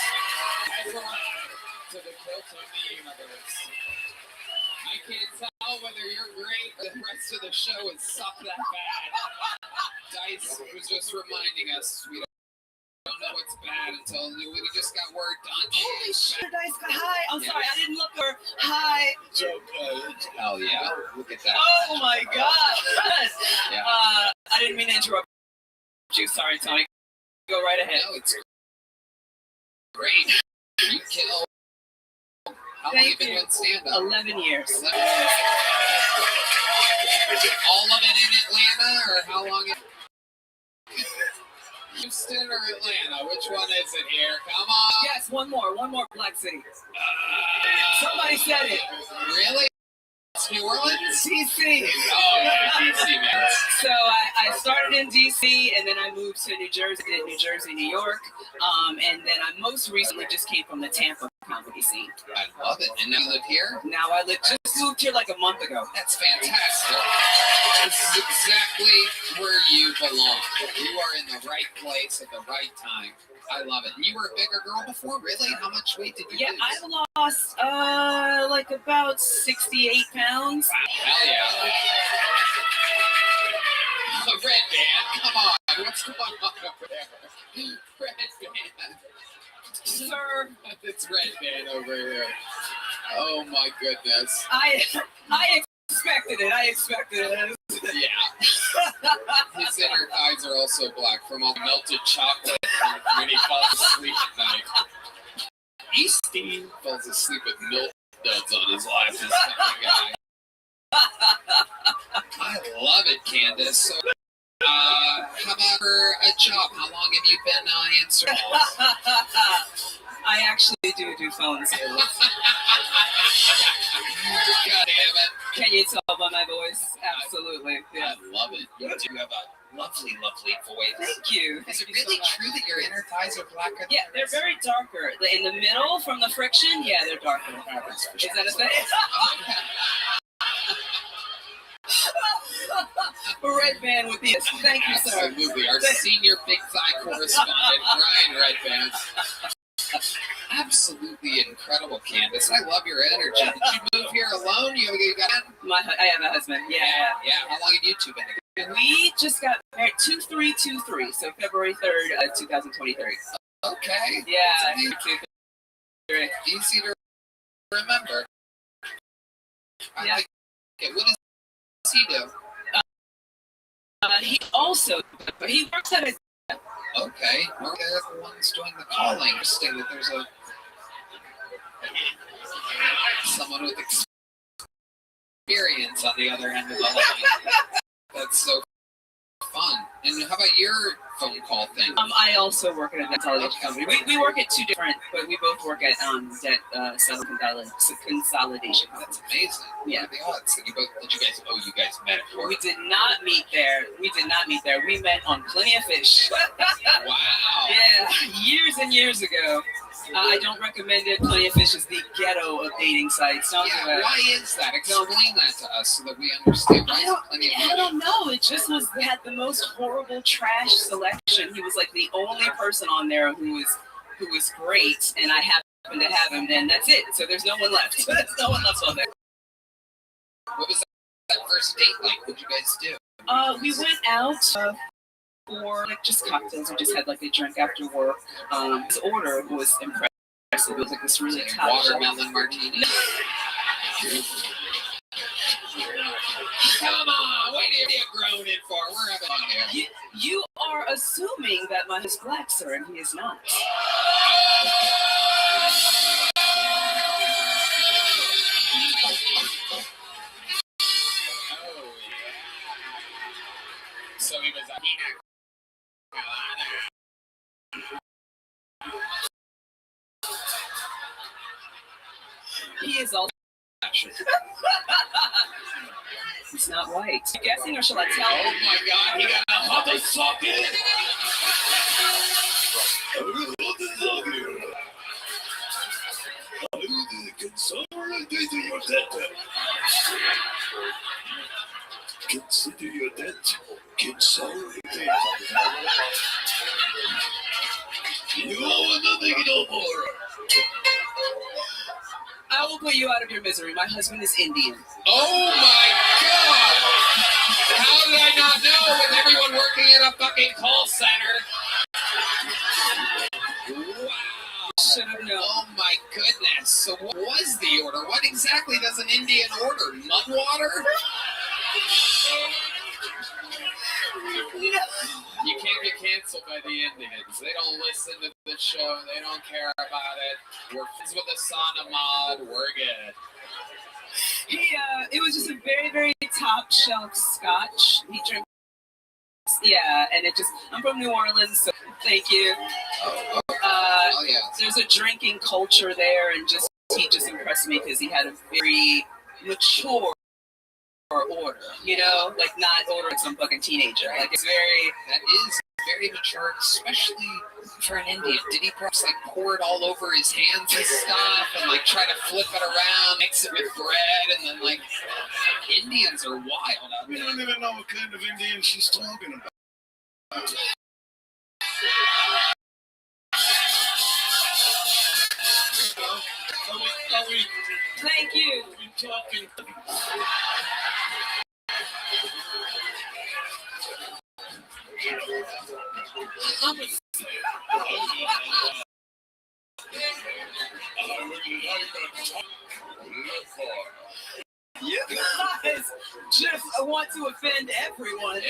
Has arrived to the kilt of the universe. I can't tell whether you're great or the rest of the show is suck that bad. Dice was just reminding us we don't know what's bad until we just got word done. Holy shit, Dice, hi. I'm sorry, I didn't look her. Hi. It's okay. Hell yeah. Look at that. Oh my God. Yeah. I didn't mean to interrupt you. Sorry, Tony. Go right ahead. No, it's great. You kill. How long have you been doing stand-up? 11 years. 11 years. All of it in Atlanta, or how long? Houston or Atlanta? Which one is it here? Come on. Yes, one more Black City. Somebody said it. Really? It's New Orleans? DC. Oh, yeah, DC, man. So I started in DC, and then I moved to New Jersey, New York, and then I most recently just came from the Tampa comedy scene. I love it. And now you live here? Now I just moved here like a month ago. That's fantastic. This is exactly where you belong. You are in the right place at the right time. I love it. And you were a bigger girl before, really? How much weight did you lose? I've lost like about 68 pounds. Wow, hell yeah. Red Band, come on. What's going on over there? Red Band. Sir. It's Red Band over here. Oh my goodness. I expected it. Yeah. His inner thighs are also black from all melted chocolate when he falls asleep at night. Steve falls asleep with milk duds on his lap. This kind of guy. I love it, Candace. So, how about for a job? How long have you been answering calls? I actually do phone sales. God damn it. Can you tell by my voice? Absolutely. Yeah. I love it. You do have a lovely, lovely voice. Thank you. Is it really true that your inner thighs are blacker? Yeah, they're very darker. In the middle, from the friction, yeah, they're darker. Is that a thing? Red Band with this. Thank you, sir. Absolutely. Our senior big thigh correspondent, Ryan Red Band. Absolutely incredible, Candace. I love your energy. Did you move here alone? You got I have a husband. Yeah. How long have you two been together? We just got married 2323, so February 3rd, 2023. Okay. Yeah. Easy to remember. I like it. What does he do? He works at a... Okay. We're the ones doing the calling. Interesting that there's someone with experience on the other end of the line. That's so fun. And how about your phone call thing? I also work at a television company. We work at two different, but we both work at debt consolidation. That's amazing. Yeah. What are the odds that you guys met at work? We did not meet there. We met on Plenty of Fish. Wow. Yeah, years and years ago. I don't recommend it. Plenty of Fish is the ghetto of dating sites. Why is that? Explain that to us so that we understand. I don't know. It just had the most horrible trash selection. He was like the only person on there who was great, and I happened to have him. And that's it. So there's no one left. There's no one left on there. What was that first date like? What did you guys do? We went out for like just cocktails. We just had like a drink after work. His order was impressive. It was like this really top watermelon martini. Come on, what are you groaning for? We're having fun here. You are assuming that my husband is black, sir, and he is not. So he was a He is also. He's not white. You guessing, or shall I tell? Oh my God! He got a mother socket. Consider your debt. Consolidate. You owe nothing no more. I will put you out of your misery. My husband is Indian. Oh my God! How did I not know with everyone working in a fucking call center? Wow. Should have known. Oh my goodness. So what was the order? What exactly does an Indian order? Mud water? You can't get canceled by the Indians. They don't listen to the show. They don't care about it. We're friends with the son of Mod. We're good. It was just a very, very top shelf scotch. He drinks. Yeah, and I'm from New Orleans, so thank you. Yeah. There's a drinking culture there, and he just impressed me because he had a very mature order, like not ordering some fucking teenager. Like That is very mature, especially for an Indian. Did he perhaps pour it all over his hands and stuff, and try to flip it around, mix it with bread, and then Indians are wild. We don't even know what kind of Indian she's talking about. Thank you. You guys just want to offend everyone.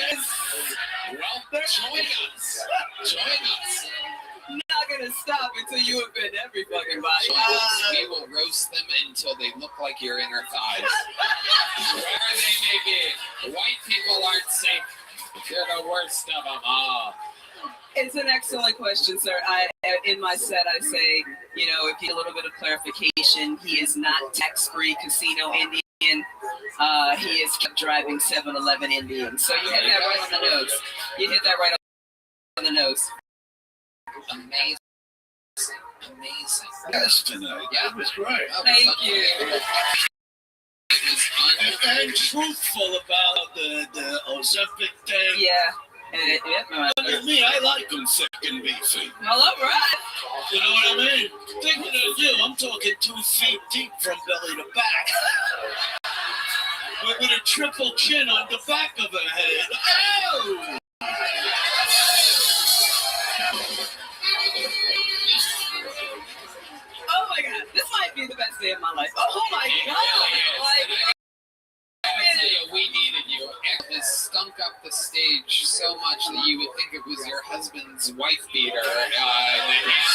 Well, join us. Join us. Not gonna stop until you offend every fucking body. We will roast them until they look like your inner thighs. Wherever they may be. White people aren't safe. You're the worst of them all. It's an excellent question, sir. In my set, I say, if you need a little bit of clarification, he is not tax-free casino Indian. He is kept driving 7-Eleven Indian. So you hit that right on the nose. You hit that right on the nose. Amazing. Amazing. Yes, tonight. Yeah, that was great. Thank you. And truthful about the Ozempic thing. Yeah. Me, I like them thick and beefy. Well, all right. You know what I mean? Thinking of you, I'm talking 2 feet deep from belly to back. With a triple chin on the back of her head. Oh! Oh my God, this might be the best day of my life. Oh my God! I tell you, we needed you. It has stunk up the stage so much that you would think it was your husband's wife beater in the hamper.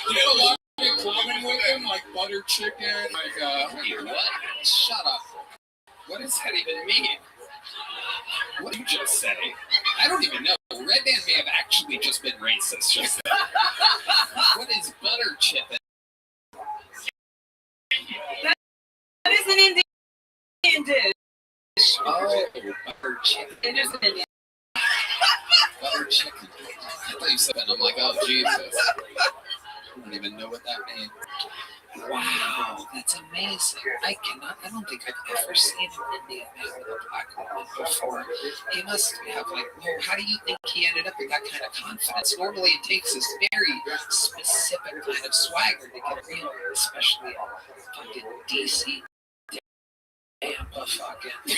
You have a lot in common with him, like butter chicken, wait, what? Shut up. What does that even mean? What did you just say? I don't even know. Red Man may have actually just been racist just then. What is butter chicken? That is an Indian dish. Oh, butter chicken. It is an Indian. Butter chicken. I thought you said that, and I'm like, oh, Jesus. I don't even know what that means. Wow, that's amazing. I don't think I've ever seen an Indian man with a black woman before. He must have how do you think he ended up with that kind of confidence? Normally it takes this very specific kind of swagger to get real, especially fucking DC. Tampa fucking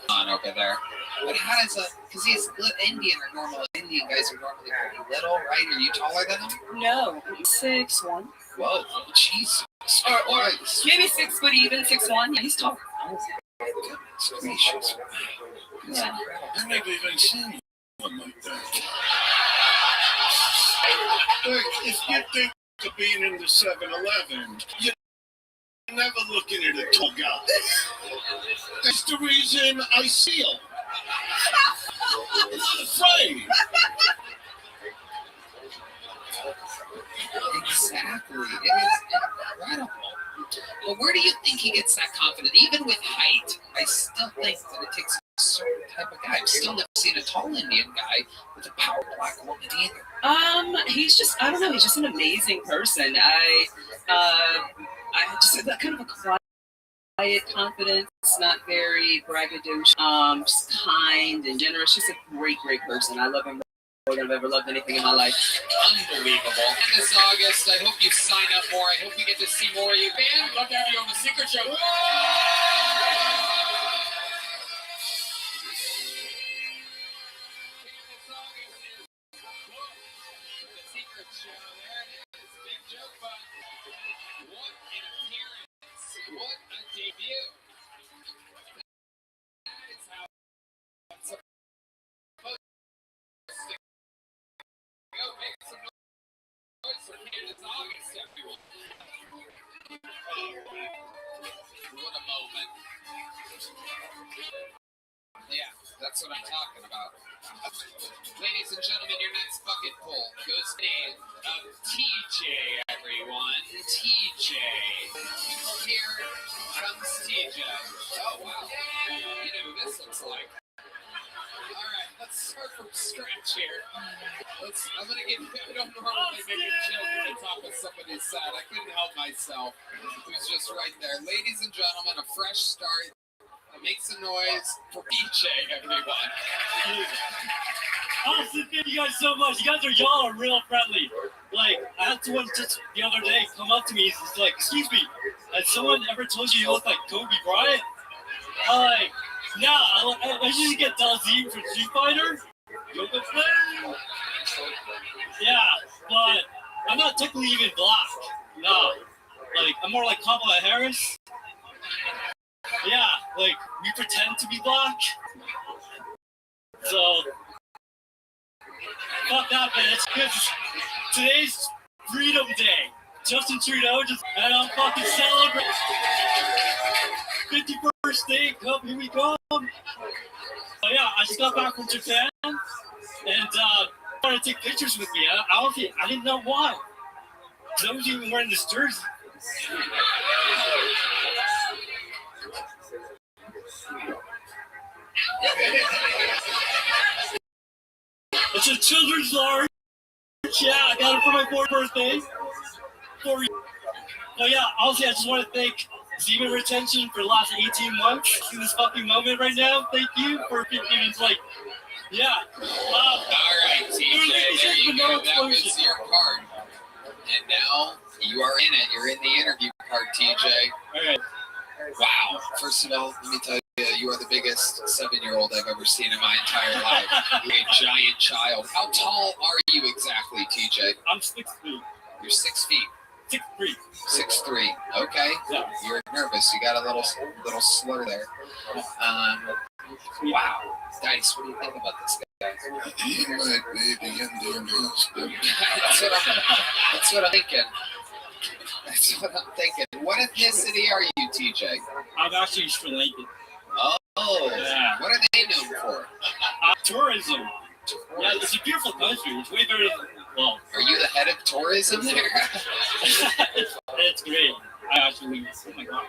on over there. But how does because he's Indian guys are normally pretty little, right? Are you taller than him? No, 6'1". Whoa, Jesus. Or maybe 6 foot even, 6'1". Yeah, he's tall. Goodness gracious. Yeah. I've never even seen one like that. Look, if you think of being in the 7-Eleven, you're never looking at a tall guy. That's the reason I seal. I'm not afraid. Exactly. It is incredible. But where do you think he gets that confident? Even with height, I still think that it takes a certain type of guy. I've still never seen a tall Indian guy with a power black woman either. He's just, I don't know, he's just an amazing person. I just have that kind of a quiet confidence, not very braggadocious, just kind and generous, just a great, great person. I love him more than I've ever loved anything in my life. Unbelievable. And this August, I hope you sign up more. I hope we get to see more of you. Man, love to have you on the Secret Show. What a debut. That is how it's supposed to go. Make some noise for Candace August, everyone. What a moment. Yeah, that's what I'm talking about. Ladies and gentlemen, your next bucket pull goes to the name of TJ, everyone. TJ. Here comes TJ. Oh, wow. You know who this looks like. All right, let's start from scratch here. I'm going to give you, I don't normally make a joke at the top of somebody's set. I couldn't help myself. It was just right there. Ladies and gentlemen, a fresh start. Make some noise for TJ, everyone. Austin, thank you guys so much. Y'all are real friendly. Like, I had someone just the other day come up to me. He's like, excuse me, has someone ever told you look like Kobe Bryant? I'm like, nah, I usually get Dalzine from Street Fighter. Yoga play. Yeah, but I'm not technically even black. No. Like, I'm more like Kamala Harris. Yeah, like, we pretend to be black. So, fuck that, bitch. Because today's Freedom Day. Justin Trudeau and I'm fucking celebrating. 51st day, come, here we come. So yeah, I just got back from Japan and wanted to take pictures with me. I didn't know why. Because I was even wearing this jersey. It's a children's large. Yeah, I got it for my 4th birthday. But yeah, honestly, I just want to thank Zeman Retention for the last 18 months in this fucking moment right now. Thank you for giving, like, yeah. All right, TJ, there you go. That was your card. And now you are in it. You're in the interview card, TJ. All right. Wow. First of all, let me tell you, you are the biggest 7-year-old I've ever seen in my entire life. You're a giant child. How tall are you exactly, TJ? I'm 6 feet. You're 6 feet. 6'3". 6'3". Okay. Yeah. You're nervous. You got a little slur there. Wow. Dice, what do you think about this guy? He might be the Indian husband. That's what I'm thinking. That's what I'm thinking. What ethnicity are you, TJ? I'm actually Sri Lankan. Oh. Yeah. What are they known for? Tourism. Yeah, it's a beautiful country. It's way better than, well. Are you the head of tourism there? It's great. I actually, oh my god.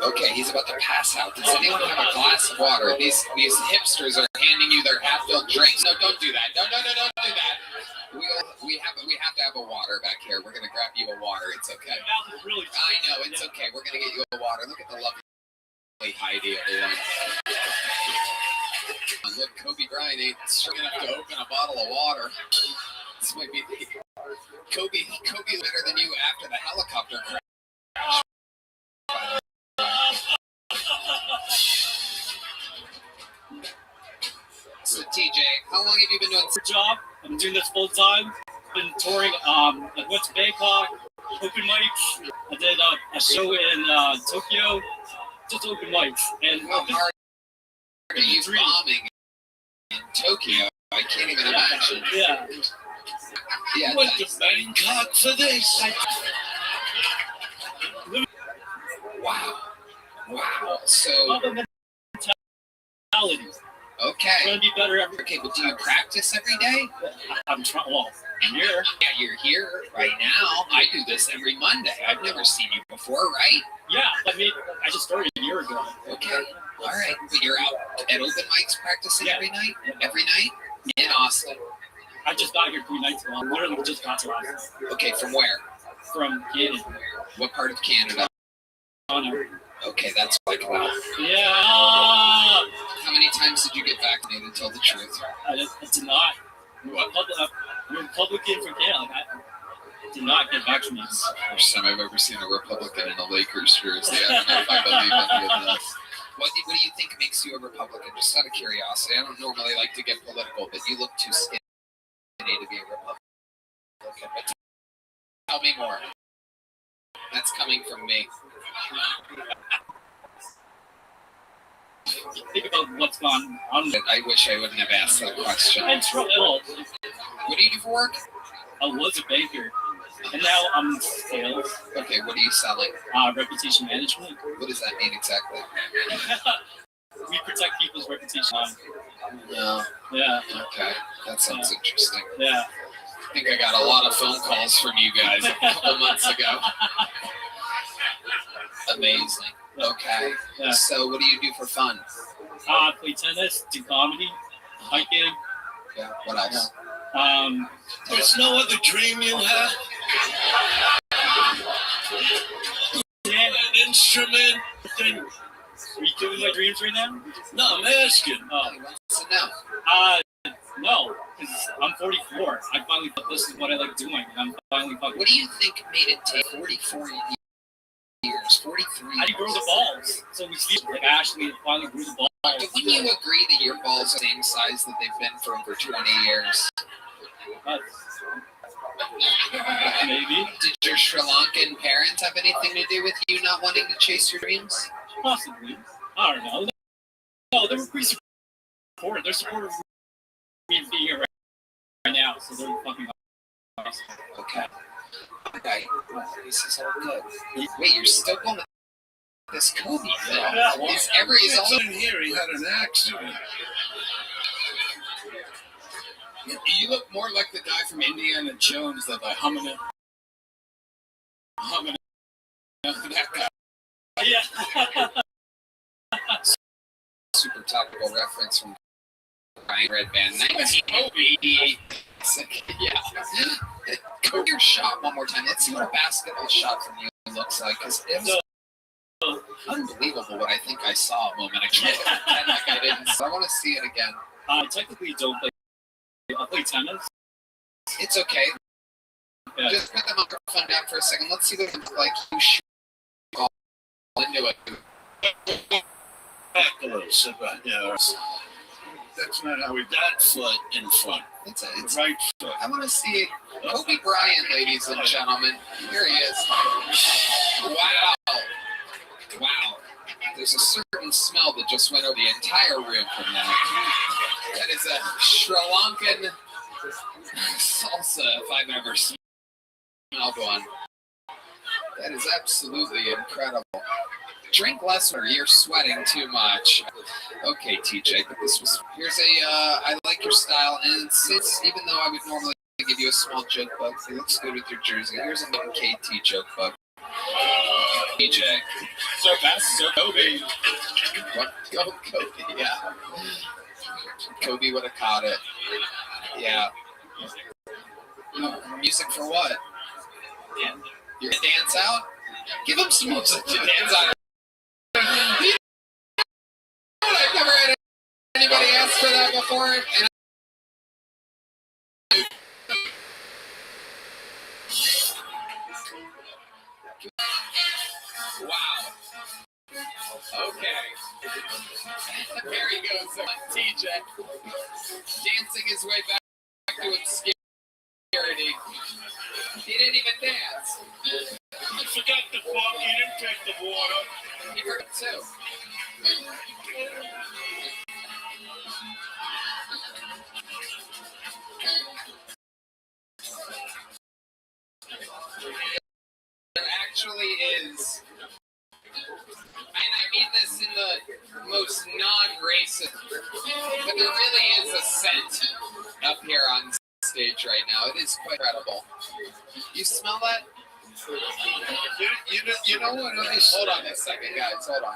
Okay, he's about to pass out. Does anyone have a glass of water? These hipsters are handing you their half-filled drinks. No, don't do that. No, don't do that. We have to have a water back here. We're gonna grab you a water. It's okay. I know, it's okay. We're gonna get you a water. Look at the lovely Heidi, everyone. Look, Kobe Bryant ain't strong enough to open a bottle of water. This might be Kobe's better than you after the helicopter crash. So TJ, how long have you been doing this job? I'm doing this full time. Been touring. I went to Bangkok, open mics. I did a show in Tokyo, just open mics. And how hard are you bombing in Tokyo? I can't even imagine. Yeah. Yeah. Went to Bangkok for this. Wow. Wow. So. Mentality. Okay. Trying to be better every. Okay, but do you practice every day? I'm trying. Well, I'm here. Yeah, you're here right now. I do this every Monday. I've never seen you before, right? Yeah, I mean, I just started a year ago. Okay. All right. But you're out at open mics practicing every night? Every night? In Austin. I just got here 3 nights ago. I literally just got to Austin. Okay, from where? From Canada. What part of Canada? Toronto. Okay, that's like wow. Yeah. How many times did you get vaccinated? Tell the truth. I did not. I'm a Republican from Canada. I did not get vaccinated. It's the first time I've ever seen a Republican in a Lakers jersey. I don't know if I believe any of this. What do you think makes you a Republican? Just out of curiosity. I don't normally like to get political, but you look too skinny to be a Republican. But tell me more. That's coming from me. Think about what's gone on. I wish I wouldn't have asked that question. I'm trouble. What do you do for work? I was a banker, and now I'm in sales. Okay, what are you selling? Reputation management. What does that mean exactly? We protect people's reputation. No. Yeah. Okay, that sounds interesting. Yeah. I think I got a lot of phone calls from you guys a couple months ago. Amazing. Okay. Yeah. So what do you do for fun? Play tennis, do comedy, hiking. Yeah. What else? There's no other dream you have? An instrument? Then... Are you doing my dreams right now? No, I'm asking. He wants to know. No, because I'm 44. I finally thought this is what I like doing, and I'm finally fucking. What do you think made it take 44 years? 43 I didn't grow the balls, so we see like I actually finally grew the balls. But wouldn't you agree that your balls are the same size that they've been for over 20 years? Maybe. Did your Sri Lankan parents have anything to do with you not wanting to chase your dreams? Possibly. I don't know. No, they were pretty supportive. They're supportive of me being here right now, so they're fucking awesome. Okay. Okay. This is all good. Wait, you're still going with this Kobe thing? Yeah. Is all in here? He had an accident. You look more like the guy from Indiana Jones than the humming. That guy. Yeah. Super topical reference from Ryan Red Band. Kobe. Yeah. Go your shot one more time. Let's see what a basketball shot from you looks like. Because it was unbelievable what I think I saw a moment ago. Like I didn't. So I want to see it again. I technically don't play. I play tennis. It's okay. Yeah. Just put the microphone down for a second. Let's see what it looks like. You shoot all into it. Back a little, sit back. Yeah. That's not how we that foot in front. It's right foot. I want to see Kobe Bryant, ladies and gentlemen. Here he is. Wow. Wow. There's a certain smell that just went over the entire room from that. That is a Sri Lankan salsa, if I've ever smelled one. That is absolutely incredible. Drink less or you're sweating too much. Okay, TJ, but here's I like your style, and it's even though I would normally give you a small joke book, it looks good with your jersey. Here's a KT joke book. TJ. So fast, so Kobe. What? Go Kobe, yeah. Kobe would have caught it. Yeah. Music for what? Yeah. You're gonna dance out? Give him some music to dance out. I've never had anybody ask for that before. And wow. Okay. There he goes, TJ. Dancing his way back to obscurity. He didn't even dance. I forgot the fuck. He didn't take the water. He forgot too. There actually is, and I mean this in the most non-racist, but there really is a scent up here on stage right now. It is quite incredible. You smell that? You know what? Hold on a second, guys. Hold on.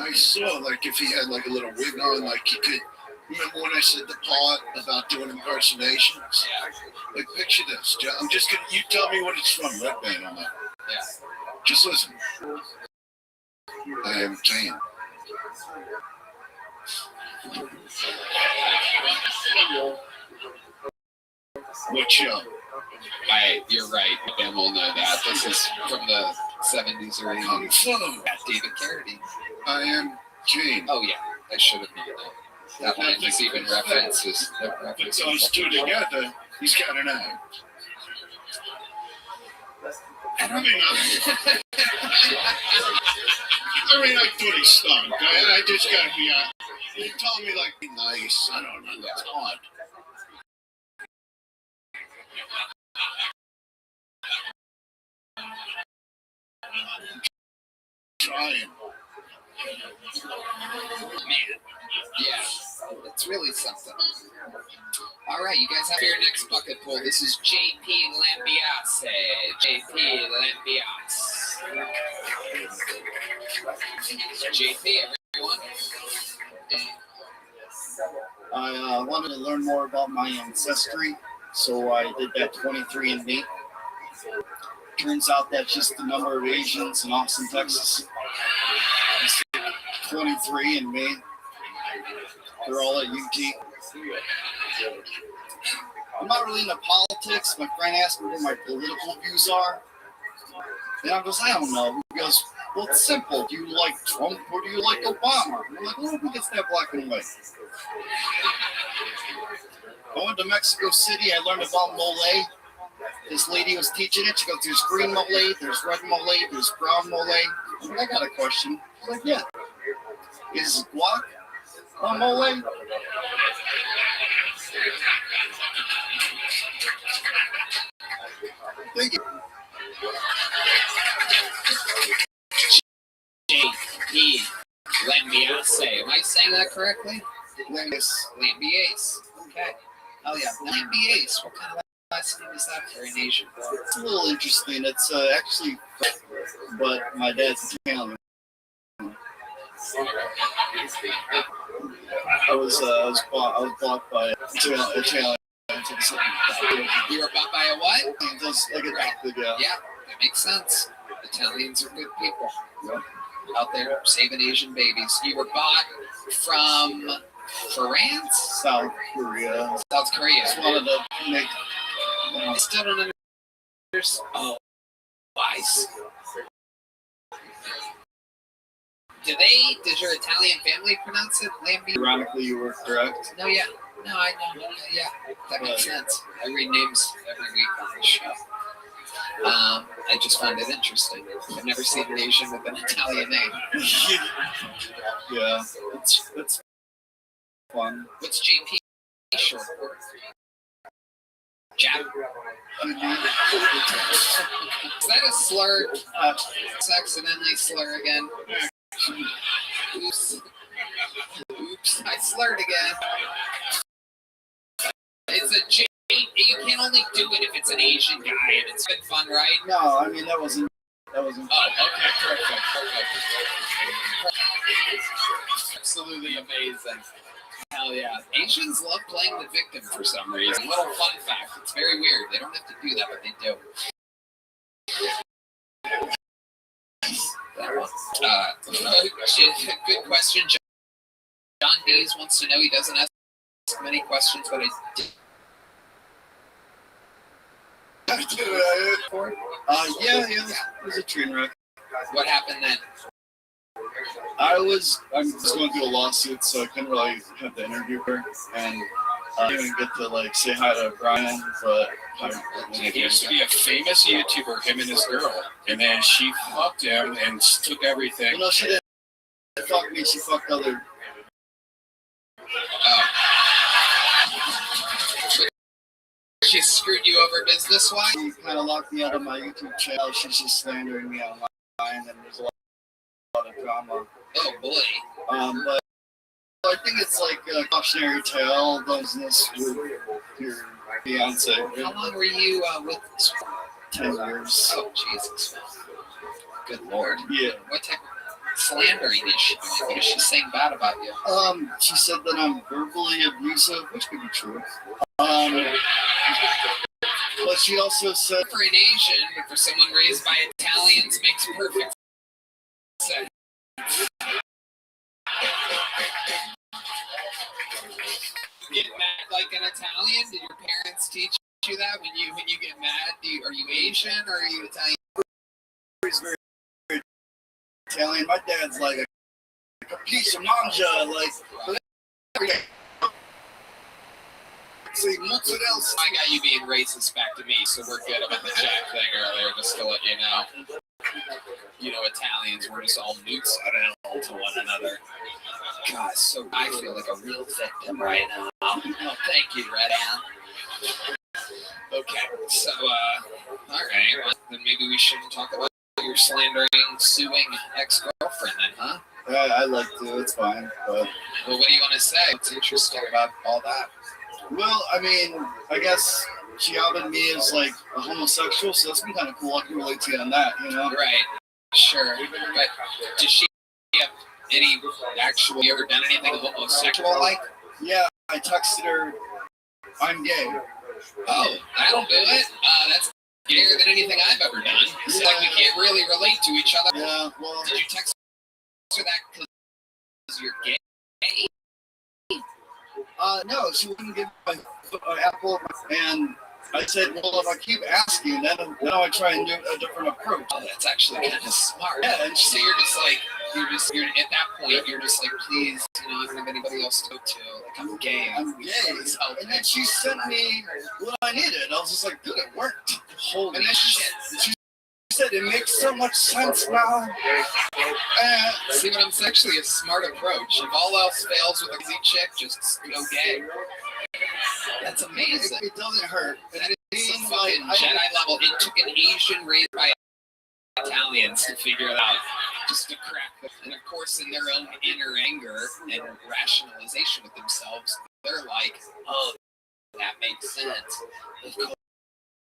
I saw, like, if he had, like, a little wig on, like, he could... Remember when I said the part about doing impersonations? Yeah. Like, picture this. I'm just going to... You tell me what it's from, Red Band on that. Yeah. Just listen. I am Kane. What show? You're right. Ben will know that. This is from the 70s or 80s. Kung Fu. David Carradine. I am Kane. Oh, yeah. I should have known that. That line is even references. Put those two together, he's got an act. And I mean, I thought he stunk. I just got to be honest. He told me, like, be nice. I don't know. It's odd. Trying. Man, yeah, it's really something. All right, you guys have your next bucket pool. This is JP Lambiase. JP Lambiase. JP, everyone. I wanted to learn more about my ancestry, so I did that 23andMe. Turns out that's just the number of Asians in Austin, Texas. 23andMe. They're all at UT. I'm not really into politics. My friend asked me what my political views are. And I goes, I don't know. He goes, well, it's simple. Do you like Trump or do you like Obama? And I'm like, well, who gets that black and white? Going to Mexico City, I learned about mole. This lady was teaching it. She goes, there's green mole, there's red mole, there's brown mole. I'm like, I got a question. She's like, yeah. Is guac a mole? Thank you. JP Lambiase. Am I saying that correctly? Lambiase. Okay. Oh yeah, Lambiase. What kind of last name is that for an Asian girl? It's a little interesting. It's actually, but my dad's Italian. I was bought by Italian. You were bought by a what? Just like a doctor, yeah. Yeah, that makes sense. Italians are good people. Yep. Out there saving Asian babies. You were bought from France? South Korea. South Korea. Just wanted to make. I still don't understand. Oh, wise. Does your Italian family pronounce it Lambi? Ironically, you were correct. No, yeah. No, I know. Yeah, that makes sense. I read names every week on this show. I just find it interesting. I've never seen an Asian with an Italian name. Yeah, it's fun. What's JP short for? Jap? Is that a slur? Accidentally slur again. Oops. Oops, I slurred again. It's a J. You can only do it if it's an Asian guy, and it's been fun, right? No, I mean that wasn't. Oh, okay, perfect. Absolutely amazing. Hell yeah. Asians love playing the victim for some reason. Little fun fact. It's very weird. They don't have to do that, but they do. That one. Good question. John Dees wants to know. He doesn't ask many questions, but I did. Yeah, it was a train wreck. What happened then? I'm just going through a lawsuit, so I couldn't really have the interview her, and I didn't get to like say hi to Brian, but He used to be a famous YouTuber, him and his girl, and then she fucked him and took everything. No, she didn't. fucked me, she fucked other. She screwed you over business-wise? She kind of locked me out of my YouTube channel. She's just slandering me online, and there's a lot of drama. Oh boy. But I think it's like a cautionary tale, business with your fiance. How long were you with this? 10 years. Oh, Jesus. Good Lord. Yeah. What type of slandering is she doing? What is she saying bad about you? She said that I'm verbally abusive, which could be true. But she also said for an Asian, but for someone raised by Italians, makes perfect sense. You get mad like an Italian? Did your parents teach you that when you get mad? Are you Asian or are you Italian? He's very Italian. My dad's like a piece of manja, like every day. Mozzarella. I got you being racist back to me, so we're good about the Jack thing earlier, just to let you know. You know, Italians, we're just all mozzarella to one another. God, so I feel like a real victim right now. Oh, thank you, Red Ann. Okay, so, alright, well, then maybe we shouldn't talk about your slandering, suing ex-girlfriend then, huh? I like to, it's fine, but... Well, what do you want to say? What's interesting about all that? Well, I mean, I guess she outed me as like a homosexual, so that's been kind of cool. I can relate to you on that, you know? Right, sure. But does she have any actual, you ever done anything homosexual like? Yeah, I texted her, I'm gay. Oh, that'll do it. That's gayer than anything I've ever done. It's like we can't really relate to each other. Yeah, well. Did you text her that because you're gay? No, she wouldn't give my apple, and I said, well, if I keep asking, then I try and do a different approach. Oh, that's actually kind of smart. Yeah, and so you're at that point, you're just like, please, you know, I don't have anybody else to go to. Like, I'm gay. I'm gay. And then she sent me what I needed. I was just like, good, it worked. Holy shit. She said, it makes so much sense now. See what I'm saying? Actually a smart approach. If all else fails with a easy chick, just go gay. That's amazing. It doesn't hurt. That is some fucking Jedi level. It took an Asian raised by Italians to figure it out. Just to crack them. And of course, in their own inner anger and rationalization with themselves, they're like, oh, that makes sense. Of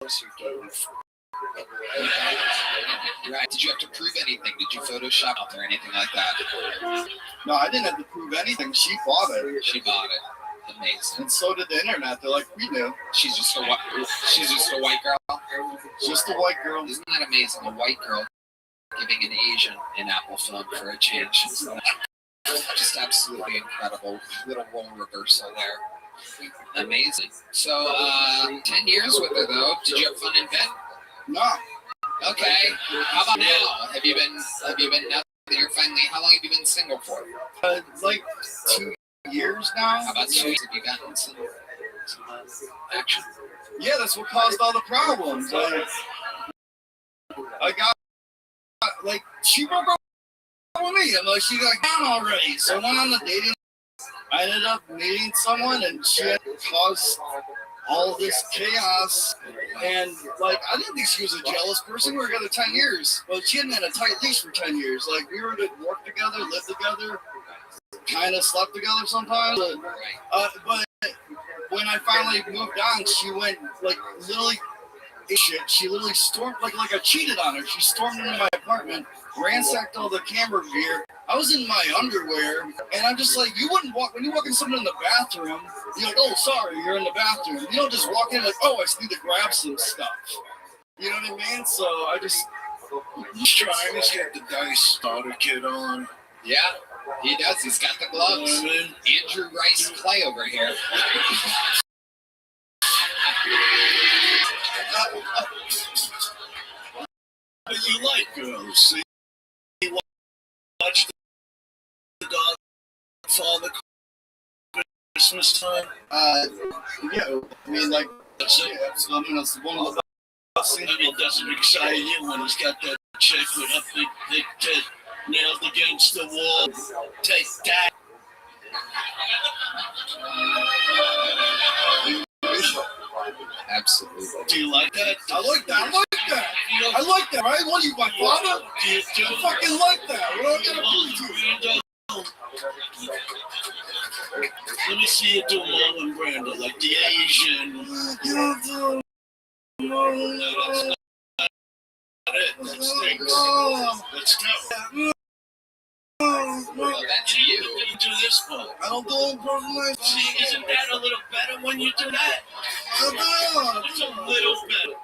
course you're gay. Right. Did you have to prove anything? Did you Photoshop out there or anything like that? No, I didn't have to prove anything. She bought it. She bought it. Amazing. And so did the internet. They're like, we knew. She's just a white girl. Just a white girl. Isn't that amazing? A white girl giving an Asian an Apple phone for a change. Just absolutely incredible. Little role reversal there. Amazing. So, 10 years with her though. Did you have fun in bed? No. Okay. How about now? Have you been now that you're finally, how long have you been single for? Like 2 years now. How about 2 years? Have you gotten some action? Yeah, that's what caused all the problems. I got, like, she broke up with me. I'm like, she got down already. So I went on the dating. I ended up meeting someone, and she had caused all this chaos. And, like, I didn't think she was a jealous person. We were together 10 years. Well, she hadn't had a tight leash for 10 years. Like, we were to work together, live together, kind of slept together sometimes. But when I finally moved on, she went, like, literally shit. She literally stormed, like I cheated on her. She stormed into my apartment, ransacked all the camera gear. I was in my underwear, and I'm just like, you wouldn't walk, when you walk in someone in the bathroom, you're like, oh, sorry, you're in the bathroom. You don't just walk in like, oh, I just need to grab some stuff. You know what I mean? So I just, He's trying to get the dice starter kit on. Yeah, he does. He's got the gloves. Andrew Rice Clay over here. But you like girls, see? You watch the Godfather Christmas time? Yeah, I mean, like, that's it. I mean, that's one of the best things. And it doesn't excite you when he's got that chick with a big tit nailed against the wall. do. I fucking like that. What am I gonna do? Brando. Let me see you do Marlon Brando, like the Asian. You don't do No, that's not it. That stinks. Let's go. Well, that's you. What do you do this for? I don't do impersonation. See, isn't that a little better when you do that? It's a little better.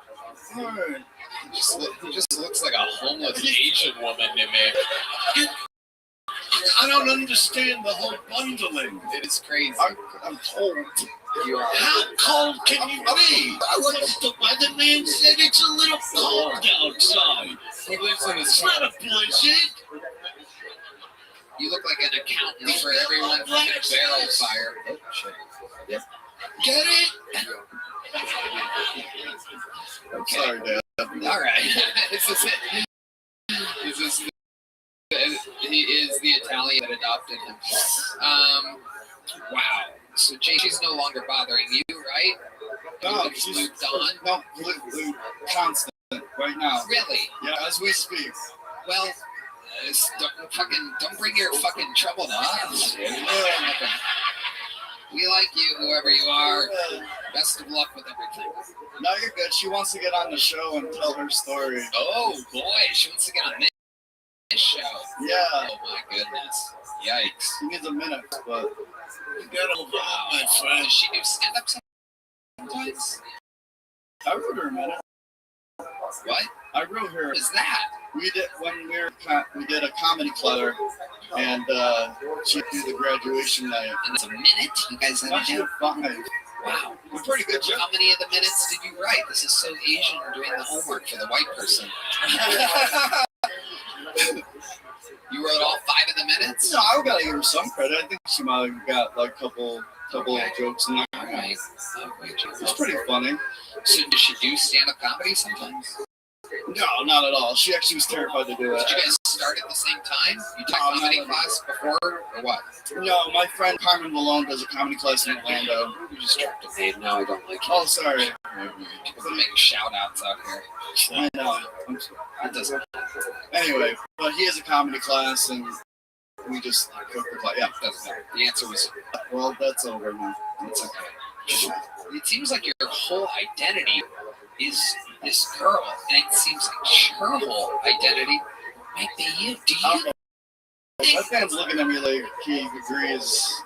Alright. He just looks like a homeless Asian woman to me. I don't understand the whole bundling. It is crazy. I'm cold. You are. How cold can you be? The weatherman said it's a little cold outside. He lives in his. It's not a blizzard. You look like an accountant for everyone from a barrel fire. Oh, shit. Yep. Get it? Okay. Sorry, Dad. All right. This is it. He is the Italian that adopted him. Wow. So she's no longer bothering you, right? No, she's moved on. No, constant right now. Really? Yeah, as we speak. Well, don't bring your fucking trouble to us. We like you, whoever you are. Best of luck with everything. No, you're good. She wants to get on the show and tell her story. Oh boy, she wants to get on this show. Yeah. Oh my goodness. Yikes. She needs a minute, but You got over my friend. Does she do stand-up sometimes? I wrote her a minute. What? I wrote her. What is that? We did we did a comedy clutter, and she did the graduation night. And it's a minute? You guys had to do? 5. Wow. We're pretty good, Joe. How many of the minutes did you write? This is so Asian doing the homework for the white person. You wrote all 5 of the minutes? No, I gotta give her some credit. I think she might have got like a couple of jokes in there. All right. It's pretty funny. So does she do stand-up comedy sometimes? No, not at all. She actually was terrified to do it. Did you guys start at the same time? You took comedy class before, or what? No, my friend Carmen Malone does a comedy class in Orlando. You just dropped a name. Now I don't like it. Oh, sorry. People make shout-outs out here. I know. It doesn't. Anyway, but he has a comedy class, and we just took the class. Yeah, Doesn't matter. The answer was, well, that's over now. it's okay. It seems like your whole identity is this girl, and it seems like her whole identity might be you. Do you? My fan's looking at me like he agrees.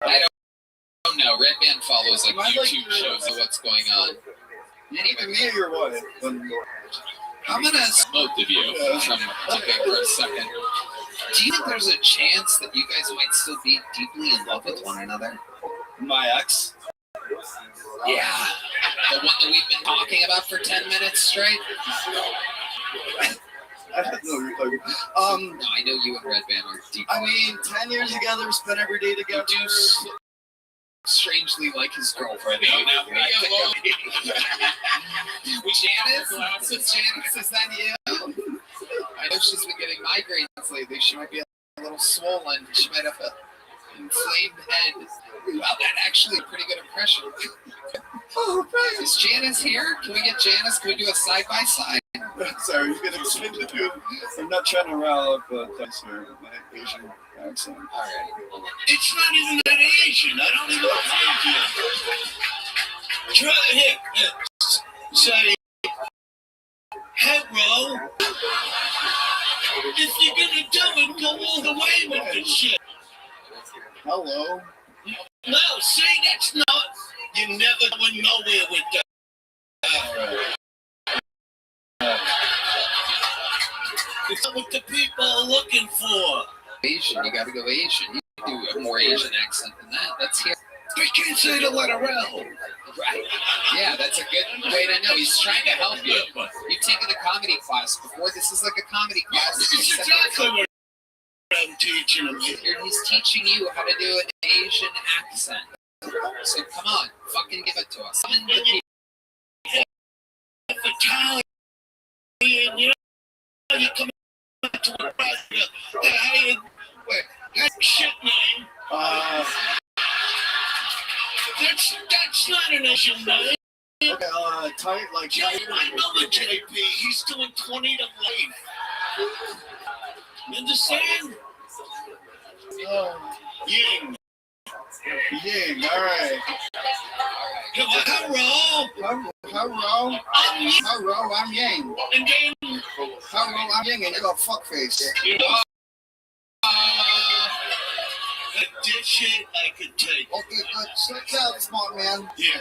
I don't know. Red Band follows like Am I, like, YouTube shows of what's going on. Anyway, me or your wife? I'm gonna ask both of you from okay for a second. Do you think there's a chance that you guys might still be deeply in love with one another? My ex? Yeah. The one that we've been talking about for 10 minutes straight? I don't know what you're talking about. No, I know you and Red Band are deep. I mean, 10 years together, spent every day together. You do strangely like his girlfriend. No, not me alone. Janice? Janice, is that you? I know she's been getting migraines lately. She might be a little swollen. She might have an inflamed head. Wow, that actually a pretty good impression. Oh, right. Is Janice here? Can we get Janice? Can we do a side-by-side? Sorry, you're gonna explain to do. I'm not trying to rile up, but that's her, my Asian accent. All right. It's not even that Asian. I don't even think you. Try here. Say, hello. If you're gonna do it, go all the way with this shit. Hello. No, see, that's not. You never went nowhere with that. It's not what the people are looking for. Asian, you gotta go Asian. You can do a more Asian accent than that. Let's hear. They can't say the letter L. Right. Yeah, that's a good way to know. He's trying to help you. You've taken a comedy class before. This is like a comedy class. It's exactly what I'm teaching him. He's teaching you how to do an Asian accent. So come on, fucking give it to us. Summon the people. Italian, you know, you come to a hey, that shit name. That's not an Asian name. Okay, tight like. I know the JP. He's doing 20 to life. You understand? Ying. Ying, all right. Hello. I'm Yang. And then, Hello, I'm Yang, and you got fuckface. you know, this shit I could take. Okay, good. Check out, smart man. Yeah.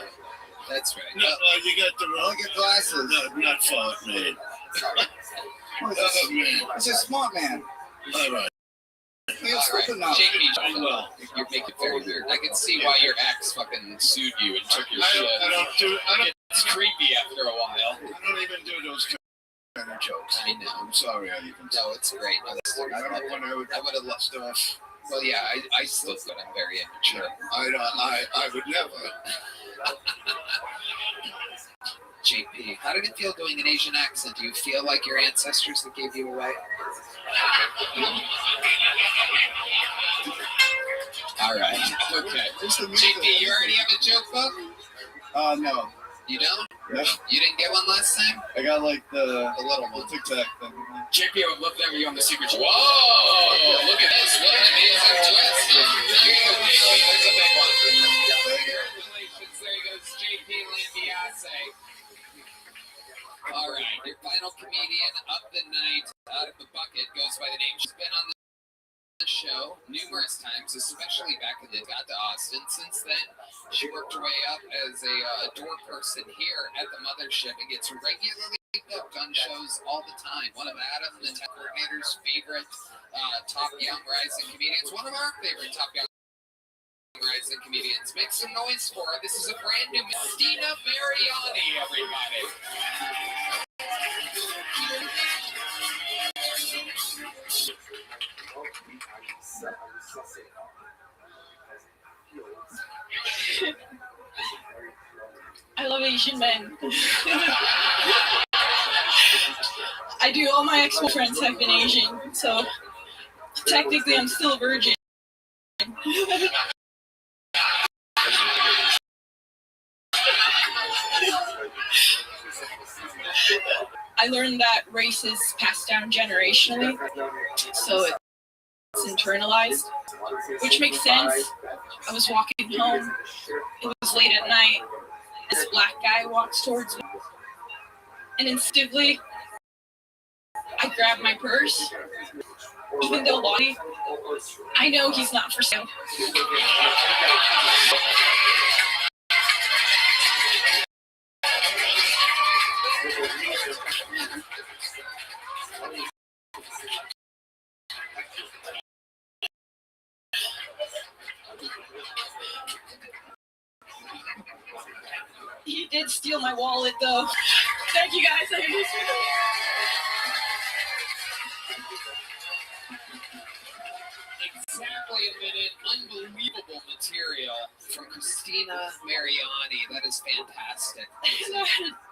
That's right. No, you got the wrong. Look at glasses. No, not fuck, man. Man. It's a smart man. All right. You're stupid now. JP, well, you're making it very weird. I can see why your ex fucking sued you and took your shit. It's creepy after a while. I don't even do those kind of jokes. I know. I'm sorry, I even. No, it's great. No, I would have loved stuff. Well, yeah, I still feel I'm very immature. I would never. JP, how did it feel doing an Asian accent? Do you feel like your ancestors that gave you away? All right. Okay. JP, you already have a joke book? No. You don't? No. You didn't get one last time? I got like the little one. Tic Tac thing. JP, I would love to have you on the secret show. Whoa! Look at this. What an amazing twist. There you go, JP. That's a big one. Congratulations. There goes JP Lambiase. All right. Your final comedian of the night out of the bucket goes by the name. She's been on the show numerous times, especially back in the got to Austin. Since then, she worked her way up as a door person here at the mothership and gets regularly booked on shows all the time. One of Adam, the tech coordinator's favorite top young rising comedians. One of our favorite top young rising comedians. Make some noise for her. This is a brand new Christina Mariani, everybody. I love Asian men. I do. All my ex-boyfriends have been Asian, so technically I'm still a virgin. I learned that race is passed down generationally, so it's internalized, which makes sense. I was walking home, it was late at night, this black guy walks towards me, and instinctively, I grab my purse, even though Lottie, I know he's not for sale. He did steal my wallet, though. Thank you, guys. I appreciate it. Exactly a minute. Unbelievable material from Christina Mariani. That is fantastic.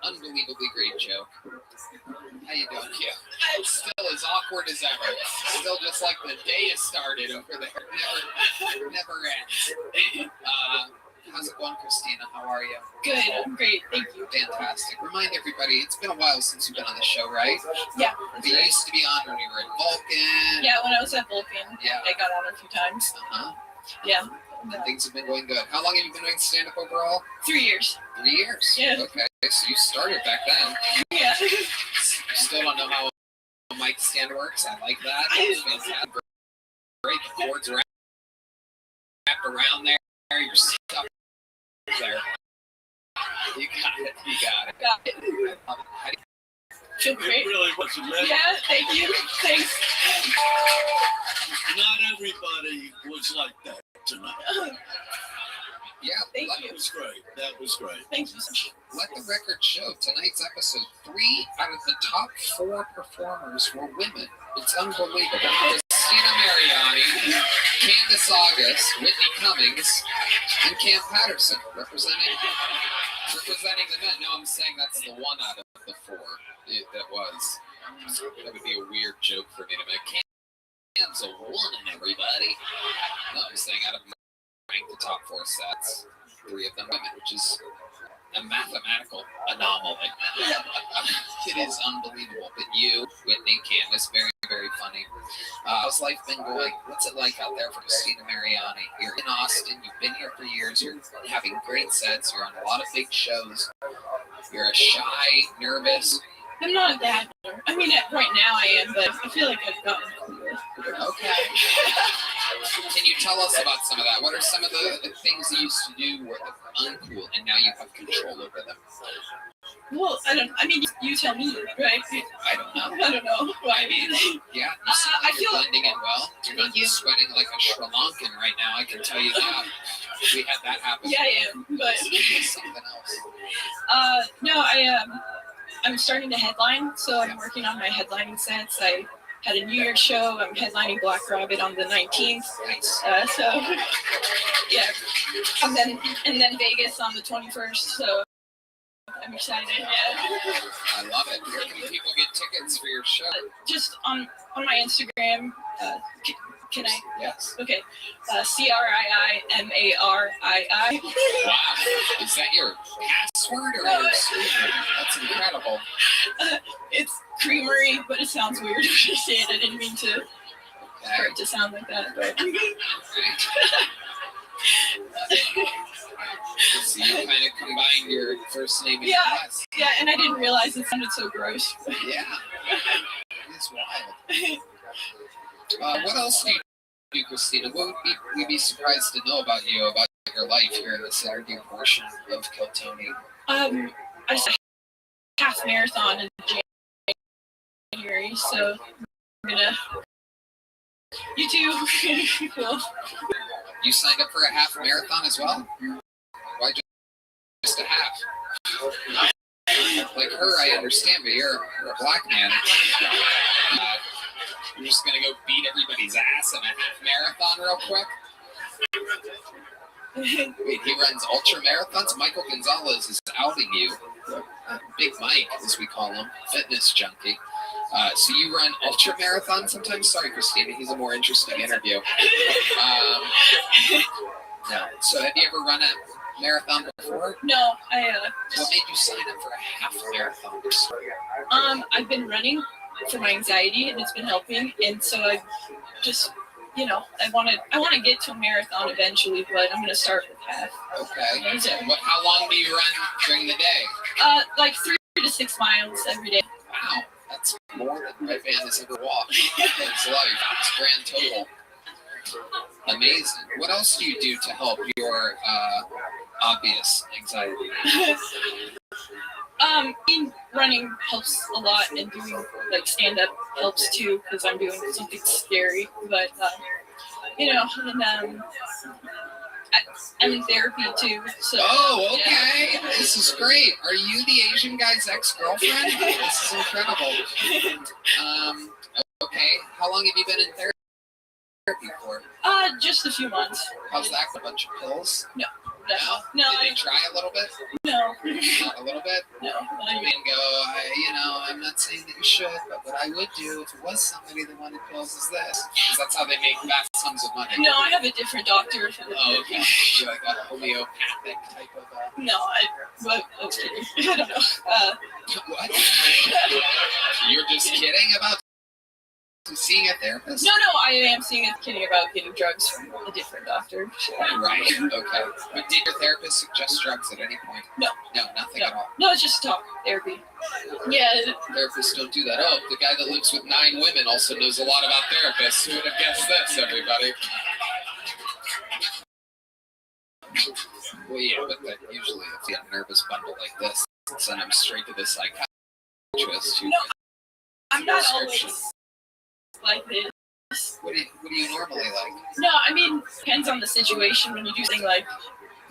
Unbelievably great joke. How you doing? Yeah. I'm still as awkward as ever. Still just like the day it started over there. Never ends. How's it going, Christina? How are you? Good. I'm great. Thank you. Fantastic. Remind everybody, it's been a while since you've been on the show, right? Yeah. You used to be on when you were at Vulcan. Yeah, when I was at Vulcan. Yeah. I got on a few times. Uh-huh. Yeah. And things have been going good. How long have you been doing stand-up overall? 3 years. 3 years? Yeah. Okay, so you started back then. Yeah. You still don't know how a mic stand works? I like that. That's fantastic. Great. The cords wrapped around there. You're stuck there. You got it. You got it. Got it. Feel great. It really was amazing. Yeah, thank you. Thanks. Not everybody was like that tonight. Yeah, thank you. That was great. That was great. Thank you so much. Let the record show tonight's episode, 3 out of the top 4 performers were women. It's unbelievable. Christina Mariani, Candace August, Whitney Cummings, and Cam Patterson representing the men. No, I'm saying that's the 1 out of the 4. That would be a weird joke for me to make. Cam's a 1 in everybody. No, I'm saying out of the top 4 sets, 3 of them women, which is a mathematical anomaly. It is unbelievable. But you, Whitney, Candace, very, very funny. How's life been going? What's it like out there for Christina Mariani? You're in Austin. You've been here for years. You're having great sets. You're on a lot of big shows. You're a shy, nervous. I'm not that. I mean, right now I am, but I feel like I've gotten cooler. Okay. Can you tell us about some of that? What are some of the things you used to do were uncool, and now you have control over them? Well, I mean, you tell me, right? I don't know. I don't know. I mean, yeah, I you're feel blending in well. You're not sweating like a Sri Lankan right now. I can tell you that. We had that happen. Yeah, I am, but something else. No, I'm starting to headline, so I'm working on my headlining sets. I had a New Year's show. I'm headlining Black Rabbit on the 19th. So yeah, and then Vegas on the 21st. So I'm excited. Yeah. I love it. Where can people get tickets for your show? Just on my Instagram. Can I? Yes. Okay. CRIIMARII. Wow. Is that your password or that's incredible. It's Creamery, but it sounds weird when you say it. I didn't mean to for it to sound like that, but so you kind of combined your first name and your last. Yeah, and I didn't realize it sounded so gross. Yeah. It's wild. What else do you do, Christina? What would we be surprised to know about you, about your life here in the Saturday portion of Kiltony? I said half marathon in January, so I'm gonna. You too. Cool. You signed up for a half marathon as well? Why just a half? Like her, I understand, but you're a black man. You're just gonna go beat everybody's ass in a half marathon real quick? Wait, he runs ultra marathons? Michael Gonzalez is outing you. Big Mike, as we call him, fitness junkie. So you run ultra marathons sometimes? Sorry, Christina, he's a more interesting interview. No. So have you ever run a marathon before? No, What made you sign up for a half marathon? I've been running for my anxiety, and it's been helping, and so I just, I want to get to a marathon eventually, but I'm gonna start with half. Okay. How long do you run during the day? Like 3 to 6 miles every day. Wow, that's more than my van has ever walked in his life. It's grand total. Amazing. What else do you do to help your obvious anxiety? Running helps a lot, and doing like stand up helps too, because I'm doing something scary. But and I'm in therapy too. So. Oh, okay. Yeah. This is great. Are you the Asian guy's ex-girlfriend? This is incredible. Okay. How long have you been in therapy for? Just a few months. How's that? A bunch of pills? No. Did they try a little bit? No. Not a little bit? No. I mean, I'm not saying that you should, but what I would do if it was somebody that wanted pills is this. Because that's how they make vast sums of money. No, I have a different doctor. Oh, okay. You're like a homeopathic type of... No, I was kidding. I don't know. What? You're just kidding about seeing a therapist? No, I am kidding about getting drugs from a different doctor. Right, okay. But did your therapist suggest drugs at any point? No. No, nothing at all? No, it's just talk therapy. Yeah. Therapists don't do that. Oh, the guy that lives with 9 women also knows a lot about therapists. Who would have guessed this, everybody? Well, yeah, but usually if you have a nervous bundle like this, send them straight to the psychiatrist. No, I'm not always like this. What do you normally like? No, I mean, depends on the situation. When you do something like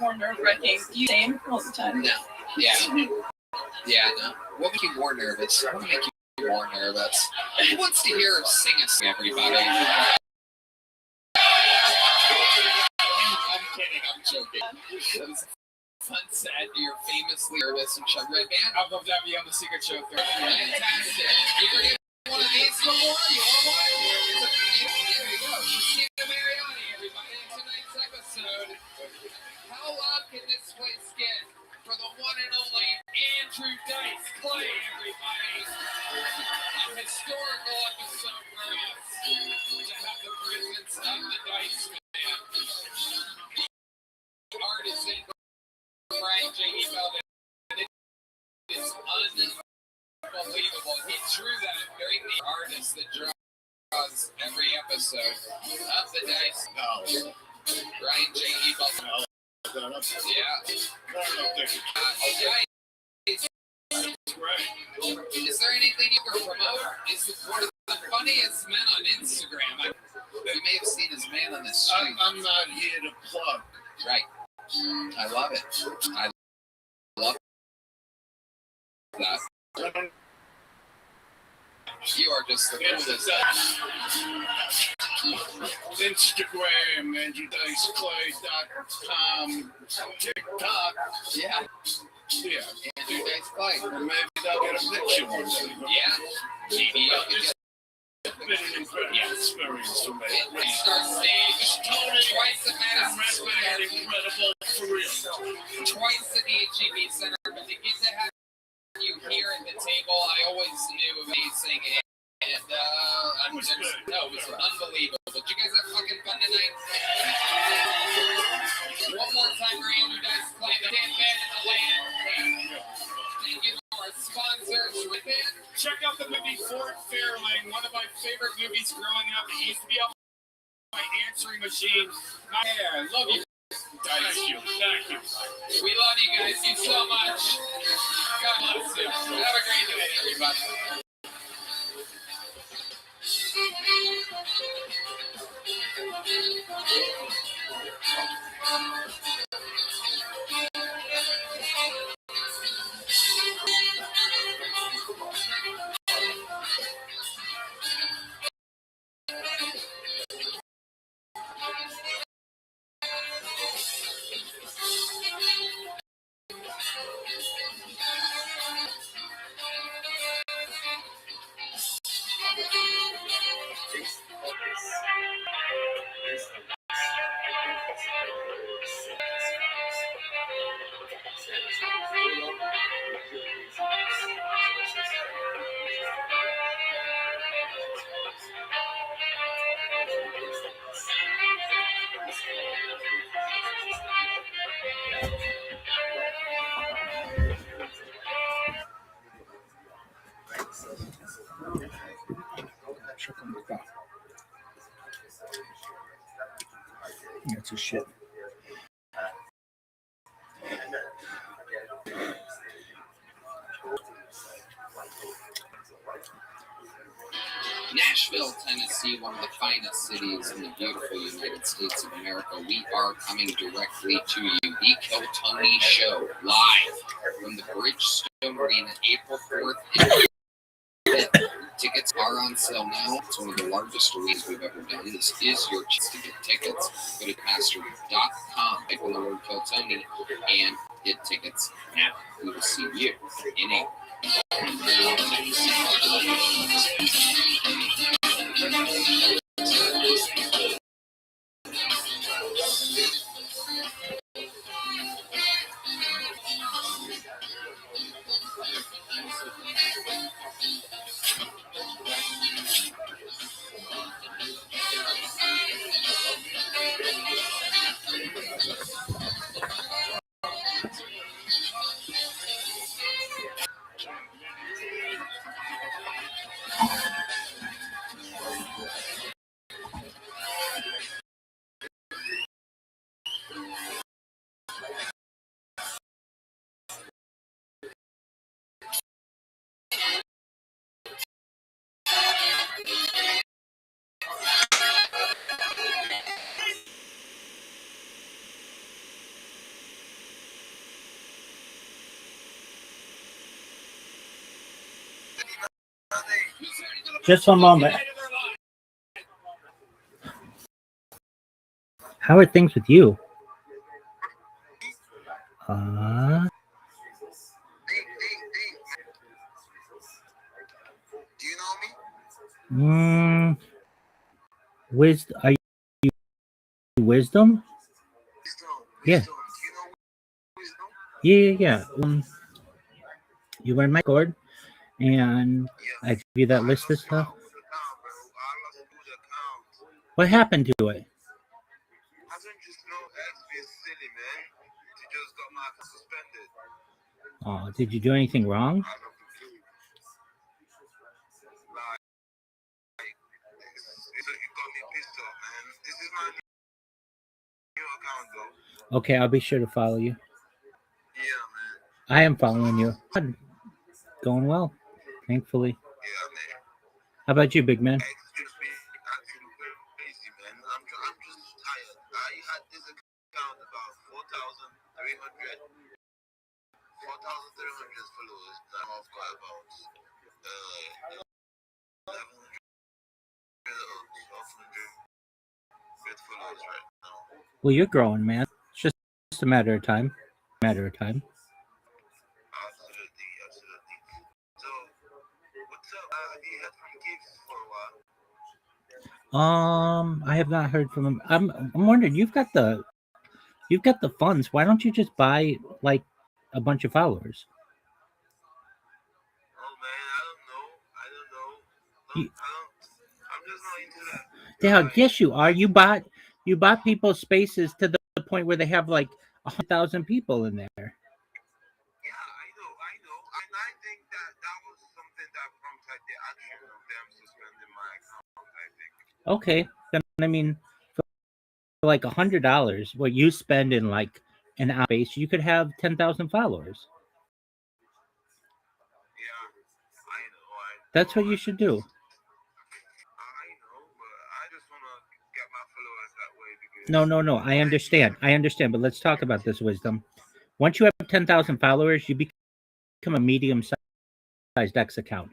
more nerve-wracking, you same all the time. No. Yeah. Yeah, no. What would make you more nervous? What would make you more nervous? Who wants to hear her sing a song, everybody? I'm kidding, I'm joking. That was a fun set. You're famously nervous and Chuck Red Band. I'd love to have you on the Secret Show. Fantastic. You ready? One of these before? You want one? There you go. Christina Mariani, everybody, in tonight's episode. How loud can this place get for the one and true that great artist that draws every episode of the dice. No. Ryan J. Ebel. No. Yeah. That's right. Is there anything you can promote? Is one of the funniest men on Instagram. You may have seen his man on the street. I'm not here to plug. Right. I love it. I love that. You are just the coolest. Instagram, AndrewDiceClay.com, TikTok. Yeah. Yeah. Andrew Dice Clay. Or maybe they'll get a picture one day. Yeah. Maybe you'll get It's been an incredible experience for me. Star Stage, twice at Madison Square, incredible for real. twice at the HEB Center, but to get to have you here at the table, I always knew amazing. And it was unbelievable. Did you guys have fucking fun tonight? One more time for Andrew Dice Clay, the Dan band in the land. Thank you to our sponsors. Check out the movie Fort Fairlane, one of my favorite movies growing up. It used to be on my answering machine. My hair. I love you. Thank you. Thank you. We love you guys. You so much. God bless you. Have a great day, everybody. That's a shit. Nashville, Tennessee, one of the finest cities in the beautiful United States of America. We are coming directly to you. The Kill Tony Show, live from the Bridgestone Arena, April 4th and 5th. Tickets are on sale now. It's one of the largest arenas we've ever done. This is your chance to get tickets. Go to master.com, type in the word Kill Tony, and get tickets now. We will see you in April. Just one moment. How are things with you? Are you Wisdom? Yeah. Yeah. You were in my Discord, and I gave you that list of stuff. What happened to it? Oh, did you do anything wrong? Okay, I'll be sure to follow you. I am following you. Going well, thankfully. How about you, big man? Well, you're growing, man. It's just a matter of time. Matter of time. I have not heard from him. I'm wondering, you've got the funds. Why don't you just buy like a bunch of followers? Yeah, yes, you are. You bought people's spaces to the point where they have like 100,000 people in there. Okay, then I mean, for like $100, what you spend in like an hour base, you could have 10,000 followers. That's what you should do. No. I understand. But let's talk about this, Wisdom. Once you have 10,000 followers, you become a medium-sized X account,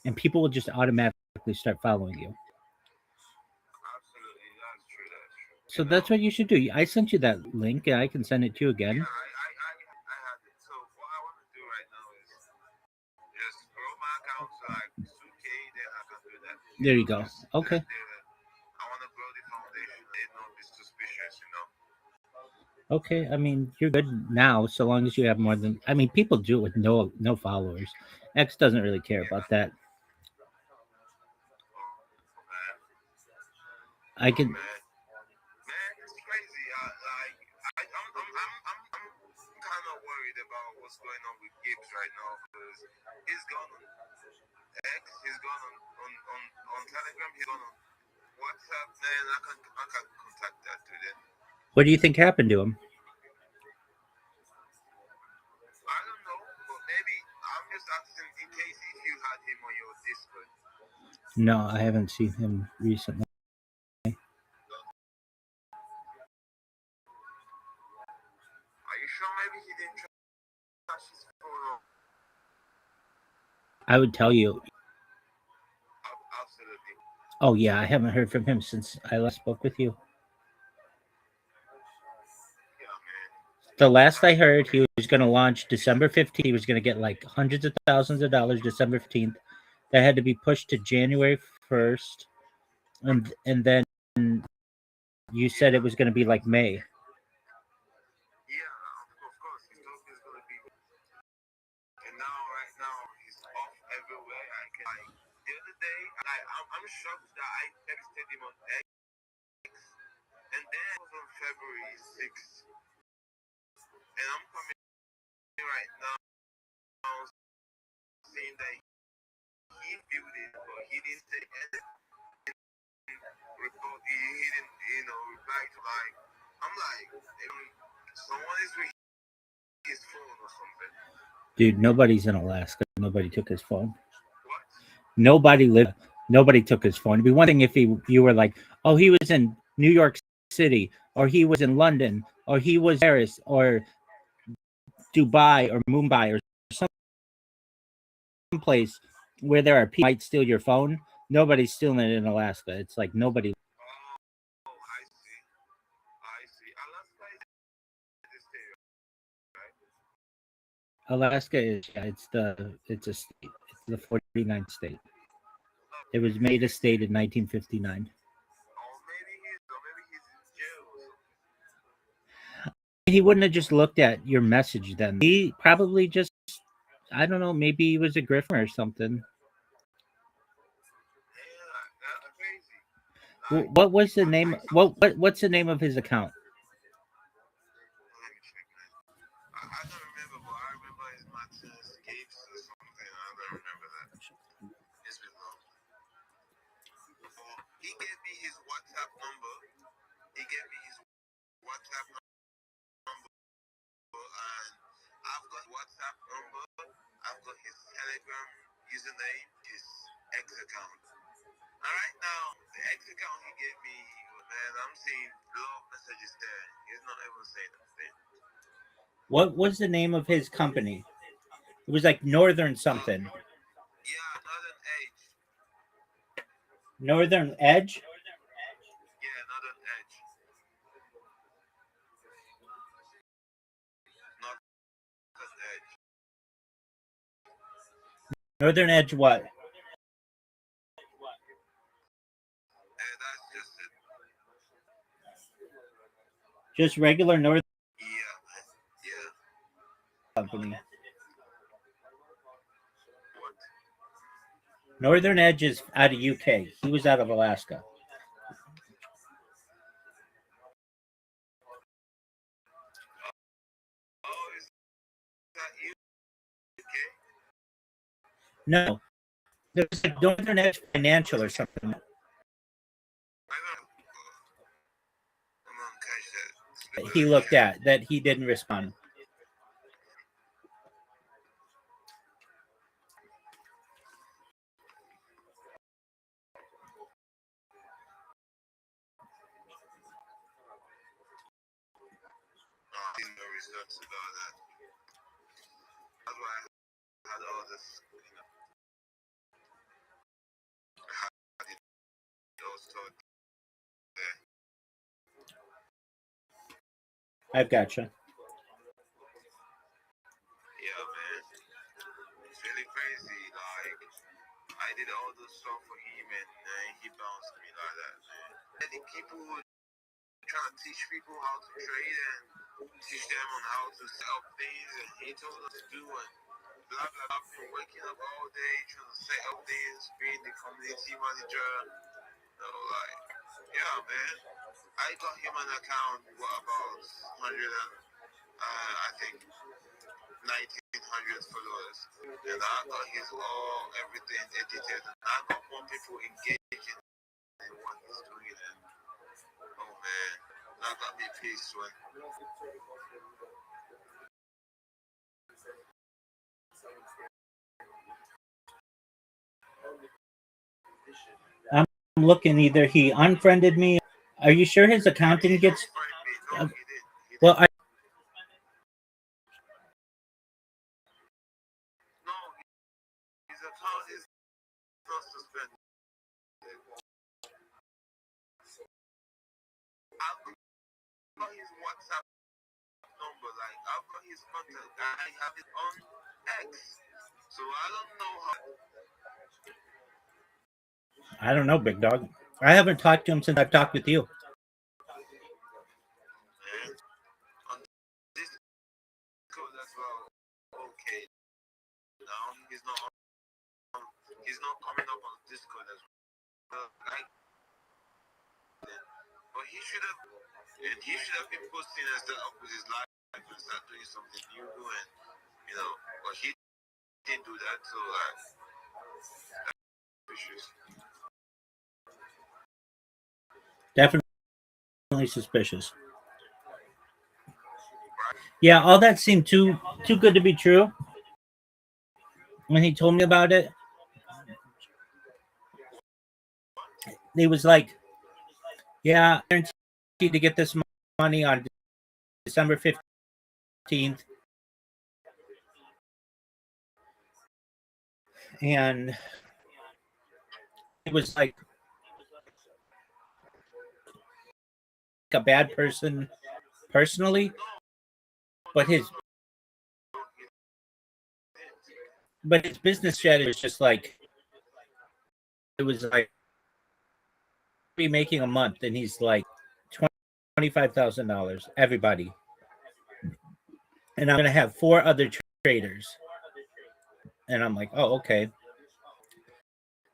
and people will just automatically start following you. So that's what you should do. I sent you that link, and I can send it to you again. There you go. Okay. Okay, I mean, you're good now, so long as you have more than. I mean, people do it with no followers. X doesn't really care about that. I can. What do you think happened to him? No, I haven't seen him recently. I would tell you. Oh yeah, I haven't heard from him since I last spoke with you. The last I heard, he was going to launch December 15th. He was going to get like hundreds of thousands of dollars December 15th. That had to be pushed to January 1st. And then you said it was going to be like May. Dude, nobody's in Alaska. Nobody took his phone. Nobody lived. Nobody took his phone. It'd be one thing if you were like, oh, he was in New York City, or he was in London, or he was Paris, or Dubai, or Mumbai, or some place where there are people might steal your phone. Nobody's stealing it in Alaska. It's like nobody. Alaska is it's a state. It's the 49th state. It was made a state in 1959. He wouldn't have just looked at your message then. He probably just, I don't know, maybe he was a griffer or something. What was the name? What's the name of his account? username, his X account. Alright now, the X account he gave me, man, I'm seeing a lot of messages there. He's not able to say nothing. What was the name of his company? It was like Northern something. Yeah, Northern Edge. Northern Edge? Yeah, Northern Edge. Northern Edge. Northern Edge what? That's just it. Just regular Northern Yeah, man. Yeah. company. Northern Edge is out of UK. He was out of Alaska. Oh, is that you? Okay. No. There's like Northern Edge Financial or something. He looked at that he didn't respond. I didn't know results about that. That's why I had all this, I had those thoughts there. I've gotcha. Yeah, man. It's really crazy. Like, I did all this stuff for him and he bounced me like that, man. I think people trying to teach people how to trade and teach them on how to set up things, and he told us to do and blah blah blah. I've been waking up all day trying to set up things, being the community manager. So like, yeah, man. I got him an account what about 100 and I think 1900 followers, and I got his all everything edited, and I got more people engaging in what he's doing, and oh man, that got me pissed when. I'm looking, either he unfriended me. Are you sure his account didn't get? Well, His account is not suspended. I've got his WhatsApp number, like I've got his contact. I have it on X, so I don't know how. I don't know, big dog. I haven't talked to him since I've talked with you. Code as well. Okay. Now he's not coming up on Discord as well. Like, but he should have been posting instead of with his life and start doing something new and but he didn't do that, so that's suspicious. Definitely suspicious. Yeah, all that seemed too good to be true. When he told me about it, he was like, "Yeah, I guarantee to get this money on December 15th." And it was like a bad person personally, but his business strategy was just like, it was like be making a month, and he's like $25,000 everybody, and I'm gonna have 4 other traders, and I'm like, oh, okay,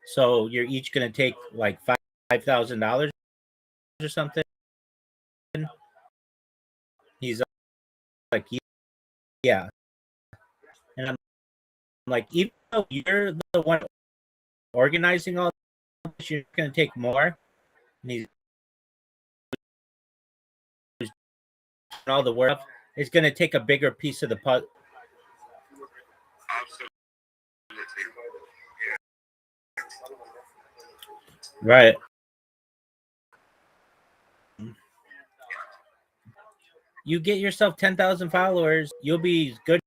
so you're each gonna take like $5,000 or something. He's like, yeah, and I'm like, even though you're the one organizing all this, you're gonna take more. And he's all the work is going to take a bigger piece of the puzzle. Absolutely. Right. You get yourself 10,000 followers, you'll be as good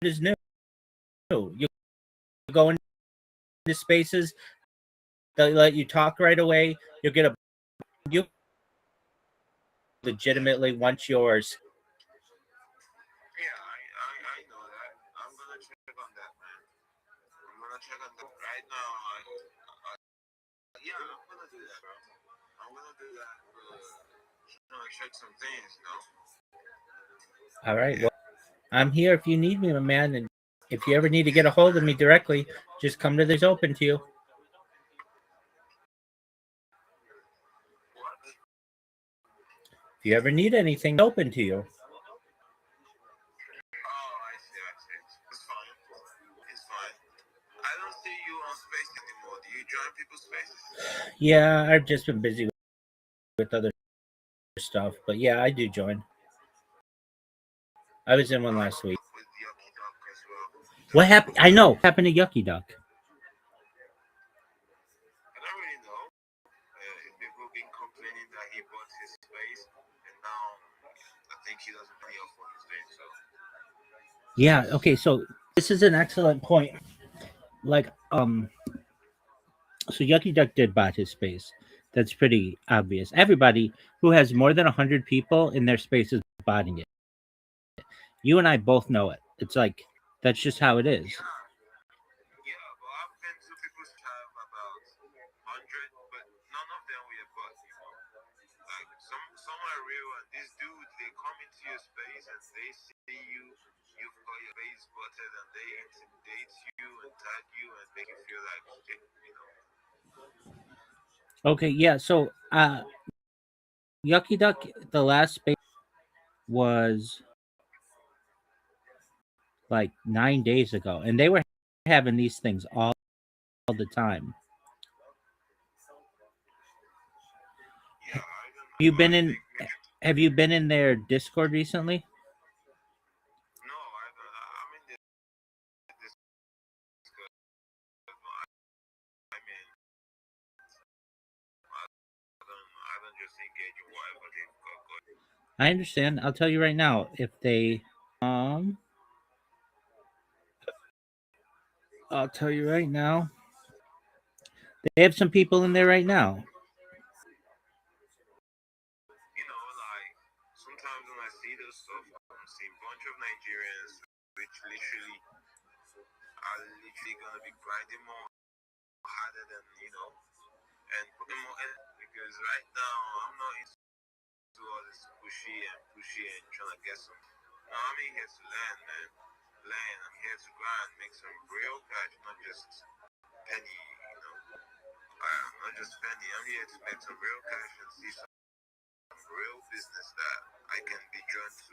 as new. You'll go into spaces, they'll let you talk right away. You'll get you legitimately want yours. Yeah, I know that. I'm gonna check on that, man. I'm gonna check on that right now. Yeah, I'm gonna do that, bro. I'm gonna do that. Check some things, you know. All right. Well, I'm here if you need me, my man. And if you ever need to get a hold of me directly, just come to this open to you. If you ever need anything, open to you. It's fine. It's fine. I don't see you on space anymore. Do you join people's spaces? Yeah, I've just been busy with other stuff, but yeah, I do join. I was in one last week. What happened? I know. What happened to Yucky Duck? I don't really know. People been complaining that he bought his space, and now I think he doesn't pay up for his space. So Yeah. Okay. So this is an excellent point. Like, so Yucky Duck did buy his space. That's pretty obvious. Everybody who has more than 100 people in their space is buying it. You and I both know it. It's like that's just how it is. some are real, and these dudes they come into your space and they see you've got your face butted, and they intimidate you and tag you and make you feel like shit, you know. Okay, yeah. So, Yucky Duck, the last space was like 9 days ago, and they were having these things all the time. You been in? Have you been in their Discord recently? I understand. I'll tell you right now. If they, I'll tell you right now. They have some people in there right now. Sometimes when I see this stuff, I'm seeing a bunch of Nigerians which literally are literally gonna be grinding more harder than and putting more in because right now I'm not into all this pushy and trying to get some. No, I'm in here to learn, man. Learn. I'm here to grind, make some real cash, not just penny. Not just penny. I'm here to make some real cash and see some real business that I can be drawn to.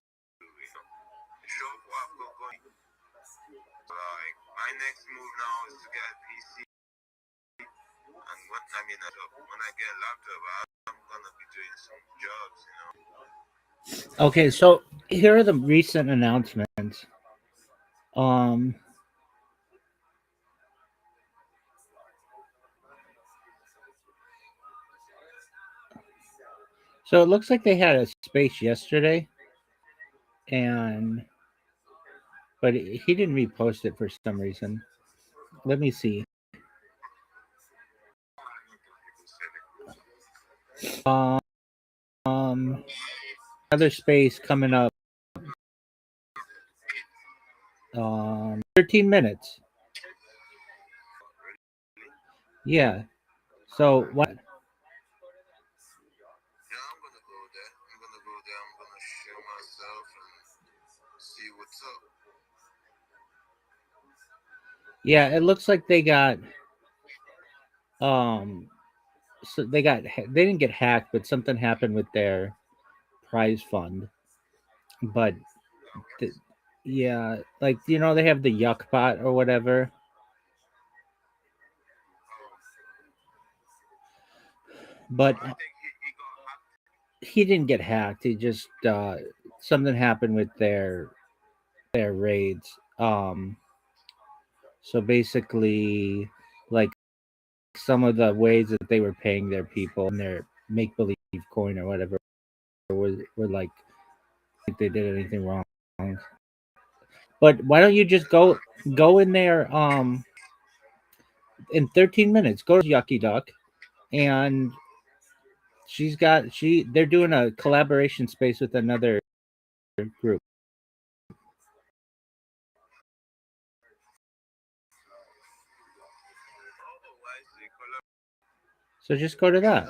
Show off what I've got going. Like my next move now is to get a PC, and when I get a laptop, I'm gonna be doing some jobs, Okay, so here are the recent announcements. So it looks like they had a space yesterday, but he didn't repost it for some reason. Let me see. Another space coming up. 13 minutes. Yeah. So what? I'm gonna go there. I'm gonna show myself and see what's up. Yeah, it looks like they got so they didn't get hacked, but something happened with their prize fund. But yeah, like they have the yuck bot or whatever. But he didn't get hacked. He just something happened with their raids. So basically, like some of the ways that they were paying their people and their make believe coin or whatever were like they did anything wrong. But why don't you just go in there in 13 minutes? Go to Yucky Duck, and they're doing a collaboration space with another group. So just go to that.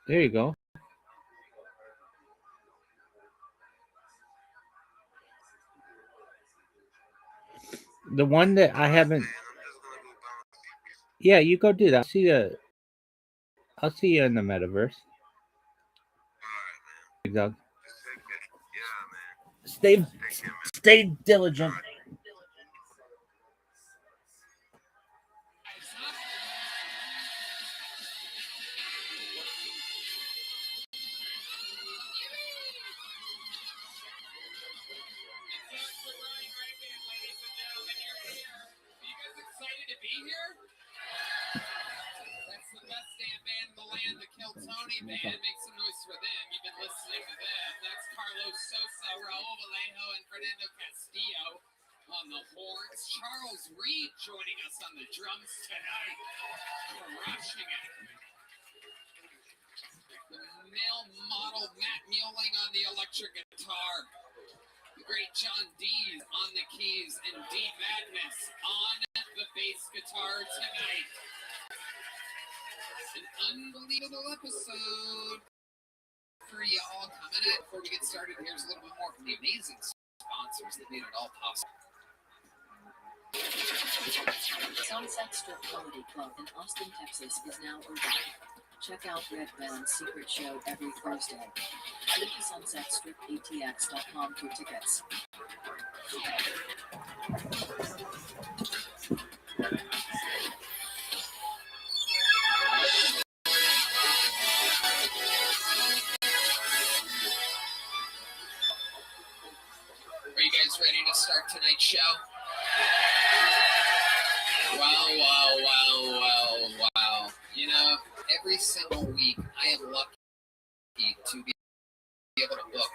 There you go. The one that I haven't. Yeah, you go do that. I'll see you in the metaverse. Doug. Stay diligent. Excited to be here? That's the best damn band in the land, the Kill Tony Band. Make some noise for them. You've been listening to them. That's Carlos Sosa, Raul Vallejo, and Fernando Castillo on the horns. Charles Reed joining us on the drums tonight. Crushing it. The male model Matt Mueling on the electric guitar. The great John Dees on the keys, and D Madness on the bass guitar tonight. An unbelievable episode for y'all coming in. Before we get started, here's a little bit more from the amazing sponsors that made it all possible. Sunset Strip Comedy Club in Austin, Texas is now open. Check out Red Band's secret show every Thursday. Go to sunsetstripatx.com for tickets. Are you guys ready to start tonight's show? Wow. You know, every single week I am lucky to be able to book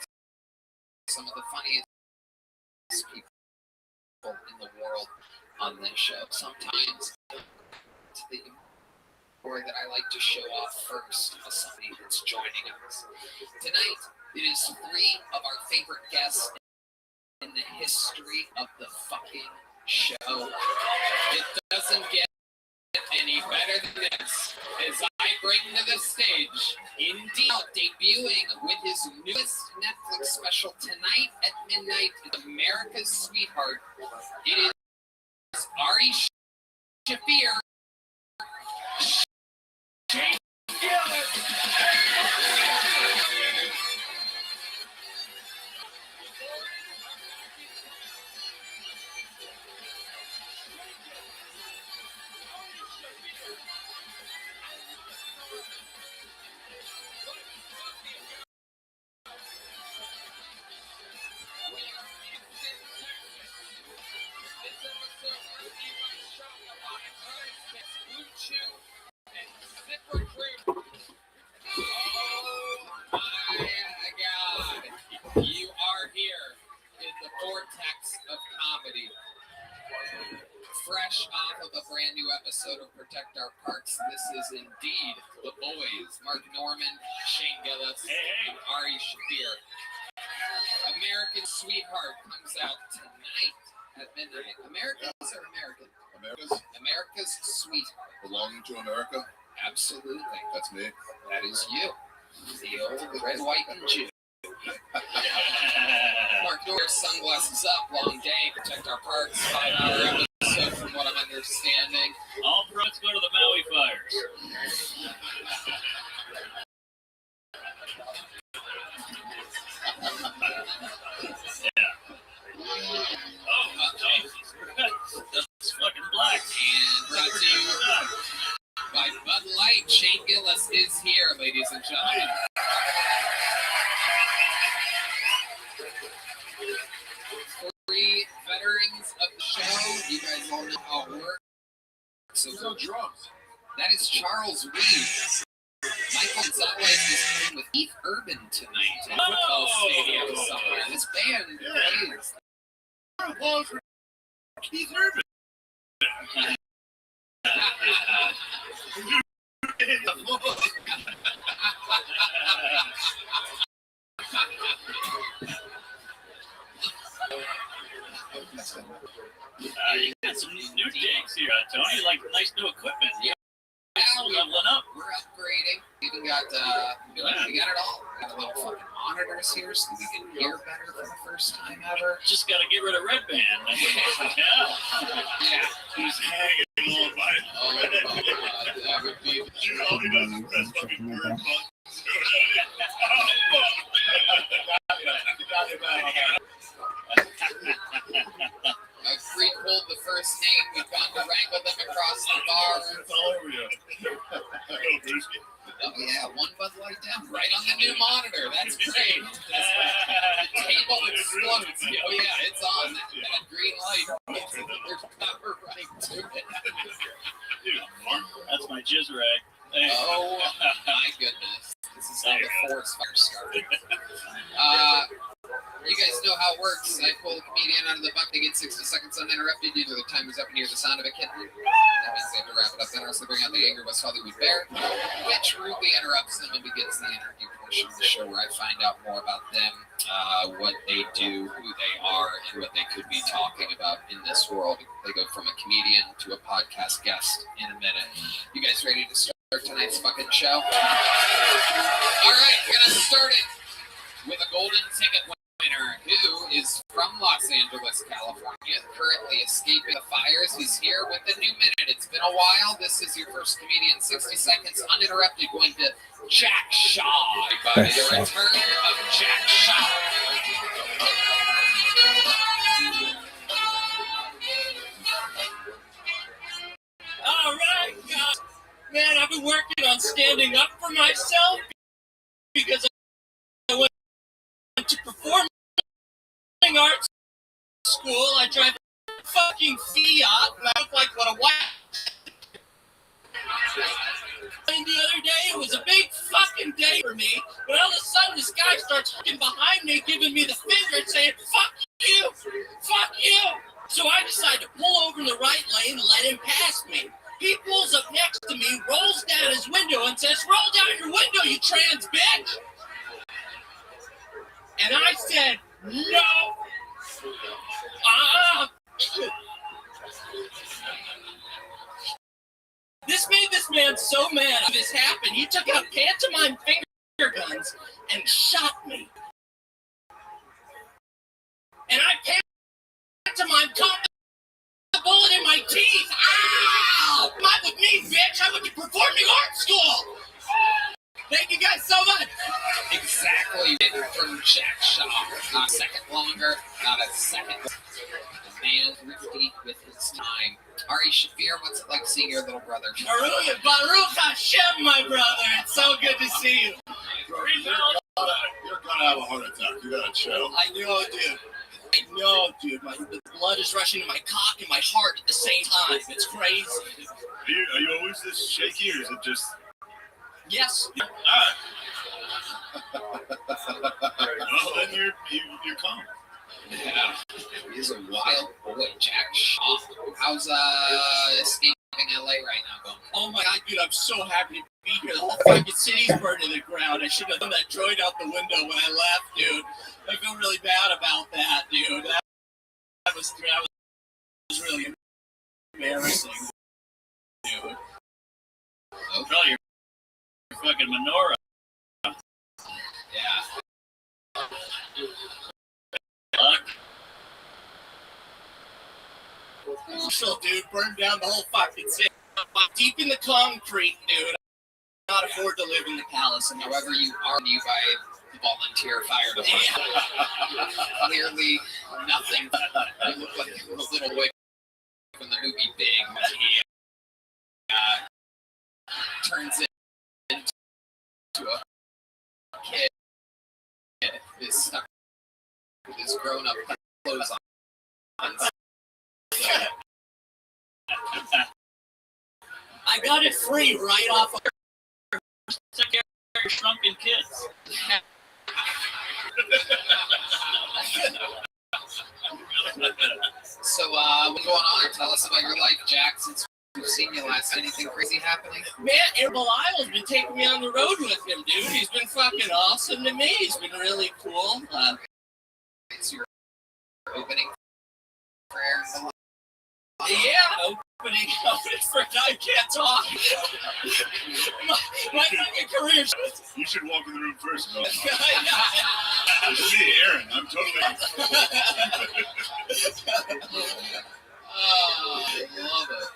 some of the funniest people in the world on this show. Sometimes to the story that I like to show off first as somebody that's joining us. Tonight, it is 3 of our favorite guests in the history of the fucking show. It doesn't get any better than this as I bring to the stage, indeed, debuting with his newest Netflix special tonight at midnight, America's Sweetheart. It is Ari Shaffir. You are here in the vortex of comedy. Fresh off of a brand new episode of Protect Our Parks, this is indeed The Boys. Mark Norman, Shane Gillis, and Ari Shaffir. American Sweetheart comes out tonight at midnight. Americans or American? America's Sweetheart. Belonging to America? Absolutely. That's me. That is you. The old red, white, and Jew. Mark Norris, sunglasses up, long day, Protect Our Parks, 5-hour episode from what I'm understanding. All fronts go to the Maui fires. Oh, Jesus. That's fucking black. And brought to you by Bud Light. Shane Gillis is here, ladies and gentlemen. all know how it works. So drugs. That is Charles Reed. Michael Gonzalez is playing with Keith Urban tonight at a football stadium somewhere. This band plays. Applause for Keith Urban. You got some new digs here, Tony. Like nice new equipment. Yeah. Leveling up. We're upgrading. We even got we got it all. We got little fucking monitors here so we can hear better for the first time ever. Just gotta get rid of Red Band. Yeah. He's hanging on by it. That would be all he does is press fucking bird buttons. I pre-pulled the first name. We've gone to wrangle them across the bar. All over you. Oh yeah, one Bud Light down, right on the new monitor. That's great. The table explodes. Oh yeah, it's on. That green light. There's power right to it. That's my jizz rag. Oh my goodness. This is how the forest fire started. You guys know how it works. I pull the comedian out of the bucket. They get 60 seconds uninterrupted. Either the time is up and hear the sound of a kitten. That means they have to wrap it up. Then also bring out the Angry West Hollywood Bear, which rudely interrupts them and begins the interview portion of the show where I find out more about them, what they do, who they are, and what they could be talking about in this world. They go from a comedian to a podcast guest in a minute. You guys ready to start tonight's fucking show? All right, we're going to start it with a golden ticket winner who is from Los Angeles, California, currently escaping the fires. He's here with the new minute. It's been a while. This is your first comedian, 60 seconds uninterrupted, going to Jack Shaw. Everybody, the return of Jack Shaw. All right, man, I've been working on standing up for myself because I went to performing arts school. I drive a fucking Fiat, and I look like what a white. And the other day, it was a big fucking day for me, but all of a sudden, this guy starts fucking behind me, giving me the finger and saying, fuck you, fuck you. So I decide to pull over in the right lane and let him pass me. He pulls up next to me, rolls down his window and says, roll down your window, you trans bitch. And I said, no. This made this man so mad when this happened. He took out pantomime finger guns and shot me. And I pantomime caught the bullet in my teeth. Ow! Not with me, bitch. I went to performing arts school. Thank you guys so much. Exactly from Jack Shaw. Not a second longer, not a second. The man thrifty with his time. Ari Shafir, what's it like seeing your little brother? Baruch Hashem, my brother. It's so good to see you. You're gonna have a heart attack. You gotta chill. I know, dude. The blood is rushing to my cock and my heart at the same time. It's crazy. Are you always this shaky, or is it just... Yes. Well, then you're calm. Yeah. He's a wild boy, Jack Shaw. How's escaping LA right now going? Oh my god, dude, I'm so happy to be here. The whole fucking city's burned to the ground. I should have done that droid out the window when I left, dude. I feel really bad about that, dude. That was really embarrassing, dude. Oh, probably your fucking menorah. Yeah. So, dude, burned down the whole fucking city. Deep in the concrete, dude. I cannot afford to live in the palace. And however, you argue by the volunteer fire department. Clearly, nothing. You look like a little boy from the movie Big. He turns it into a kid. Is stuck with his grown-up clothes on. I got it free right off of Secretary Shrunken Kids. So, what's going on? Tell us about your life, Jack, since we've seen you last. Anything crazy happening? Man, Belial's been taking me on the road with him, dude. He's been fucking awesome to me. He's been really cool. It's your opening prayer. Yeah, opening for I can't talk. my fucking career. You should walk in the room first, though. It's me, Aaron. I'm totally. Oh, I love it.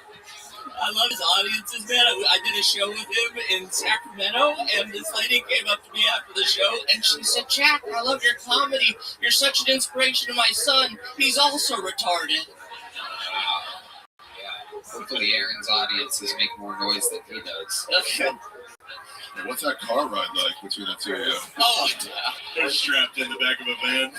I love his audiences, man. I did a show with him in Sacramento, and this lady came up to me after the show, and she said, Jack, I love your comedy. You're such an inspiration to my son. He's also retarded. Hopefully Aaron's audiences make more noise than he does. Hey, what's that car ride like between the two of you? Oh, they're strapped in the back of a van.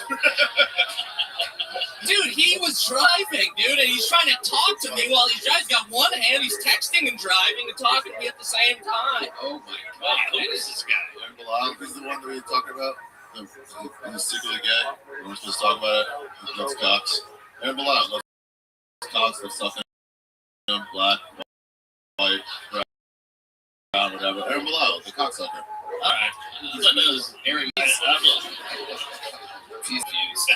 Dude, he was driving, dude, and he's trying to talk to me while he's driving. He's got one hand, he's texting and driving and talking to me at the same time. Oh my god, who is this guy? Aaron Bilal, this is the one that we were talking about. He's secretly gay. We're supposed to talk about it. He loves cocks. Aaron Bilal loves cocks, loves stuff in him, black, white, brown, whatever. Aaron Bilal, the cocksucker. Alright. That was Aaron. He's views.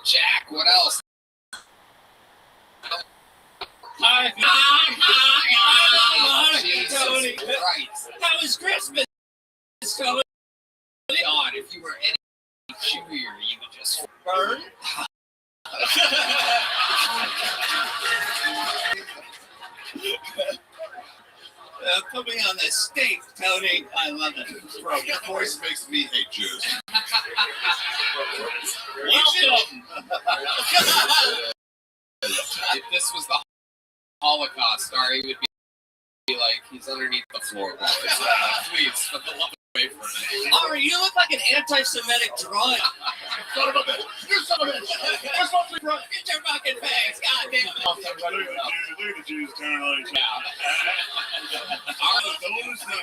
Jack, what else? Hi, Tony. Christ. How was Christmas, Tony? God, if you were any chewier, you would just burn. Put me on the steak, Tony. I love it. Bro, your voice makes me hate Jews. Welcome. If this was the Holocaust, Ari would be like, he's underneath the floor. Please, put the love away from me. Ari, you look like an anti-Semitic drug. Son of a bitch! You son of a bitch! We're supposed to be right. Get your fucking face! God damn it! Look at the Jews turning on each other.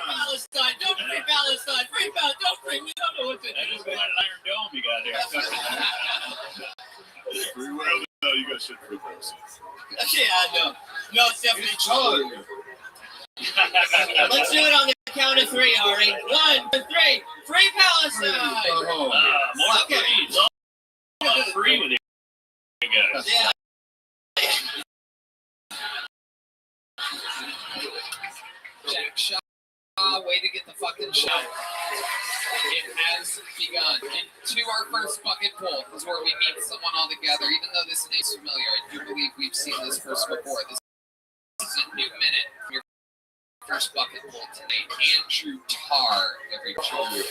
Palestine! Don't free Palestine! Free Palestine! Don't free! We don't know what to do. That is what an Iron Dome you got there. Free world. No, you got shit free Palestine. Yeah, no. No, it's definitely true. Let's do it on the count of three, Ari. 1, 2, 3. Free Palestine! More okay. Free with you guys. Yeah. Jack Shaw, way to get the fucking shot. It has begun. Into our first bucket pull is where we meet someone all together. Even though this name is familiar, I do believe we've seen this person before. This is a new minute from your first bucket pull tonight. Andrew Tarr, everybody.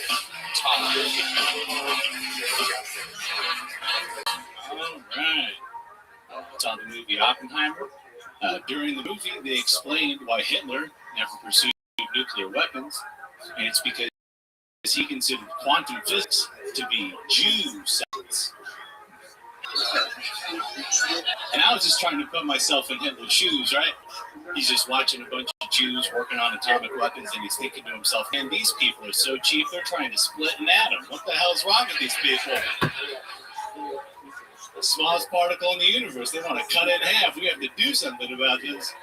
Tarr. All right. It's on the movie Oppenheimer. During the movie, they explained why Hitler never pursued nuclear weapons, and it's because he considered quantum physics to be Jew science. And I was just trying to put myself in Hitler's shoes, right? He's just watching a bunch of Jews working on atomic weapons, and he's thinking to himself, man, these people are so cheap, they're trying to split an atom. What the hell's wrong with these people? The smallest particle in the universe, they want to cut it in half. We have to do something about this.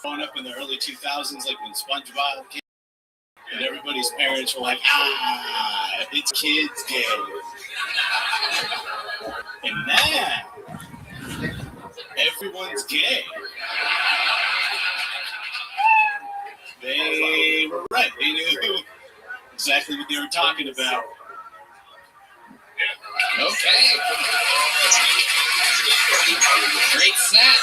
Growing up in the early 2000s, like when SpongeBob came, and everybody's parents were like, it's kids gay. And now, everyone's gay. They were right. They knew exactly what they were talking about. Okay. Great set.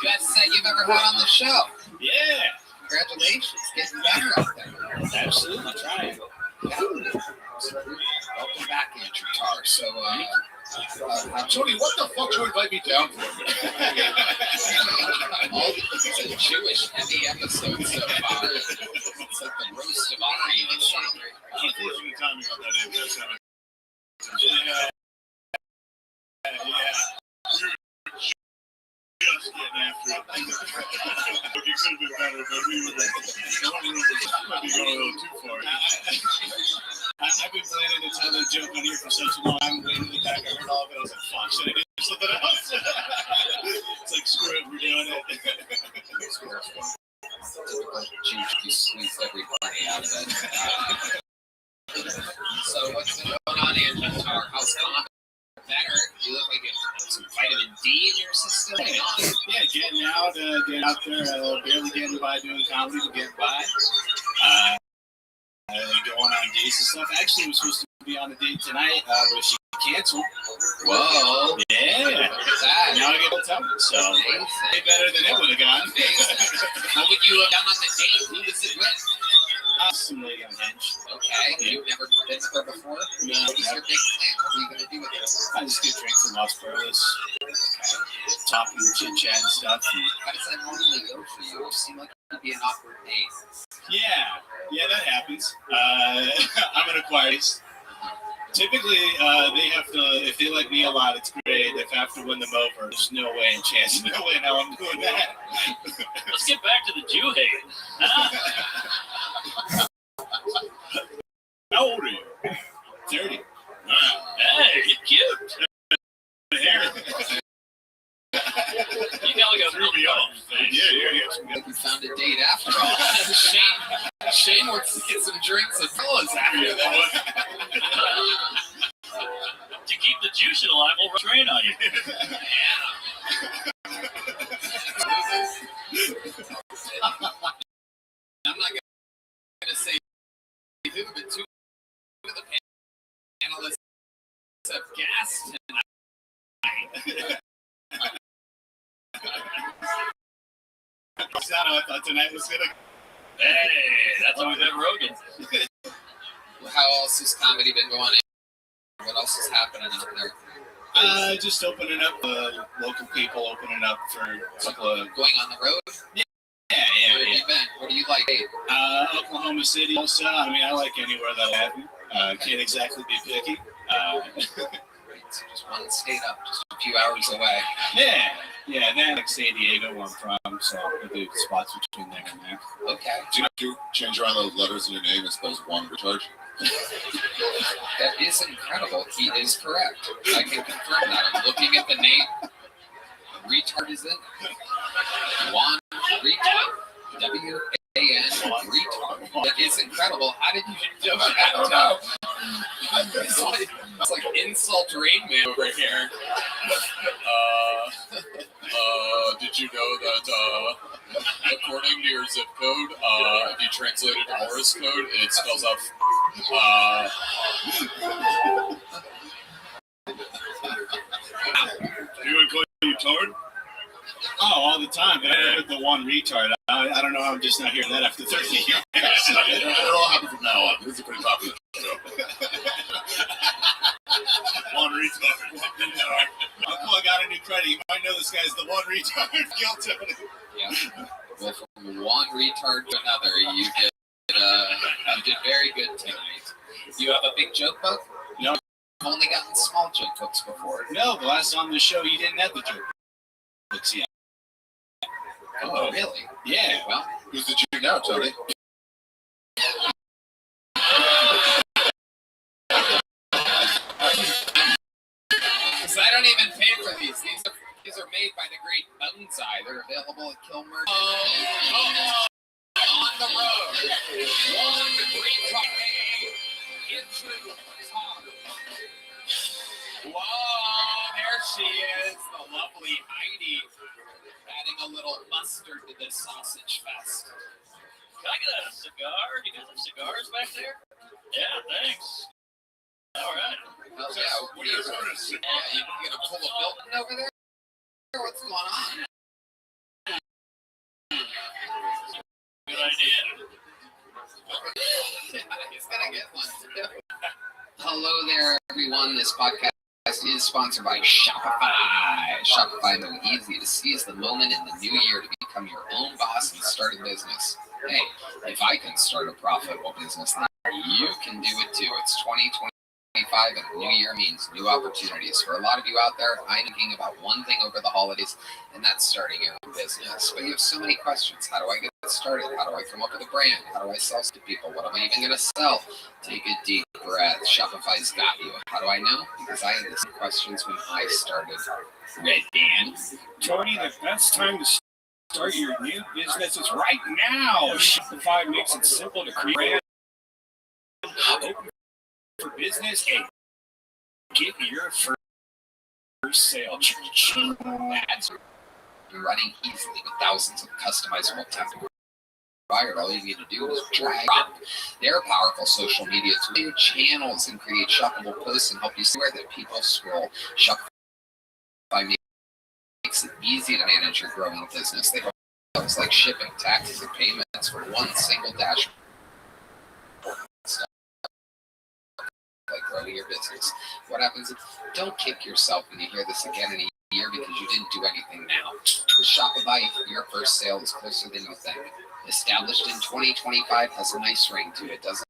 Best set you've ever had on the show. Yeah. Congratulations. Getting better out there. Absolutely. Trying. Welcome back, Andrew Tarr. So, Tony, what the fuck should you invite me down for? It's a Jewish heavy episode so far. It's like the roast of Ari. Unfortunate timing on that ABS. Just getting after it. It could have been better, but we were might be going a little too far. I've been planning to tell the joke on here for such a long time. Way in the back, I heard all of it. I was like, fuck, should I do something else? It's like, screw it, we're doing it. You squeeze everybody out of it. So what's going on, Andrew? How's it? Better. You look like you have some vitamin D in your system. Yeah, getting out there, barely getting by doing comedy, but getting by. Going on dates and stuff. Actually, we're supposed to be on a date tonight, but she canceled. Whoa. Yeah. Look at that. Now I get to tell her. So, way better than it would have gone. What would you have done on the date? Who was it with? Some lady on Hinge. Okay. Yeah. You've never been with her before? No. What is your big plan? What are you going to do with this? I just get drinks and Las Perlas. Talking, chit-chat and stuff. How does that normally go for you? You seem like it would be an awkward date. Yeah, that happens. I'm an Aquarius. Typically, they have to, if they like me a lot, it's great. If I have to win them over, there's no way in chance, no way in hell I'm doing that. Let's get back to the Jew hate. How old are you? 30. Hey, you're cute. Hair. You got like a threw me off. Yeah. Like you found a date after all. Shane wants to get some drinks and fellas after that. To keep the juice alive, we'll train on you. I'm not going to say who, but two of the panelists have gassed tonight. I thought tonight was gonna. Hey, that's how we met Rogan. How else has comedy been going? What else is happening out there? Just opening up, local people opening up for a couple of... Going on the road? Yeah. Where have you been? What do you like? Oklahoma City, also. I mean, I like anywhere that'll have me. Can't exactly be picky. So just one state up, just a few hours away. Yeah, then like San Diego, where I'm from, so I do spots between there and there. Okay. Do you know if you change around those letters in your name and spells one recharge? That is incredible. He is correct. I can confirm that. I'm looking at the name. Retard is in. Juan Retard. W-A-N. Retard. That is incredible. How did you know that? It's like insult Rain Man over here. Did you know that according to your zip code, if you translate it to Morse code, it spells out You would call you retard? Oh, all the time. But I heard the one retard. I don't know. I'm just not hearing that after 30 years. It'll all happen from now on. This is a pretty popular show. One retard. Uncle, I got a new credit. You might know this guy's the one retard. Guilt to it. Yeah. Well, from one retard to another, you did very good tonight. You have a big joke book? No. I've only gotten small joke books before. No, the last on the show, you didn't have the joke books yet. Oh, really? Yeah. Well, who's the Jew now, Tony? Because I don't even pay for these. These are made by the great Bonsai. They're available at Kilmer. On the road. One retard. Into the car. Whoa, there she is. The lovely Heidi. Adding a little mustard to this sausage fest. Can I get a cigar? Do you guys have cigars back there? Yeah, thanks. All right. Hell yeah. What are you doing? Yeah, you gonna pull a building over there? What's going on? Good idea. He's gonna get one too. Hello there, everyone. This podcast is sponsored by Shopify. Shopify made it easy to seize the moment in the new year to become become your own boss and start a business. Hey, if I can start a profitable business, then you can do it too. It's 2025 and New Year means new opportunities. For a lot of you out there, I'm thinking about one thing over the holidays, and that's starting your own business. But you have so many questions. How do I get started? How do I come up with a brand? How do I sell to people? What am I even going to sell? Take a deep breath. Shopify's got you. How do I know? Because I had the same questions when I started. Red Dan. Tony, the best time to start your new business is right now. Shopify makes it simple to create a brand, open for business, and get your first sale. Ads running easily with thousands of customizable templates. All you need to do is drag up their powerful social media to your channels and create shoppable posts and help you see where that people scroll. Shopify makes it easy to manage your growing business. They help things like shipping, taxes, and payments for one single dashboard. Like growing your business. What happens? Don't kick yourself when you hear this again in a year because you didn't do anything now. With Shopify, your first sale is closer than you think. Established in 2025 has a nice ring to it, doesn't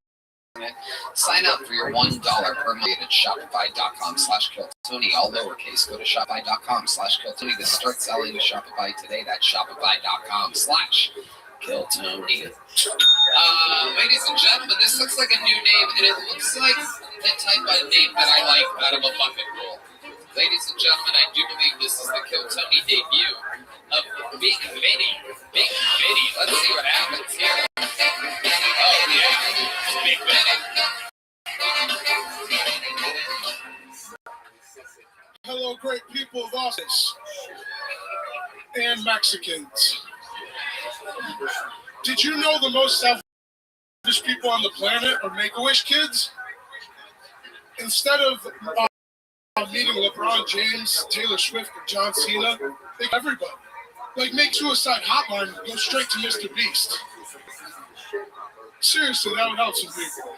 it? Sign up for your $1 per month at shopify.com/KillTony, all lowercase. Go to shopify.com/KillTony to start selling with Shopify today. That's shopify.com/KillTony. Ladies and gentlemen, this looks like a new name, and it looks like the type of name that I like out of a bucket pool. Ladies and gentlemen, I do believe this is the Kill Tony debut of Big Vinny. Big Vinny. Let's see what happens here. Oh, yeah. Big Vinny. Hello, great people of Austin and Mexicans. Did you know the most selfish people on the planet are Make-A-Wish kids? Instead of meeting LeBron James, Taylor Swift, or John Cena, they everybody. Like, make suicide hotline and go straight to Mr. Beast. Seriously, that would help some people.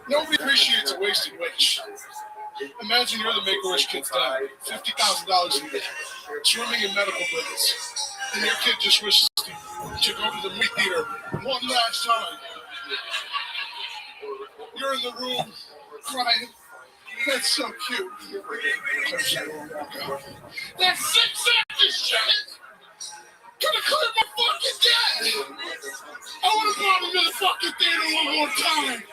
Nobody appreciates a wasted wish. Imagine you're the Make-A-Wish kid's dad, $50,000 a year, swimming in medical bills, and your kid just wishes to go to the movie theater one last time. You're in the room crying. That's so cute. That 6-second shit! Gonna clear my fucking dad! I wanna brought him to the fucking theater one more time!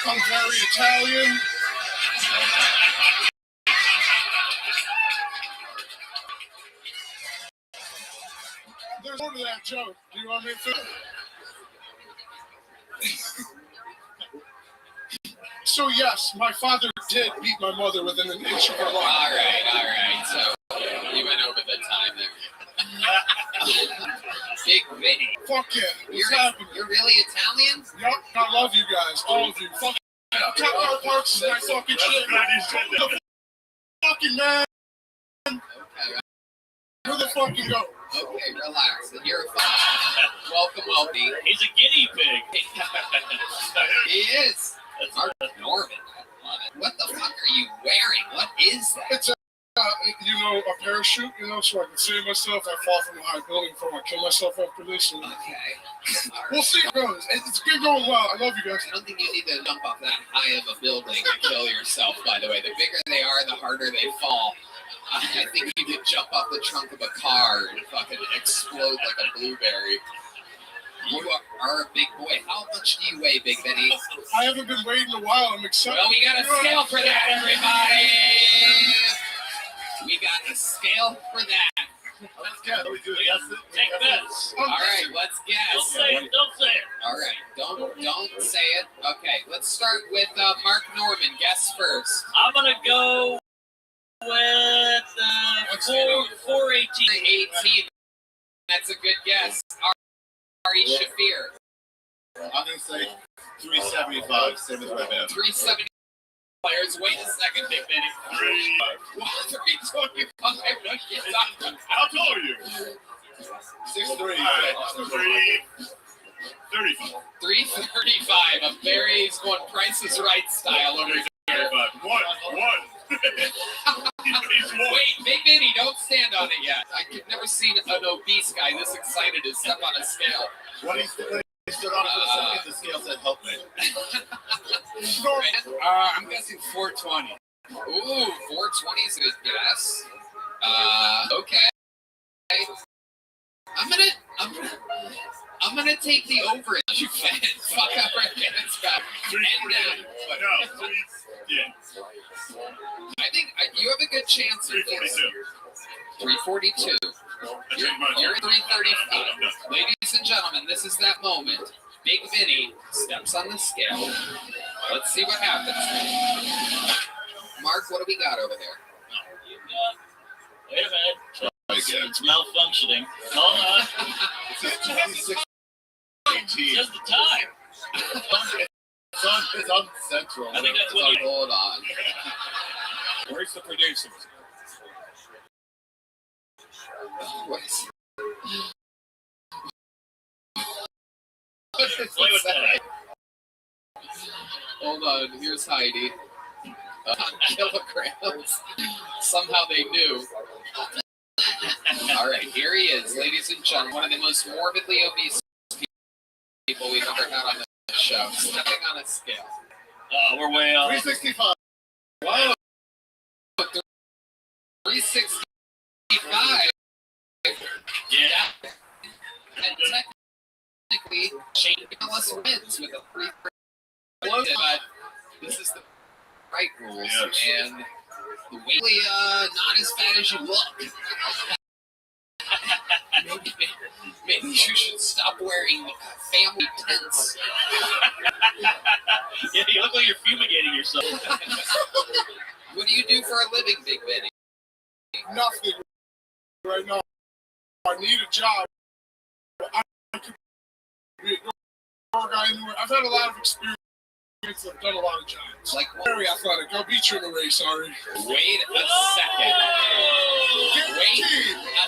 I'm very Italian. There's more to that joke. Do you want me to? So yes, my father did beat my mother within an inch of her life. All right. So you went over the time there. Big Vinny. Fuck yeah. You're really Italian? Yup. I love you guys, all of you. Fuck yeah. Cut our parts is my fucking shit. The fucking man. Okay. Where the fuck you go? Okay, relax. You're fine. Welcome. He's a guinea pig. He is. Mark Norman. What the fuck are you wearing? What is that? It's a parachute, so I can save myself. I fall from a high building before I kill myself after this. And okay. We'll see how it goes. It's been going well. I love you guys. I don't think you need to jump off that high of a building to kill yourself, by the way. The bigger they are, the harder they fall. I think you could jump off the trunk of a car and fucking explode like a blueberry. You are a big boy. How much do you weigh, Big Benny? I haven't been weighing in a while. I'm excited. Well, we got a scale for that, everybody. We got a scale for that. Let's guess. Take this. All right, let's guess. Don't say it. All right, don't say it. Okay, let's start with Mark Norman. Guess first. I'm gonna go with 418. 18. That's a good guess. Ari Shafir. I'm going to say 375. Same as Red Band. 370 players. Wait a second, Big Benny. 325. How tall are you? 6'3". 335. 335. A very going Price is Right style over here. 1. Wait, Big Vinny, don't stand on it yet. I could never seen an obese guy this excited to step on a scale. When he stood on it for a second, the scale said, help me. I'm guessing 420. Ooh, 420 is a good guess. Okay. I'm gonna take the over. You fat fuck up right there. It's back. I think you have a good chance. 342. You're 335. Ladies and gentlemen, this is that moment. Big Vinny steps on the scale. Let's see what happens. Mark, what do we got over there? Wait a minute. It's malfunctioning. Hold on. Just the time. It's on Central. I think that's what you... Hold on. Where's the producers? Play with that. Hold on. Here's Heidi. Kilograms. Somehow they knew. All right, here he is, ladies and gentlemen. One of the most morbidly obese people we've ever had on the show. Stepping on a scale. Oh, we're way off. 365. Whoa. 365. Yeah. And technically, Shane Gillis wins with a 3. But this is the right rules, and the Whaley, not as fat as you look. Maybe you should stop wearing family tents. Yeah, you look like you're fumigating yourself. What do you do for a living, Big Benny? Nothing right now. I need a job. I could be a door guy anywhere. I've had a lot of experience. I've done a lot of jobs. Like very athletic. I'll beat you in the race, sorry. Wait a second. Wait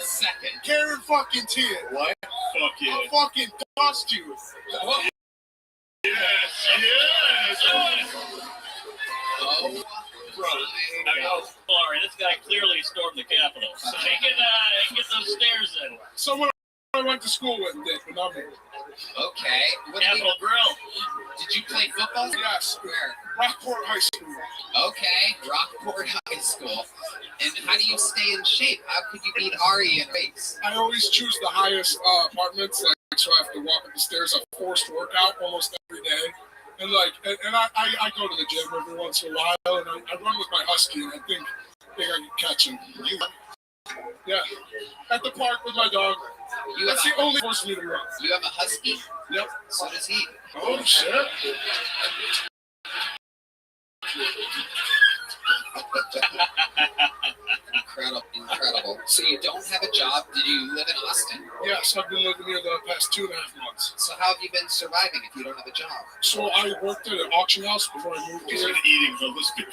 a second. Karen fucking 10. What? Fuck yeah. I'll fucking dust you. What? Yes. Oh, bro. Sorry, this guy clearly stormed the Capitol. So he can get those stairs in. Someone I went to school with did, but not me. Okay. Capitol Grill. Did you play football? Yes. Where? Rockport High School. Okay, Rockport High School. And how do you stay in shape? How could you beat Ari in race? I always choose the highest apartments, like so I have to walk up the stairs. I forced workout almost every day, and I go to the gym every once in a while, and I run with my husky, and I think I can catch him. Yeah, at the park with my dog. That's the only force me to run. You have a husky? Yep. So does he. Oh shit. Incredible. So you don't have a job? Did you live in Austin? Yes, I've been living here the past 2.5 months. So how have you been surviving if you don't have a job? So I worked at an auction house before I moved here. He's eating homeless people.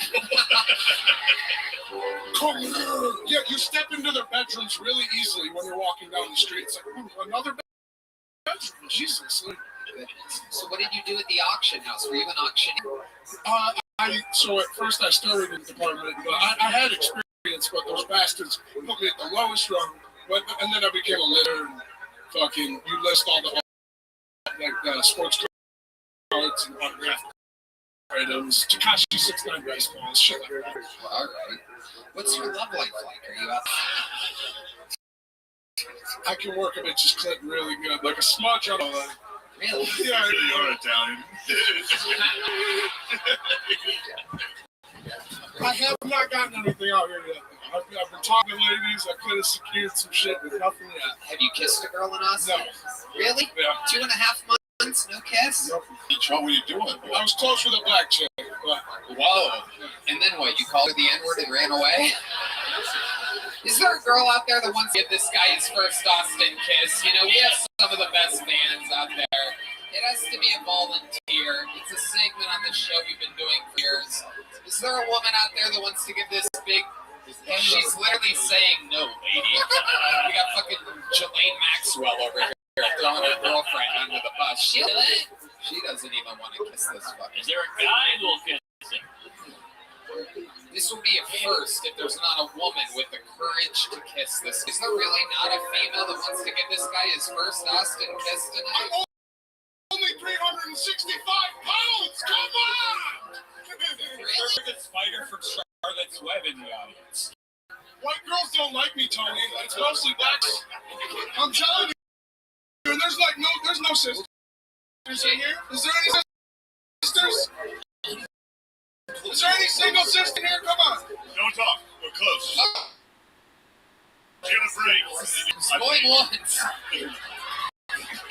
Come here. Yeah, you step into their bedrooms really easily when you're walking down the street. It's like, ooh, another bedroom. Jesus. So what did you do at the auction house? Were you an auctioneer? So at first I started in the department, but I had experience, but those bastards put me at the lowest rung. And then I became a litter and fucking, you list all the sports cards and autographed items, Takashi 69 baseballs, shit like that. All right. What's your love life like? Are you out? I can work a bitch's clit really good, like a smudge on a... Really? Yeah, You're Italian. I have not gotten anything out here yet. I've been talking to ladies. I could have secured some shit, but nothing yet. Have you kissed a girl in Austin? No. Really? Yeah. 2.5 months, no kiss? Nope. What were you doing? I was close with a black chick. But... Whoa. And then what? You called her the N-word and ran away? Is there a girl out there that wants to give this guy his first Austin kiss? You know, we have some of the best fans out there. It has to be a volunteer. It's a segment on the show we've been doing for years. Is there a woman out there that wants to give this big... She's literally saying no, lady. We got fucking Jelaine Maxwell over here throwing her girlfriend under the bus. She doesn't even want to kiss this fucking... Is there a guy who will kiss him? This will be a first if there's not a woman with the courage to kiss this. Is there really not a female that wants to give this guy his first Austin kiss tonight? Only 365 pounds. Come on! Really? The spider from Charlotte's Web in the audience. White girls don't like me, Tony. It's mostly blacks. I'm telling you, and there's no sisters in here. Is there any sisters? Is there any single sister in here? Come on. Don't talk. We're close. Get a break. Going once.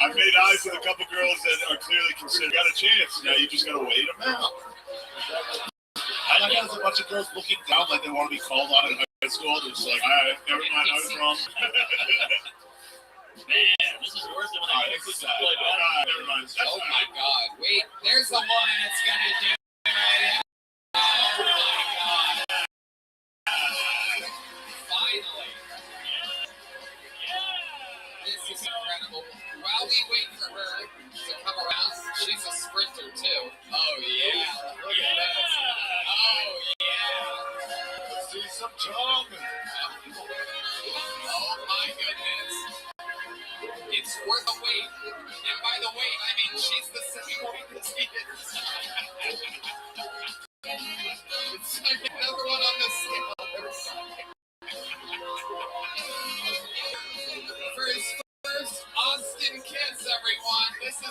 I've made eyes with a couple girls that are clearly considered. Got a chance. Now you just gotta wait them out. I like there's a bunch of girls looking down like they want to be called on in high school. They're just like, all right, never mind, I was wrong. Man, this is worse than when I picked this up. Never mind. Oh my God! Wait, there's the one that's gonna do it. Oh my God! Finally! This is incredible. While we wait for her to come around, she's a sprinter too. Oh yeah! Look at this. Oh yeah! Let's see some tongue. Oh my goodness! It's worth a wait. And by the wait, I mean she's the same weight as he is. It's like another one on the scale. For his first Austin kiss, everyone. This is a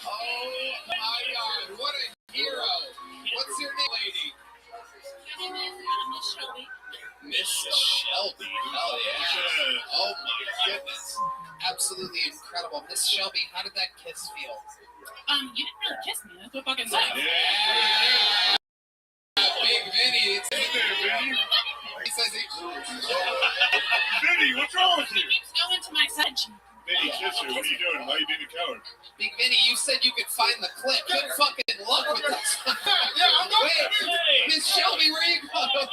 Oh my God, what a hero. What's your name, lady? Miss Shelby. Hell yeah. Oh my goodness. Absolutely incredible. Miss Shelby, how did that kiss feel? You didn't really kiss me. That's what fucking said. Yeah. Big Vinny. It's in there, Vinny. He says he... Vinny, what's wrong with you? He keeps going to my side. Vinny, kiss her. What are you doing? Why are you being a coward? Big Vinny, you said you could find the clip. Good fucking luck with this. Yeah, I'm not. Wait, Miss Shelby, where are you going?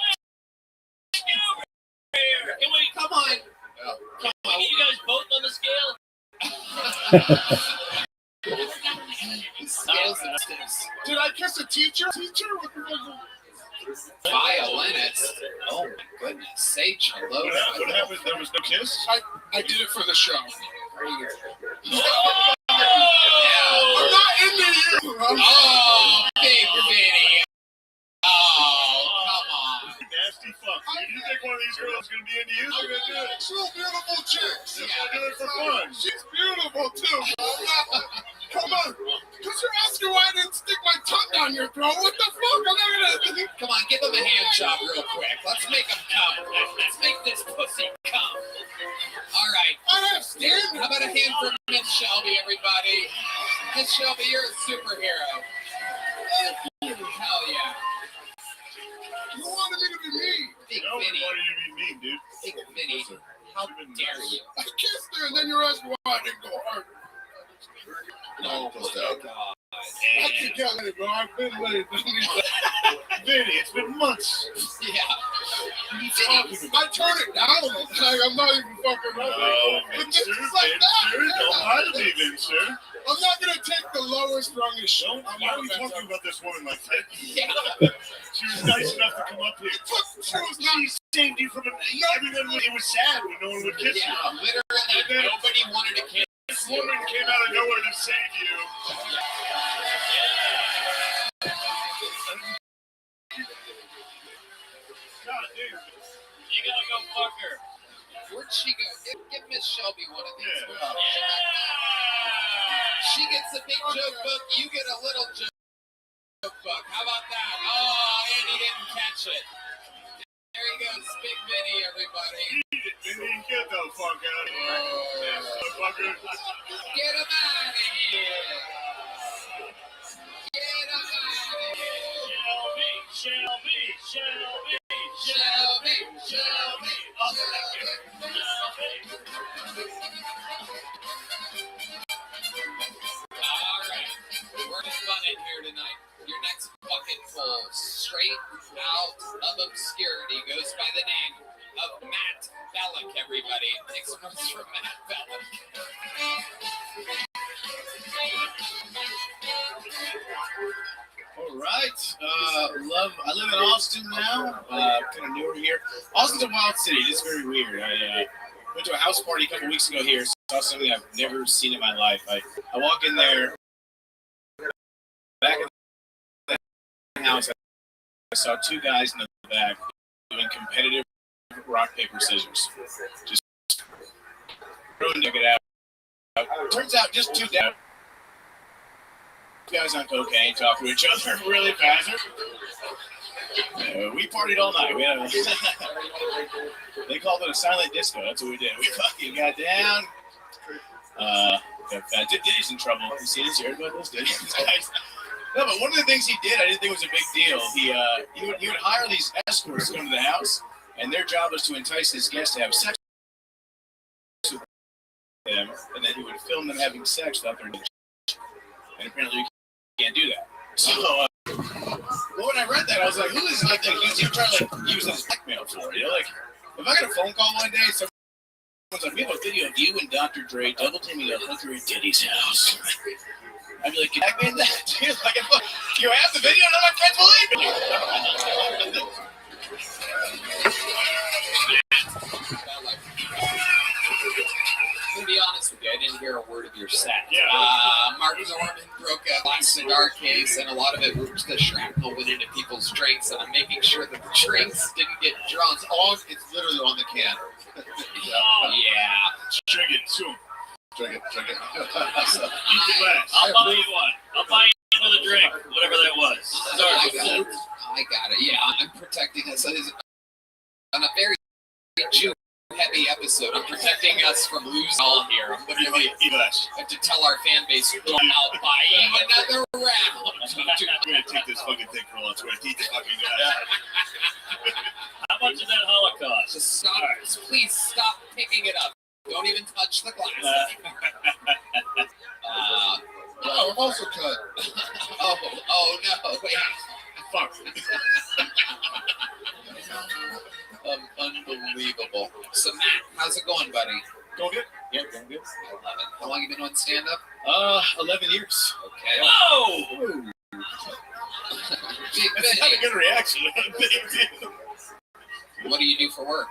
Can we Come on. Can we get you guys both on the scale? The scales and sticks. Did I kiss a teacher? Violinist. Oh my goodness. Say hello. What happened? There was no kiss? I did it for the show. Oh! I'm not into you. Oh, Big Vinny. Oh, come on. Nasty fuck. Do you think one of these girls is going to be into you? They're going to do it. She's a beautiful chick. She's going to do it for fun. She's beautiful too. Come on. Because you're asking why I didn't stick my tongue down your throat. What the fuck? I'm not going to. Come on, give him a hand job real quick. Let's make him come. Let's make this pussy come. All right. I have stand. How about a hand for Miss Shelby, everybody? Miss Shelby, you're a superhero. Hell yeah. You wanted me to be mean. Big No, Vinny. why are you being mean, dude? Big Vinny. How dare you? I kissed her and then you're asking why I didn't go hard. No, oh God. I can get it, bro. I've been late. Vinny, it's been months. Yeah. I turn it down. Like, I'm not even fucking ready. Oh, But Vincer, this is like that. Vincer. Don't lie to me, Vincer. I'm not going to take the lowest rungest shit. Why are we talking about this woman like that? Yeah. She was nice enough to come up here. She was not. She saved you from everyone. It was sad when no one would kiss you. Yeah, literally nobody wanted to kiss. This woman came out of nowhere to save you. God, dude. You gotta go fuck her. Where'd she go? Give Miss Shelby one of these. Yeah. She gets a big joke book. You get a little joke book. How about that? Oh, and he didn't catch it. There he goes, Big Vinny, everybody. Eat it, Vinny. Get the fuck out of here. Motherfucker. Get him out of here. Get him out of here. Shelby. All right, we're having fun in here tonight. Your next bucket full, straight out of obscurity, goes by the name of of Matt Bellick, everybody. Make some noise for Matt Bellick. All right. I live in Austin now. Kind of newer here. Austin's a wild city. It is very weird. I went to a house party a couple weeks ago here. Saw something I've never seen in my life. I walk in there. Back in the house, I saw two guys in the back doing competitive rock, paper, scissors. Just throwing it out. Turns out just two guys on cocaine talk to each other really fast. We partied all night. We had they called it a silent disco. That's what we did. We fucking got down. Diddy's in trouble. You see this? You heard about this? Diddy's guys. No, but one of the things he did, I didn't think was a big deal. He would hire these escorts to come to the house, and their job was to entice his guests to have sex with them, and then he would film them having sex without their knowledge. And apparently you can't do that. So, well, when I read that, I was like, who is like that? He's trying to use this blackmail for, you know? Like, if I got a phone call one day, someone's like, we have a video of you and Dr. Dre double teaming a hooker at Diddy's house. I'd be like, can I mean that? Dude, like, if you have the video, none of my friends believe me. To be honest with you, I didn't hear a word of your set. Yeah. Mark Norman broke a glass cigar case, and a lot of it was the shrapnel went into people's drinks, and I'm making sure that the drinks didn't get drunk. It's literally on the can. Yeah. Drink it soon. Drink it. Eat the glass. I'll buy you one. I'll buy you another drink, whatever that was. Sorry, I got it. Yeah, I'm protecting us. On a very Jew-heavy episode, I'm protecting us from losing all here. I'm literally have to tell our fan base to go out buying another round. I'm gonna take this fucking thing for lunch. We're gonna eat the fucking glass. How much is that Holocaust? Just stop. Please stop picking it up. Don't even touch the glass. I'm also cut. Oh no! Wait. Fuck. Unbelievable. So Matt, how's it going, buddy? Going good. Yeah, going good. I love it. How long you been doing stand-up? 11 years. Okay. Whoa! That's not a good reaction. What do you do for work?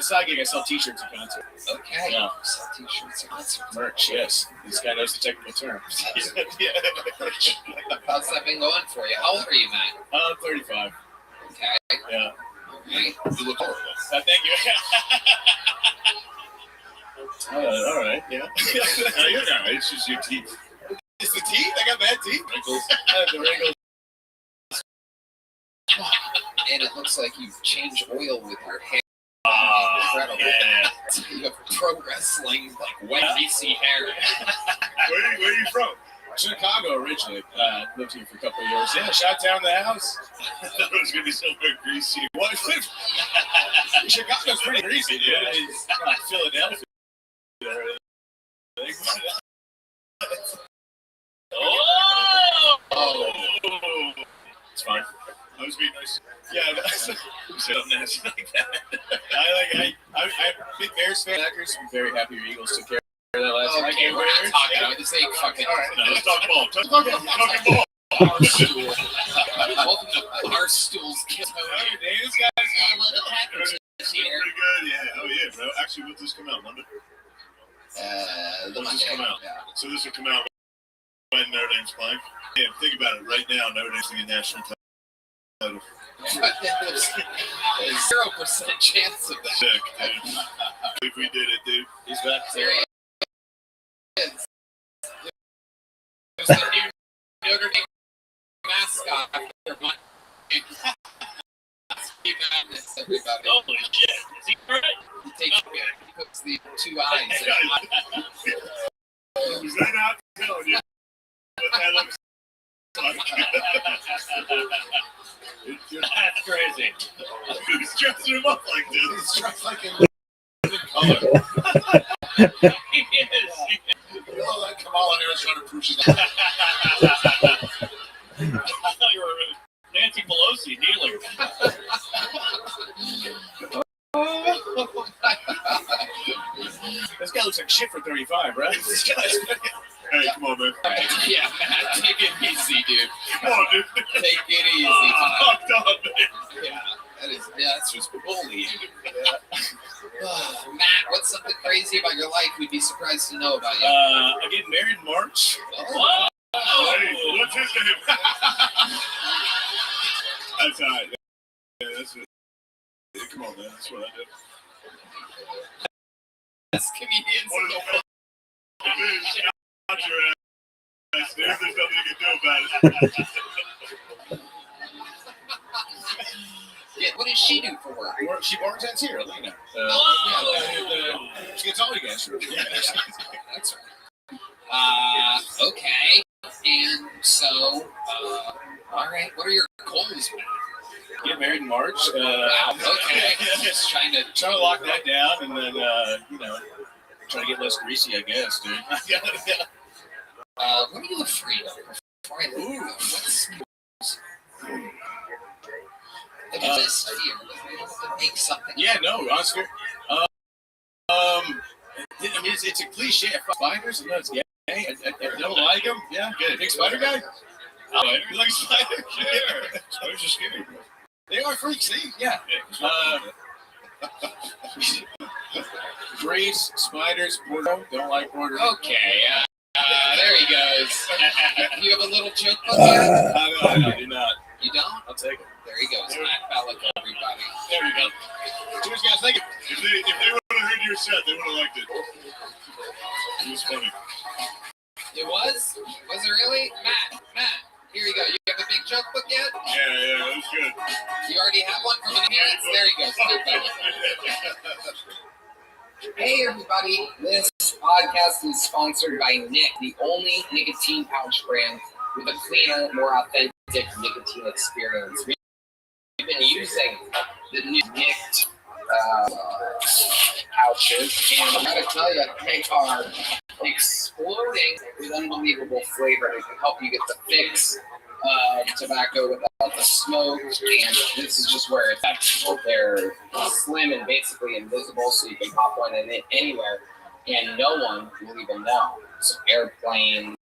Side gig. I sell T-shirts at concerts. Okay. Yeah. Sell T-shirts at concerts. Merch, yes. This guy knows the technical terms. Yeah. How's that been going for you? How old are you, Matt? 35. Okay. Yeah. Okay. You look horrible. Thank you. All right. Yeah. You're all right. It's just your teeth. It's the teeth? I got bad teeth? Wrinkles. I have the wrinkles. And it looks like you've changed oil with your hair. Incredible. Yeah. You have pro wrestling, like wet, greasy hair. Where are you from? Chicago originally. Lived here for a couple of years. Yeah, shot down the house. I thought it was going to be somewhere greasy. What? Chicago's pretty greasy, dude. It's not Philadelphia. Oh! It's fine. I was being nice. Yeah, You said I'm nasty like that. I'm a big Bears fan. I'm very happy your Eagles took care of that last night. Okay, we're not talking about this. Ain't fucking. All right, no, let's talk ball. Talking ball. Barstool. Welcome to Barstool's Kiss. This guy's got a little Packers this year. Pretty good, yeah. Oh yeah, bro. Actually, when does this come out? Monday. The When does this come out? Yeah. So this will come out when Notre Dame's playing. Yeah, think about it. Right now, Notre Dame's in the national title. There's 0% chance of that. Sick, dude. If we did it, dude. He's back. There he is. There's the new Notre Dame mascot. Everybody. Holy shit. Is he right? He puts the two eyes. Was that not telling you what that looks like? That's crazy. Who's dressing him up like this? He's dressed like in color. He is. You know, like Kamala Harris trying to prove she's I thought you were Nancy Pelosi kneeling. guy looks like shit for 35, right? This guy's. Hey, come on, man. Yeah, Matt, take it easy, dude. Come on, dude. Take it easy. Fucked up, man. Yeah, that's just bullying. Matt, what's something crazy about your life we'd be surprised to know about you? I get married in March. Oh. Hey, what's his name? That's all right. Yeah, that's it. Yeah, come on, man. That's what I do. Best comedians in the world. Out your ass, dude. There's nothing you can do about it. Yeah, what does she do for work? She bartends here, Lena. She gets all you guys. Yeah, that's right. Okay. And so, all right. What are your goals, man? Get married in March. Wow. Okay. Just trying to lock that down, and then try to get less greasy, I guess, dude. What are you afraid of? Before I leave, what's like this fear? Make something. Yeah, no, honestly. I mean, it's a cliche. Spiders, you know, it's gay. I don't like them. Yeah, good. Big spider guy? You like spiders? Sure. Spiders are scary. They are freaks, see? Yeah. Grace, spiders, Porto. Don't like Porto. Okay, there he goes. You have a little joke book here? I do not. You don't? I'll take it. There he goes. Matt Bellick, everybody. There we go. Cheers, guys. Thank you. If they would have heard your set, they would have liked it. It was funny. It was? Was it really? Matt, here you go. You have a big joke book yet? Yeah, that was good. You already have one from the minutes? There you go. Hey, everybody. This podcast is sponsored by Nick, the only nicotine pouch brand with a cleaner, more authentic nicotine experience. We've been using the new Nick pouches, and I'm going to tell you, they are exploding with unbelievable flavor. They can help you get the fix of tobacco without the smoke, and this is just where it's at. They're slim and basically invisible, so you can pop one in it anywhere, and no one will even know. So airplanes,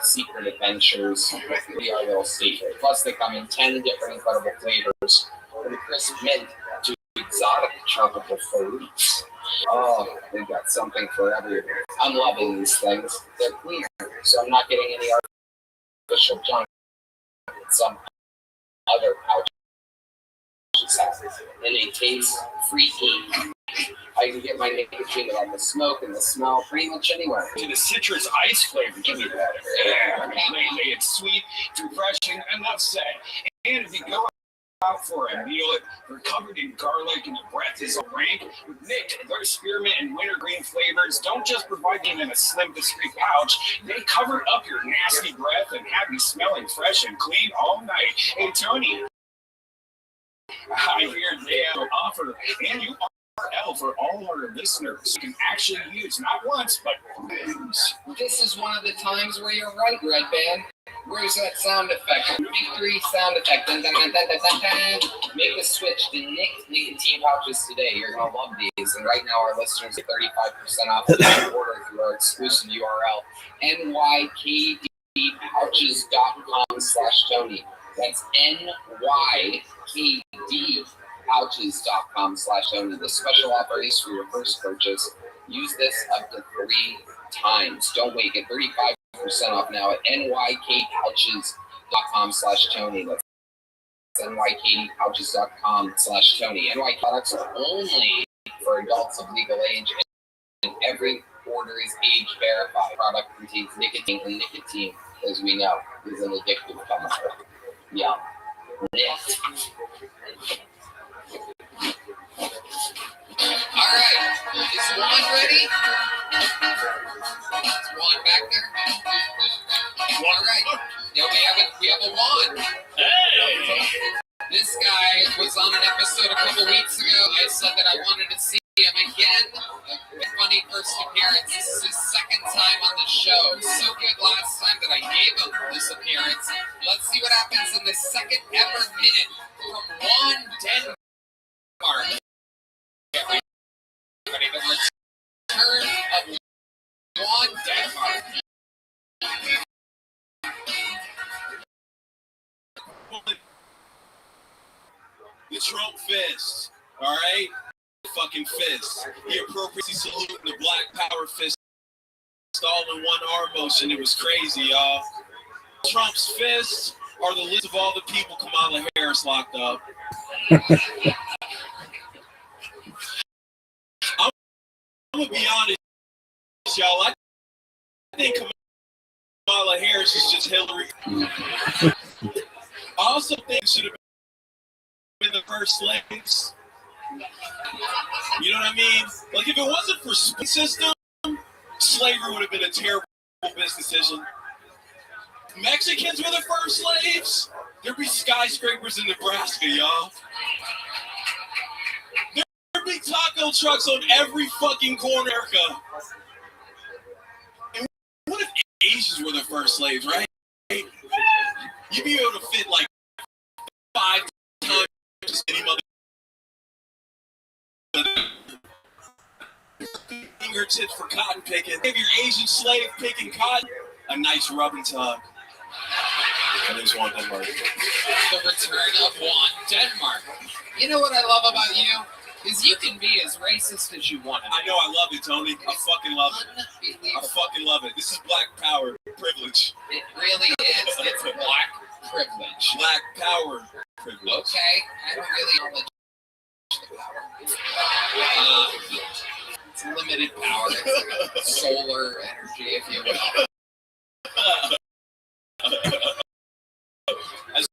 secret adventures, be our little secret. Plus, they come in 10 different incredible flavors, from crisp mint to exotic tropical fruits. Oh, they've got something for everyone. I'm loving these things. They're cleaner, so I'm not getting any artificial junk that some other pouches have. And they taste freaky. I can get my nicotine without the smoke and the smell pretty much anywhere. To the citrus ice flavor, give me that. Yeah, lately it's sweet, it's refreshing, enough said. And if you go out for a meal, they're covered in garlic and the breath is rank. With Nick, their spearmint and wintergreen flavors don't just provide them in a slim, discreet pouch, they cover up your nasty breath and have you smelling fresh and clean all night. Hey, Tony, I hear they have an offer, and you are for all our listeners. You can actually use not once, but times. This is one of the times where you're right, Red Band. Where's that sound effect? Victory sound effect. Dun, dun, dun, dun, dun, dun, dun. Make the switch to Nick nicotine pouches today. You're going to love these. And right now, our listeners get 35% off the order through our exclusive URL, nykdpouches.com/Tony. That's nykdpouches.com/Tony. This special offer is for your first purchase. Use this up to 3 times. Don't wait. Get 35% off now at nykdpouches.com/Tony. That's nykdpouches.com/Tony. NY products are only for adults of legal age, and every order is age verified. Product contains nicotine, and nicotine, as we know, is an addictive chemical. Yeah. All right, is Juan ready? Is Juan back there? All right, yeah, we have a Juan. Hey! This guy was on an episode a couple weeks ago. I said that I wanted to see him again. A funny first appearance. This is his second time on the show. So good last time that I gave him this appearance. Let's see what happens in the second ever minute from Juan Denmark. Everybody, the return of Juan Denmark. The Trump fist, all right? Fucking fist. He appropriately saluted the Black Power fist all in one arm motion. It was crazy, y'all. Trump's fists are the list of all the people Kamala Harris locked up. I'm gonna be honest, y'all. I think Kamala Harris is just Hillary. I also think should have been the first slaves. You know what I mean? Like, if it wasn't for the system, slavery would have been a terrible business decision. Mexicans were the first slaves. There'd be skyscrapers in Nebraska, y'all. There'd be taco trucks on every fucking corner. And what if Asians were the first slaves, right? You'd be able to fit like 5 times any mother. Fingertips for cotton picking. If you're Asian slave picking cotton, a nice rub and tug. I just want Denmark. The return of Juan Denmark. You know what I love about you? Is you can be as racist as you want to. I know, I love it, Tony. I fucking love it. I fucking love it. This is Black Power privilege. It really is. It's Black privilege. Black Power privilege. Okay, I don't really acknowledge the power. It's limited power. It's like solar energy, if you will. That's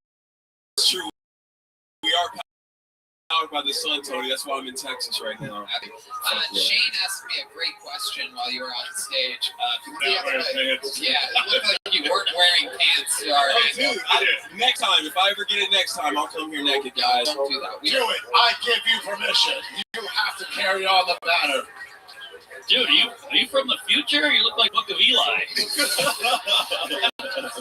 true. We are powered by the sun, Tony. That's why I'm in Texas right now. Shane asked me a great question while you were on stage. Yeah, it looked like you weren't wearing pants. Oh, dude, next time, if I ever get it next time, I'll come here naked, guys. Don't do that. Do it. I give you permission. You have to carry on the banner. Dude, are you from the future? You look like Book of Eli. Slippers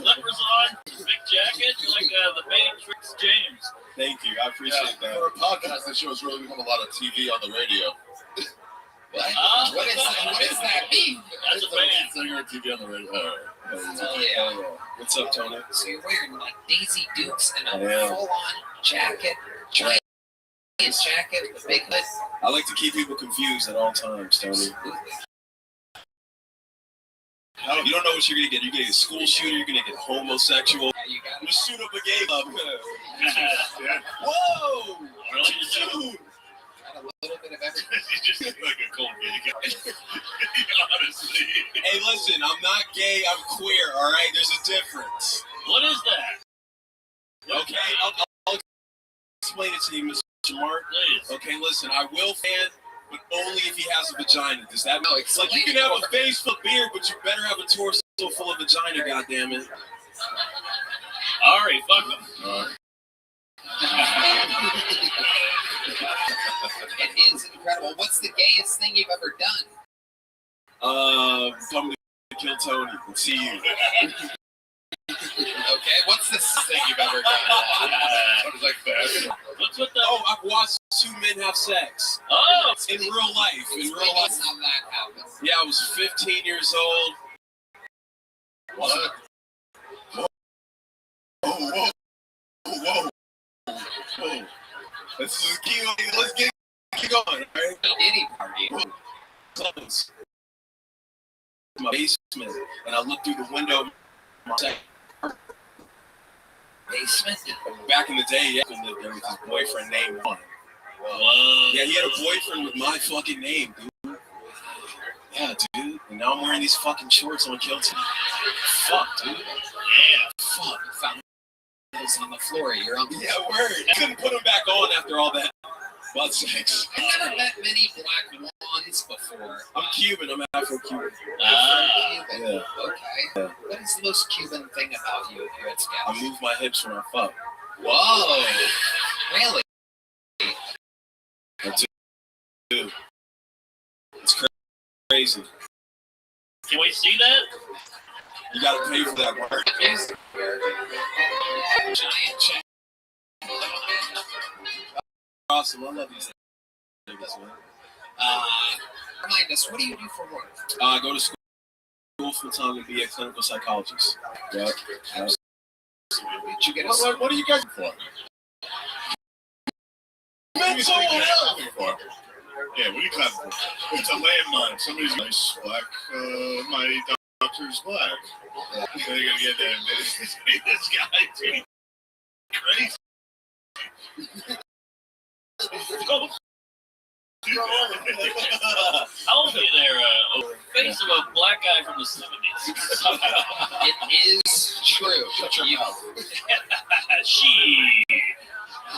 on, big jacket. You're like the Matrix James. Thank you. I appreciate that. For a podcast, this show has really become a lot of TV on the radio. What does that mean? That's a band. Singer TV on the radio. Yeah. What's up, Tony? So you're wearing like Daisy Dukes and a Yeah. full-on jacket, giant jacket, with a big hood. I like to keep people confused at all times, Tony. You don't know what you're gonna get. You're gonna get a school shooter. You're gonna get homosexual. Yeah, you got I'm gonna shoot up a gay club. Yeah. Whoa! Really? Dude! a little bit of everything. You just look like a cold gay guy. Honestly. Hey, listen, I'm not gay. I'm queer. All right, there's a difference. What is that? Okay, I'll explain it to you, Mr. Mark. Please. Okay, listen, I will fan, but only if he has a vagina. Does that No, make like you can have a face full of beard, but you better have a torso full of vagina? Goddammit. All right, fuck him. It is incredible. What's the gayest thing you've ever done? Come to kill Tony and see you. Okay, what's the thing you've ever done? What is like that? What's with the? Oh, I've watched two men have sex. Oh, in real life. In real life. That's how that happens. Yeah, I was 15 years old. What? Whoa. This is key. Let's get going. Right? Any party. Close. My basement, and I looked through the window. Basement. Back in the day, yeah, I lived there with his boyfriend named Juan. Whoa. Yeah, he had a boyfriend with my fucking name, dude. Yeah, dude. And now I'm wearing these fucking shorts. I'm gonna kill him. Fuck, dude. Yeah. Fuck. Found those on the floor. You're on. Yeah, word. I couldn't put them back on after all that butt sex. I've never met many black Juans before. I'm Cuban. I'm Afro-Cuban. Cuban. Yeah. Okay. What is the most Cuban thing about you here at Scout? I move my hips when I fuck. Whoa. Really? I do. It's crazy. Can we see that? You gotta pay for that work. Giant check. Awesome. I love these things, man. Remind us, what do you do for work? I go to school full time and be a clinical psychologist. Yep. Did you get What are you guys for? Mental health. Yeah, what are you clapping for? It's a landmine. Somebody's nice black. My doctor's black. They're gonna get that. This guy, dude, crazy. How old are you there? Face of a black guy from the 70s. It is true. Shut your mouth. She.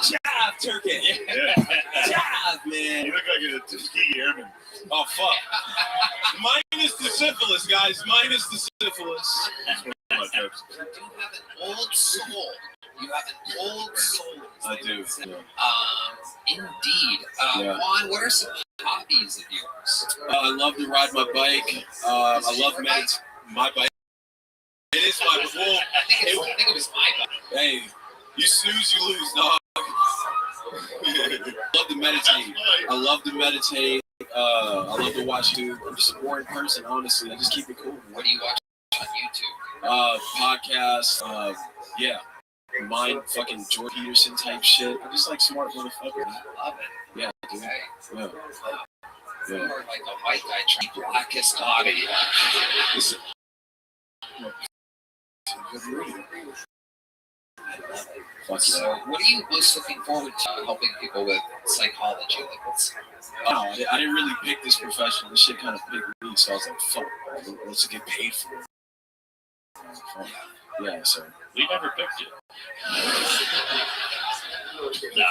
Jive, turkey. Yeah. Jive, man. You look like a Tuskegee Airman. Oh, fuck. Minus the syphilis, guys. Minus the syphilis. You do have an old soul. You have an old soul. I do. Indeed. Yeah. Juan, what are some hobbies of yours? I love to ride my bike. I love my bike. It is my bike. Well, I think it was my bike. hey, you snooze, you lose, dog. I love to meditate. I love to watch YouTube. I'm just a boring person, honestly. I just keep it cool. What do you watch on YouTube? Podcasts. Yeah. Mind fucking Jordan Peterson type shit. I just like smart motherfuckers. I love it. Yeah, dude. Okay. Yeah. You're like a white guy trying to blackest body. Listen. So, what are you most looking forward to helping people with psychology? Like, what's... I didn't really pick this profession. This shit kind of picked me, so I was like, fuck, let's get paid for it. Yeah, so. We never picked you. Nah,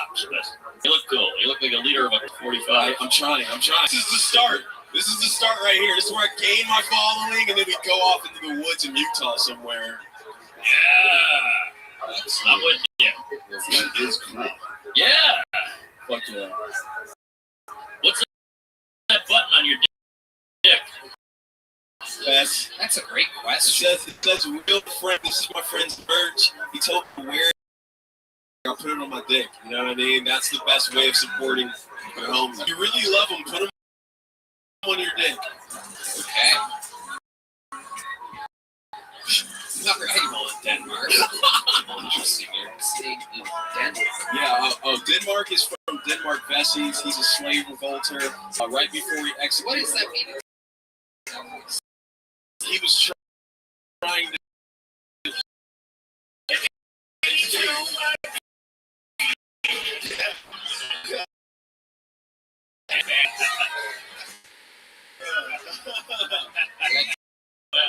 you look cool. You look like a leader of a 45. I'm trying. This is the start. This is the start right here. This is where I gain my following, and then we go off into the woods in Utah somewhere. Yeah. I'm with you. That is cool. Yeah. Fuck yeah. What's that button on your dick? That's a great question. It says real friend. This is my friend's merch. He told me to wear it. I'll put it on my dick. You know what I mean? That's the best way of supporting your homies. If you really love them, put them on your dick. Okay. Not right in Denmark. Interesting. State in Denmark. Yeah. Denmark is from Denmark Vesey's. He's a slave revolter. Right before he executed. What does that mean? He was trying to.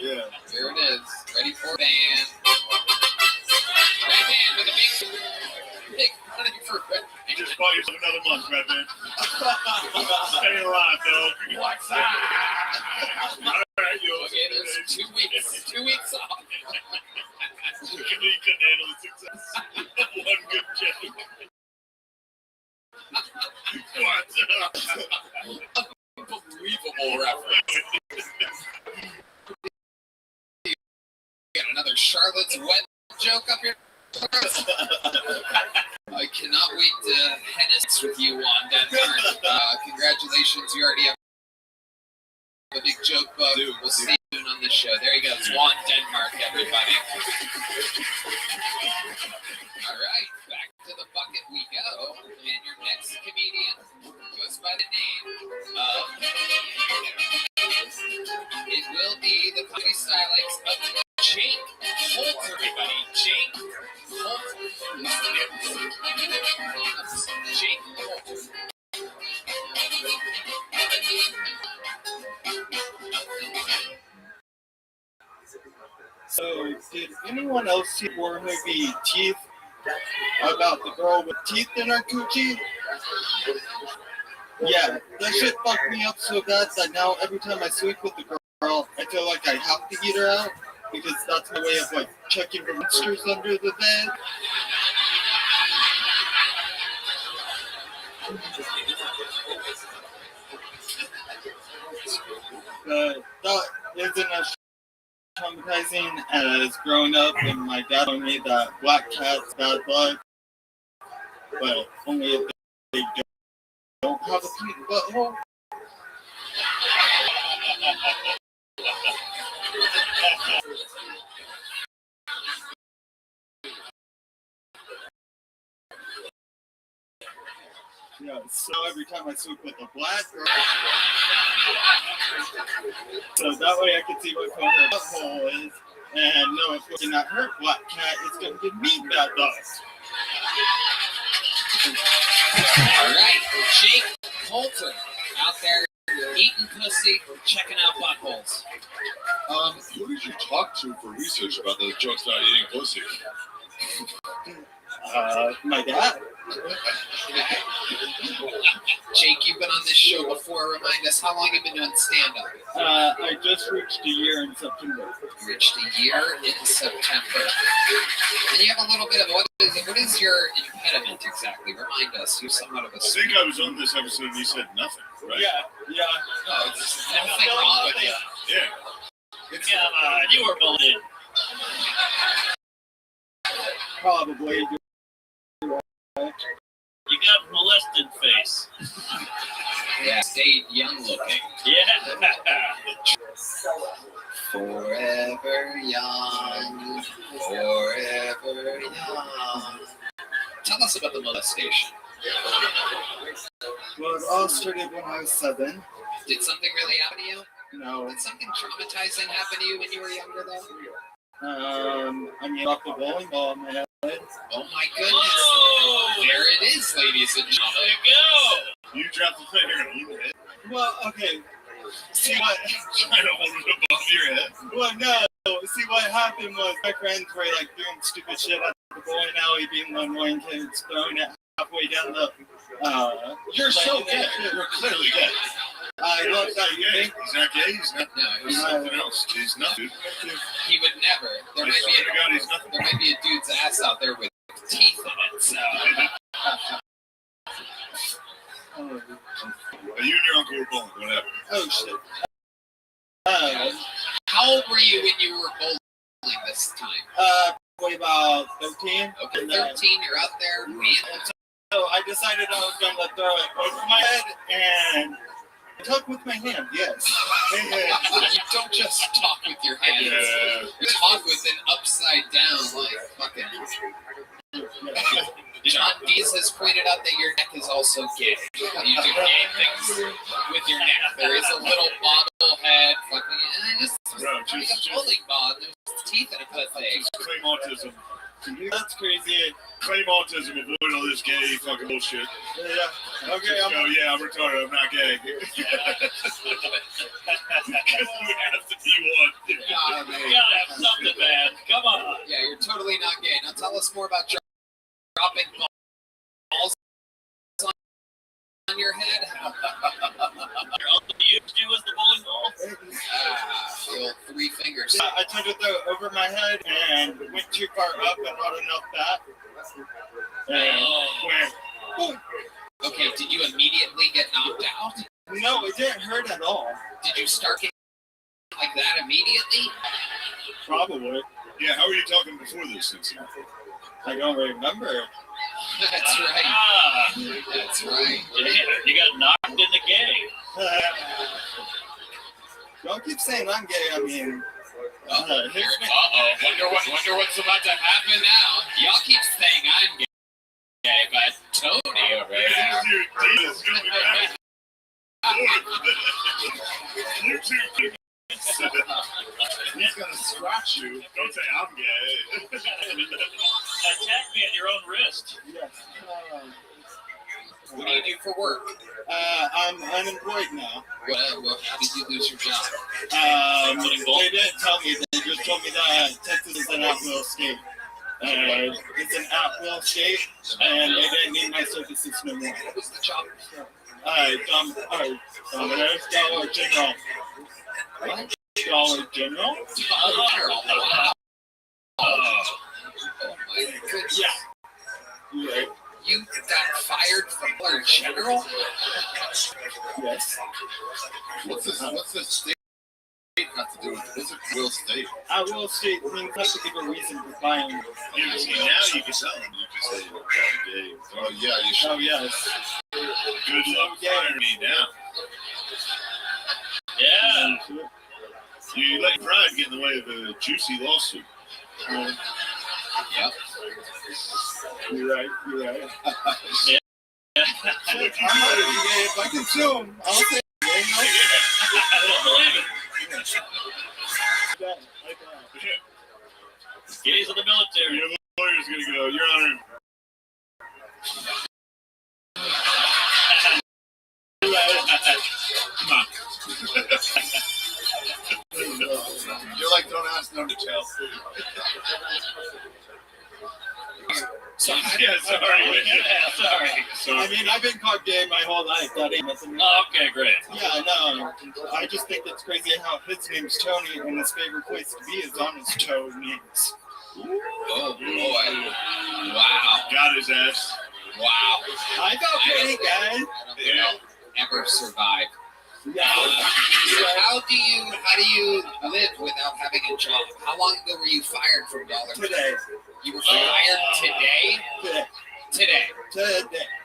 Yeah. There it is. Ready for band. Red band with a big running for red. You just bought yourself another month, Red Man. Stay alive, dog. What's that? Alright, you okay, there's 2 weeks. 2 weeks off. You couldn't handle the success. One good joke. What? Unbelievable reference. Got another Charlotte's Wet joke up here. I cannot wait to hennis with you on Denmark. Congratulations, you already have a big joke book. We'll see you soon on this show. There you go. Swan Denmark, everybody. All right, back to the bucket we go. And your next comedian goes by the name of... It will be the comedy stylings of Jake Holt, everybody. Jake Holt. Jake Holt. So, did anyone else see the horror movie Teeth about the girl with teeth in her coochie? Yeah, that shit fucked me up so bad that now every time I sleep with the girl, I feel like I have to eat her out because that's my way of like checking for monsters under the bed. But that isn't as traumatizing as growing up and my dad told me that black cats bad luck, but only if they don't have a pink butthole. Yeah, so every time I sleep with a black girl, so that way I can see what color her butthole is, and know if looking at her black cat is going to give me bad thoughts. All right, Jake Holton out there eating pussy, checking out buttholes. Who did you talk to for research about those jokes about eating pussy? My dad. Jake, you've been on this show before. Remind us, how long have you been doing stand-up? I just reached a year in September. Reached a year in September. And you have a little bit of, what is your impediment exactly? Remind us. You're somewhat of a... I think I was on this episode and you said nothing, right? Yeah. No, there's nothing wrong with you. Yeah. Come on, you were bullied. Probably. You got molested face. Yeah, stayed young looking. Yeah. Forever young, forever young. Tell us about the molestation. Well, it all started when I was 7. Did something really happen to you? No. Did something traumatizing happen to you when you were younger, though? I mean, off the bowling ball in my head. Oh my goodness. Whoa! There it is, ladies and gentlemen. There you go. You dropped the finger and you hit. Well, okay. See what? Trying to hold it above your head. Well, no. See what happened was my friends were like doing stupid shit at the bowling alley, being annoying kids, throwing it halfway down the. You're so gay. You're clearly gay. I love that. He's gay. He's not gay. He's not. No, He's something else. He's nothing. he would never. There might be a dude's ass out there with teeth in it. So. You and your uncle were bowling. What happened? Oh shit. How old were you when you were bowling this time? Probably about 13. Okay, 13. You're out there. So I decided I was going to throw it over my head and talk with my hand. Yes. You don't just talk with your hands. Yeah. You talk with an upside down, like fucking. John Dees has pointed out that your neck is also gay. You do gay things with your neck. There is a little bottle head, fucking, and just a bowling ball. There's teeth in a pussy. Claim autism. That's crazy. Claim autism. Avoid all this gay fucking bullshit. Yeah. Okay. Just go, yeah, I'm retarded. I'm not gay. You have to be one. You gotta have something, man. Come on. Yeah, you're totally not gay. Now tell us more about dropping balls on your head. All you do is the bowling ball. The old 3 fingers. I tried to throw it over my head and went too far up and not enough back. Okay, did you immediately get knocked out? No, it didn't hurt at all. Did you start getting like that immediately? Probably. Yeah, how were you talking before this incident? I don't remember. That's right. That's right. Yeah, you got knocked in the game. Don't keep saying I'm gay. I mean, Wonder what's about to happen now. Y'all keep saying I'm gay, but Tony over there. You two. He's gonna scratch you. Don't say I'm gay. Attack me at your own wrist. Yes. What do you do for work? I'm unemployed now. Well, how did you lose your job? They didn't tell me. They just told me that Texas is an at-will state. It's an at-will state, and they didn't need my services no more. What was the job? Dollar General. What? Dollar General? Wow. Oh my goodness. Yeah. You got fired from Dollar General? Yes. What's this state got to do with it? What's it real state? At-will state means have to give a reason for buying. You see, now you can tell him. You can say you're gay. Oh yeah, you should. Oh yes. Good luck firing me now. Yeah. You let pride get in the way of a juicy lawsuit. Yep. You're right. You're right. Yeah. If I can sue him, I'll say it. I don't believe it. Gays of the military. Your lawyer's going to go, Your Honor. Come on. You're like, don't ask, no to tell. Sorry. Yeah, sorry. Sorry. I mean, I've been caught gay my whole life. That ain't nothing. Oh, okay, great. Yeah, no. I just think it's crazy how his name's Tony and his favorite place to be is on his toe knees. Oh boy! Wow! Got his ass. Wow! I felt pretty good. I don't think I'll ever survive. Yeah. How do you live without having a job? How long ago were you fired from Dollar General? Today. You were fired today? Today.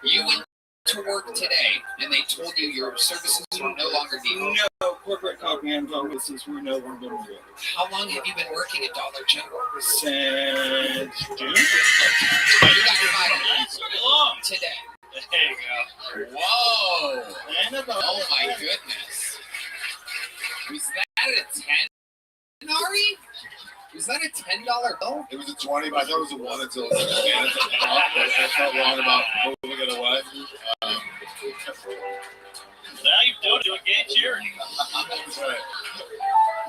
You went to work today, and they told you your services were no longer needed. No, corporate copying services were no longer needed. How long have you been working at Dollar General? Since June. You got fired today. There you go. Whoa! Oh my goodness. Was that a 10, Ari? Was that a $10 bill? It was a 20, but I thought it was a 1 until it was a I felt wrong about moving it away. Now you've done it to a gay charity. That's right.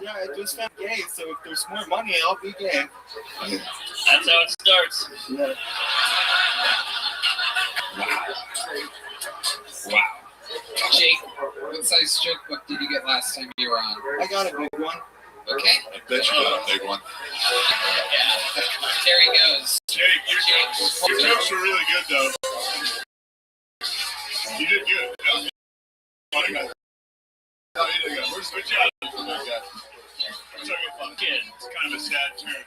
Yeah, I just got gay, so if there's more money, I'll be gay. That's how it starts. Yeah. Wow. Jake, what size joke book did you get last time you were on? I got a big one. Okay. I bet you got a big one. Yeah. There he goes. Jake, your jokes were really good, though. You did good. Funny guy. No, you did good. Where's the job? It's kind of a sad turn.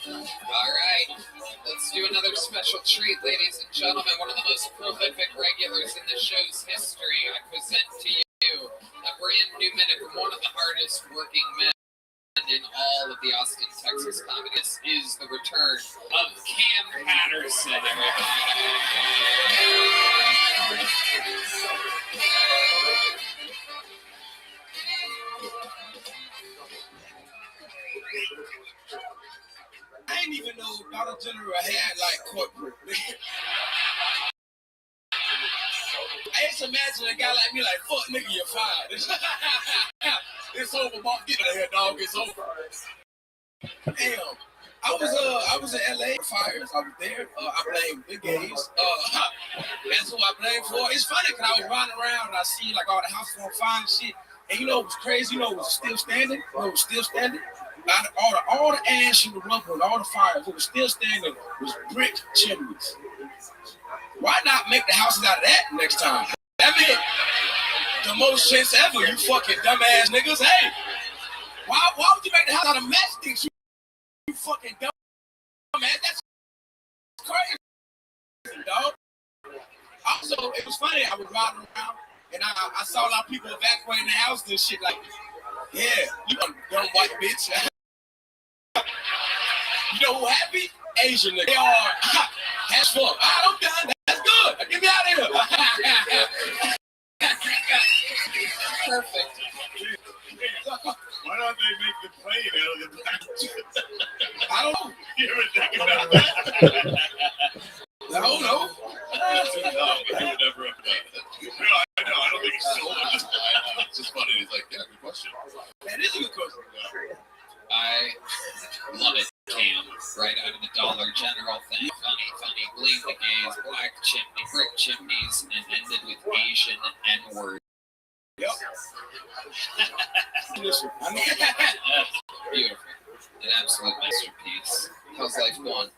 All right. Let's do another special treat, ladies and gentlemen. One of the most prolific regulars in the show's history. I present to you a brand new minute from one of the hardest working men in all of the Austin, Texas comedy. This is the return of Cam Patterson, I didn't even know Dollar General had like corporate. I just imagine a guy like me like, fuck nigga, you're fired. It's over, Mark. Get out of here, dog. It's over. Damn. I was in LA fires. I was there. I blamed the gays. That's who I blamed for. It's funny because I was riding around and I see like all the houses on fire and shit. And you know what was crazy? You know what was still standing? All the ash and the rubber and all the fires, it was still standing, was brick chimneys. Why not make the houses out of that next time? That made the most sense ever, you fucking dumbass niggas. Hey, why would you make the house out of matchsticks, you fucking dumbass? That's crazy, dog. Also, it was funny, I was riding around and I saw a lot of people evacuating the house and shit like, yeah, you a dumb white bitch. You know who happy? Asian niggas. They are as fuck. I'm done. That's good. Get me out of here. Perfect. Why don't they make the plane out of the black? I don't know. You ever think about that? I don't know. I know. I don't think it's so much. It's just funny. He's like, yeah, good question. That is a good question. I love it, Cam. Right out of the Dollar General thing. Funny. Blame the gays, black chimney, brick chimneys, and ended with Asian N-word. Yep. Beautiful. An absolute masterpiece. How's life going?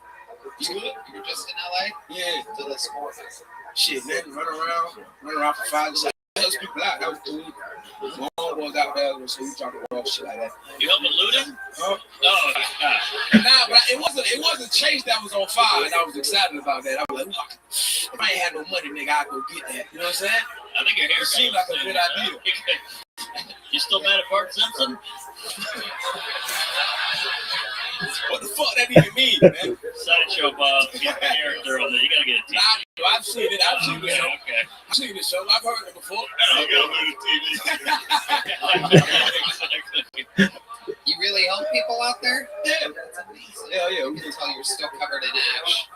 You were just in LA? Yeah. Till this morning. Shit, man, run around for 5 seconds. Those people out, that was cool. My homeboys out there, so we talking about shit like that. You helping looting? Huh? No. Nah, but it wasn't Chase that was on fire, and I was excited about that. I was like, fuck, if I ain't had no money, nigga, I'd go get that. You know what I'm saying? I think your hair seemed like a good idea. You still mad at Bart Simpson? What the fuck that even mean, man? Sideshow Bob, get the character on there. You gotta get a TV. I've seen it. I've seen the show. Okay. I've seen the show. I've heard it before. I gotta learn the TV. You really help people out there? Yeah. That's amazing. Yeah. You can tell you're still covered in ash.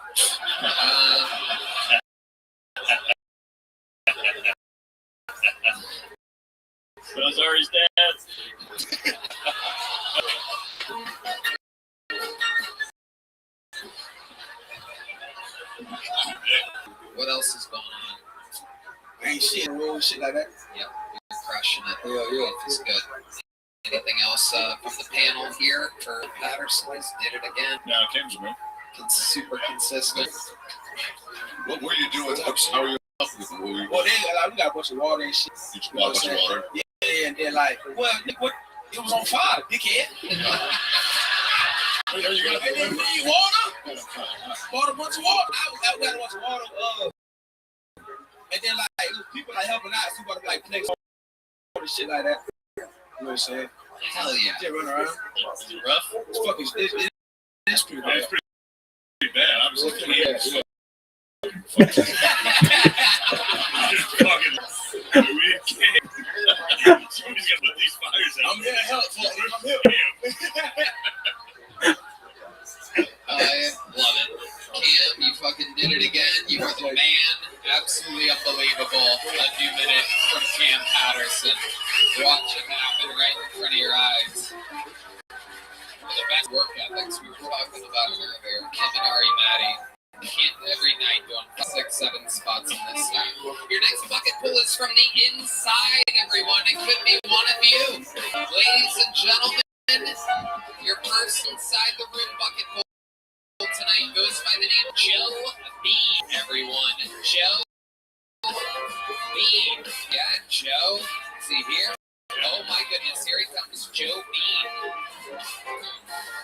Those are his dads. What else is going on? Ain't shit. Roll shit like that. Yep, you're crushing it. Yeah. It's good. Anything else from the panel here for Patterson? He's did it again. No, Kim's me. It's super consistent. What were you doing? How were you helping with it? Well, then we got a bunch of water and shit. You just bought a bunch of water? Yeah, and then like, well, what? It was on fire, dickhead. And then we need water. Bought a bunch of water. I got a bunch of water. And then like people like helping out. So we got to like play and shit like that. You know what I'm saying? Hell yeah. Just run around. Is it rough? It's fucking. It's pretty bad. It's pretty bad. I'm just It's pretty bad. Yeah. fucking. Somebody's got to put these fires out. I'm here to help. I'm here. I love it. Cam, you fucking did it again. You are the man. Absolutely unbelievable. A new minute from Cam Patterson. Watch it happen right in front of your eyes. The best work ethics we were talking about it earlier. Kim and Ari Maddie. Every night doing 6, 7 spots in this time. Your next bucket pull is from the inside, everyone. It could be one of you. Ladies and gentlemen, your first inside the room bucket pull tonight goes by the name Joe Bean, everyone. Joe Bean. Yeah, Joe. Is he here? Oh my goodness, here he comes, Joe Bean.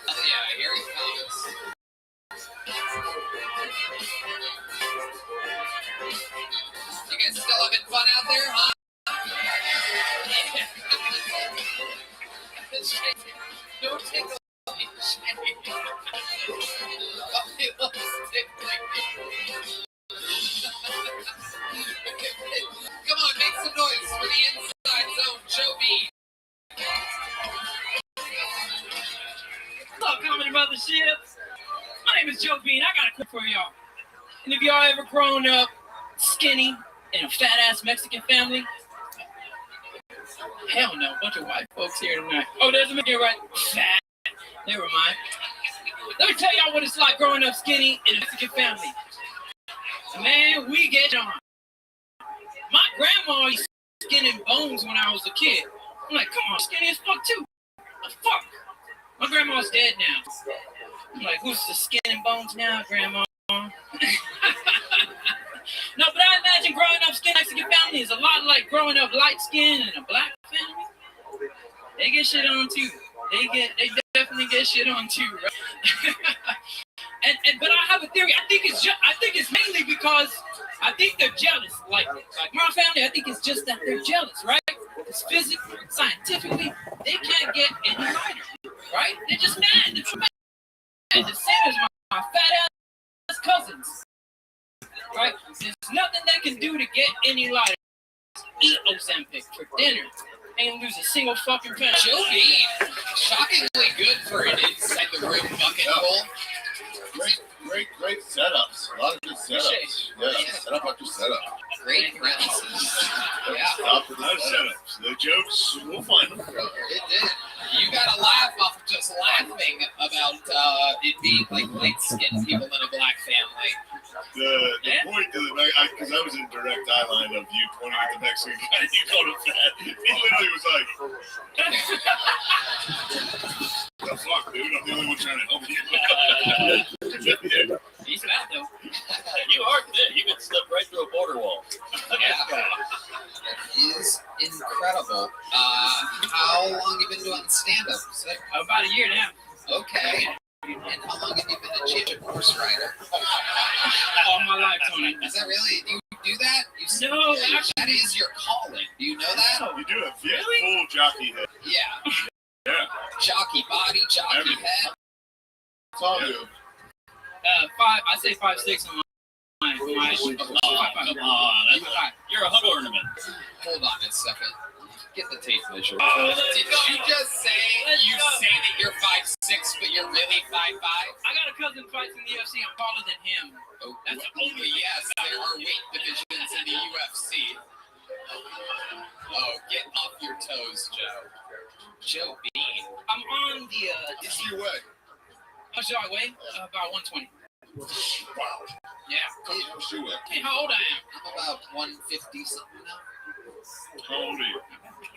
Oh yeah, here he comes. You guys still having fun out there, huh? Don't take a Come on, make some noise for the inside zone, Joe B. Hello, comedy mothership. My name is Joe Bean. I got a quick for y'all. And if y'all ever grown up skinny in a fat ass Mexican family, hell no, a bunch of white folks here tonight. Oh, there's a man here, right? Fat. Never mind. Let me tell y'all what it's like growing up skinny in a Mexican family. Man, we get on. My grandma used to skin and bones when I was a kid. I'm like, come on, skinny as fuck too. The fuck? My grandma's dead now. I'm like, who's the skin and bones now, grandma? No, but I imagine growing up skin Mexican family is a lot like growing up light skin in a black family. They get shit on too. They definitely get shit on too, right? But I have a theory. I think it's mainly because I think they're jealous. Like my family, I think it's just that they're jealous, right? Because physically, scientifically, they can't get any lighter, right? They're just mad. They're just mad. The same as my fat ass cousins, right? There's nothing they can do to get any lighter. Eat Ozempic for dinner. Ain't lose a single fucking pound. Joe Bean, shockingly good for an inside the room bucket pull. Great setups. A lot of good setups. Yeah, setup after setup. Great premises. Yeah. Stop with the setups. The jokes, we'll find them. It did. You gotta laugh off just laughing about it being like light-skinned people in a black family. The point that because I was in direct eye line of you pointing at the Mexican guy, you called him fat. He literally was like, the fuck, dude? I'm the only one trying to help you. He's fat though. You are thin. You can slip right through a border wall. Yeah. It is incredible. How long have you been doing stand-up? About a year now. Okay. And how long have you been a horse rider? All my life, Tony. Is that really? Do you do that? You No, actually, that is your calling. Do you know that? You do a full jockey head. Yeah. Yeah. Jockey body, jockey head. It's all you. 5. I say 5'6" on my. Come on, you're a hug ornament. Hold on a second. Get the tape measure. Did you just say that you're 5'6", but you're really 5'5"? I got a cousin who fights in the UFC. I'm taller than him. Oh, that's only yes. There are weight divisions in the UFC. Oh, get off your toes, Joe. Joe Bean. I'm on the. What's your weight? How much do I weigh? About 120. Wow. Yeah. What's your weight? Hey, how old I am? I'm about 150 something now. How old are you?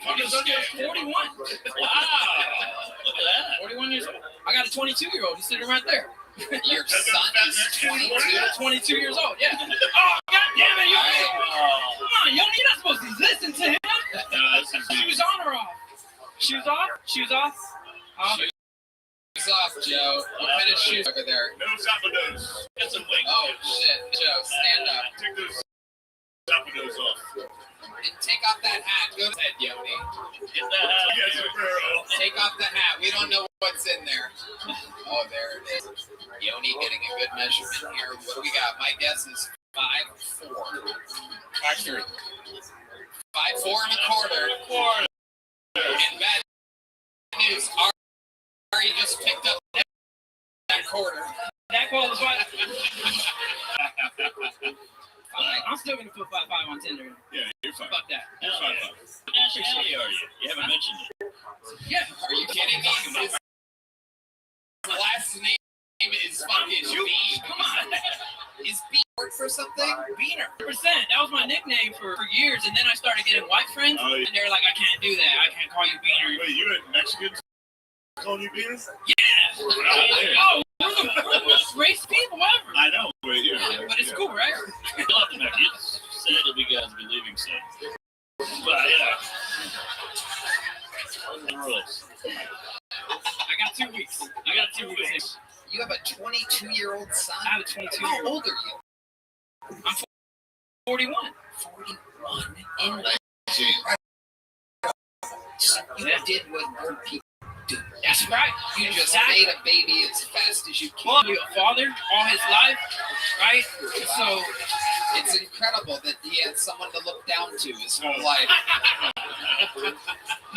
41. Wow. Look at that. 41 years old. I got a 22-year-old. He's sitting right there. Your son is 22? 22 years old, yeah. Oh, God damn it, Yoni. Come on, Yoni, you're not supposed to listen to him. Shoes on or off? Shoes off? Shoes off? Shoes off, Joe. What kind of shoes over there? No zapatos. Get some wings. Oh, shit. Joe, stand up. Take those zapatos off. And take off that hat. Go ahead, Yoni. Get that hat. Take off the hat. We don't know what's in there. Oh, there it is. Yoni getting a good measurement here. What do we got? My guess is 5'4". Accurate. 5'4" and a quarter. And bad news. Ari just picked up that quarter. That qualifies. I'm still gonna put 5'5" on Tinder. Yeah, you're fine. Fuck that. You're fine. What nationality are you? You haven't mentioned it. Yeah. Are you kidding me? His last name is fucking Bean. Come on. Is Bean work for something? Beaner. 100%. That was my nickname for years, and then I started getting white friends, and they're like, I can't do that. I can't call you Beaner. Wait, you had Mexicans calling you Beaner? Yeah. Oh, we're the most racist people ever. I know, but yeah. But it's cool, right? I love the Mexicans. Sad that we guys be leaving soon. But yeah. The rules. I got 2 weeks. I got 2 weeks. You have a 22-year-old son? I have a 22-year-old. How old are you? I'm 41. 41 in 19. So you did what old people do. That's right. You just made a baby as fast as you can. Well, a father all his life, right? So it's incredible that he had someone to look down to his whole life.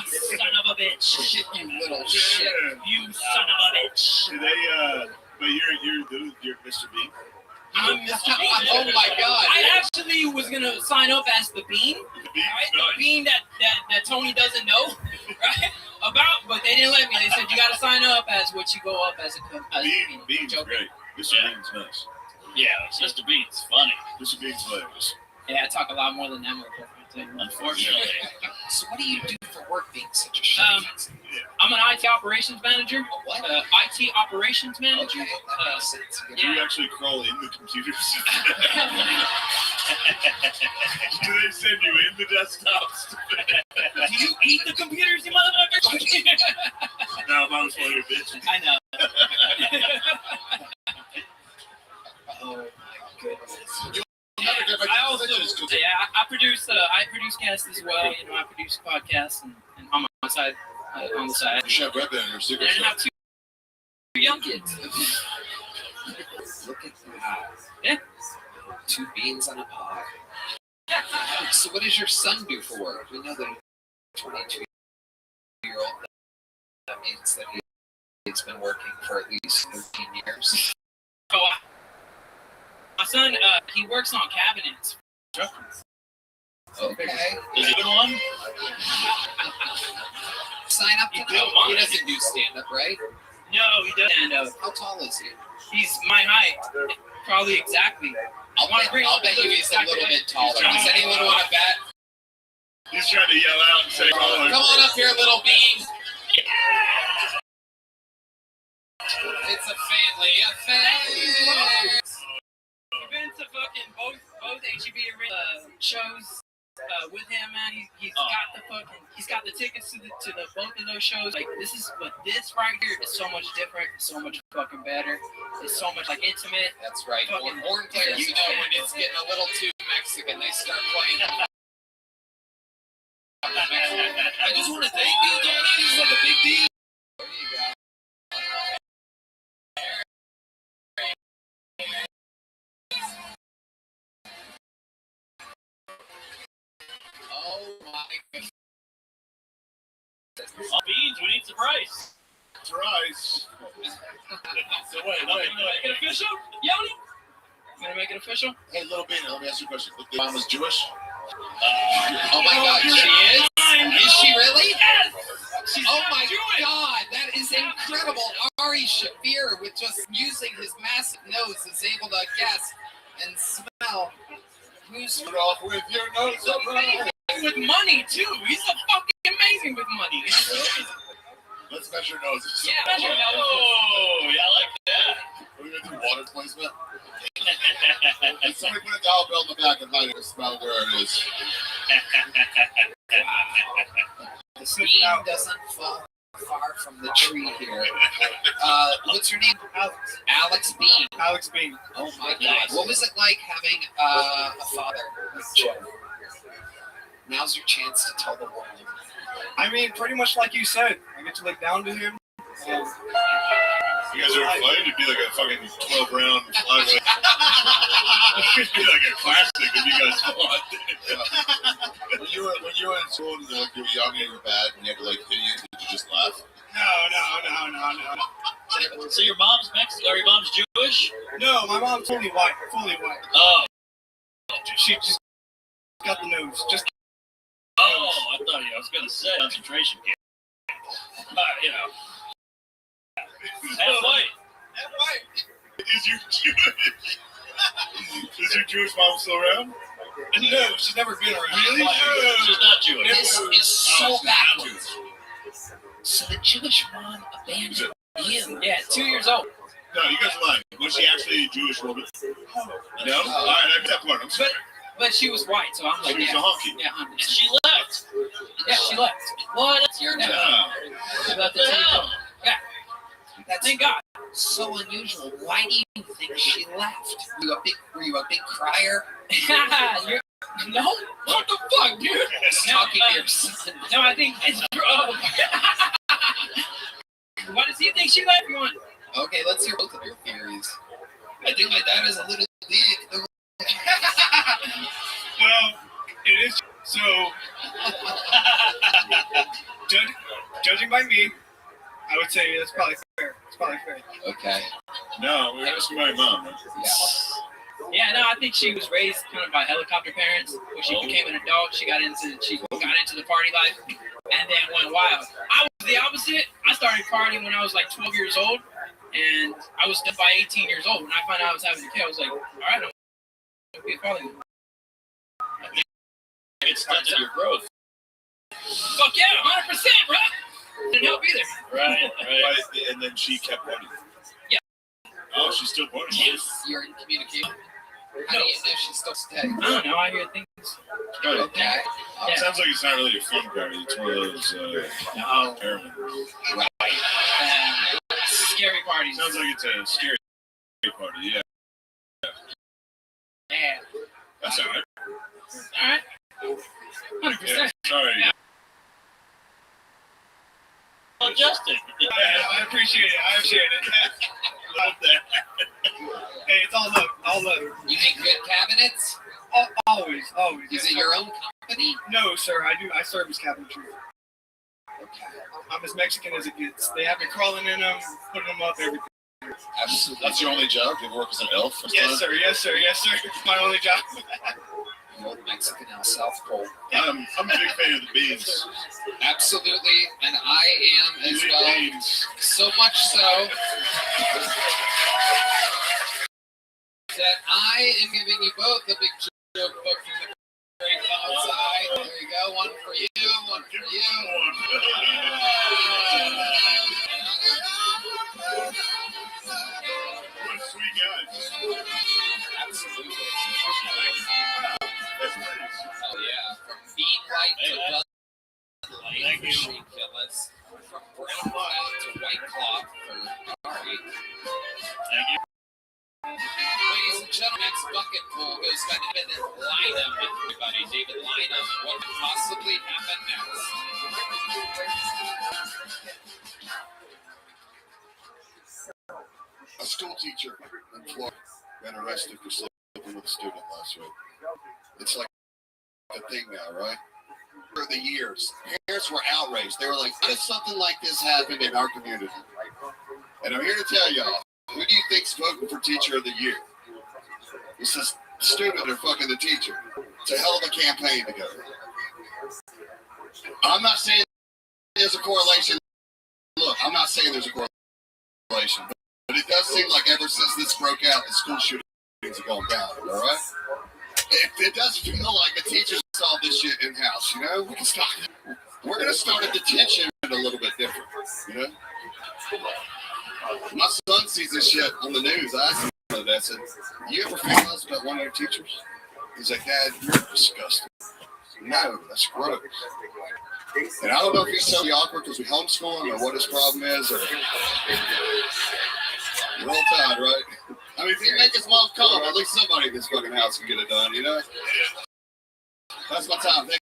Son of a bitch. You little shit. You son of a bitch. Do they, but you're Mr. Bean? I'm Mr. Bean. Oh my God. I actually was gonna sign up as the Bean. Right? The Bean that Tony doesn't know, right? About, but they didn't let me. They said you gotta sign up as what you go up as a Bean. Bean's great. Mr. Bean's nice. Yeah, Mr. Bean's funny. Mr. Bean's hilarious. Yeah, I talk a lot more than that. Unfortunately. So what do you do for work being such a shit? I'm an IT operations manager. What? IT operations manager. Okay, that makes sense. Do you actually crawl in the computers? Do they send you in the desktops? Do you eat the computers, you motherfucker? No, mom was one of your bitches. I know. Oh my goodness. I also, I produce guests as well. You know, I produce podcasts and on my side, on the side. You should have read that in your secret And I have 2 young kids. Look at that. Yeah. 2 beans on a pod. So what does your son do for work? We know that a 22-year-old. That means that he's been working for at least 13 years. Oh, my son, he works on cabinets. Okay. Is he one? Sign up to do. He doesn't do stand-up, right? No, he doesn't stand up. How tall is he? He's my height. Probably exactly. I'll bet you he's a little bit taller. Does anyone want to bet? He's trying to yell out and say, Come on up here, little bean. It's a family affair. We've been to fucking both HEB shows with him, man. He's got the tickets to the both of those shows. Like this right here is so much different, so much fucking better. It's so much like intimate. That's right. Horn players know when it's getting a little too Mexican, they start playing. I just want to thank you, Tony. This is like a big deal. There you go. Oh my goodness. Beans, we need some rice. Rice. So wait, Make it official? Yoni? Gonna make it official? Hey, little Bean, let me ask you a question. The mom was Jewish? Oh my God, she is? Is she really? Yes! Oh my God, that is incredible. Ari Shafir, with just using his massive nose, is able to guess and smell who's Off with your nose up right. With money too. He's so fucking amazing with money. Let's measure noses. Yeah, measure noses. Oh, yeah, I like that. Are we gonna do water placement? Somebody put a dollar bill in the back and hide it and smell where it is. The bean doesn't fall far from the tree here. What's your name? Alex. Alex Bean. Alex Bean. Oh my God. What was it like having a father like Joe? Now's your chance to tell the world. I mean, pretty much like you said, I get to look down to him. You guys ever played? It'd be like a fucking 12-round flyweight. It'd be like a classic if you guys fought. When you were in school and you were young and you were bad and you had to like hit you, did you just laugh? No. So your mom's Mexican, or your mom's Jewish? No, my mom's fully white. Oh. She just got the nose. Just. Oh, I thought I was going to say concentration camp. You know. Half white. Is your Jewish mom still around? No, she's never been around. Really? She's not Jewish. This is so backwards. So the Jewish mom abandoned you. Yeah, 2 years old. No, you guys are lying. Was she actually a Jewish woman? No? All right, I missed that part. I'm sorry. But she was white, so I'm like, She was yeah. a honky. Yeah, And she left. Yeah, she left. What? That's your name. Yeah. Left the team. Yeah. That's Thank God. so unusual. Why do you think she left? Were you a big crier? You're, no? What the fuck, dude? Talking to your son. No, I think it's Why does he think she left? You want? Okay, let's hear both of your theories. I think my dad is a little dick. Well, it is so. Judging by me, I would say that's probably fair. It's probably fair. Okay. No, we're asking my mom. Right? Yeah, no, I think she was raised kind of by helicopter parents. When she became an adult, she got into the party life, and then went wild. I was the opposite. I started partying when I was like 12 years old, and I was done by 18 years old. When I found out I was having a kid, I was like, all right, I'm gonna be a father. It stunted your growth. Fuck yeah, 100%, bro. Didn't help either. Right. And then she kept running. Yeah. Oh, she's still running. Yes. You're in communication. How do you know she's still staying? I don't know. I hear things. Good. Okay. Yeah. Sounds like it's not really a fun party. It's one of those No. heroin. Scary parties. Sounds like it's a scary party. Yeah. Yeah. That's all right. All right. 100%. Yeah, sorry. Well, Justin. I appreciate it. Love that. Hey, it's all love. You make good cabinets? Always. Is it your own company? No, sir. I serve as cabinetry. Okay. I'm as Mexican as it gets. They have me crawling in them, putting them up, everything. Absolutely. That's your only job? You work as an elf? Or Yes, something? sir. It's my only job. The old Mexican in South Pole. I'm a big fan of the beans. Absolutely, and I am as well. Beans. So much so that I am giving you both a big joke book from the Great God's Eye. There you go. One for you, one for you. What a sweet guy. Absolutely. That's nice. Oh yeah, from Bean Light to Bud Light Thank for you. Shane Gillis, from Brown Cloud to White Cloth for Ari. Thank you. Ladies and gentlemen, next bucket rocket pool goes by David Lineham. Everybody, David Lineham. What could possibly happen next? A school teacher in Florida got arrested for sleeping with a student last week. It's like a thing now, right? For the years, parents were outraged. They were like, "What if something like this happened in our community?" And I'm here to tell y'all, who do you think's voting for Teacher of the Year? It's a student or fucking the teacher. It's a hell of a campaign together. I'm not saying there's a correlation. Look, I'm not saying there's a correlation, but it does seem like ever since this broke out, the school shootings have gone down, all right? It does feel like the teachers solve this shit in-house, you know? We're going to start a detention a little bit different, you know? My son sees this shit on the news. I asked him about that. I said, "You ever feel this about one of your teachers?" He's like, "Dad, you're disgusting." No, that's gross. And I don't know if he's so awkward because we homeschool him or what his problem is. Or... Roll Tide, right? I mean, if he make his mom calm, at least somebody in this fucking house can get it done, you know? That's my time. Thank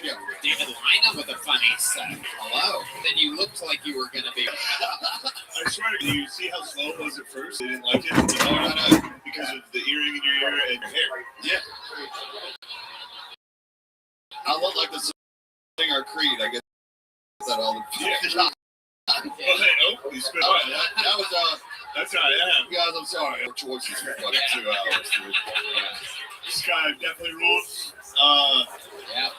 you. David Lineham with a funny set. Hello. Then you looked like you were going to be. I swear to you, see how slow it was at first? They didn't like it. I know, because of the earring in your ear and your hair. Yeah. I look like the singer Creed. I get that all the time. Yeah. Oh, you spit on that. That was, that's how I am. Guys, I'm sorry. Our choices for fucking 2 hours, dude. This guy definitely rules. Yeah.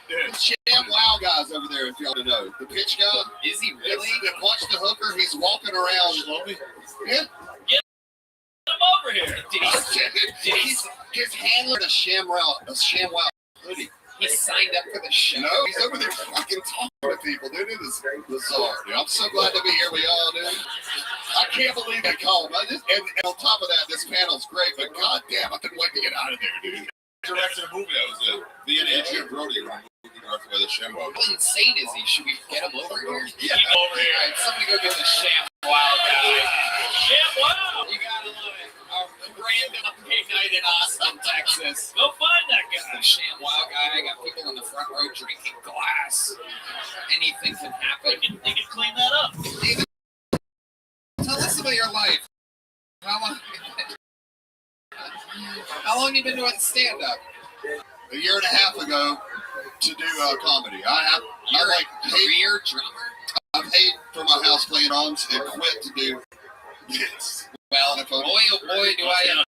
There's Sham Wow guys over there, if y'all don't know. The pitch guy. Is he really? That punched the hooker. He's walking around slowly. Yeah. Get him over here. His handler a Sham Wow hoodie. He signed up for the show. No, he's over there fucking talking to people, dude. It is bizarre, dude. I'm so glad to be here with y'all, dude. I can't believe they called. And on top of that, this panel's great, but goddamn, I couldn't wait to get out of there, dude. Directed a movie that was it. Me and Adrian Brody were directed by the Shamwow. How insane is he? Should we get him over here? Yeah, over here. All right, somebody go get the Shamwow guy. Shamwow! You gotta love it. A random big night in Austin, Texas. Go find that guy. The Shamwow guy. I got people in the front row drinking glass. Anything can happen. They can clean that up. David, tell us about your life. How long have you been doing stand-up? A year and a half ago to do comedy. You're like a career drummer? I paid for my house playing drums and quit to do this. Well, boy, oh boy, do I have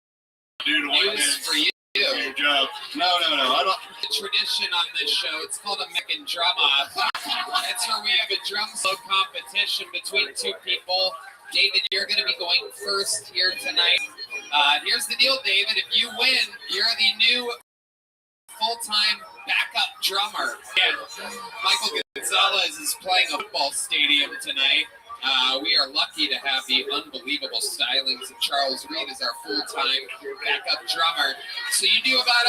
news for you. Good job. No, I don't. The tradition on this show, it's called American Drum Off. That's where we have a drum solo competition between two people. David, you're going to be going first here tonight. Here's the deal, David. If you win, you're the new full-time backup drummer. And Michael Gonzalez is playing a football stadium tonight. We are lucky to have the unbelievable stylings of Charles Reed as our full-time backup drummer. So you do about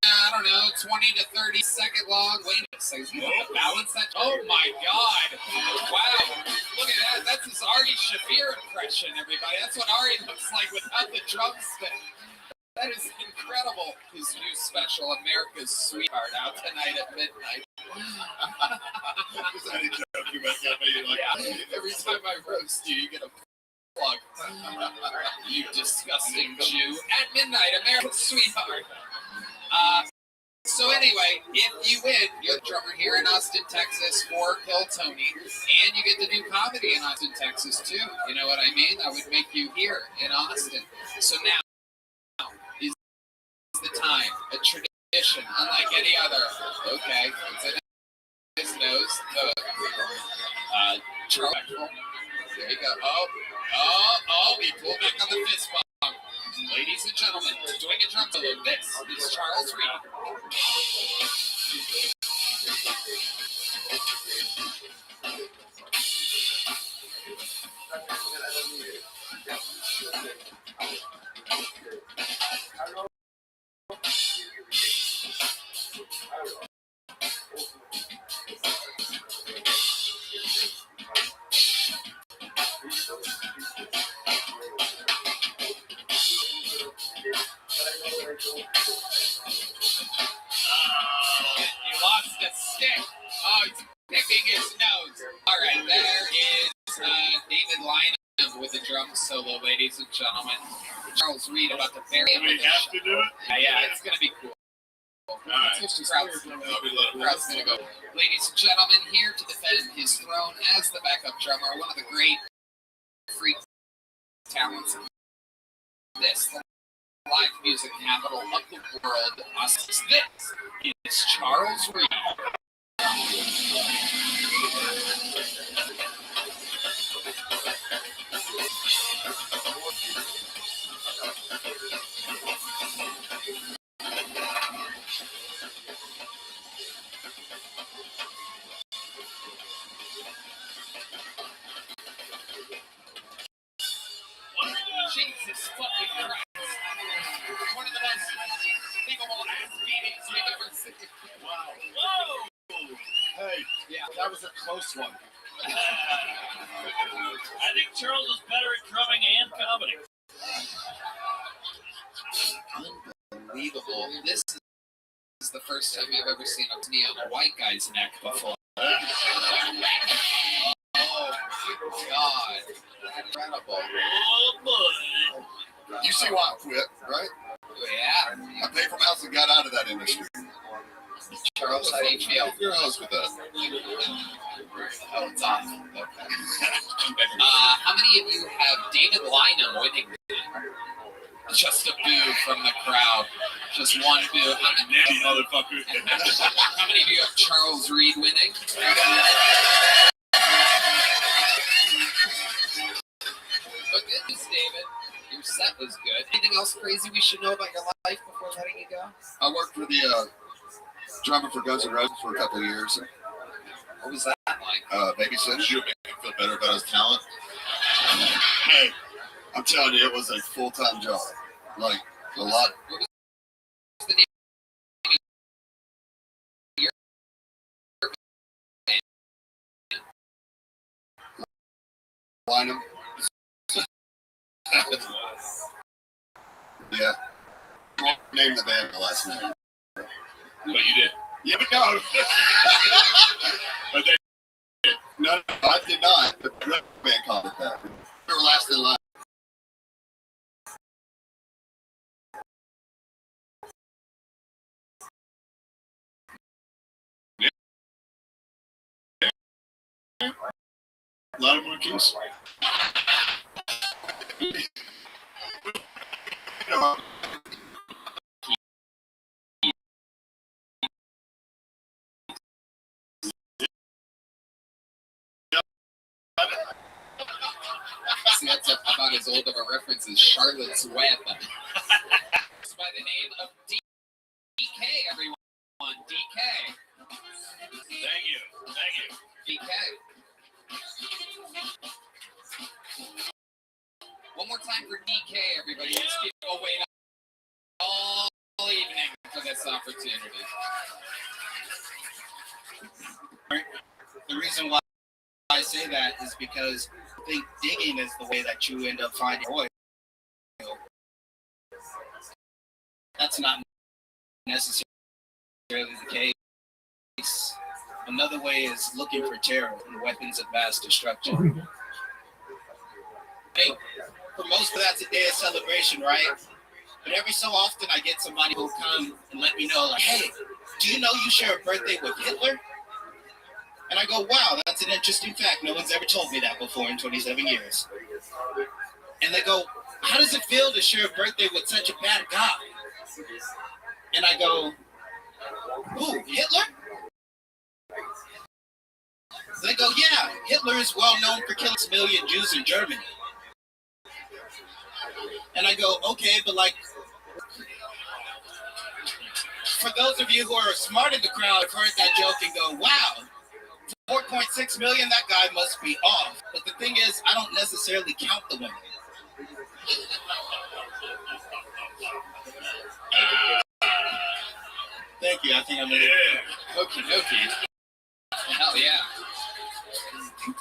I don't know, 20 to 30 second long. Wait a second, you have to balance that. Oh my God! Wow, look at that. That's his Ari Shaffir impression, everybody. That's what Ari looks like without the drumstick. That is incredible. His new special, America's Sweetheart, out tonight at midnight. Every time I roast you, you get a plug. You disgusting Jew. At midnight, America's Sweetheart. So anyway, if you win, you're the drummer here in Austin, Texas for Kill Tony, and you get to do comedy in Austin, Texas too. You know what I mean? That would make you here in Austin. So now is the time, a tradition unlike any other. Okay, it's in his nose. Charles. There you go. Oh, he pulled back on the fist bump. Ladies and gentlemen, doing a drum solo. This is Charles Reed. He lost the stick. Oh, he's picking his nose. All right, there is David Lynham with the drum solo, ladies and gentlemen. Charles Reed about to bury him. We have to do it? Yeah, it's going to be cool. Crowd's gonna go. Ladies and gentlemen, here to defend his throne as the backup drummer, one of the great freak talents of this, the live music capital of the world. This is Charles Reed. Jesus fucking Christ. One of the most capable ass beatings we've ever seen. Wow. Whoa! Hey, Yeah. that was a close one. I think Charles is better at drumming and comedy. Unbelievable. This is the first time I've ever seen a knee on a white guy's neck before. Oh, God. Incredible. Oh, boy. You see why I quit, right? Yeah. I paid for my house and got out of that industry. Charles, how do you feel? You're a host with that. Oh, it's awesome. Okay. How many of you have David Lynham winning? Just a boo from the crowd. Just one boo. Motherfucker. How many of you have Charles Reed winning? But good news, David. Your set was good. Anything else crazy we should know about your life before letting you go? I worked for the drummer for Guns N' Roses for a couple of years. What was that like? Babysitting. You make me feel better about his talent. Hey, I'm telling you, it was a full-time job. Like, a lot. What was the name of your band? Lynham. Yeah. Name the band the last name. But you did. Yeah, but no. But they did. No, I did not. The band called it that. We were last in line. A lot of monkeys. See, that's about as old of a reference as Charlotte's Web. It's by the name of DK, everyone. DK. Thank you. DK. One more time for DK, everybody. These people wait all evening for this opportunity. The reason why I say that is because I think digging is the way that you end up finding oil. That's not necessarily the case. Another way is looking for terror and weapons of mass destruction. Hey, for most of that's a day of celebration, right? But every so often I get somebody who'll come and let me know, like, hey, do you know you share a birthday with Hitler? And I go, wow, that's an interesting fact. No one's ever told me that before in 27 years. And they go, how does it feel to share a birthday with such a bad guy? And I go, who, Hitler? They go, yeah, Hitler is well known for killing a million Jews in Germany. And I go, okay, but like, for those of you who are smart in the crowd, have heard that joke and go, wow, 4.6 million, that guy must be off. But the thing is, I don't necessarily count the women. Thank you, I think I'm in. Okie dokie. Hell yeah.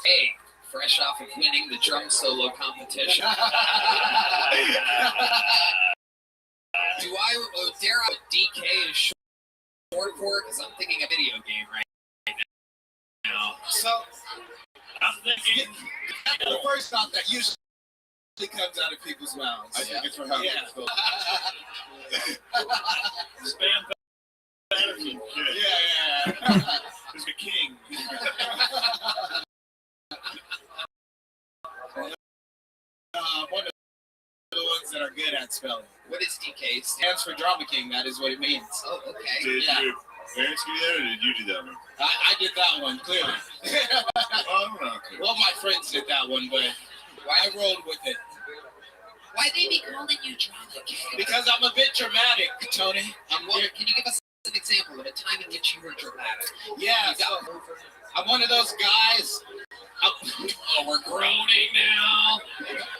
Hey, fresh off of winning the drum solo competition. Do dare I DK is short for? Because I'm thinking a video game right now. So, I'm thinking the first thought that usually comes out of people's mouths. I think it's for how Spam Patterson. Yeah. He's the king. One of the ones that are good at spelling. What is DK? Stands for Drama King. That is what it means. Oh, okay. Did your parents do that, or did you do that one? I did that one, clearly. Oh, no. Okay. Well, my friends did that one, but I rolled with it. Why they be calling you Drama King? Because I'm a bit dramatic, Tony. Can you give us an example of a time in which you were dramatic? Yeah, so I'm one of those guys. Oh, we're groaning now.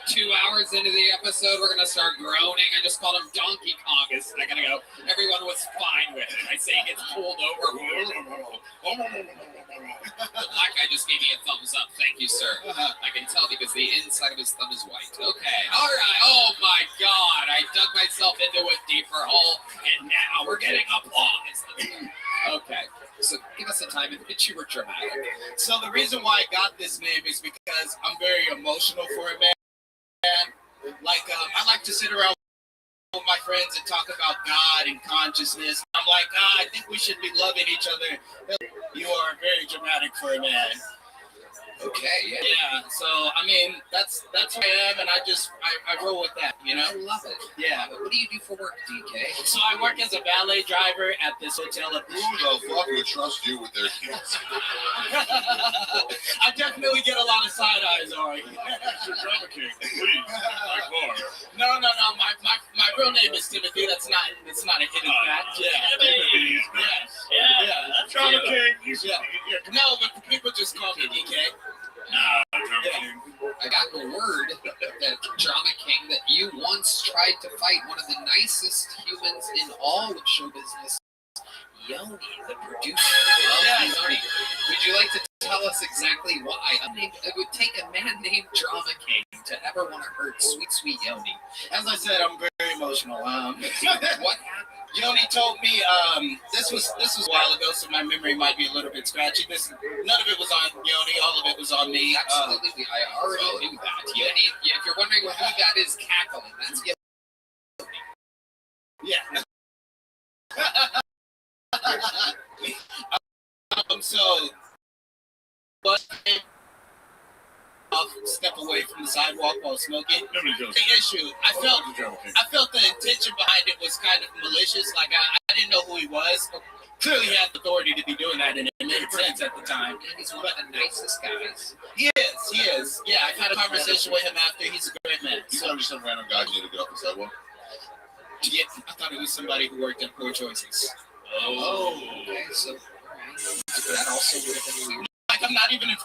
2 hours into the episode, we're gonna start groaning. I just called him Donkey Kong a second ago. Everyone was fine with it. I say he gets pulled over. The black guy just gave me a thumbs up. Thank you, sir. I can tell because the inside of his thumb is white. Okay. All right. Oh my God. I dug myself into a deeper hole, and now we're getting applause. Okay. So give us a time in which you were dramatic. So the reason why I got this name is because I'm very emotional for a man. Like, I like to sit around with my friends and talk about God and consciousness. I'm like, I think we should be loving each other. You are very dramatic for a man. Okay, yeah. Yeah, so, I mean, that's who I am, and I roll with that, you know? I love it. Yeah. What do you do for work, DK? So I work as a valet driver at this hotel. Who the fuck would trust you with their kids? I definitely get a lot of side eyes, Ari. Drama King, please. My car. No. My real name is Timothy. It's not a hidden fact. Yeah. Drama King. No, but people just call me DK. I got the word that Drama King that you once tried to fight one of the nicest humans in all of show business, Yoni, the producer of Yoni. Would you like to tell us exactly why? It would take a man named Drama King to ever want to hurt sweet, sweet Yoni. As I said, I'm very emotional. What happened? Yoni told me this was a while ago, so my memory might be a little bit scratchy. None of it was on Yoni, all of it was on me. Absolutely, I already knew that. Yoni, if you're wondering who that is cackling, that's Yoni. Yeah. So, but step away from the sidewalk while smoking. The issue, I felt the intention behind it was kind of malicious. Like I didn't know who he was. Clearly, he had the authority to be doing that, and it made sense at the time. He's one of the nicest guys. He is. Yeah, I've had a conversation with him after. He's a great man. You thought it was some random guy who needed to get off the sidewalk? Yeah, I thought it was somebody who worked at Poor Choices. Oh. Okay, so that also would have been weird. Like I'm not even at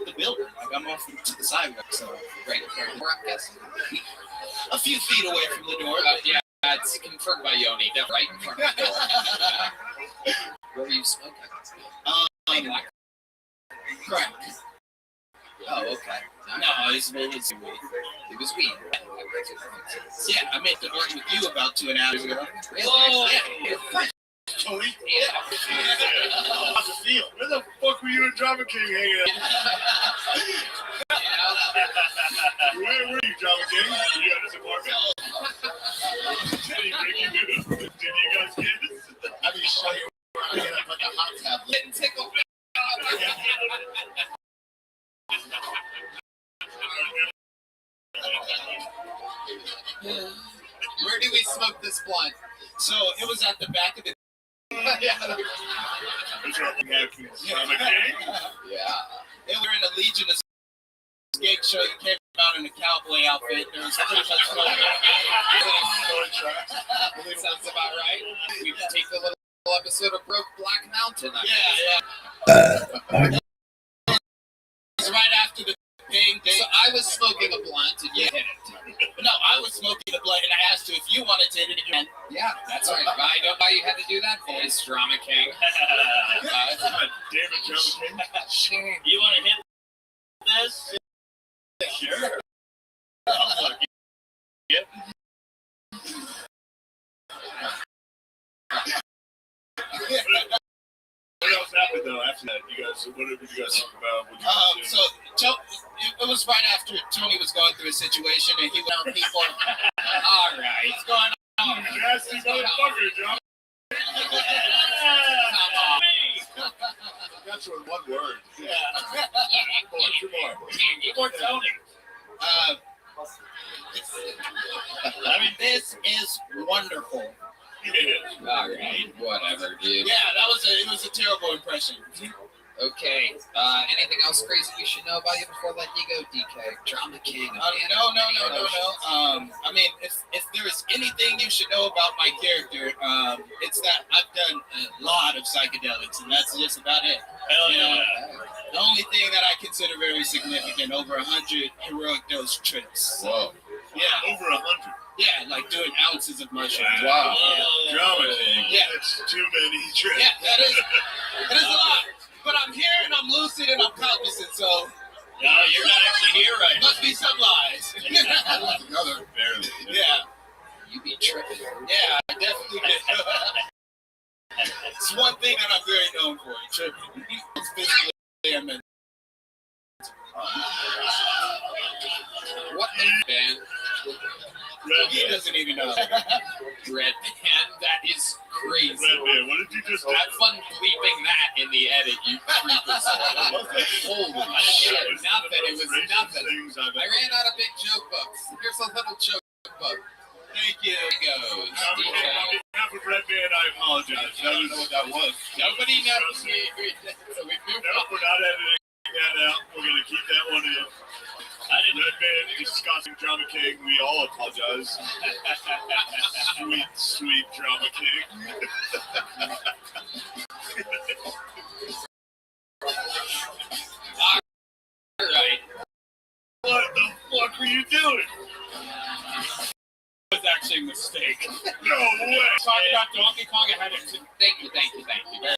the building. Like I'm off to the sidewalk. So right there. Where I'm guessing. A few feet away from the door. Yeah, it's confirmed by Yoni. They're right in front of the door. Where were you smoking? Crack. Oh, okay. No, it's weed. It was weed. Yeah, I made the work with you about 2.5 hours ago. Really? Oh, yeah. Tony? Yeah. How's it feel? Where the fuck were you and Drama King hanging out? Where were you, Drama King? Were you at his apartment? Did you guys get it? I mean, show you where I get like a hot tablet. Getting tickled. Where do we smoke this blunt? So it was at the back of the. Yeah. Drama King? Yeah. They were in a Legion of skate show. You came out in a cowboy outfit. There was pretty much no. Sounds about right. We can take a little episode of Broke Black Mountain. Yeah. It's right after the thing. So I was smoking a blunt and you hit it. No, I was smoking a blunt and I asked you if you wanted to hit it again. Yeah, that's right. I know why you had to do that voice, Drama King. Damn it, Drama King. You want to hit this? Sure. I'll fuck you. Yep. What else happened though after that? You guys, what did you guys talk about? It was right after Tony was going through a situation and he went on people. All right, what's going on? You nasty motherfucker, John. That's one word. Yeah. Two more. More Tony. I mean, this is wonderful. All right, whatever, dude. Yeah, it was a terrible impression. Okay. Anything else crazy you should know about you before letting you go, DK? Drama King. No. I mean, if there's anything you should know about my character, it's that I've done a lot of psychedelics, and that's just about it. Hell yeah. The only thing that I consider very significant, over 100 heroic dose trips. Whoa. Yeah. Over 100. Yeah, like doing ounces of mushrooms. Wow. Yeah. Drama King. Yeah. That's too many trips. Yeah, that is a lot. But I'm here and I'm lucid and I'm cognizant, so. No, you're not actually here right now. Must be some lies. Another barely. Yeah. You be tripping. Yeah, I definitely did. It's one thing that I'm very known for. Tripping. It's physically and mentally. What the band? He doesn't even know. Red Band, that is crazy. Red Band, what did you just do? Have fun bleeping that in the edit, you creepers. Holy shit, nothing. It was nothing. I ran out of big joke books. Here's a little joke book. Thank you. Here goes. On behalf of Red Band, I apologize. That was what that was. Nobody knows me. So we moved on. We're not editing that out. We're going to keep that one in. Red Band discussing Drama King. We all apologize. Sweet, sweet Drama King. All right. What the fuck are you doing? It was actually a mistake. No way. Talking about Donkey Kong, I had it. Thank you. Very good.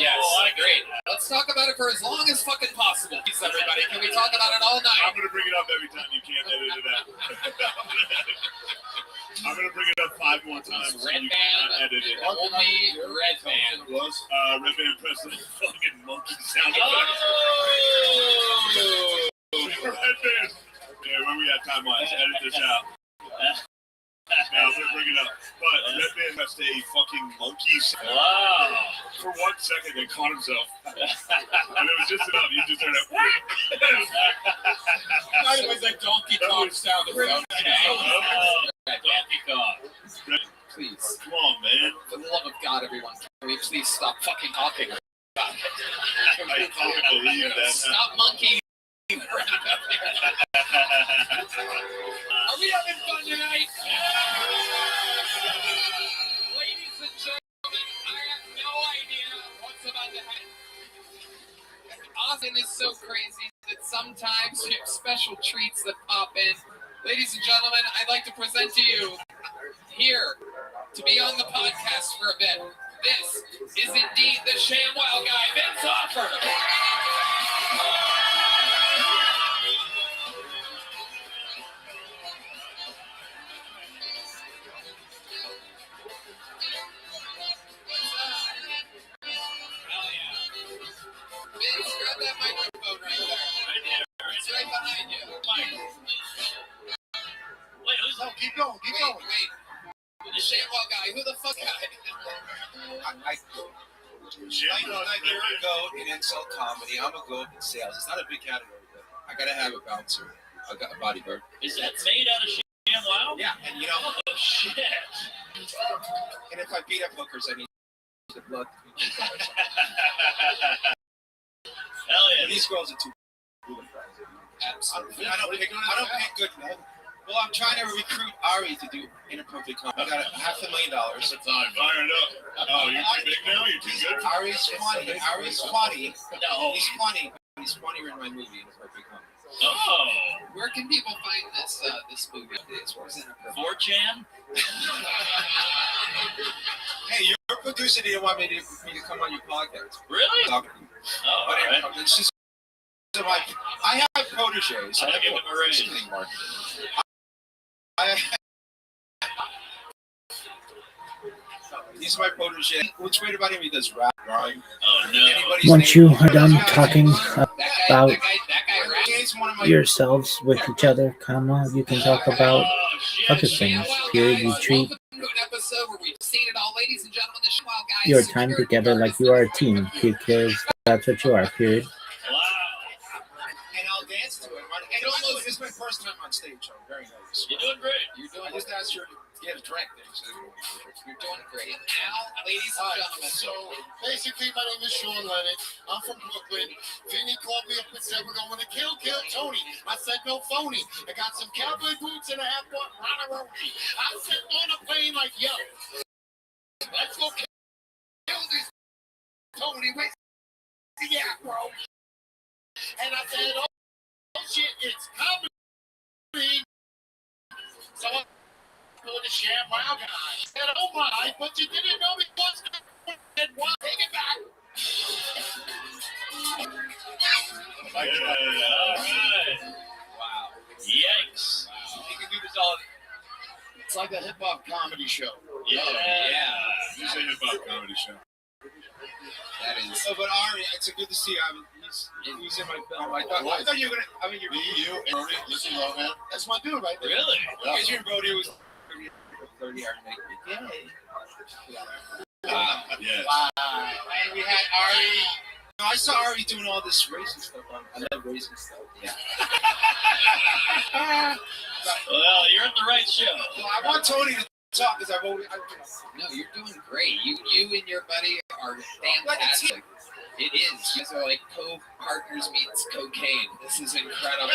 Yes, great. Let's talk about it for as long as fucking possible. Please, everybody. Can we talk about it all night? I'm going to bring it up every time. You can't edit it out. I'm going to bring it up 5 more times. Red so you Band, cannot edit it. only Red Band. Red Band press the fucking monkey sound effect. Red Band. Yeah, where we at time-wise? Edit this out. Now I'm gonna bring it up, but Red Band has a fucking monkey sound. Wow. For 1 second, they caught himself, and it was just enough. You just heard it. It was a Donkey Kong sound effect. Donkey Kong. Please. Come on, man. For the love of God, everyone, can we please stop fucking talking about it? I can't believe that. Stop monkeying around up there. Are we having fun tonight? Ladies and gentlemen, I have no idea what's about to happen. Austin is so crazy that sometimes you have special treats that pop in. Ladies and gentlemen, I'd like to present to you here to be on the podcast for a bit. This is indeed the ShamWow guy, Vince Offer. Vince, grab that microphone right there. It's right behind you. Wait, who's that? Keep going. Wait. The ShamWow guy. Who the fuck guy? I never go in insult comedy. I'm a goat in sales. It's not a big category, but I gotta have a bouncer. I got a bodyguard. Is that made out of ShamWow? Yeah, and you know. Oh shit. And if I beat up hookers, I need the blood. Hell yeah. These girls are too. Absolutely. I don't pick good men. Well, I'm trying to recruit Ari to do inappropriate comedy. I got $500,000. That's on. Fire it up. Oh, you're too big now? You're too good? Ari's funny. No. He's funny. He's funnier in my movie, Inappropriate Comedy. Oh. Where can people find this this movie? Where's Inappropriate? 4chan? Hey, you're a producer. You want me to come on your podcast? Really? Oh, all right. It's just I have proteges. I'll give him a raise. He's my protege. What's great about him? He does rap, rhyme. Oh no! Once you are done talking about He's one of my yourselves with each other, comma, you can talk about other things. Period. You treat your time together like you are a team, because that's what you are. Period. And I'll dance to it. And also, this is my first time on stage, so I'm very nervous. You're doing great. I just asked you to get a drink thing. So You're doing great. Now, ladies and gentlemen. So basically, my name is Sean Leonard. I'm from Brooklyn. Vinny called me up and said, we're going to kill Tony. I said, no phony. I got some cowboy boots and a half-bought Ronaroni. I'm sitting on a plane like, yo, let's go kill this Tony. Where's the at, bro? And I said, oh shit, it's comedy. So I'm going to share my guy. And oh my, but you didn't know me was and what? Take it back. All right. Wow. Yikes. You can do this all. It's like a hip hop comedy show. Yeah. It's a hip hop comedy show. That is. Oh, but Ari, it's good to see him. He's in my film. I thought you were gonna. I mean, you're you and Brody. Listen, yo, man. That's my dude right there. Really? Yeah. Because you and Brody was 30 hours make it. Wow. Yes. And we had Ari. I saw Ari doing all this racing stuff. I love racing stuff. Yeah. Well, you're at the right show. Well, I want Tony to talk because I've always. No, you're doing great. You and your buddy are fantastic. It is. You guys are like co-partners meets cocaine. This is incredible.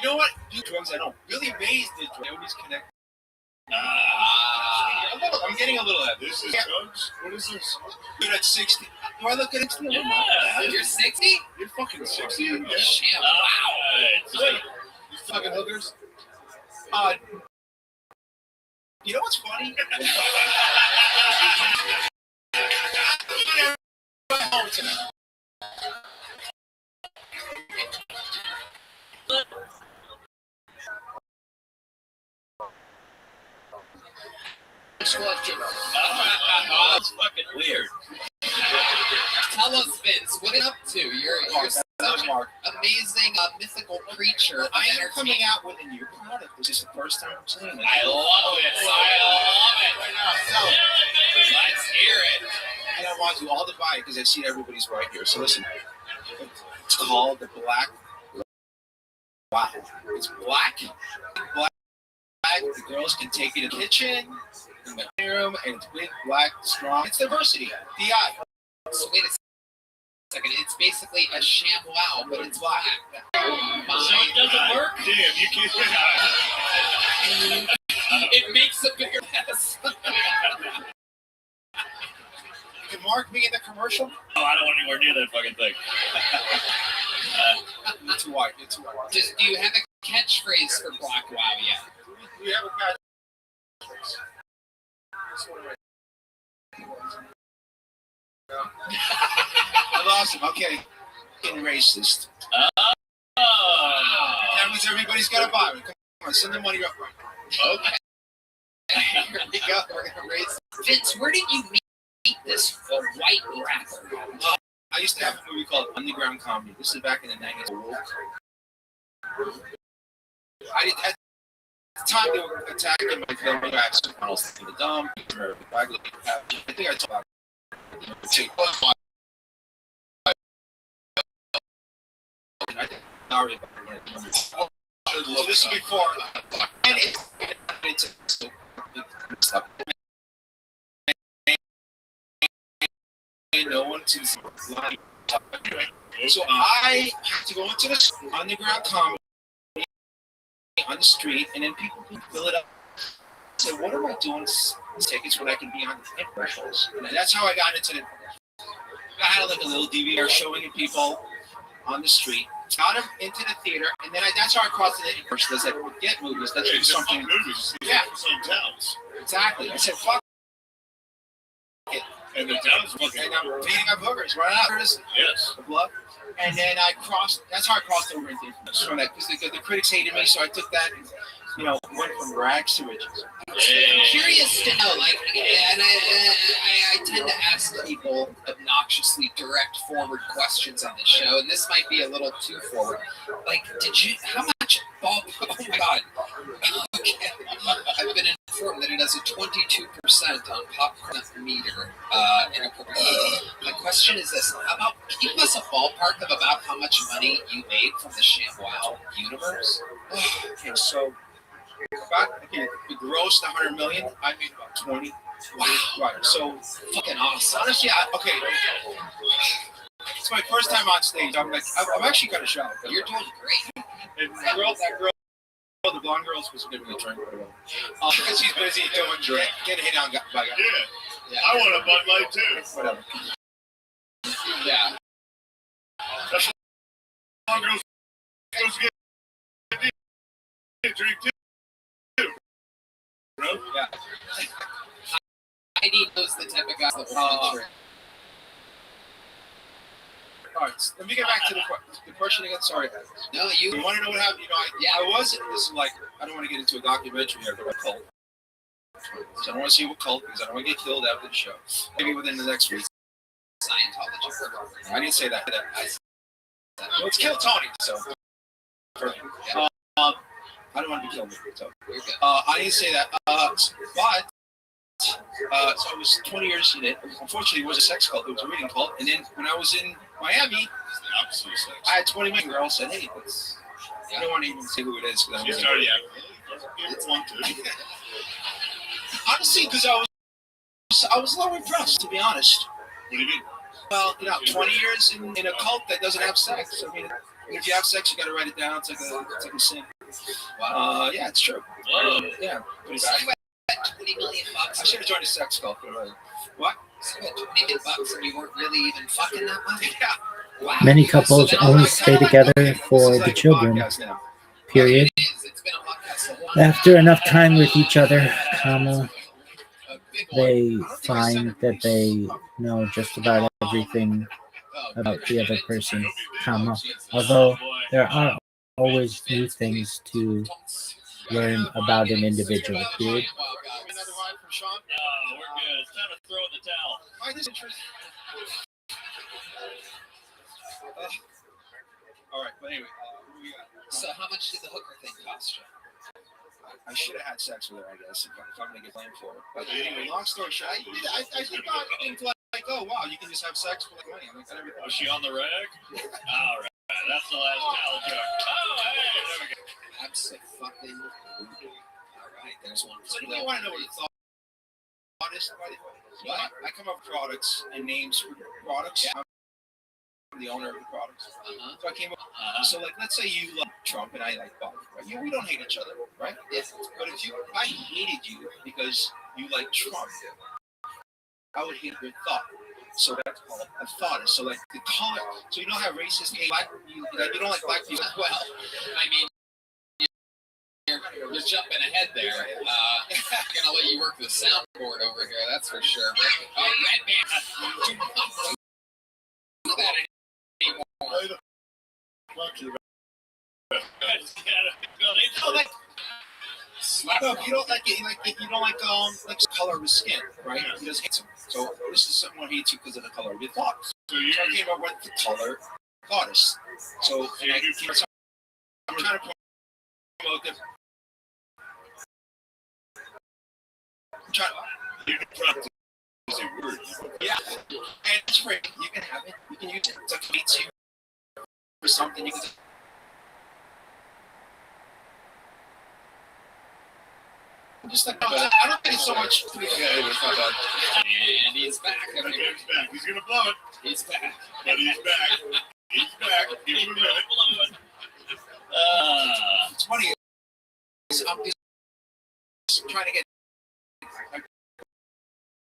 You know what? Do drugs I don't. Really amazed at drugs. I always connect. I'm getting a little at this. Is drugs? What is this? You're at 60. Do I look at it? Yeah. You're 60? You're fucking 60. Sham. Wow. Wait. You fucking hookers? You know what's funny? Next question. That's fucking weird. Tell us, Vince, what are you up to? You're some amazing mythical creature. I am coming out with a new product. This is the first time I'm saying it. I love it. Let's hear it. And I want you all to buy it because I see everybody's right here. So listen, it's called the Black. Wow. It's black. The girls can take it in the kitchen, in the room, and it's big, black, strong. It's diversity. DI. So wait a second. It's basically a ShamWow, but it's black. So it doesn't work? Damn, you can't. It makes a bigger mess. Can Mark be in the commercial? Oh, I don't want anywhere near that fucking thing. You're too white. Do you have a catchphrase for Black Wow yet? We have a guy. I lost him. Okay. Getting racist. That means everybody's got to buy it. Come on, send the money up right. Okay. Here we go. We're going to raise. Vince, where did you meet this white rapper? I used to have a movie called Underground Comedy. This is back in the 90s. At the time they were attacking my family. I had someone else in the dump. I think I told about so this is before. And it's no one to line. So I have to go into the underground comedy on the street, and then people can fill it up. So what am I doing tickets when I can be on the commercials? And that's how I got into it. I had like a little DVR showing it people on the street. Got them into the theater, and then that's how I crossed the commercials. I said, forget movies. Let's do something. Movies. Yeah. Same towns. Exactly. I said, fuck it. And the town's fucking. And I'm beating up hookers, right out. Yes. The blood. And then I crossed. That's how I crossed over into from that because the critics hated me, so I took that. went from rags to riches. I'm curious to know, like, and I tend to ask people obnoxiously direct forward questions on this show, and this might be a little too forward. Like, how much ball? Oh my God. Okay. I've been informed that it has a 22% on popcorn meter. My question is this: how about can you give us a ballpark of about how much money you made from the ShamWow universe? Okay, so we grossed 100 million. I made about 20. Wow. Right. So fucking awesome. Honestly, it's my first time on stage. I'm actually kind of shocked. You're doing great. And that girl, the blonde girl, is supposed to give me a drink. Because she's busy doing drink. Get hit on by guy. Yeah. I want a Bud Light too. Whatever. Yeah. That's blonde girl's supposed to get a drink too. Bro? Yeah. Heidi knows the type of guys that will drink. All right, let me get back to the question again. Sorry. No, you want to know what happened? This is like, I don't want to get into a documentary here about a cult. So I don't want to see what cult because I don't want to get killed after the show. Maybe within the next week. Scientology. I didn't say that. Let's kill Tony. So. Perfect. I don't want to be killed. So. I didn't say that. So I was 20 years in it. Unfortunately, it was a sex cult. It was a reading cult. And then when I was in Miami, I had 20 million girls said, hey, I don't want to even say who it is. It's one too. Honestly, because I was a little impressed, to be honest. What do you mean? Well, 20 years in a cult that doesn't have sex. I mean, if you have sex, you got to write it down. It's like a sin. Yeah, it's true. Yeah. $20 million. I should have joined a sex cult. What? So $20 million and you weren't really even fucking that much? Yeah. Wow. Many couples only stay together for the children. Period. After enough time with each other, they find that they know just about everything about the other person, although there are always new things to learn about an individual. Period. Another line from Sean? No, we're good. It's time to throw in the towel. All right, but anyway, what we got? So how much did the hooker thing cost you? I should have had sex with her, I guess, if I'm going to get blamed for it. But anyway, long story short, I did not think like, oh, wow, you can just have sex for like money. I'm like, everything. Was she on the rag? All right. That's the last towel joke. Oh, hey, there we go. Absolutely. All right, there's one. So you want to know what the thought is? I come up with products and names for products. Yeah. I'm the owner of the products. So I came up. So like, let's say you love Trump and I like Biden. Right? We don't hate each other, right? Yes. But if I hated you because you like Trump, I would hate your thought. So that's called a thought. So like the color. So you know how racist hate black. You don't like black people. Well, I mean. You're jumping ahead there. I'm gonna let you work the soundboard over here, that's for sure. Red man, do not do that anymore. You don't like it. You don't like color of his skin, right? He just hates him. So this is someone hates you because of the color of your thoughts. So I came up with the color goddess. So I'm trying to promote the. Yeah, and it's free. You can have it. You can use it. It's like meets you for something. You can. Just like I don't think it's so much. And he's back. He's back. He's gonna blow it. He's back. But he's back. He's back. Give him a minute. It's funny. I'm just trying to get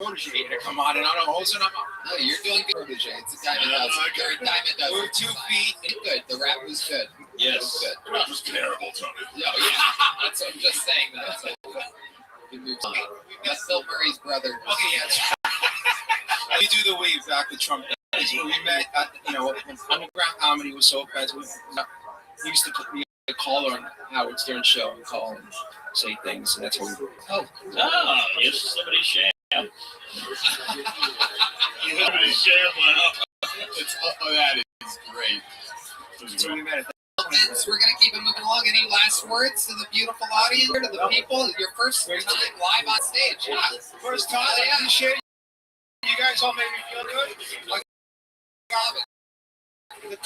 protege to come on, and I don't know. No, you're doing good, protege. It's a dime a dozen. You're a dime a dozen. We're 2 feet. Good. The rap was good. Yes. Good. The rap was terrible, Tony. No, yeah. That's what I'm just saying. That. So, we moved on. We've got Bill Murray's brother. Okay, yes. We do the wave back with Trump. We met at, when underground comedy was so bad. We used to put me a caller on Howard Stern show and call him. say things, and that's what we do. Oh, you're somebody's sham. Somebody's sham. That is great. Vince, we're going to keep it moving along. Any last words to the beautiful audience, to the people? Your first time live on stage. Yeah. First time, I appreciate it. You guys all made me feel good. The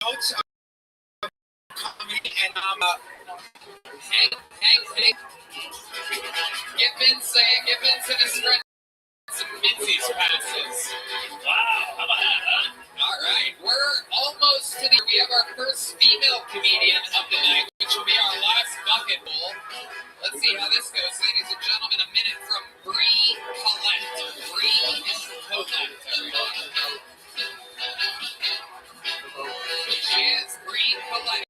notes of comedy and Hang. Give Vince an stretch. Some Vince's passes. Wow, how about that, huh? All right, we're almost to the. We have our first female comedian of the night, which will be our last bucket bowl. Let's see how this goes, ladies and gentlemen. A minute from Bree Collette. Bree Collette, everybody. She is Bree Collette.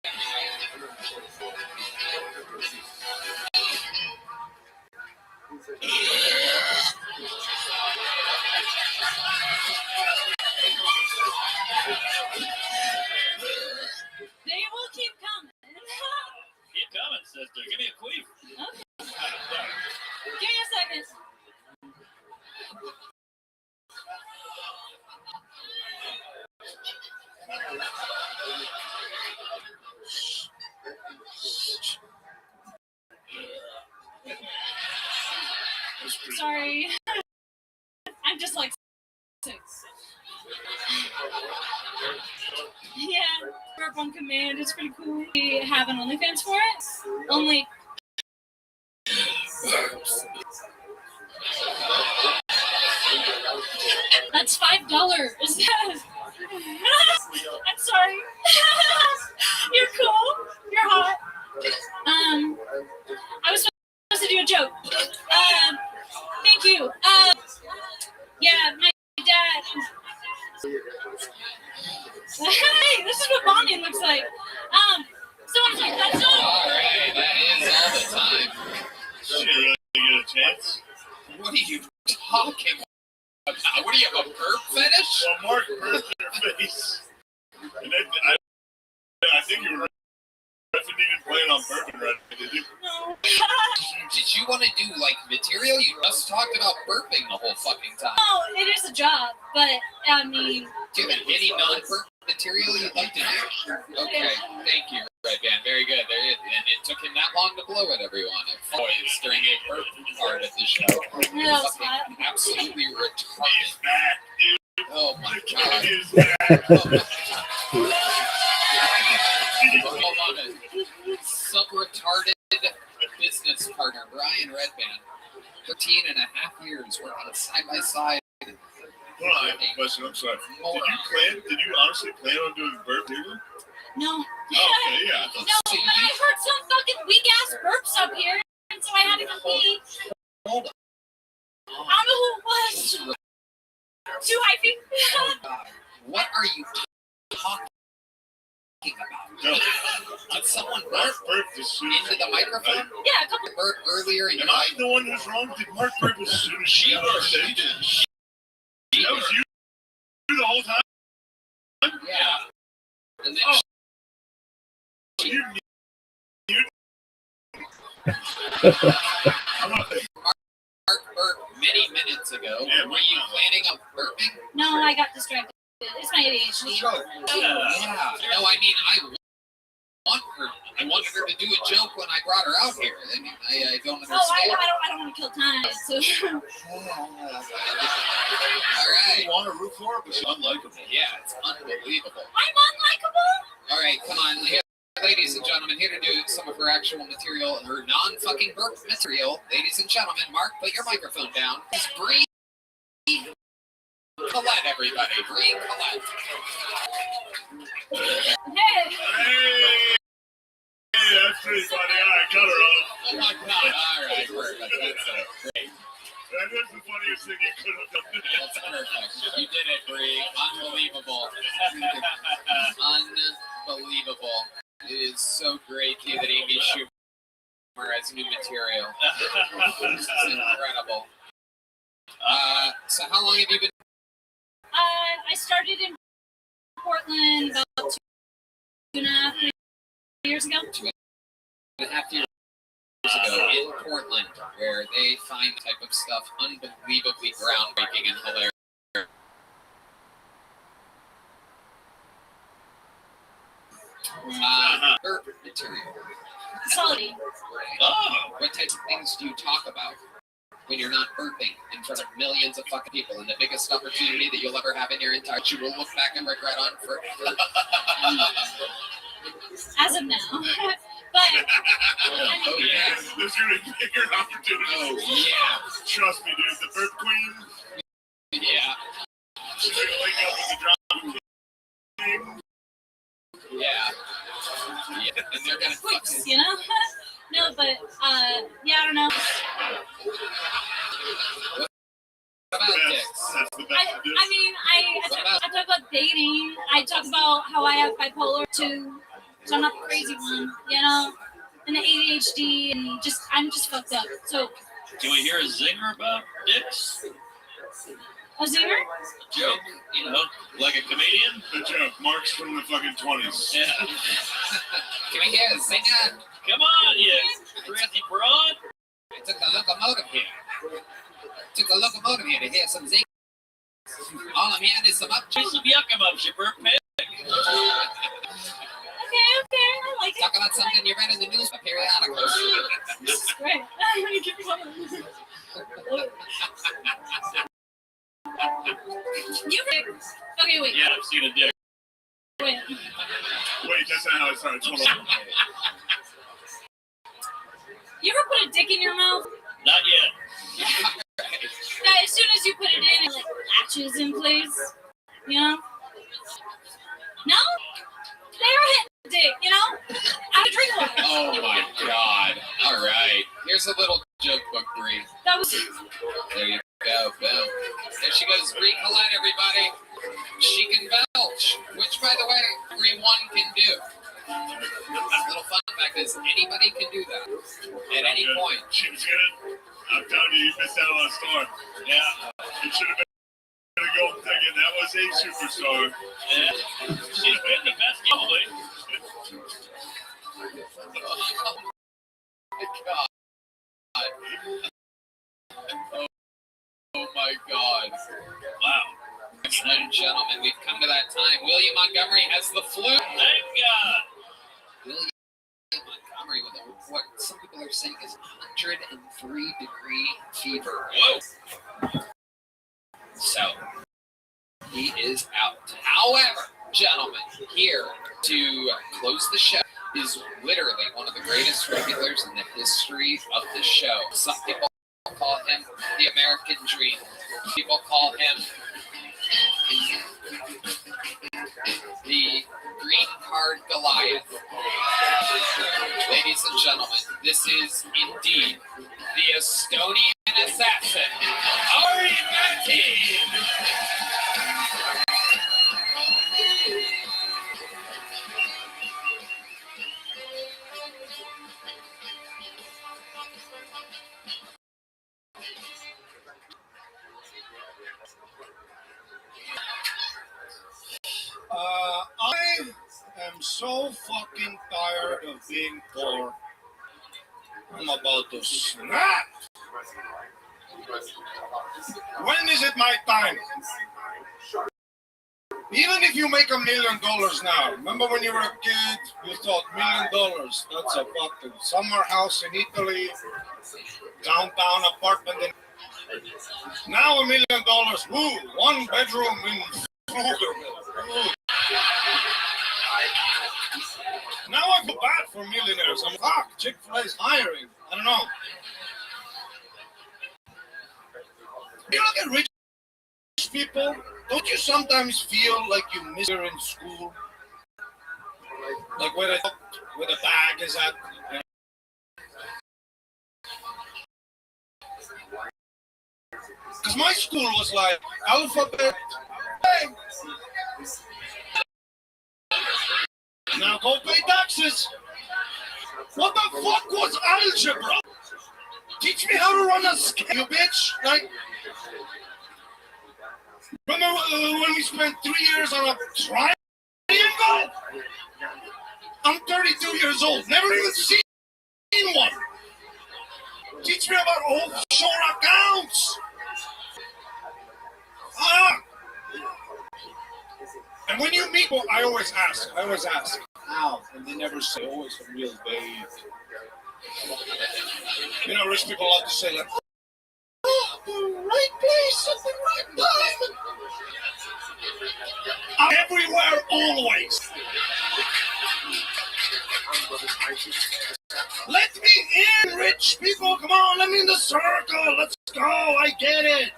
They will keep coming. Keep coming, sister. Give me a queef. Okay. Give me a second. Sorry. I'm just like 6. Yeah, burp on command. It's pretty cool. We have an OnlyFans for it. Only. That's $5. I'm sorry. You're cool. You're hot. I was supposed to do a joke. Thank you. Yeah, my dad. Hey, this is what bonding looks like. So I was like, that's all. All right, that is all the time. Did you really get a chance? What are you talking about? What do you have, a burp fetish? Well, Mark burped in her face. And then I think you were definitely didn't plan on burping right, did you? No. Did you want to do, like, material? You just talked about burping the whole fucking time. Oh, it is a job, but I mean. Do you have any non-burp material you'd like to do? Okay, thank you, Red Band. Very good. And it took him that long to blow it, everyone. Boys, during a burp part of the show. No, fucking absolutely retarded. He's back, dude. Oh my god. He's back. Hold on. Sub-retarded business partner, Brian Redband. 13 and a half years. We're on a side-by-side. Hold on, I have a question. I'm sorry. Did you honestly plan on doing burp too? No. Okay, yeah. No, but I heard some fucking weak-ass burps up here, and so I had to go pee. Hold on. I don't know who it was. Too hyphy. What are you talking about? No. Did someone Mark burp burped as soon as into the microphone? Yeah, a couple. Burp earlier in Am your I life? the one who's wrong? Did Mark burp as soon as she got on stage? That was you the whole time? Yeah. And then You Mark burped many minutes ago. Yeah, Were you planning on burping? No, I got distracted. It's my ADHD. Yeah. No, I mean, I wanted her to do a joke when I brought her out here. I mean, I don't understand. Oh, I don't want to kill time. So. All right. You want to root for her, but she's unlikable. Yeah, it's unbelievable. I'm unlikable. All right, come on. Here, ladies and gentlemen, here to do some of her actual material, her non-fucking burp material. Ladies and gentlemen, Mark, put your microphone down. It's Bree Collette, everybody. Bree Collette. Hey. Hey, that's pretty funny. All right, cut her off. Oh my god. All right, perfect. That's great. That is the funniest thing you could have done. That's perfect. You did it, Bree. Unbelievable. Unbelievable. It is so great too that Amy Schumer has new material. This is incredible. So how long have you been? I started in Portland about 2.5 years ago. 2.5 years ago in Portland, where they find the type of stuff unbelievably groundbreaking and hilarious. Burp material. Salty. What types of things do you talk about when you're not burping in front of millions of fucking people, and the biggest opportunity that you'll ever have in your entire life, you will look back and regret on for As of now. But oh yeah, there's gonna be bigger opportunities. Oh yeah, trust me, dude. The birth queen. Yeah. She's gonna wake up with the drop. Yeah. Yeah, and they're gonna quips, you know? No, but yeah, I don't know. What about dicks? I mean, I talk about dating. I talk about how I have bipolar 2, so I'm not the crazy one, you know? And the ADHD, and I'm just fucked up. So, Can we hear a zinger about dicks? a zinger? Joke, you know, like a comedian? The joke. Mark's from the fucking 20s. Yeah. Can we hear a zinger? Come on, you crazy broad. I took the locomotive here. Took the locomotive here to hear some zingers. All I'm hearing is some up. Some yuck-em-ups, you burp pig. Okay, I like it. Talk about something you read in the news periodicals. Great. Give me one. You okay, wait. Yeah, I've seen a dick. Wait, that's not how it starts. Hold on. you ever put a dick in your mouth? Not yet. Yeah, as soon as you put it in, it like latches in place. You know? No? They were hitting the dick, you know? Out of drink water. Oh my god. All right. Here's a little joke book, Bree. That was. There you go. Boom. There she goes. Bree Collette, everybody. She can belch, which, by the way, everyone can do. A little fun fact is anybody can do that at any point. She was good. I'm telling you, you missed out on a star. Yeah. It should have been a gold ticket. That was a superstar. Yeah. She's been the best, probably. Oh my god. Oh my god. Wow. Ladies and gentlemen, we've come to that time. William Montgomery has the flu. Thank God. William Montgomery with what some people are saying is 103-degree fever. Whoa. So, he is out. However, gentlemen, here to close the show is literally one of the greatest regulars in the history of the show. Some people call him the American Dream. People call him the Green Card Goliath. Ladies and gentlemen, this is indeed the Estonian assassin, Ari Matti. I am so fucking tired of being poor. I'm about to snap. When is it my time? Even if you make $1 million now, remember when you were a kid, you thought $1 million, that's a fucking summer house in Italy, downtown apartment. Now $1 million, ooh, 1 bedroom in Pflugerville. Now I feel bad for millionaires. I'm fucked. Chick-fil-A's hiring. I don't know. You look at rich people, don't you sometimes feel like you miss her in school? Like where the bag is at. You know? Because my school was like alphabet. Hey. Now go pay taxes. What the fuck was algebra? Teach me how to run a scale, you bitch. Like, remember when we spent 3 years on a triangle? I'm 32 years old. Never even seen one. Teach me about offshore accounts. And when you meet, well, I always ask, how? And they never say, always real vague. You know, rich people love to say, like, oh, the right place at the right time. I'm everywhere, always. Let me in, rich people. Come on, let me in the circle. Let's go. I get it.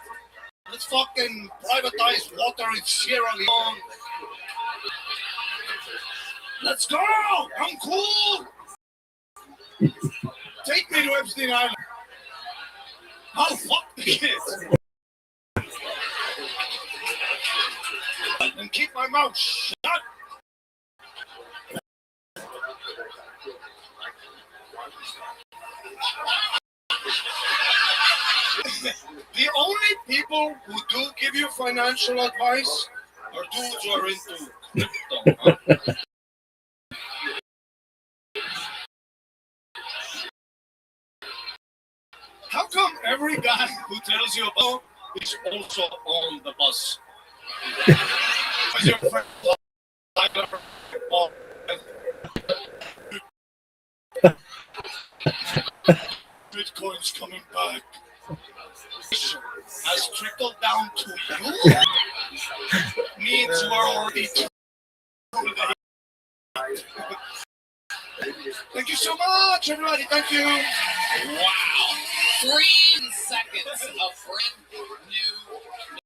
Let's fucking privatize water in Sierra Leone. Let's go. I'm cool. Take me to Epstein Island. I'll fuck the kids. And keep my mouth shut. The only people who do give you financial advice are dudes who are into crypto. Huh? How come every guy who tells you about is also on the bus? Is your friend Bitcoin's coming back. Has trickled down to you? Means you are already Thank you so much, everybody. Thank you. Wow. 3 seconds of brand new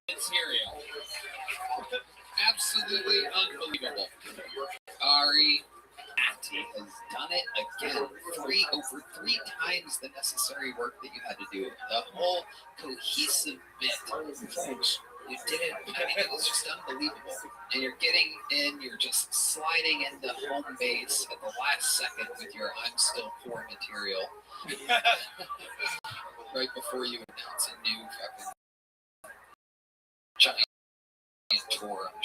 material. Absolutely unbelievable. Ari Atty has done it again. Over three times the necessary work that you had to do. The whole cohesive bit. Thanks. You did it. I mean, it was just unbelievable. And you're getting in, you're just sliding into home base at the last second with your I'm Still Poor material. Right before you announce a new fucking giant tour, I'm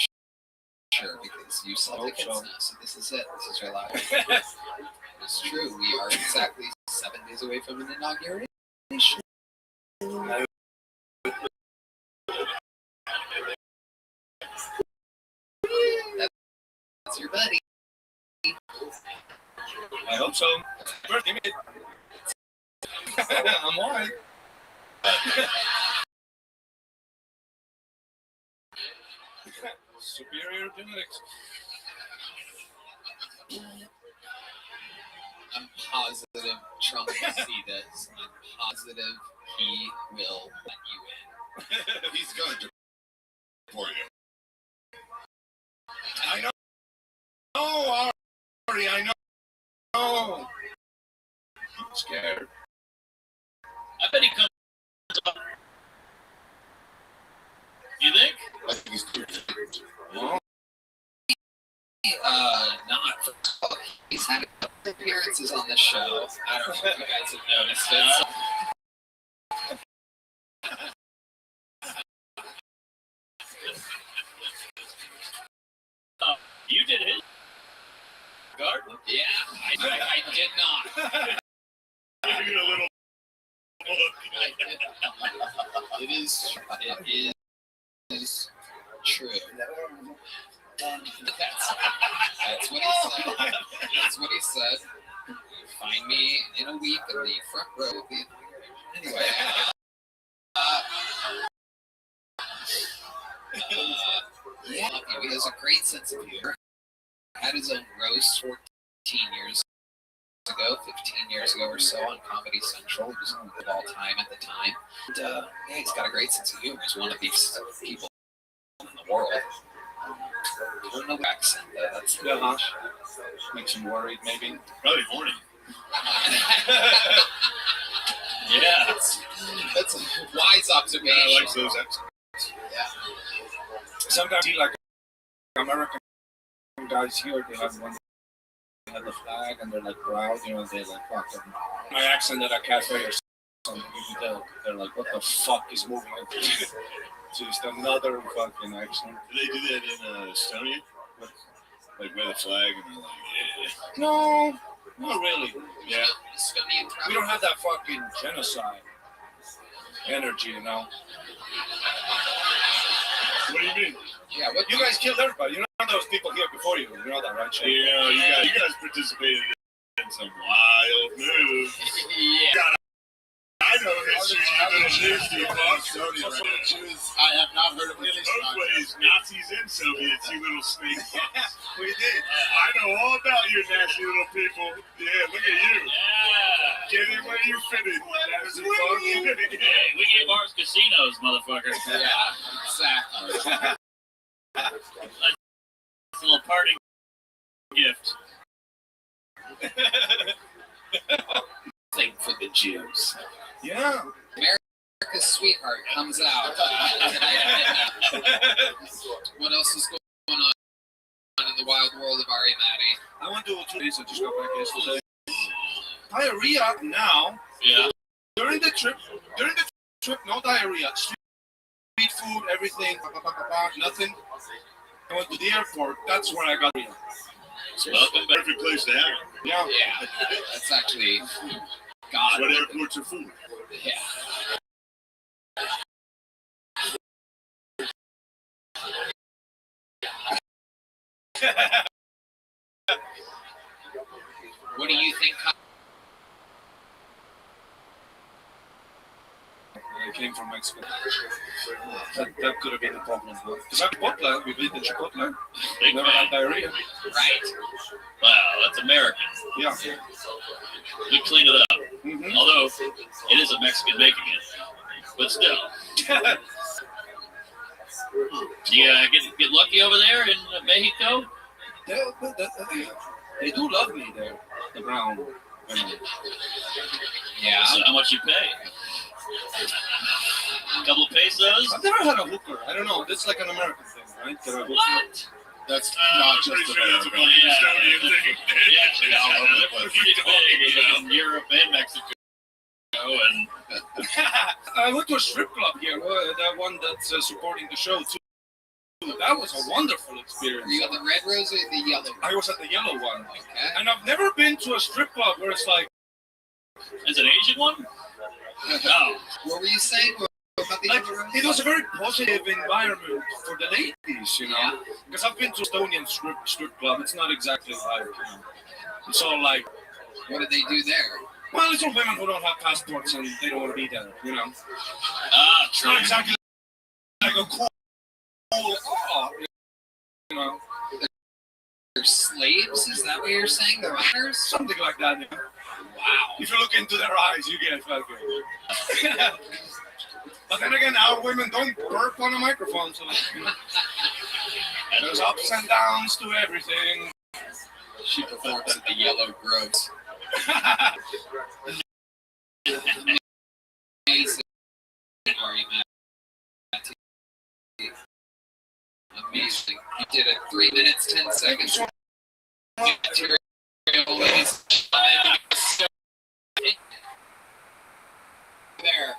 sure, because you sell tickets now. So this is it. This is your life. It's true. We are exactly 7 days away from an inauguration. That's your buddy. I hope so. I'm alright. Superior genetics. I'm positive Trump will see this. I'm positive he will let you in. He's going to for you. I know. Oh, Ari, I know. Oh. I'm scared. I bet he comes up. You think? I think he's too good. Well, Not. He's had a couple appearances on the show. I don't know if you guys have noticed it. You did his garden? Yeah, I did not. Give you a little look. It is true. That's what he said. That's what he said. Find me in a week in the front row. Anyway. Yeah, he has a great sense of humor. Had his own roast 14 years ago, 15 years ago or so on Comedy Central. He was of all time at the time. And, yeah, he's got a great sense of humor. He's one of these people in the world. I don't know the accent, though. That's the makes him worried, maybe. Probably horny. Yeah. That's a wise observation. I like those accents. Yeah. Sometimes he like American guys here, they have one. They have the flag and they're like proud, you know, they like fucking my accent at a cafe or something. You can tell they're like, what the fuck is moving up? Just another fucking accent. Do they do that in Estonia? Like wear the flag and they're like, yeah. No, Not really. Yeah. Estonian We don't have that fucking genocide energy, you know. What do you mean? Yeah, what you guys killed everybody. You know those people here before you. You know that, right? Shane? Yeah, you guys participated in some wild moves. Yeah. I know history, you little Jews, you fuck. I have not heard of Both this. ways, Nazis and Soviets, you little snake fucks. We did. I know all about you nasty little people. Yeah, look at you. Yeah. Get in where you fit in. Nasty fuck. Hey, we gave ours casinos, motherfucker. Yeah, exactly. It's a little parting gift. Thing for the Jews. Yeah. America's Sweetheart comes out. What else is going on in the wild world of Ari Matty? I went to 2 days. I just got back yesterday. Diarrhea now. Yeah. During the trip, no diarrhea. Street food, everything, nothing. I went to the airport. That's where I got diarrhea. Welcome, perfect place to have it. Yeah. Yeah, that's actually That's God. what airports are for. Yeah. What do you think? I came from Mexico. That could have been the problem. Because at Chipotle, we've been to Chipotle. Big Never fan. had diarrhea. Right. Wow, that's American. Yeah. We clean it up. Mm-hmm. Although it is a Mexican making it, but still. Do you get lucky over there in Mexico? They do love me there, the brown women. Yeah. So how much you pay? A couple of pesos? I've never had a hooker. I don't know. It's like an American thing, right? What? That's I'm not pretty just sure that's a America. fucking Estonian thing. Yeah, they're pretty big in Europe and Mexico. And I went to a strip club here, that one that's supporting the show too. That was a wonderful experience. Were you at the red rose or the yellow? I was at the yellow one. Okay. And I've never been to a strip club where it's like, is it an Asian one? No. What were you saying about the like, yellow rose? it was a very positive environment for the ladies, you know. Because I've been to Estonian strip club. It's not exactly like, you know, it's all like, What did they do there? well, it's all women who don't have passports and they don't want to be there, you know. Ah, It's true. not exactly like a cool, you know, They're slaves? Is that what you're saying? They're minors? something like that. Yeah. Wow. If you look into their eyes, you get fucking. But then again, our women don't burp on a microphone, so you know, there's ups and downs to everything. She performs at the yellow groves. Amazing. Ari Matty. Amazing. You did it 3 minutes, 10 seconds. Material, ladies and gentlemen. There.